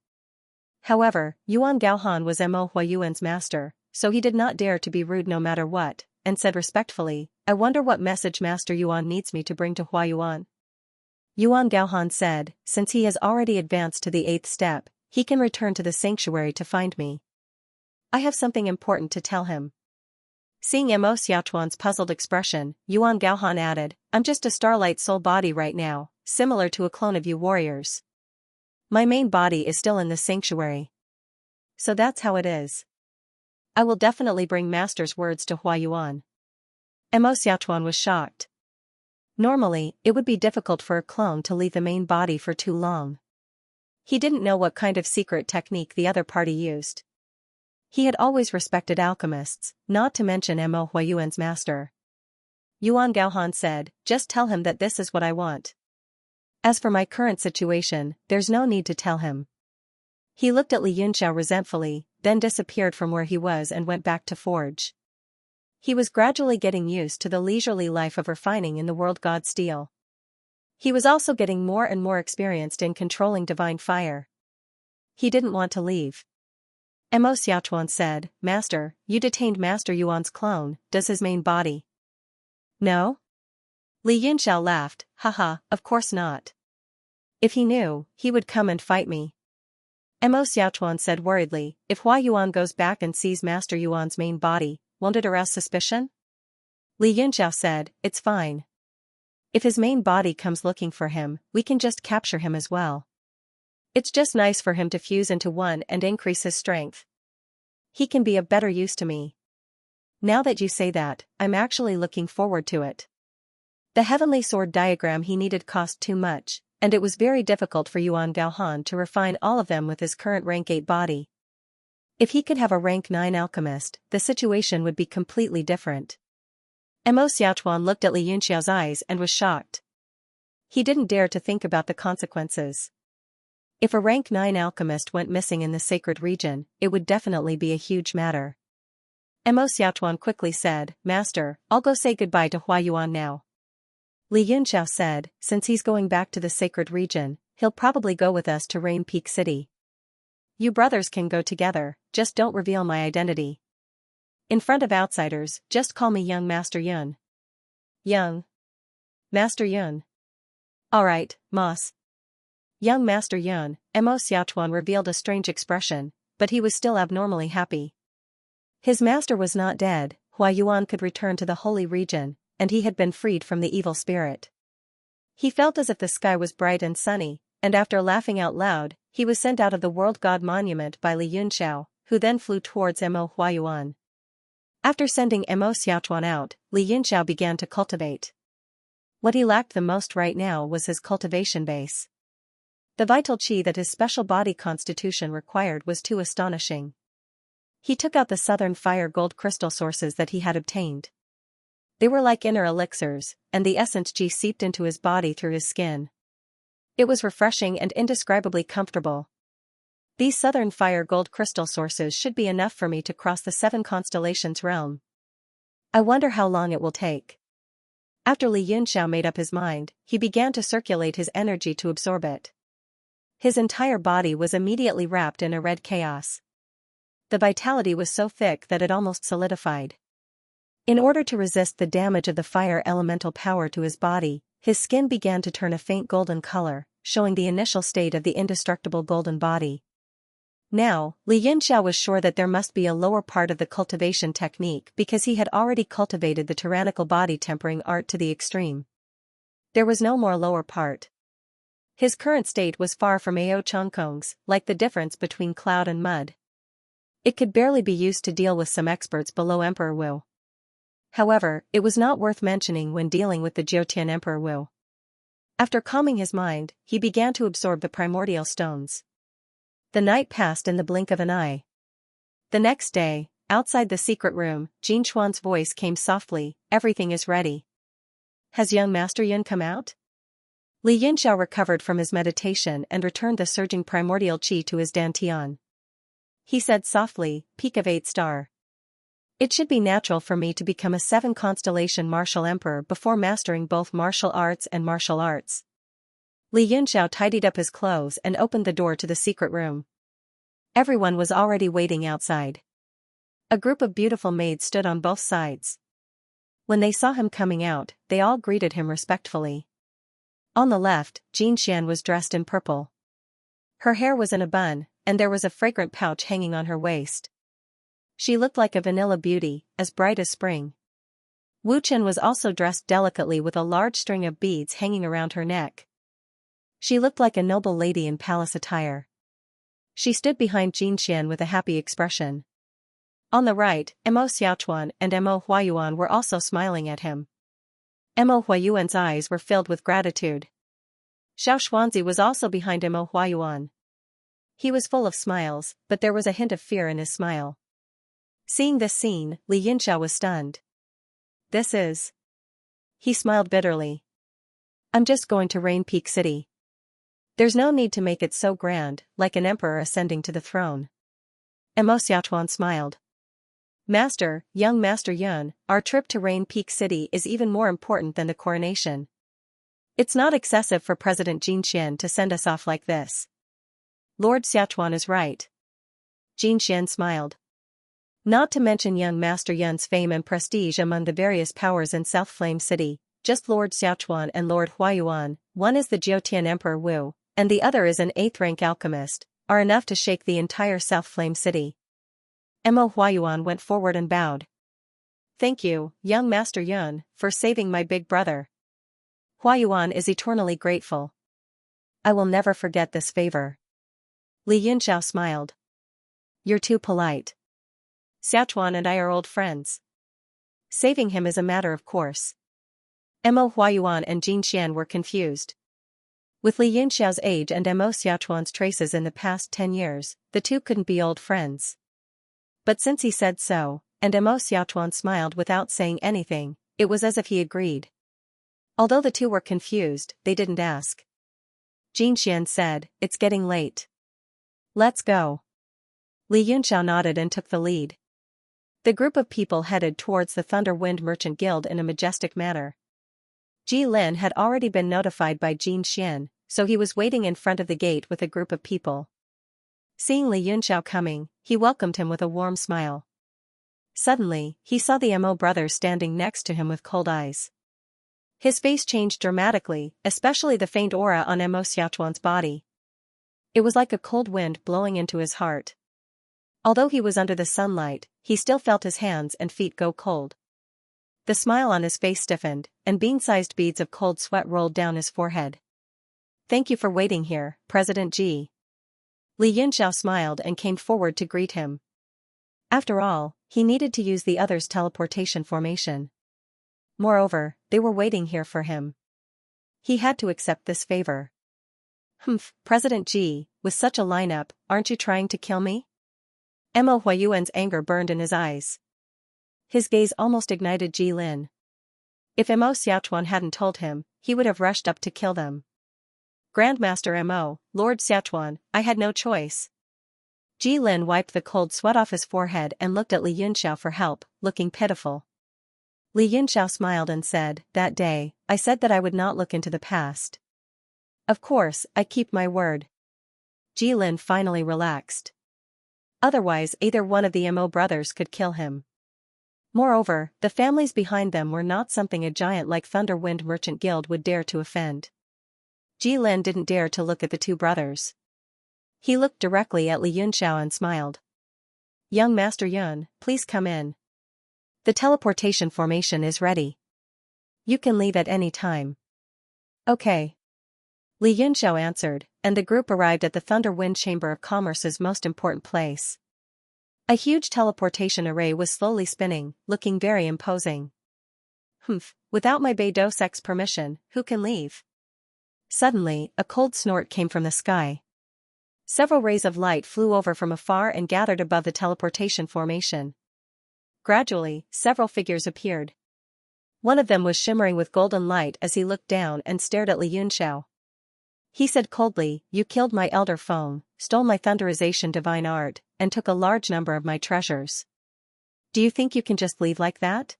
However, Yuan Gaohan was Mo Huayuan's master, so he did not dare to be rude no matter what, and said respectfully, "I wonder what message Master Yuan needs me to bring to Huayuan." Yuan Gaohan said, "Since he has already advanced to the 8th step, he can return to the sanctuary to find me. I have something important to tell him." Seeing Mo Xiaochuan's puzzled expression, Yuan Gaohan added, "I'm just a starlight soul body right now, similar to a clone of you warriors. My main body is still in the sanctuary. So that's how it is. I will definitely bring Master's words to Huayuan." Mo Xiaochuan was shocked. Normally, it would be difficult for a clone to leave the main body for too long. He didn't know what kind of secret technique the other party used. He had always respected alchemists, not to mention Mo Huayuan's master. Yuan Gaohan said, "Just tell him that this is what I want. As for my current situation, there's no need to tell him." He looked at Li Yunxiao resentfully, then disappeared from where he was and went back to forge. He was gradually getting used to the leisurely life of refining in the world god steel. He was also getting more and more experienced in controlling divine fire. He didn't want to leave. Mo Xiaochuan said, "Master, you detained Master Yuan's clone, does his main body?" "No?" Li Yunxiao laughed, "Haha, of course not. If he knew, he would come and fight me." Mo Xiaochuan said worriedly, "If Huayuan goes back and sees Master Yuan's main body, won't it arouse suspicion?" Li Yunxiao said, "It's fine. If his main body comes looking for him, we can just capture him as well. It's just nice for him to fuse into one and increase his strength. He can be of better use to me. Now that you say that, I'm actually looking forward to it." The heavenly sword diagram he needed cost too much, and it was very difficult for Yuan Gaohan to refine all of them with his current rank 8 body. If he could have a rank 9 alchemist, the situation would be completely different. Mo Xiaochuan looked at Li Yunxiao's eyes and was shocked. He didn't dare to think about the consequences. If a rank 9 alchemist went missing in the sacred region, it would definitely be a huge matter. Mo Xiaochuan quickly said, "Master, I'll go say goodbye to Huayuan now." Li Yunxiao said, "Since he's going back to the sacred region, he'll probably go with us to Rain Peak City. You brothers can go together, just don't reveal my identity. In front of outsiders, just call me Young Master Yun." "Young Master Yun. Alright, Moss." Young Master Yun, Mo Xiaochuan revealed a strange expression, but he was still abnormally happy. His master was not dead, Huayuan could return to the holy region, and he had been freed from the evil spirit. He felt as if the sky was bright and sunny, and after laughing out loud, he was sent out of the world god monument by Li Yunxiao, who then flew towards Mo Huayuan. After sending Mo Xiaochuan out, Li Yunxiao began to cultivate. What he lacked the most right now was his cultivation base. The vital qi that his special body constitution required was too astonishing. He took out the southern fire gold crystal sources that he had obtained. They were like inner elixirs, and the essence qi seeped into his body through his skin. It was refreshing and indescribably comfortable. These southern fire gold crystal sources should be enough for me to cross the 7 constellations realm. I wonder how long it will take. After Li Yunxiao made up his mind, he began to circulate his energy to absorb it. His entire body was immediately wrapped in a red chaos. The vitality was so thick that it almost solidified. In order to resist the damage of the fire elemental power to his body, his skin began to turn a faint golden color, showing the initial state of the indestructible golden body. Now, Li Yunxiao was sure that there must be a lower part of the cultivation technique because he had already cultivated the tyrannical body tempering art to the extreme. There was no more lower part. His current state was far from Ao Chongkong's, like the difference between cloud and mud. It could barely be used to deal with some experts below Emperor Wu. However, it was not worth mentioning when dealing with the Jiotian Emperor Wu. After calming his mind, he began to absorb the primordial stones. The night passed in the blink of an eye. The next day, outside the secret room, Jin Chuan's voice came softly, "Everything is ready. Has young Master Yun come out?" Li Yunxiao recovered from his meditation and returned the surging primordial qi to his dantian. He said softly, "Peak of 8 star. It should be natural for me to become a 7-constellation martial emperor before mastering both martial arts and martial arts." Li Yunxiao tidied up his clothes and opened the door to the secret room. Everyone was already waiting outside. A group of beautiful maids stood on both sides. When they saw him coming out, they all greeted him respectfully. On the left, Xianxia was dressed in purple. Her hair was in a bun, and there was a fragrant pouch hanging on her waist. She looked like a vanilla beauty, as bright as spring. Wu Chen was also dressed delicately with a large string of beads hanging around her neck. She looked like a noble lady in palace attire. She stood behind Xianxia with a happy expression. On the right, Mo Xiaochuan and Mo Huayuan were also smiling at him. Mo Huayuan's eyes were filled with gratitude. Xiao Xuanzi was also behind Mo Huayuan. He was full of smiles, but there was a hint of fear in his smile. Seeing this scene, Li Yunxiao was stunned. "This is..." He smiled bitterly. "I'm just going to Rain Peak City. There's no need to make it so grand, like an emperor ascending to the throne." Mo Xiaochuan smiled. "Master, young Master Yun, our trip to Rain Peak City is even more important than the coronation. It's not excessive for President Xianxia to send us off like this." "Lord Xiaochuan is right." Xianxia smiled. "Not to mention young Master Yun's fame and prestige among the various powers in South Flame City, just Lord Xiaochuan and Lord Huayuan, one is the Jiutian Emperor Wu, and the other is an 8th-rank alchemist, are enough to shake the entire South Flame City." Mo Huayuan went forward and bowed. "Thank you, young Master Yun, for saving my big brother. Huayuan is eternally grateful. I will never forget this favor." Li Yunxiao smiled. "You're too polite. Xiaochuan and I are old friends. Saving him is a matter of course." Mo Huayuan and Xianxia were confused. With Li Yunxiao's age and Mo Xiaochuan's traces in the past 10 years, the two couldn't be old friends. But since he said so, and Mo Xiaochuan smiled without saying anything, it was as if he agreed. Although the two were confused, they didn't ask. Xianxia said, "It's getting late. Let's go." Li Yunxiao nodded and took the lead. The group of people headed towards the Thunder Wind Merchant Guild in a majestic manner. Ji Lin had already been notified by Xianxia, so he was waiting in front of the gate with a group of people. Seeing Li Yunxiao coming, he welcomed him with a warm smile. Suddenly, he saw the Mo brothers standing next to him with cold eyes. His face changed dramatically, especially the faint aura on Mo Xiaochuan's body. It was like a cold wind blowing into his heart. Although he was under the sunlight, he still felt his hands and feet go cold. The smile on his face stiffened, and bean-sized beads of cold sweat rolled down his forehead. "Thank you for waiting here, President Ji." Li Yunxiao smiled and came forward to greet him. After all, he needed to use the others' teleportation formation. Moreover, they were waiting here for him. He had to accept this favor. President Ji, with such a lineup, aren't you trying to kill me?" Mo Huayuan's anger burned in his eyes. His gaze almost ignited Ji Lin. If Mo Xiaochuan hadn't told him, he would have rushed up to kill them. "Grandmaster Mo, Lord Xiaochuan, I had no choice." Ji Lin wiped the cold sweat off his forehead and looked at Li Yunxiao for help, looking pitiful. Li Yunxiao smiled and said, "That day, I said that I would not look into the past. Of course, I keep my word." Ji Lin finally relaxed. Otherwise, either one of the Mo brothers could kill him. Moreover, the families behind them were not something a giant like Thunder Wind Merchant Guild would dare to offend. Ji Lin didn't dare to look at the two brothers. He looked directly at Li Yunxiao and smiled. "Young Master Yun, please come in. The teleportation formation is ready. You can leave at any time." "Okay." Li Yunxiao answered, and the group arrived at the Thunder Wind Chamber of Commerce's most important place. A huge teleportation array was slowly spinning, looking very imposing. Without my Beidou-Sec's permission, who can leave?" Suddenly, a cold snort came from the sky. Several rays of light flew over from afar and gathered above the teleportation formation. Gradually, several figures appeared. One of them was shimmering with golden light as he looked down and stared at Li Yunxiao. He said coldly, "You killed my elder Feng, stole my thunderization divine art, and took a large number of my treasures. Do you think you can just leave like that?"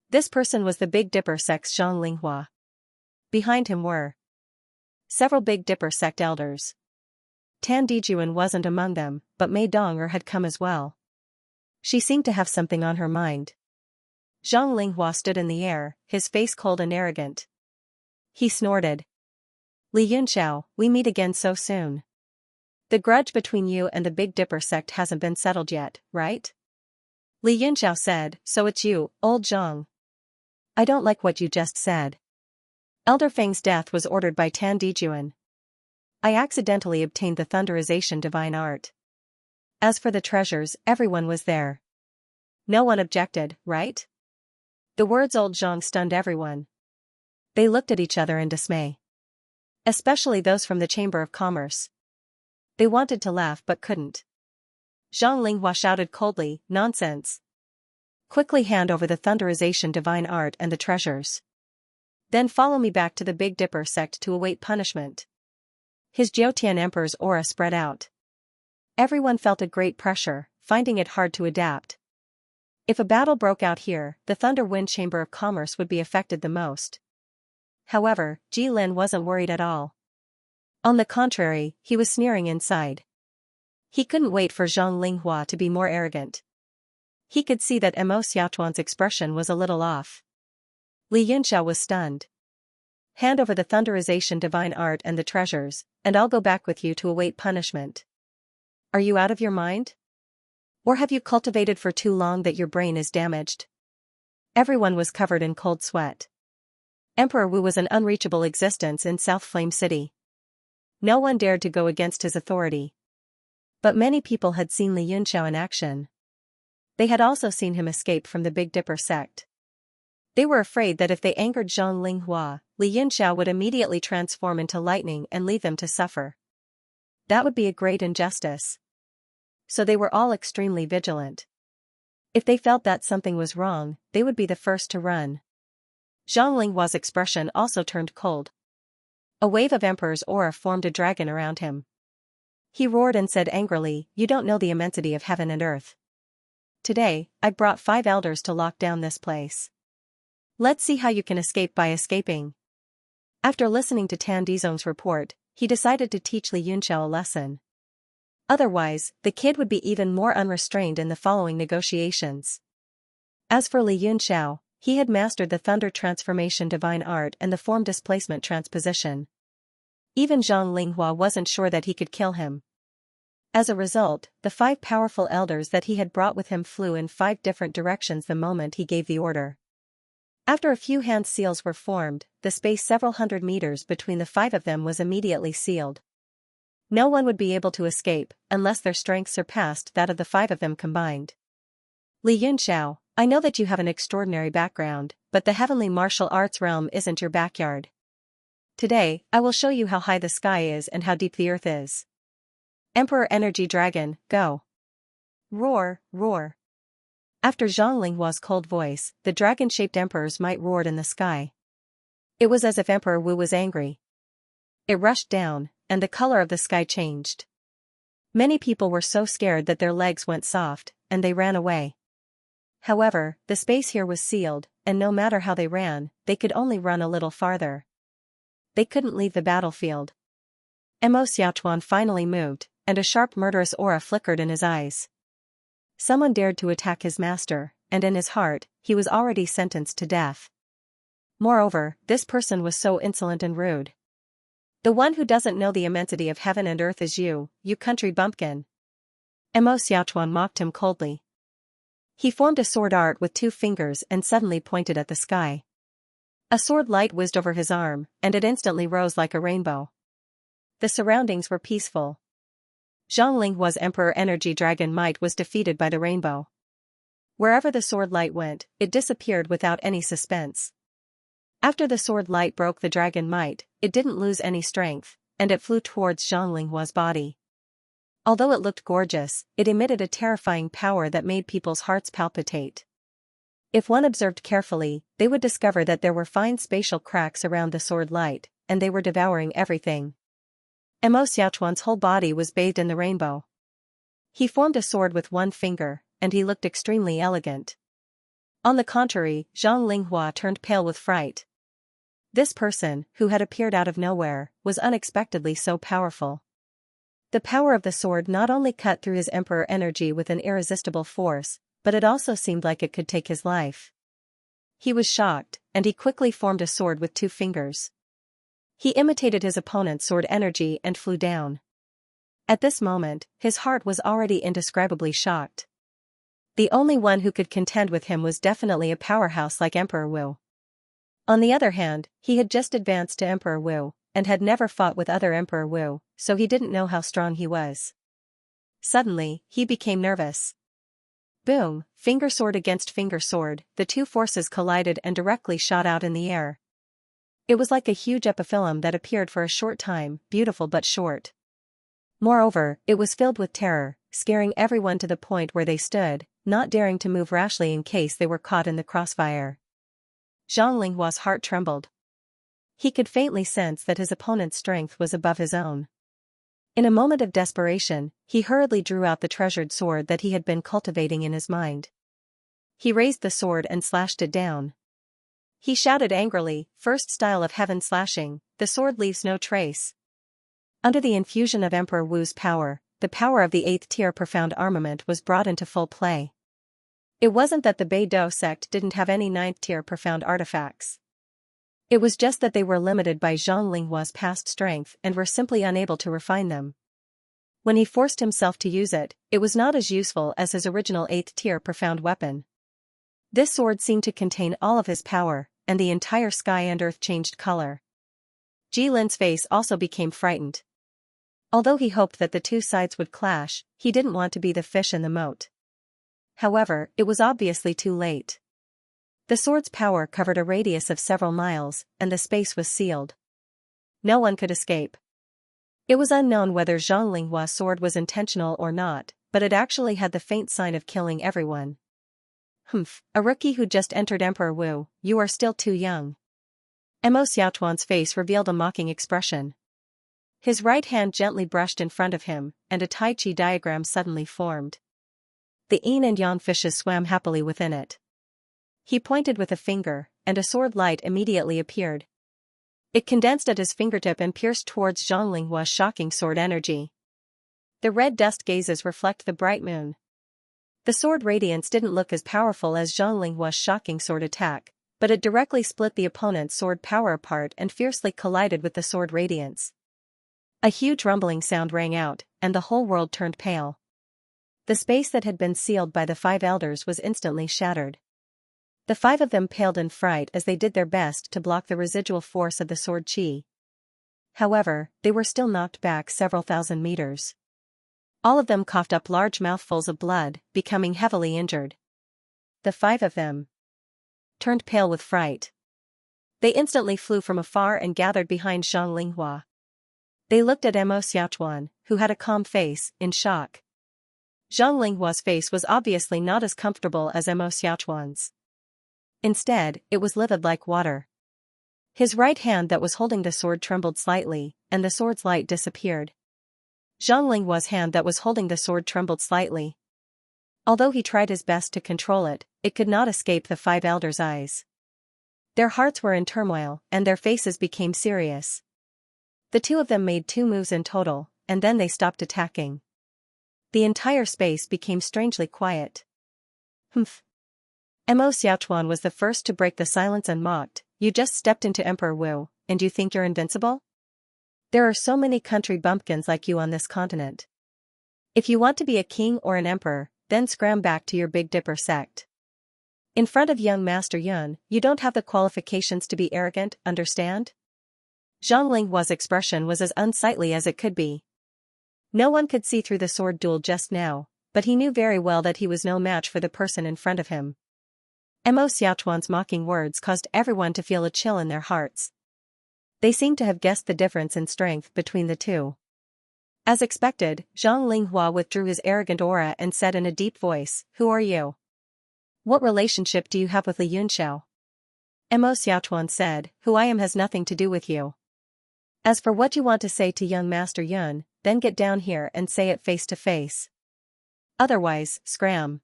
This person was the Big Dipper sect's Zhang Linghua. Behind him were several Big Dipper sect elders. Tan Dijuan wasn't among them, but Mei Donger had come as well. She seemed to have something on her mind. Zhang Linghua stood in the air, his face cold and arrogant. He snorted. "Li Yunxiao, we meet again so soon. The grudge between you and the Big Dipper sect hasn't been settled yet, right?" Li Yunxiao said, "So it's you, old Zhang." "I don't like what you just said. Elder Feng's death was ordered by Tan Dijuan. I accidentally obtained the thunderization divine art. As for the treasures, everyone was there. No one objected, right?" The words old Zhang stunned everyone. They looked at each other in dismay. Especially those from the Chamber of Commerce. They wanted to laugh but couldn't. Zhang Linghua shouted coldly, "Nonsense. Quickly hand over the thunderization divine art and the treasures. Then follow me back to the Big Dipper sect to await punishment." His Jiutian Emperor's aura spread out. Everyone felt a great pressure, finding it hard to adapt. If a battle broke out here, the Thunder Wind Chamber of Commerce would be affected the most. However, Ji Lin wasn't worried at all. On the contrary, he was sneering inside. He couldn't wait for Zhang Linghua to be more arrogant. He could see that Mo Xiaochuan's expression was a little off. Li Yunxiao was stunned. "Hand over the thunderization divine art and the treasures, and I'll go back with you to await punishment. Are you out of your mind? Or have you cultivated for too long that your brain is damaged?" Everyone was covered in cold sweat. Emperor Wu was an unreachable existence in South Flame City. No one dared to go against his authority. But many people had seen Li Yunxiao in action. They had also seen him escape from the Big Dipper sect. They were afraid that if they angered Zhang Linghua, Li Yunxiao would immediately transform into lightning and leave them to suffer. That would be a great injustice. So they were all extremely vigilant. If they felt that something was wrong, they would be the first to run. Zhang Linghua's expression also turned cold. A wave of Emperor's aura formed a dragon around him. He roared and said angrily, "You don't know the immensity of heaven and earth. Today, I brought 5 elders to lock down this place. Let's see how you can escape by escaping." After listening to Tan Dizong's report, he decided to teach Li Yunxiao a lesson. Otherwise, the kid would be even more unrestrained in the following negotiations. As for Li Yunxiao, he had mastered the Thunder Transformation Divine Art and the Form Displacement Transposition. Even Zhang Linghua wasn't sure that he could kill him. As a result, the 5 powerful elders that he had brought with him flew in 5 different directions the moment he gave the order. After a few hand seals were formed, the space several hundred meters between the 5 of them was immediately sealed. No one would be able to escape, unless their strength surpassed that of the 5 of them combined. "Li Yunxiao, I know that you have an extraordinary background, but the heavenly martial arts realm isn't your backyard. Today, I will show you how high the sky is and how deep the earth is. Emperor Energy Dragon, go!" Roar, roar. After Zhang Linghua's cold voice, the dragon-shaped emperor's might roared in the sky. It was as if Emperor Wu was angry. It rushed down, and the color of the sky changed. Many people were so scared that their legs went soft, and they ran away. However, the space here was sealed, and no matter how they ran, they could only run a little farther. They couldn't leave the battlefield. Mo Xiaochuan finally moved, and a sharp murderous aura flickered in his eyes. Someone dared to attack his master, and in his heart, he was already sentenced to death. Moreover, this person was so insolent and rude. "The one who doesn't know the immensity of heaven and earth is you, you country bumpkin." Mo Xiaochuan mocked him coldly. He formed a sword art with 2 fingers and suddenly pointed at the sky. A sword light whizzed over his arm, and it instantly rose like a rainbow. The surroundings were peaceful. Zhang Linghua's Emperor Energy Dragon might was defeated by the rainbow. Wherever the sword light went, it disappeared without any suspense. After the sword light broke the dragon might, it didn't lose any strength, and it flew towards Zhang Linghua's body. Although it looked gorgeous, it emitted a terrifying power that made people's hearts palpitate. If one observed carefully, they would discover that there were fine spatial cracks around the sword light, and they were devouring everything. Mo Xiaochuan's whole body was bathed in the rainbow. He formed a sword with one finger, and he looked extremely elegant. On the contrary, Zhang Linghua turned pale with fright. This person, who had appeared out of nowhere, was unexpectedly so powerful. The power of the sword not only cut through his emperor energy with an irresistible force, but it also seemed like it could take his life. He was shocked, and he quickly formed a sword with 2 fingers. He imitated his opponent's sword energy and flew down. At this moment, his heart was already indescribably shocked. The only one who could contend with him was definitely a powerhouse like Emperor Wu. On the other hand, he had just advanced to Emperor Wu, and had never fought with other Emperor Wu, so he didn't know how strong he was. Suddenly, he became nervous. Boom, finger sword against finger sword, the 2 forces collided and directly shot out in the air. It was like a huge epiphyllum that appeared for a short time, beautiful but short. Moreover, it was filled with terror, scaring everyone to the point where they stood, not daring to move rashly in case they were caught in the crossfire. Zhang Linghua's heart trembled. He could faintly sense that his opponent's strength was above his own. In a moment of desperation, he hurriedly drew out the treasured sword that he had been cultivating in his mind. He raised the sword and slashed it down. He shouted angrily, "First style of heaven slashing, the sword leaves no trace." Under the infusion of Emperor Wu's power, the power of the 8th tier profound armament was brought into full play. It wasn't that the Beidou sect didn't have any 9th tier profound artifacts. It was just that they were limited by Zhang Linghua's past strength and were simply unable to refine them. When he forced himself to use it, it was not as useful as his original 8th tier profound weapon. This sword seemed to contain all of his power, and the entire sky and earth changed color. Jilin's face also became frightened. Although he hoped that the 2 sides would clash, he didn't want to be the fish in the moat. However, it was obviously too late. The sword's power covered a radius of several miles, and the space was sealed. No one could escape. It was unknown whether Zhang Linghua's sword was intentional or not, but it actually had the faint sign of killing everyone. "Humph, a rookie who just entered Emperor Wu, you are still too young." Mo Xiaochuan's face revealed a mocking expression. His right hand gently brushed in front of him, and a Tai Chi diagram suddenly formed. The yin and yang fishes swam happily within it. He pointed with a finger, and a sword light immediately appeared. It condensed at his fingertip and pierced towards Zhang Linghua's shocking sword energy. The red dust gazes reflect the bright moon. The sword radiance didn't look as powerful as Zhang Linghua's shocking sword attack, but it directly split the opponent's sword power apart and fiercely collided with the sword radiance. A huge rumbling sound rang out, and the whole world turned pale. The space that had been sealed by the 5 elders was instantly shattered. The 5 of them paled in fright as they did their best to block the residual force of the sword chi. However, they were still knocked back several thousand meters. All of them coughed up large mouthfuls of blood, becoming heavily injured. The 5 of them turned pale with fright. They instantly flew from afar and gathered behind Zhang Linghua. They looked at Mo Xiaochuan, who had a calm face, in shock. Zhang Linghua's face was obviously not as comfortable as Mo Xiaochuan's. Instead, it was livid like water. His right hand that was holding the sword trembled slightly, and the sword's light disappeared. Zhang Linghua's hand that was holding the sword trembled slightly. Although he tried his best to control it, it could not escape the 5 elders' eyes. Their hearts were in turmoil, and their faces became serious. The 2 of them made 2 moves in total, and then they stopped attacking. The entire space became strangely quiet. "Humph." Mo Xiaochuan was the first to break the silence and mocked, "You just stepped into Emperor Wu, and you think you're invincible? There are so many country bumpkins like you on this continent. If you want to be a king or an emperor, then scram back to your Big Dipper sect. In front of young Master Yun, you don't have the qualifications to be arrogant, understand?" Zhang Linghua's expression was as unsightly as it could be. No one could see through the sword duel just now, but he knew very well that he was no match for the person in front of him. Mo Xiaochuan's mocking words caused everyone to feel a chill in their hearts. They seemed to have guessed the difference in strength between the 2. As expected, Zhang Linghua withdrew his arrogant aura and said in a deep voice, "Who are you? What relationship do you have with Li Yunxiao?" Mo Xiaochuan said, "Who I am has nothing to do with you." As for what you want to say to young Master Yun, then get down here and say it face to face. Otherwise, scram.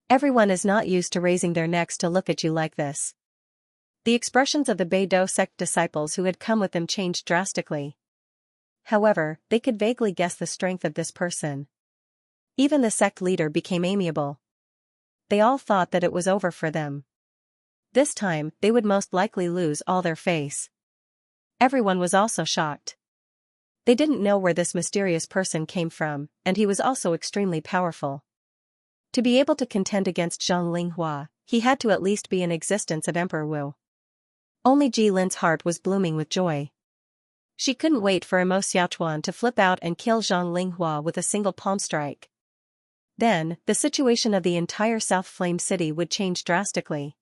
Everyone is not used to raising their necks to look at you like this. The expressions of the Beidou sect disciples who had come with them changed drastically. However, they could vaguely guess the strength of this person. Even the sect leader became amiable. They all thought that it was over for them. This time, they would most likely lose all their face. Everyone was also shocked. They didn't know where this mysterious person came from, and he was also extremely powerful. To be able to contend against Zhang Linghua, he had to at least be in existence of Emperor Wu. Only Ji Lin's heart was blooming with joy. She couldn't wait for Emo Xiaochuan to flip out and kill Zhang Linghua with a single palm strike. Then, the situation of the entire South Flame City would change drastically.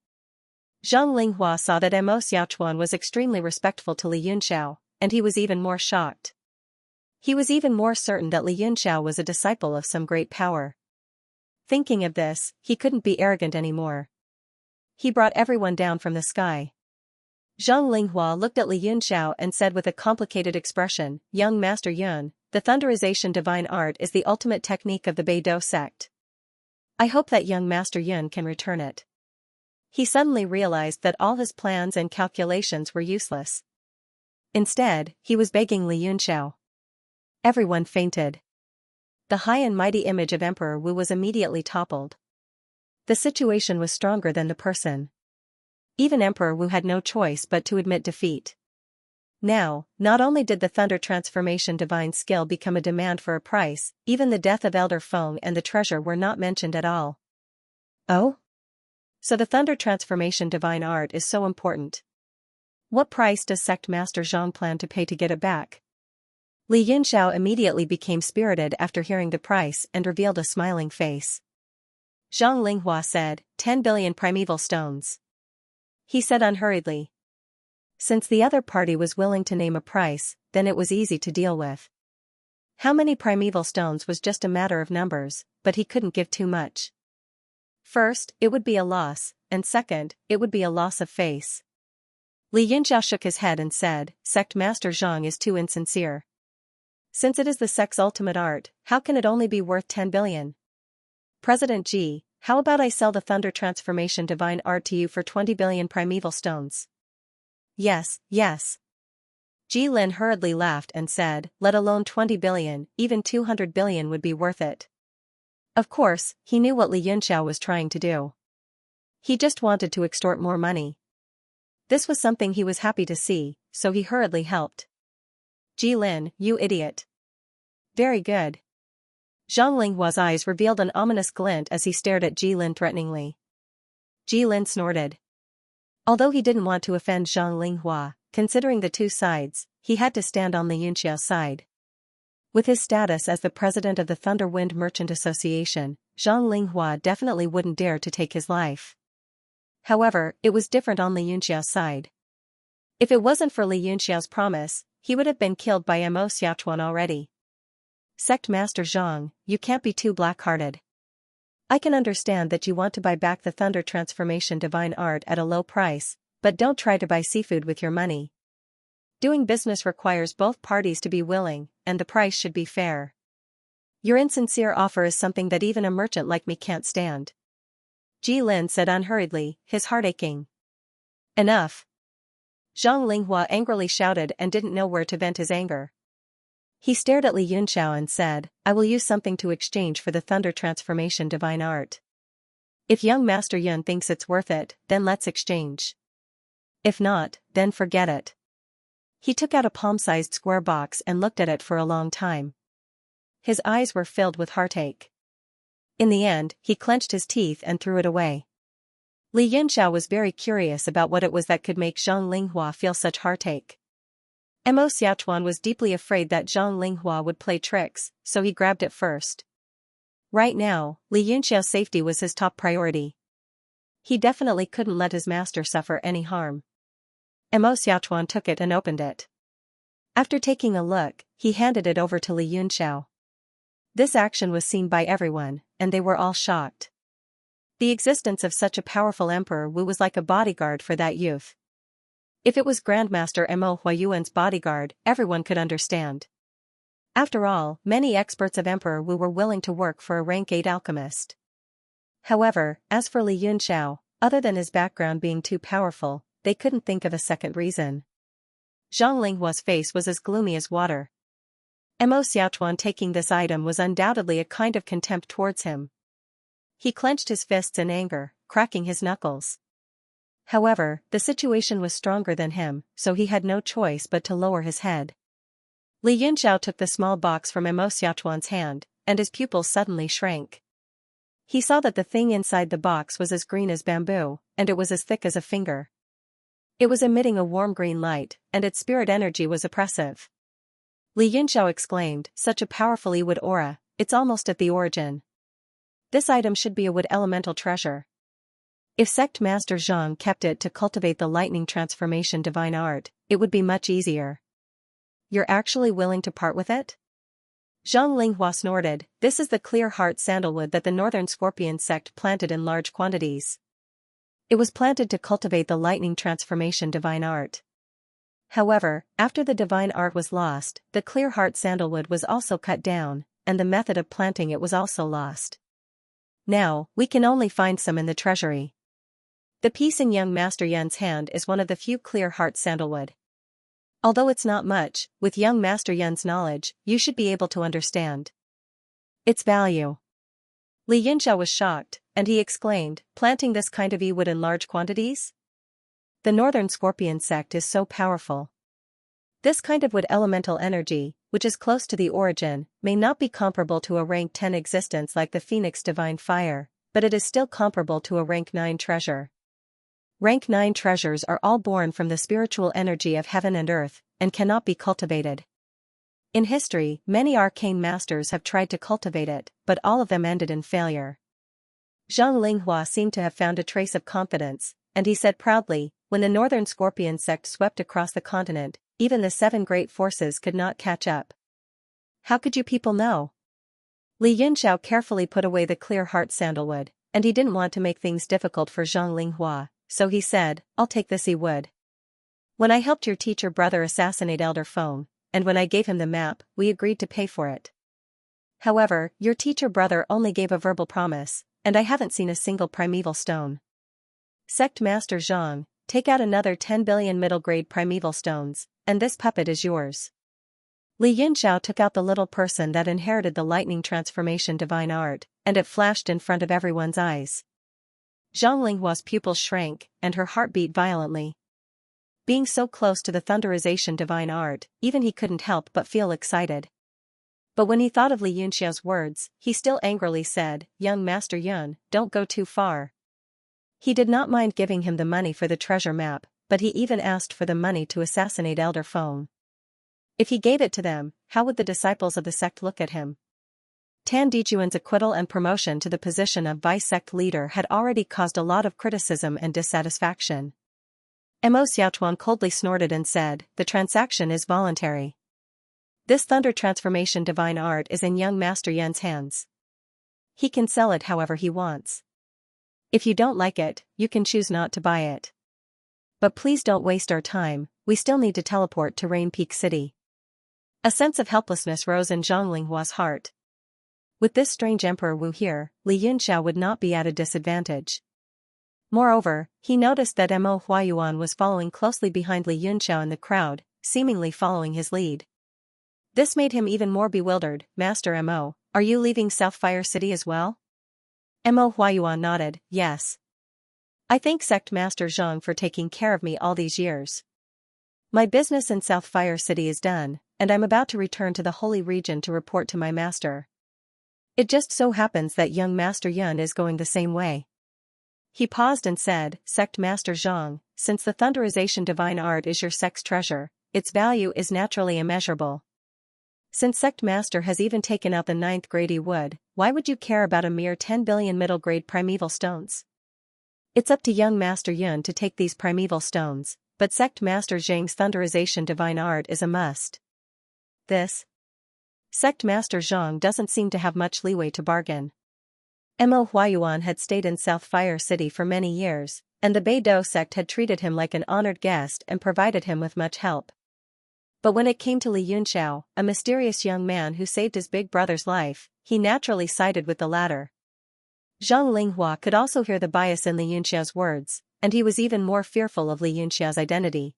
Zhang Linghua saw that Emo Xiaochuan was extremely respectful to Li Yunxiao, and he was even more shocked. He was even more certain that Li Yunxiao was a disciple of some great power. Thinking of this, he couldn't be arrogant anymore. He brought everyone down from the sky. Zhang Linghua looked at Li Yunxiao and said with a complicated expression, "Young Master Yun, the thunderization divine art is the ultimate technique of the Beidou sect. I hope that young Master Yun can return it." He suddenly realized that all his plans and calculations were useless. Instead, he was begging Li Yunxiao. Everyone fainted. The high and mighty image of Emperor Wu was immediately toppled. The situation was stronger than the person. Even Emperor Wu had no choice but to admit defeat. Now, not only did the Thunder Transformation divine skill become a demand for a price, even the death of Elder Feng and the treasure were not mentioned at all. Oh? So the Thunder Transformation divine art is so important. What price does Sect Master Zhang plan to pay to get it back? Li Yunxiao immediately became spirited after hearing the price and revealed a smiling face. Zhang Linghua said, 10 billion primeval stones. He said unhurriedly. Since the other party was willing to name a price, then it was easy to deal with. How many primeval stones was just a matter of numbers, but he couldn't give too much. First, it would be a loss, and second, it would be a loss of face. Li Yunxiao shook his head and said, Sect Master Zhang is too insincere. Since it is the sect's ultimate art, how can it only be worth 10 billion? President Ji, how about I sell the Thunder Transformation divine art to you for 20 billion primeval stones? Yes, yes. Ji Lin hurriedly laughed and said, let alone 20 billion, even 200 billion would be worth it. Of course, he knew what Li Yunxiao was trying to do. He just wanted to extort more money. This was something he was happy to see, so he hurriedly helped. Ji Lin, you idiot. Very good. Zhang Linghua's eyes revealed an ominous glint as he stared at Ji Lin threateningly. Ji Lin snorted. Although he didn't want to offend Zhang Linghua, considering the two sides, he had to stand on Li Yunxiao's side. With his status as the president of the Thunder Wind Merchant Association, Zhang Linghua definitely wouldn't dare to take his life. However, it was different on Li Yunxiao's side. If it wasn't for Li Yunxiao's promise, he would have been killed by Emo Xiaochuan already. Sect Master Zhang, you can't be too black-hearted. I can understand that you want to buy back the Thunder Transformation divine art at a low price, but don't try to buy seafood with your money. Doing business requires both parties to be willing, and the price should be fair. Your insincere offer is something that even a merchant like me can't stand. Ji Lin said unhurriedly, his heart aching. Enough. Zhang Linghua angrily shouted and didn't know where to vent his anger. He stared at Li Yunxiao and said, I will use something to exchange for the Thunder Transformation divine art. If young Master Yun thinks it's worth it, then let's exchange. If not, then forget it. He took out a palm-sized square box and looked at it for a long time. His eyes were filled with heartache. In the end, he clenched his teeth and threw it away. Li Yunxiao was very curious about what it was that could make Zhang Linghua feel such heartache. Emo Xiaochuan was deeply afraid that Zhang Linghua would play tricks, so he grabbed it first. Right now, Li Yunxiao's safety was his top priority. He definitely couldn't let his master suffer any harm. Emo Xiaochuan took it and opened it. After taking a look, he handed it over to Li Yunxiao. This action was seen by everyone, and they were all shocked. The existence of such a powerful Emperor Wu was like a bodyguard for that youth. If it was Grandmaster Mo Huayuan's bodyguard, everyone could understand. After all, many experts of Emperor Wu were willing to work for a rank 8 alchemist. However, as for Li Yunxiao, other than his background being too powerful, they couldn't think of a second reason. Zhang Linghua's face was as gloomy as water. Mo Xiaochuan taking this item was undoubtedly a kind of contempt towards him. He clenched his fists in anger, cracking his knuckles. However, the situation was stronger than him, so he had no choice but to lower his head. Li Yunxiao took the small box from Mo Xiaochuan's hand, and his pupils suddenly shrank. He saw that the thing inside the box was as green as bamboo, and it was as thick as a finger. It was emitting a warm green light, and its spirit energy was oppressive. Li Yunxiao exclaimed, "Such a powerful wood aura, it's almost at the origin. This item should be a wood elemental treasure. If Sect Master Zhang kept it to cultivate the lightning transformation divine art, it would be much easier." "You're actually willing to part with it?" Zhang Linghua snorted. "This is the clear heart sandalwood that the Northern Scorpion sect planted in large quantities. It was planted to cultivate the lightning transformation divine art. However, after the divine art was lost, the clear heart sandalwood was also cut down, and the method of planting it was also lost. Now, we can only find some in the treasury. The piece in young Master Yun's hand is one of the few clear heart sandalwood. Although it's not much, with young Master Yun's knowledge, you should be able to understand its value." Li Yunxiao was shocked, and he exclaimed, "Planting this kind of wood in large quantities? The Northern Scorpion sect is so powerful. This kind of wood elemental energy, which is close to the origin, may not be comparable to a rank 10 existence like the Phoenix Divine Fire, but it is still comparable to a rank 9 treasure. Rank 9 treasures are all born from the spiritual energy of heaven and earth, and cannot be cultivated. In history, many arcane masters have tried to cultivate it, but all of them ended in failure." Zhang Linghua seemed to have found a trace of confidence, and he said proudly, "When the Northern Scorpion sect swept across the continent, even the 7 great forces could not catch up. How could you people know?" Li Yunxiao carefully put away the clear heart sandalwood, and he didn't want to make things difficult for Zhang Linghua, so he said, "I'll take this wood. When I helped your teacher brother assassinate Elder Feng, and when I gave him the map, we agreed to pay for it. However, your teacher brother only gave a verbal promise, and I haven't seen a single primeval stone. Sect Master Zhang, take out another 10 billion middle-grade primeval stones, and this puppet is yours." Li Yunxiao took out the little person that inherited the lightning transformation divine art, and it flashed in front of everyone's eyes. Zhang Linghua's pupils shrank, and her heart beat violently. Being so close to the thunderization divine art, even he couldn't help but feel excited. But when he thought of Li Yunxiao's words, he still angrily said, "Young Master Yun, don't go too far." He did not mind giving him the money for the treasure map, but he even asked for the money to assassinate Elder Feng. If he gave it to them, how would the disciples of the sect look at him? Tan Dijuan's acquittal and promotion to the position of vice-sect leader had already caused a lot of criticism and dissatisfaction. Mo Xiaochuan coldly snorted and said, "The transaction is voluntary. This thunder transformation divine art is in young Master Yun's hands. He can sell it however he wants. If you don't like it, you can choose not to buy it. But please don't waste our time, we still need to teleport to Rain Peak City." A sense of helplessness rose in Zhang Linghua's heart. With this strange Emperor Wu here, Li Yunxiao would not be at a disadvantage. Moreover, he noticed that Mo Huayuan was following closely behind Li Yunxiao in the crowd, seemingly following his lead. This made him even more bewildered. "Master Mo, are you leaving Southfire City as well?" Mo Huayuan nodded, "Yes. I thank Sect Master Zhang for taking care of me all these years. My business in Southfire City is done, and I'm about to return to the Holy Region to report to my master. It just so happens that young Master Yun is going the same way." He paused and said, "Sect Master Zhang, since the thunderization divine art is your sect's treasure, its value is naturally immeasurable. Since Sect Master has even taken out the 9th grade wood, why would you care about a mere 10 billion middle grade primeval stones? It's up to young Master Yun to take these primeval stones, but Sect Master Zhang's thunderization divine art is a must. This Sect Master Zhang doesn't seem to have much leeway to bargain." Mo Huayuan had stayed in Southfire City for many years, and the Beidou sect had treated him like an honored guest and provided him with much help. But when it came to Li Yunxiao, a mysterious young man who saved his big brother's life, he naturally sided with the latter. Zhang Linghua could also hear the bias in Li Yunxiao's words, and he was even more fearful of Li Yunxiao's identity.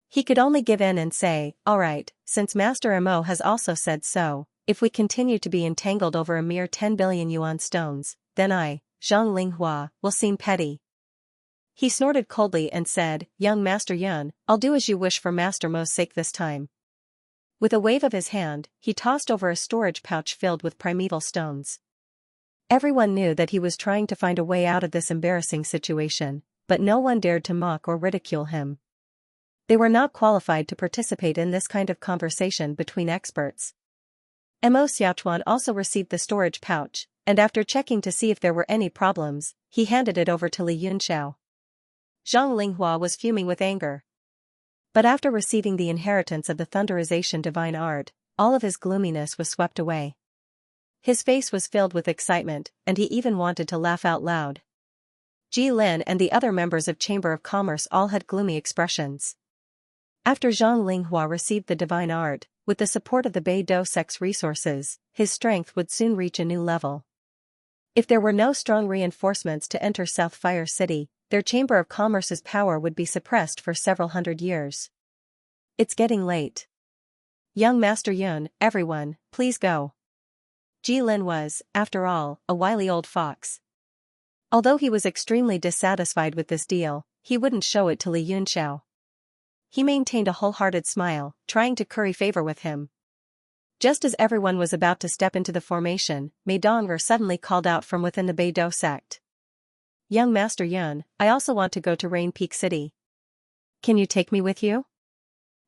He could only give in and say, "Alright, since Master Mo has also said so, if we continue to be entangled over a mere 10 billion yuan stones, then I, Zhang Linghua, will seem petty." He snorted coldly and said, "Young Master Yun, I'll do as you wish for Master Mo's sake this time." With a wave of his hand, he tossed over a storage pouch filled with primeval stones. Everyone knew that he was trying to find a way out of this embarrassing situation, but no one dared to mock or ridicule him. They were not qualified to participate in this kind of conversation between experts. Mo Xiaochuan also received the storage pouch, and after checking to see if there were any problems, he handed it over to Li Yunxiao. Zhang Linghua was fuming with anger. But after receiving the inheritance of the Thunderization divine art, all of his gloominess was swept away. His face was filled with excitement, and he even wanted to laugh out loud. Ji Lin and the other members of Chamber of Commerce all had gloomy expressions. After Zhang Linghua received the divine art, with the support of the Beidou sect's resources, his strength would soon reach a new level. If there were no strong reinforcements to enter South Fire City, their Chamber of Commerce's power would be suppressed for several hundred years. It's getting late. Young Master Yun, everyone, please go. Ji Lin was, after all, a wily old fox. Although he was extremely dissatisfied with this deal, he wouldn't show it to Li Yunxiao. He maintained a wholehearted smile, trying to curry favor with him. Just as everyone was about to step into the formation, Mei Dong'er suddenly called out from within the Beidou sect. "Young Master Yun, I also want to go to Rain Peak City. Can you take me with you?"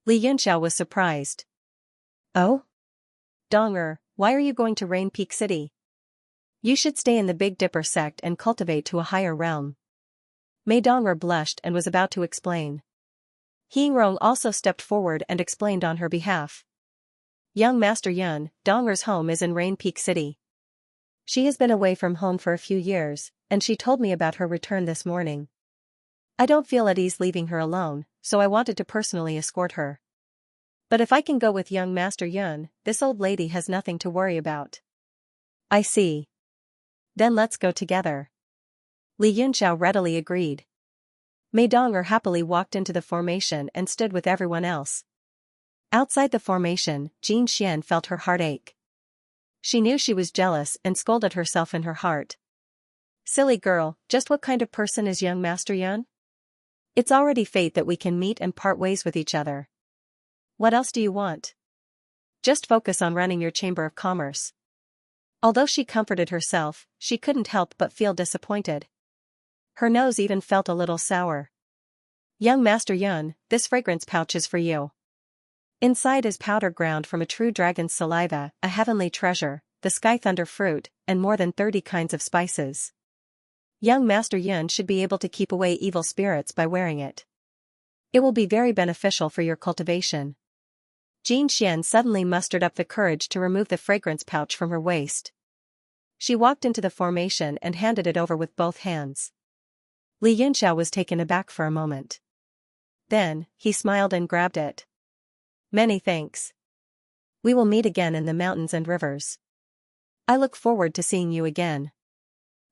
Li Yunxiao was surprised. "Oh? Dong'er, why are you going to Rain Peak City? You should stay in the Big Dipper sect and cultivate to a higher realm." Mei Dong'er blushed and was about to explain. Yingrong also stepped forward and explained on her behalf. "Young Master Yun, Dong'er's home is in Rain Peak City. She has been away from home for a few years, and she told me about her return this morning. I don't feel at ease leaving her alone, so I wanted to personally escort her. But if I can go with young Master Yun, this old lady has nothing to worry about." "I see. Then let's go together." Li Yunxiao readily agreed. Mei Dong'er happily walked into the formation and stood with everyone else. Outside the formation, Jin Xian felt her heart ache. She knew she was jealous and scolded herself in her heart. "Silly girl, just what kind of person is young Master Yun? It's already fate that we can meet and part ways with each other. What else do you want? Just focus on running your Chamber of Commerce." Although she comforted herself, she couldn't help but feel disappointed. Her nose even felt a little sour. "Young Master Yun, this fragrance pouch is for you. Inside is powder ground from a true dragon's saliva, a heavenly treasure, the sky thunder fruit, and more than 30 kinds of spices. Young Master Yun should be able to keep away evil spirits by wearing it. It will be very beneficial for your cultivation." Jin Xian suddenly mustered up the courage to remove the fragrance pouch from her waist. She walked into the formation and handed it over with both hands. Li Yunxiao was taken aback for a moment. Then, he smiled and grabbed it. "Many thanks. We will meet again in the mountains and rivers. I look forward to seeing you again."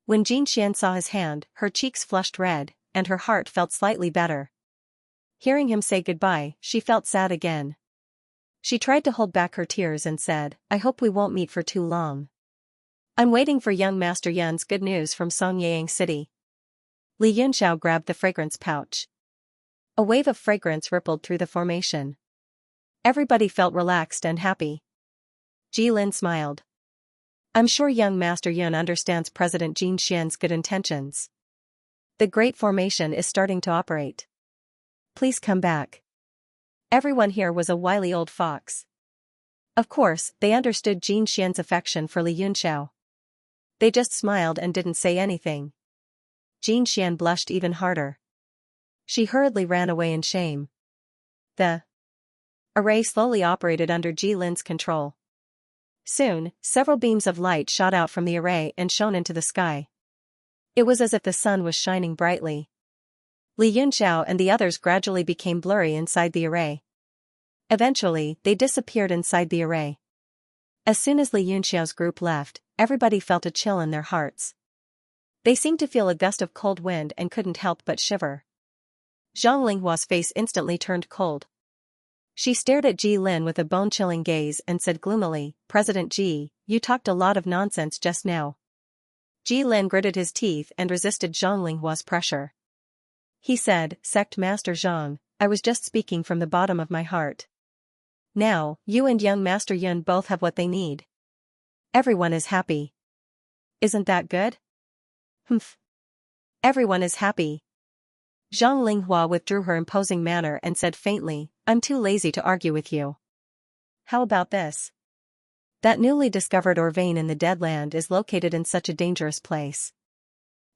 When Jin Xian saw his hand, her cheeks flushed red, and her heart felt slightly better. Hearing him say goodbye, she felt sad again. She tried to hold back her tears and said, "I hope we won't meet for too long. I'm waiting for young Master Yun's good news from Songyang City." Li Yunxiao grabbed the fragrance pouch. A wave of fragrance rippled through the formation. Everybody felt relaxed and happy. Ji Lin smiled. "I'm sure young Master Yun understands President Jin Xian's good intentions. The great formation is starting to operate. Please come back." Everyone here was a wily old fox. Of course, they understood Jin Xian's affection for Li Yunxiao. They just smiled and didn't say anything. Jin Xian blushed even harder. She hurriedly ran away in shame. The array slowly operated under Ji Lin's control. Soon, several beams of light shot out from the array and shone into the sky. It was as if the sun was shining brightly. Li Yunxiao and the others gradually became blurry inside the array. Eventually, they disappeared inside the array. As soon as Li Yunxiao's group left, everybody felt a chill in their hearts. They seemed to feel a gust of cold wind and couldn't help but shiver. Zhang Linghua's face instantly turned cold. She stared at Ji Lin with a bone-chilling gaze and said gloomily, "President Ji, you talked a lot of nonsense just now." Ji Lin gritted his teeth and resisted Zhang Linghua's pressure. He said, "Sect Master Zhang, I was just speaking from the bottom of my heart. Now, you and young Master Yun both have what they need. Everyone is happy. Isn't that good?" "Humph. Everyone is happy." Zhang Linghua withdrew her imposing manner and said faintly, "I'm too lazy to argue with you. How about this? That newly discovered ore vein in the Dead Land is located in such a dangerous place.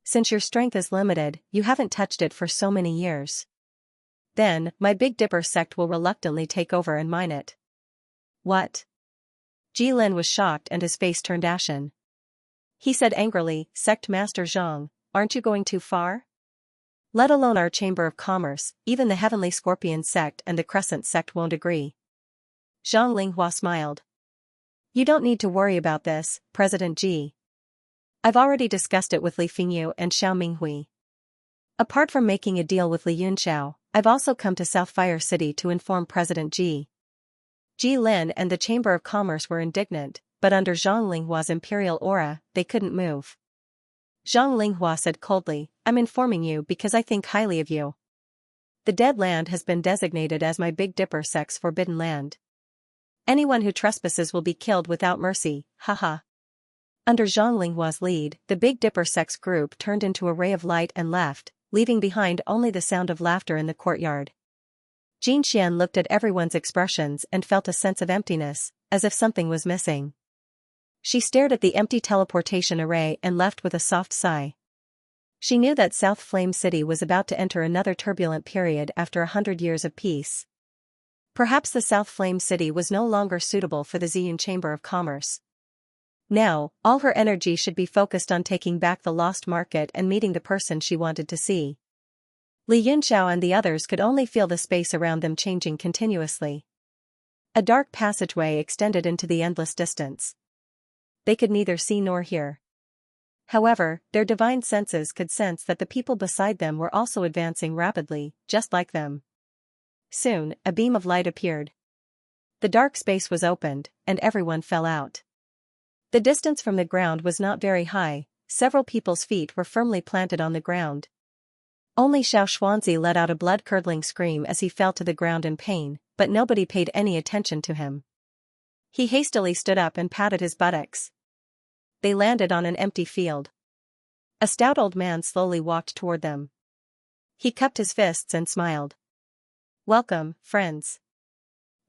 Since your strength is limited, you haven't touched it for so many years. Then, my Big Dipper sect will reluctantly take over and mine it." "What?" Ji Lin was shocked and his face turned ashen. He said angrily, "Sect Master Zhang, aren't you going too far? Let alone our Chamber of Commerce, even the Heavenly Scorpion sect and the Crescent sect won't agree." Zhang Linghua smiled. "You don't need to worry about this, President Ji. I've already discussed it with Li Fingyu and Xiao Minghui. Apart from making a deal with Li Yunxiao, I've also come to South Fire City to inform President Ji." Ji Lin and the Chamber of Commerce were indignant, but under Zhang Linghua's imperial aura, they couldn't move. Zhang Linghua said coldly, "I'm informing you because I think highly of you. The Dead Land has been designated as my Big Dipper sect's forbidden land. Anyone who trespasses will be killed without mercy, haha." Under Zhang Linghua's lead, the Big Dipper sect's group turned into a ray of light and left, leaving behind only the sound of laughter in the courtyard. Jin Xian looked at everyone's expressions and felt a sense of emptiness, as if something was missing. She stared at the empty teleportation array and left with a soft sigh. She knew that South Flame City was about to enter another turbulent period after 100 years of peace. Perhaps the South Flame City was no longer suitable for the Ziyun Chamber of Commerce. Now, all her energy should be focused on taking back the lost market and meeting the person she wanted to see. Li Yunxiao and the others could only feel the space around them changing continuously. A dark passageway extended into the endless distance. They could neither see nor hear. However, their divine senses could sense that the people beside them were also advancing rapidly, just like them. Soon, a beam of light appeared. The dark space was opened, and everyone fell out. The distance from the ground was not very high, several people's feet were firmly planted on the ground. Only Xiao Xuanzi let out a blood-curdling scream as he fell to the ground in pain, but nobody paid any attention to him. He hastily stood up and patted his buttocks. They landed on an empty field. A stout old man slowly walked toward them. He cupped his fists and smiled. "Welcome, friends.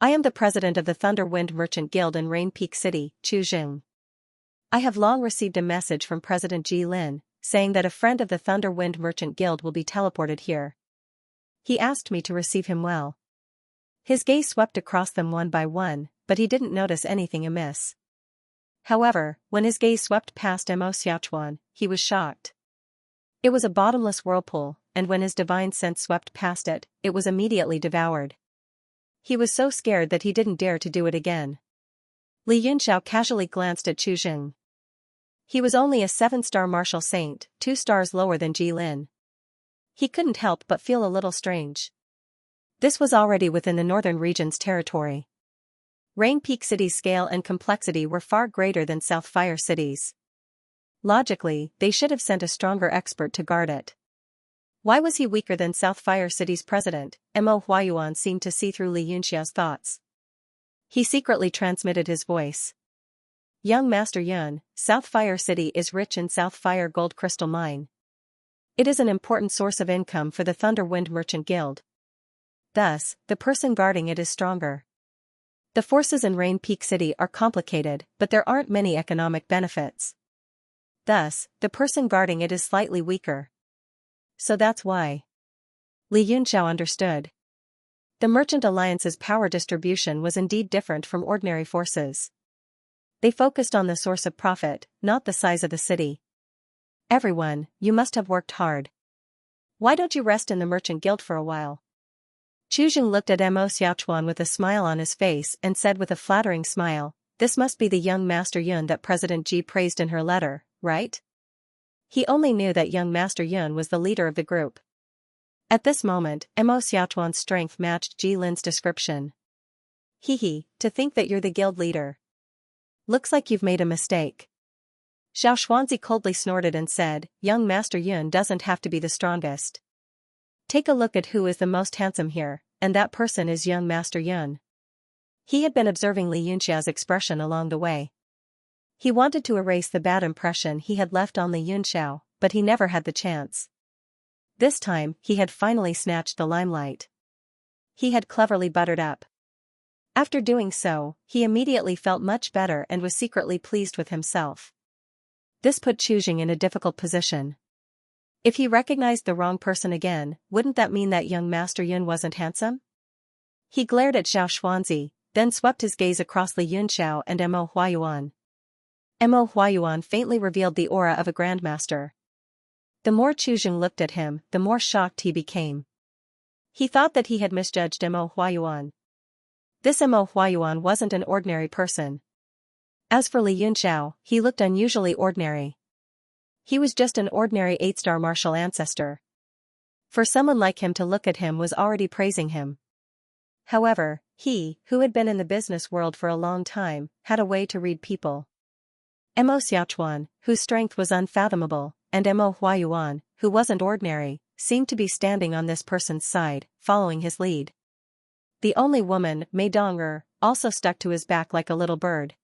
I am the president of the Thunder Wind Merchant Guild in Rain Peak City, Chuzheng. I have long received a message from President Ji Lin, saying that a friend of the Thunder Wind Merchant Guild will be teleported here. He asked me to receive him well." His gaze swept across them one by one, but he didn't notice anything amiss. However, when his gaze swept past Mo Xiaochuan, he was shocked. It was a bottomless whirlpool, and when his divine sense swept past it, it was immediately devoured. He was so scared that he didn't dare to do it again. Li Yunxiao casually glanced at Chu Jing. He was only a 7-star martial saint, 2 stars lower than Ji Lin. He couldn't help but feel a little strange. This was already within the northern region's territory. Rain Peak City's scale and complexity were far greater than South Fire City's. Logically, they should have sent a stronger expert to guard it. Why was he weaker than South Fire City's president? Mo Huayuan seemed to see through Li Yunxiao's thoughts. He secretly transmitted his voice. "Young Master Yun, South Fire City is rich in South Fire Gold Crystal Mine. It is an important source of income for the Thunder Wind Merchant Guild. Thus, the person guarding it is stronger. The forces in Rain Peak City are complicated, but there aren't many economic benefits. Thus, the person guarding it is slightly weaker. So that's why." Li Yunxiao understood. The Merchant Alliance's power distribution was indeed different from ordinary forces. They focused on the source of profit, not the size of the city. "Everyone, you must have worked hard. Why don't you rest in the merchant guild for a while? Chuzheng looked at Mo Xiaochuan with a smile on his face and said with a flattering smile, "This must be the young Master Yun that President Ji praised in her letter, right?" He only knew that young Master Yun was the leader of the group. At this moment, Mo Xiaochuan's strength matched Ji Lin's description. To think that you're the guild leader. Looks like you've made a mistake. Xiao Xuanzi coldly snorted and said, "Young Master Yun doesn't have to be the strongest. Take a look at who is the most handsome here, and that person is young Master Yun." He had been observing Li Yunxiao's expression along the way. He wanted to erase the bad impression he had left on Li Yunxiao, but he never had the chance. This time, he had finally snatched the limelight. He had cleverly buttered up. After doing so, he immediately felt much better and was secretly pleased with himself. This put Chuzheng in a difficult position. If he recognized the wrong person again, wouldn't that mean that young Master Yun wasn't handsome? He glared at Xiao Xuanzi, then swept his gaze across Li Yunxiao and Mo Huayuan. Mo Huayuan faintly revealed the aura of a grandmaster. The more Chuzheng looked at him, the more shocked he became. He thought that he had misjudged Mo Huayuan. This Mo Huayuan wasn't an ordinary person. As for Li Yunxiao, he looked unusually ordinary. He was just an ordinary 8-star martial ancestor. For someone like him to look at him was already praising him. However, he, who had been in the business world for a long time, had a way to read people. Mo Xiaochuan, whose strength was unfathomable, and Mo Huayuan, who wasn't ordinary, seemed to be standing on this person's side, following his lead. The only woman, Mei Dong'er, also stuck to his back like a little bird.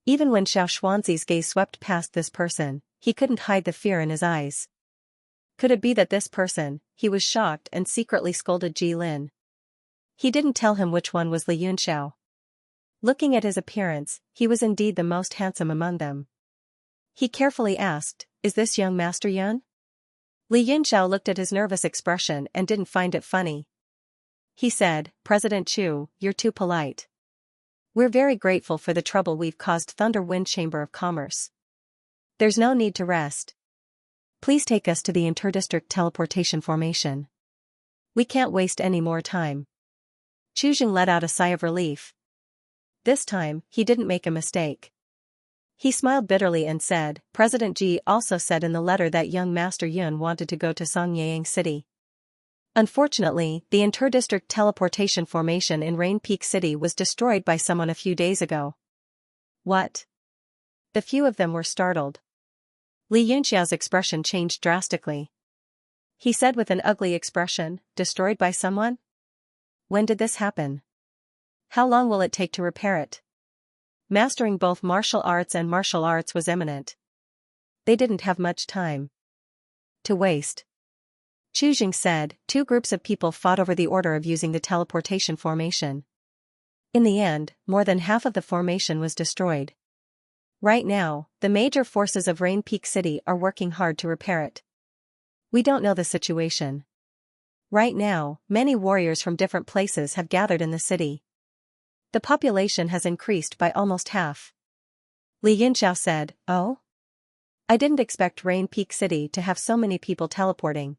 Even when Xiao Xuanzi's gaze swept past this person, he couldn't hide the fear in his eyes. Could it be that this person, he was shocked and secretly scolded Ji Lin? He didn't tell him which one was Li Yunxiao. Looking at his appearance, he was indeed the most handsome among them. He carefully asked, "Is this young Master Yun?" Li Yunxiao looked at his nervous expression and didn't find it funny. He said, "President Chu, you're too polite. We're very grateful for the trouble we've caused Thunder Wind Chamber of Commerce. There's no need to rest. Please take us to the interdistrict teleportation formation. We can't waste any more time." Chuzheng let out a sigh of relief. This time, he didn't make a mistake. He smiled bitterly and said, "President Ji also said in the letter that young Master Yun wanted to go to Songyang City. Unfortunately, the interdistrict teleportation formation in Rain Peak City was destroyed by someone a few days ago." What? The few of them were startled. Li Yunxiao's expression changed drastically. He said with an ugly expression, "Destroyed by someone? When did this happen? How long will it take to repair it?" Mastering both martial arts and martial arts was imminent. They didn't have much time to waste. Chuzheng said, "Two groups of people fought over the order of using the teleportation formation. In the end, more than half of the formation was destroyed. Right now, the major forces of Rain Peak City are working hard to repair it. We don't know the situation. Right now, many warriors from different places have gathered in the city. The population has increased by almost half." Li Yunxiao said, "Oh? I didn't expect Rain Peak City to have so many people teleporting.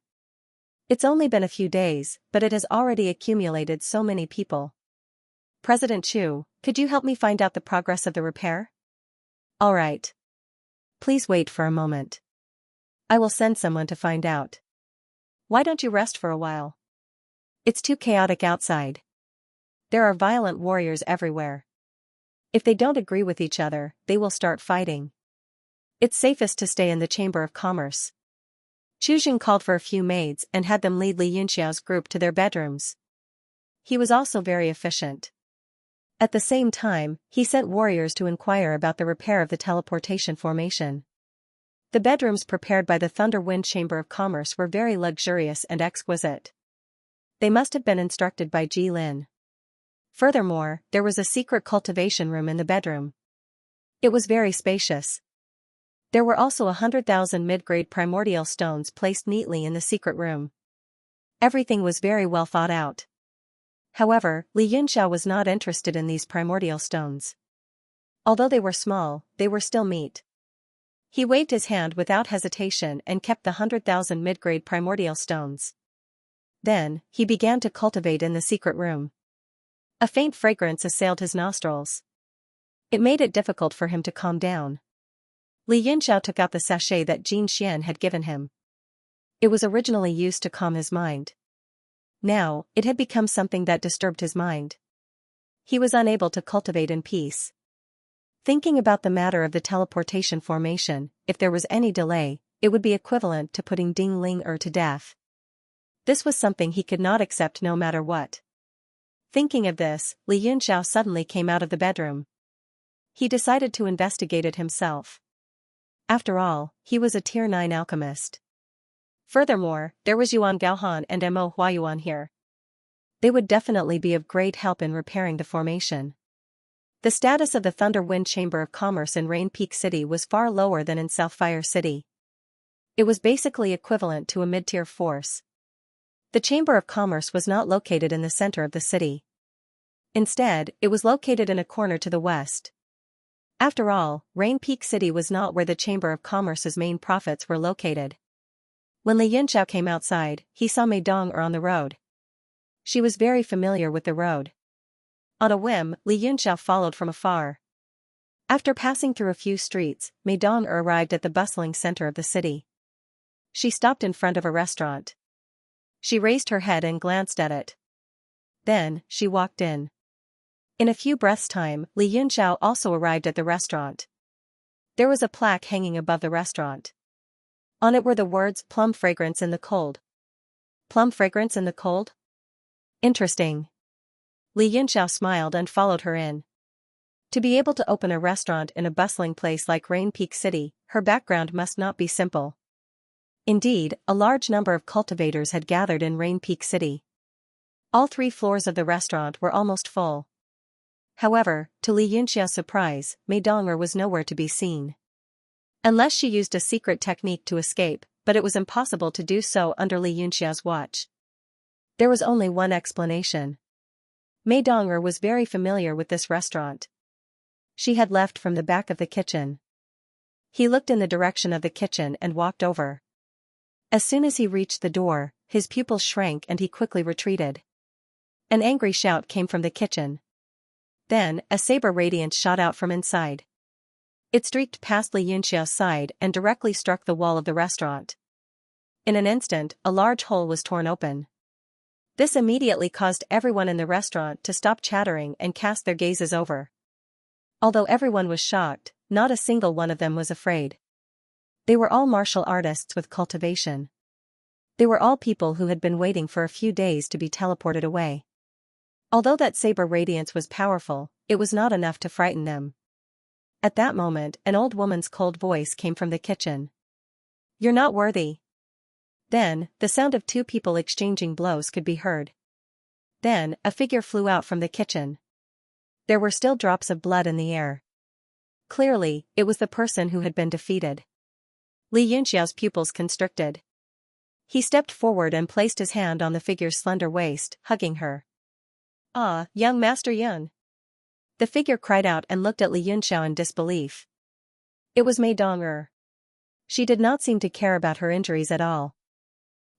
It's only been a few days, but it has already accumulated so many people. President Chu, could you help me find out the progress of the repair?" "All right. Please wait for a moment. I will send someone to find out. Why don't you rest for a while? It's too chaotic outside. There are violent warriors everywhere. If they don't agree with each other, they will start fighting. It's safest to stay in the Chamber of Commerce." Chuzheng called for a few maids and had them lead Li Yunxiao's group to their bedrooms. He was also very efficient. At the same time, he sent warriors to inquire about the repair of the teleportation formation. The bedrooms prepared by the Thunder Wind Chamber of Commerce were very luxurious and exquisite. They must have been instructed by Ji Lin. Furthermore, there was a secret cultivation room in the bedroom. It was very spacious. There were also 100,000 mid-grade primordial stones placed neatly in the secret room. Everything was very well thought out. However, Li Yunxiao was not interested in these primordial stones. Although they were small, they were still meat. He waved his hand without hesitation and kept the 100,000 mid-grade primordial stones. Then, he began to cultivate in the secret room. A faint fragrance assailed his nostrils. It made it difficult for him to calm down. Li Yunxiao took out the sachet that Xianxia had given him. It was originally used to calm his mind. Now, it had become something that disturbed his mind. He was unable to cultivate in peace. Thinking about the matter of the teleportation formation, if there was any delay, it would be equivalent to putting Ding Ling to death. This was something he could not accept no matter what. Thinking of this, Li Yunxiao suddenly came out of the bedroom. He decided to investigate it himself. After all, he was a Tier 9 alchemist. Furthermore, there was Yuan Gaohan and Mo Huayuan here. They would definitely be of great help in repairing the formation. The status of the Thunder Wind Chamber of Commerce in Rain Peak City was far lower than in Southfire City. It was basically equivalent to a mid-tier force. The Chamber of Commerce was not located in the center of the city. Instead, it was located in a corner to the west. After all, Rain Peak City was not where the Chamber of Commerce's main profits were located. When Li Yunxiao came outside, he saw Mei Dong on the road. She was very familiar with the road. On a whim, Li Yunxiao followed from afar. After passing through a few streets, Mei Dong arrived at the bustling center of the city. She stopped in front of a restaurant. She raised her head and glanced at it. Then, she walked in. In a few breaths' time, Li Yunxiao also arrived at the restaurant. There was a plaque hanging above the restaurant. On it were the words, "Plum fragrance in the cold." Plum fragrance in the cold? Interesting. Li Yunxiao smiled and followed her in. To be able to open a restaurant in a bustling place like Rain Peak City, her background must not be simple. Indeed, a large number of cultivators had gathered in Rain Peak City. All 3 floors of the restaurant were almost full. However, to Li Yunxia's surprise, Mei Dong was nowhere to be seen. Unless she used a secret technique to escape, but it was impossible to do so under Li Yunxia's watch. There was only one explanation. Mei Dong was very familiar with this restaurant. She had left from the back of the kitchen. He looked in the direction of the kitchen and walked over. As soon as he reached the door, his pupils shrank and he quickly retreated. An angry shout came from the kitchen. Then, a saber radiance shot out from inside. It streaked past Li Yunxia's side and directly struck the wall of the restaurant. In an instant, a large hole was torn open. This immediately caused everyone in the restaurant to stop chattering and cast their gazes over. Although everyone was shocked, not a single one of them was afraid. They were all martial artists with cultivation. They were all people who had been waiting for a few days to be teleported away. Although that saber radiance was powerful, it was not enough to frighten them. At that moment, an old woman's cold voice came from the kitchen. "You're not worthy." Then, the sound of 2 people exchanging blows could be heard. Then, a figure flew out from the kitchen. There were still drops of blood in the air. Clearly, it was the person who had been defeated. Li Yunxiao's pupils constricted. He stepped forward and placed his hand on the figure's slender waist, hugging her. "Ah, young Master Yun." The figure cried out and looked at Li Yunxiao in disbelief. It was Mei Dong. She did not seem to care about her injuries at all.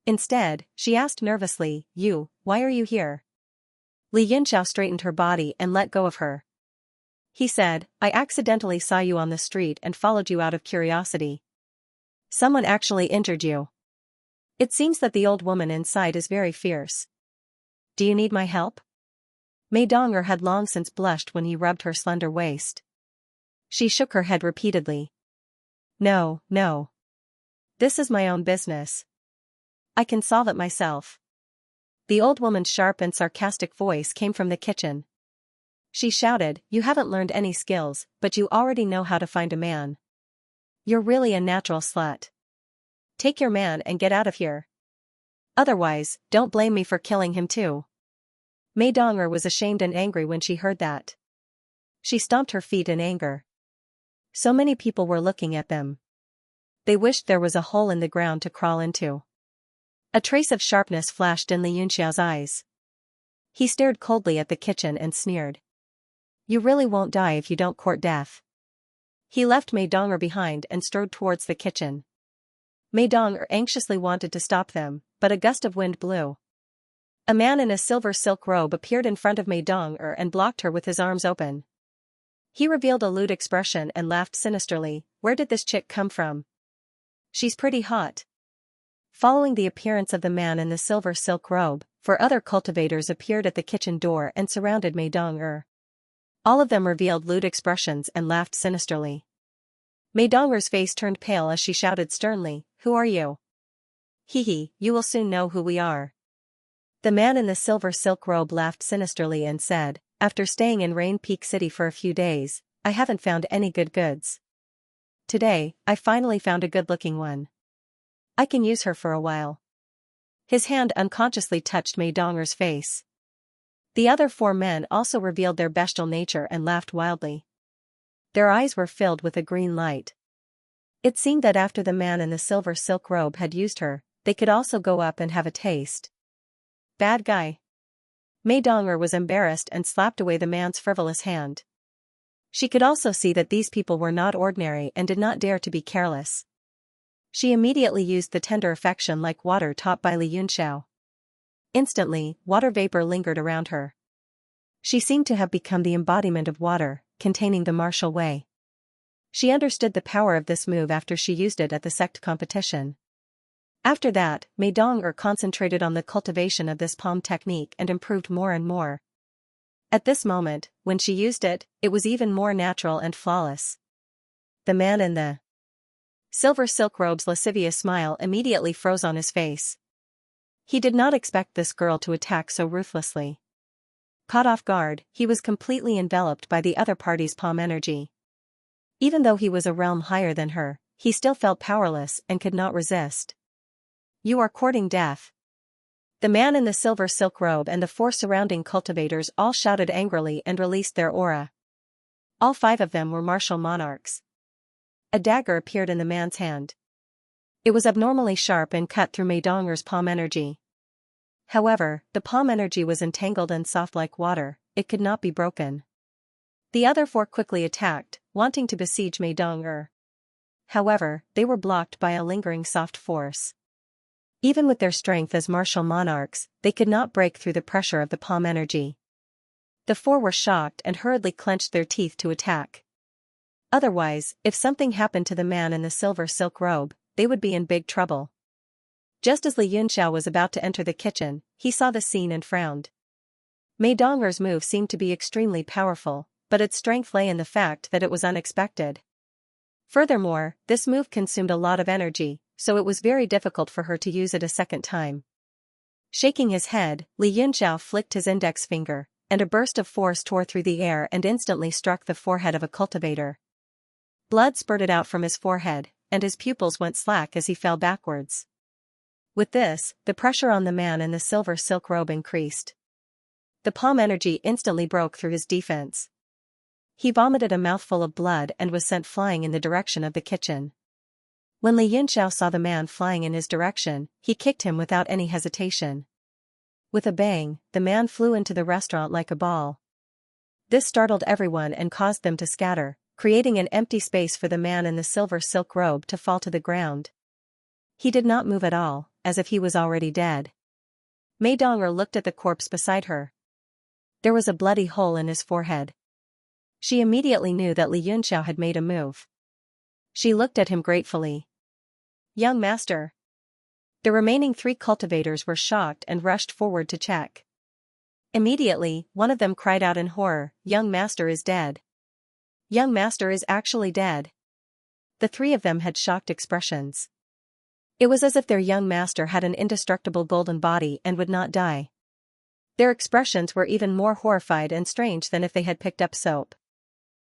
Instead, she asked nervously, "Why are you here?" Li Yunxiao straightened her body and let go of her. He said, "I accidentally saw you on the street and followed you out of curiosity." "Someone actually injured you." "It seems that the old woman inside is very fierce." "Do you need my help?" Mei Dong had long since blushed when he rubbed her slender waist. She shook her head repeatedly. No. This is my own business. I can solve it myself." The old woman's sharp and sarcastic voice came from the kitchen. She shouted, "You haven't learned any skills, but you already know how to find a man. You're really a natural slut. Take your man and get out of here. Otherwise, don't blame me for killing him too." Mei Dong was ashamed and angry when she heard that. She stomped her feet in anger. So many people were looking at them. They wished there was a hole in the ground to crawl into. A trace of sharpness flashed in Li Yunxiao's eyes. He stared coldly at the kitchen and sneered. "You really won't die if you don't court death." He left Mei Dong'er behind and strode towards the kitchen. Mei Dong'er anxiously wanted to stop them, but a gust of wind blew. A man in a silver silk robe appeared in front of Mei Dong'er and blocked her with his arms open. He revealed a lewd expression and laughed sinisterly. "Where did this chick come from? She's pretty hot." Following the appearance of the man in the silver silk robe, 4 other cultivators appeared at the kitchen door and surrounded Mei Dong'er. All of them revealed lewd expressions and laughed sinisterly. Mei Dong'er's face turned pale as she shouted sternly, "Who are you?" "Hee, you will soon know who we are." The man in the silver silk robe laughed sinisterly and said, "After staying in Rain Peak City for a few days, I haven't found any good goods. Today, I finally found a good-looking one. I can use her for a while." His hand unconsciously touched Mei Dong'er's face. The other 4 men also revealed their bestial nature and laughed wildly. Their eyes were filled with a green light. It seemed that after the man in the silver silk robe had used her, they could also go up and have a taste. Bad guy. Mei Dong'er was embarrassed and slapped away the man's frivolous hand. She could also see that these people were not ordinary and did not dare to be careless. She immediately used the tender affection like water taught by Li Yunxiao. Instantly, water vapor lingered around her. She seemed to have become the embodiment of water, containing the martial way. She understood the power of this move after she used it at the sect competition. After that, Mei Dong'er concentrated on the cultivation of this palm technique and improved more and more. At this moment, when she used it, it was even more natural and flawless. The man in the silver silk robe's lascivious smile immediately froze on his face. He did not expect this girl to attack so ruthlessly. Caught off guard, he was completely enveloped by the other party's palm energy. Even though he was a realm higher than her, he still felt powerless and could not resist. "You are courting death." The man in the silver silk robe and the 4 surrounding cultivators all shouted angrily and released their aura. All 5 of them were martial monarchs. A dagger appeared in the man's hand. It was abnormally sharp and cut through Mei Dong'er's palm energy. However, the palm energy was entangled and soft like water, it could not be broken. The other 4 quickly attacked, wanting to besiege Mei Dong'er. However, they were blocked by a lingering soft force. Even with their strength as martial monarchs, they could not break through the pressure of the palm energy. The 4 were shocked and hurriedly clenched their teeth to attack. Otherwise, if something happened to the man in the silver silk robe, they would be in big trouble. Just as Li Yunxiao was about to enter the kitchen, he saw the scene and frowned. Mei Dong'er's move seemed to be extremely powerful, but its strength lay in the fact that it was unexpected. Furthermore, this move consumed a lot of energy, so it was very difficult for her to use it a second time. Shaking his head, Li Yunxiao flicked his index finger, and a burst of force tore through the air and instantly struck the forehead of a cultivator. Blood spurted out from his forehead, and his pupils went slack as he fell backwards. With this, the pressure on the man in the silver silk robe increased. The palm energy instantly broke through his defense. He vomited a mouthful of blood and was sent flying in the direction of the kitchen. When Li Yunxiao saw the man flying in his direction, he kicked him without any hesitation. With a bang, the man flew into the restaurant like a ball. This startled everyone and caused them to scatter, creating an empty space for the man in the silver silk robe to fall to the ground. He did not move at all, as if he was already dead. Mei Dong'er looked at the corpse beside her. There was a bloody hole in his forehead. She immediately knew that Li Yunxiao had made a move. She looked at him gratefully. "Young master." The remaining 3 cultivators were shocked and rushed forward to check. Immediately, one of them cried out in horror, "Young master is dead. Young master is actually dead." The 3 of them had shocked expressions. It was as if their young master had an indestructible golden body and would not die. Their expressions were even more horrified and strange than if they had picked up soap.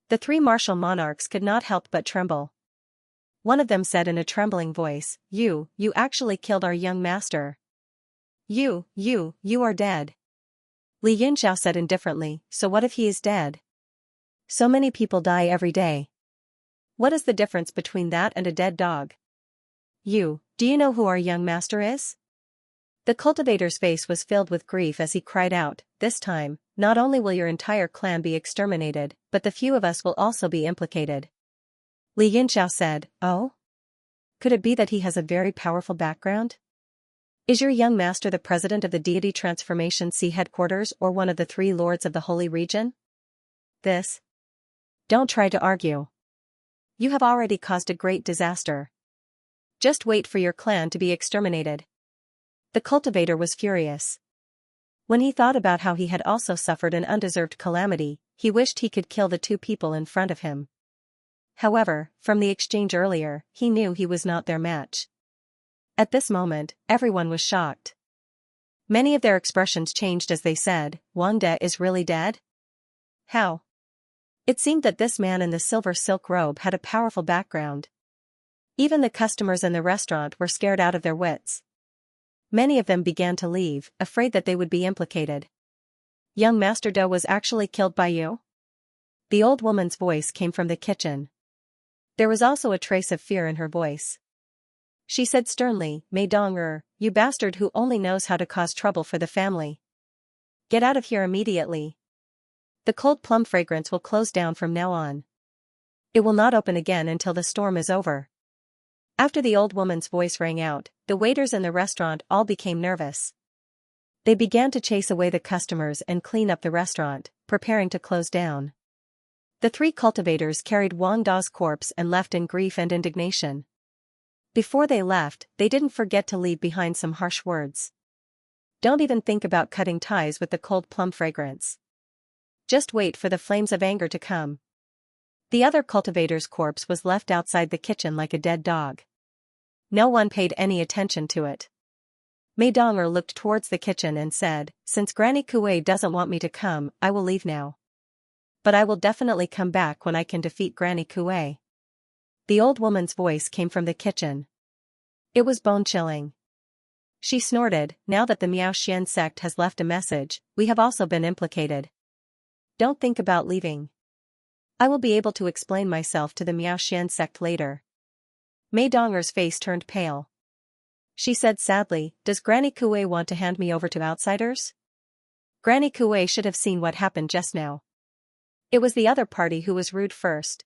The 3 martial monarchs could not help but tremble. One of them said in a trembling voice, You actually killed our young master. You are dead." Li Yunxiao said indifferently, "So what if he is dead? So many people die every day. What is the difference between that and a dead dog? Do you know who our young master is?" The cultivator's face was filled with grief as he cried out, "This time, not only will your entire clan be exterminated, but the few of us will also be implicated." Li Yunxiao said, "Oh? Could it be that he has a very powerful background? Is your young master the president of the Deity Transformation Sea headquarters or one of the three lords of the Holy Region?" This. Don't try to argue. You have already caused a great disaster. Just wait for your clan to be exterminated. The cultivator was furious. When he thought about how he had also suffered an undeserved calamity, he wished he could kill the two people in front of him. However, from the exchange earlier, he knew he was not their match. At this moment, everyone was shocked. Many of their expressions changed as they said, "Wang De is really dead? How?" It seemed that this man in the silver silk robe had a powerful background. Even the customers in the restaurant were scared out of their wits. Many of them began to leave, afraid that they would be implicated. "Young Master Do was actually killed by you?" The old woman's voice came from the kitchen. There was also a trace of fear in her voice. She said sternly, "Mei Dong, you bastard who only knows how to cause trouble for the family. Get out of here immediately. The cold plum fragrance will close down from now on. It will not open again until the storm is over." After the old woman's voice rang out, the waiters in the restaurant all became nervous. They began to chase away the customers and clean up the restaurant, preparing to close down. The three cultivators carried Wang Da's corpse and left in grief and indignation. Before they left, they didn't forget to leave behind some harsh words. "Don't even think about cutting ties with the cold plum fragrance. Just wait for the flames of anger to come." The other cultivator's corpse was left outside the kitchen like a dead dog. No one paid any attention to it. Mei Donger looked towards the kitchen and said, "Since Granny Kuei doesn't want me to come, I will leave now. But I will definitely come back when I can defeat Granny Kuei." The old woman's voice came from the kitchen. It was bone-chilling. She snorted, "Now that the Miao Xian sect has left a message, we have also been implicated. Don't think about leaving. I will be able to explain myself to the Miao Xian sect later." Mei Donger's face turned pale. She said sadly, "Does Granny Kuei want to hand me over to outsiders? Granny Kuei should have seen what happened just now. It was the other party who was rude first."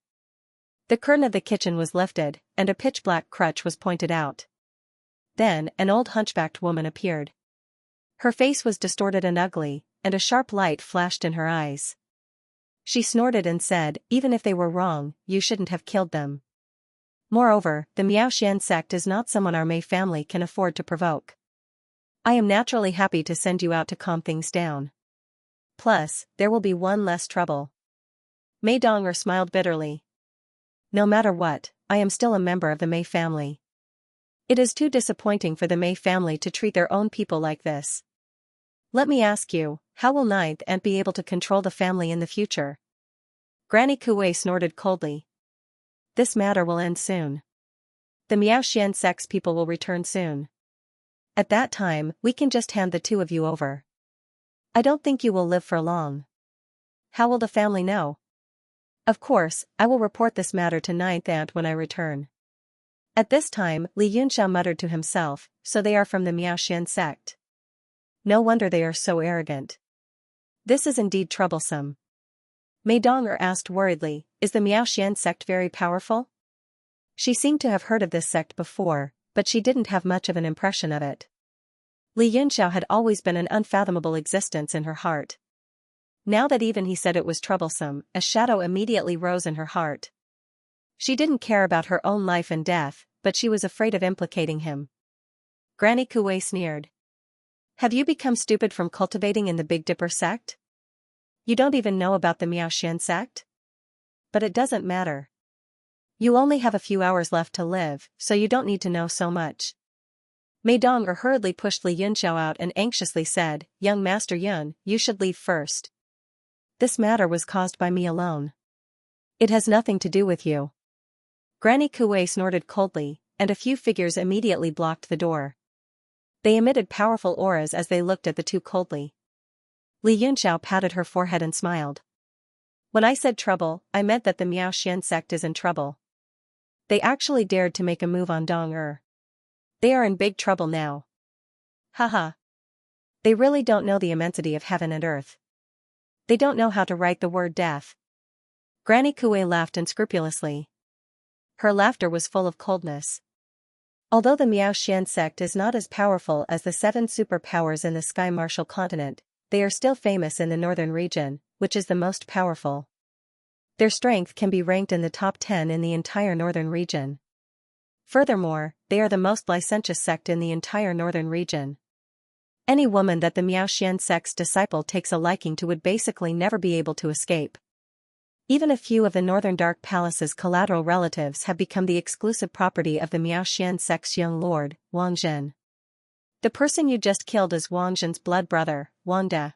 The curtain of the kitchen was lifted, and a pitch-black crutch was pointed out. Then, an old hunchbacked woman appeared. Her face was distorted and ugly, and a sharp light flashed in her eyes. She snorted and said, "Even if they were wrong, you shouldn't have killed them. Moreover, the Miao Xian sect is not someone our Mei family can afford to provoke. I am naturally happy to send you out to calm things down. Plus, there will be one less trouble." Mei Donger smiled bitterly. "No matter what, I am still a member of the Mei family. It is too disappointing for the Mei family to treat their own people like this. Let me ask you, how will Ninth Aunt be able to control the family in the future?" Granny Kuei snorted coldly. "This matter will end soon. The Miao Xian sect's people will return soon. At that time, we can just hand the two of you over. I don't think you will live for long. How will the family know? Of course, I will report this matter to Ninth Aunt when I return." At this time, Li Yunxiao muttered to himself, "So they are from the Miao Xian sect. No wonder they are so arrogant. This is indeed troublesome." Mei Donger asked worriedly, "Is the Miao Xian sect very powerful?" She seemed to have heard of this sect before, but she didn't have much of an impression of it. Li Yunxiao had always been an unfathomable existence in her heart. Now that even he said it was troublesome, a shadow immediately rose in her heart. She didn't care about her own life and death, but she was afraid of implicating him. Granny Kuei sneered. "Have you become stupid from cultivating in the Big Dipper sect? You don't even know about the Miao Xian sect? But it doesn't matter. You only have a few hours left to live, so you don't need to know so much." Mei Donger hurriedly pushed Li Yunxiao out and anxiously said, "Young Master Yun, you should leave first. This matter was caused by me alone. It has nothing to do with you." Granny Kuei snorted coldly, and a few figures immediately blocked the door. They emitted powerful auras as they looked at the two coldly. Li Yunxiao patted her forehead and smiled. "When I said trouble, I meant that the Miao Xian sect is in trouble. They actually dared to make a move on Dong. They are in big trouble now. Haha. They really don't know the immensity of heaven and earth. They don't know how to write the word death." Granny Kuei laughed unscrupulously. Her laughter was full of coldness. Although the Xianxia sect is not as powerful as the 7 superpowers in the Sky Martial continent, they are still famous in the northern region, which is the most powerful. Their strength can be ranked in the top 10 in the entire northern region. Furthermore, they are the most licentious sect in the entire northern region. Any woman that the Xianxia sect's disciple takes a liking to would basically never be able to escape. Even a few of the Northern Dark Palace's collateral relatives have become the exclusive property of the Xianxia sect's young lord, Wang Zhen. The person you just killed is Wang Zhen's blood brother, Wang De.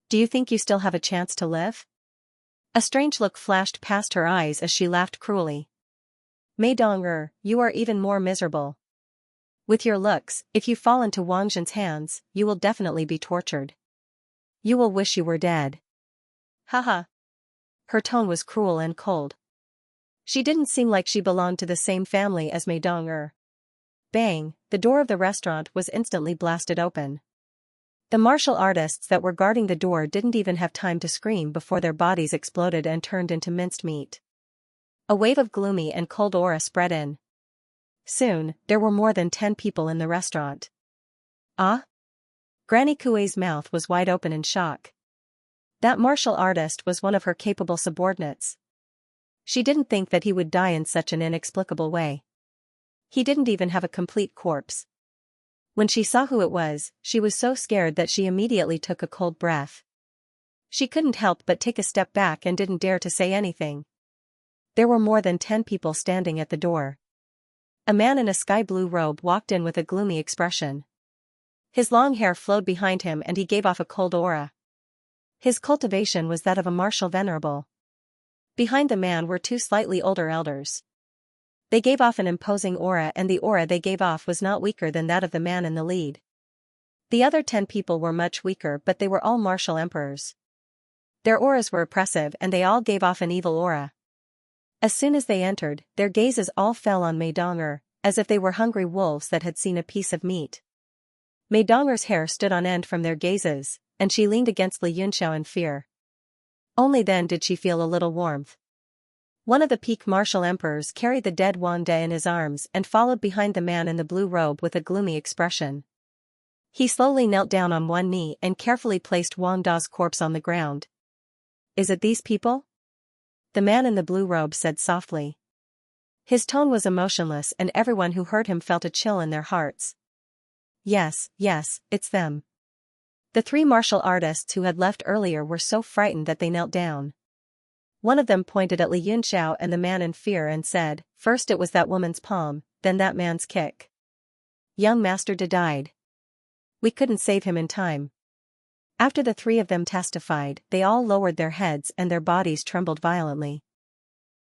Do you think you still have a chance to live? A strange look flashed past her eyes as she laughed cruelly. Mei Dong'er, you are even more miserable. With your looks, if you fall into Wang Zhen's hands, you will definitely be tortured. You will wish you were dead. Haha. Her tone was cruel and cold. She didn't seem like she belonged to the same family as Mei Dong'er. Bang, the door of the restaurant was instantly blasted open. The martial artists that were guarding the door didn't even have time to scream before their bodies exploded and turned into minced meat. A wave of gloomy and cold aura spread in. Soon, there were more than 10 people in the restaurant. Ah? Granny Kuei's mouth was wide open in shock. That martial artist was one of her capable subordinates. She didn't think that he would die in such an inexplicable way. He didn't even have a complete corpse. When she saw who it was, she was so scared that she immediately took a cold breath. She couldn't help but take a step back and didn't dare to say anything. There were more than 10 people standing at the door. A man in a sky blue robe walked in with a gloomy expression. His long hair flowed behind him and he gave off a cold aura. His cultivation was that of a martial venerable. Behind the man were 2 slightly older elders. They gave off an imposing aura, and the aura they gave off was not weaker than that of the man in the lead. The other 10 people were much weaker, but they were all martial emperors. Their auras were oppressive and they all gave off an evil aura. As soon as they entered, their gazes all fell on Mei Dong'er, as if they were hungry wolves that had seen a piece of meat. Mei Dong'er's hair stood on end from their gazes, and she leaned against Li Yunxiao in fear. Only then did she feel a little warmth. One of the peak martial emperors carried the dead Wang De in his arms and followed behind the man in the blue robe with a gloomy expression. He slowly knelt down on one knee and carefully placed Wang Da's corpse on the ground. Is it these people? The man in the blue robe said softly. His tone was emotionless and everyone who heard him felt a chill in their hearts. Yes, it's them. The 3 martial artists who had left earlier were so frightened that they knelt down. One of them pointed at Li Yunxiao and the man in fear and said, first it was that woman's palm, then that man's kick. Young Master De died. We couldn't save him in time. After the 3 of them testified, they all lowered their heads and their bodies trembled violently.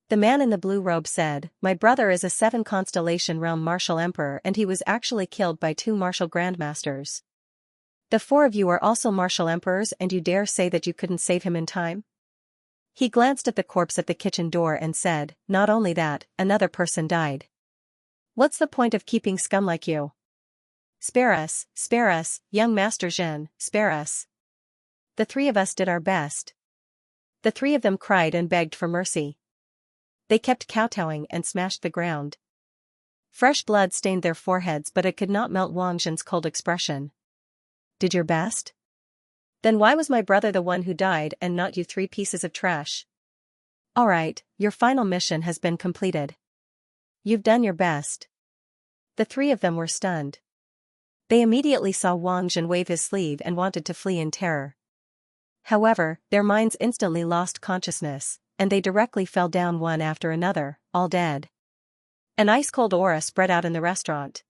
The man in the blue robe said, my brother is a 7 constellation realm martial emperor and he was actually killed by 2 martial grandmasters. The 4 of you are also martial emperors and you dare say that you couldn't save him in time? He glanced at the corpse at the kitchen door and said, not only that, another person died. What's the point of keeping scum like you? Spare us, young Master Zhen, spare us. The 3 of us did our best. The 3 of them cried and begged for mercy. They kept kowtowing and smashed the ground. Fresh blood stained their foreheads, but it could not melt Wang Zhen's cold expression. Did your best? Then why was my brother the one who died and not you 3 pieces of trash? Alright, your final mission has been completed. You've done your best. The 3 of them were stunned. They immediately saw Wang Zhen wave his sleeve and wanted to flee in terror. However, their minds instantly lost consciousness, and they directly fell down one after another, all dead. An ice-cold aura spread out in the restaurant.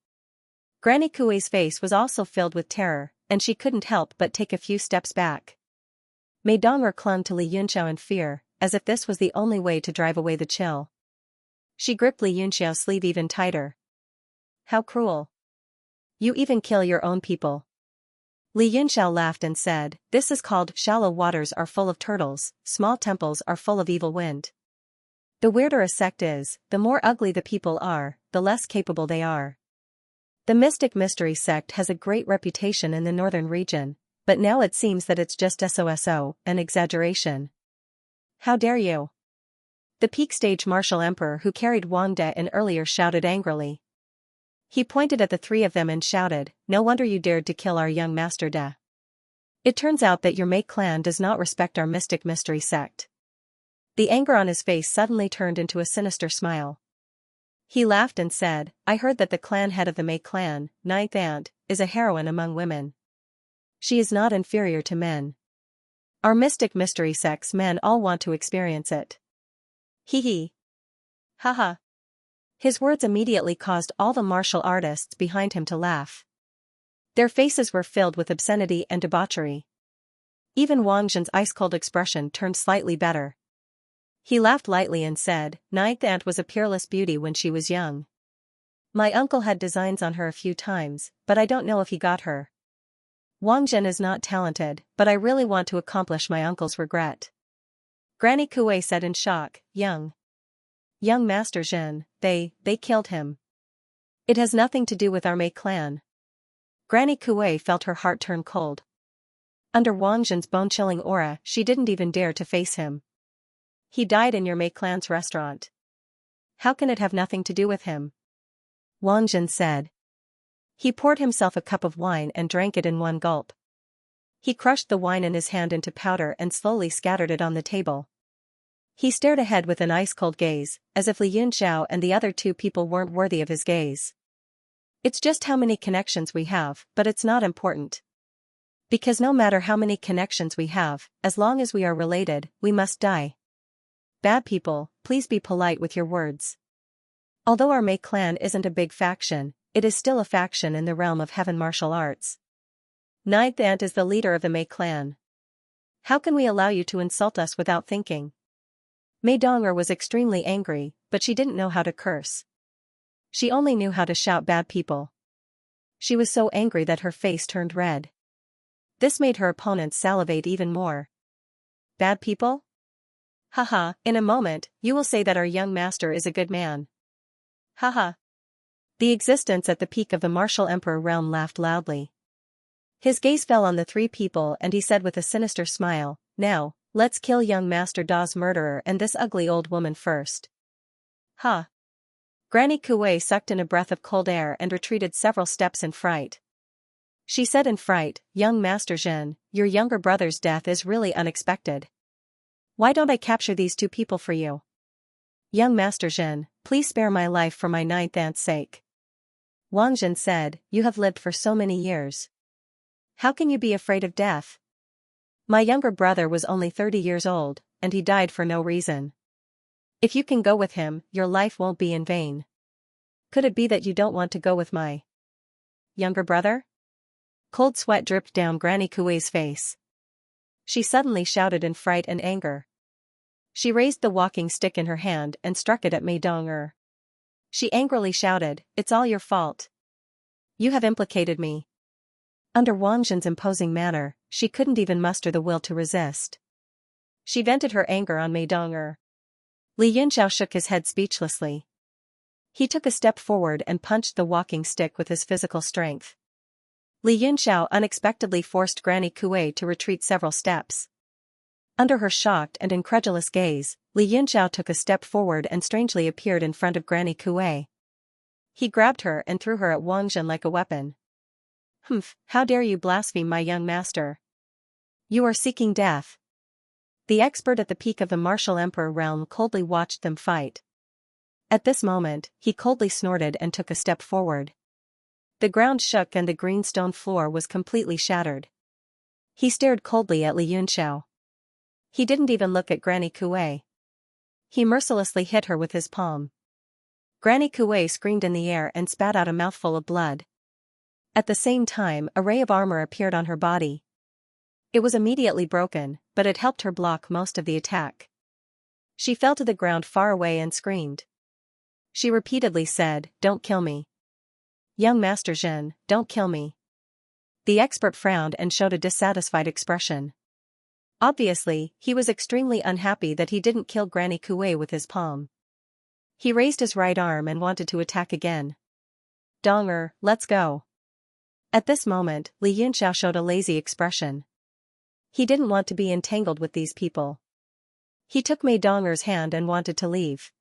Granny Kuei's face was also filled with terror, and she couldn't help but take a few steps back. Mei Dong'er clung to Li Yunxiao in fear, as if this was the only way to drive away the chill. She gripped Li Yunxiao's sleeve even tighter. How cruel. You even kill your own people. Li Yunxiao laughed and said, this is called shallow waters are full of turtles, small temples are full of evil wind. The weirder a sect is, the more ugly the people are, the less capable they are. The Mystic Mystery sect has a great reputation in the northern region, but now it seems that it's just an exaggeration. How dare you? The peak stage martial emperor who carried Wang De in earlier shouted angrily. He pointed at the three of them and shouted, "No wonder you dared to kill our young master De. It turns out that your Mei clan does not respect our mystic mystery sect." The anger on his face suddenly turned into a sinister smile. He laughed and said, "I heard that the clan head of the Mei clan, ninth aunt, is a heroine among women. She is not inferior to men. Our mystic mystery sect's men all want to experience it." Hee hee. Haha. His words immediately caused all the martial artists behind him to laugh. Their faces were filled with obscenity and debauchery. Even Wang Zhen's ice-cold expression turned slightly better. He laughed lightly and said, "Ninth aunt was a peerless beauty when she was young. My uncle had designs on her a few times, but I don't know if he got her. Wang Zhen is not talented, but I really want to accomplish my uncle's regret." Granny Kuei said in shock, Young Master Zhen, they killed him. It has nothing to do with our Mei clan." Granny Kuei felt her heart turn cold. Under Wang Zhen's bone-chilling aura, she didn't even dare to face him. "He died in your Mei clan's restaurant. How can it have nothing to do with him?" Wang Zhen said. He poured himself a cup of wine and drank it in one gulp. He crushed the wine in his hand into powder and slowly scattered it on the table. He stared ahead with an ice-cold gaze, as if Li Yunxiao and the other two people weren't worthy of his gaze. "It's just how many connections we have, but it's not important. Because no matter how many connections we have, as long as we are related, we must die. Bad people, please be polite with your words. Although our Mei clan isn't a big faction, it is still a faction in the realm of heaven martial arts. Ninth aunt is the leader of the Mei clan. How can we allow you to insult us without thinking?" Mei Dong'er was extremely angry, but she didn't know how to curse. She only knew how to shout bad people. She was so angry that her face turned red. This made her opponents salivate even more. "Bad people? Haha, in a moment, you will say that our young master is a good man. Haha." The existence at the peak of the martial emperor realm laughed loudly. His gaze fell on the three people and he said with a sinister smile, "Now, let's kill young Master Da's murderer and this ugly old woman first." "Ha!" Granny Kuei sucked in a breath of cold air and retreated several steps in fright. She said in fright, "Young Master Zhen, your younger brother's death is really unexpected. Why don't I capture these two people for you? Young Master Zhen, please spare my life for my ninth aunt's sake." Wang Zhen said, "You have lived for so many years. How can you be afraid of death? My younger brother was only 30 years old, and he died for no reason. If you can go with him, your life won't be in vain. Could it be that you don't want to go with my younger brother?" Cold sweat dripped down Granny Kuei's face. She suddenly shouted in fright and anger. She raised the walking stick in her hand and struck it at Mei Dong'er. She angrily shouted, "It's all your fault. You have implicated me." Under Wang Zhen's imposing manner, she couldn't even muster the will to resist. She vented her anger on Mei Dong'er. Li Yunxiao shook his head speechlessly. He took a step forward and punched the walking stick with his physical strength. Li Yunxiao unexpectedly forced Granny Kuei to retreat several steps. Under her shocked and incredulous gaze, Li Yunxiao took a step forward and strangely appeared in front of Granny Kuei. He grabbed her and threw her at Wang Zhen like a weapon. "Humph, how dare you blaspheme my young master? You are seeking death." The expert at the peak of the martial emperor realm coldly watched them fight. At this moment, he coldly snorted and took a step forward. The ground shook and the green stone floor was completely shattered. He stared coldly at Li Yunxiao. He didn't even look at Granny Kuei. He mercilessly hit her with his palm. Granny Kuei screamed in the air and spat out a mouthful of blood. At the same time, a ray of armor appeared on her body. It was immediately broken, but it helped her block most of the attack. She fell to the ground far away and screamed. She repeatedly said, "Don't kill me. Young Master Zhen, don't kill me." The expert frowned and showed a dissatisfied expression. Obviously, he was extremely unhappy that he didn't kill Granny Kuei with his palm. He raised his right arm and wanted to attack again. "Dong'er, let's go." At this moment, Li Yunxiao showed a lazy expression. He didn't want to be entangled with these people. He took Mei Donger's hand and wanted to leave.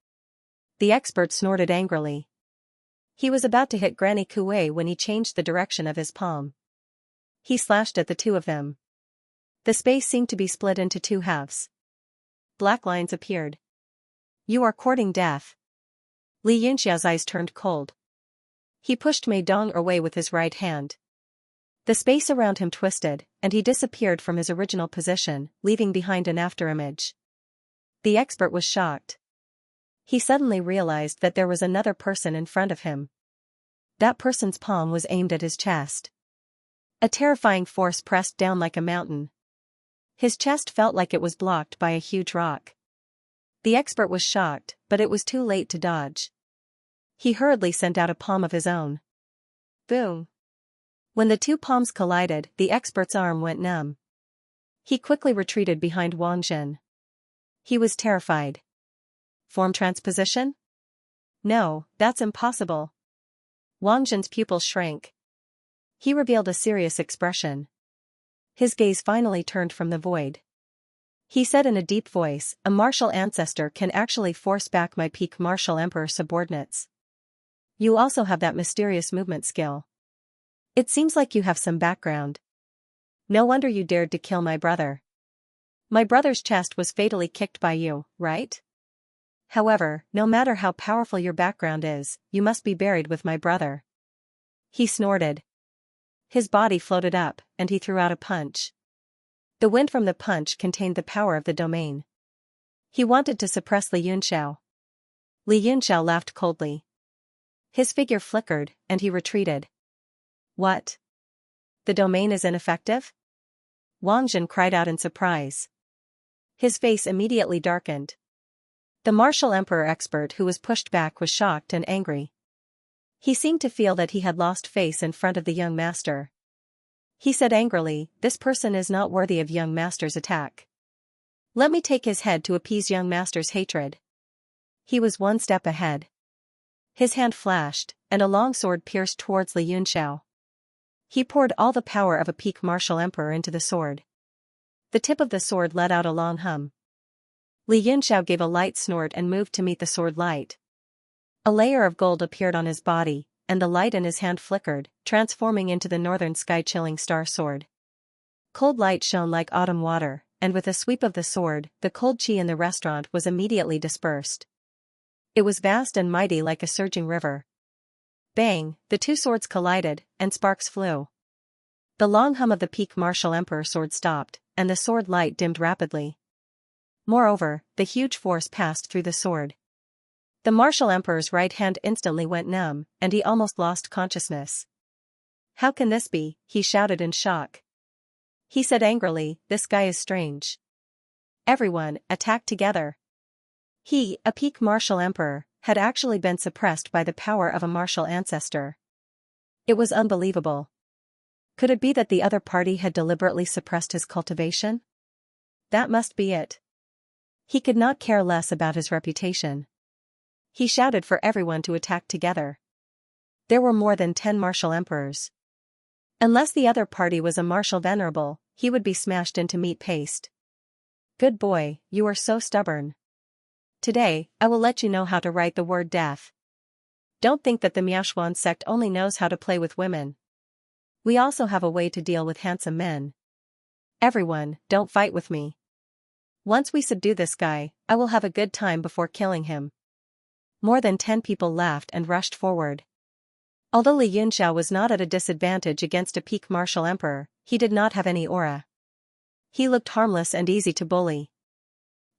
The expert snorted angrily. He was about to hit Granny Kuei when he changed the direction of his palm. He slashed at the two of them. The space seemed to be split into two halves. Black lines appeared. You are courting death. Li Yunxiao's eyes turned cold. He pushed Mei Dong away with his right hand. The space around him twisted, and he disappeared from his original position, leaving behind an afterimage. The expert was shocked. He suddenly realized that there was another person in front of him. That person's palm was aimed at his chest. A terrifying force pressed down like a mountain. His chest felt like it was blocked by a huge rock. The expert was shocked, but it was too late to dodge. He hurriedly sent out a palm of his own. Boom! When the two palms collided, the expert's arm went numb. He quickly retreated behind Wang Zhen. He was terrified. Form transposition? No, that's impossible. Wang Zhen's pupils shrank. He revealed a serious expression. His gaze finally turned from the void. He said in a deep voice, a martial ancestor can actually force back my peak martial emperor subordinates. You also have that mysterious movement skill. It seems like you have some background. No wonder you dared to kill my brother. My brother's chest was fatally kicked by you, right? However, no matter how powerful your background is, you must be buried with my brother. He snorted. His body floated up, and he threw out a punch. The wind from the punch contained the power of the domain. He wanted to suppress Li Yunxiao. Li Yunxiao laughed coldly. His figure flickered, and he retreated. What? The domain is ineffective? Wang Zhen cried out in surprise. His face immediately darkened. The martial emperor expert who was pushed back was shocked and angry. He seemed to feel that he had lost face in front of the young master. He said angrily, this person is not worthy of young master's attack. Let me take his head to appease young master's hatred. He was one step ahead. His hand flashed, and a long sword pierced towards Li Yunxiao. He poured all the power of a peak martial emperor into the sword. The tip of the sword let out a long hum. Li Yunxiao gave a light snort and moved to meet the sword light. A layer of gold appeared on his body, and the light in his hand flickered, transforming into the northern sky-chilling star sword. Cold light shone like autumn water, and with a sweep of the sword, the cold chi in the restaurant was immediately dispersed. It was vast and mighty like a surging river. Bang, the two swords collided, and sparks flew. The long hum of the peak martial emperor sword stopped, and the sword light dimmed rapidly. Moreover, the huge force passed through the sword. The martial emperor's right hand instantly went numb, and he almost lost consciousness. How can this be? He shouted in shock. He said angrily, this guy is strange. Everyone, attack together. He, a peak martial emperor, had actually been suppressed by the power of a martial ancestor. It was unbelievable. Could it be that the other party had deliberately suppressed his cultivation? That must be it. He could not care less about his reputation. He shouted for everyone to attack together. There were more than 10 martial emperors. Unless the other party was a martial venerable, he would be smashed into meat paste. Good boy, you are so stubborn. Today, I will let you know how to write the word death. Don't think that the Miaoshuan sect only knows how to play with women. We also have a way to deal with handsome men. Everyone, don't fight with me. Once we subdue this guy, I will have a good time before killing him. More than 10 people laughed and rushed forward. Although Li Yunxiao was not at a disadvantage against a peak martial emperor, he did not have any aura. He looked harmless and easy to bully.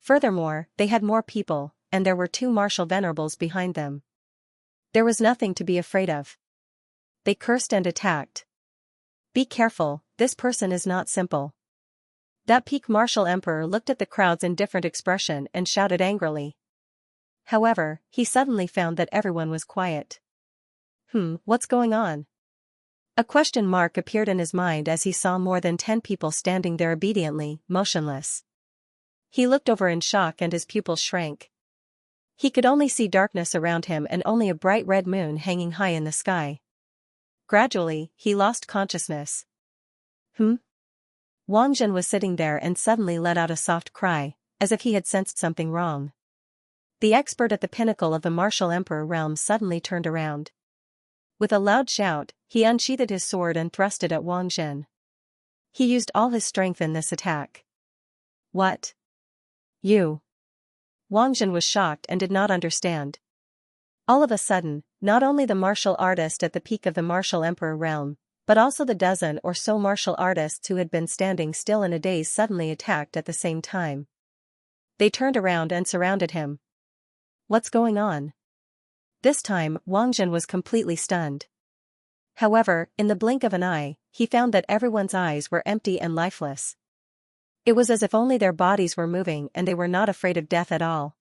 Furthermore, they had more people, and there were 2 martial venerables behind them. There was nothing to be afraid of. They cursed and attacked. Be careful, this person is not simple. That peak martial emperor looked at the crowd's indifferent expression and shouted angrily. However, he suddenly found that everyone was quiet. What's going on? A question mark appeared in his mind as he saw more than 10 people standing there obediently, motionless. He looked over in shock and his pupils shrank. He could only see darkness around him and only a bright red moon hanging high in the sky. Gradually, he lost consciousness. Wang Zhen was sitting there and suddenly let out a soft cry, as if he had sensed something wrong. The expert at the pinnacle of the martial emperor realm suddenly turned around. With a loud shout, he unsheathed his sword and thrust it at Wang Jin. He used all his strength in this attack. What? You? Wang Jin was shocked and did not understand. All of a sudden, not only the martial artist at the peak of the martial emperor realm, but also the dozen or so martial artists who had been standing still in a daze suddenly attacked at the same time. They turned around and surrounded him. What's going on? This time, Wang Jin was completely stunned. However, in the blink of an eye, he found that everyone's eyes were empty and lifeless. It was as if only their bodies were moving and they were not afraid of death at all.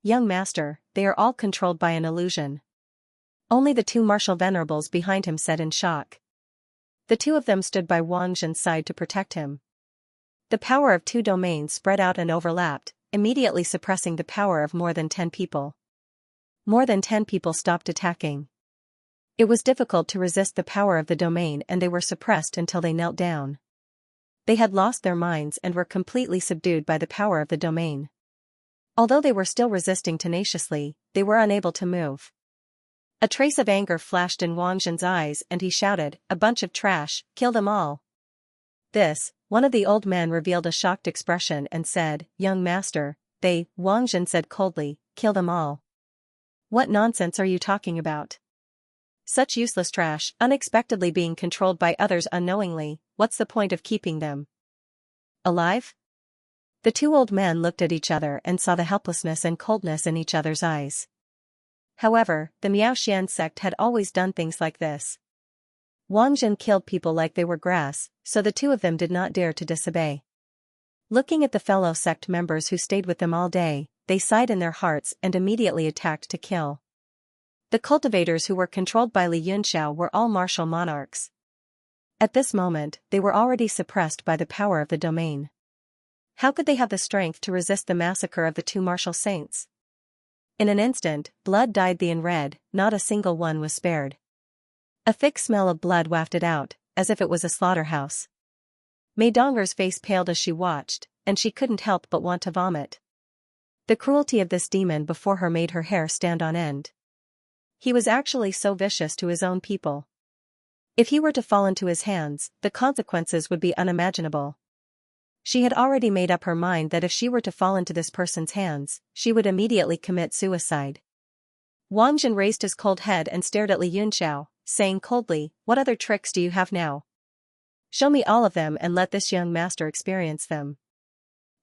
Young master, they are all controlled by an illusion. Only the two martial venerables behind him said in shock. The two of them stood by Wang Jin's side to protect him. The power of two domains spread out and overlapped, immediately suppressing the power of more than 10 people. More than 10 people stopped attacking. It was difficult to resist the power of the domain and they were suppressed until they knelt down. They had lost their minds and were completely subdued by the power of the domain. Although they were still resisting tenaciously, they were unable to move. A trace of anger flashed in Wang Jin's eyes and he shouted, "A bunch of trash, kill them all." One of the old men revealed a shocked expression and said, "Young master, Wang Jin said coldly, "Kill them all." What nonsense are you talking about? Such useless trash, unexpectedly being controlled by others unknowingly, what's the point of keeping them alive? The two old men looked at each other and saw the helplessness and coldness in each other's eyes. However, the Miaoxian sect had always done things like this. Wang Jin killed people like they were grass, so the two of them did not dare to disobey. Looking at the fellow sect members who stayed with them all day, they sighed in their hearts and immediately attacked to kill. The cultivators who were controlled by Li Yunxiao were all martial monarchs. At this moment, they were already suppressed by the power of the domain. How could they have the strength to resist the massacre of the two martial saints? In an instant, blood dyed the red, not a single one was spared. A thick smell of blood wafted out, as if it was a slaughterhouse. Mei Donger's face paled as she watched, and she couldn't help but want to vomit. The cruelty of this demon before her made her hair stand on end. He was actually so vicious to his own people. If he were to fall into his hands, the consequences would be unimaginable. She had already made up her mind that if she were to fall into this person's hands, she would immediately commit suicide. Wang Jin raised his cold head and stared at Li Yunxiao, saying coldly, "What other tricks do you have now? Show me all of them and let this young master experience them."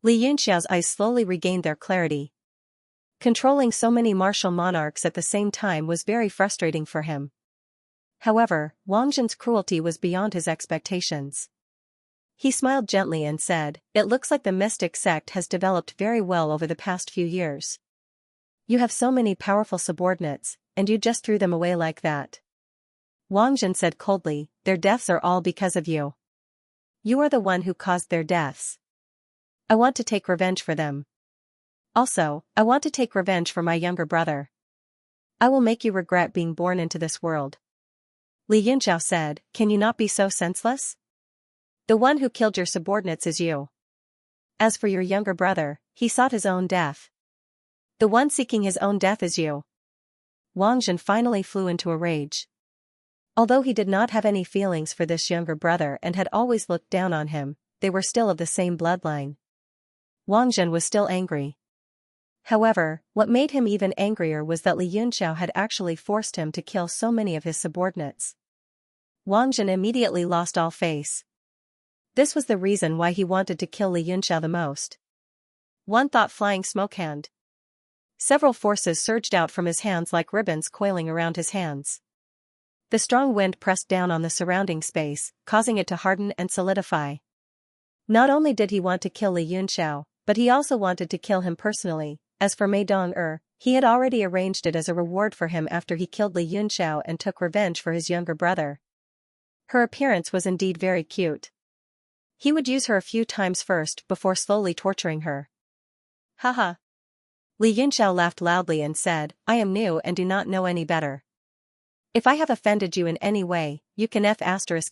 Li Yunxiao's eyes slowly regained their clarity. Controlling so many martial monarchs at the same time was very frustrating for him. However, Wang Jin's cruelty was beyond his expectations. He smiled gently and said, "It looks like the mystic sect has developed very well over the past few years. You have so many powerful subordinates, and you just threw them away like that." Wang Jin said coldly, "Their deaths are all because of you. You are the one who caused their deaths. I want to take revenge for them. Also, I want to take revenge for my younger brother. I will make you regret being born into this world." Li Yunxiao said, "Can you not be so senseless? The one who killed your subordinates is you. As for your younger brother, he sought his own death. The one seeking his own death is you." Wang Jin finally flew into a rage. Although he did not have any feelings for this younger brother and had always looked down on him, they were still of the same bloodline. Wang Jin was still angry. However, what made him even angrier was that Li Yunxiao had actually forced him to kill so many of his subordinates. Wang Jin immediately lost all face. This was the reason why he wanted to kill Li Yunxiao the most. One thought flying smoke hand. Several forces surged out from his hands like ribbons coiling around his hands. The strong wind pressed down on the surrounding space, causing it to harden and solidify. Not only did he want to kill Li Yunxiao, but he also wanted to kill him personally. As for Mei Dong, he had already arranged it as a reward for him after he killed Li Yunxiao and took revenge for his younger brother. Her appearance was indeed very cute. He would use her a few times first before slowly torturing her. Haha. Li Yunxiao laughed loudly and said, "I am new and do not know any better. If I have offended you in any way, you can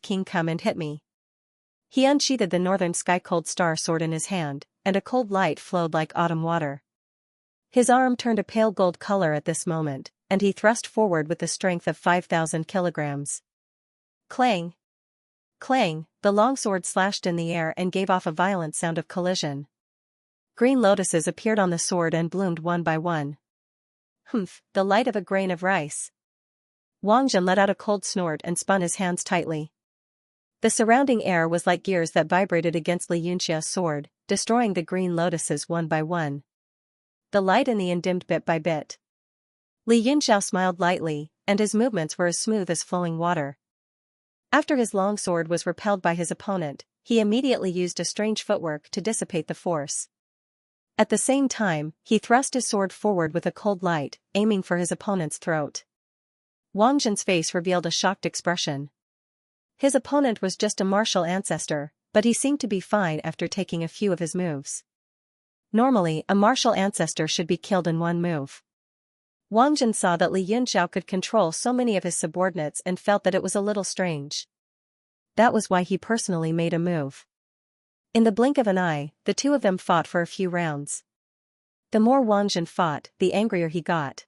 **King come and hit me." He unsheathed the northern sky cold star sword in his hand, and a cold light flowed like autumn water. His arm turned a pale gold color at this moment, and he thrust forward with the strength of 5,000 kilograms. Clang! Clang! The longsword slashed in the air and gave off a violent sound of collision. Green lotuses appeared on the sword and bloomed one by one. Humph, the light of a grain of rice. Wang Zhen let out a cold snort and spun his hands tightly. The surrounding air was like gears that vibrated against Li Yunxia's sword, destroying the green lotuses one by one. The light in the inn dimmed bit by bit. Li Yunxia smiled lightly, and his movements were as smooth as flowing water. After his long sword was repelled by his opponent, he immediately used a strange footwork to dissipate the force. At the same time, he thrust his sword forward with a cold light, aiming for his opponent's throat. Wang Zhen's face revealed a shocked expression. His opponent was just a martial ancestor, but he seemed to be fine after taking a few of his moves. Normally, a martial ancestor should be killed in one move. Wang Zhen saw that Li Yunxiao could control so many of his subordinates and felt that it was a little strange. That was why he personally made a move. In the blink of an eye, the two of them fought for a few rounds. The more Wang Zhen fought, the angrier he got.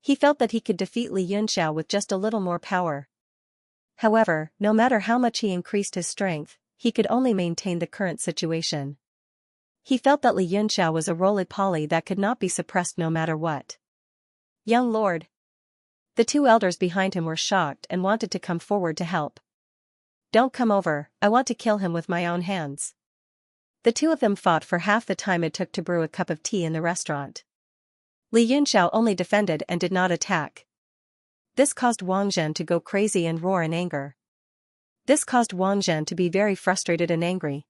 He felt that he could defeat Li Yunxiao with just a little more power. However, no matter how much he increased his strength, he could only maintain the current situation. He felt that Li Yunxiao was a roly-poly that could not be suppressed no matter what. Young lord. The two elders behind him were shocked and wanted to come forward to help. Don't come over, I want to kill him with my own hands. The two of them fought for half the time it took to brew a cup of tea in the restaurant. Li Yunxiao only defended and did not attack. This caused Wang Zhen to go crazy and roar in anger. This caused Wang Zhen to be very frustrated and angry.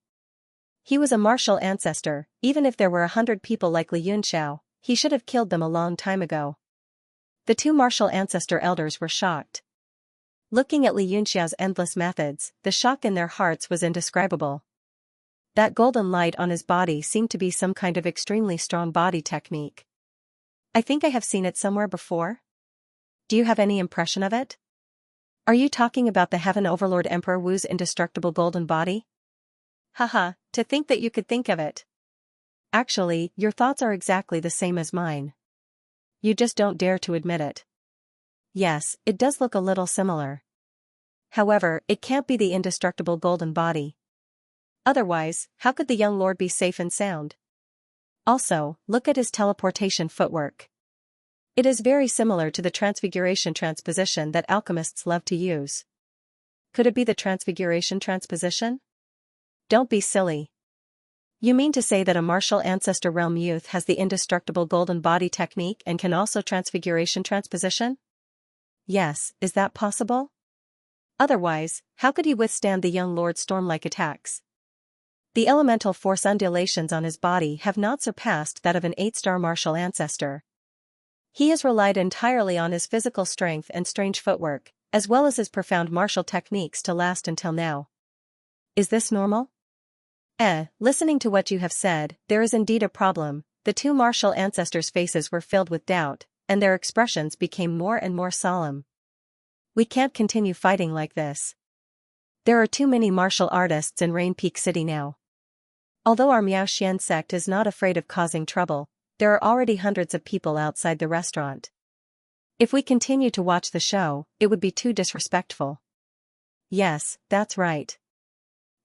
He was a martial ancestor, even if there were 100 people like Li Yunxiao, he should have killed them a long time ago. The two martial ancestor elders were shocked. Looking at Li Yunxiao's endless methods, the shock in their hearts was indescribable. That golden light on his body seemed to be some kind of extremely strong body technique. I think I have seen it somewhere before. Do you have any impression of it? Are you talking about the Heaven Overlord Emperor Wu's indestructible golden body? Haha, to think that you could think of it. Actually, your thoughts are exactly the same as mine. You just don't dare to admit it. Yes, it does look a little similar. However, it can't be the indestructible golden body. Otherwise, how could the young lord be safe and sound? Also, look at his teleportation footwork. It is very similar to the transfiguration transposition that alchemists love to use. Could it be the transfiguration transposition? Don't be silly. You mean to say that a martial ancestor realm youth has the indestructible golden body technique and can also transfiguration transposition? Yes, is that possible? Otherwise, how could he withstand the young lord's storm-like attacks? The elemental force undulations on his body have not surpassed that of an 8-star martial ancestor. He has relied entirely on his physical strength and strange footwork, as well as his profound martial techniques to last until now. Is this normal? Listening to what you have said, there is indeed a problem. The two martial ancestors' faces were filled with doubt, and their expressions became more and more solemn. We can't continue fighting like this. There are too many martial artists in Rain Peak City now. Although our Miao Xian sect is not afraid of causing trouble, there are already hundreds of people outside the restaurant. If we continue to watch the show, it would be too disrespectful. Yes, that's right.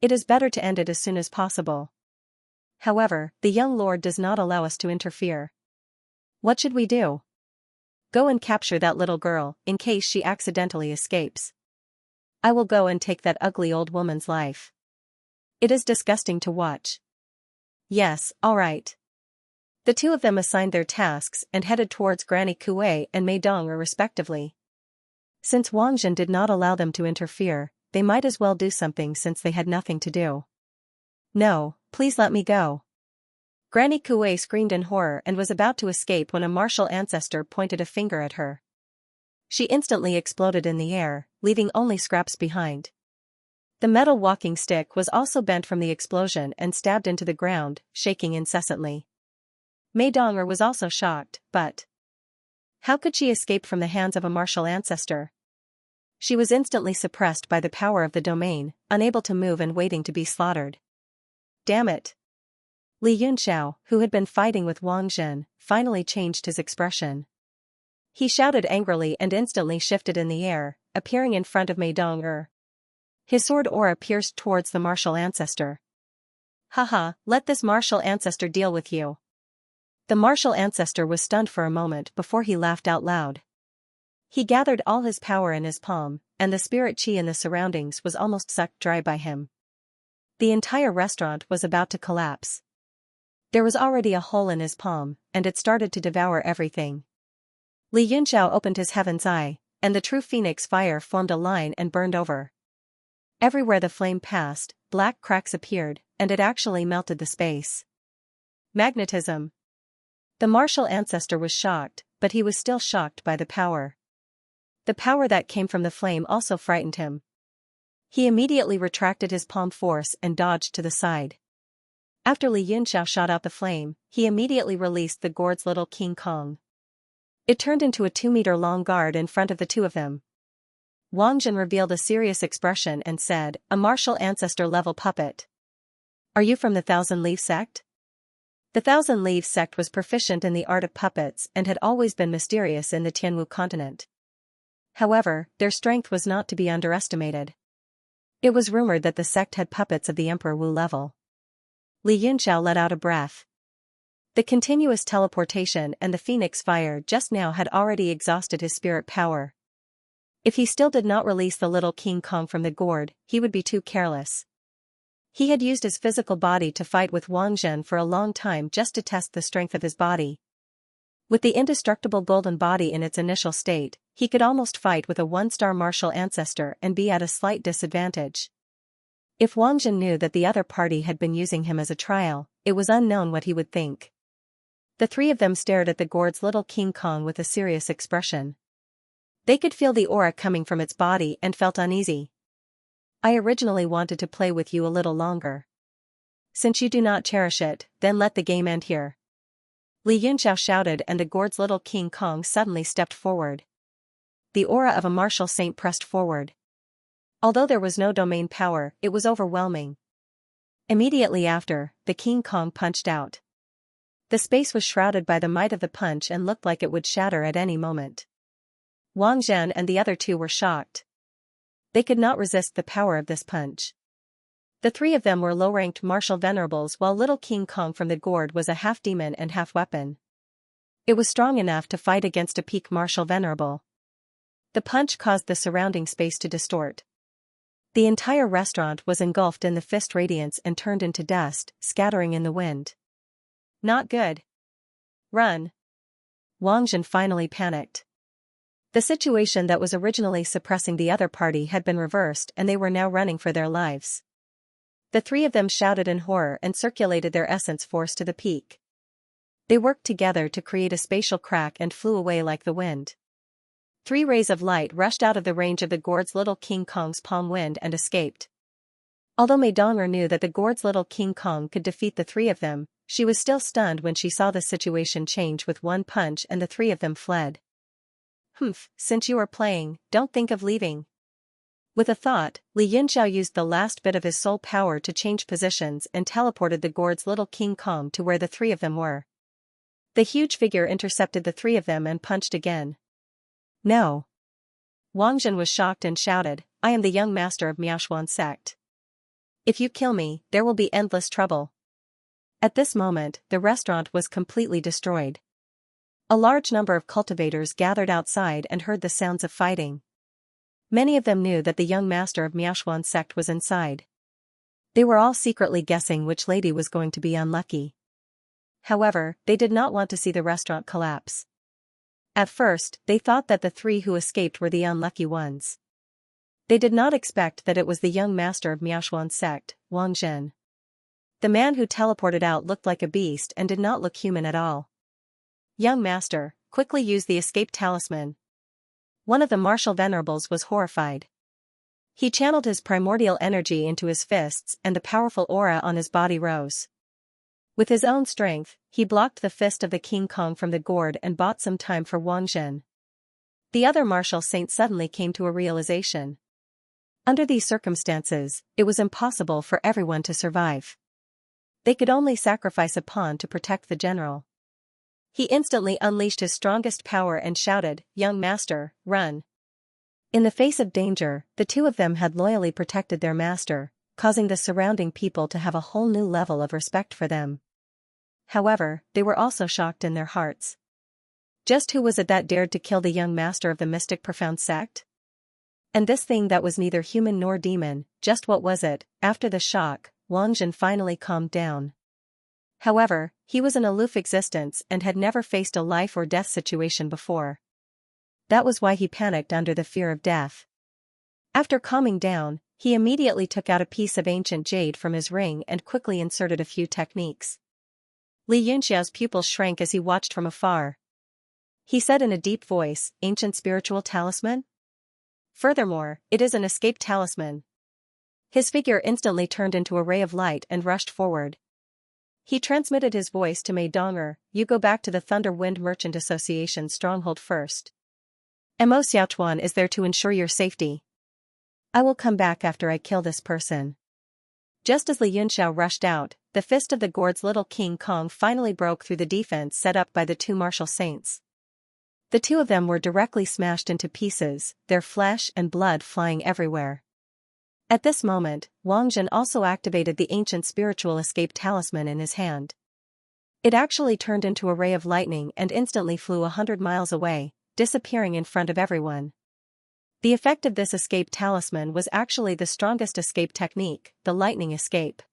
It is better to end it as soon as possible. However, the young lord does not allow us to interfere. What should we do? Go and capture that little girl, in case she accidentally escapes. I will go and take that ugly old woman's life. It is disgusting to watch. Yes, all right. The two of them assigned their tasks and headed towards Granny Kuei and Mei Dong'er respectively. Since Wang Zhen did not allow them to interfere, they might as well do something since they had nothing to do. No, please let me go. Granny Kuei screamed in horror and was about to escape when a martial ancestor pointed a finger at her. She instantly exploded in the air, leaving only scraps behind. The metal walking stick was also bent from the explosion and stabbed into the ground, shaking incessantly. Mei Dong'er was also shocked, but how could she escape from the hands of a martial ancestor? She was instantly suppressed by the power of the domain, unable to move and waiting to be slaughtered. Damn it! Li Yunxiao, who had been fighting with Wang Zhen, finally changed his expression. He shouted angrily and instantly shifted in the air, appearing in front of Mei Dong. His sword aura pierced towards the martial ancestor. Haha, let this martial ancestor deal with you. The martial ancestor was stunned for a moment before he laughed out loud. He gathered all his power in his palm, and the spirit chi in the surroundings was almost sucked dry by him. The entire restaurant was about to collapse. There was already a hole in his palm, and it started to devour everything. Li Yunxiao opened his heaven's eye, and the true phoenix fire formed a line and burned over. Everywhere the flame passed, black cracks appeared, and it actually melted the space. Magnetism. The martial ancestor was shocked, but he was still shocked by the power. The power that came from the flame also frightened him. He immediately retracted his palm force and dodged to the side. After Li Yunxiao shot out the flame, he immediately released the gourd's little King Kong. It turned into a 2-meter-long guard in front of the two of them. Wang Zhen revealed a serious expression and said, "A martial ancestor-level puppet. Are you from the Thousand Leaf sect?" The Thousand Leaf sect was proficient in the art of puppets and had always been mysterious in the Tianwu continent. However, their strength was not to be underestimated. It was rumored that the sect had puppets of the Emperor Wu level. Li Yunxiao let out a breath. The continuous teleportation and the phoenix fire just now had already exhausted his spirit power. If he still did not release the little King Kong from the gourd, he would be too careless. He had used his physical body to fight with Wang Zhen for a long time just to test the strength of his body. With the indestructible golden body in its initial state, he could almost fight with a 1-star martial ancestor and be at a slight disadvantage. If Wang Zhen knew that the other party had been using him as a trial, it was unknown what he would think. The three of them stared at the gourd's little King Kong with a serious expression. They could feel the aura coming from its body and felt uneasy. "I originally wanted to play with you a little longer. Since you do not cherish it, then let the game end here." Li Yunxiao shouted, and the gourd's little King Kong suddenly stepped forward. The aura of a martial saint pressed forward. Although there was no domain power, it was overwhelming. Immediately after, the King Kong punched out. The space was shrouded by the might of the punch and looked like it would shatter at any moment. Wang Zhen and the other two were shocked. They could not resist the power of this punch. The three of them were low-ranked martial venerables, while little King Kong from the gourd was a half-demon and half-weapon. It was strong enough to fight against a peak martial venerable. The punch caused the surrounding space to distort. The entire restaurant was engulfed in the fist radiance and turned into dust, scattering in the wind. "Not good. Run." Wang Zhen finally panicked. The situation that was originally suppressing the other party had been reversed, and they were now running for their lives. The three of them shouted in horror and circulated their essence force to the peak. They worked together to create a spatial crack and flew away like the wind. 3 rays of light rushed out of the range of the gourd's little King Kong's palm wind and escaped. Although Mei Dong knew that the gourd's little King Kong could defeat the three of them, she was still stunned when she saw the situation change with one punch and the three of them fled. "Humph, since you are playing, don't think of leaving." With a thought, Li Yunxiao used the last bit of his soul power to change positions and teleported the gourd's little King Kong to where the three of them were. The huge figure intercepted the three of them and punched again. "No." Wang Zhen was shocked and shouted, "I am the young master of Miaoshuan sect. If you kill me, there will be endless trouble." At this moment, the restaurant was completely destroyed. A large number of cultivators gathered outside and heard the sounds of fighting. Many of them knew that the young master of Miaoshuan sect was inside. They were all secretly guessing which lady was going to be unlucky. However, they did not want to see the restaurant collapse. At first, they thought that the 3 who escaped were the unlucky ones. They did not expect that it was the young master of Miaoshuan sect, Wang Zhen. The man who teleported out looked like a beast and did not look human at all. "Young master, quickly use the escape talisman." One of the martial venerables was horrified. He channeled his primordial energy into his fists and the powerful aura on his body rose. With his own strength, he blocked the fist of the King Kong from the gourd and bought some time for Wang Zhen. The other martial saint suddenly came to a realization. Under these circumstances, it was impossible for everyone to survive. They could only sacrifice a pawn to protect the general. He instantly unleashed his strongest power and shouted, "Young master, run." In the face of danger, the two of them had loyally protected their master, causing the surrounding people to have a whole new level of respect for them. However, they were also shocked in their hearts. Just who was it that dared to kill the young master of the mystic profound sect? And this thing that was neither human nor demon, just what was it? After the shock, Wang Jin finally calmed down. However, he was an aloof existence and had never faced a life or death situation before. That was why he panicked under the fear of death. After calming down, he immediately took out a piece of ancient jade from his ring and quickly inserted a few techniques. Li Yunxiao's pupils shrank as he watched from afar. He said in a deep voice, "Ancient spiritual talisman? Furthermore, it is an escape talisman." His figure instantly turned into a ray of light and rushed forward. He transmitted his voice to Mei Donger, "You go back to the Thunder Wind Merchant Association stronghold first. Mo Xiaochuan is there to ensure your safety. I will come back after I kill this person." Just as Li Yunxiao rushed out, the fist of the gourd's little King Kong finally broke through the defense set up by the two martial saints. The two of them were directly smashed into pieces, their flesh and blood flying everywhere. At this moment, Wang Jin also activated the ancient spiritual escape talisman in his hand. It actually turned into a ray of lightning and instantly flew 100 miles away, disappearing in front of everyone. The effect of this escape talisman was actually the strongest escape technique, the lightning escape.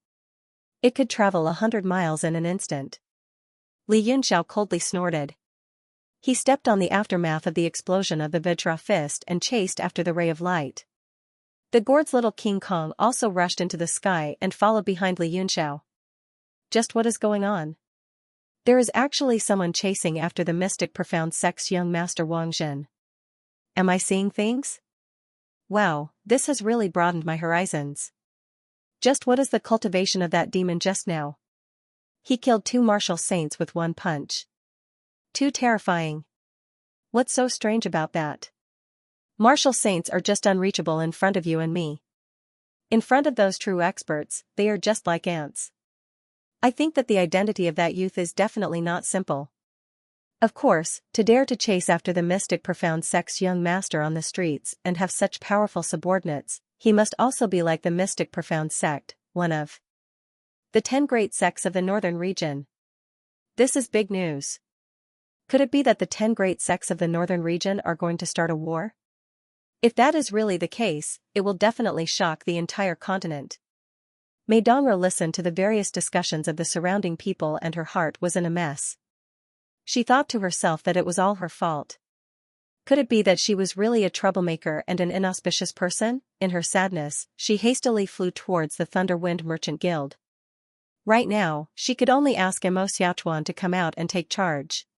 It could travel 100 miles in an instant. Li Yunxiao coldly snorted. He stepped on the aftermath of the explosion of the Vajra fist and chased after the ray of light. The gourd's little King Kong also rushed into the sky and followed behind Li Yunxiao. Just what is going on? There is actually someone chasing after the mystic profound sect's young master Wang Jin. Am I seeing things? Wow, this has really broadened my horizons. Just what is the cultivation of that demon just now? He killed two martial saints with one punch. Too terrifying. What's so strange about that? Martial saints are just unreachable in front of you and me. In front of those true experts, they are just like ants. I think that the identity of that youth is definitely not simple. Of course, to dare to chase after the mystic profound sect's young master on the streets and have such powerful subordinates, he must also be like the mystic profound sect, one of the 10 great sects of the northern region. This is big news. Could it be that the 10 great sects of the northern region are going to start a war? If that is really the case, it will definitely shock the entire continent. Mei Donger listened to the various discussions of the surrounding people and her heart was in a mess. She thought to herself that it was all her fault. Could it be that she was really a troublemaker and an inauspicious person? In her sadness, she hastily flew towards the Thunder Wind Merchant Guild. Right now, she could only ask Mo Xiaochuan to come out and take charge.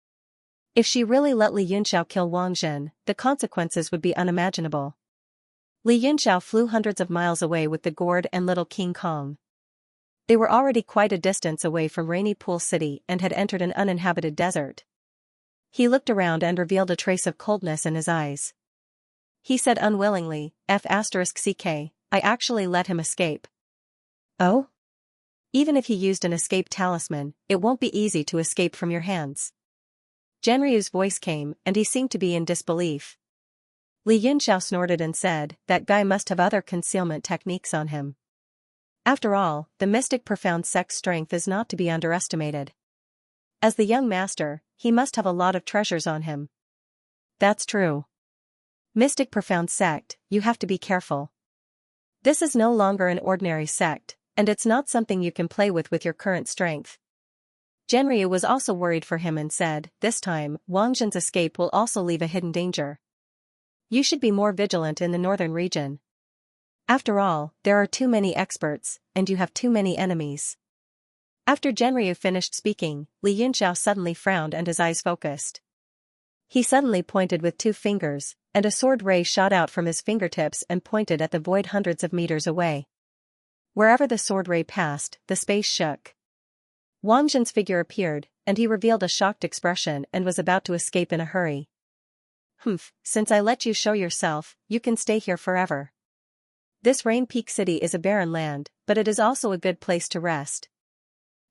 If she really let Li Yunxiao kill Wang Jin, the consequences would be unimaginable. Li Yunxiao flew hundreds of miles away with the gourd and little King Kong. They were already quite a distance away from Rainy Pool City and had entered an uninhabited desert. He looked around and revealed a trace of coldness in his eyes. He said unwillingly, "F***ck, I actually let him escape." Oh? Even if he used an escape talisman, it won't be easy to escape from your hands. Genryu's voice came, and he seemed to be in disbelief. Li Yunxiao snorted and said, "That guy must have other concealment techniques on him." After all, the mystic profound sect's strength is not to be underestimated. As the young master, he must have a lot of treasures on him. That's true. Mystic profound sect, you have to be careful. This is no longer an ordinary sect, and it's not something you can play with your current strength. Genryu was also worried for him and said, "This time, Wang Jin's escape will also leave a hidden danger. You should be more vigilant in the northern region. After all, there are too many experts, and you have too many enemies." After Genryu finished speaking, Li Yunxiao suddenly frowned and his eyes focused. He suddenly pointed with 2 fingers, and a sword ray shot out from his fingertips and pointed at the void hundreds of meters away. Wherever the sword ray passed, the space shook. Wang Jin's figure appeared, and he revealed a shocked expression and was about to escape in a hurry. Since I let you show yourself, you can stay here forever. This Rain Peak City is a barren land, but it is also a good place to rest.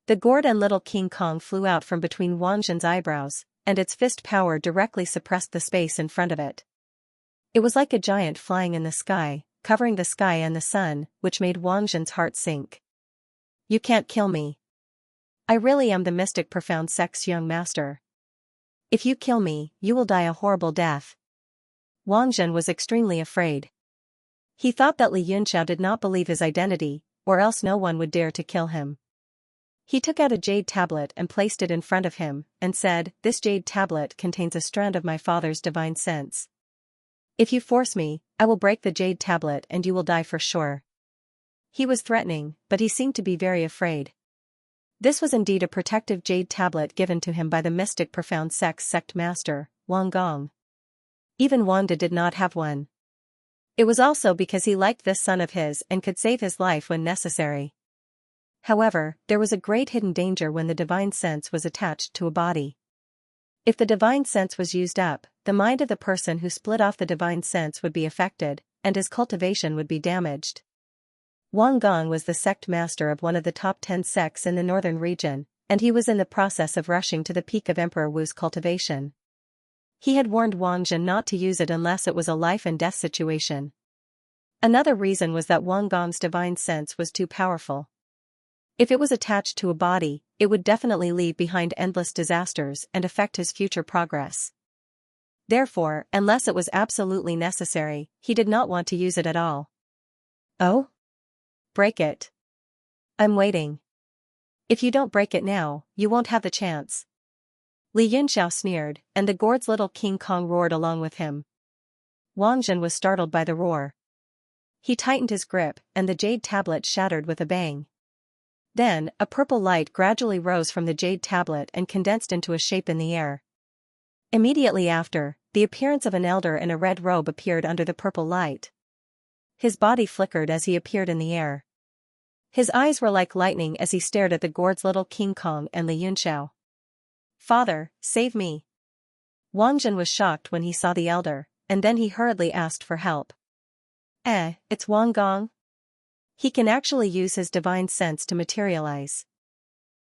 The gourd and little King Kong flew out from between Wang Zhen's eyebrows, and its fist power directly suppressed the space in front of it. It was like a giant flying in the sky, covering the sky and the sun, which made Wang Zhen's heart sink. You can't kill me. I really am the mystic profound sex young master. If you kill me, you will die a horrible death. Wang Zhen was extremely afraid. He thought that Li Yunxiao did not believe his identity, or else no one would dare to kill him. He took out a jade tablet and placed it in front of him, and said, "This jade tablet contains a strand of my father's divine sense. If you force me, I will break the jade tablet and you will die for sure." He was threatening, but he seemed to be very afraid. This was indeed a protective jade tablet given to him by the mystic profound sex sect master, Wang Gong. Even Wanda did not have one. It was also because he liked this son of his and could save his life when necessary. However, there was a great hidden danger when the divine sense was attached to a body. If the divine sense was used up, the mind of the person who split off the divine sense would be affected, and his cultivation would be damaged. Wang Gong was the sect master of one of the top 10 sects in the northern region, and he was in the process of rushing to the peak of Emperor Wu's cultivation. He had warned Wang Zhen not to use it unless it was a life-and-death situation. Another reason was that Wang Gong's divine sense was too powerful. If it was attached to a body, it would definitely leave behind endless disasters and affect his future progress. Therefore, unless it was absolutely necessary, he did not want to use it at all. Oh? Break it. I'm waiting. If you don't break it now, you won't have the chance. Li Yunxiao sneered, and the gourd's little King Kong roared along with him. Wang Zhen was startled by the roar. He tightened his grip, and the jade tablet shattered with a bang. Then, a purple light gradually rose from the jade tablet and condensed into a shape in the air. Immediately after, the appearance of an elder in a red robe appeared under the purple light. His body flickered as he appeared in the air. His eyes were like lightning as he stared at the gourd's little King Kong and Li Yunxiao. "Father, save me." Wang Zhen was shocked when he saw the elder, and then he hurriedly asked for help. It's Wang Gong? He can actually use his divine sense to materialize.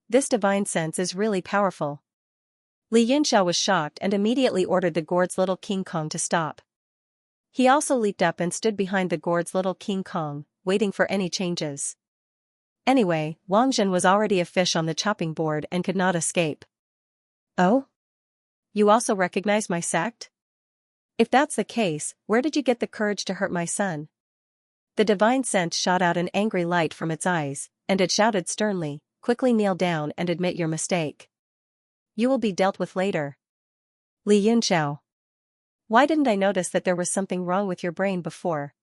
This divine sense is really powerful. Li Yunxiao was shocked and immediately ordered the gourd's little King Kong to stop. He also leaped up and stood behind the gourd's little King Kong, waiting for any changes. Anyway, Wang Zhen was already a fish on the chopping board and could not escape. "Oh? You also recognize my sect? If that's the case, where did you get the courage to hurt my son?" The divine sense shot out an angry light from its eyes, and it shouted sternly, "Quickly kneel down and admit your mistake. You will be dealt with later." Li Yunxiao. Why didn't I notice that there was something wrong with your brain before?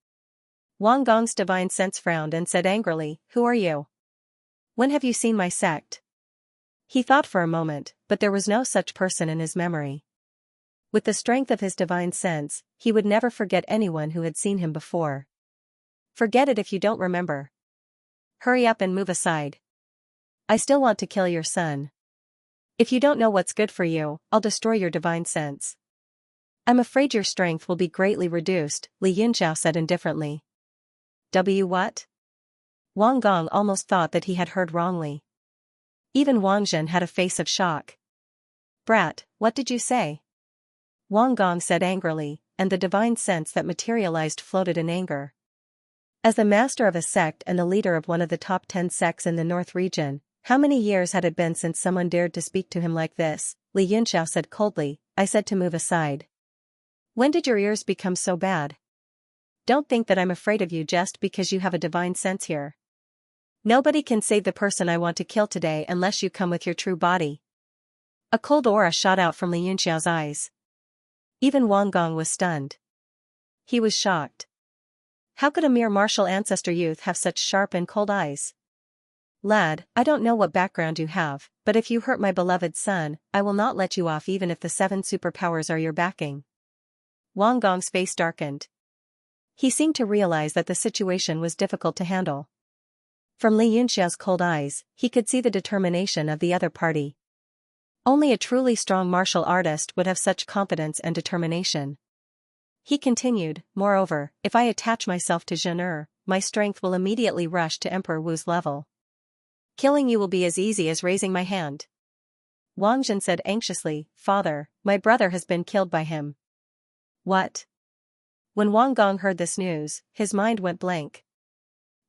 Wang Gong's divine sense frowned and said angrily, "Who are you? When have you seen my sect?" He thought for a moment, but there was no such person in his memory. With the strength of his divine sense, he would never forget anyone who had seen him before. Forget it if you don't remember. Hurry up and move aside. I still want to kill your son. If you don't know what's good for you, I'll destroy your divine sense. I'm afraid your strength will be greatly reduced, Li Yunxiao said indifferently. What? Wang Gong almost thought that he had heard wrongly. Even Wang Zhen had a face of shock. Brat, what did you say? Wang Gong said angrily, and the divine sense that materialized floated in anger. As the master of a sect and the leader of one of the top 10 sects in the North region, how many years had it been since someone dared to speak to him like this? Li Yunxiao said coldly, I said to move aside. When did your ears become so bad? Don't think that I'm afraid of you just because you have a divine sense here. Nobody can save the person I want to kill today unless you come with your true body. A cold aura shot out from Li Yunxiao's eyes. Even Wang Gong was stunned. He was shocked. How could a mere martial ancestor youth have such sharp and cold eyes? Lad, I don't know what background you have, but if you hurt my beloved son, I will not let you off even if the 7 superpowers are your backing. Wang Gong's face darkened. He seemed to realize that the situation was difficult to handle. From Li Yunxiao's cold eyes, he could see the determination of the other party. Only a truly strong martial artist would have such confidence and determination. He continued, moreover, if I attach myself to Zhen, my strength will immediately rush to Emperor Wu's level. Killing you will be as easy as raising my hand. Wang Jin said anxiously, Father, my brother has been killed by him. What? When Wang Gong heard this news, his mind went blank.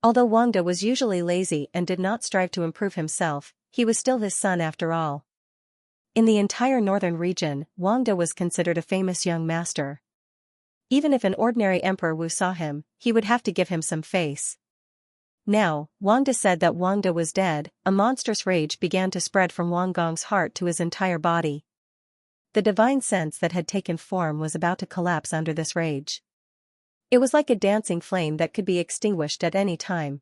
Although Wang De was usually lazy and did not strive to improve himself, he was still his son after all. In the entire northern region, Wang De was considered a famous young master. Even if an ordinary Emperor Wu saw him, he would have to give him some face. Now, Wang De said that Wang De was dead, a monstrous rage began to spread from Wang Gong's heart to his entire body. The divine sense that had taken form was about to collapse under this rage. It was like a dancing flame that could be extinguished at any time.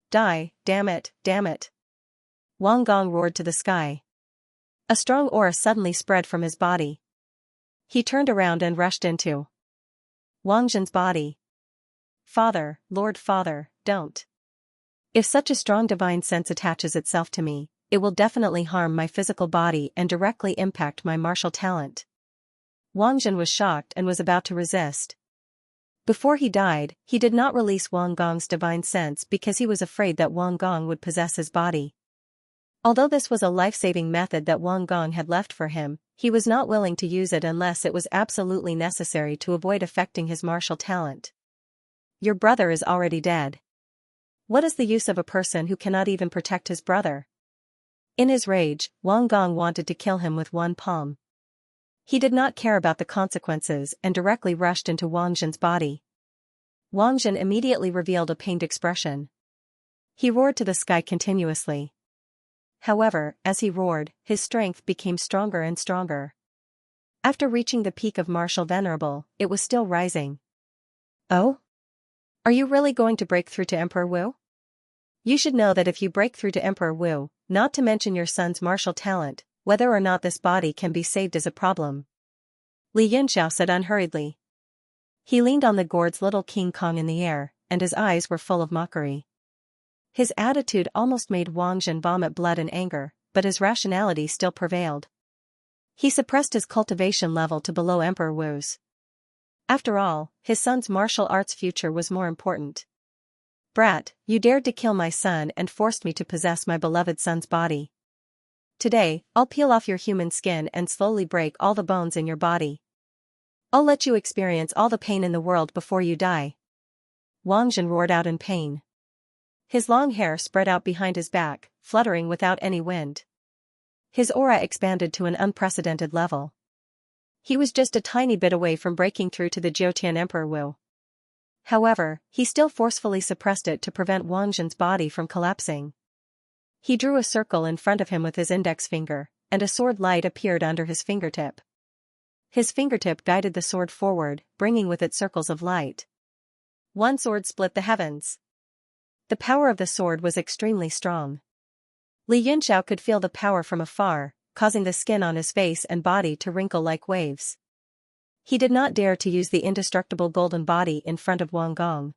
Die, damn it, damn it. Wang Gong roared to the sky. A strong aura suddenly spread from his body. He turned around and rushed into Wang Jin's body. Father, Lord Father, don't. If such a strong divine sense attaches itself to me, it will definitely harm my physical body and directly impact my martial talent. Wang Jin was shocked and was about to resist. Before he died, he did not release Wang Gong's divine sense because he was afraid that Wang Gong would possess his body. Although this was a life-saving method that Wang Gong had left for him, he was not willing to use it unless it was absolutely necessary to avoid affecting his martial talent. Your brother is already dead. What is the use of a person who cannot even protect his brother? In his rage, Wang Gong wanted to kill him with one palm. He did not care about the consequences and directly rushed into Wang Jin's body. Wang Jin immediately revealed a pained expression. He roared to the sky continuously. However, as he roared, his strength became stronger and stronger. After reaching the peak of martial venerable, it was still rising. Oh? Are you really going to break through to Emperor Wu? You should know that if you break through to Emperor Wu, not to mention your son's martial talent, whether or not this body can be saved is a problem. Li Yunxiao said unhurriedly. He leaned on the gourd's little King Kong in the air, and his eyes were full of mockery. His attitude almost made Wang Jin vomit blood in anger, but his rationality still prevailed. He suppressed his cultivation level to below Emperor Wu's. After all, his son's martial arts future was more important. Brat, you dared to kill my son and forced me to possess my beloved son's body. Today, I'll peel off your human skin and slowly break all the bones in your body. I'll let you experience all the pain in the world before you die. Wang Jin roared out in pain. His long hair spread out behind his back, fluttering without any wind. His aura expanded to an unprecedented level. He was just a tiny bit away from breaking through to the Jiutian Emperor Wu. However, he still forcefully suppressed it to prevent Wang Jin's body from collapsing. He drew a circle in front of him with his index finger, and a sword light appeared under his fingertip. His fingertip guided the sword forward, bringing with it circles of light. One sword split the heavens. The power of the sword was extremely strong. Li Yunxiao could feel the power from afar, causing the skin on his face and body to wrinkle like waves. He did not dare to use the indestructible golden body in front of Wang Gong.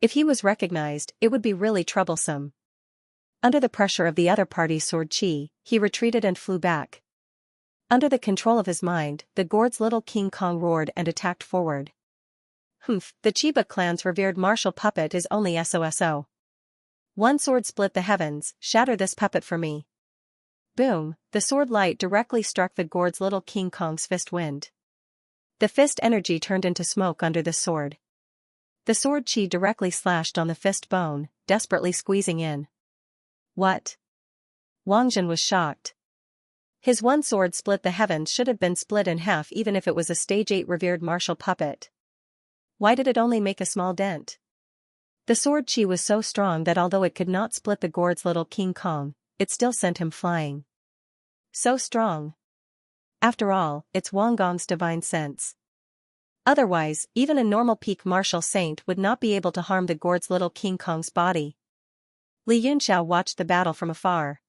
If he was recognized, it would be really troublesome. Under the pressure of the other party's sword chi, he retreated and flew back. Under the control of his mind, the gourd's little King Kong roared and attacked forward. Humph, the Chiba clan's revered martial puppet is only SOSO. One sword split the heavens, shatter this puppet for me. Boom, the sword light directly struck the gourd's little King Kong's fist wind. The fist energy turned into smoke under the sword. The sword chi directly slashed on the fist bone, desperately squeezing in. What? Wang Jin was shocked. His one sword split the heavens should have been split in half even if it was a stage 8 revered martial puppet. Why did it only make a small dent? The sword chi was so strong that although it could not split the gourd's little King Kong, it still sent him flying. So strong. After all, it's Wang Gong's divine sense. Otherwise, even a normal peak martial saint would not be able to harm the gourd's little King Kong's body. Li Yunxiao watched the battle from afar.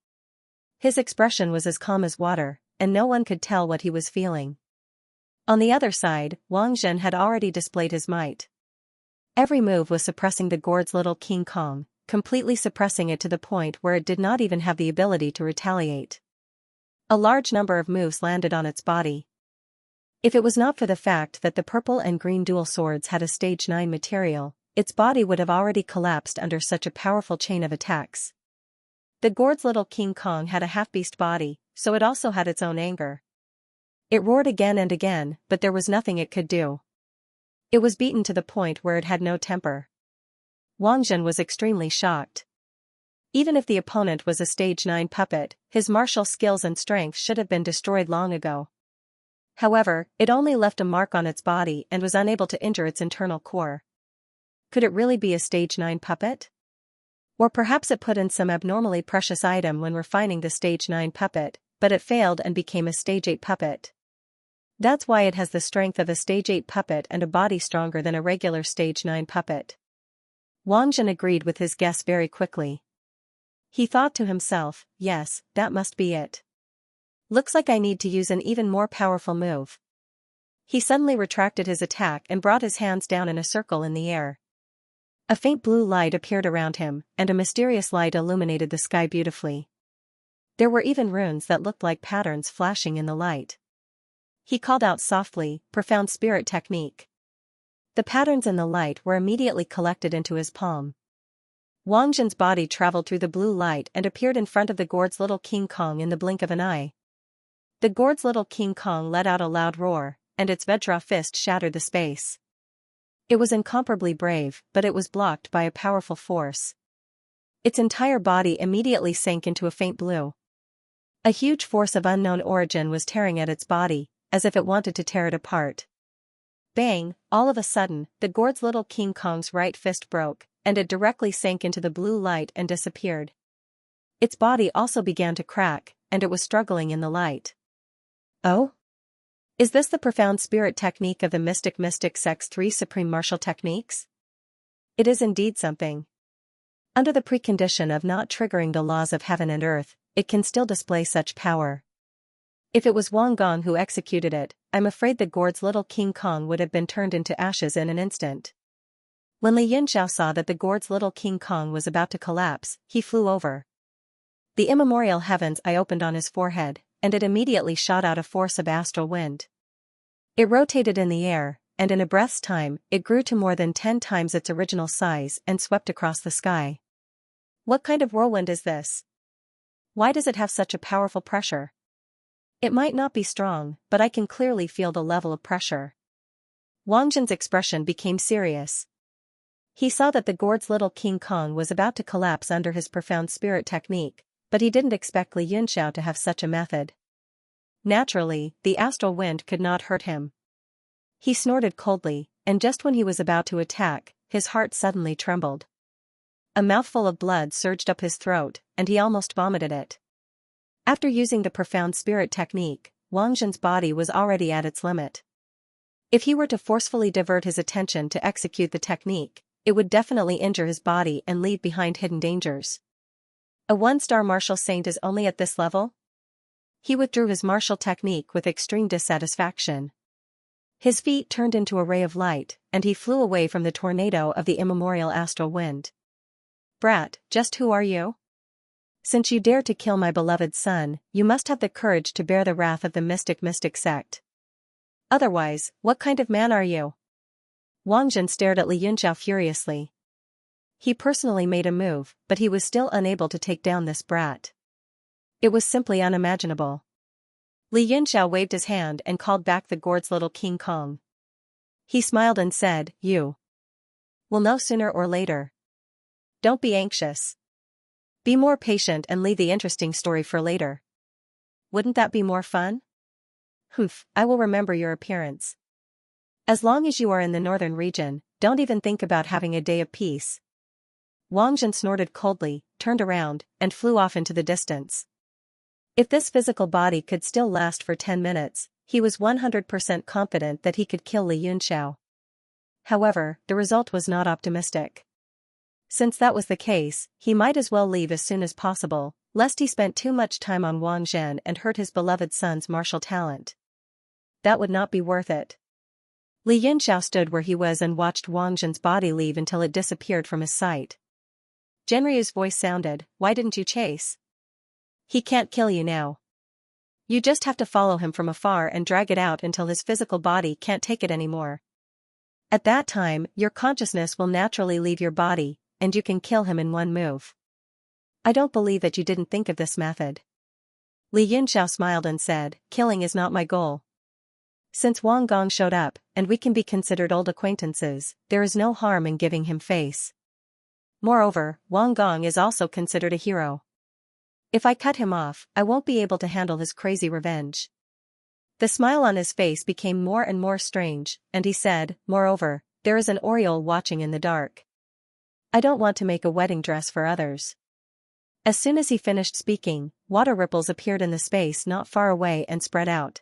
His expression was as calm as water, and no one could tell what he was feeling. On the other side, Wang Jin had already displayed his might. Every move was suppressing the gourd's little King Kong, completely suppressing it to the point where it did not even have the ability to retaliate. A large number of moves landed on its body. If it was not for the fact that the purple and green dual swords had a stage 9 material, its body would have already collapsed under such a powerful chain of attacks. The gourd's little King Kong had a half-beast body, so it also had its own anger. It roared again and again, but there was nothing it could do. It was beaten to the point where it had no temper. Wang Zhen was extremely shocked. Even if the opponent was a stage 9 puppet, his martial skills and strength should have been destroyed long ago. However, it only left a mark on its body and was unable to injure its internal core. Could it really be a stage 9 puppet? Or perhaps it put in some abnormally precious item when refining the stage 9 puppet, but it failed and became a stage 8 puppet. That's why it has the strength of a stage 8 puppet and a body stronger than a regular stage 9 puppet. Wang Zhen agreed with his guess very quickly. He thought to himself, yes, that must be it. Looks like I need to use an even more powerful move. He suddenly retracted his attack and brought his hands down in a circle in the air. A faint blue light appeared around him, and a mysterious light illuminated the sky beautifully. There were even runes that looked like patterns flashing in the light. He called out softly, "Profound Spirit Technique." The patterns in the light were immediately collected into his palm. Wang Zhen's body traveled through the blue light and appeared in front of the gourd's little King Kong in the blink of an eye. The gourd's little King Kong let out a loud roar, and its Vajra fist shattered the space. It was incomparably brave, but it was blocked by a powerful force. Its entire body immediately sank into a faint blue. A huge force of unknown origin was tearing at its body, as if it wanted to tear it apart. Bang! All of a sudden, the gourd's little King Kong's right fist broke, and it directly sank into the blue light and disappeared. Its body also began to crack, and it was struggling in the light. Oh? Is this the profound spirit technique of the Mystic Sect's 3 supreme martial techniques? It is indeed something. Under the precondition of not triggering the laws of heaven and earth, it can still display such power. If it was Wang Gong who executed it, I'm afraid the gourd's little King Kong would have been turned into ashes in an instant. When Li Yunxiao saw that the gourd's little King Kong was about to collapse, he flew over. The immemorial heavens eye opened on his forehead, and it immediately shot out a force of astral wind. It rotated in the air, and in a breath's time, it grew to more than 10 times its original size and swept across the sky. What kind of whirlwind is this? Why does it have such a powerful pressure? It might not be strong, but I can clearly feel the level of pressure. Wang Zhen's expression became serious. He saw that the gourd's little King Kong was about to collapse under his profound spirit technique, but he didn't expect Li Yunxiao to have such a method. Naturally, the astral wind could not hurt him. He snorted coldly, and just when he was about to attack, his heart suddenly trembled. A mouthful of blood surged up his throat, and he almost vomited it. After using the profound spirit technique, Wang Zhen's body was already at its limit. If he were to forcefully divert his attention to execute the technique, it would definitely injure his body and leave behind hidden dangers. A 1-star martial saint is only at this level? He withdrew his martial technique with extreme dissatisfaction. His feet turned into a ray of light, and he flew away from the tornado of the immemorial astral wind. Brat, just who are you? Since you dare to kill my beloved son, you must have the courage to bear the wrath of the Mystic Sect. Otherwise, what kind of man are you? Wang Zhen stared at Li Yunxiao furiously. He personally made a move, but he was still unable to take down this brat. It was simply unimaginable. Li Yunxiao waved his hand and called back the gourd's little King Kong. He smiled and said, "You will know sooner or later. Don't be anxious. Be more patient and leave the interesting story for later. Wouldn't that be more fun? Humph, I will remember your appearance. As long as you are in the northern region, don't even think about having a day of peace." Wang Zhen snorted coldly, turned around, and flew off into the distance. If this physical body could still last for 10 minutes, he was 100% confident that he could kill Li Yunxiao. However, the result was not optimistic. Since that was the case, he might as well leave as soon as possible, lest he spent too much time on Wang Zhen and hurt his beloved son's martial talent. That would not be worth it. Li Yunxiao stood where he was and watched Wang Zhen's body leave until it disappeared from his sight. Genryu's voice sounded, "Why didn't you chase? He can't kill you now. You just have to follow him from afar and drag it out until his physical body can't take it anymore. At that time, your consciousness will naturally leave your body, and you can kill him in one move." I don't believe that you didn't think of this method. Li Yunxiao smiled and said, killing is not my goal. Since Wang Gong showed up, and we can be considered old acquaintances, there is no harm in giving him face. Moreover, Wang Gong is also considered a hero. If I cut him off, I won't be able to handle his crazy revenge. The smile on his face became more and more strange, and he said, moreover, there is an Oriole watching in the dark. I don't want to make a wedding dress for others. As soon as he finished speaking, water ripples appeared in the space not far away and spread out.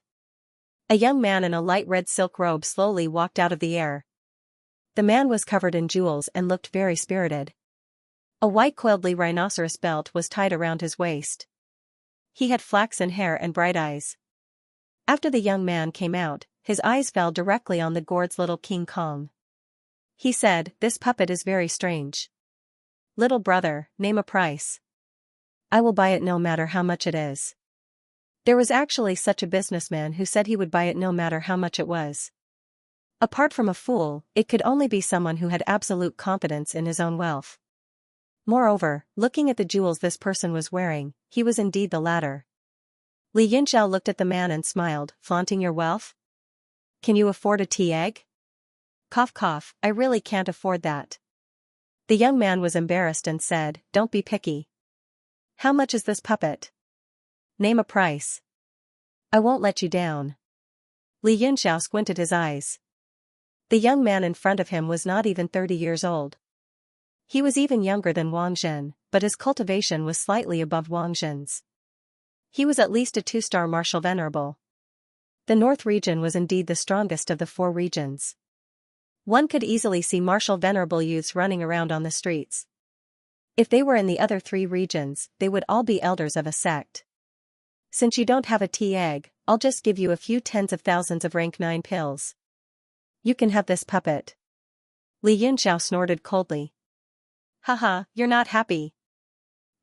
A young man in a light red silk robe slowly walked out of the air. The man was covered in jewels and looked very spirited. A white coiled rhinoceros belt was tied around his waist. He had flaxen hair and bright eyes. After the young man came out, his eyes fell directly on the gourd's little King Kong. He said, this puppet is very strange. Little brother, name a price. I will buy it no matter how much it is. There was actually such a businessman who said he would buy it no matter how much it was. Apart from a fool, it could only be someone who had absolute confidence in his own wealth. Moreover, looking at the jewels this person was wearing, he was indeed the latter. Li Yunxiao looked at the man and smiled, flaunting your wealth? Can you afford a tea egg? Cough cough, I really can't afford that. The young man was embarrassed and said, don't be picky. How much is this puppet? Name a price. I won't let you down. Li Yunxiao squinted his eyes. The young man in front of him was not even 30 years old. He was even younger than Wang Zhen, but his cultivation was slightly above Wang Zhen's. He was at least a 2-star martial venerable. The north region was indeed the strongest of the 4 regions. One could easily see martial venerable youths running around on the streets. If they were in the other 3 regions, they would all be elders of a sect. Since you don't have a tea egg, I'll just give you a few tens of thousands of rank 9 pills. You can have this puppet. Li Yunxiao snorted coldly. Haha, you're not happy.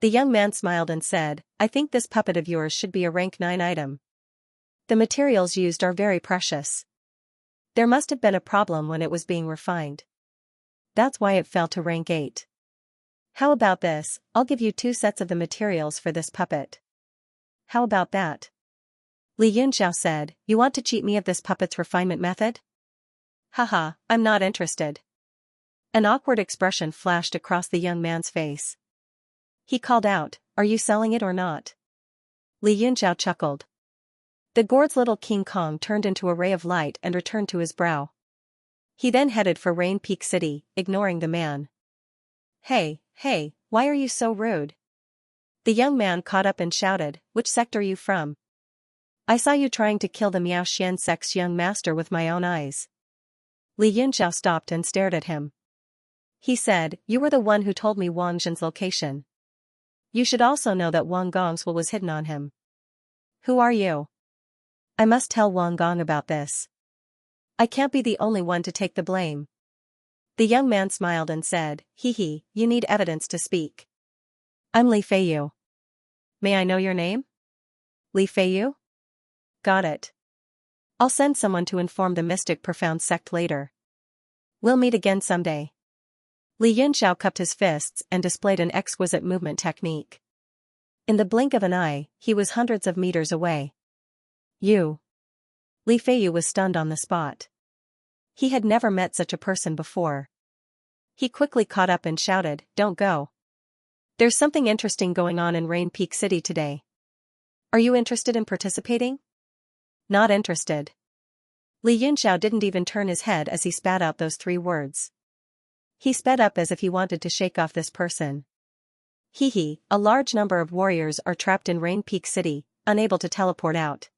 The young man smiled and said, I think this puppet of yours should be a rank 9 item. The materials used are very precious. There must have been a problem when it was being refined. That's why it fell to rank 8. How about this, I'll give you 2 sets of the materials for this puppet. How about that? Li Yunxiao said, you want to cheat me of this puppet's refinement method? Haha, I'm not interested. An awkward expression flashed across the young man's face. He called out, are you selling it or not? Li Yunxiao chuckled. The gourd's little King Kong turned into a ray of light and returned to his brow. He then headed for Rain Peak City, ignoring the man. Hey, why are you so rude? The young man caught up and shouted, which sect are you from? I saw you trying to kill the Miao Xian sect's young master with my own eyes. Li Yunxiao stopped and stared at him. He said, you were the one who told me Wang Zhen's location. You should also know that Wang Gong's will was hidden on him. Who are you? I must tell Wang Gong about this. I can't be the only one to take the blame. The young man smiled and said, hee, you need evidence to speak. I'm Li Feiyu. May I know your name? Li Feiyu? Got it. I'll send someone to inform the mystic profound sect later. We'll meet again someday. Li Yunxiao cupped his fists and displayed an exquisite movement technique. In the blink of an eye, he was hundreds of meters away. You. Li Feiyu was stunned on the spot. He had never met such a person before. He quickly caught up and shouted, don't go. There's something interesting going on in Rain Peak City today. Are you interested in participating? Not interested. Li Yunxiao didn't even turn his head as he spat out those 3 words. He sped up as if he wanted to shake off this person. Hee, a large number of warriors are trapped in Rain Peak City, unable to teleport out.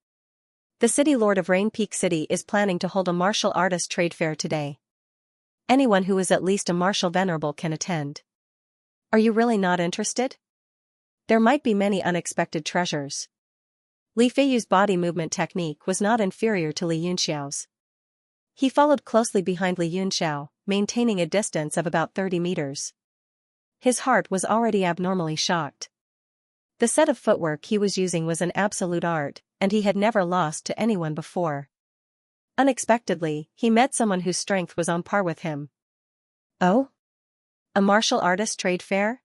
The city lord of Rain Peak City is planning to hold a martial artist trade fair today. Anyone who is at least a martial venerable can attend. Are you really not interested? There might be many unexpected treasures. Li Feiyu's body movement technique was not inferior to Li Yunxiao's. He followed closely behind Li Yunxiao, maintaining a distance of about 30 meters. His heart was already abnormally shocked. The set of footwork he was using was an absolute art, and he had never lost to anyone before. Unexpectedly, he met someone whose strength was on par with him. Oh? A martial artist trade fair?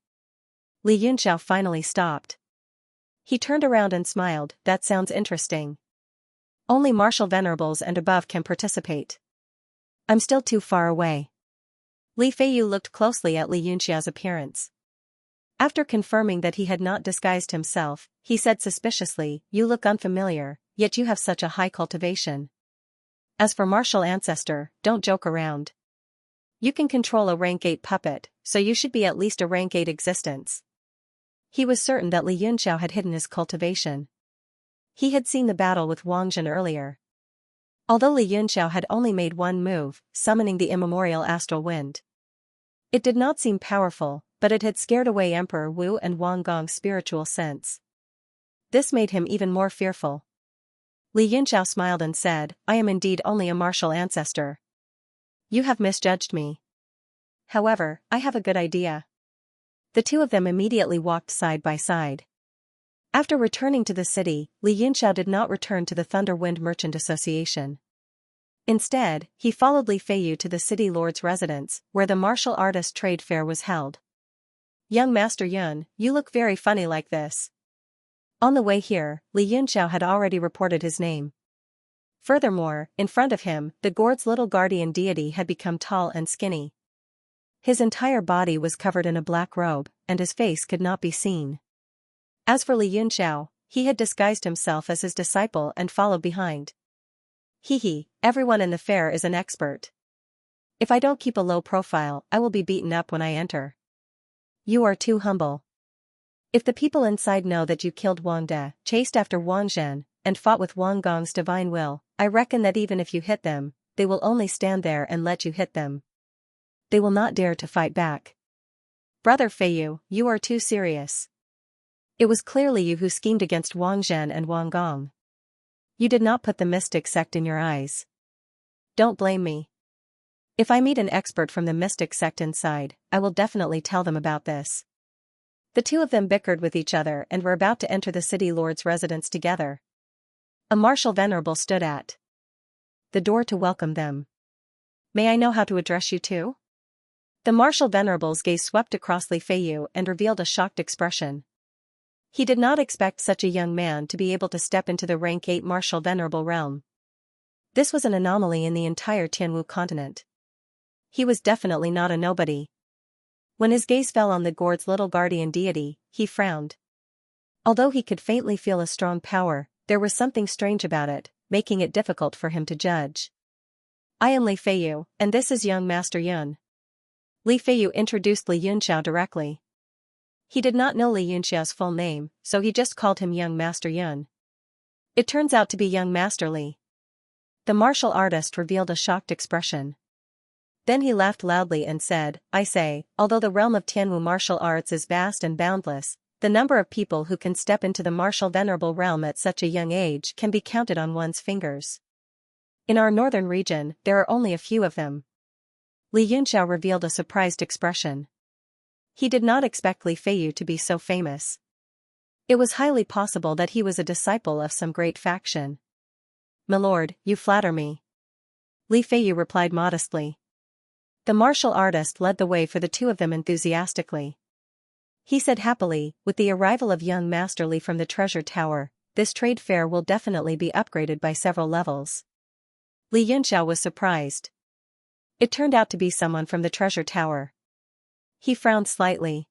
Li Yunxiao finally stopped. He turned around and smiled. That sounds interesting. Only martial venerables and above can participate. I'm still too far away. Li Feiyu looked closely at Li Yunxiao's appearance. After confirming that he had not disguised himself, he said suspiciously, "You look unfamiliar, yet you have such a high cultivation. As for martial ancestor, don't joke around. You can control a rank 8 puppet, so you should be at least a rank 8 existence." He was certain that Li Yunxiao had hidden his cultivation. He had seen the battle with Wang Zhen earlier. Although Li Yunxiao had only made one move, summoning the immemorial astral wind. It did not seem powerful, but it had scared away Emperor Wu and Wang Gong's spiritual sense. This made him even more fearful. Li Yunxiao smiled and said, "I am indeed only a martial ancestor. You have misjudged me. However, I have a good idea." The two of them immediately walked side by side. After returning to the city, Li Yunxiao did not return to the Thunder Wind Merchant Association. Instead, he followed Li Feiyu to the city lord's residence, where the martial artist trade fair was held. "Young Master Yun, you look very funny like this." On the way here, Li Yunxiao had already reported his name. Furthermore, in front of him, the gourd's little guardian deity had become tall and skinny. His entire body was covered in a black robe, and his face could not be seen. As for Li Yunxiao, he had disguised himself as his disciple and followed behind. "Hee, everyone in the fair is an expert. If I don't keep a low profile, I will be beaten up when I enter. You are too humble. If the people inside know that you killed Wang De, chased after Wang Zhen, and fought with Wang Gong's divine will, I reckon that even if you hit them, they will only stand there and let you hit them. They will not dare to fight back. Brother Feiyu, you are too serious. It was clearly you who schemed against Wang Zhen and Wang Gong. You did not put the mystic sect in your eyes. Don't blame me. If I meet an expert from the mystic sect inside, I will definitely tell them about this." The two of them bickered with each other and were about to enter the city lord's residence together. A martial venerable stood at the door to welcome them. "May I know how to address you too?" The martial venerable's gaze swept across Li Feiyu and revealed a shocked expression. He did not expect such a young man to be able to step into the rank 8 martial venerable realm. This was an anomaly in the entire Tianwu continent. He was definitely not a nobody. When his gaze fell on the gourd's little guardian deity, he frowned. Although he could faintly feel a strong power, there was something strange about it, making it difficult for him to judge. "I am Li Feiyu, and this is young Master Yun." Li Feiyu introduced Li Yunxiao directly. He did not know Li Yunxiao's full name, so he just called him young Master Yun. "It turns out to be young Master Li." The martial artist revealed a shocked expression. Then he laughed loudly and said, "I say, although the realm of Tianwu martial arts is vast and boundless, the number of people who can step into the martial venerable realm at such a young age can be counted on one's fingers. In our northern region, there are only a few of them." Li Yunxiao revealed a surprised expression. He did not expect Li Feiyu to be so famous. It was highly possible that he was a disciple of some great faction. "My lord, you flatter me." Li Feiyu replied modestly. The martial artist led the way for the two of them enthusiastically. He said happily, "With the arrival of young Master Li from the treasure tower, this trade fair will definitely be upgraded by several levels." Li Yunxiao was surprised. It turned out to be someone from the treasure tower. He frowned slightly.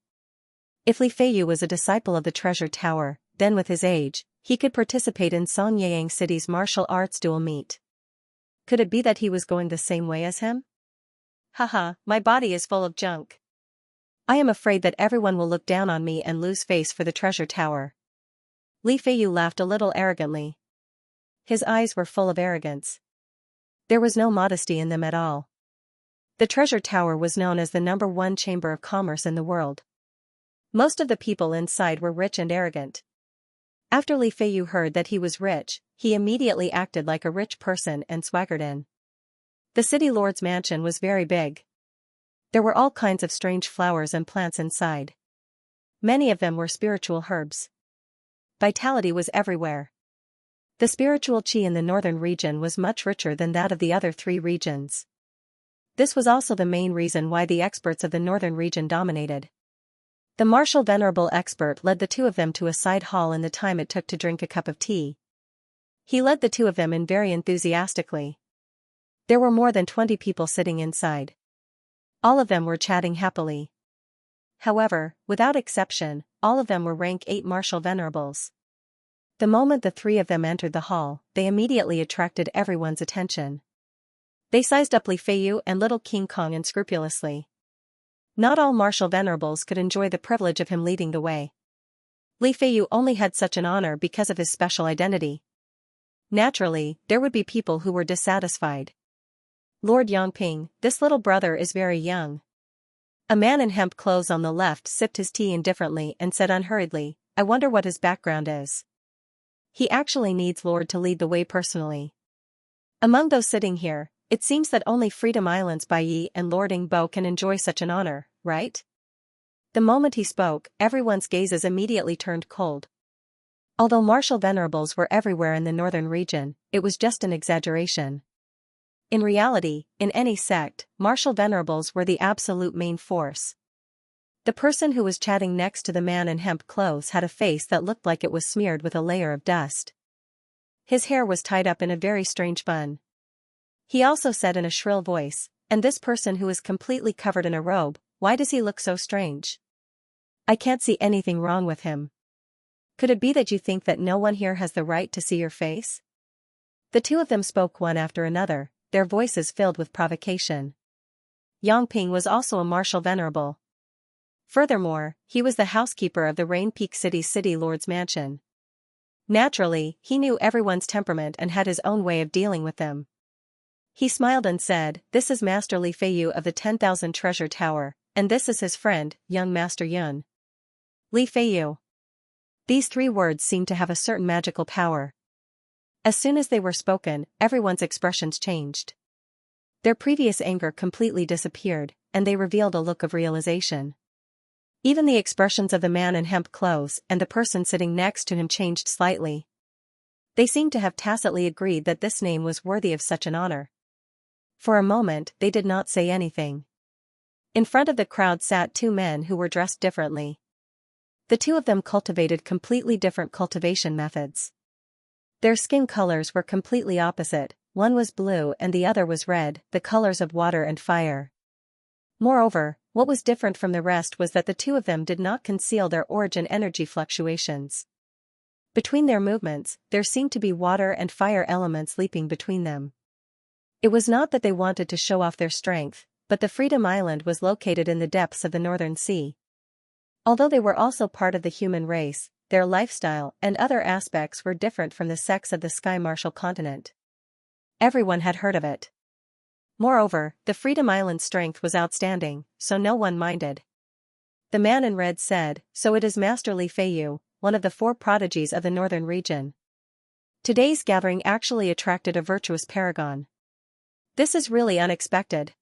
If Li Feiyu was a disciple of the treasure tower, then with his age, he could participate in Songyang City's martial arts dual meet. Could it be that he was going the same way as him? "Haha, my body is full of junk. I am afraid that everyone will look down on me and lose face for the treasure tower." Li Feiyu laughed a little arrogantly. His eyes were full of arrogance. There was no modesty in them at all. The treasure tower was known as the #1 chamber of commerce in the world. Most of the people inside were rich and arrogant. After Li Feiyu heard that he was rich, he immediately acted like a rich person and swaggered in. The city lord's mansion was very big. There were all kinds of strange flowers and plants inside. Many of them were spiritual herbs. Vitality was everywhere. The spiritual qi in the northern region was much richer than that of the other 3 regions. This was also the main reason why the experts of the northern region dominated. The martial venerable expert led the two of them to a side hall in the time it took to drink a cup of tea. He led the two of them in very enthusiastically. There were more than 20 people sitting inside. All of them were chatting happily. However, without exception, all of them were rank 8 martial venerables. The moment the three of them entered the hall, they immediately attracted everyone's attention. They sized up Li Feiyu and little King Kong unscrupulously. Not all martial venerables could enjoy the privilege of him leading the way. Li Feiyu only had such an honor because of his special identity. Naturally, there would be people who were dissatisfied. Lord Yangping, this little brother is very young. A man in hemp clothes on the left sipped his tea indifferently and said unhurriedly, I wonder what his background is. He actually needs Lord to lead the way personally. Among those sitting here, it seems that only Freedom Island's Bai Yi and Lord Ingbo can enjoy such an honor, right? The moment he spoke, everyone's gazes immediately turned cold. Although martial venerables were everywhere in the northern region, it was just an exaggeration. In reality, in any sect, martial venerables were the absolute main force. The person who was chatting next to the man in hemp clothes had a face that looked like it was smeared with a layer of dust. His hair was tied up in a very strange bun. He also said in a shrill voice, and this person who is completely covered in a robe, why does he look so strange? I can't see anything wrong with him. Could it be that you think that no one here has the right to see your face? The two of them spoke one after another, their voices filled with provocation. Yangping was also a martial venerable. Furthermore, he was the housekeeper of the Rain Peak City's City Lord's mansion. Naturally, he knew everyone's temperament and had his own way of dealing with them. He smiled and said, this is Master Li Feiyu of the 10,000 Treasure Tower, and this is his friend, young Master Yun. Li Feiyu. These 3 words seemed to have a certain magical power. As soon as they were spoken, everyone's expressions changed. Their previous anger completely disappeared, and they revealed a look of realization. Even the expressions of the man in hemp clothes and the person sitting next to him changed slightly. They seemed to have tacitly agreed that this name was worthy of such an honor. For a moment, they did not say anything. In front of the crowd sat 2 men who were dressed differently. The 2 of them cultivated completely different cultivation methods. Their skin colors were completely opposite, one was blue and the other was red, the colors of water and fire. Moreover, what was different from the rest was that the 2 of them did not conceal their origin energy fluctuations. Between their movements, there seemed to be water and fire elements leaping between them. It was not that they wanted to show off their strength, but the Freedom Island was located in the depths of the Northern Sea. Although they were also part of the human race, their lifestyle and other aspects were different from the sects of the Sky Martial continent. Everyone had heard of it. Moreover, the Freedom Island's strength was outstanding, so no one minded. The man in red said, so it is Master Li Feiyu, one of the 4 prodigies of the northern region. Today's gathering actually attracted a virtuous paragon. This is really unexpected.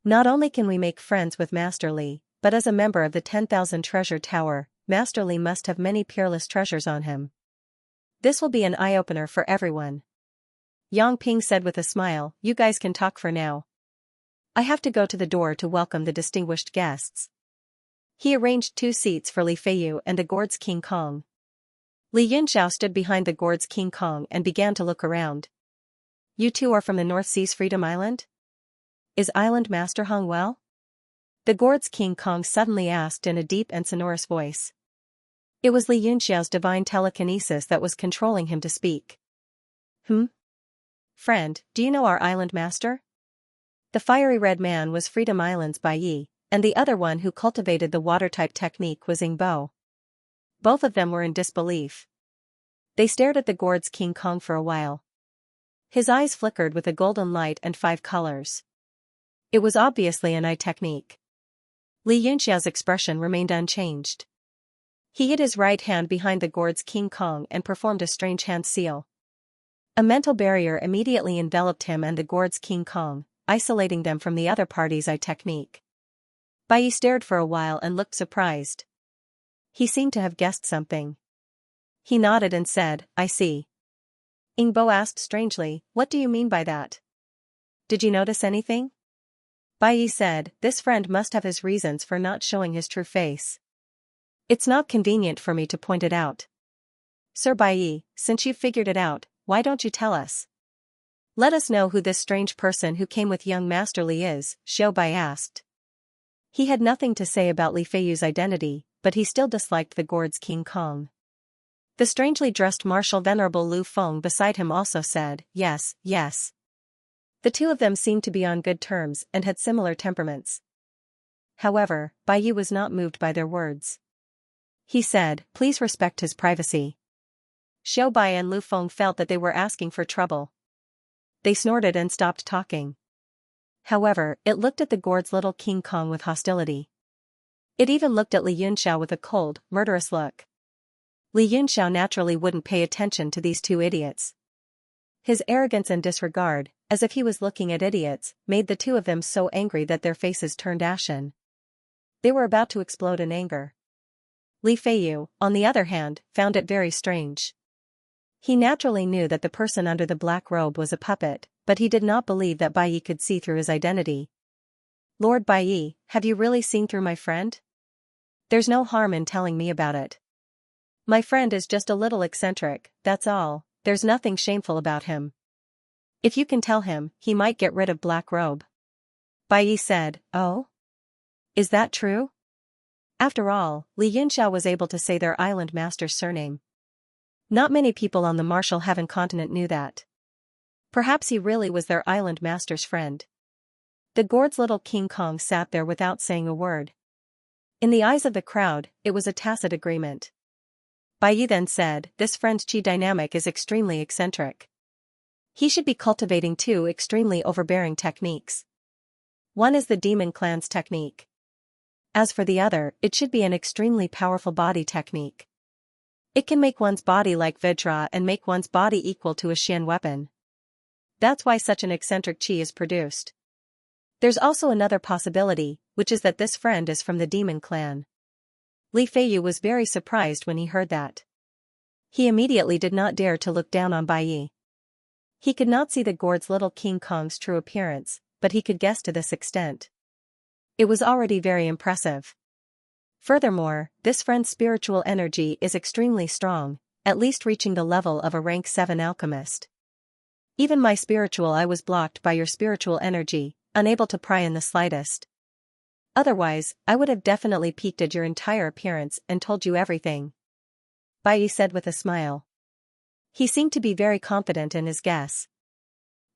Not only can we make friends with Master Li, but as a member of the 10,000 Treasure Tower, Master Li must have many peerless treasures on him. This will be an eye-opener for everyone. Yang Ping said with a smile, you guys can talk for now. I have to go to the door to welcome the distinguished guests. He arranged 2 seats for Li Feiyu and the Gourd's King Kong. Li Yunxiao stood behind the Gourd's King Kong and began to look around. You 2 are from the North Sea's Freedom Island? Is Island Master Hung well? The Gourd's King Kong suddenly asked in a deep and sonorous voice. It was Li Yunxiao's divine telekinesis that was controlling him to speak. Friend, do you know our island master? The fiery red man was Freedom Island's Bai Yi, and the other one who cultivated the water-type technique was Ingbo. Both of them were in disbelief. They stared at the Gourd's King Kong for a while. His eyes flickered with a golden light and 5 colors. It was obviously an eye technique. Li Yunxiao's expression remained unchanged. He hid his right hand behind the Gourd's King Kong and performed a strange hand seal. A mental barrier immediately enveloped him and the Gourd's King Kong, isolating them from the other party's eye technique. Bai Yi stared for a while and looked surprised. He seemed to have guessed something. He nodded and said, I see. Ingbo asked strangely, what do you mean by that? Did you notice anything? Bai Yi said, this friend must have his reasons for not showing his true face. It's not convenient for me to point it out. Sir Bai, since you've figured it out, why don't you tell us? Let us know who this strange person who came with young Master Li is, Xiao Bai asked. He had nothing to say about Li Feiyu's identity, but he still disliked the gourd's King Kong. The strangely dressed Marshal Venerable Lu Feng beside him also said, yes, yes. The two of them seemed to be on good terms and had similar temperaments. However, Bai Yi was not moved by their words. He said, please respect his privacy. Xiao Bai and Lu Feng felt that they were asking for trouble. They snorted and stopped talking. However, it looked at the gourd's little King Kong with hostility. It even looked at Li Yunxiao with a cold, murderous look. Li Yunxiao naturally wouldn't pay attention to these two idiots. His arrogance and disregard, as if he was looking at idiots, made the two of them so angry that their faces turned ashen. They were about to explode in anger. Li Feiyu, on the other hand, found it very strange. He naturally knew that the person under the black robe was a puppet, but he did not believe that Bai Yi could see through his identity. Lord Bai Yi, have you really seen through my friend? There's no harm in telling me about it. My friend is just a little eccentric, that's all, there's nothing shameful about him. If you can tell him, he might get rid of black robe. Bai Yi said, oh? Is that true? After all, Li Yunxiao was able to say their island master's surname. Not many people on the Martial Heaven continent knew that. Perhaps he really was their island master's friend. The gourd's little King Kong sat there without saying a word. In the eyes of the crowd, it was a tacit agreement. Bai Yi then said, this friend's chi dynamic is extremely eccentric. He should be cultivating two extremely overbearing techniques. One is the demon clan's technique. As for the other, it should be an extremely powerful body technique. It can make one's body like Vajra and make one's body equal to a Xian weapon. That's why such an eccentric chi is produced. There's also another possibility, which is that this friend is from the demon clan. Li Feiyu was very surprised when he heard that. He immediately did not dare to look down on Bai Yi. He could not see the gourd's little King Kong's true appearance, but he could guess to this extent. It was already very impressive. Furthermore, this friend's spiritual energy is extremely strong, at least reaching the level of a rank 7 alchemist. Even my spiritual eye was blocked by your spiritual energy, unable to pry in the slightest. Otherwise, I would have definitely peeked at your entire appearance and told you everything. Bai Yi said with a smile. He seemed to be very confident in his guess.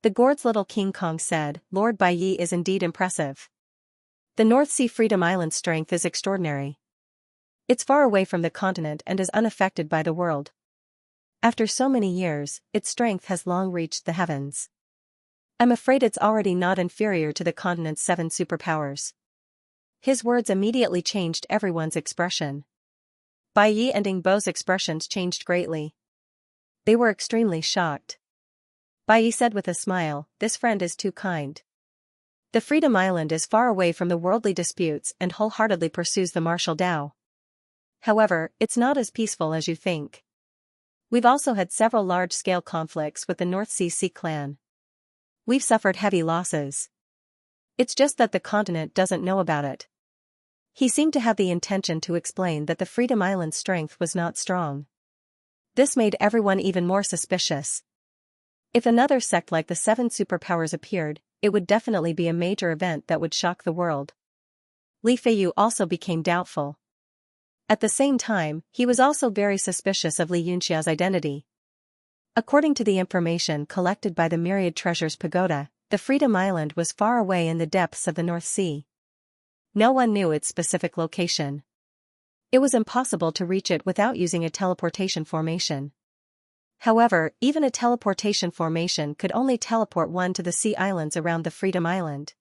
The gourd's little King Kong said, Lord Bai Yi is indeed impressive. The North Sea Freedom Island's strength is extraordinary. It's far away from the continent and is unaffected by the world. After so many years, its strength has long reached the heavens. I'm afraid it's already not inferior to the continent's 7 superpowers. His words immediately changed everyone's expression. Bai Yi and Ing Bo's expressions changed greatly. They were extremely shocked. Bai Yi said with a smile, this friend is too kind. The Freedom Island is far away from the worldly disputes and wholeheartedly pursues the martial Tao. However, it's not as peaceful as you think. We've also had several large-scale conflicts with the North Sea clan. We've suffered heavy losses. It's just that the continent doesn't know about it. He seemed to have the intention to explain that the Freedom Island's strength was not strong. This made everyone even more suspicious. If another sect like the 7 superpowers appeared, it would definitely be a major event that would shock the world. Li Feiyu also became doubtful. At the same time, he was also very suspicious of Li Yunxiao's identity. According to the information collected by the Myriad Treasures Pagoda, the Freedom Island was far away in the depths of the North Sea. No one knew its specific location. It was impossible to reach it without using a teleportation formation. However, even a teleportation formation could only teleport one to the sea islands around the Freedom Island.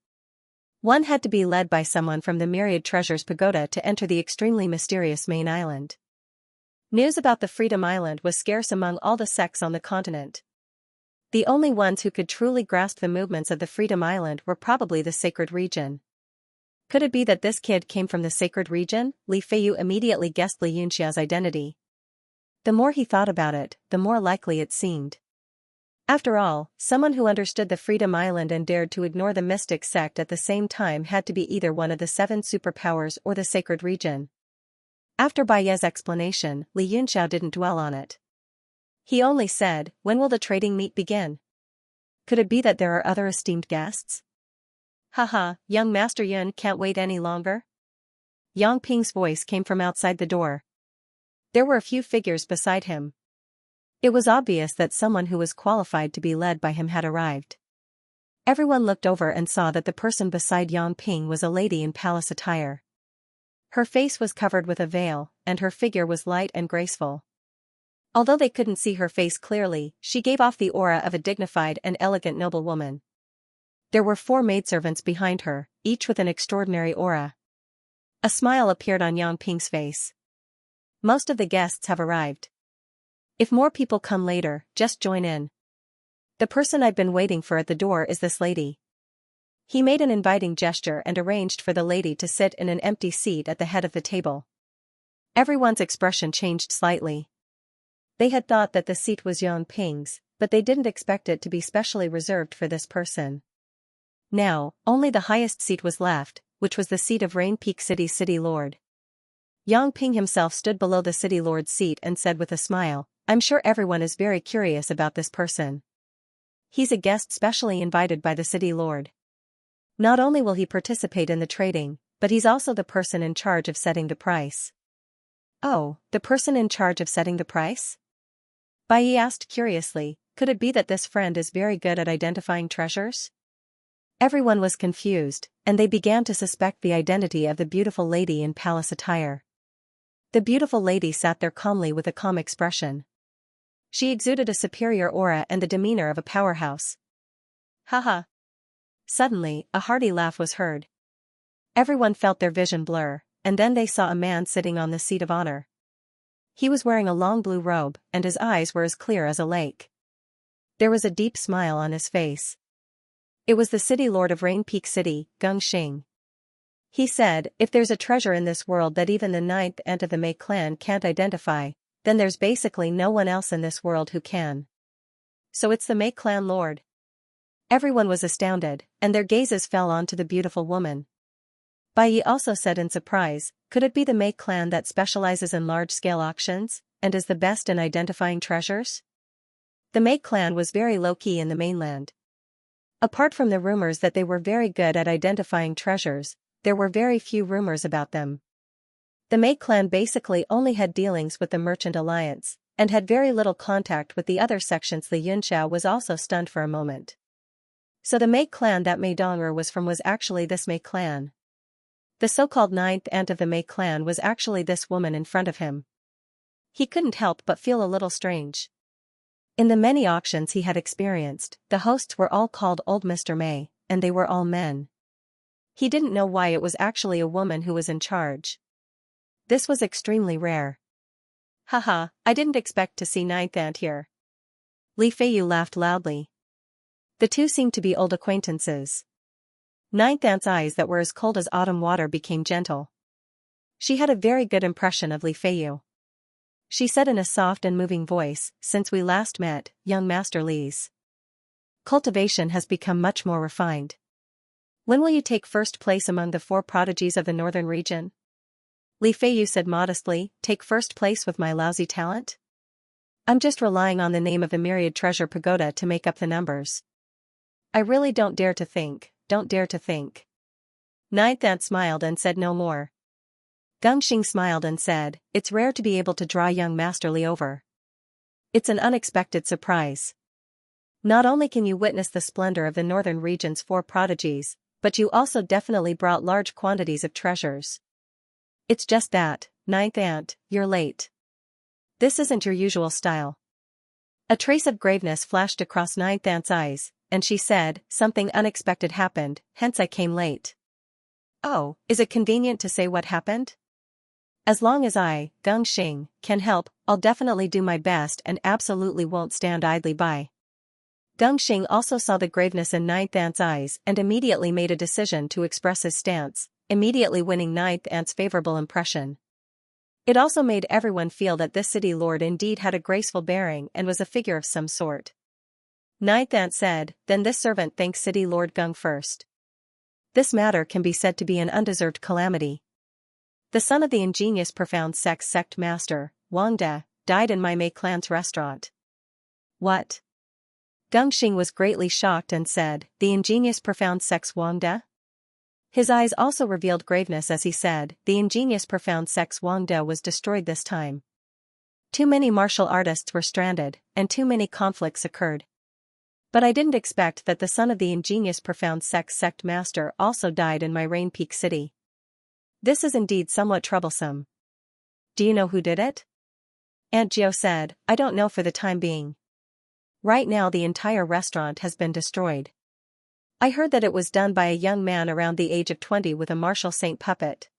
One had to be led by someone from the Myriad Treasures Pagoda to enter the extremely mysterious main island. News about the Freedom Island was scarce among all the sects on the continent. The only ones who could truly grasp the movements of the Freedom Island were probably the Sacred Region. Could it be that this kid came from the Sacred Region? Li Feiyu immediately guessed Li Yunxiao's identity. The more he thought about it, the more likely it seemed. After all, someone who understood the Freedom Island and dared to ignore the mystic sect at the same time had to be either one of the 7 superpowers or the Sacred Region. After Bai Ye's explanation, Li Yunxiao didn't dwell on it. He only said, "When will the trading meet begin? Could it be that there are other esteemed guests?" Haha, young Master Yun can't wait any longer? Yang Ping's voice came from outside the door. There were a few figures beside him. It was obvious that someone who was qualified to be led by him had arrived. Everyone looked over and saw that the person beside Yang Ping was a lady in palace attire. Her face was covered with a veil, and her figure was light and graceful. Although they couldn't see her face clearly, she gave off the aura of a dignified and elegant noblewoman. There were 4 maidservants behind her, each with an extraordinary aura. A smile appeared on Yang Ping's face. Most of the guests have arrived. If more people come later, just join in. The person I've been waiting for at the door is this lady. He made an inviting gesture and arranged for the lady to sit in an empty seat at the head of the table. Everyone's expression changed slightly. They had thought that the seat was Yang Ping's, but they didn't expect it to be specially reserved for this person. Now, only the highest seat was left, which was the seat of Rain Peak City's city lord. Yang Ping himself stood below the city lord's seat and said with a smile, "I'm sure everyone is very curious about this person. He's a guest specially invited by the city lord. Not only will he participate in the trading, but he's also the person in charge of setting the price." "Oh, the person in charge of setting the price?" Bai Yi asked curiously, could it be that this friend is very good at identifying treasures? Everyone was confused, and they began to suspect the identity of the beautiful lady in palace attire. The beautiful lady sat there calmly with a calm expression. She exuded a superior aura and the demeanor of a powerhouse. Haha. Suddenly, a hearty laugh was heard. Everyone felt their vision blur, and then they saw a man sitting on the seat of honor. He was wearing a long blue robe, and his eyes were as clear as a lake. There was a deep smile on his face. It was the city lord of Rain Peak City, Xing. He said, "If there's a treasure in this world that even the 9th ant of the Mei clan can't identify, then there's basically no one else in this world who can. So it's the Mei clan lord." Everyone was astounded, and their gazes fell onto the beautiful woman. Bai Yi also said in surprise, could it be the Mei clan that specializes in large-scale auctions, and is the best in identifying treasures? The Mei clan was very low-key in the mainland. Apart from the rumors that they were very good at identifying treasures, there were very few rumors about them. The Mei clan basically only had dealings with the Merchant Alliance, and had very little contact with the other sections. Li Yunxiao was also stunned for a moment. So the Mei clan that Mei Dong'er was from was actually this Mei clan. The so-called 9th ant of the Mei clan was actually this woman in front of him. He couldn't help but feel a little strange. In the many auctions he had experienced, the hosts were all called Old Mr. Mei, and they were all men. He didn't know why it was actually a woman who was in charge. This was extremely rare. Haha, I didn't expect to see 9th ant here. Li Feiyu laughed loudly. The two seemed to be old acquaintances. 9th ant's eyes that were as cold as autumn water became gentle. She had a very good impression of Li Feiyu. She said in a soft and moving voice, "Since we last met, young Master Li's cultivation has become much more refined. When will you take first place among the 4 prodigies of the northern region?" Li Feiyu said modestly, "Take first place with my lousy talent? I'm just relying on the name of the myriad treasure pagoda to make up the numbers. I really don't dare to think. 9th ant smiled and said no more. Xing smiled and said, "It's rare to be able to draw young Master Li over. It's an unexpected surprise. Not only can you witness the splendor of the northern region's 4 prodigies, but you also definitely brought large quantities of treasures. It's just that, 9th ant, you're late. This isn't your usual style." A trace of graveness flashed across 9th ant's eyes, and she said, "Something unexpected happened, hence I came late." "Oh, is it convenient to say what happened?" "As long as I, Xing, can help, I'll definitely do my best and absolutely won't stand idly by." Xing also saw the graveness in 9th ant's eyes and immediately made a decision to express his stance, immediately winning 9th ant's favorable impression. It also made everyone feel that this city lord indeed had a graceful bearing and was a figure of some sort. 9th ant said, "Then this servant thanks city lord Gung first. This matter can be said to be an undeserved calamity." The son of the ingenious profound sex sect master, Wang De, died in my Mei Clan's restaurant. What? Gongxing was greatly shocked and said, the ingenious profound sex Wang De? His eyes also revealed graveness as he said, the ingenious profound sex Wang De was destroyed this time. Too many martial artists were stranded, and too many conflicts occurred. But I didn't expect that the son of the ingenious profound sex sect master also died in my Rain Peak city. This is indeed somewhat troublesome. Do you know who did it? Aunt Gio said, I don't know for the time being. Right now the entire restaurant has been destroyed. I heard that it was done by a young man around the age of 20 with a martial saint puppet.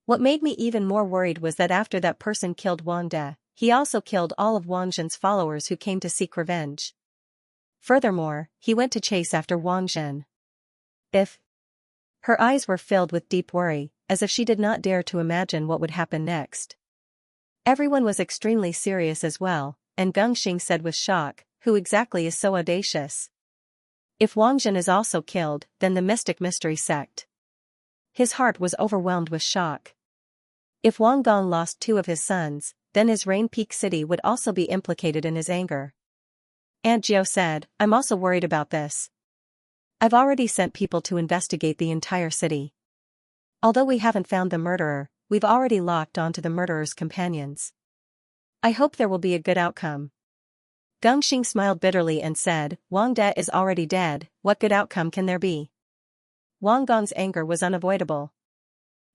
What made me even more worried was that after that person killed Wang De, he also killed all of Wang Zhen's followers who came to seek revenge. Furthermore, he went to chase after Wang Zhen. Her eyes were filled with deep worry, as if she did not dare to imagine what would happen next. Everyone was extremely serious as well, and Gongxing said with shock, who exactly is so audacious? If Wang Zhen is also killed, then the mystic mystery sect. His heart was overwhelmed with shock. If Wang Gong lost 2 of his sons, then his Rain Peak city would also be implicated in his anger. Aunt Gio said, I'm also worried about this. I've already sent people to investigate the entire city. Although we haven't found the murderer, we've already locked onto the murderer's companions. I hope there will be a good outcome. Gongxing smiled bitterly and said, Wang De is already dead, what good outcome can there be? Wang Gong's anger was unavoidable.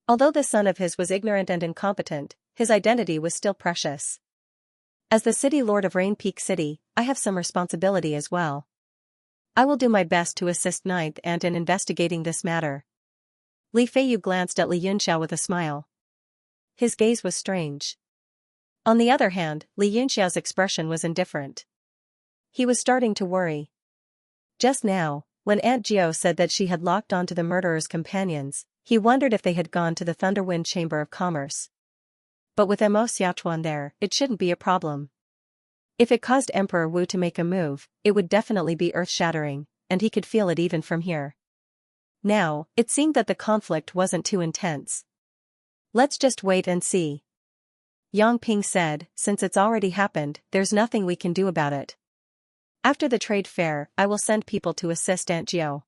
Although the son of his was ignorant and incompetent, his identity was still precious. As the city lord of Rain Peak City, I have some responsibility as well. I will do my best to assist Ninth Aunt in investigating this matter. Li Feiyu glanced at Li Yunxiao with a smile. His gaze was strange. On the other hand, Li Yunxiao's expression was indifferent. He was starting to worry. Just now, when Aunt Gio said that she had locked onto the murderer's companions, he wondered if they had gone to the Thunderwind Chamber of Commerce. But with Mo Xiaochuan there, it shouldn't be a problem. If it caused Emperor Wu to make a move, it would definitely be earth-shattering, and he could feel it even from here. Now, it seemed that the conflict wasn't too intense. Let's just wait and see. Yang Ping said, since it's already happened, there's nothing we can do about it. After the trade fair, I will send people to assist Aunt Gio.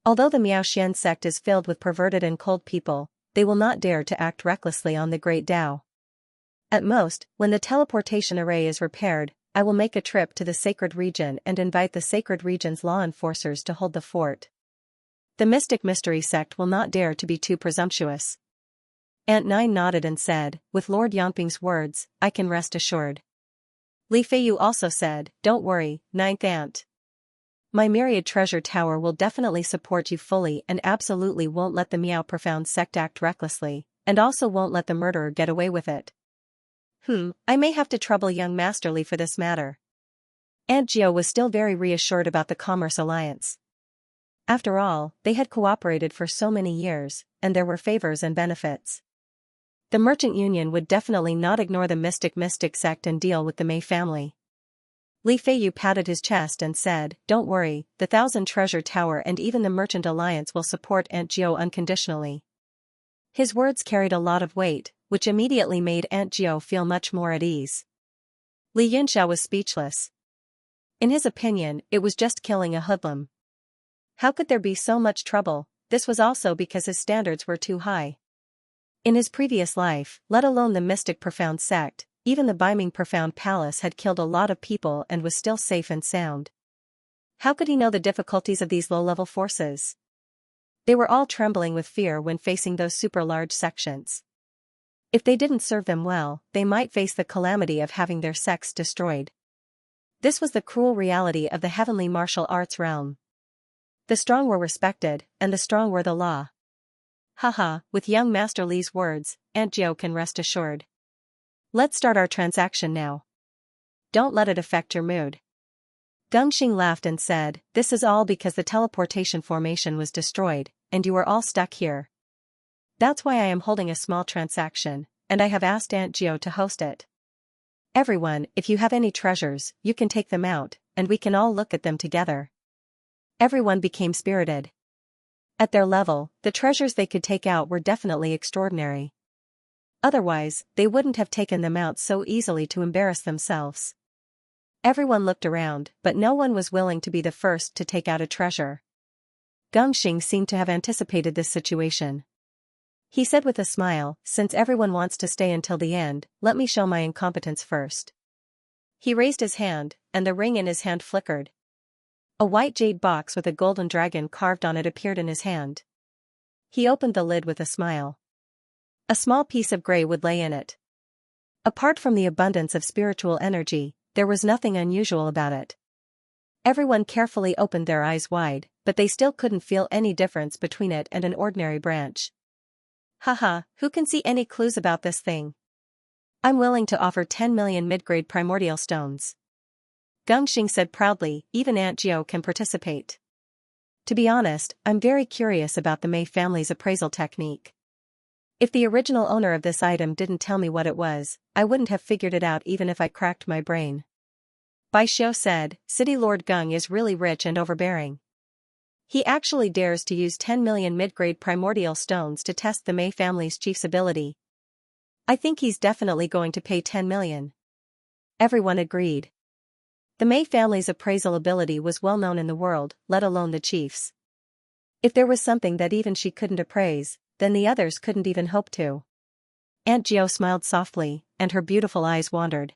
Although the Miao Xian sect is filled with perverted and cold people, they will not dare to act recklessly on the Great Tao. At most, when the teleportation array is repaired, I will make a trip to the sacred region and invite the sacred region's law enforcers to hold the fort. The Mystic Mystery sect will not dare to be too presumptuous. Aunt Nine nodded and said, with Lord Yangping's words, I can rest assured. Li Feiyu also said, don't worry, Ninth Aunt. My myriad treasure tower will definitely support you fully and absolutely won't let the Miao Profound sect act recklessly, and also won't let the murderer get away with it. I may have to trouble young Master Li for this matter. Aunt Gio was still very reassured about the Commerce Alliance. After all, they had cooperated for so many years, and there were favors and benefits. The Merchant Union would definitely not ignore the Mystic sect and deal with the Mei family. Li Feiyu patted his chest and said, don't worry, the Thousand Treasure Tower and even the Merchant Alliance will support Aunt Gio unconditionally. His words carried a lot of weight, which immediately made Aunt Gio feel much more at ease. Li Yunxiao was speechless. In his opinion, it was just killing a hoodlum. How could there be so much trouble? This was also because his standards were too high. In his previous life, let alone the Mystic Profound sect, even the Beiming Profound Palace had killed a lot of people and was still safe and sound. How could he know the difficulties of these low-level forces? They were all trembling with fear when facing those super-large sections. If they didn't serve them well, they might face the calamity of having their sects destroyed. This was the cruel reality of the heavenly martial arts realm. The strong were respected, and the strong were the law. Haha, with young Master Li's words, Aunt Gio can rest assured. Let's start our transaction now. Don't let it affect your mood. Gongxing laughed and said, this is all because the teleportation formation was destroyed, and you are all stuck here. That's why I am holding a small transaction, and I have asked Aunt Gio to host it. Everyone, if you have any treasures, you can take them out, and we can all look at them together. Everyone became spirited. At their level, the treasures they could take out were definitely extraordinary. Otherwise, they wouldn't have taken them out so easily to embarrass themselves. Everyone looked around, but no one was willing to be the first to take out a treasure. Gongxing seemed to have anticipated this situation. He said with a smile, "Since everyone wants to stay until the end, let me show my incompetence first." He raised his hand, and the ring in his hand flickered. A white jade box with a golden dragon carved on it appeared in his hand. He opened the lid with a smile. A small piece of gray wood lay in it. Apart from the abundance of spiritual energy, there was nothing unusual about it. Everyone carefully opened their eyes wide, but they still couldn't feel any difference between it and an ordinary branch. Haha, who can see any clues about this thing? I'm willing to offer 10 million mid-grade primordial stones. Gongxing said proudly, even Aunt Jiao can participate. To be honest, I'm very curious about the Mei family's appraisal technique. If the original owner of this item didn't tell me what it was, I wouldn't have figured it out even if I cracked my brain. Bai Xiao said, City Lord Gung is really rich and overbearing. He actually dares to use 10 million mid-grade primordial stones to test the Mei family's chief's ability. I think he's definitely going to pay 10 million. Everyone agreed. The Mei family's appraisal ability was well known in the world, let alone the chief's. If there was something that even she couldn't appraise, then the others couldn't even hope to. Aunt Jiao smiled softly, and her beautiful eyes wandered.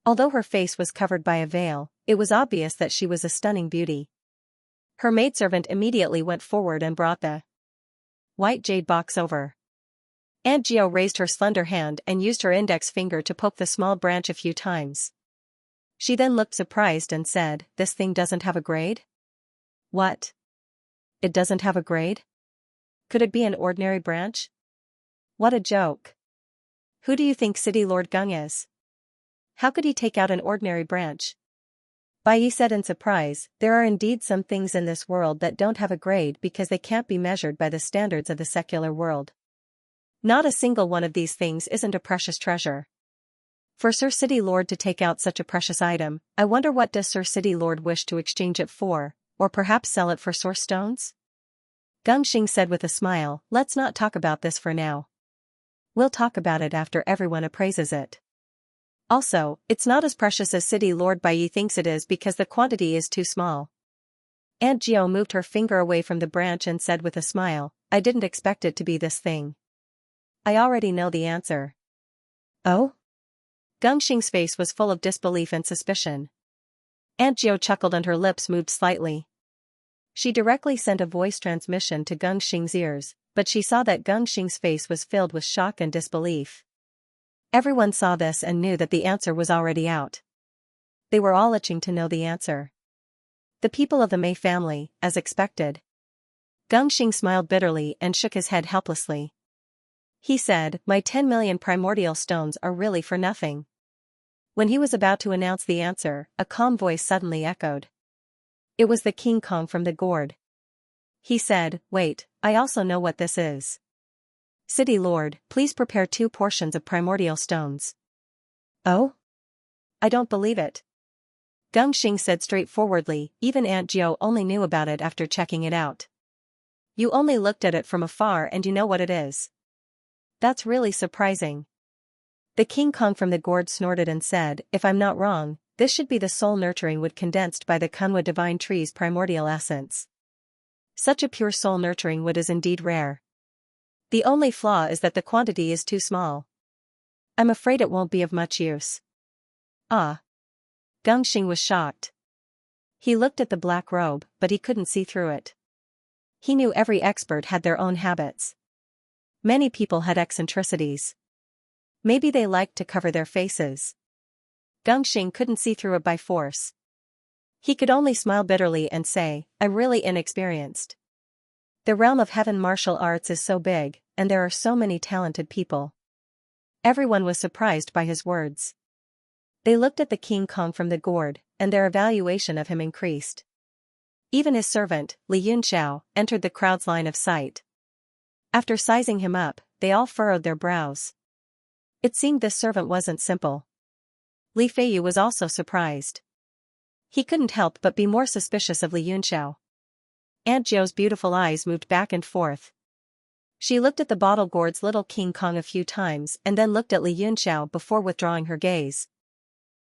Although her face was covered by a veil, it was obvious that she was a stunning beauty. Her maidservant immediately went forward and brought the white jade box over. Aunt Jiao raised her slender hand and used her index finger to poke the small branch a few times. She then looked surprised and said, "This thing doesn't have a grade?" "What? It doesn't have a grade? Could it be an ordinary branch? What a joke. Who do you think City Lord Gung is? How could he take out an ordinary branch?" Bai Yi said in surprise, "There are indeed some things in this world that don't have a grade because they can't be measured by the standards of the secular world. Not a single one of these things isn't a precious treasure. For Sir City Lord to take out such a precious item, I wonder what does Sir City Lord wish to exchange it for, or perhaps sell it for source stones?" Gongxing said with a smile, "Let's not talk about this for now. We'll talk about it after everyone appraises it. Also, it's not as precious as City Lord Bai Yi thinks it is because the quantity is too small." Aunt Jiao moved her finger away from the branch and said with a smile, "I didn't expect it to be this thing. I already know the answer." "Oh?" Gongxing's face was full of disbelief and suspicion. Aunt Jiao chuckled and her lips moved slightly. She directly sent a voice transmission to Gongxing's ears, but she saw that Gongxing's face was filled with shock and disbelief. Everyone saw this and knew that the answer was already out. They were all itching to know the answer. The people of the Mei family, as expected. Gongxing smiled bitterly and shook his head helplessly. He said, "My 10 million primordial stones are really for nothing." When he was about to announce the answer, a calm voice suddenly echoed. It was the King Kong from the gourd. He said, "Wait, I also know what this is. City Lord, please prepare 2 portions of primordial stones." "Oh? I don't believe it." Gongxing said straightforwardly, even Aunt Jiao only knew about it after checking it out. "You only looked at it from afar and you know what it is. That's really surprising." The King Kong from the gourd snorted and said, "If I'm not wrong, this should be the soul nurturing wood condensed by the Kunwa divine tree's primordial essence. Such a pure soul nurturing wood is indeed rare. The only flaw is that the quantity is too small. I'm afraid it won't be of much use." "Ah." Gongxing was shocked. He looked at the black robe, but he couldn't see through it. He knew every expert had their own habits. Many people had eccentricities. Maybe they liked to cover their faces. Gongxing couldn't see through it by force. He could only smile bitterly and say, "I'm really inexperienced. The realm of heaven martial arts is so big, and there are so many talented people." Everyone was surprised by his words. They looked at the King Kong from the gourd, and their evaluation of him increased. Even his servant, Xianxia, entered the crowd's line of sight. After sizing him up, they all furrowed their brows. It seemed this servant wasn't simple. Li Feiyu was also surprised. He couldn't help but be more suspicious of Xianxia. Aunt Jiao's beautiful eyes moved back and forth. She looked at the bottle gourd's little King Kong a few times and then looked at Li Yunxiao before withdrawing her gaze.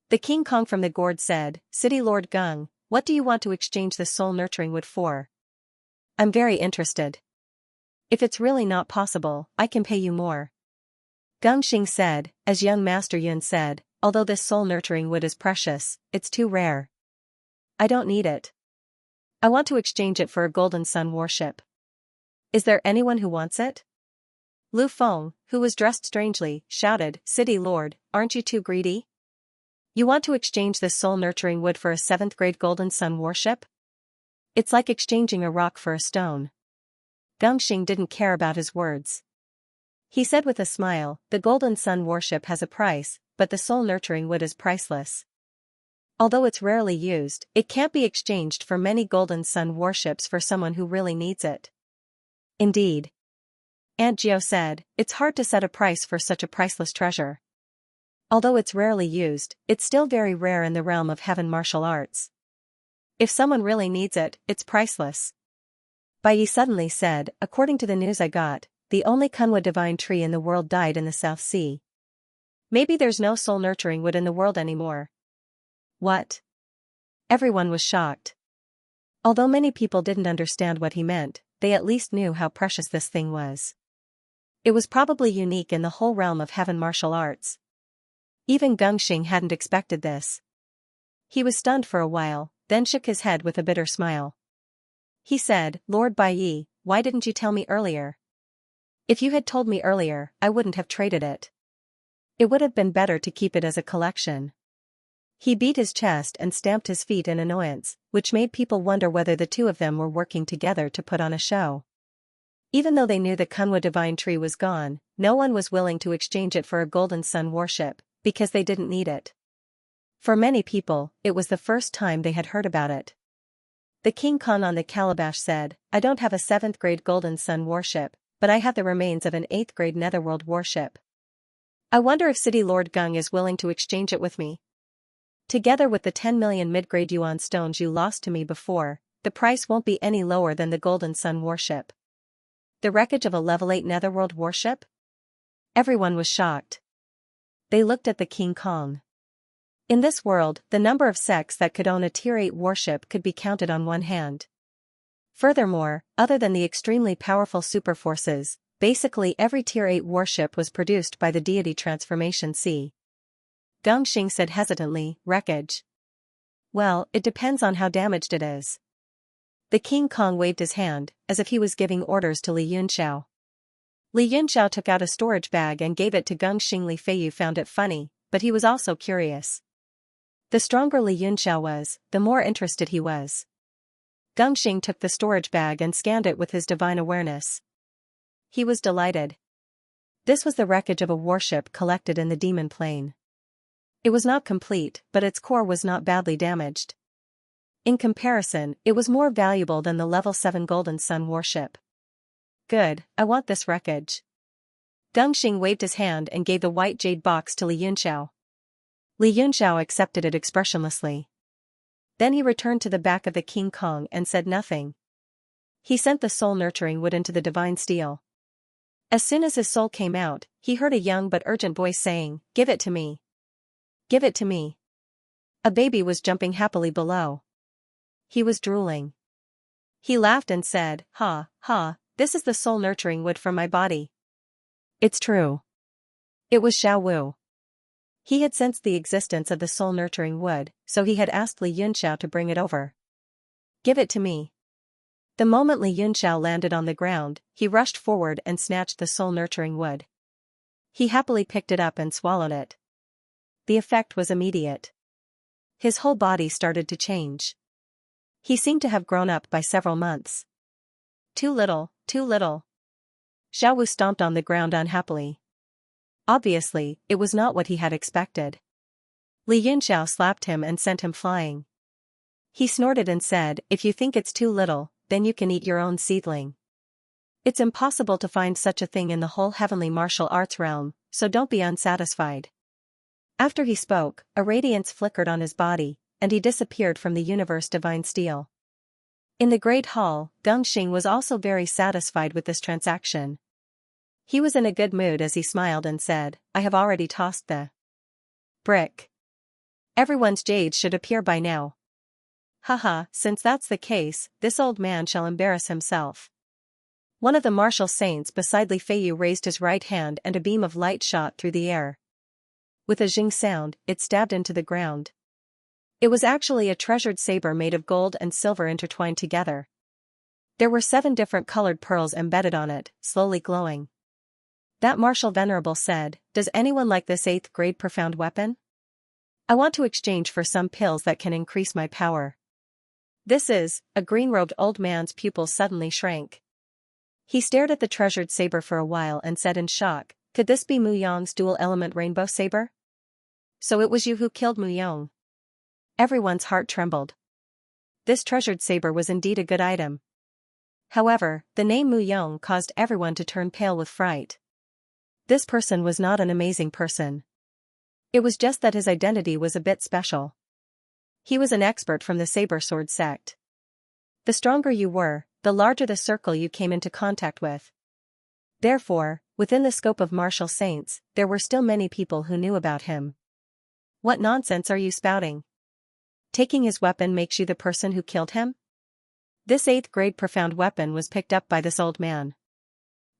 The King Kong from the gourd said, City Lord Gung, what do you want to exchange this soul-nurturing wood for? I'm very interested. If it's really not possible, I can pay you more. Gung Xing said, as young Master Yun said, although this soul-nurturing wood is precious, it's too rare. I don't need it. I want to exchange it for a golden sun warship. Is there anyone who wants it? Lu Feng, who was dressed strangely, shouted, City Lord, aren't you too greedy? You want to exchange this soul-nurturing wood for a 7th-grade golden sun warship? It's like exchanging a rock for a stone. Gung Xing didn't care about his words. He said with a smile, the golden sun warship has a price, but the soul-nurturing wood is priceless. Although it's rarely used, it can't be exchanged for many golden sun warships for someone who really needs it. Indeed. Aunt Gio said, it's hard to set a price for such a priceless treasure. Although it's rarely used, it's still very rare in the realm of heaven martial arts. If someone really needs it, it's priceless. Bai Yi suddenly said, according to the news I got, the only Kunwa divine tree in the world died in the South Sea. Maybe there's no soul-nurturing wood in the world anymore. What? Everyone was shocked. Although many people didn't understand what he meant, they at least knew how precious this thing was. It was probably unique in the whole realm of heaven martial arts. Even Gung Xing hadn't expected this. He was stunned for a while, then shook his head with a bitter smile. He said, Lord Bai Yi, why didn't you tell me earlier? If you had told me earlier, I wouldn't have traded it. It would have been better to keep it as a collection. He beat his chest and stamped his feet in annoyance, which made people wonder whether the two of them were working together to put on a show. Even though they knew the Kunwa divine tree was gone, no one was willing to exchange it for a golden sun warship, because they didn't need it. For many people, it was the first time they had heard about it. The King Kong on the calabash said, I don't have a 7th-grade golden sun warship, but I have the remains of an 8th-grade netherworld warship. I wonder if City Lord Gung is willing to exchange it with me. Together with the 10 million mid-grade yuan stones you lost to me before, the price won't be any lower than the golden sun warship. The wreckage of a level 8 netherworld warship? Everyone was shocked. They looked at the King Kong. In this world, the number of sects that could own a Tier 8 warship could be counted on one hand. Furthermore, other than the extremely powerful superforces, basically every Tier 8 warship was produced by the deity Transformation C. Gung Xing said hesitantly, wreckage. Well, it depends on how damaged it is. The King Kong waved his hand, as if he was giving orders to Li Yunxiao. Li Yunxiao took out a storage bag and gave it to Gung Xing. Li Feiyu found it funny, but he was also curious. The stronger Li Yunxiao was, the more interested he was. Gung Xing took the storage bag and scanned it with his divine awareness. He was delighted. This was the wreckage of a warship collected in the demon plane. It was not complete, but its core was not badly damaged. In comparison, it was more valuable than the level 7 Golden Sun warship. Good, I want this wreckage. Gung Xing waved his hand and gave the white jade box to Li Yunxiao. Li Yunxiao accepted it expressionlessly. Then he returned to the back of the King Kong and said nothing. He sent the soul-nurturing wood into the divine steel. As soon as his soul came out, he heard a young but urgent voice saying, "Give it to me. Give it to me." A baby was jumping happily below. He was drooling. He laughed and said, "Ha, ha, this is the soul-nurturing wood from my body." It's true. It was Xiao Wu. He had sensed the existence of the soul-nurturing wood, so he had asked Li Yunxiao to bring it over. "Give it to me." The moment Li Yunxiao landed on the ground, he rushed forward and snatched the soul-nurturing wood. He happily picked it up and swallowed it. The effect was immediate. His whole body started to change. He seemed to have grown up by several months. Too little, too little. Xiao Wu stomped on the ground unhappily. Obviously, it was not what he had expected. Li Yunxiao slapped him and sent him flying. He snorted and said, "If you think it's too little, then you can eat your own seedling. It's impossible to find such a thing in the whole heavenly martial arts realm, so don't be unsatisfied." After he spoke, a radiance flickered on his body, and he disappeared from the universe divine steel. In the Great Hall, Gung Xing was also very satisfied with this transaction. He was in a good mood as he smiled and said, I have already tossed the brick. Everyone's jade should appear by now. Haha, since that's the case, this old man shall embarrass himself. One of the martial saints beside Li Feiyu raised his right hand and a beam of light shot through the air. With a zing sound, it stabbed into the ground. It was actually a treasured saber made of gold and silver intertwined together. There were 7 different colored pearls embedded on it, slowly glowing. That martial venerable said, Does anyone like this 8th grade profound weapon? I want to exchange for some pills that can increase my power. This is, a green-robed old man's pupils suddenly shrank. He stared at the treasured saber for a while and said in shock, Could this be Mu Yong's dual-element rainbow saber? So it was you who killed Mu Yong. Everyone's heart trembled. This treasured saber was indeed a good item. However, the name Mu Yong caused everyone to turn pale with fright. This person was not an amazing person. It was just that his identity was a bit special. He was an expert from the saber sword sect. The stronger you were, the larger the circle you came into contact with. Therefore, within the scope of martial saints, there were still many people who knew about him. What nonsense are you spouting? Taking his weapon makes you the person who killed him? This 8th grade profound weapon was picked up by this old man.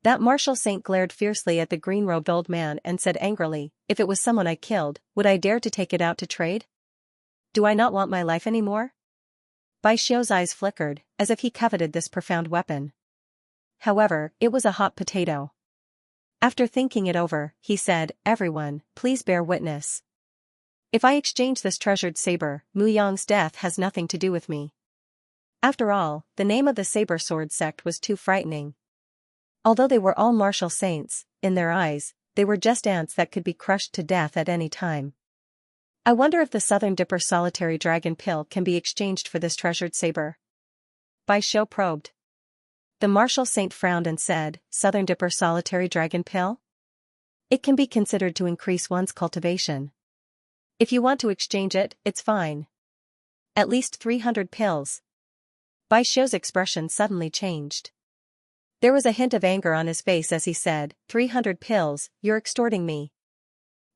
That martial saint glared fiercely at the green-robed old man and said angrily, If it was someone I killed, would I dare to take it out to trade? Do I not want my life anymore? Bai Xiu's eyes flickered, as if he coveted this profound weapon. However, it was a hot potato. After thinking it over, he said, Everyone, please bear witness. If I exchange this treasured saber, Mu Yong's death has nothing to do with me. After all, the name of the saber sword sect was too frightening. Although they were all martial saints, in their eyes, they were just ants that could be crushed to death at any time. I wonder if the Southern Dipper solitary dragon pill can be exchanged for this treasured saber. Bai Xiu probed. The martial saint frowned and said, Southern Dipper solitary dragon pill? It can be considered to increase one's cultivation. If you want to exchange it, it's fine. At least 300 pills. Bai Xiu's expression suddenly changed. There was a hint of anger on his face as he said, 300 pills, you're extorting me.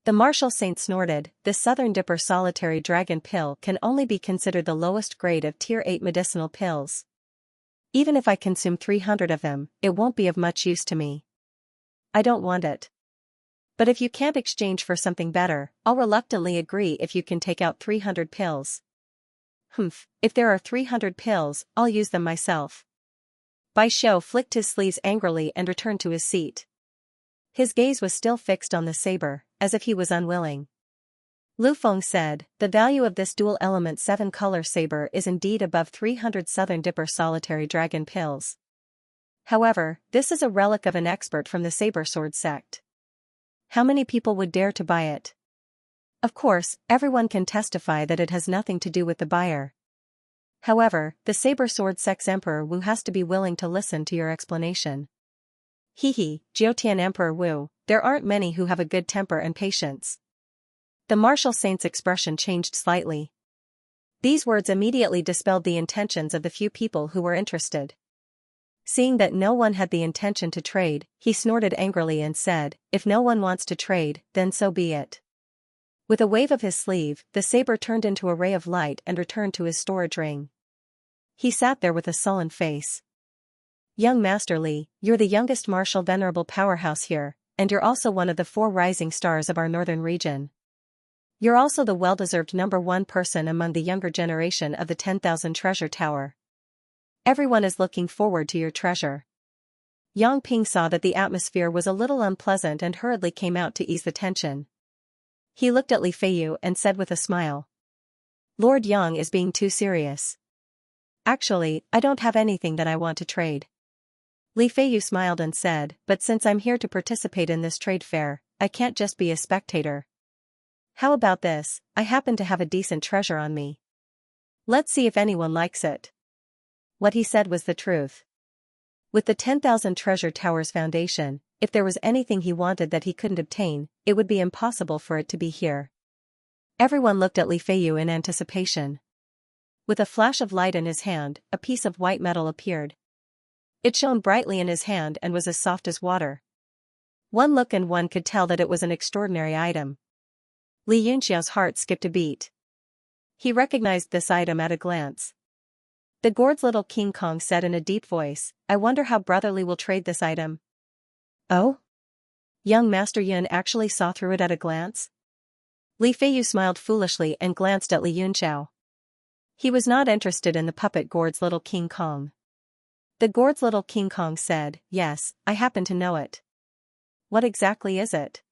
The martial saint snorted, this Southern Dipper solitary dragon pill can only be considered the lowest grade of tier 8 medicinal pills. Even if I consume 300 of them, it won't be of much use to me. I don't want it. But if you can't exchange for something better, I'll reluctantly agree if you can take out 300 pills. Humph, if there are 300 pills, I'll use them myself. Bai Xiu flicked his sleeves angrily and returned to his seat. His gaze was still fixed on the saber, as if he was unwilling. Lu Feng said, The value of this dual-element 7-color saber is indeed above 300 Southern Dipper solitary dragon pills. However, this is a relic of an expert from the saber sword sect. How many people would dare to buy it? Of course, everyone can testify that it has nothing to do with the buyer. However, the saber sword sect's Emperor Wu has to be willing to listen to your explanation. Hehe, Jiutian Emperor Wu, there aren't many who have a good temper and patience. The martial saint's expression changed slightly. These words immediately dispelled the intentions of the few people who were interested. Seeing that no one had the intention to trade, he snorted angrily and said, If no one wants to trade, then so be it. With a wave of his sleeve, the saber turned into a ray of light and returned to his storage ring. He sat there with a sullen face. Young Master Li, you're the youngest martial venerable powerhouse here, and you're also one of the 4 rising stars of our northern region. You're also the well-deserved number 1 person among the younger generation of the 10,000 treasure tower. Everyone is looking forward to your treasure. Yang Ping saw that the atmosphere was a little unpleasant and hurriedly came out to ease the tension. He looked at Li Feiyu and said with a smile. Lord Yang is being too serious. Actually, I don't have anything that I want to trade. Li Feiyu smiled and said, But since I'm here to participate in this trade fair, I can't just be a spectator. How about this, I happen to have a decent treasure on me. Let's see if anyone likes it. What he said was the truth. With the 10,000 Treasure Towers Foundation, if there was anything he wanted that he couldn't obtain, it would be impossible for it to be here. Everyone looked at Li Feiyu in anticipation. With a flash of light in his hand, a piece of white metal appeared. It shone brightly in his hand and was as soft as water. One look and one could tell that it was an extraordinary item. Li Yunxiao's heart skipped a beat. He recognized this item at a glance. The gourd's little King Kong said in a deep voice, "I wonder how Brotherly will trade this item." "Oh?" Young Master Yun actually saw through it at a glance? Li Feiyu smiled foolishly and glanced at Li Yunxiao. He was not interested in the puppet gourd's little King Kong. The gourd's little King Kong said, "Yes, I happen to know it." "What exactly is it?"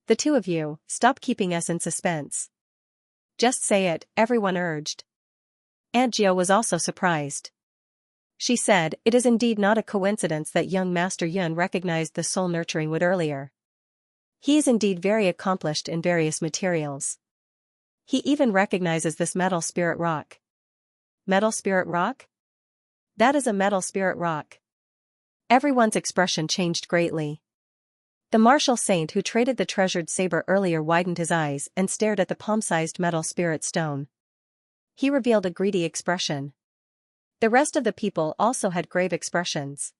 "The two of you, stop keeping us in suspense. Just say it," everyone urged. Aunt Gio was also surprised. She said, "It is indeed not a coincidence that young Master Yun recognized the soul-nurturing wood earlier. He is indeed very accomplished in various materials. He even recognizes this metal spirit rock." "Metal spirit rock? That is a metal spirit rock." Everyone's expression changed greatly. The martial saint who traded the treasured saber earlier widened his eyes and stared at the palm-sized metal spirit stone. He revealed a greedy expression. The rest of the people also had grave expressions.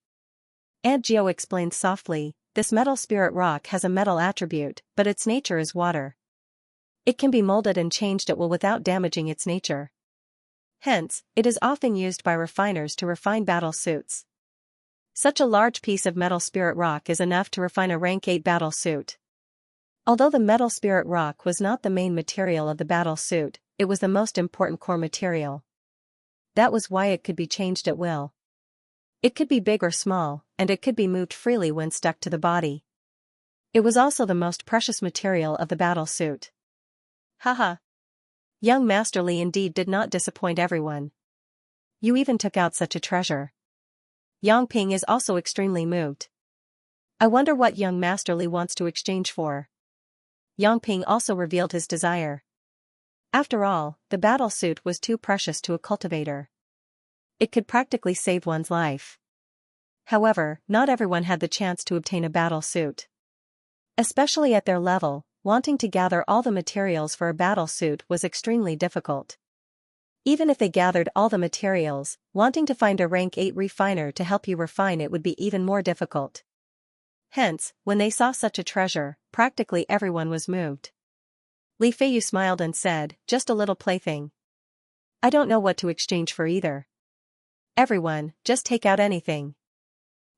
Aunt Gio explained softly, "This metal spirit rock has a metal attribute, but its nature is water. It can be molded and changed at will without damaging its nature. Hence, it is often used by refiners to refine battle suits. Such a large piece of metal spirit rock is enough to refine a rank 8 battle suit." Although the metal spirit rock was not the main material of the battle suit, it was the most important core material. That was why it could be changed at will. It could be big or small, and it could be moved freely when stuck to the body. It was also the most precious material of the battle suit. Haha. Young Master Li indeed did not disappoint everyone. "You even took out such a treasure." Yang Ping is also extremely moved. "I wonder what young Master Li wants to exchange for." Yang Ping also revealed his desire. After all, the battle suit was too precious to a cultivator. It could practically save one's life. However, not everyone had the chance to obtain a battle suit. Especially at their level, wanting to gather all the materials for a battle suit was extremely difficult. Even if they gathered all the materials, wanting to find a rank 8 refiner to help you refine it would be even more difficult. Hence, when they saw such a treasure, practically everyone was moved. Li Feiyu smiled and said, "Just a little plaything. I don't know what to exchange for either. Everyone, just take out anything.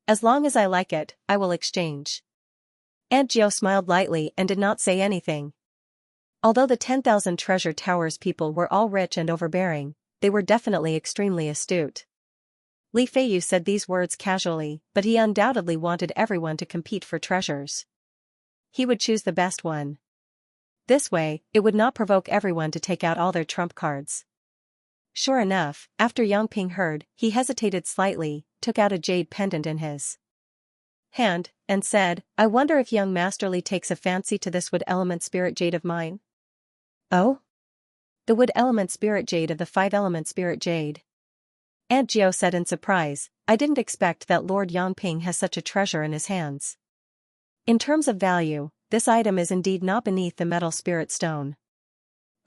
As long as I like it, I will exchange." Aunt Gio smiled lightly and did not say anything. Although the 10,000 Treasure Towers people were all rich and overbearing, they were definitely extremely astute. Li Feiyu said these words casually, but he undoubtedly wanted everyone to compete for treasures. He would choose the best one. This way, it would not provoke everyone to take out all their trump cards. Sure enough, after Yang Ping heard, he hesitated slightly, took out a jade pendant in his hand, and said, "I wonder if young Master Li takes a fancy to this wood element spirit jade of mine." "Oh? The wood element spirit jade of the 5-element spirit jade?" Aunt Gio said in surprise, "I didn't expect that Lord Yangping has such a treasure in his hands." In terms of value, this item is indeed not beneath the metal spirit stone.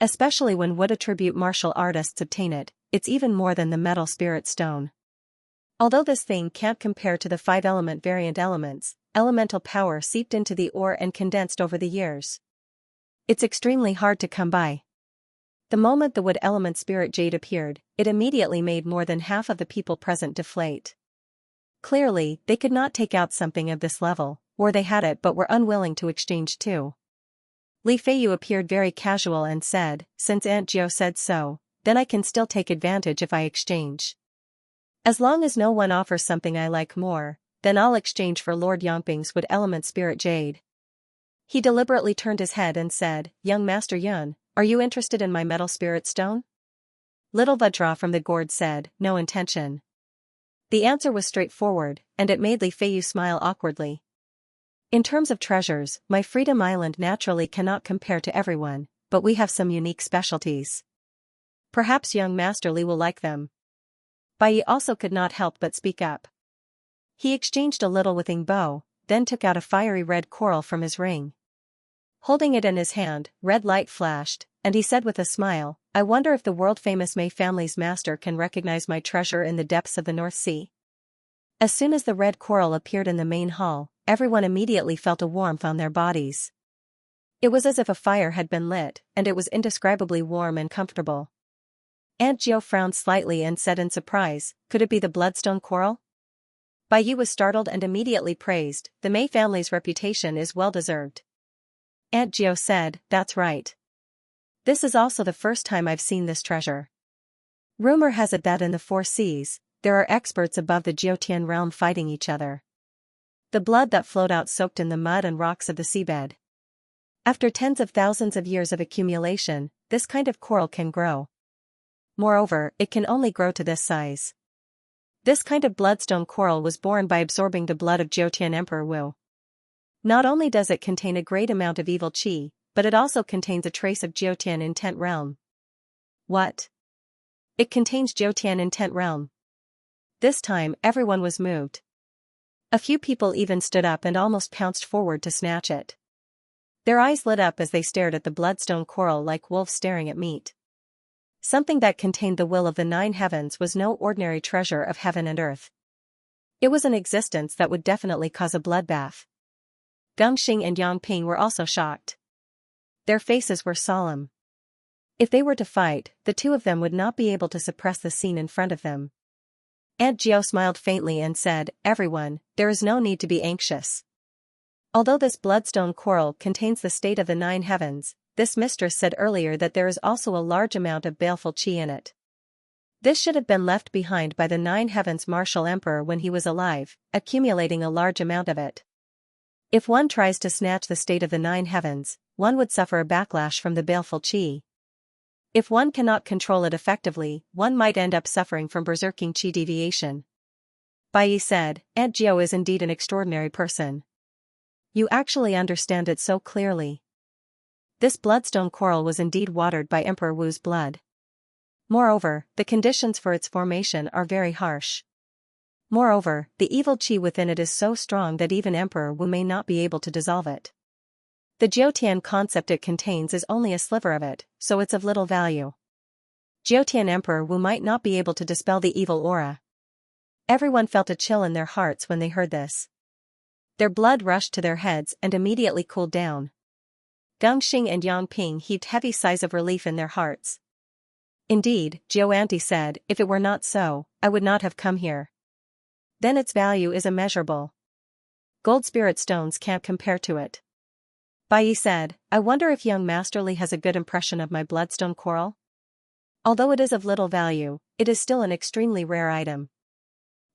Especially when wood attribute martial artists obtain it, it's even more than the metal spirit stone. Although this thing can't compare to the 5-element variant elements, elemental power seeped into the ore and condensed over the years. It's extremely hard to come by. The moment the wood element spirit jade appeared, it immediately made more than half of the people present deflate. Clearly, they could not take out something of this level, or they had it but were unwilling to exchange too. Li Feiyu appeared very casual and said, "Since Aunt Gio said so, then I can still take advantage if I exchange. As long as no one offers something I like more, then I'll exchange for Lord Yangping's wood element spirit jade." He deliberately turned his head and said, "Young Master Yun, are you interested in my metal spirit stone?" Little Vajra from the gourd said, "No intention." The answer was straightforward, and it made Li Feiyu smile awkwardly. "In terms of treasures, my Freedom Island naturally cannot compare to everyone, but we have some unique specialties. Perhaps young Master Li will like them." Bai also could not help but speak up. He exchanged a little with Ingbo, then took out a fiery red coral from his ring. Holding it in his hand, red light flashed, and he said with a smile, "I wonder if the world-famous Mei family's master can recognize my treasure in the depths of the North Sea." As soon as the red coral appeared in the main hall, everyone immediately felt a warmth on their bodies. It was as if a fire had been lit, and it was indescribably warm and comfortable. Aunt Jiao frowned slightly and said in surprise, "Could it be the bloodstone coral?" Bai Yi was startled and immediately praised, "The Mei family's reputation is well-deserved." Aunt Jiao said, "That's right. This is also the first time I've seen this treasure. Rumor has it that in the Four Seas, there are experts above the Jiutian realm fighting each other. The blood that flowed out soaked in the mud and rocks of the seabed. After tens of thousands of years of accumulation, this kind of coral can grow. Moreover, it can only grow to this size. This kind of bloodstone coral was born by absorbing the blood of Jiutian Emperor Wu. Not only does it contain a great amount of evil qi, but it also contains a trace of Jiutian intent realm." "What? It contains Jiutian intent realm?" This time, everyone was moved. A few people even stood up and almost pounced forward to snatch it. Their eyes lit up as they stared at the bloodstone coral like wolves staring at meat. Something that contained the will of the 9 heavens was no ordinary treasure of heaven and earth. It was an existence that would definitely cause a bloodbath. Gongxing and Yangping were also shocked. Their faces were solemn. If they were to fight, the two of them would not be able to suppress the scene in front of them. Aunt Jiao smiled faintly and said, "Everyone, there is no need to be anxious. Although this bloodstone coral contains the state of the 9 heavens, this mistress said earlier that there is also a large amount of baleful qi in it. This should have been left behind by the 9 heavens martial emperor when he was alive, accumulating a large amount of it. If one tries to snatch the state of the 9 heavens, one would suffer a backlash from the baleful qi. If one cannot control it effectively, one might end up suffering from berserking qi deviation." Bai Yi said, "Aunt Jiao is indeed an extraordinary person. You actually understand it so clearly." This bloodstone coral was indeed watered by Emperor Wu's blood. Moreover, the conditions for its formation are very harsh. Moreover, the evil qi within it is so strong that even Emperor Wu may not be able to dissolve it. The Jiutian concept it contains is only a sliver of it, so it's of little value. Jiutian Emperor Wu might not be able to dispel the evil aura. Everyone felt a chill in their hearts when they heard this. Their blood rushed to their heads and immediately cooled down. Gongxing and Yangping heaved heavy sighs of relief in their hearts. "Indeed," Jiao Auntie said, "if it were not so, I would not have come here. Then its value is immeasurable. Gold spirit stones can't compare to it." Bai Yi said, "I wonder if young Master Li has a good impression of my bloodstone coral? Although it is of little value, it is still an extremely rare item."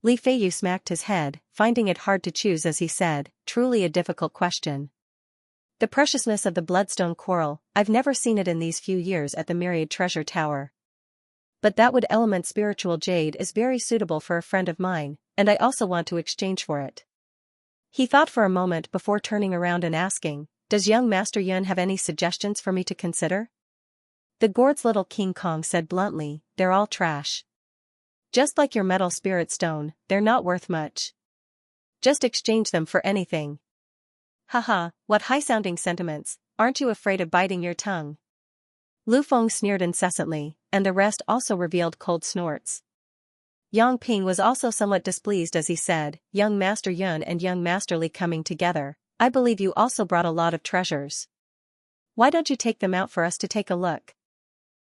Li Feiyu smacked his head, finding it hard to choose as he said, "Truly a difficult question. The preciousness of the bloodstone coral, I've never seen it in these few years at the Myriad Treasure Tower. But that wood element spiritual jade is very suitable for a friend of mine, and I also want to exchange for it." He thought for a moment before turning around and asking, "Does young Master Yun have any suggestions for me to consider?" The gourd's little King Kong said bluntly, "They're all trash. Just like your metal spirit stone, they're not worth much. Just exchange them for anything." "Haha, what high-sounding sentiments, aren't you afraid of biting your tongue?" Lu Feng sneered incessantly, and the rest also revealed cold snorts. Yang Ping was also somewhat displeased as he said, "Young Master Yun and young Master Li coming together, I believe you also brought a lot of treasures. Why don't you take them out for us to take a look?"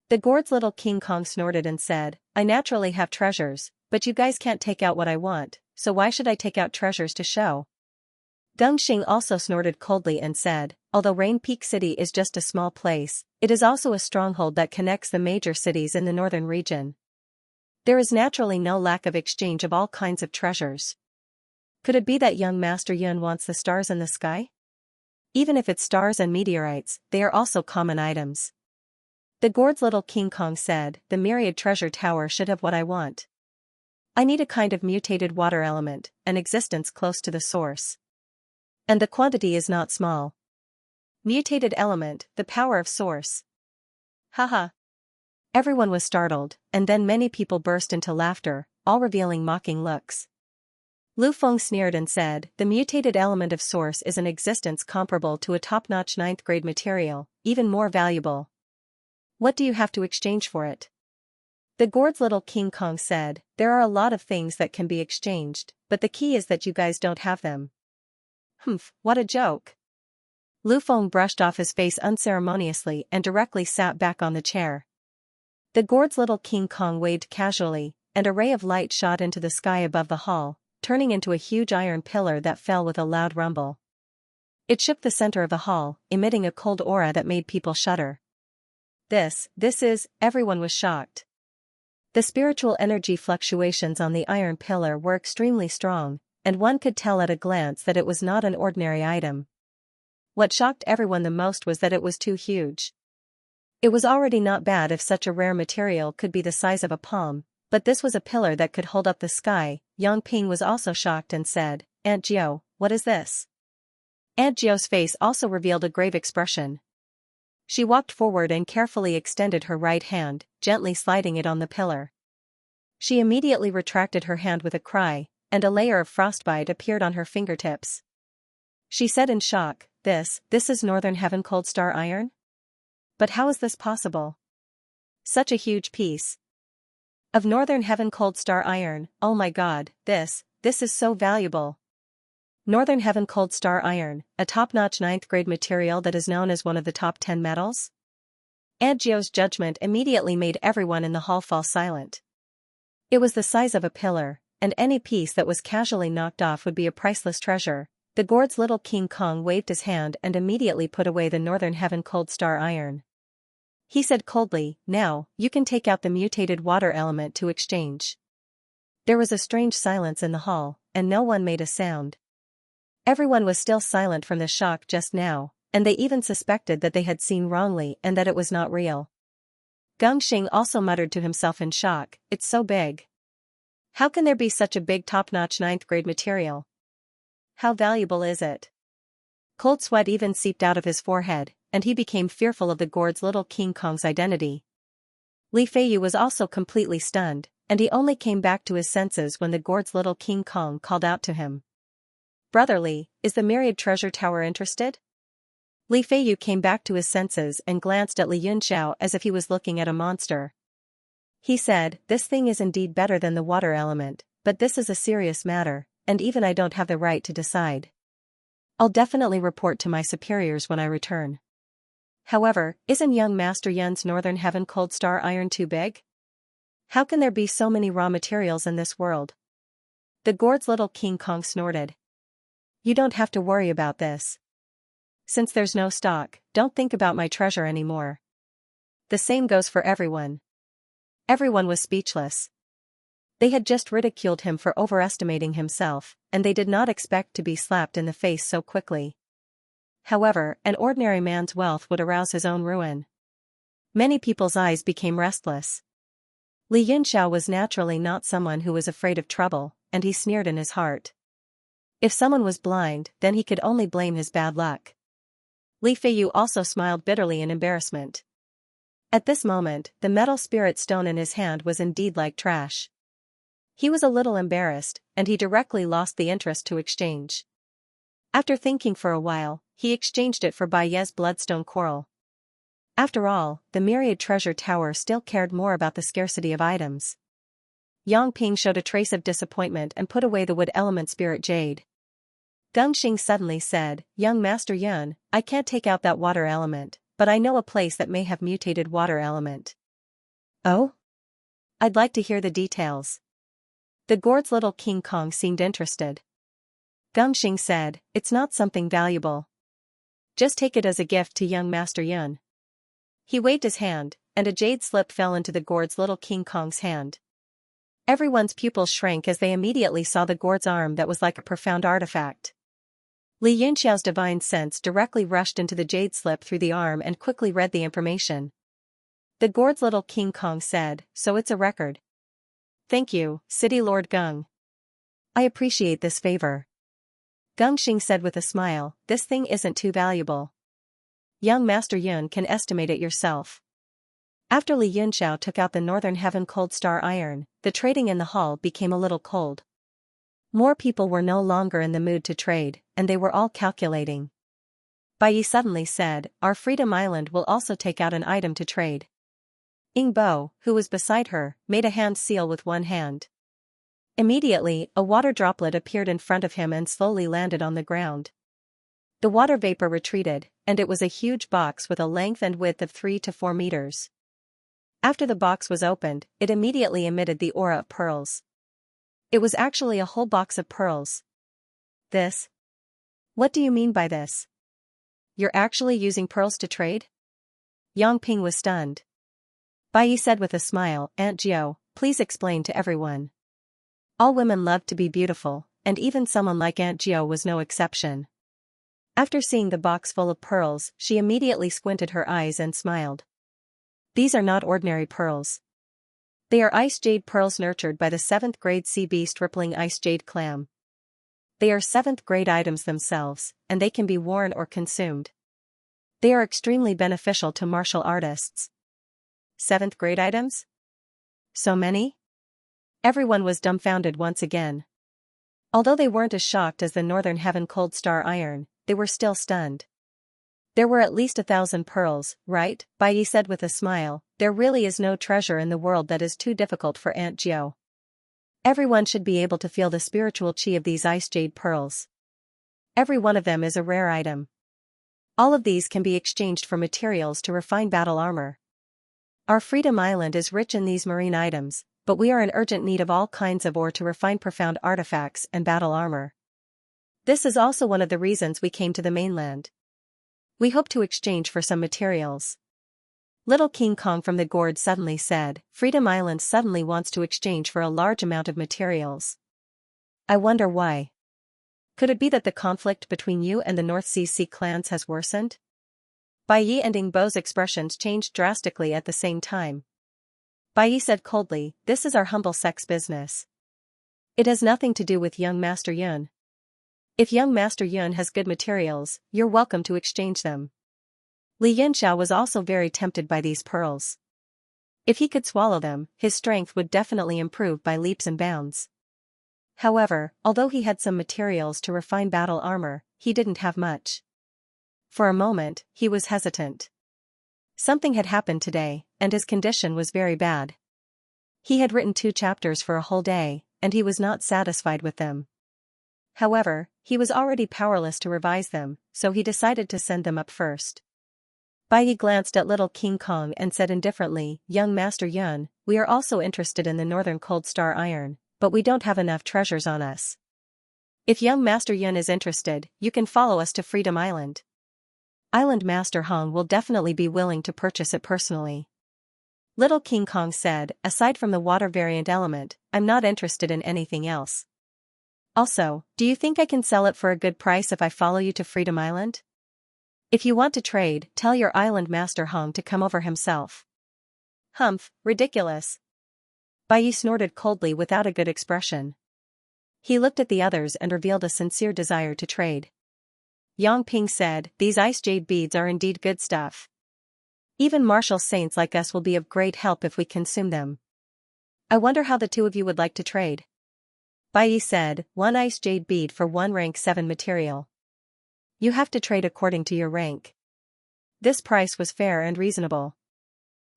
The gourd's little King Kong snorted and said, "I naturally have treasures, but you guys can't take out what I want, so why should I take out treasures to show?" Gongxing also snorted coldly and said, "Although Rain Peak City is just a small place, it is also a stronghold that connects the major cities in the northern region. There is naturally no lack of exchange of all kinds of treasures. Could it be that young Master Yun wants the stars in the sky? Even if it's stars and meteorites, they are also common items." The gourd's little King Kong said, "The Myriad Treasure Tower should have what I want. I need a kind of mutated water element, an existence close to the source. And the quantity is not small. Mutated element, the power of source." Haha. Everyone was startled, and then many people burst into laughter, all revealing mocking looks. Lu Feng sneered and said, "The mutated element of source is an existence comparable to a top-notch 9th grade material, even more valuable. What do you have to exchange for it?" The gourd's little King Kong said, "There are a lot of things that can be exchanged, but the key is that you guys don't have them. Humph, what a joke. Lu Feng brushed off his face unceremoniously and directly sat back on the chair. The gourd's little King Kong waved casually, and a ray of light shot into the sky above the hall, turning into a huge iron pillar that fell with a loud rumble. It shook the center of the hall, emitting a cold aura that made people shudder. Everyone was shocked. The spiritual energy fluctuations on the iron pillar were extremely strong, and one could tell at a glance that it was not an ordinary item. What shocked everyone the most was that it was too huge. It was already not bad if such a rare material could be the size of a palm, but this was a pillar that could hold up the sky. Yang Ping was also shocked and said, "Aunt Jiao, what is this?" Aunt Jiao's face also revealed a grave expression. She walked forward and carefully extended her right hand, gently sliding it on the pillar. She immediately retracted her hand with a cry, and a layer of frostbite appeared on her fingertips. She said in shock, This is Northern Heaven Cold Star Iron? But how is this possible? Such a huge piece of Northern Heaven Cold Star Iron, oh my god, this is so valuable. Northern Heaven Cold Star Iron, a top-notch 9th grade material that is known as one of the top 10 metals? Aunt Jiao's judgment immediately made everyone in the hall fall silent. It was the size of a pillar, and any piece that was casually knocked off would be a priceless treasure. The gourd's little King Kong waved his hand and immediately put away the Northern Heaven Cold Star Iron. He said coldly, "Now, you can take out the mutated water element to exchange." There was a strange silence in the hall, and no one made a sound. Everyone was still silent from the shock just now, and they even suspected that they had seen wrongly and that it was not real. Gongxing also muttered to himself in shock, "It's so big. How can there be such a big top-notch 9th grade material? How valuable is it?" Cold sweat even seeped out of his forehead, and he became fearful of the gourd's little King Kong's identity. Li Feiyu was also completely stunned, and he only came back to his senses when the gourd's little King Kong called out to him. "Brother Li, is the myriad treasure tower interested?" Li Feiyu came back to his senses and glanced at Li Yunxiao as if he was looking at a monster. He said, "This thing is indeed better than the water element, but this is a serious matter, and even I don't have the right to decide. I'll definitely report to my superiors when I return. However, isn't young Master Yun's Northern Heaven Cold Star Iron too big? How can there be so many raw materials in this world?" The gourd's little King Kong snorted. "You don't have to worry about this. Since there's no stock, don't think about my treasure anymore." The same goes for everyone. Everyone was speechless. They had just ridiculed him for overestimating himself, and they did not expect to be slapped in the face so quickly. However, an ordinary man's wealth would arouse his own ruin. Many people's eyes became restless. Li Yunxiao was naturally not someone who was afraid of trouble, and he sneered in his heart. If someone was blind, then he could only blame his bad luck. Li Feiyu also smiled bitterly in embarrassment. At this moment, the metal spirit stone in his hand was indeed like trash. He was a little embarrassed, and he directly lost the interest to exchange. After thinking for a while, he exchanged it for Baiye's bloodstone coral. After all, the myriad treasure tower still cared more about the scarcity of items. Yang Ping showed a trace of disappointment and put away the wood element spirit jade. Gongxing suddenly said, "Young Master Yun, I can't take out that water element, but I know a place that may have mutated water element." "Oh? I'd like to hear the details." The gourd's little King Kong seemed interested. Gongxing said, "It's not something valuable. Just take it as a gift to young Master Yun." He waved his hand, and a jade slip fell into the gourd's little King Kong's hand. Everyone's pupils shrank as they immediately saw the gourd's arm that was like a profound artifact. Li Yunxiao's divine sense directly rushed into the jade slip through the arm and quickly read the information. The gourd's little King Kong said, "So it's a record." "Thank you, City Lord Gung. I appreciate this favor." Gongxing said with a smile, "This thing isn't too valuable. Young Master Yun can estimate it yourself." After Li Yunxiao took out the Northern Heaven Cold Star Iron, the trading in the hall became a little cold. More people were no longer in the mood to trade, and they were all calculating. Baiyi suddenly said, "Our Freedom Island will also take out an item to trade." Ying Bo, who was beside her, made a hand seal with one hand. Immediately, a water droplet appeared in front of him and slowly landed on the ground. The water vapor retreated, and it was a huge box with a length and width of 3 to 4 meters. After the box was opened, it immediately emitted the aura of pearls. It was actually a whole box of pearls. This? What do you mean by this? You're actually using pearls to trade? Yang Ping was stunned. Bai Yi said with a smile, Aunt Jiao, please explain to everyone. All women love to be beautiful, and even someone like Aunt Jiao was no exception. After seeing the box full of pearls, she immediately squinted her eyes and smiled. These are not ordinary pearls. They are ice jade pearls nurtured by the 7th grade sea beast rippling ice jade clam. They are 7th grade items themselves, and they can be worn or consumed. They are extremely beneficial to martial artists. 7th grade items? So many? Everyone was dumbfounded once again. Although they weren't as shocked as the Northern Heaven Cold Star Iron, they were still stunned. There were at least 1,000 pearls, right? Bai Yi said with a smile, there really is no treasure in the world that is too difficult for Aunt Jiao. Everyone should be able to feel the spiritual chi of these ice jade pearls. Every one of them is a rare item. All of these can be exchanged for materials to refine battle armor. Our Freedom Island is rich in these marine items, but we are in urgent need of all kinds of ore to refine profound artifacts and battle armor. This is also one of the reasons we came to the mainland. We hope to exchange for some materials. Little King Kong from the gourd suddenly said, Freedom Island suddenly wants to exchange for a large amount of materials. I wonder why. Could it be that the conflict between you and the North Sea clans has worsened? Bai Yi and Ing Bo's expressions changed drastically at the same time. Bai Yi said coldly, this is our humble sex business. It has nothing to do with young Master Yun. If young Master Yun has good materials, you're welcome to exchange them. Li Yunxiao was also very tempted by these pearls. If he could swallow them, his strength would definitely improve by leaps and bounds. However, although he had some materials to refine battle armor, he didn't have much. For a moment, he was hesitant. Something had happened today, and his condition was very bad. He had written 2 chapters for a whole day, and he was not satisfied with them. However, he was already powerless to revise them, so he decided to send them up first. Bai Yi glanced at little King Kong and said indifferently, Young Master Yun, we are also interested in the Northern Cold Star Iron, but we don't have enough treasures on us. If young Master Yun is interested, you can follow us to Freedom Island. Island Master Hong will definitely be willing to purchase it personally. Little King Kong said, aside from the water variant element, I'm not interested in anything else. Also, do you think I can sell it for a good price if I follow you to Freedom Island? If you want to trade, tell your Island Master Hong to come over himself. Humph, ridiculous. Bai Yi snorted coldly without a good expression. He looked at the others and revealed a sincere desire to trade. Yang Ping said, these ice jade beads are indeed good stuff. Even martial saints like us will be of great help if we consume them. I wonder how the 2 of you would like to trade. Bai Yi said, 1 ice jade bead for 1 rank 7 material. You have to trade according to your rank. This price was fair and reasonable.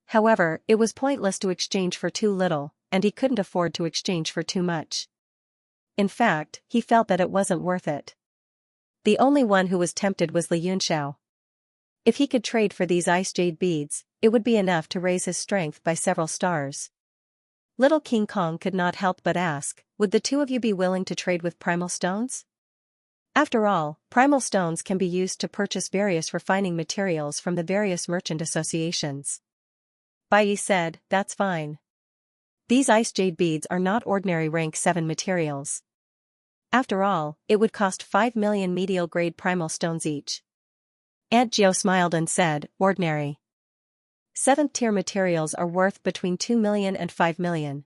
However, it was pointless to exchange for too little, and he couldn't afford to exchange for too much. In fact, he felt that it wasn't worth it. The only one who was tempted was Li Yunxiao. If he could trade for these ice jade beads, it would be enough to raise his strength by several stars. Little King Kong could not help but ask, would the 2 of you be willing to trade with primal stones? After all, primal stones can be used to purchase various refining materials from the various merchant associations. Bai Yi said, that's fine. These ice jade beads are not ordinary rank 7 materials. After all, it would cost 5 million medial grade primal stones each. Aunt Jiao smiled and said, ordinary. 7th tier materials are worth between 2 million and 5 million.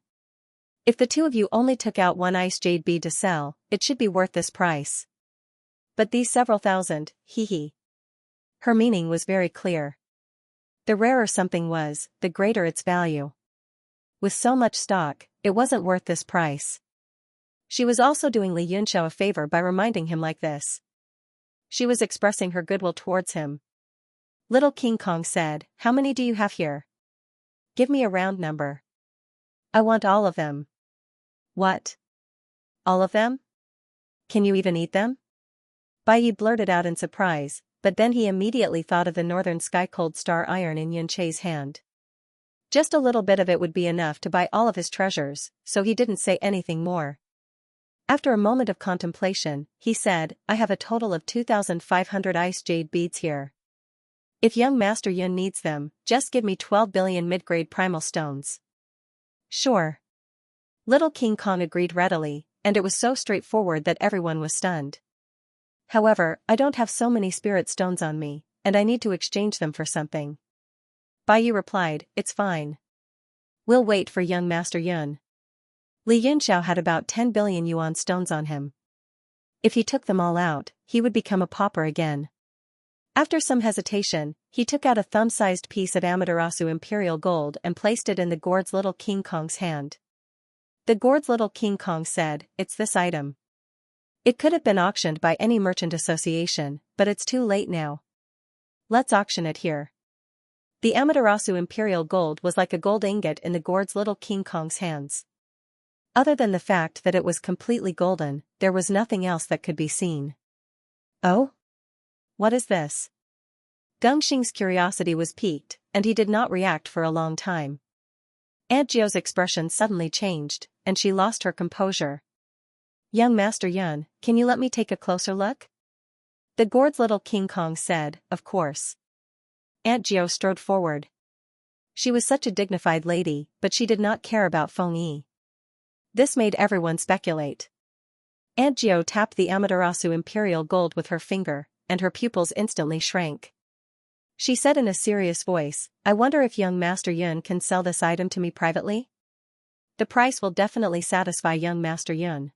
If the 2 of you only took out 1 ice jade bead to sell, it should be worth this price. But these several thousand, hee. Her meaning was very clear. The rarer something was, the greater its value. With so much stock, it wasn't worth this price. She was also doing Li Yunxiao a favor by reminding him like this. She was expressing her goodwill towards him. Little King Kong said, how many do you have here? Give me a round number. I want all of them. What? All of them? Can you even eat them? Bai Yi blurted out in surprise, but then he immediately thought of the northern sky cold star iron in Xianxia's hand. Just a little bit of it would be enough to buy all of his treasures, so he didn't say anything more. After a moment of contemplation, he said, I have a total of 2,500 ice jade beads here. If young Master Yun needs them, just give me 12 billion mid-grade primal stones. Sure. Little King Kong agreed readily, and it was so straightforward that everyone was stunned. However, I don't have so many spirit stones on me, and I need to exchange them for something. Bai Yi replied, it's fine. We'll wait for young Master Yun. Li Yunxiao had about 10 billion yuan stones on him. If he took them all out, he would become a pauper again. After some hesitation, he took out a thumb-sized piece of Amaterasu imperial gold and placed it in the gourd's little King Kong's hand. The gourd's little King Kong said, it's this item. It could have been auctioned by any merchant association, but it's too late now. Let's auction it here. The Amaterasu imperial gold was like a gold ingot in the gourd's little King Kong's hands. Other than the fact that it was completely golden, there was nothing else that could be seen. Oh? What is this? Geng Xing's curiosity was piqued, and he did not react for a long time. Aunt Jiao's expression suddenly changed, and she lost her composure. Young Master Yun, can you let me take a closer look? The gourd's little King Kong said, of course. Aunt Jiao strode forward. She was such a dignified lady, but she did not care about Feng Yi. This made everyone speculate. Aunt Jiao tapped the Amaterasu imperial gold with her finger, and her pupils instantly shrank. She said in a serious voice, I wonder if young Master Yun can sell this item to me privately? The price will definitely satisfy young Master Yun.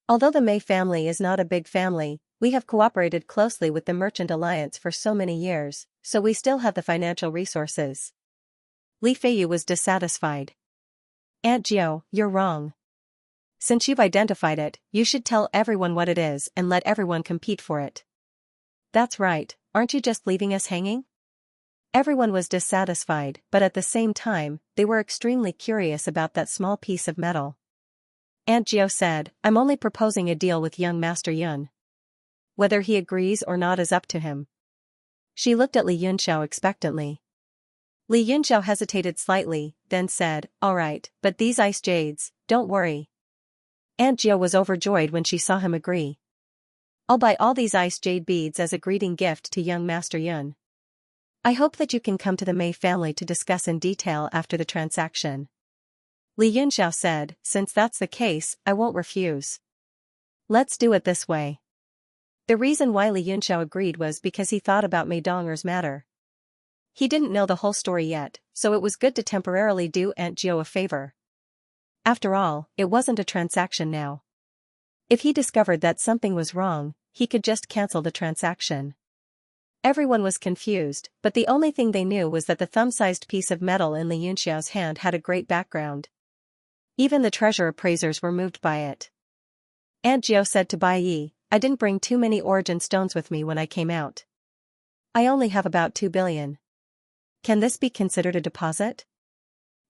Although the Mei family is not a big family, we have cooperated closely with the Merchant Alliance for so many years, so we still have the financial resources. Li Feiyu was dissatisfied. Aunt Jiao, you're wrong. Since you've identified it, you should tell everyone what it is and let everyone compete for it. That's right, aren't you just leaving us hanging? Everyone was dissatisfied, but at the same time, they were extremely curious about that small piece of metal. Aunt Jiao said, I'm only proposing a deal with young Master Yun. Whether he agrees or not is up to him. She looked at Li Yunxiao expectantly. Li Yunxiao hesitated slightly, then said, all right, but these ice jades, don't worry. Aunt Jiao was overjoyed when she saw him agree. I'll buy all these ice jade beads as a greeting gift to young Master Yun. I hope that you can come to the Mei family to discuss in detail after the transaction. Li Yunxiao said, since that's the case, I won't refuse. Let's do it this way. The reason why Li Yunxiao agreed was because he thought about Mei Donger's matter. He didn't know the whole story yet, so it was good to temporarily do Aunt Jiao a favor. After all, it wasn't a transaction now. If he discovered that something was wrong, he could just cancel the transaction. Everyone was confused, but the only thing they knew was that the thumb-sized piece of metal in Li Yunxiao's hand had a great background. Even the treasure appraisers were moved by it. Aunt Jiao said to Bai Yi, I didn't bring too many origin stones with me when I came out. I only have about 2 billion. Can this be considered a deposit?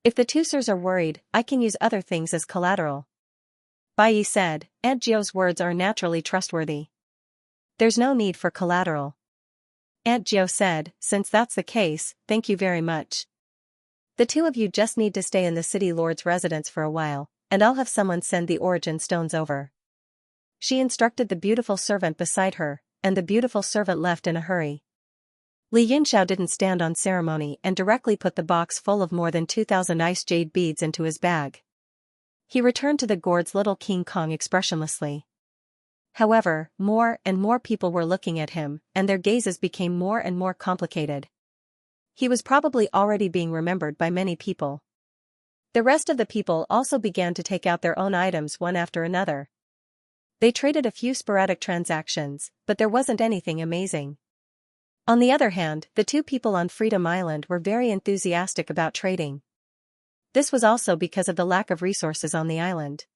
If the two sirs are worried, I can use other things as collateral. Bai Yi said, Aunt Jiao's words are naturally trustworthy. There's no need for collateral. Aunt Jiao said, since that's the case, thank you very much. The two of you just need to stay in the city lord's residence for a while, and I'll have someone send the origin stones over. She instructed the beautiful servant beside her, and the beautiful servant left in a hurry. Li Yunxiao didn't stand on ceremony and directly put the box full of more than 2,000 ice jade beads into his bag. He returned to the gourd's little King Kong expressionlessly. However, more and more people were looking at him, and their gazes became more and more complicated. He was probably already being remembered by many people. The rest of the people also began to take out their own items one after another. They traded a few sporadic transactions, but there wasn't anything amazing. On the other hand, the two people on Freedom Island were very enthusiastic about trading. This was also because of the lack of resources on the island.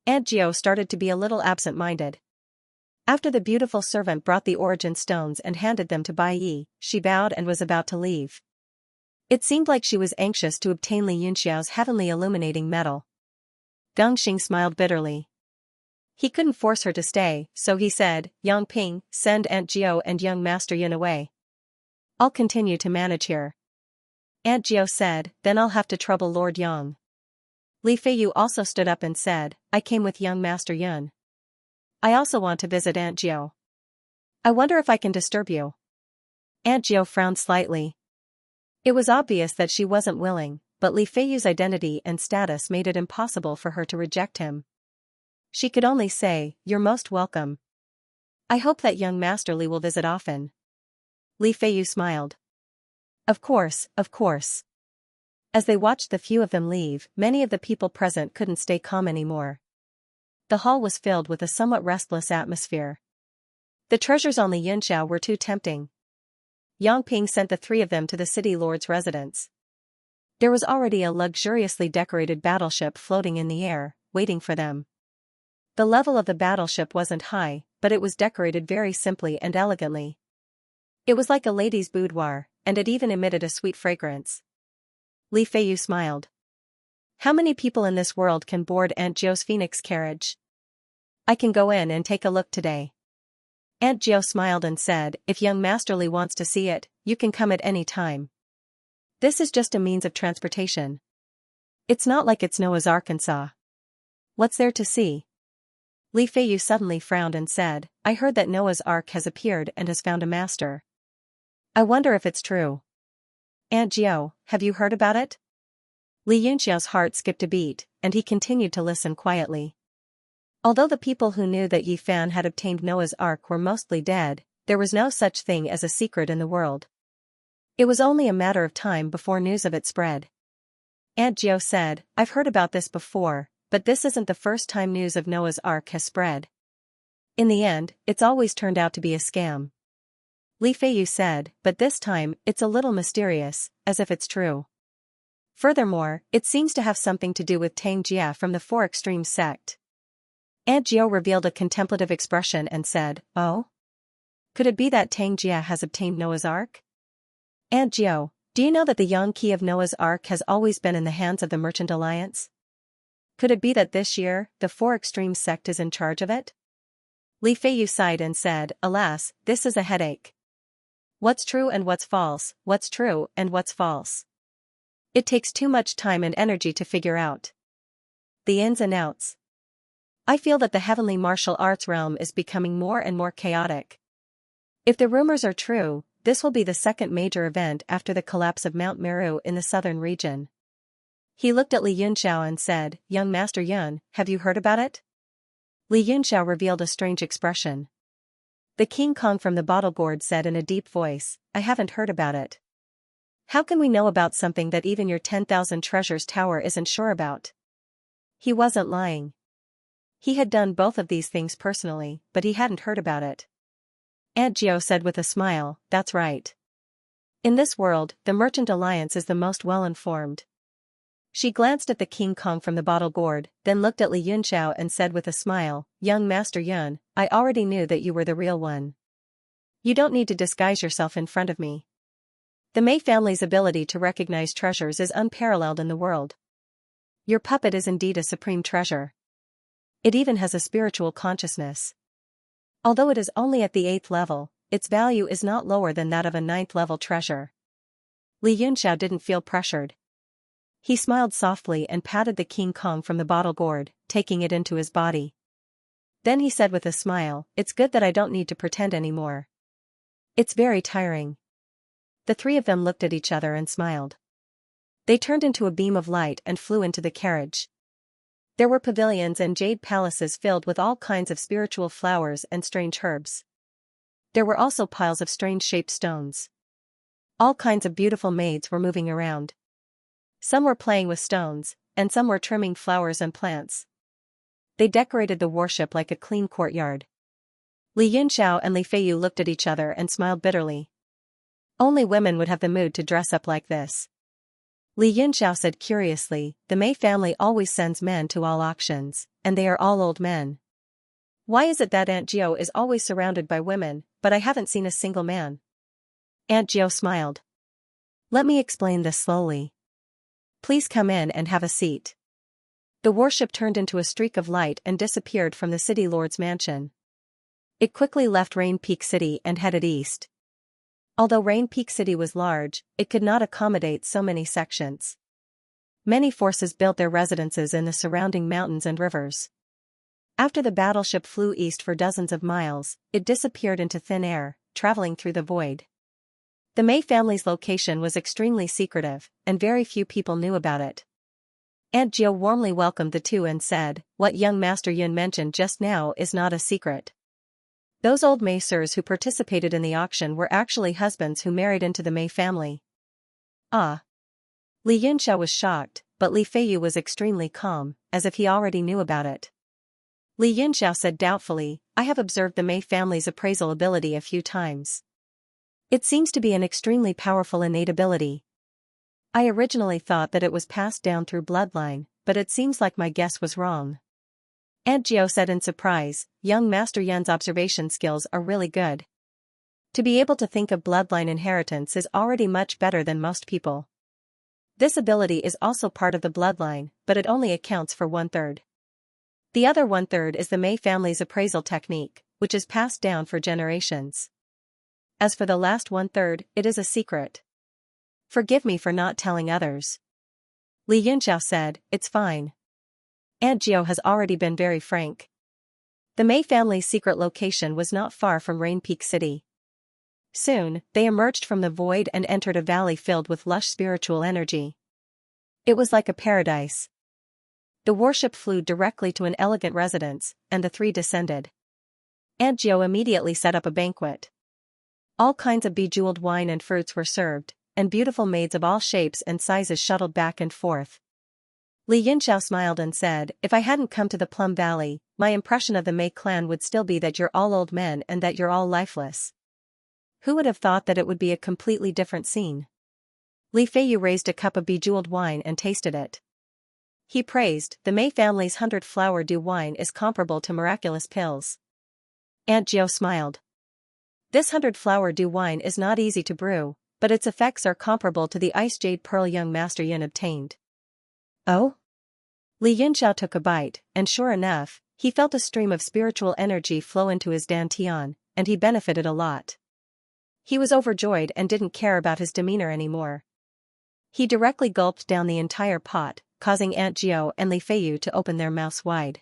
Aunt Jiao started to be a little absent-minded. After the beautiful servant brought the origin stones and handed them to Bai Yi, she bowed and was about to leave. It seemed like she was anxious to obtain Li Yunxiao's heavenly illuminating metal. Geng Xing smiled bitterly. He couldn't force her to stay, so he said, Yang Ping, send Aunt Geo and young Master Yun away. I'll continue to manage here. Aunt Geo said, then I'll have to trouble Lord Yang. Li Feiyu also stood up and said, I came with young Master Yun. I also want to visit Aunt Geo. I wonder if I can disturb you. Aunt Geo frowned slightly. It was obvious that she wasn't willing, but Li Feiyu's identity and status made it impossible for her to reject him. She could only say, you're most welcome. I hope that young Master Li will visit often. Li Feiyu smiled. Of course, of course. As they watched the few of them leave, many of the people present couldn't stay calm anymore. The hall was filled with a somewhat restless atmosphere. The treasures on the Xianxia were too tempting. Yang Ping sent the three of them to the city lord's residence. There was already a luxuriously decorated battleship floating in the air, waiting for them. The level of the battleship wasn't high, but it was decorated very simply and elegantly. It was like a lady's boudoir, and it even emitted a sweet fragrance. Li Feiyu smiled. How many people in this world can board Aunt Geo's phoenix carriage? I can go in and take a look today. Aunt Geo smiled and said, if young Master Li wants to see it, you can come at any time. This is just a means of transportation. It's not like it's Noah's Arkansas. What's there to see? Li Feiyu suddenly frowned and said, I heard that Noah's Ark has appeared and has found a master. I wonder if it's true. Aunt Geo, have you heard about it? Li Yunxiao's heart skipped a beat, and he continued to listen quietly. Although the people who knew that Yi Fan had obtained Noah's Ark were mostly dead, there was no such thing as a secret in the world. It was only a matter of time before news of it spread. Aunt Geo said, I've heard about this before, but this isn't the first time news of Noah's Ark has spread. In the end, it's always turned out to be a scam. Li Feiyu said, but this time, it's a little mysterious, as if it's true. Furthermore, it seems to have something to do with Tang Jia from the Four Extremes sect. Aunt Geo revealed a contemplative expression and said, oh? Could it be that Tang Jia has obtained Noah's Ark? Aunt Geo, do you know that the young key of Noah's Ark has always been in the hands of the Merchant Alliance? Could it be that this year, the Four Extremes sect is in charge of it? Li Feiyu sighed and said, alas, this is a headache. What's true and what's false, what's true and what's false? It takes too much time and energy to figure out the ins and outs. I feel that the heavenly martial arts realm is becoming more and more chaotic. If the rumors are true, this will be the second major event after the collapse of Mount Meru in the southern region. He looked at Li Yunxiao and said, young Master Yun, have you heard about it? Li Yunxiao revealed a strange expression. The King Kong from the bottle gourd said in a deep voice, I haven't heard about it. How can we know about something that even your 10,000 treasures tower isn't sure about? He wasn't lying. He had done both of these things personally, but he hadn't heard about it. Aunt Geo said with a smile, that's right. In this world, the Merchant Alliance is the most well-informed. She glanced at the King Kong from the bottle gourd, then looked at Li Yunxiao and said with a smile, young Master Yun, I already knew that you were the real one. You don't need to disguise yourself in front of me. The Mei family's ability to recognize treasures is unparalleled in the world. Your puppet is indeed a supreme treasure. It even has a spiritual consciousness. Although it is only at the 8th level, its value is not lower than that of a 9th level treasure. Li Yunxiao didn't feel pressured. He smiled softly and patted the King Kong from the bottle gourd, taking it into his body. Then he said with a smile, it's good that I don't need to pretend anymore. It's very tiring. The three of them looked at each other and smiled. They turned into a beam of light and flew into the carriage. There were pavilions and jade palaces filled with all kinds of spiritual flowers and strange herbs. There were also piles of strange-shaped stones. All kinds of beautiful maids were moving around. Some were playing with stones, and some were trimming flowers and plants. They decorated the warship like a clean courtyard. Li Yunxiao and Li Feiyu looked at each other and smiled bitterly. Only women would have the mood to dress up like this. Li Yunxiao said curiously, the Mei family always sends men to all auctions, and they are all old men. Why is it that Aunt Geo is always surrounded by women, but I haven't seen a single man? Aunt Geo smiled. Let me explain this slowly. Please come in and have a seat. The warship turned into a streak of light and disappeared from the city lord's mansion. It quickly left Rain Peak City and headed east. Although Rain Peak City was large, it could not accommodate so many sections. Many forces built their residences in the surrounding mountains and rivers. After the battleship flew east for dozens of miles, it disappeared into thin air, traveling through the void. The Mei family's location was extremely secretive, and very few people knew about it. Aunt Geo warmly welcomed the two and said, "What young Master Yun mentioned just now is not a secret. Those old Mei sirs who participated in the auction were actually husbands who married into the Mei family." Ah. Li Yunxiao was shocked, but Li Feiyu was extremely calm, as if he already knew about it. Li Yunxiao said doubtfully, "I have observed the Mei family's appraisal ability a few times. It seems to be an extremely powerful innate ability. I originally thought that it was passed down through bloodline, but it seems like my guess was wrong." Aunt Geo said in surprise, "Young Master Yun's observation skills are really good. To be able to think of bloodline inheritance is already much better than most people. This ability is also part of the bloodline, but it only accounts for 1/3. The other 1/3 is the Mei family's appraisal technique, which is passed down for generations. As for the last 1/3, it is a secret. Forgive me for not telling others." Li Yunxiao said, "It's fine. Aunt Geo has already been very frank." The Mei family's secret location was not far from Rain Peak City. Soon, they emerged from the void and entered a valley filled with lush spiritual energy. It was like a paradise. The warship flew directly to an elegant residence, and the three descended. Aunt Geo immediately set up a banquet. All kinds of bejeweled wine and fruits were served, and beautiful maids of all shapes and sizes shuttled back and forth. Li Yunxiao smiled and said, "If I hadn't come to the Plum Valley, my impression of the Mei clan would still be that you're all old men and that you're all lifeless. Who would have thought that it would be a completely different scene?" Li Feiyu raised a cup of bejeweled wine and tasted it. He praised, "The Mei family's 100-flower dew wine is comparable to miraculous pills." Aunt Geo smiled. "This 100-flower dew wine is not easy to brew, but its effects are comparable to the ice jade pearl young Master Yun obtained." "Oh?" Li Yunxiao took a bite, and sure enough, he felt a stream of spiritual energy flow into his dantian, and he benefited a lot. He was overjoyed and didn't care about his demeanor anymore. He directly gulped down the entire pot, causing Aunt Geo and Li Feiyu to open their mouths wide.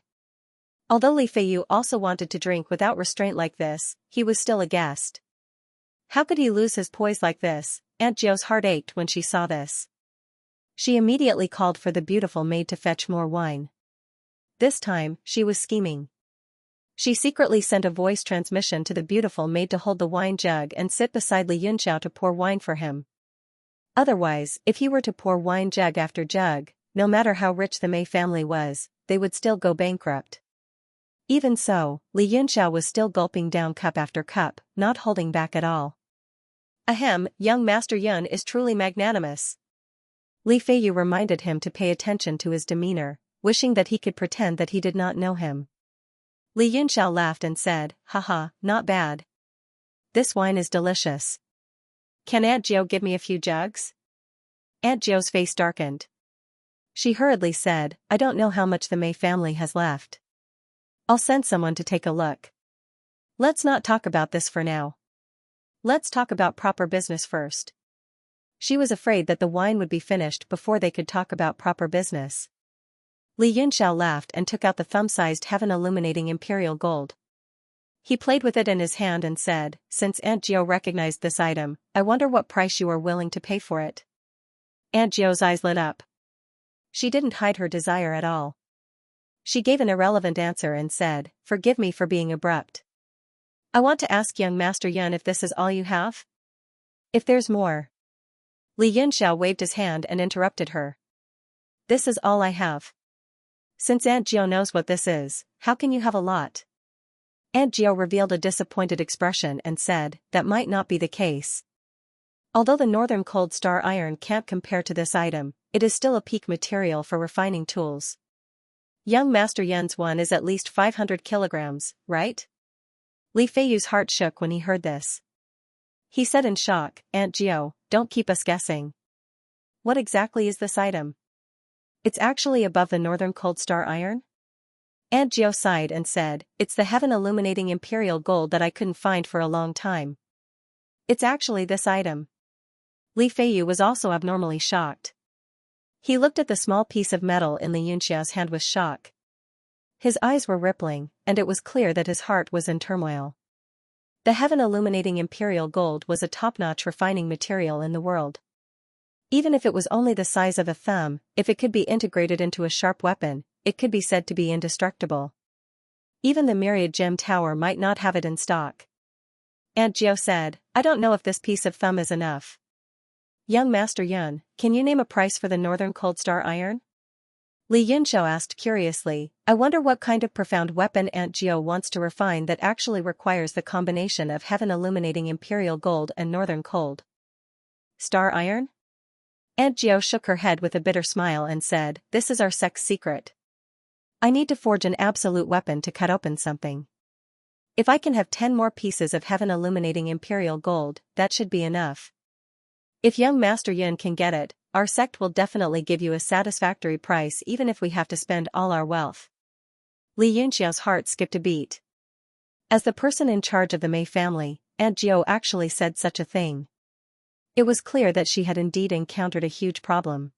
Although Li Feiyu also wanted to drink without restraint like this, he was still aghast. How could he lose his poise like this? Aunt Geo's heart ached when she saw this. She immediately called for the beautiful maid to fetch more wine. This time, she was scheming. She secretly sent a voice transmission to the beautiful maid to hold the wine jug and sit beside Li Yunxiao to pour wine for him. Otherwise, if he were to pour wine jug after jug, no matter how rich the Mei family was, they would still go bankrupt. Even so, Li Yunxiao was still gulping down cup after cup, not holding back at all. "Ahem, young Master Yun is truly magnanimous." Li Feiyu reminded him to pay attention to his demeanor, wishing that he could pretend that he did not know him. Li Yunxiao laughed and said, "Haha, not bad. This wine is delicious. Can Aunt Geo give me a few jugs?" Aunt Geo's face darkened. She hurriedly said, "I don't know how much the Mei family has left. I'll send someone to take a look. Let's not talk about this for now. Let's talk about proper business first." She was afraid that the wine would be finished before they could talk about proper business. Li Yunxiao laughed and took out the thumb-sized heaven-illuminating imperial gold. He played with it in his hand and said, "Since Aunt Geo recognized this item, I wonder what price you are willing to pay for it." Aunt Geo's eyes lit up. She didn't hide her desire at all. She gave an irrelevant answer and said, "Forgive me for being abrupt. I want to ask young Master Yun if this is all you have? If there's more." Li Yunxiao waved his hand and interrupted her. "This is all I have. Since Aunt Geo knows what this is, how can you have a lot?" Aunt Geo revealed a disappointed expression and said, "That might not be the case. Although the northern cold star iron can't compare to this item, it is still a peak material for refining tools. Young Master Yun's one is at least 500 kilograms, right?" Li Feiyu's heart shook when he heard this. He said in shock, "Aunt Geo, don't keep us guessing. What exactly is this item?" It's actually above the northern cold star iron? Aunt Gio sighed and said, it's the heaven-illuminating imperial gold that I couldn't find for a long time. It's actually this item. Li Feiyu was also abnormally shocked. He looked at the small piece of metal in Li Yunxia's hand with shock. His eyes were rippling, and it was clear that his heart was in turmoil. The heaven-illuminating imperial gold was a top-notch refining material in the world. Even if it was only the size of a thumb, if it could be integrated into a sharp weapon, it could be said to be indestructible. Even the Myriad Gem Tower might not have it in stock. Aunt Gio said, I don't know if this piece of thumb is enough. Young Master Yun, can you name a price for the northern cold star iron? Li Yunxiao asked curiously, I wonder what kind of profound weapon Aunt Gio wants to refine that actually requires the combination of heaven-illuminating imperial gold and northern cold star iron? Aunt Gio shook her head with a bitter smile and said, this is our sect's secret. I need to forge an absolute weapon to cut open something. If I can have 10 more pieces of heaven-illuminating imperial gold, that should be enough. If young Master Yun can get it, our sect will definitely give you a satisfactory price even if we have to spend all our wealth. Li Yunxiao's heart skipped a beat. As the person in charge of the Mei family, Aunt Gio actually said such a thing. It was clear that she had indeed encountered a huge problem.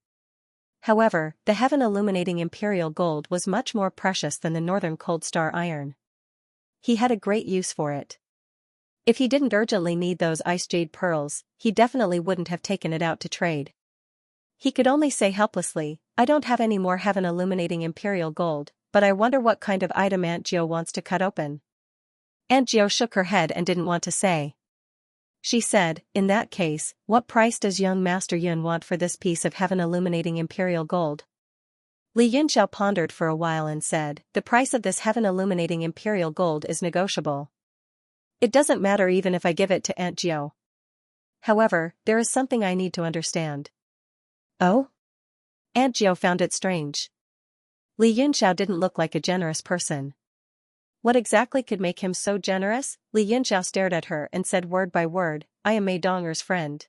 However, the heaven-illuminating imperial gold was much more precious than the northern cold star iron. He had a great use for it. If he didn't urgently need those ice jade pearls, he definitely wouldn't have taken it out to trade. He could only say helplessly, I don't have any more heaven-illuminating imperial gold, but I wonder what kind of item Aunt Gio wants to cut open. Aunt Gio shook her head and didn't want to say. She said, in that case, what price does young Master Yun want for this piece of heaven-illuminating imperial gold? Li Yunxiao pondered for a while and said, the price of this heaven-illuminating imperial gold is negotiable. It doesn't matter even if I give it to Aunt Gio. However, there is something I need to understand. Oh? Aunt Gio found it strange. Li Yunxiao didn't look like a generous person. What exactly could make him so generous? Li Yunxiao stared at her and said word by word, I am Mei Donger's friend.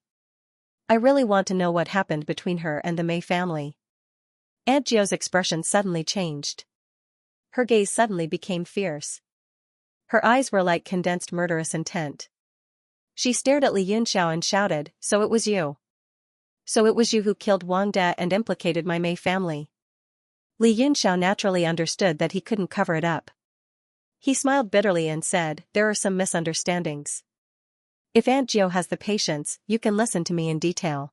I really want to know what happened between her and the Mei family. Aunt Gio's expression suddenly changed. Her gaze suddenly became fierce. Her eyes were like condensed murderous intent. She stared at Li Yunxiao and shouted, so it was you. So it was you who killed Wang De and implicated my Mei family. Li Yunxiao naturally understood that he couldn't cover it up. He smiled bitterly and said, there are some misunderstandings. If Aunt Gio has the patience, you can listen to me in detail.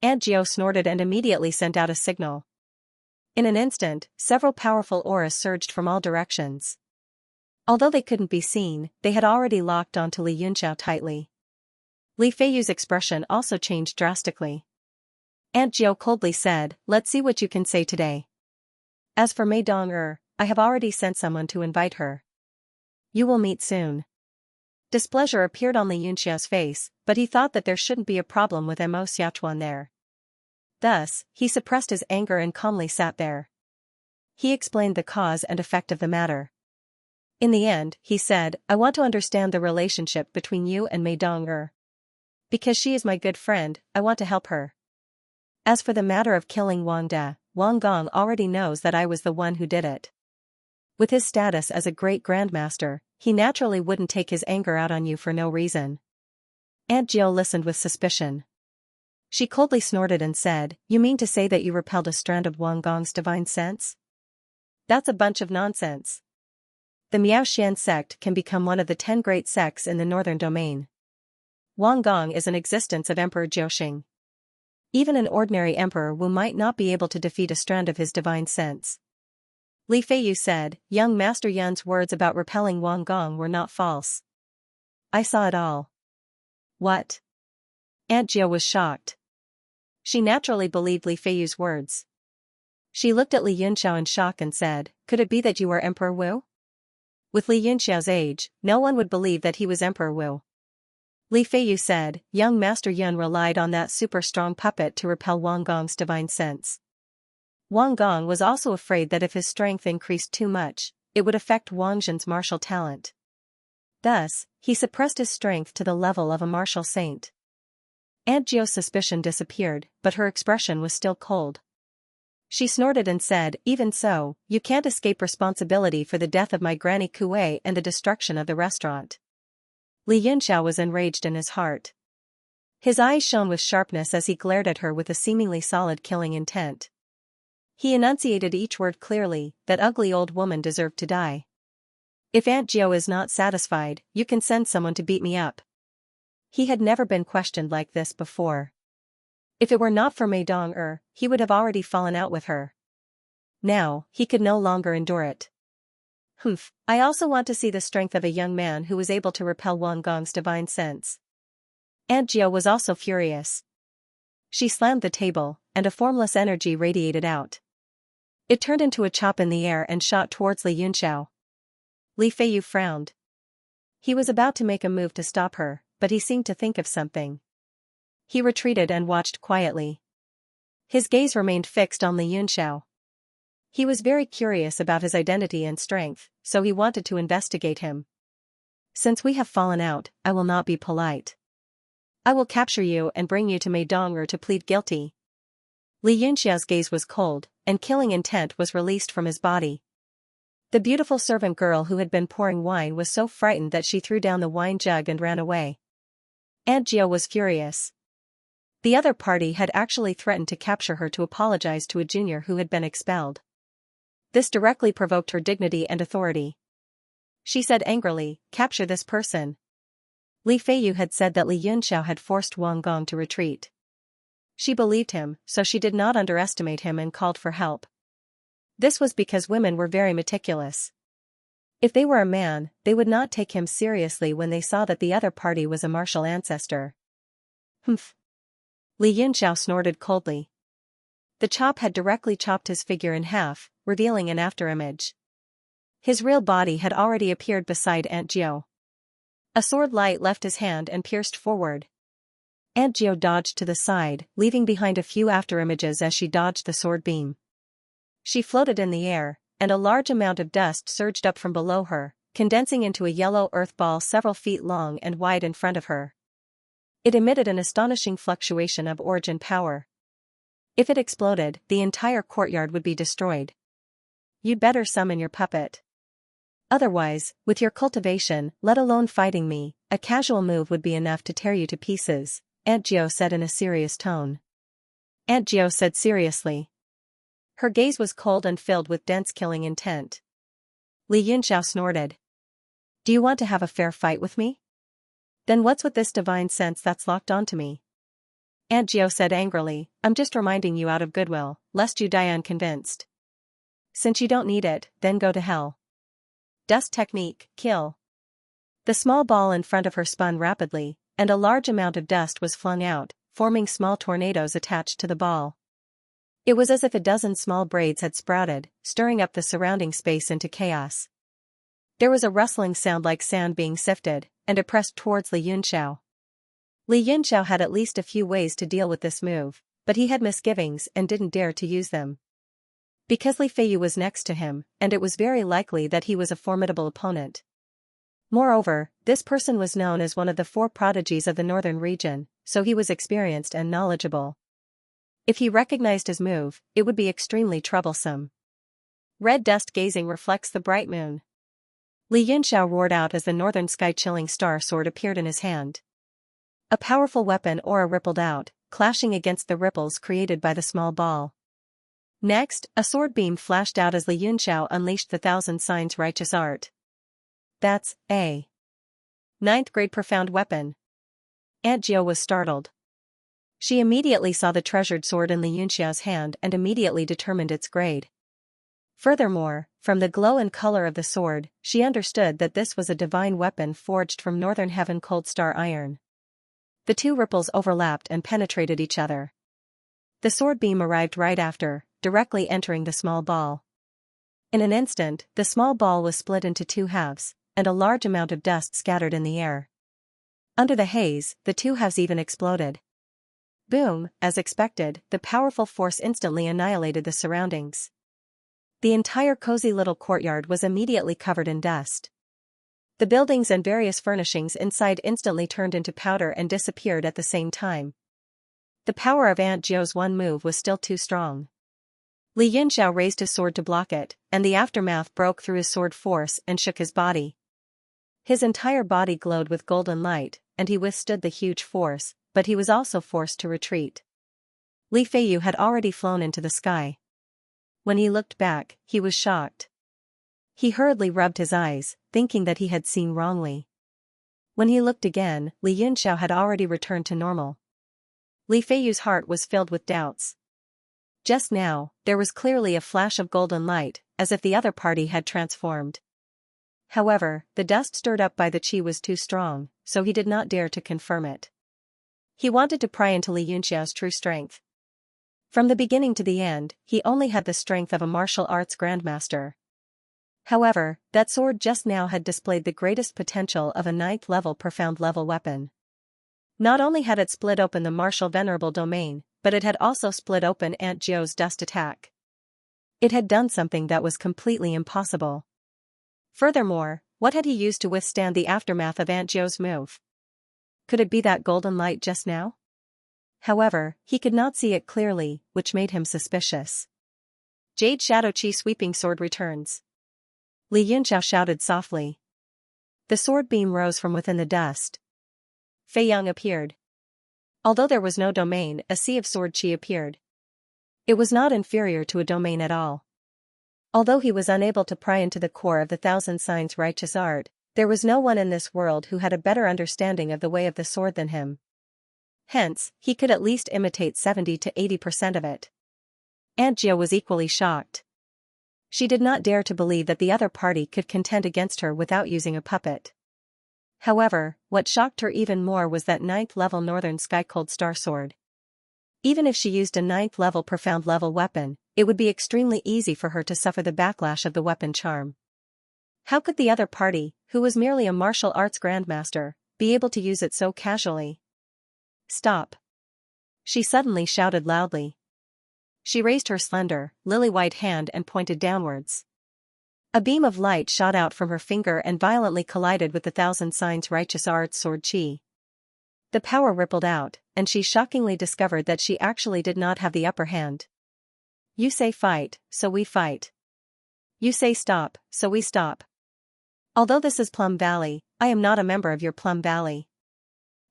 Aunt Gio snorted and immediately sent out a signal. In an instant, several powerful auras surged from all directions. Although they couldn't be seen, they had already locked onto Li Yunxiao tightly. Li Feiyu's expression also changed drastically. Aunt Gio coldly said, let's see what you can say today. As for Mei Donger, I have already sent someone to invite her. You will meet soon. Displeasure appeared on Li Yunxiao's face, but he thought that there shouldn't be a problem with Mo Xiaochuan there. Thus, he suppressed his anger and calmly sat there. He explained the cause and effect of the matter. In the end, he said, I want to understand the relationship between you and Mei Donger. Because she is my good friend, I want to help her. As for the matter of killing Wang De, Wang Gong already knows that I was the one who did it. With his status as a great grandmaster, he naturally wouldn't take his anger out on you for no reason. Aunt Gio listened with suspicion. She coldly snorted and said, you mean to say that you repelled a strand of Wang Gong's divine sense? That's a bunch of nonsense. The Miaoxian sect can become one of the 10 great sects in the northern domain. Wang Gong is an existence of Emperor Jiuxing. Even an ordinary emperor Wu might not be able to defeat a strand of his divine sense. Li Feiyu said, young Master Yun's words about repelling Wang Gong were not false. I saw it all. What? Aunt Gio was shocked. She naturally believed Li Feiyu's words. She looked at Li Yunxiao in shock and said, could it be that you are Emperor Wu? With Li Yunxiao's age, no one would believe that he was Emperor Wu. Li Feiyu said, young Master Yun relied on that super-strong puppet to repel Wang Gong's divine sense. Wang Gong was also afraid that if his strength increased too much, it would affect Wang Zhen's martial talent. Thus, he suppressed his strength to the level of a martial saint. Aunt Gio's suspicion disappeared, but her expression was still cold. She snorted and said, "Even so, you can't escape responsibility for the death of my Granny Kuei and the destruction of the restaurant." Li Yunxiao was enraged in his heart. His eyes shone with sharpness as he glared at her with a seemingly solid killing intent. He enunciated each word clearly, "That ugly old woman deserved to die. If Aunt Gio is not satisfied, you can send someone to beat me up." He had never been questioned like this before. If it were not for Mei Dong, he would have already fallen out with her. Now, he could no longer endure it. "Humph, I also want to see the strength of a young man who was able to repel Wang Gong's divine sense." Aunt Gio was also furious. She slammed the table, and a formless energy radiated out. It turned into a chop in the air and shot towards Li Yunxiao. Li Feiyu frowned. He was about to make a move to stop her, but he seemed to think of something. He retreated and watched quietly. His gaze remained fixed on Li Yunxiao. He was very curious about his identity and strength, so he wanted to investigate him. "Since we have fallen out, I will not be polite. I will capture you and bring you to Mei Dong to plead guilty." Li Yunxiao's gaze was cold, and killing intent was released from his body. The beautiful servant girl who had been pouring wine was so frightened that she threw down the wine jug and ran away. Aunt Gio was furious. The other party had actually threatened to capture her to apologize to a junior who had been expelled. This directly provoked her dignity and authority. She said angrily, "Capture this person." Li Feiyu had said that Li Yunxiao had forced Wang Gong to retreat. She believed him, so she did not underestimate him and called for help. This was because women were very meticulous. If they were a man, they would not take him seriously when they saw that the other party was a martial ancestor. "Humph." Li Yunxiao snorted coldly. The chop had directly chopped his figure in half, revealing an afterimage. His real body had already appeared beside Aunt Gio. A sword light left his hand and pierced forward. Aunt Gio dodged to the side, leaving behind a few afterimages as she dodged the sword beam. She floated in the air, and a large amount of dust surged up from below her, condensing into a yellow earth ball several feet long and wide in front of her. It emitted an astonishing fluctuation of origin power. If it exploded, the entire courtyard would be destroyed. "You'd better summon your puppet. Otherwise, with your cultivation, let alone fighting me, a casual move would be enough to tear you to pieces," Aunt Gio said in a serious tone. Aunt Gio said seriously. Her gaze was cold and filled with dense killing intent. Li Yunxiao snorted. "Do you want to have a fair fight with me? Then what's with this divine sense that's locked onto me?" Aunt Gio said angrily, "I'm just reminding you out of goodwill, lest you die unconvinced. Since you don't need it, then go to hell." Dust technique, kill. The small ball in front of her spun rapidly, and a large amount of dust was flung out, forming small tornadoes attached to the ball. It was as if a dozen small braids had sprouted, stirring up the surrounding space into chaos. There was a rustling sound like sand being sifted, and it pressed towards Li Yunxiao. Li Yunxiao had at least a few ways to deal with this move, but he had misgivings and didn't dare to use them. Because Li Feiyu was next to him, and it was very likely that he was a formidable opponent. Moreover, this person was known as one of the 4 prodigies of the northern region, so he was experienced and knowledgeable. If he recognized his move, it would be extremely troublesome. Red dust gazing reflects the bright moon. Li Yunxiao roared out as the northern sky-chilling star sword appeared in his hand. A powerful weapon aura rippled out, clashing against the ripples created by the small ball. Next, a sword beam flashed out as Li Yunxiao unleashed the Thousand Signs righteous art. "That's a 9th grade profound weapon." Aunt Gio was startled. She immediately saw the treasured sword in Li Yunxiao's hand and immediately determined its grade. Furthermore, from the glow and color of the sword, she understood that this was a divine weapon forged from northern heaven cold star iron. The 2 ripples overlapped and penetrated each other. The sword beam arrived right after, directly entering the small ball. In an instant, the small ball was split into 2 halves, and a large amount of dust scattered in the air. Under the haze, the 2 halves even exploded. Boom, as expected, the powerful force instantly annihilated the surroundings. The entire cozy little courtyard was immediately covered in dust. The buildings and various furnishings inside instantly turned into powder and disappeared at the same time. The power of Aunt Gio's one move was still too strong. Li Yunxiao raised his sword to block it, and the aftermath broke through his sword force and shook his body. His entire body glowed with golden light, and he withstood the huge force, but he was also forced to retreat. Li Feiyu had already flown into the sky. When he looked back, he was shocked. He hurriedly rubbed his eyes, thinking that he had seen wrongly. When he looked again, Li Yunxiao had already returned to normal. Li Feiyu's heart was filled with doubts. Just now, there was clearly a flash of golden light, as if the other party had transformed. However, the dust stirred up by the qi was too strong, so he did not dare to confirm it. He wanted to pry into Li Yunxiao's true strength. From the beginning to the end, he only had the strength of a martial arts grandmaster. However, that sword just now had displayed the greatest potential of a 9th level profound level weapon. Not only had it split open the martial venerable domain, but it had also split open Aunt Jiu's dust attack. It had done something that was completely impossible. Furthermore, what had he used to withstand the aftermath of Aunt Jiu's move? Could it be that golden light just now? However, he could not see it clearly, which made him suspicious. Jade Shadow Qi sweeping sword returns. Li Yunxiao shouted softly. The sword beam rose from within the dust. Fei Yang appeared. Although there was no domain, a sea of sword qi appeared. It was not inferior to a domain at all. Although he was unable to pry into the core of the thousand signs righteous art, there was no one in this world who had a better understanding of the way of the sword than him. Hence, he could at least imitate 70 to 80% of it. Aunt Jiu was equally shocked. She did not dare to believe that the other party could contend against her without using a puppet. However, what shocked her even more was that 9th level Northern Sky Cold Star Sword. Even if she used a 9th level profound level weapon, it would be extremely easy for her to suffer the backlash of the weapon charm. How could the other party, who was merely a martial arts grandmaster, be able to use it so casually? Stop! She suddenly shouted loudly. She raised her slender, lily-white hand and pointed downwards. A beam of light shot out from her finger and violently collided with the thousand signs righteous arts sword qi. The power rippled out, and she shockingly discovered that she actually did not have the upper hand. You say fight, so we fight. You say stop, so we stop. Although this is Plum Valley, I am not a member of your Plum Valley.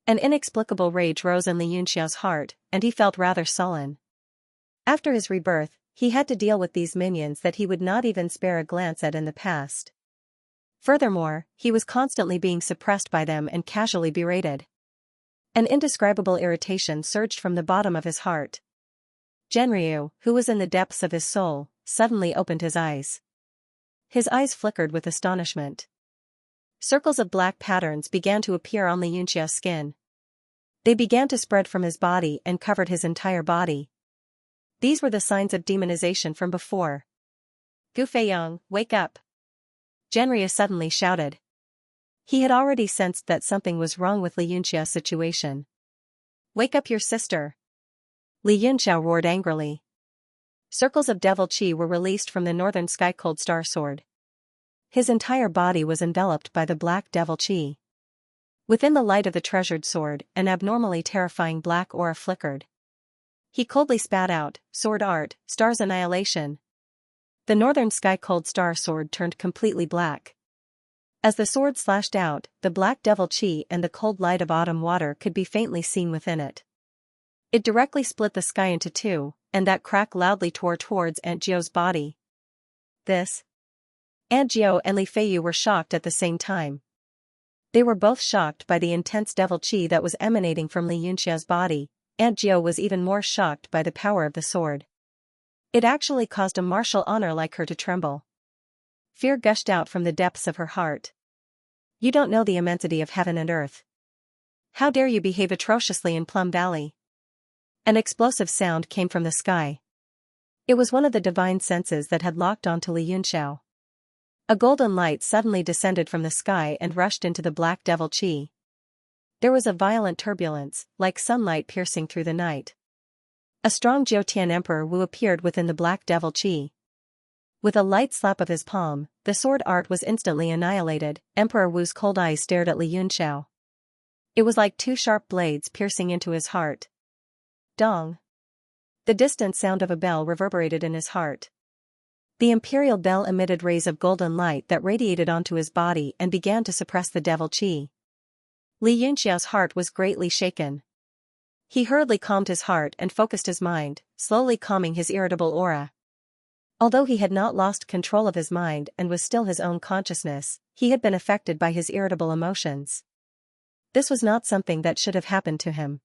An inexplicable rage rose in Li Yunxiao's heart, and he felt rather sullen. After his rebirth, he had to deal with these minions that he would not even spare a glance at in the past. Furthermore, he was constantly being suppressed by them and casually berated. An indescribable irritation surged from the bottom of his heart. Genryu, who was in the depths of his soul, suddenly opened his eyes. His eyes flickered with astonishment. Circles of black patterns began to appear on Li Yunxiao's skin. They began to spread from his body and covered his entire body. These were the signs of demonization from before. Gu Feiyang, wake up! Genryu suddenly shouted. He had already sensed that something was wrong with Li Yunxiao's situation. Wake up your sister! Li Yunxiao roared angrily. Circles of devil qi were released from the Northern Sky Cold Star Sword. His entire body was enveloped by the black devil qi. Within the light of the treasured sword, an abnormally terrifying black aura flickered. He coldly spat out, sword art, stars annihilation. The Northern Sky Cold Star Sword turned completely black. As the sword slashed out, the black devil qi and the cold light of autumn water could be faintly seen within it. It directly split the sky into two, and that crack loudly tore towards Aunt Jiu's body. This? Aunt Jiu and Li Feiyu were shocked at the same time. They were both shocked by the intense devil qi that was emanating from Li Yunxiao's body. Aunt Jiu was even more shocked by the power of the sword. It actually caused a martial honor like her to tremble. Fear gushed out from the depths of her heart. You don't know the immensity of heaven and earth. How dare you behave atrociously in Plum Valley? An explosive sound came from the sky. It was one of the divine senses that had locked onto Li Yunxiao. A golden light suddenly descended from the sky and rushed into the black devil qi. There was a violent turbulence, like sunlight piercing through the night. A strong Jiutian Emperor Wu appeared within the black devil qi. With a light slap of his palm, the sword art was instantly annihilated. Emperor Wu's cold eyes stared at Li Yunxiao. It was like two sharp blades piercing into his heart. Dong! The distant sound of a bell reverberated in his heart. The imperial bell emitted rays of golden light that radiated onto his body and began to suppress the devil qi. Li Yunxiao's heart was greatly shaken. He hurriedly calmed his heart and focused his mind, slowly calming his irritable aura. Although he had not lost control of his mind and was still his own consciousness, he had been affected by his irritable emotions. This was not something that should have happened to him.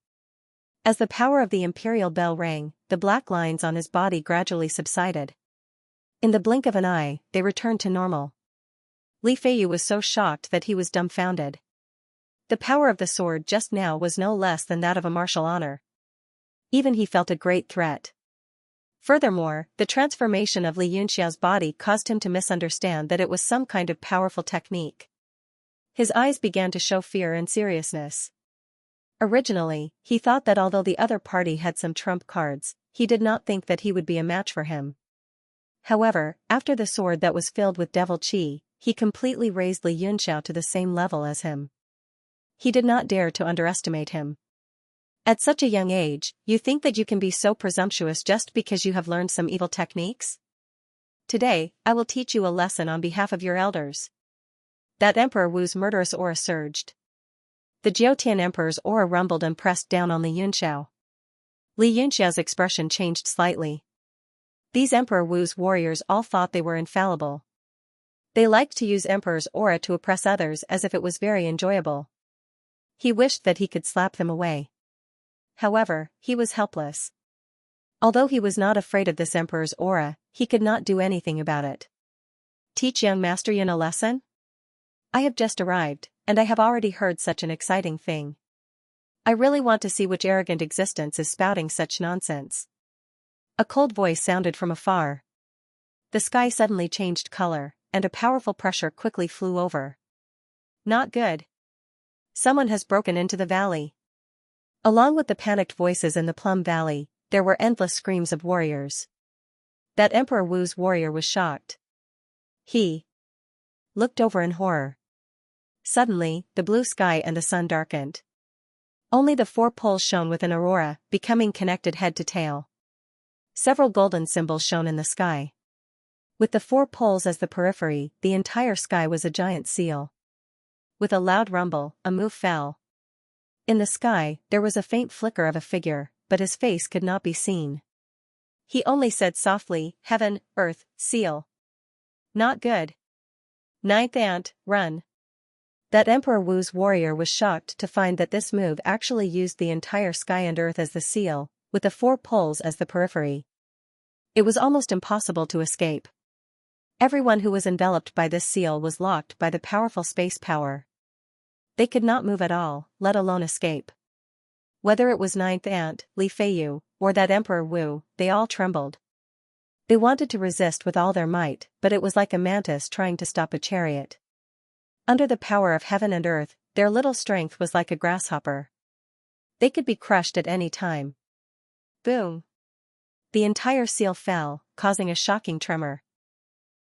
As the power of the imperial bell rang, the black lines on his body gradually subsided. In the blink of an eye, they returned to normal. Li Feiyu was so shocked that he was dumbfounded. The power of the sword just now was no less than that of a martial honor. Even he felt a great threat. Furthermore, the transformation of Li Yunxiao's body caused him to misunderstand that it was some kind of powerful technique. His eyes began to show fear and seriousness. Originally, he thought that although the other party had some trump cards, he did not think that he would be a match for him. However, after the sword that was filled with devil qi, he completely raised Li Yunxiao to the same level as him. He did not dare to underestimate him. At such a young age, you think that you can be so presumptuous just because you have learned some evil techniques? Today, I will teach you a lesson on behalf of your elders. That Emperor Wu's murderous aura surged. The Jiutian Emperor's aura rumbled and pressed down on Li Yunxiao. Li Yunxiao's expression changed slightly. These Emperor Wu's warriors all thought they were infallible. They liked to use Emperor's aura to oppress others as if it was very enjoyable. He wished that he could slap them away. However, he was helpless. Although he was not afraid of this Emperor's aura, he could not do anything about it. Teach young Master Yun a lesson? I have just arrived, and I have already heard such an exciting thing. I really want to see which arrogant existence is spouting such nonsense. A cold voice sounded from afar. The sky suddenly changed color, and a powerful pressure quickly flew over. Not good. Someone has broken into the valley. Along with the panicked voices in the Plum Valley, there were endless screams of warriors. That Emperor Wu's warrior was shocked. He looked over in horror. Suddenly, the blue sky and the sun darkened. Only the 4 poles shone with an aurora, becoming connected head to tail. Several golden symbols shone in the sky. With the 4 poles as the periphery, the entire sky was a giant seal. With a loud rumble, a move fell. In the sky, there was a faint flicker of a figure, but his face could not be seen. He only said softly, "Heaven, earth, seal." Not good. Ninth ant, run. That Emperor Wu's warrior was shocked to find that this move actually used the entire sky and earth as the seal, with the 4 poles as the periphery. It was almost impossible to escape. Everyone who was enveloped by this seal was locked by the powerful space power. They could not move at all, let alone escape. Whether it was Ninth Ant, Li Feiyu, or that Emperor Wu, they all trembled. They wanted to resist with all their might, but it was like a mantis trying to stop a chariot. Under the power of heaven and earth, their little strength was like a grasshopper. They could be crushed at any time. Boom! The entire seal fell, causing a shocking tremor.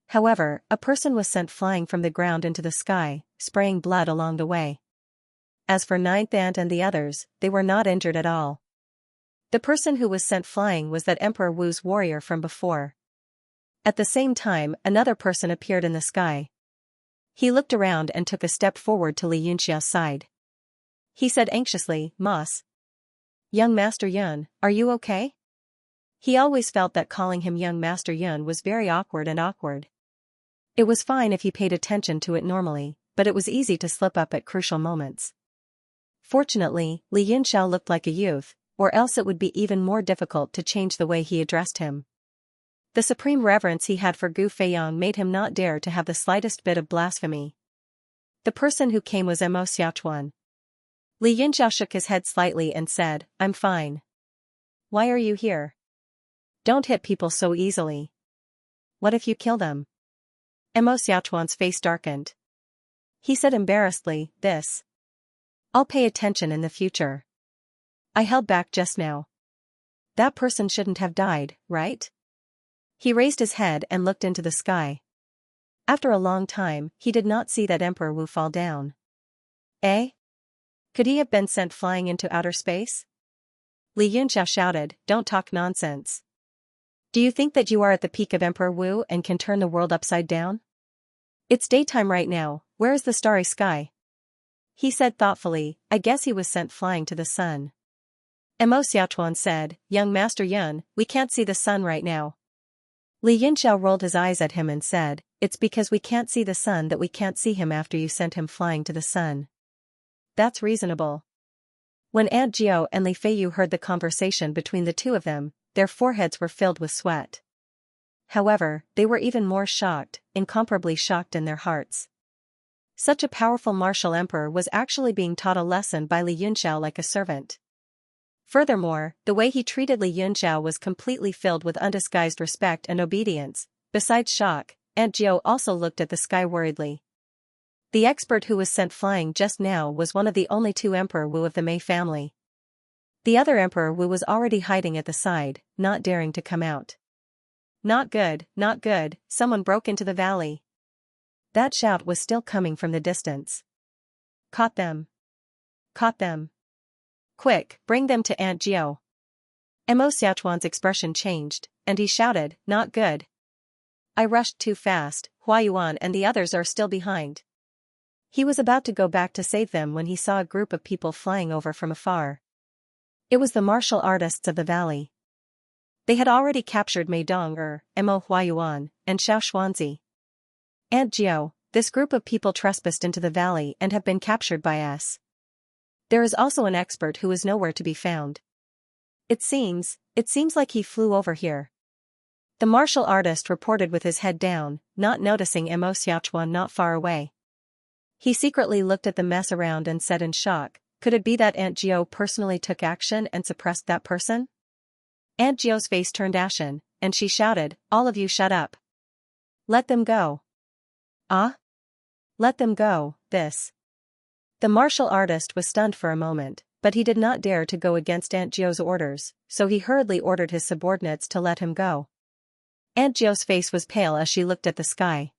However, a person was sent flying from the ground into the sky, spraying blood along the way. As for Ninth Ant and the others, they were not injured at all. The person who was sent flying was that Emperor Wu's warrior from before. At the same time, another person appeared in the sky. He looked around and took a step forward to Li Yunxiao's side. He said anxiously, "Moss. Young Master Yun, are you okay?" He always felt that calling him Young Master Yun was very awkward. It was fine if he paid attention to it normally, but it was easy to slip up at crucial moments. Fortunately, Li Yunxiao looked like a youth, or else it would be even more difficult to change the way he addressed him. The supreme reverence he had for Gu Feiyang made him not dare to have the slightest bit of blasphemy. The person who came was Mo Xiaochuan. Li Yunxiao shook his head slightly and said, "I'm fine." "Why are you here?" "Don't hit people so easily." "What if you kill them?" Mo Xiaochuan's face darkened. He said embarrassedly, I'll pay attention in the future. I held back just now. That person shouldn't have died, right?" He raised his head and looked into the sky. After a long time, he did not see that Emperor Wu fall down. Eh? Could he have been sent flying into outer space? Li Yunxiao shouted, "Don't talk nonsense. Do you think that you are at the peak of Emperor Wu and can turn the world upside down? It's daytime right now, where is the starry sky?" He said thoughtfully, "I guess he was sent flying to the sun." Mo Xiaochuan said, "Young Master Yun, we can't see the sun right now." Li Yunxiao rolled his eyes at him and said, "It's because we can't see the sun that we can't see him after you sent him flying to the sun." That's reasonable. When Aunt Jiao and Li Feiyu heard the conversation between the two of them, their foreheads were filled with sweat. However, they were even more shocked, incomparably shocked in their hearts. Such a powerful martial emperor was actually being taught a lesson by Li Yunxiao like a servant. Furthermore, the way he treated Li Yunxiao was completely filled with undisguised respect and obedience. Besides shock, Aunt Jiao also looked at the sky worriedly. The expert who was sent flying just now was one of the only two Emperor Wu of the Mei family. The other Emperor Wu was already hiding at the side, not daring to come out. "Not good, not good," someone broke into the valley. That shout was still coming from the distance. "Caught them! Caught them! Quick, bring them to Aunt Jiao." Mo Xiaochuan's expression changed, and he shouted, "Not good. I rushed too fast, Huayuan and the others are still behind." He was about to go back to save them when he saw a group of people flying over from afar. It was the martial artists of the valley. They had already captured Mei Dong, Mo Huayuan, and Xiao Xuanzi. "Aunt Jiao, this group of people trespassed into the valley and have been captured by us. There is also an expert who is nowhere to be found. It seems like he flew over here." The martial artist reported with his head down, not noticing Mo Xiaochuan not far away. He secretly looked at the mess around and said in shock, "Could it be that Aunt Jiao personally took action and suppressed that person?" Aunt Jiao's face turned ashen, and she shouted, "All of you shut up. Let them go." "Ah? Let them go, this." The martial artist was stunned for a moment, but he did not dare to go against Aunt Jiao's orders, so he hurriedly ordered his subordinates to let him go. Aunt Jiao's face was pale as she looked at the sky.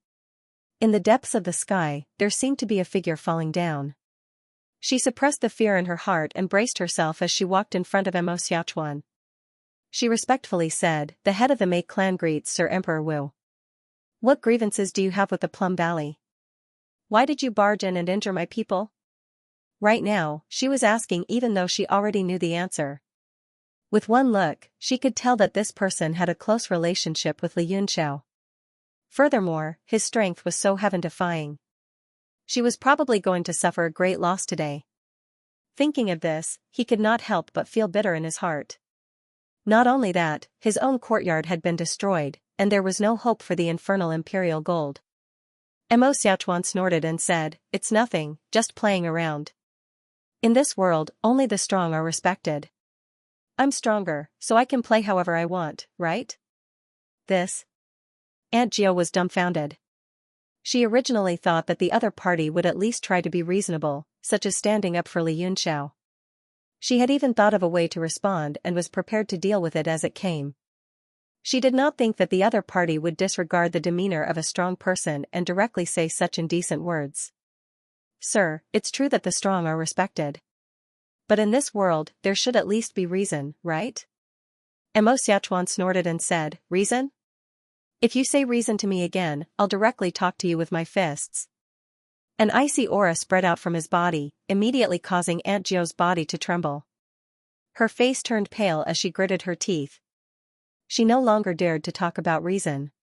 In the depths of the sky, there seemed to be a figure falling down. She suppressed the fear in her heart and braced herself as she walked in front of Mo Xiaochuan. She respectfully said, "The head of the Mei clan greets Sir Emperor Wu. What grievances do you have with the Plum Valley? Why did you barge in and injure my people?" Right now, she was asking even though she already knew the answer. With one look, she could tell that this person had a close relationship with Li Yunxiao. Furthermore, his strength was so heaven-defying. She was probably going to suffer a great loss today. Thinking of this, he could not help but feel bitter in his heart. Not only that, his own courtyard had been destroyed, and there was no hope for the infernal imperial gold. Mo Xiaochuan snorted and said, "It's nothing, just playing around. In this world, only the strong are respected. I'm stronger, so I can play however I want, right?" This? Aunt Jiao was dumbfounded. She originally thought that the other party would at least try to be reasonable, such as standing up for Li Yunxiao. She had even thought of a way to respond and was prepared to deal with it as it came. She did not think that the other party would disregard the demeanor of a strong person and directly say such indecent words. "Sir, it's true that the strong are respected. But in this world, there should at least be reason, right?" Mo Xiaochuan snorted and said, "Reason? If you say reason to me again, I'll directly talk to you with my fists." An icy aura spread out from his body, immediately causing Aunt Jiao's body to tremble. Her face turned pale as she gritted her teeth. She no longer dared to talk about reason.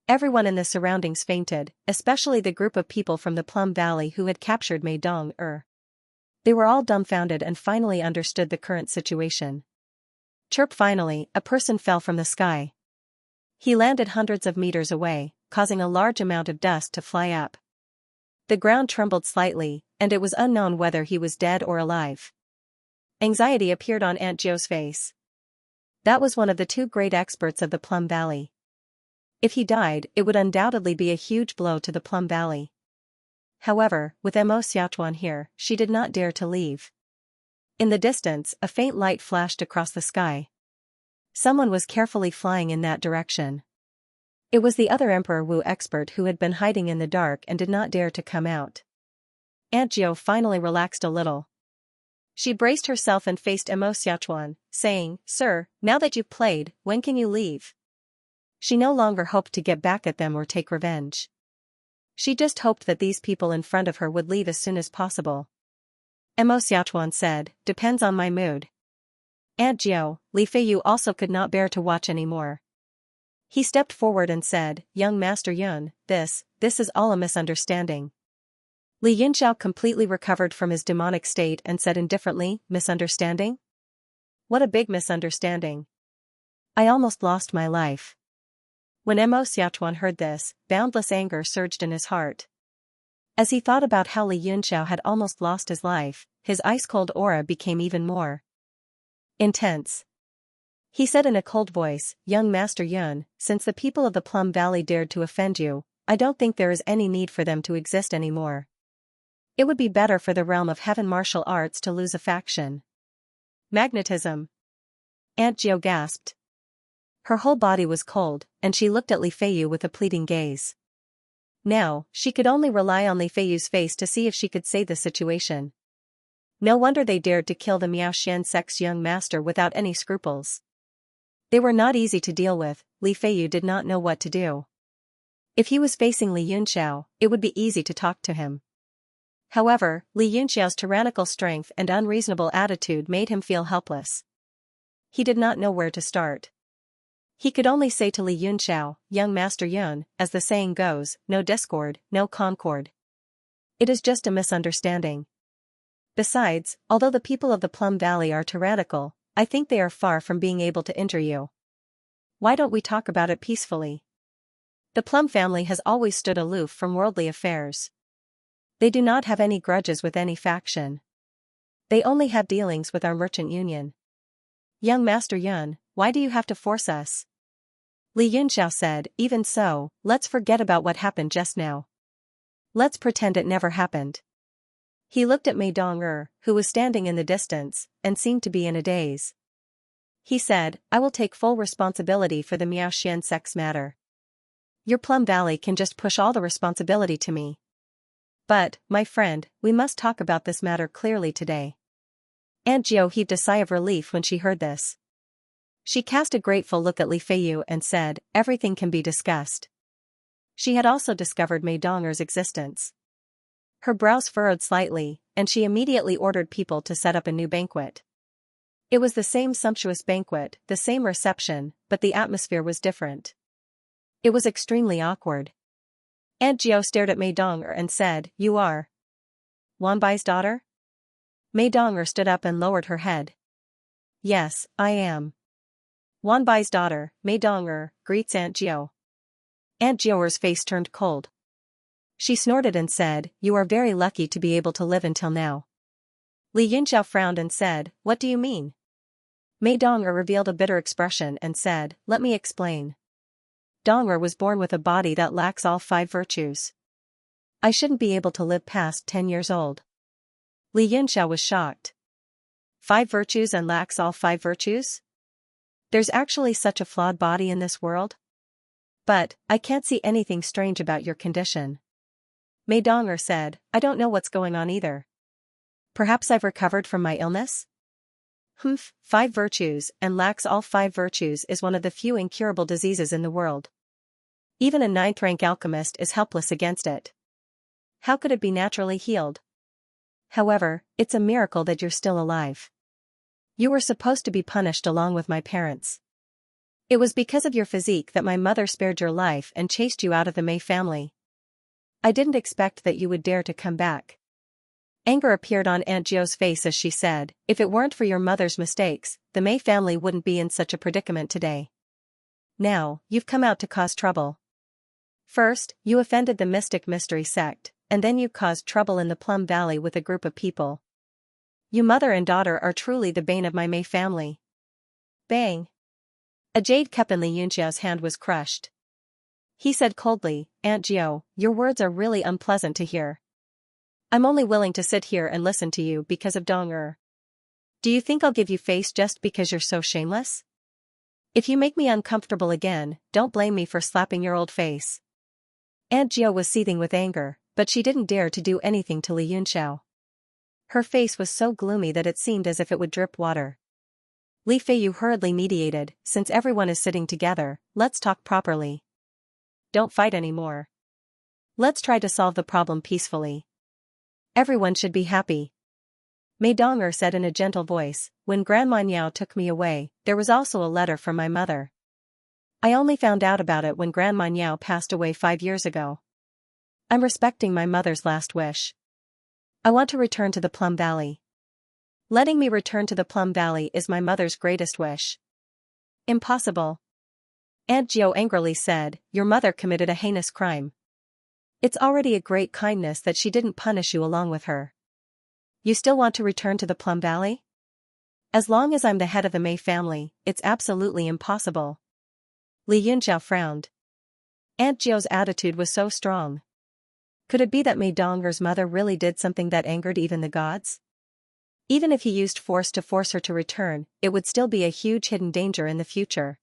Everyone in the surroundings fainted, especially the group of people from the Plum Valley who had captured Mei Dong. They were all dumbfounded and finally understood the current situation. Chirp! Finally, a person fell from the sky. He landed hundreds of meters away, causing a large amount of dust to fly up. The ground trembled slightly, and it was unknown whether he was dead or alive. Anxiety appeared on Aunt Jiao's face. That was one of the two great experts of the Plum Valley. If he died, it would undoubtedly be a huge blow to the Plum Valley. However, with Mo Xiaochuan here, she did not dare to leave. In the distance, a faint light flashed across the sky. Someone was carefully flying in that direction. It was the other Emperor Wu expert who had been hiding in the dark and did not dare to come out. Aunt Jiao finally relaxed a little. She braced herself and faced Xiaochuan, saying, "Sir, now that you've played, when can you leave?" She no longer hoped to get back at them or take revenge. She just hoped that these people in front of her would leave as soon as possible. Xiaochuan said, "Depends on my mood." Aunt Jiao, Li Feiyu also could not bear to watch anymore. He stepped forward and said, "Young Master Yun, this is all a misunderstanding." Li Yunxiao completely recovered from his demonic state and said indifferently, "Misunderstanding? What a big misunderstanding. I almost lost my life." When Xiaochuan heard this, boundless anger surged in his heart. As he thought about how Li Yunxiao had almost lost his life, his ice-cold aura became even more intense. He said in a cold voice, "Young Master Yun, since the people of the Plum Valley dared to offend you, I don't think there is any need for them to exist anymore. It would be better for the realm of heaven martial arts to lose a faction." Magnetism. Aunt Jiao gasped. Her whole body was cold, and she looked at Li Feiyu with a pleading gaze. Now, she could only rely on Li Feiyu's face to see if she could save the situation. No wonder they dared to kill the Miaoxian sect's young master without any scruples. They were not easy to deal with. Li Feiyu did not know what to do. If he was facing Li Yunxiao, it would be easy to talk to him. However, Li Yunxiao's tyrannical strength and unreasonable attitude made him feel helpless. He did not know where to start. He could only say to Li Yunxiao, "Young Master Yun, as the saying goes, no discord, no concord. It is just a misunderstanding. Besides, although the people of the Plum Valley are tyrannical, I think they are far from being able to injure you. Why don't we talk about it peacefully? The Plum family has always stood aloof from worldly affairs. They do not have any grudges with any faction. They only have dealings with our merchant union. Young Master Yun, why do you have to force us?" Li Yunxiao said, "Even so, let's forget about what happened just now. Let's pretend it never happened." He looked at Mei Dong'er, who was standing in the distance, and seemed to be in a daze. He said, "I will take full responsibility for the Miaoxian sect's matter. Your Plum Valley can just push all the responsibility to me. But, my friend, we must talk about this matter clearly today." Aunt Jiao heaved a sigh of relief when she heard this. She cast a grateful look at Li Feiyu and said, "Everything can be discussed." She had also discovered Mei Dong'er's existence. Her brows furrowed slightly, and she immediately ordered people to set up a new banquet. It was the same sumptuous banquet, the same reception, but the atmosphere was different. It was extremely awkward. Aunt Jiao stared at Mei Dong'er and said, "You are Wanbai's daughter?" Mei Dong'er stood up and lowered her head. "Yes, I am Wanbai's daughter, Mei Dong'er, greets Aunt Jiao." Aunt Jiao's face turned cold. She snorted and said, "You are very lucky to be able to live until now." Li Yunxiao frowned and said, "What do you mean?" Mei Dong'er revealed a bitter expression and said, "Let me explain. Dong'er was born with a body that lacks all 5 virtues. I shouldn't be able to live past 10 years old." Li Yunxiao was shocked. 5 virtues and lacks all 5 virtues? There's actually such a flawed body in this world? But, I can't see anything strange about your condition. Mei Dong'er said, "I don't know what's going on either. Perhaps I've recovered from my illness?" 5 virtues and lacks all 5 virtues is one of the few incurable diseases in the world. Even a 9th-rank alchemist is helpless against it. How could it be naturally healed? However, it's a miracle that you're still alive. You were supposed to be punished along with my parents. It was because of your physique that my mother spared your life and chased you out of the Mei family. I didn't expect that you would dare to come back." Anger appeared on Aunt Jiao's face as she said, "If it weren't for your mother's mistakes, the Mei family wouldn't be in such a predicament today. Now, you've come out to cause trouble. First, you offended the Mystic Mystery sect, and then you caused trouble in the Plum Valley with a group of people. You mother and daughter are truly the bane of my Mei family." Bang! A jade cup in Li Yunxiao's hand was crushed. He said coldly, "Aunt Jiao, your words are really unpleasant to hear. I'm only willing to sit here and listen to you because of Dong'er. Do you think I'll give you face just because you're so shameless? If you make me uncomfortable again, don't blame me for slapping your old face." Aunt Jiao was seething with anger, but she didn't dare to do anything to Li Yunxiao. Her face was so gloomy that it seemed as if it would drip water. Li Feiyu hurriedly mediated, since everyone is sitting together, let's talk properly. Don't fight anymore. Let's try to solve the problem peacefully. Everyone should be happy. Mei Dong'er said in a gentle voice, when Grandma Niao took me away, there was also a letter from my mother. I only found out about it when Grandma Niao passed away 5 years ago. I'm respecting my mother's last wish. I want to return to the Plum Valley. Letting me return to the Plum Valley is my mother's greatest wish. Impossible. Aunt Gio angrily said, your mother committed a heinous crime. It's already a great kindness that she didn't punish you along with her. You still want to return to the Plum Valley? As long as I'm the head of the Mei family, it's absolutely impossible. Li Yunxiao frowned. Aunt Gio's attitude was so strong. Could it be that Mei Dong'er's mother really did something that angered even the gods? Even if he used force to force her to return, it would still be a huge hidden danger in the future.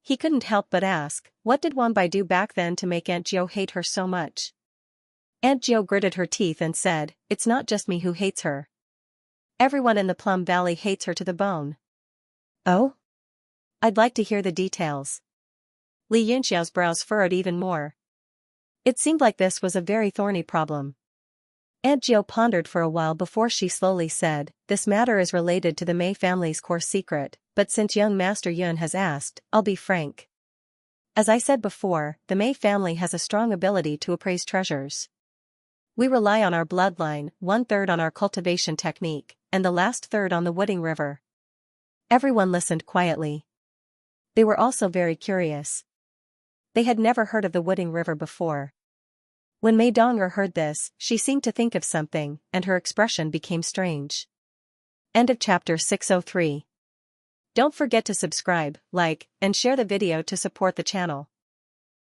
He couldn't help but ask, what did Wanbai do back then to make Aunt Gio hate her so much? Aunt Gio gritted her teeth and said, it's not just me who hates her. Everyone in the Plum Valley hates her to the bone. Oh? I'd like to hear the details. Li Yunxiao's brows furrowed even more. It seemed like this was a very thorny problem. Aunt Gio pondered for a while before she slowly said, this matter is related to the Mei family's core secret, but since young Master Yun has asked, I'll be frank. As I said before, the Mei family has a strong ability to appraise treasures. We rely on our bloodline, 1/3 on our cultivation technique, and the last third on the Wooding River. Everyone listened quietly. They were also very curious. They had never heard of the Wooding River before. When Mei Dong'er heard this, she seemed to think of something, and her expression became strange. End of chapter 603. Don't forget to subscribe, like, and share the video to support the channel.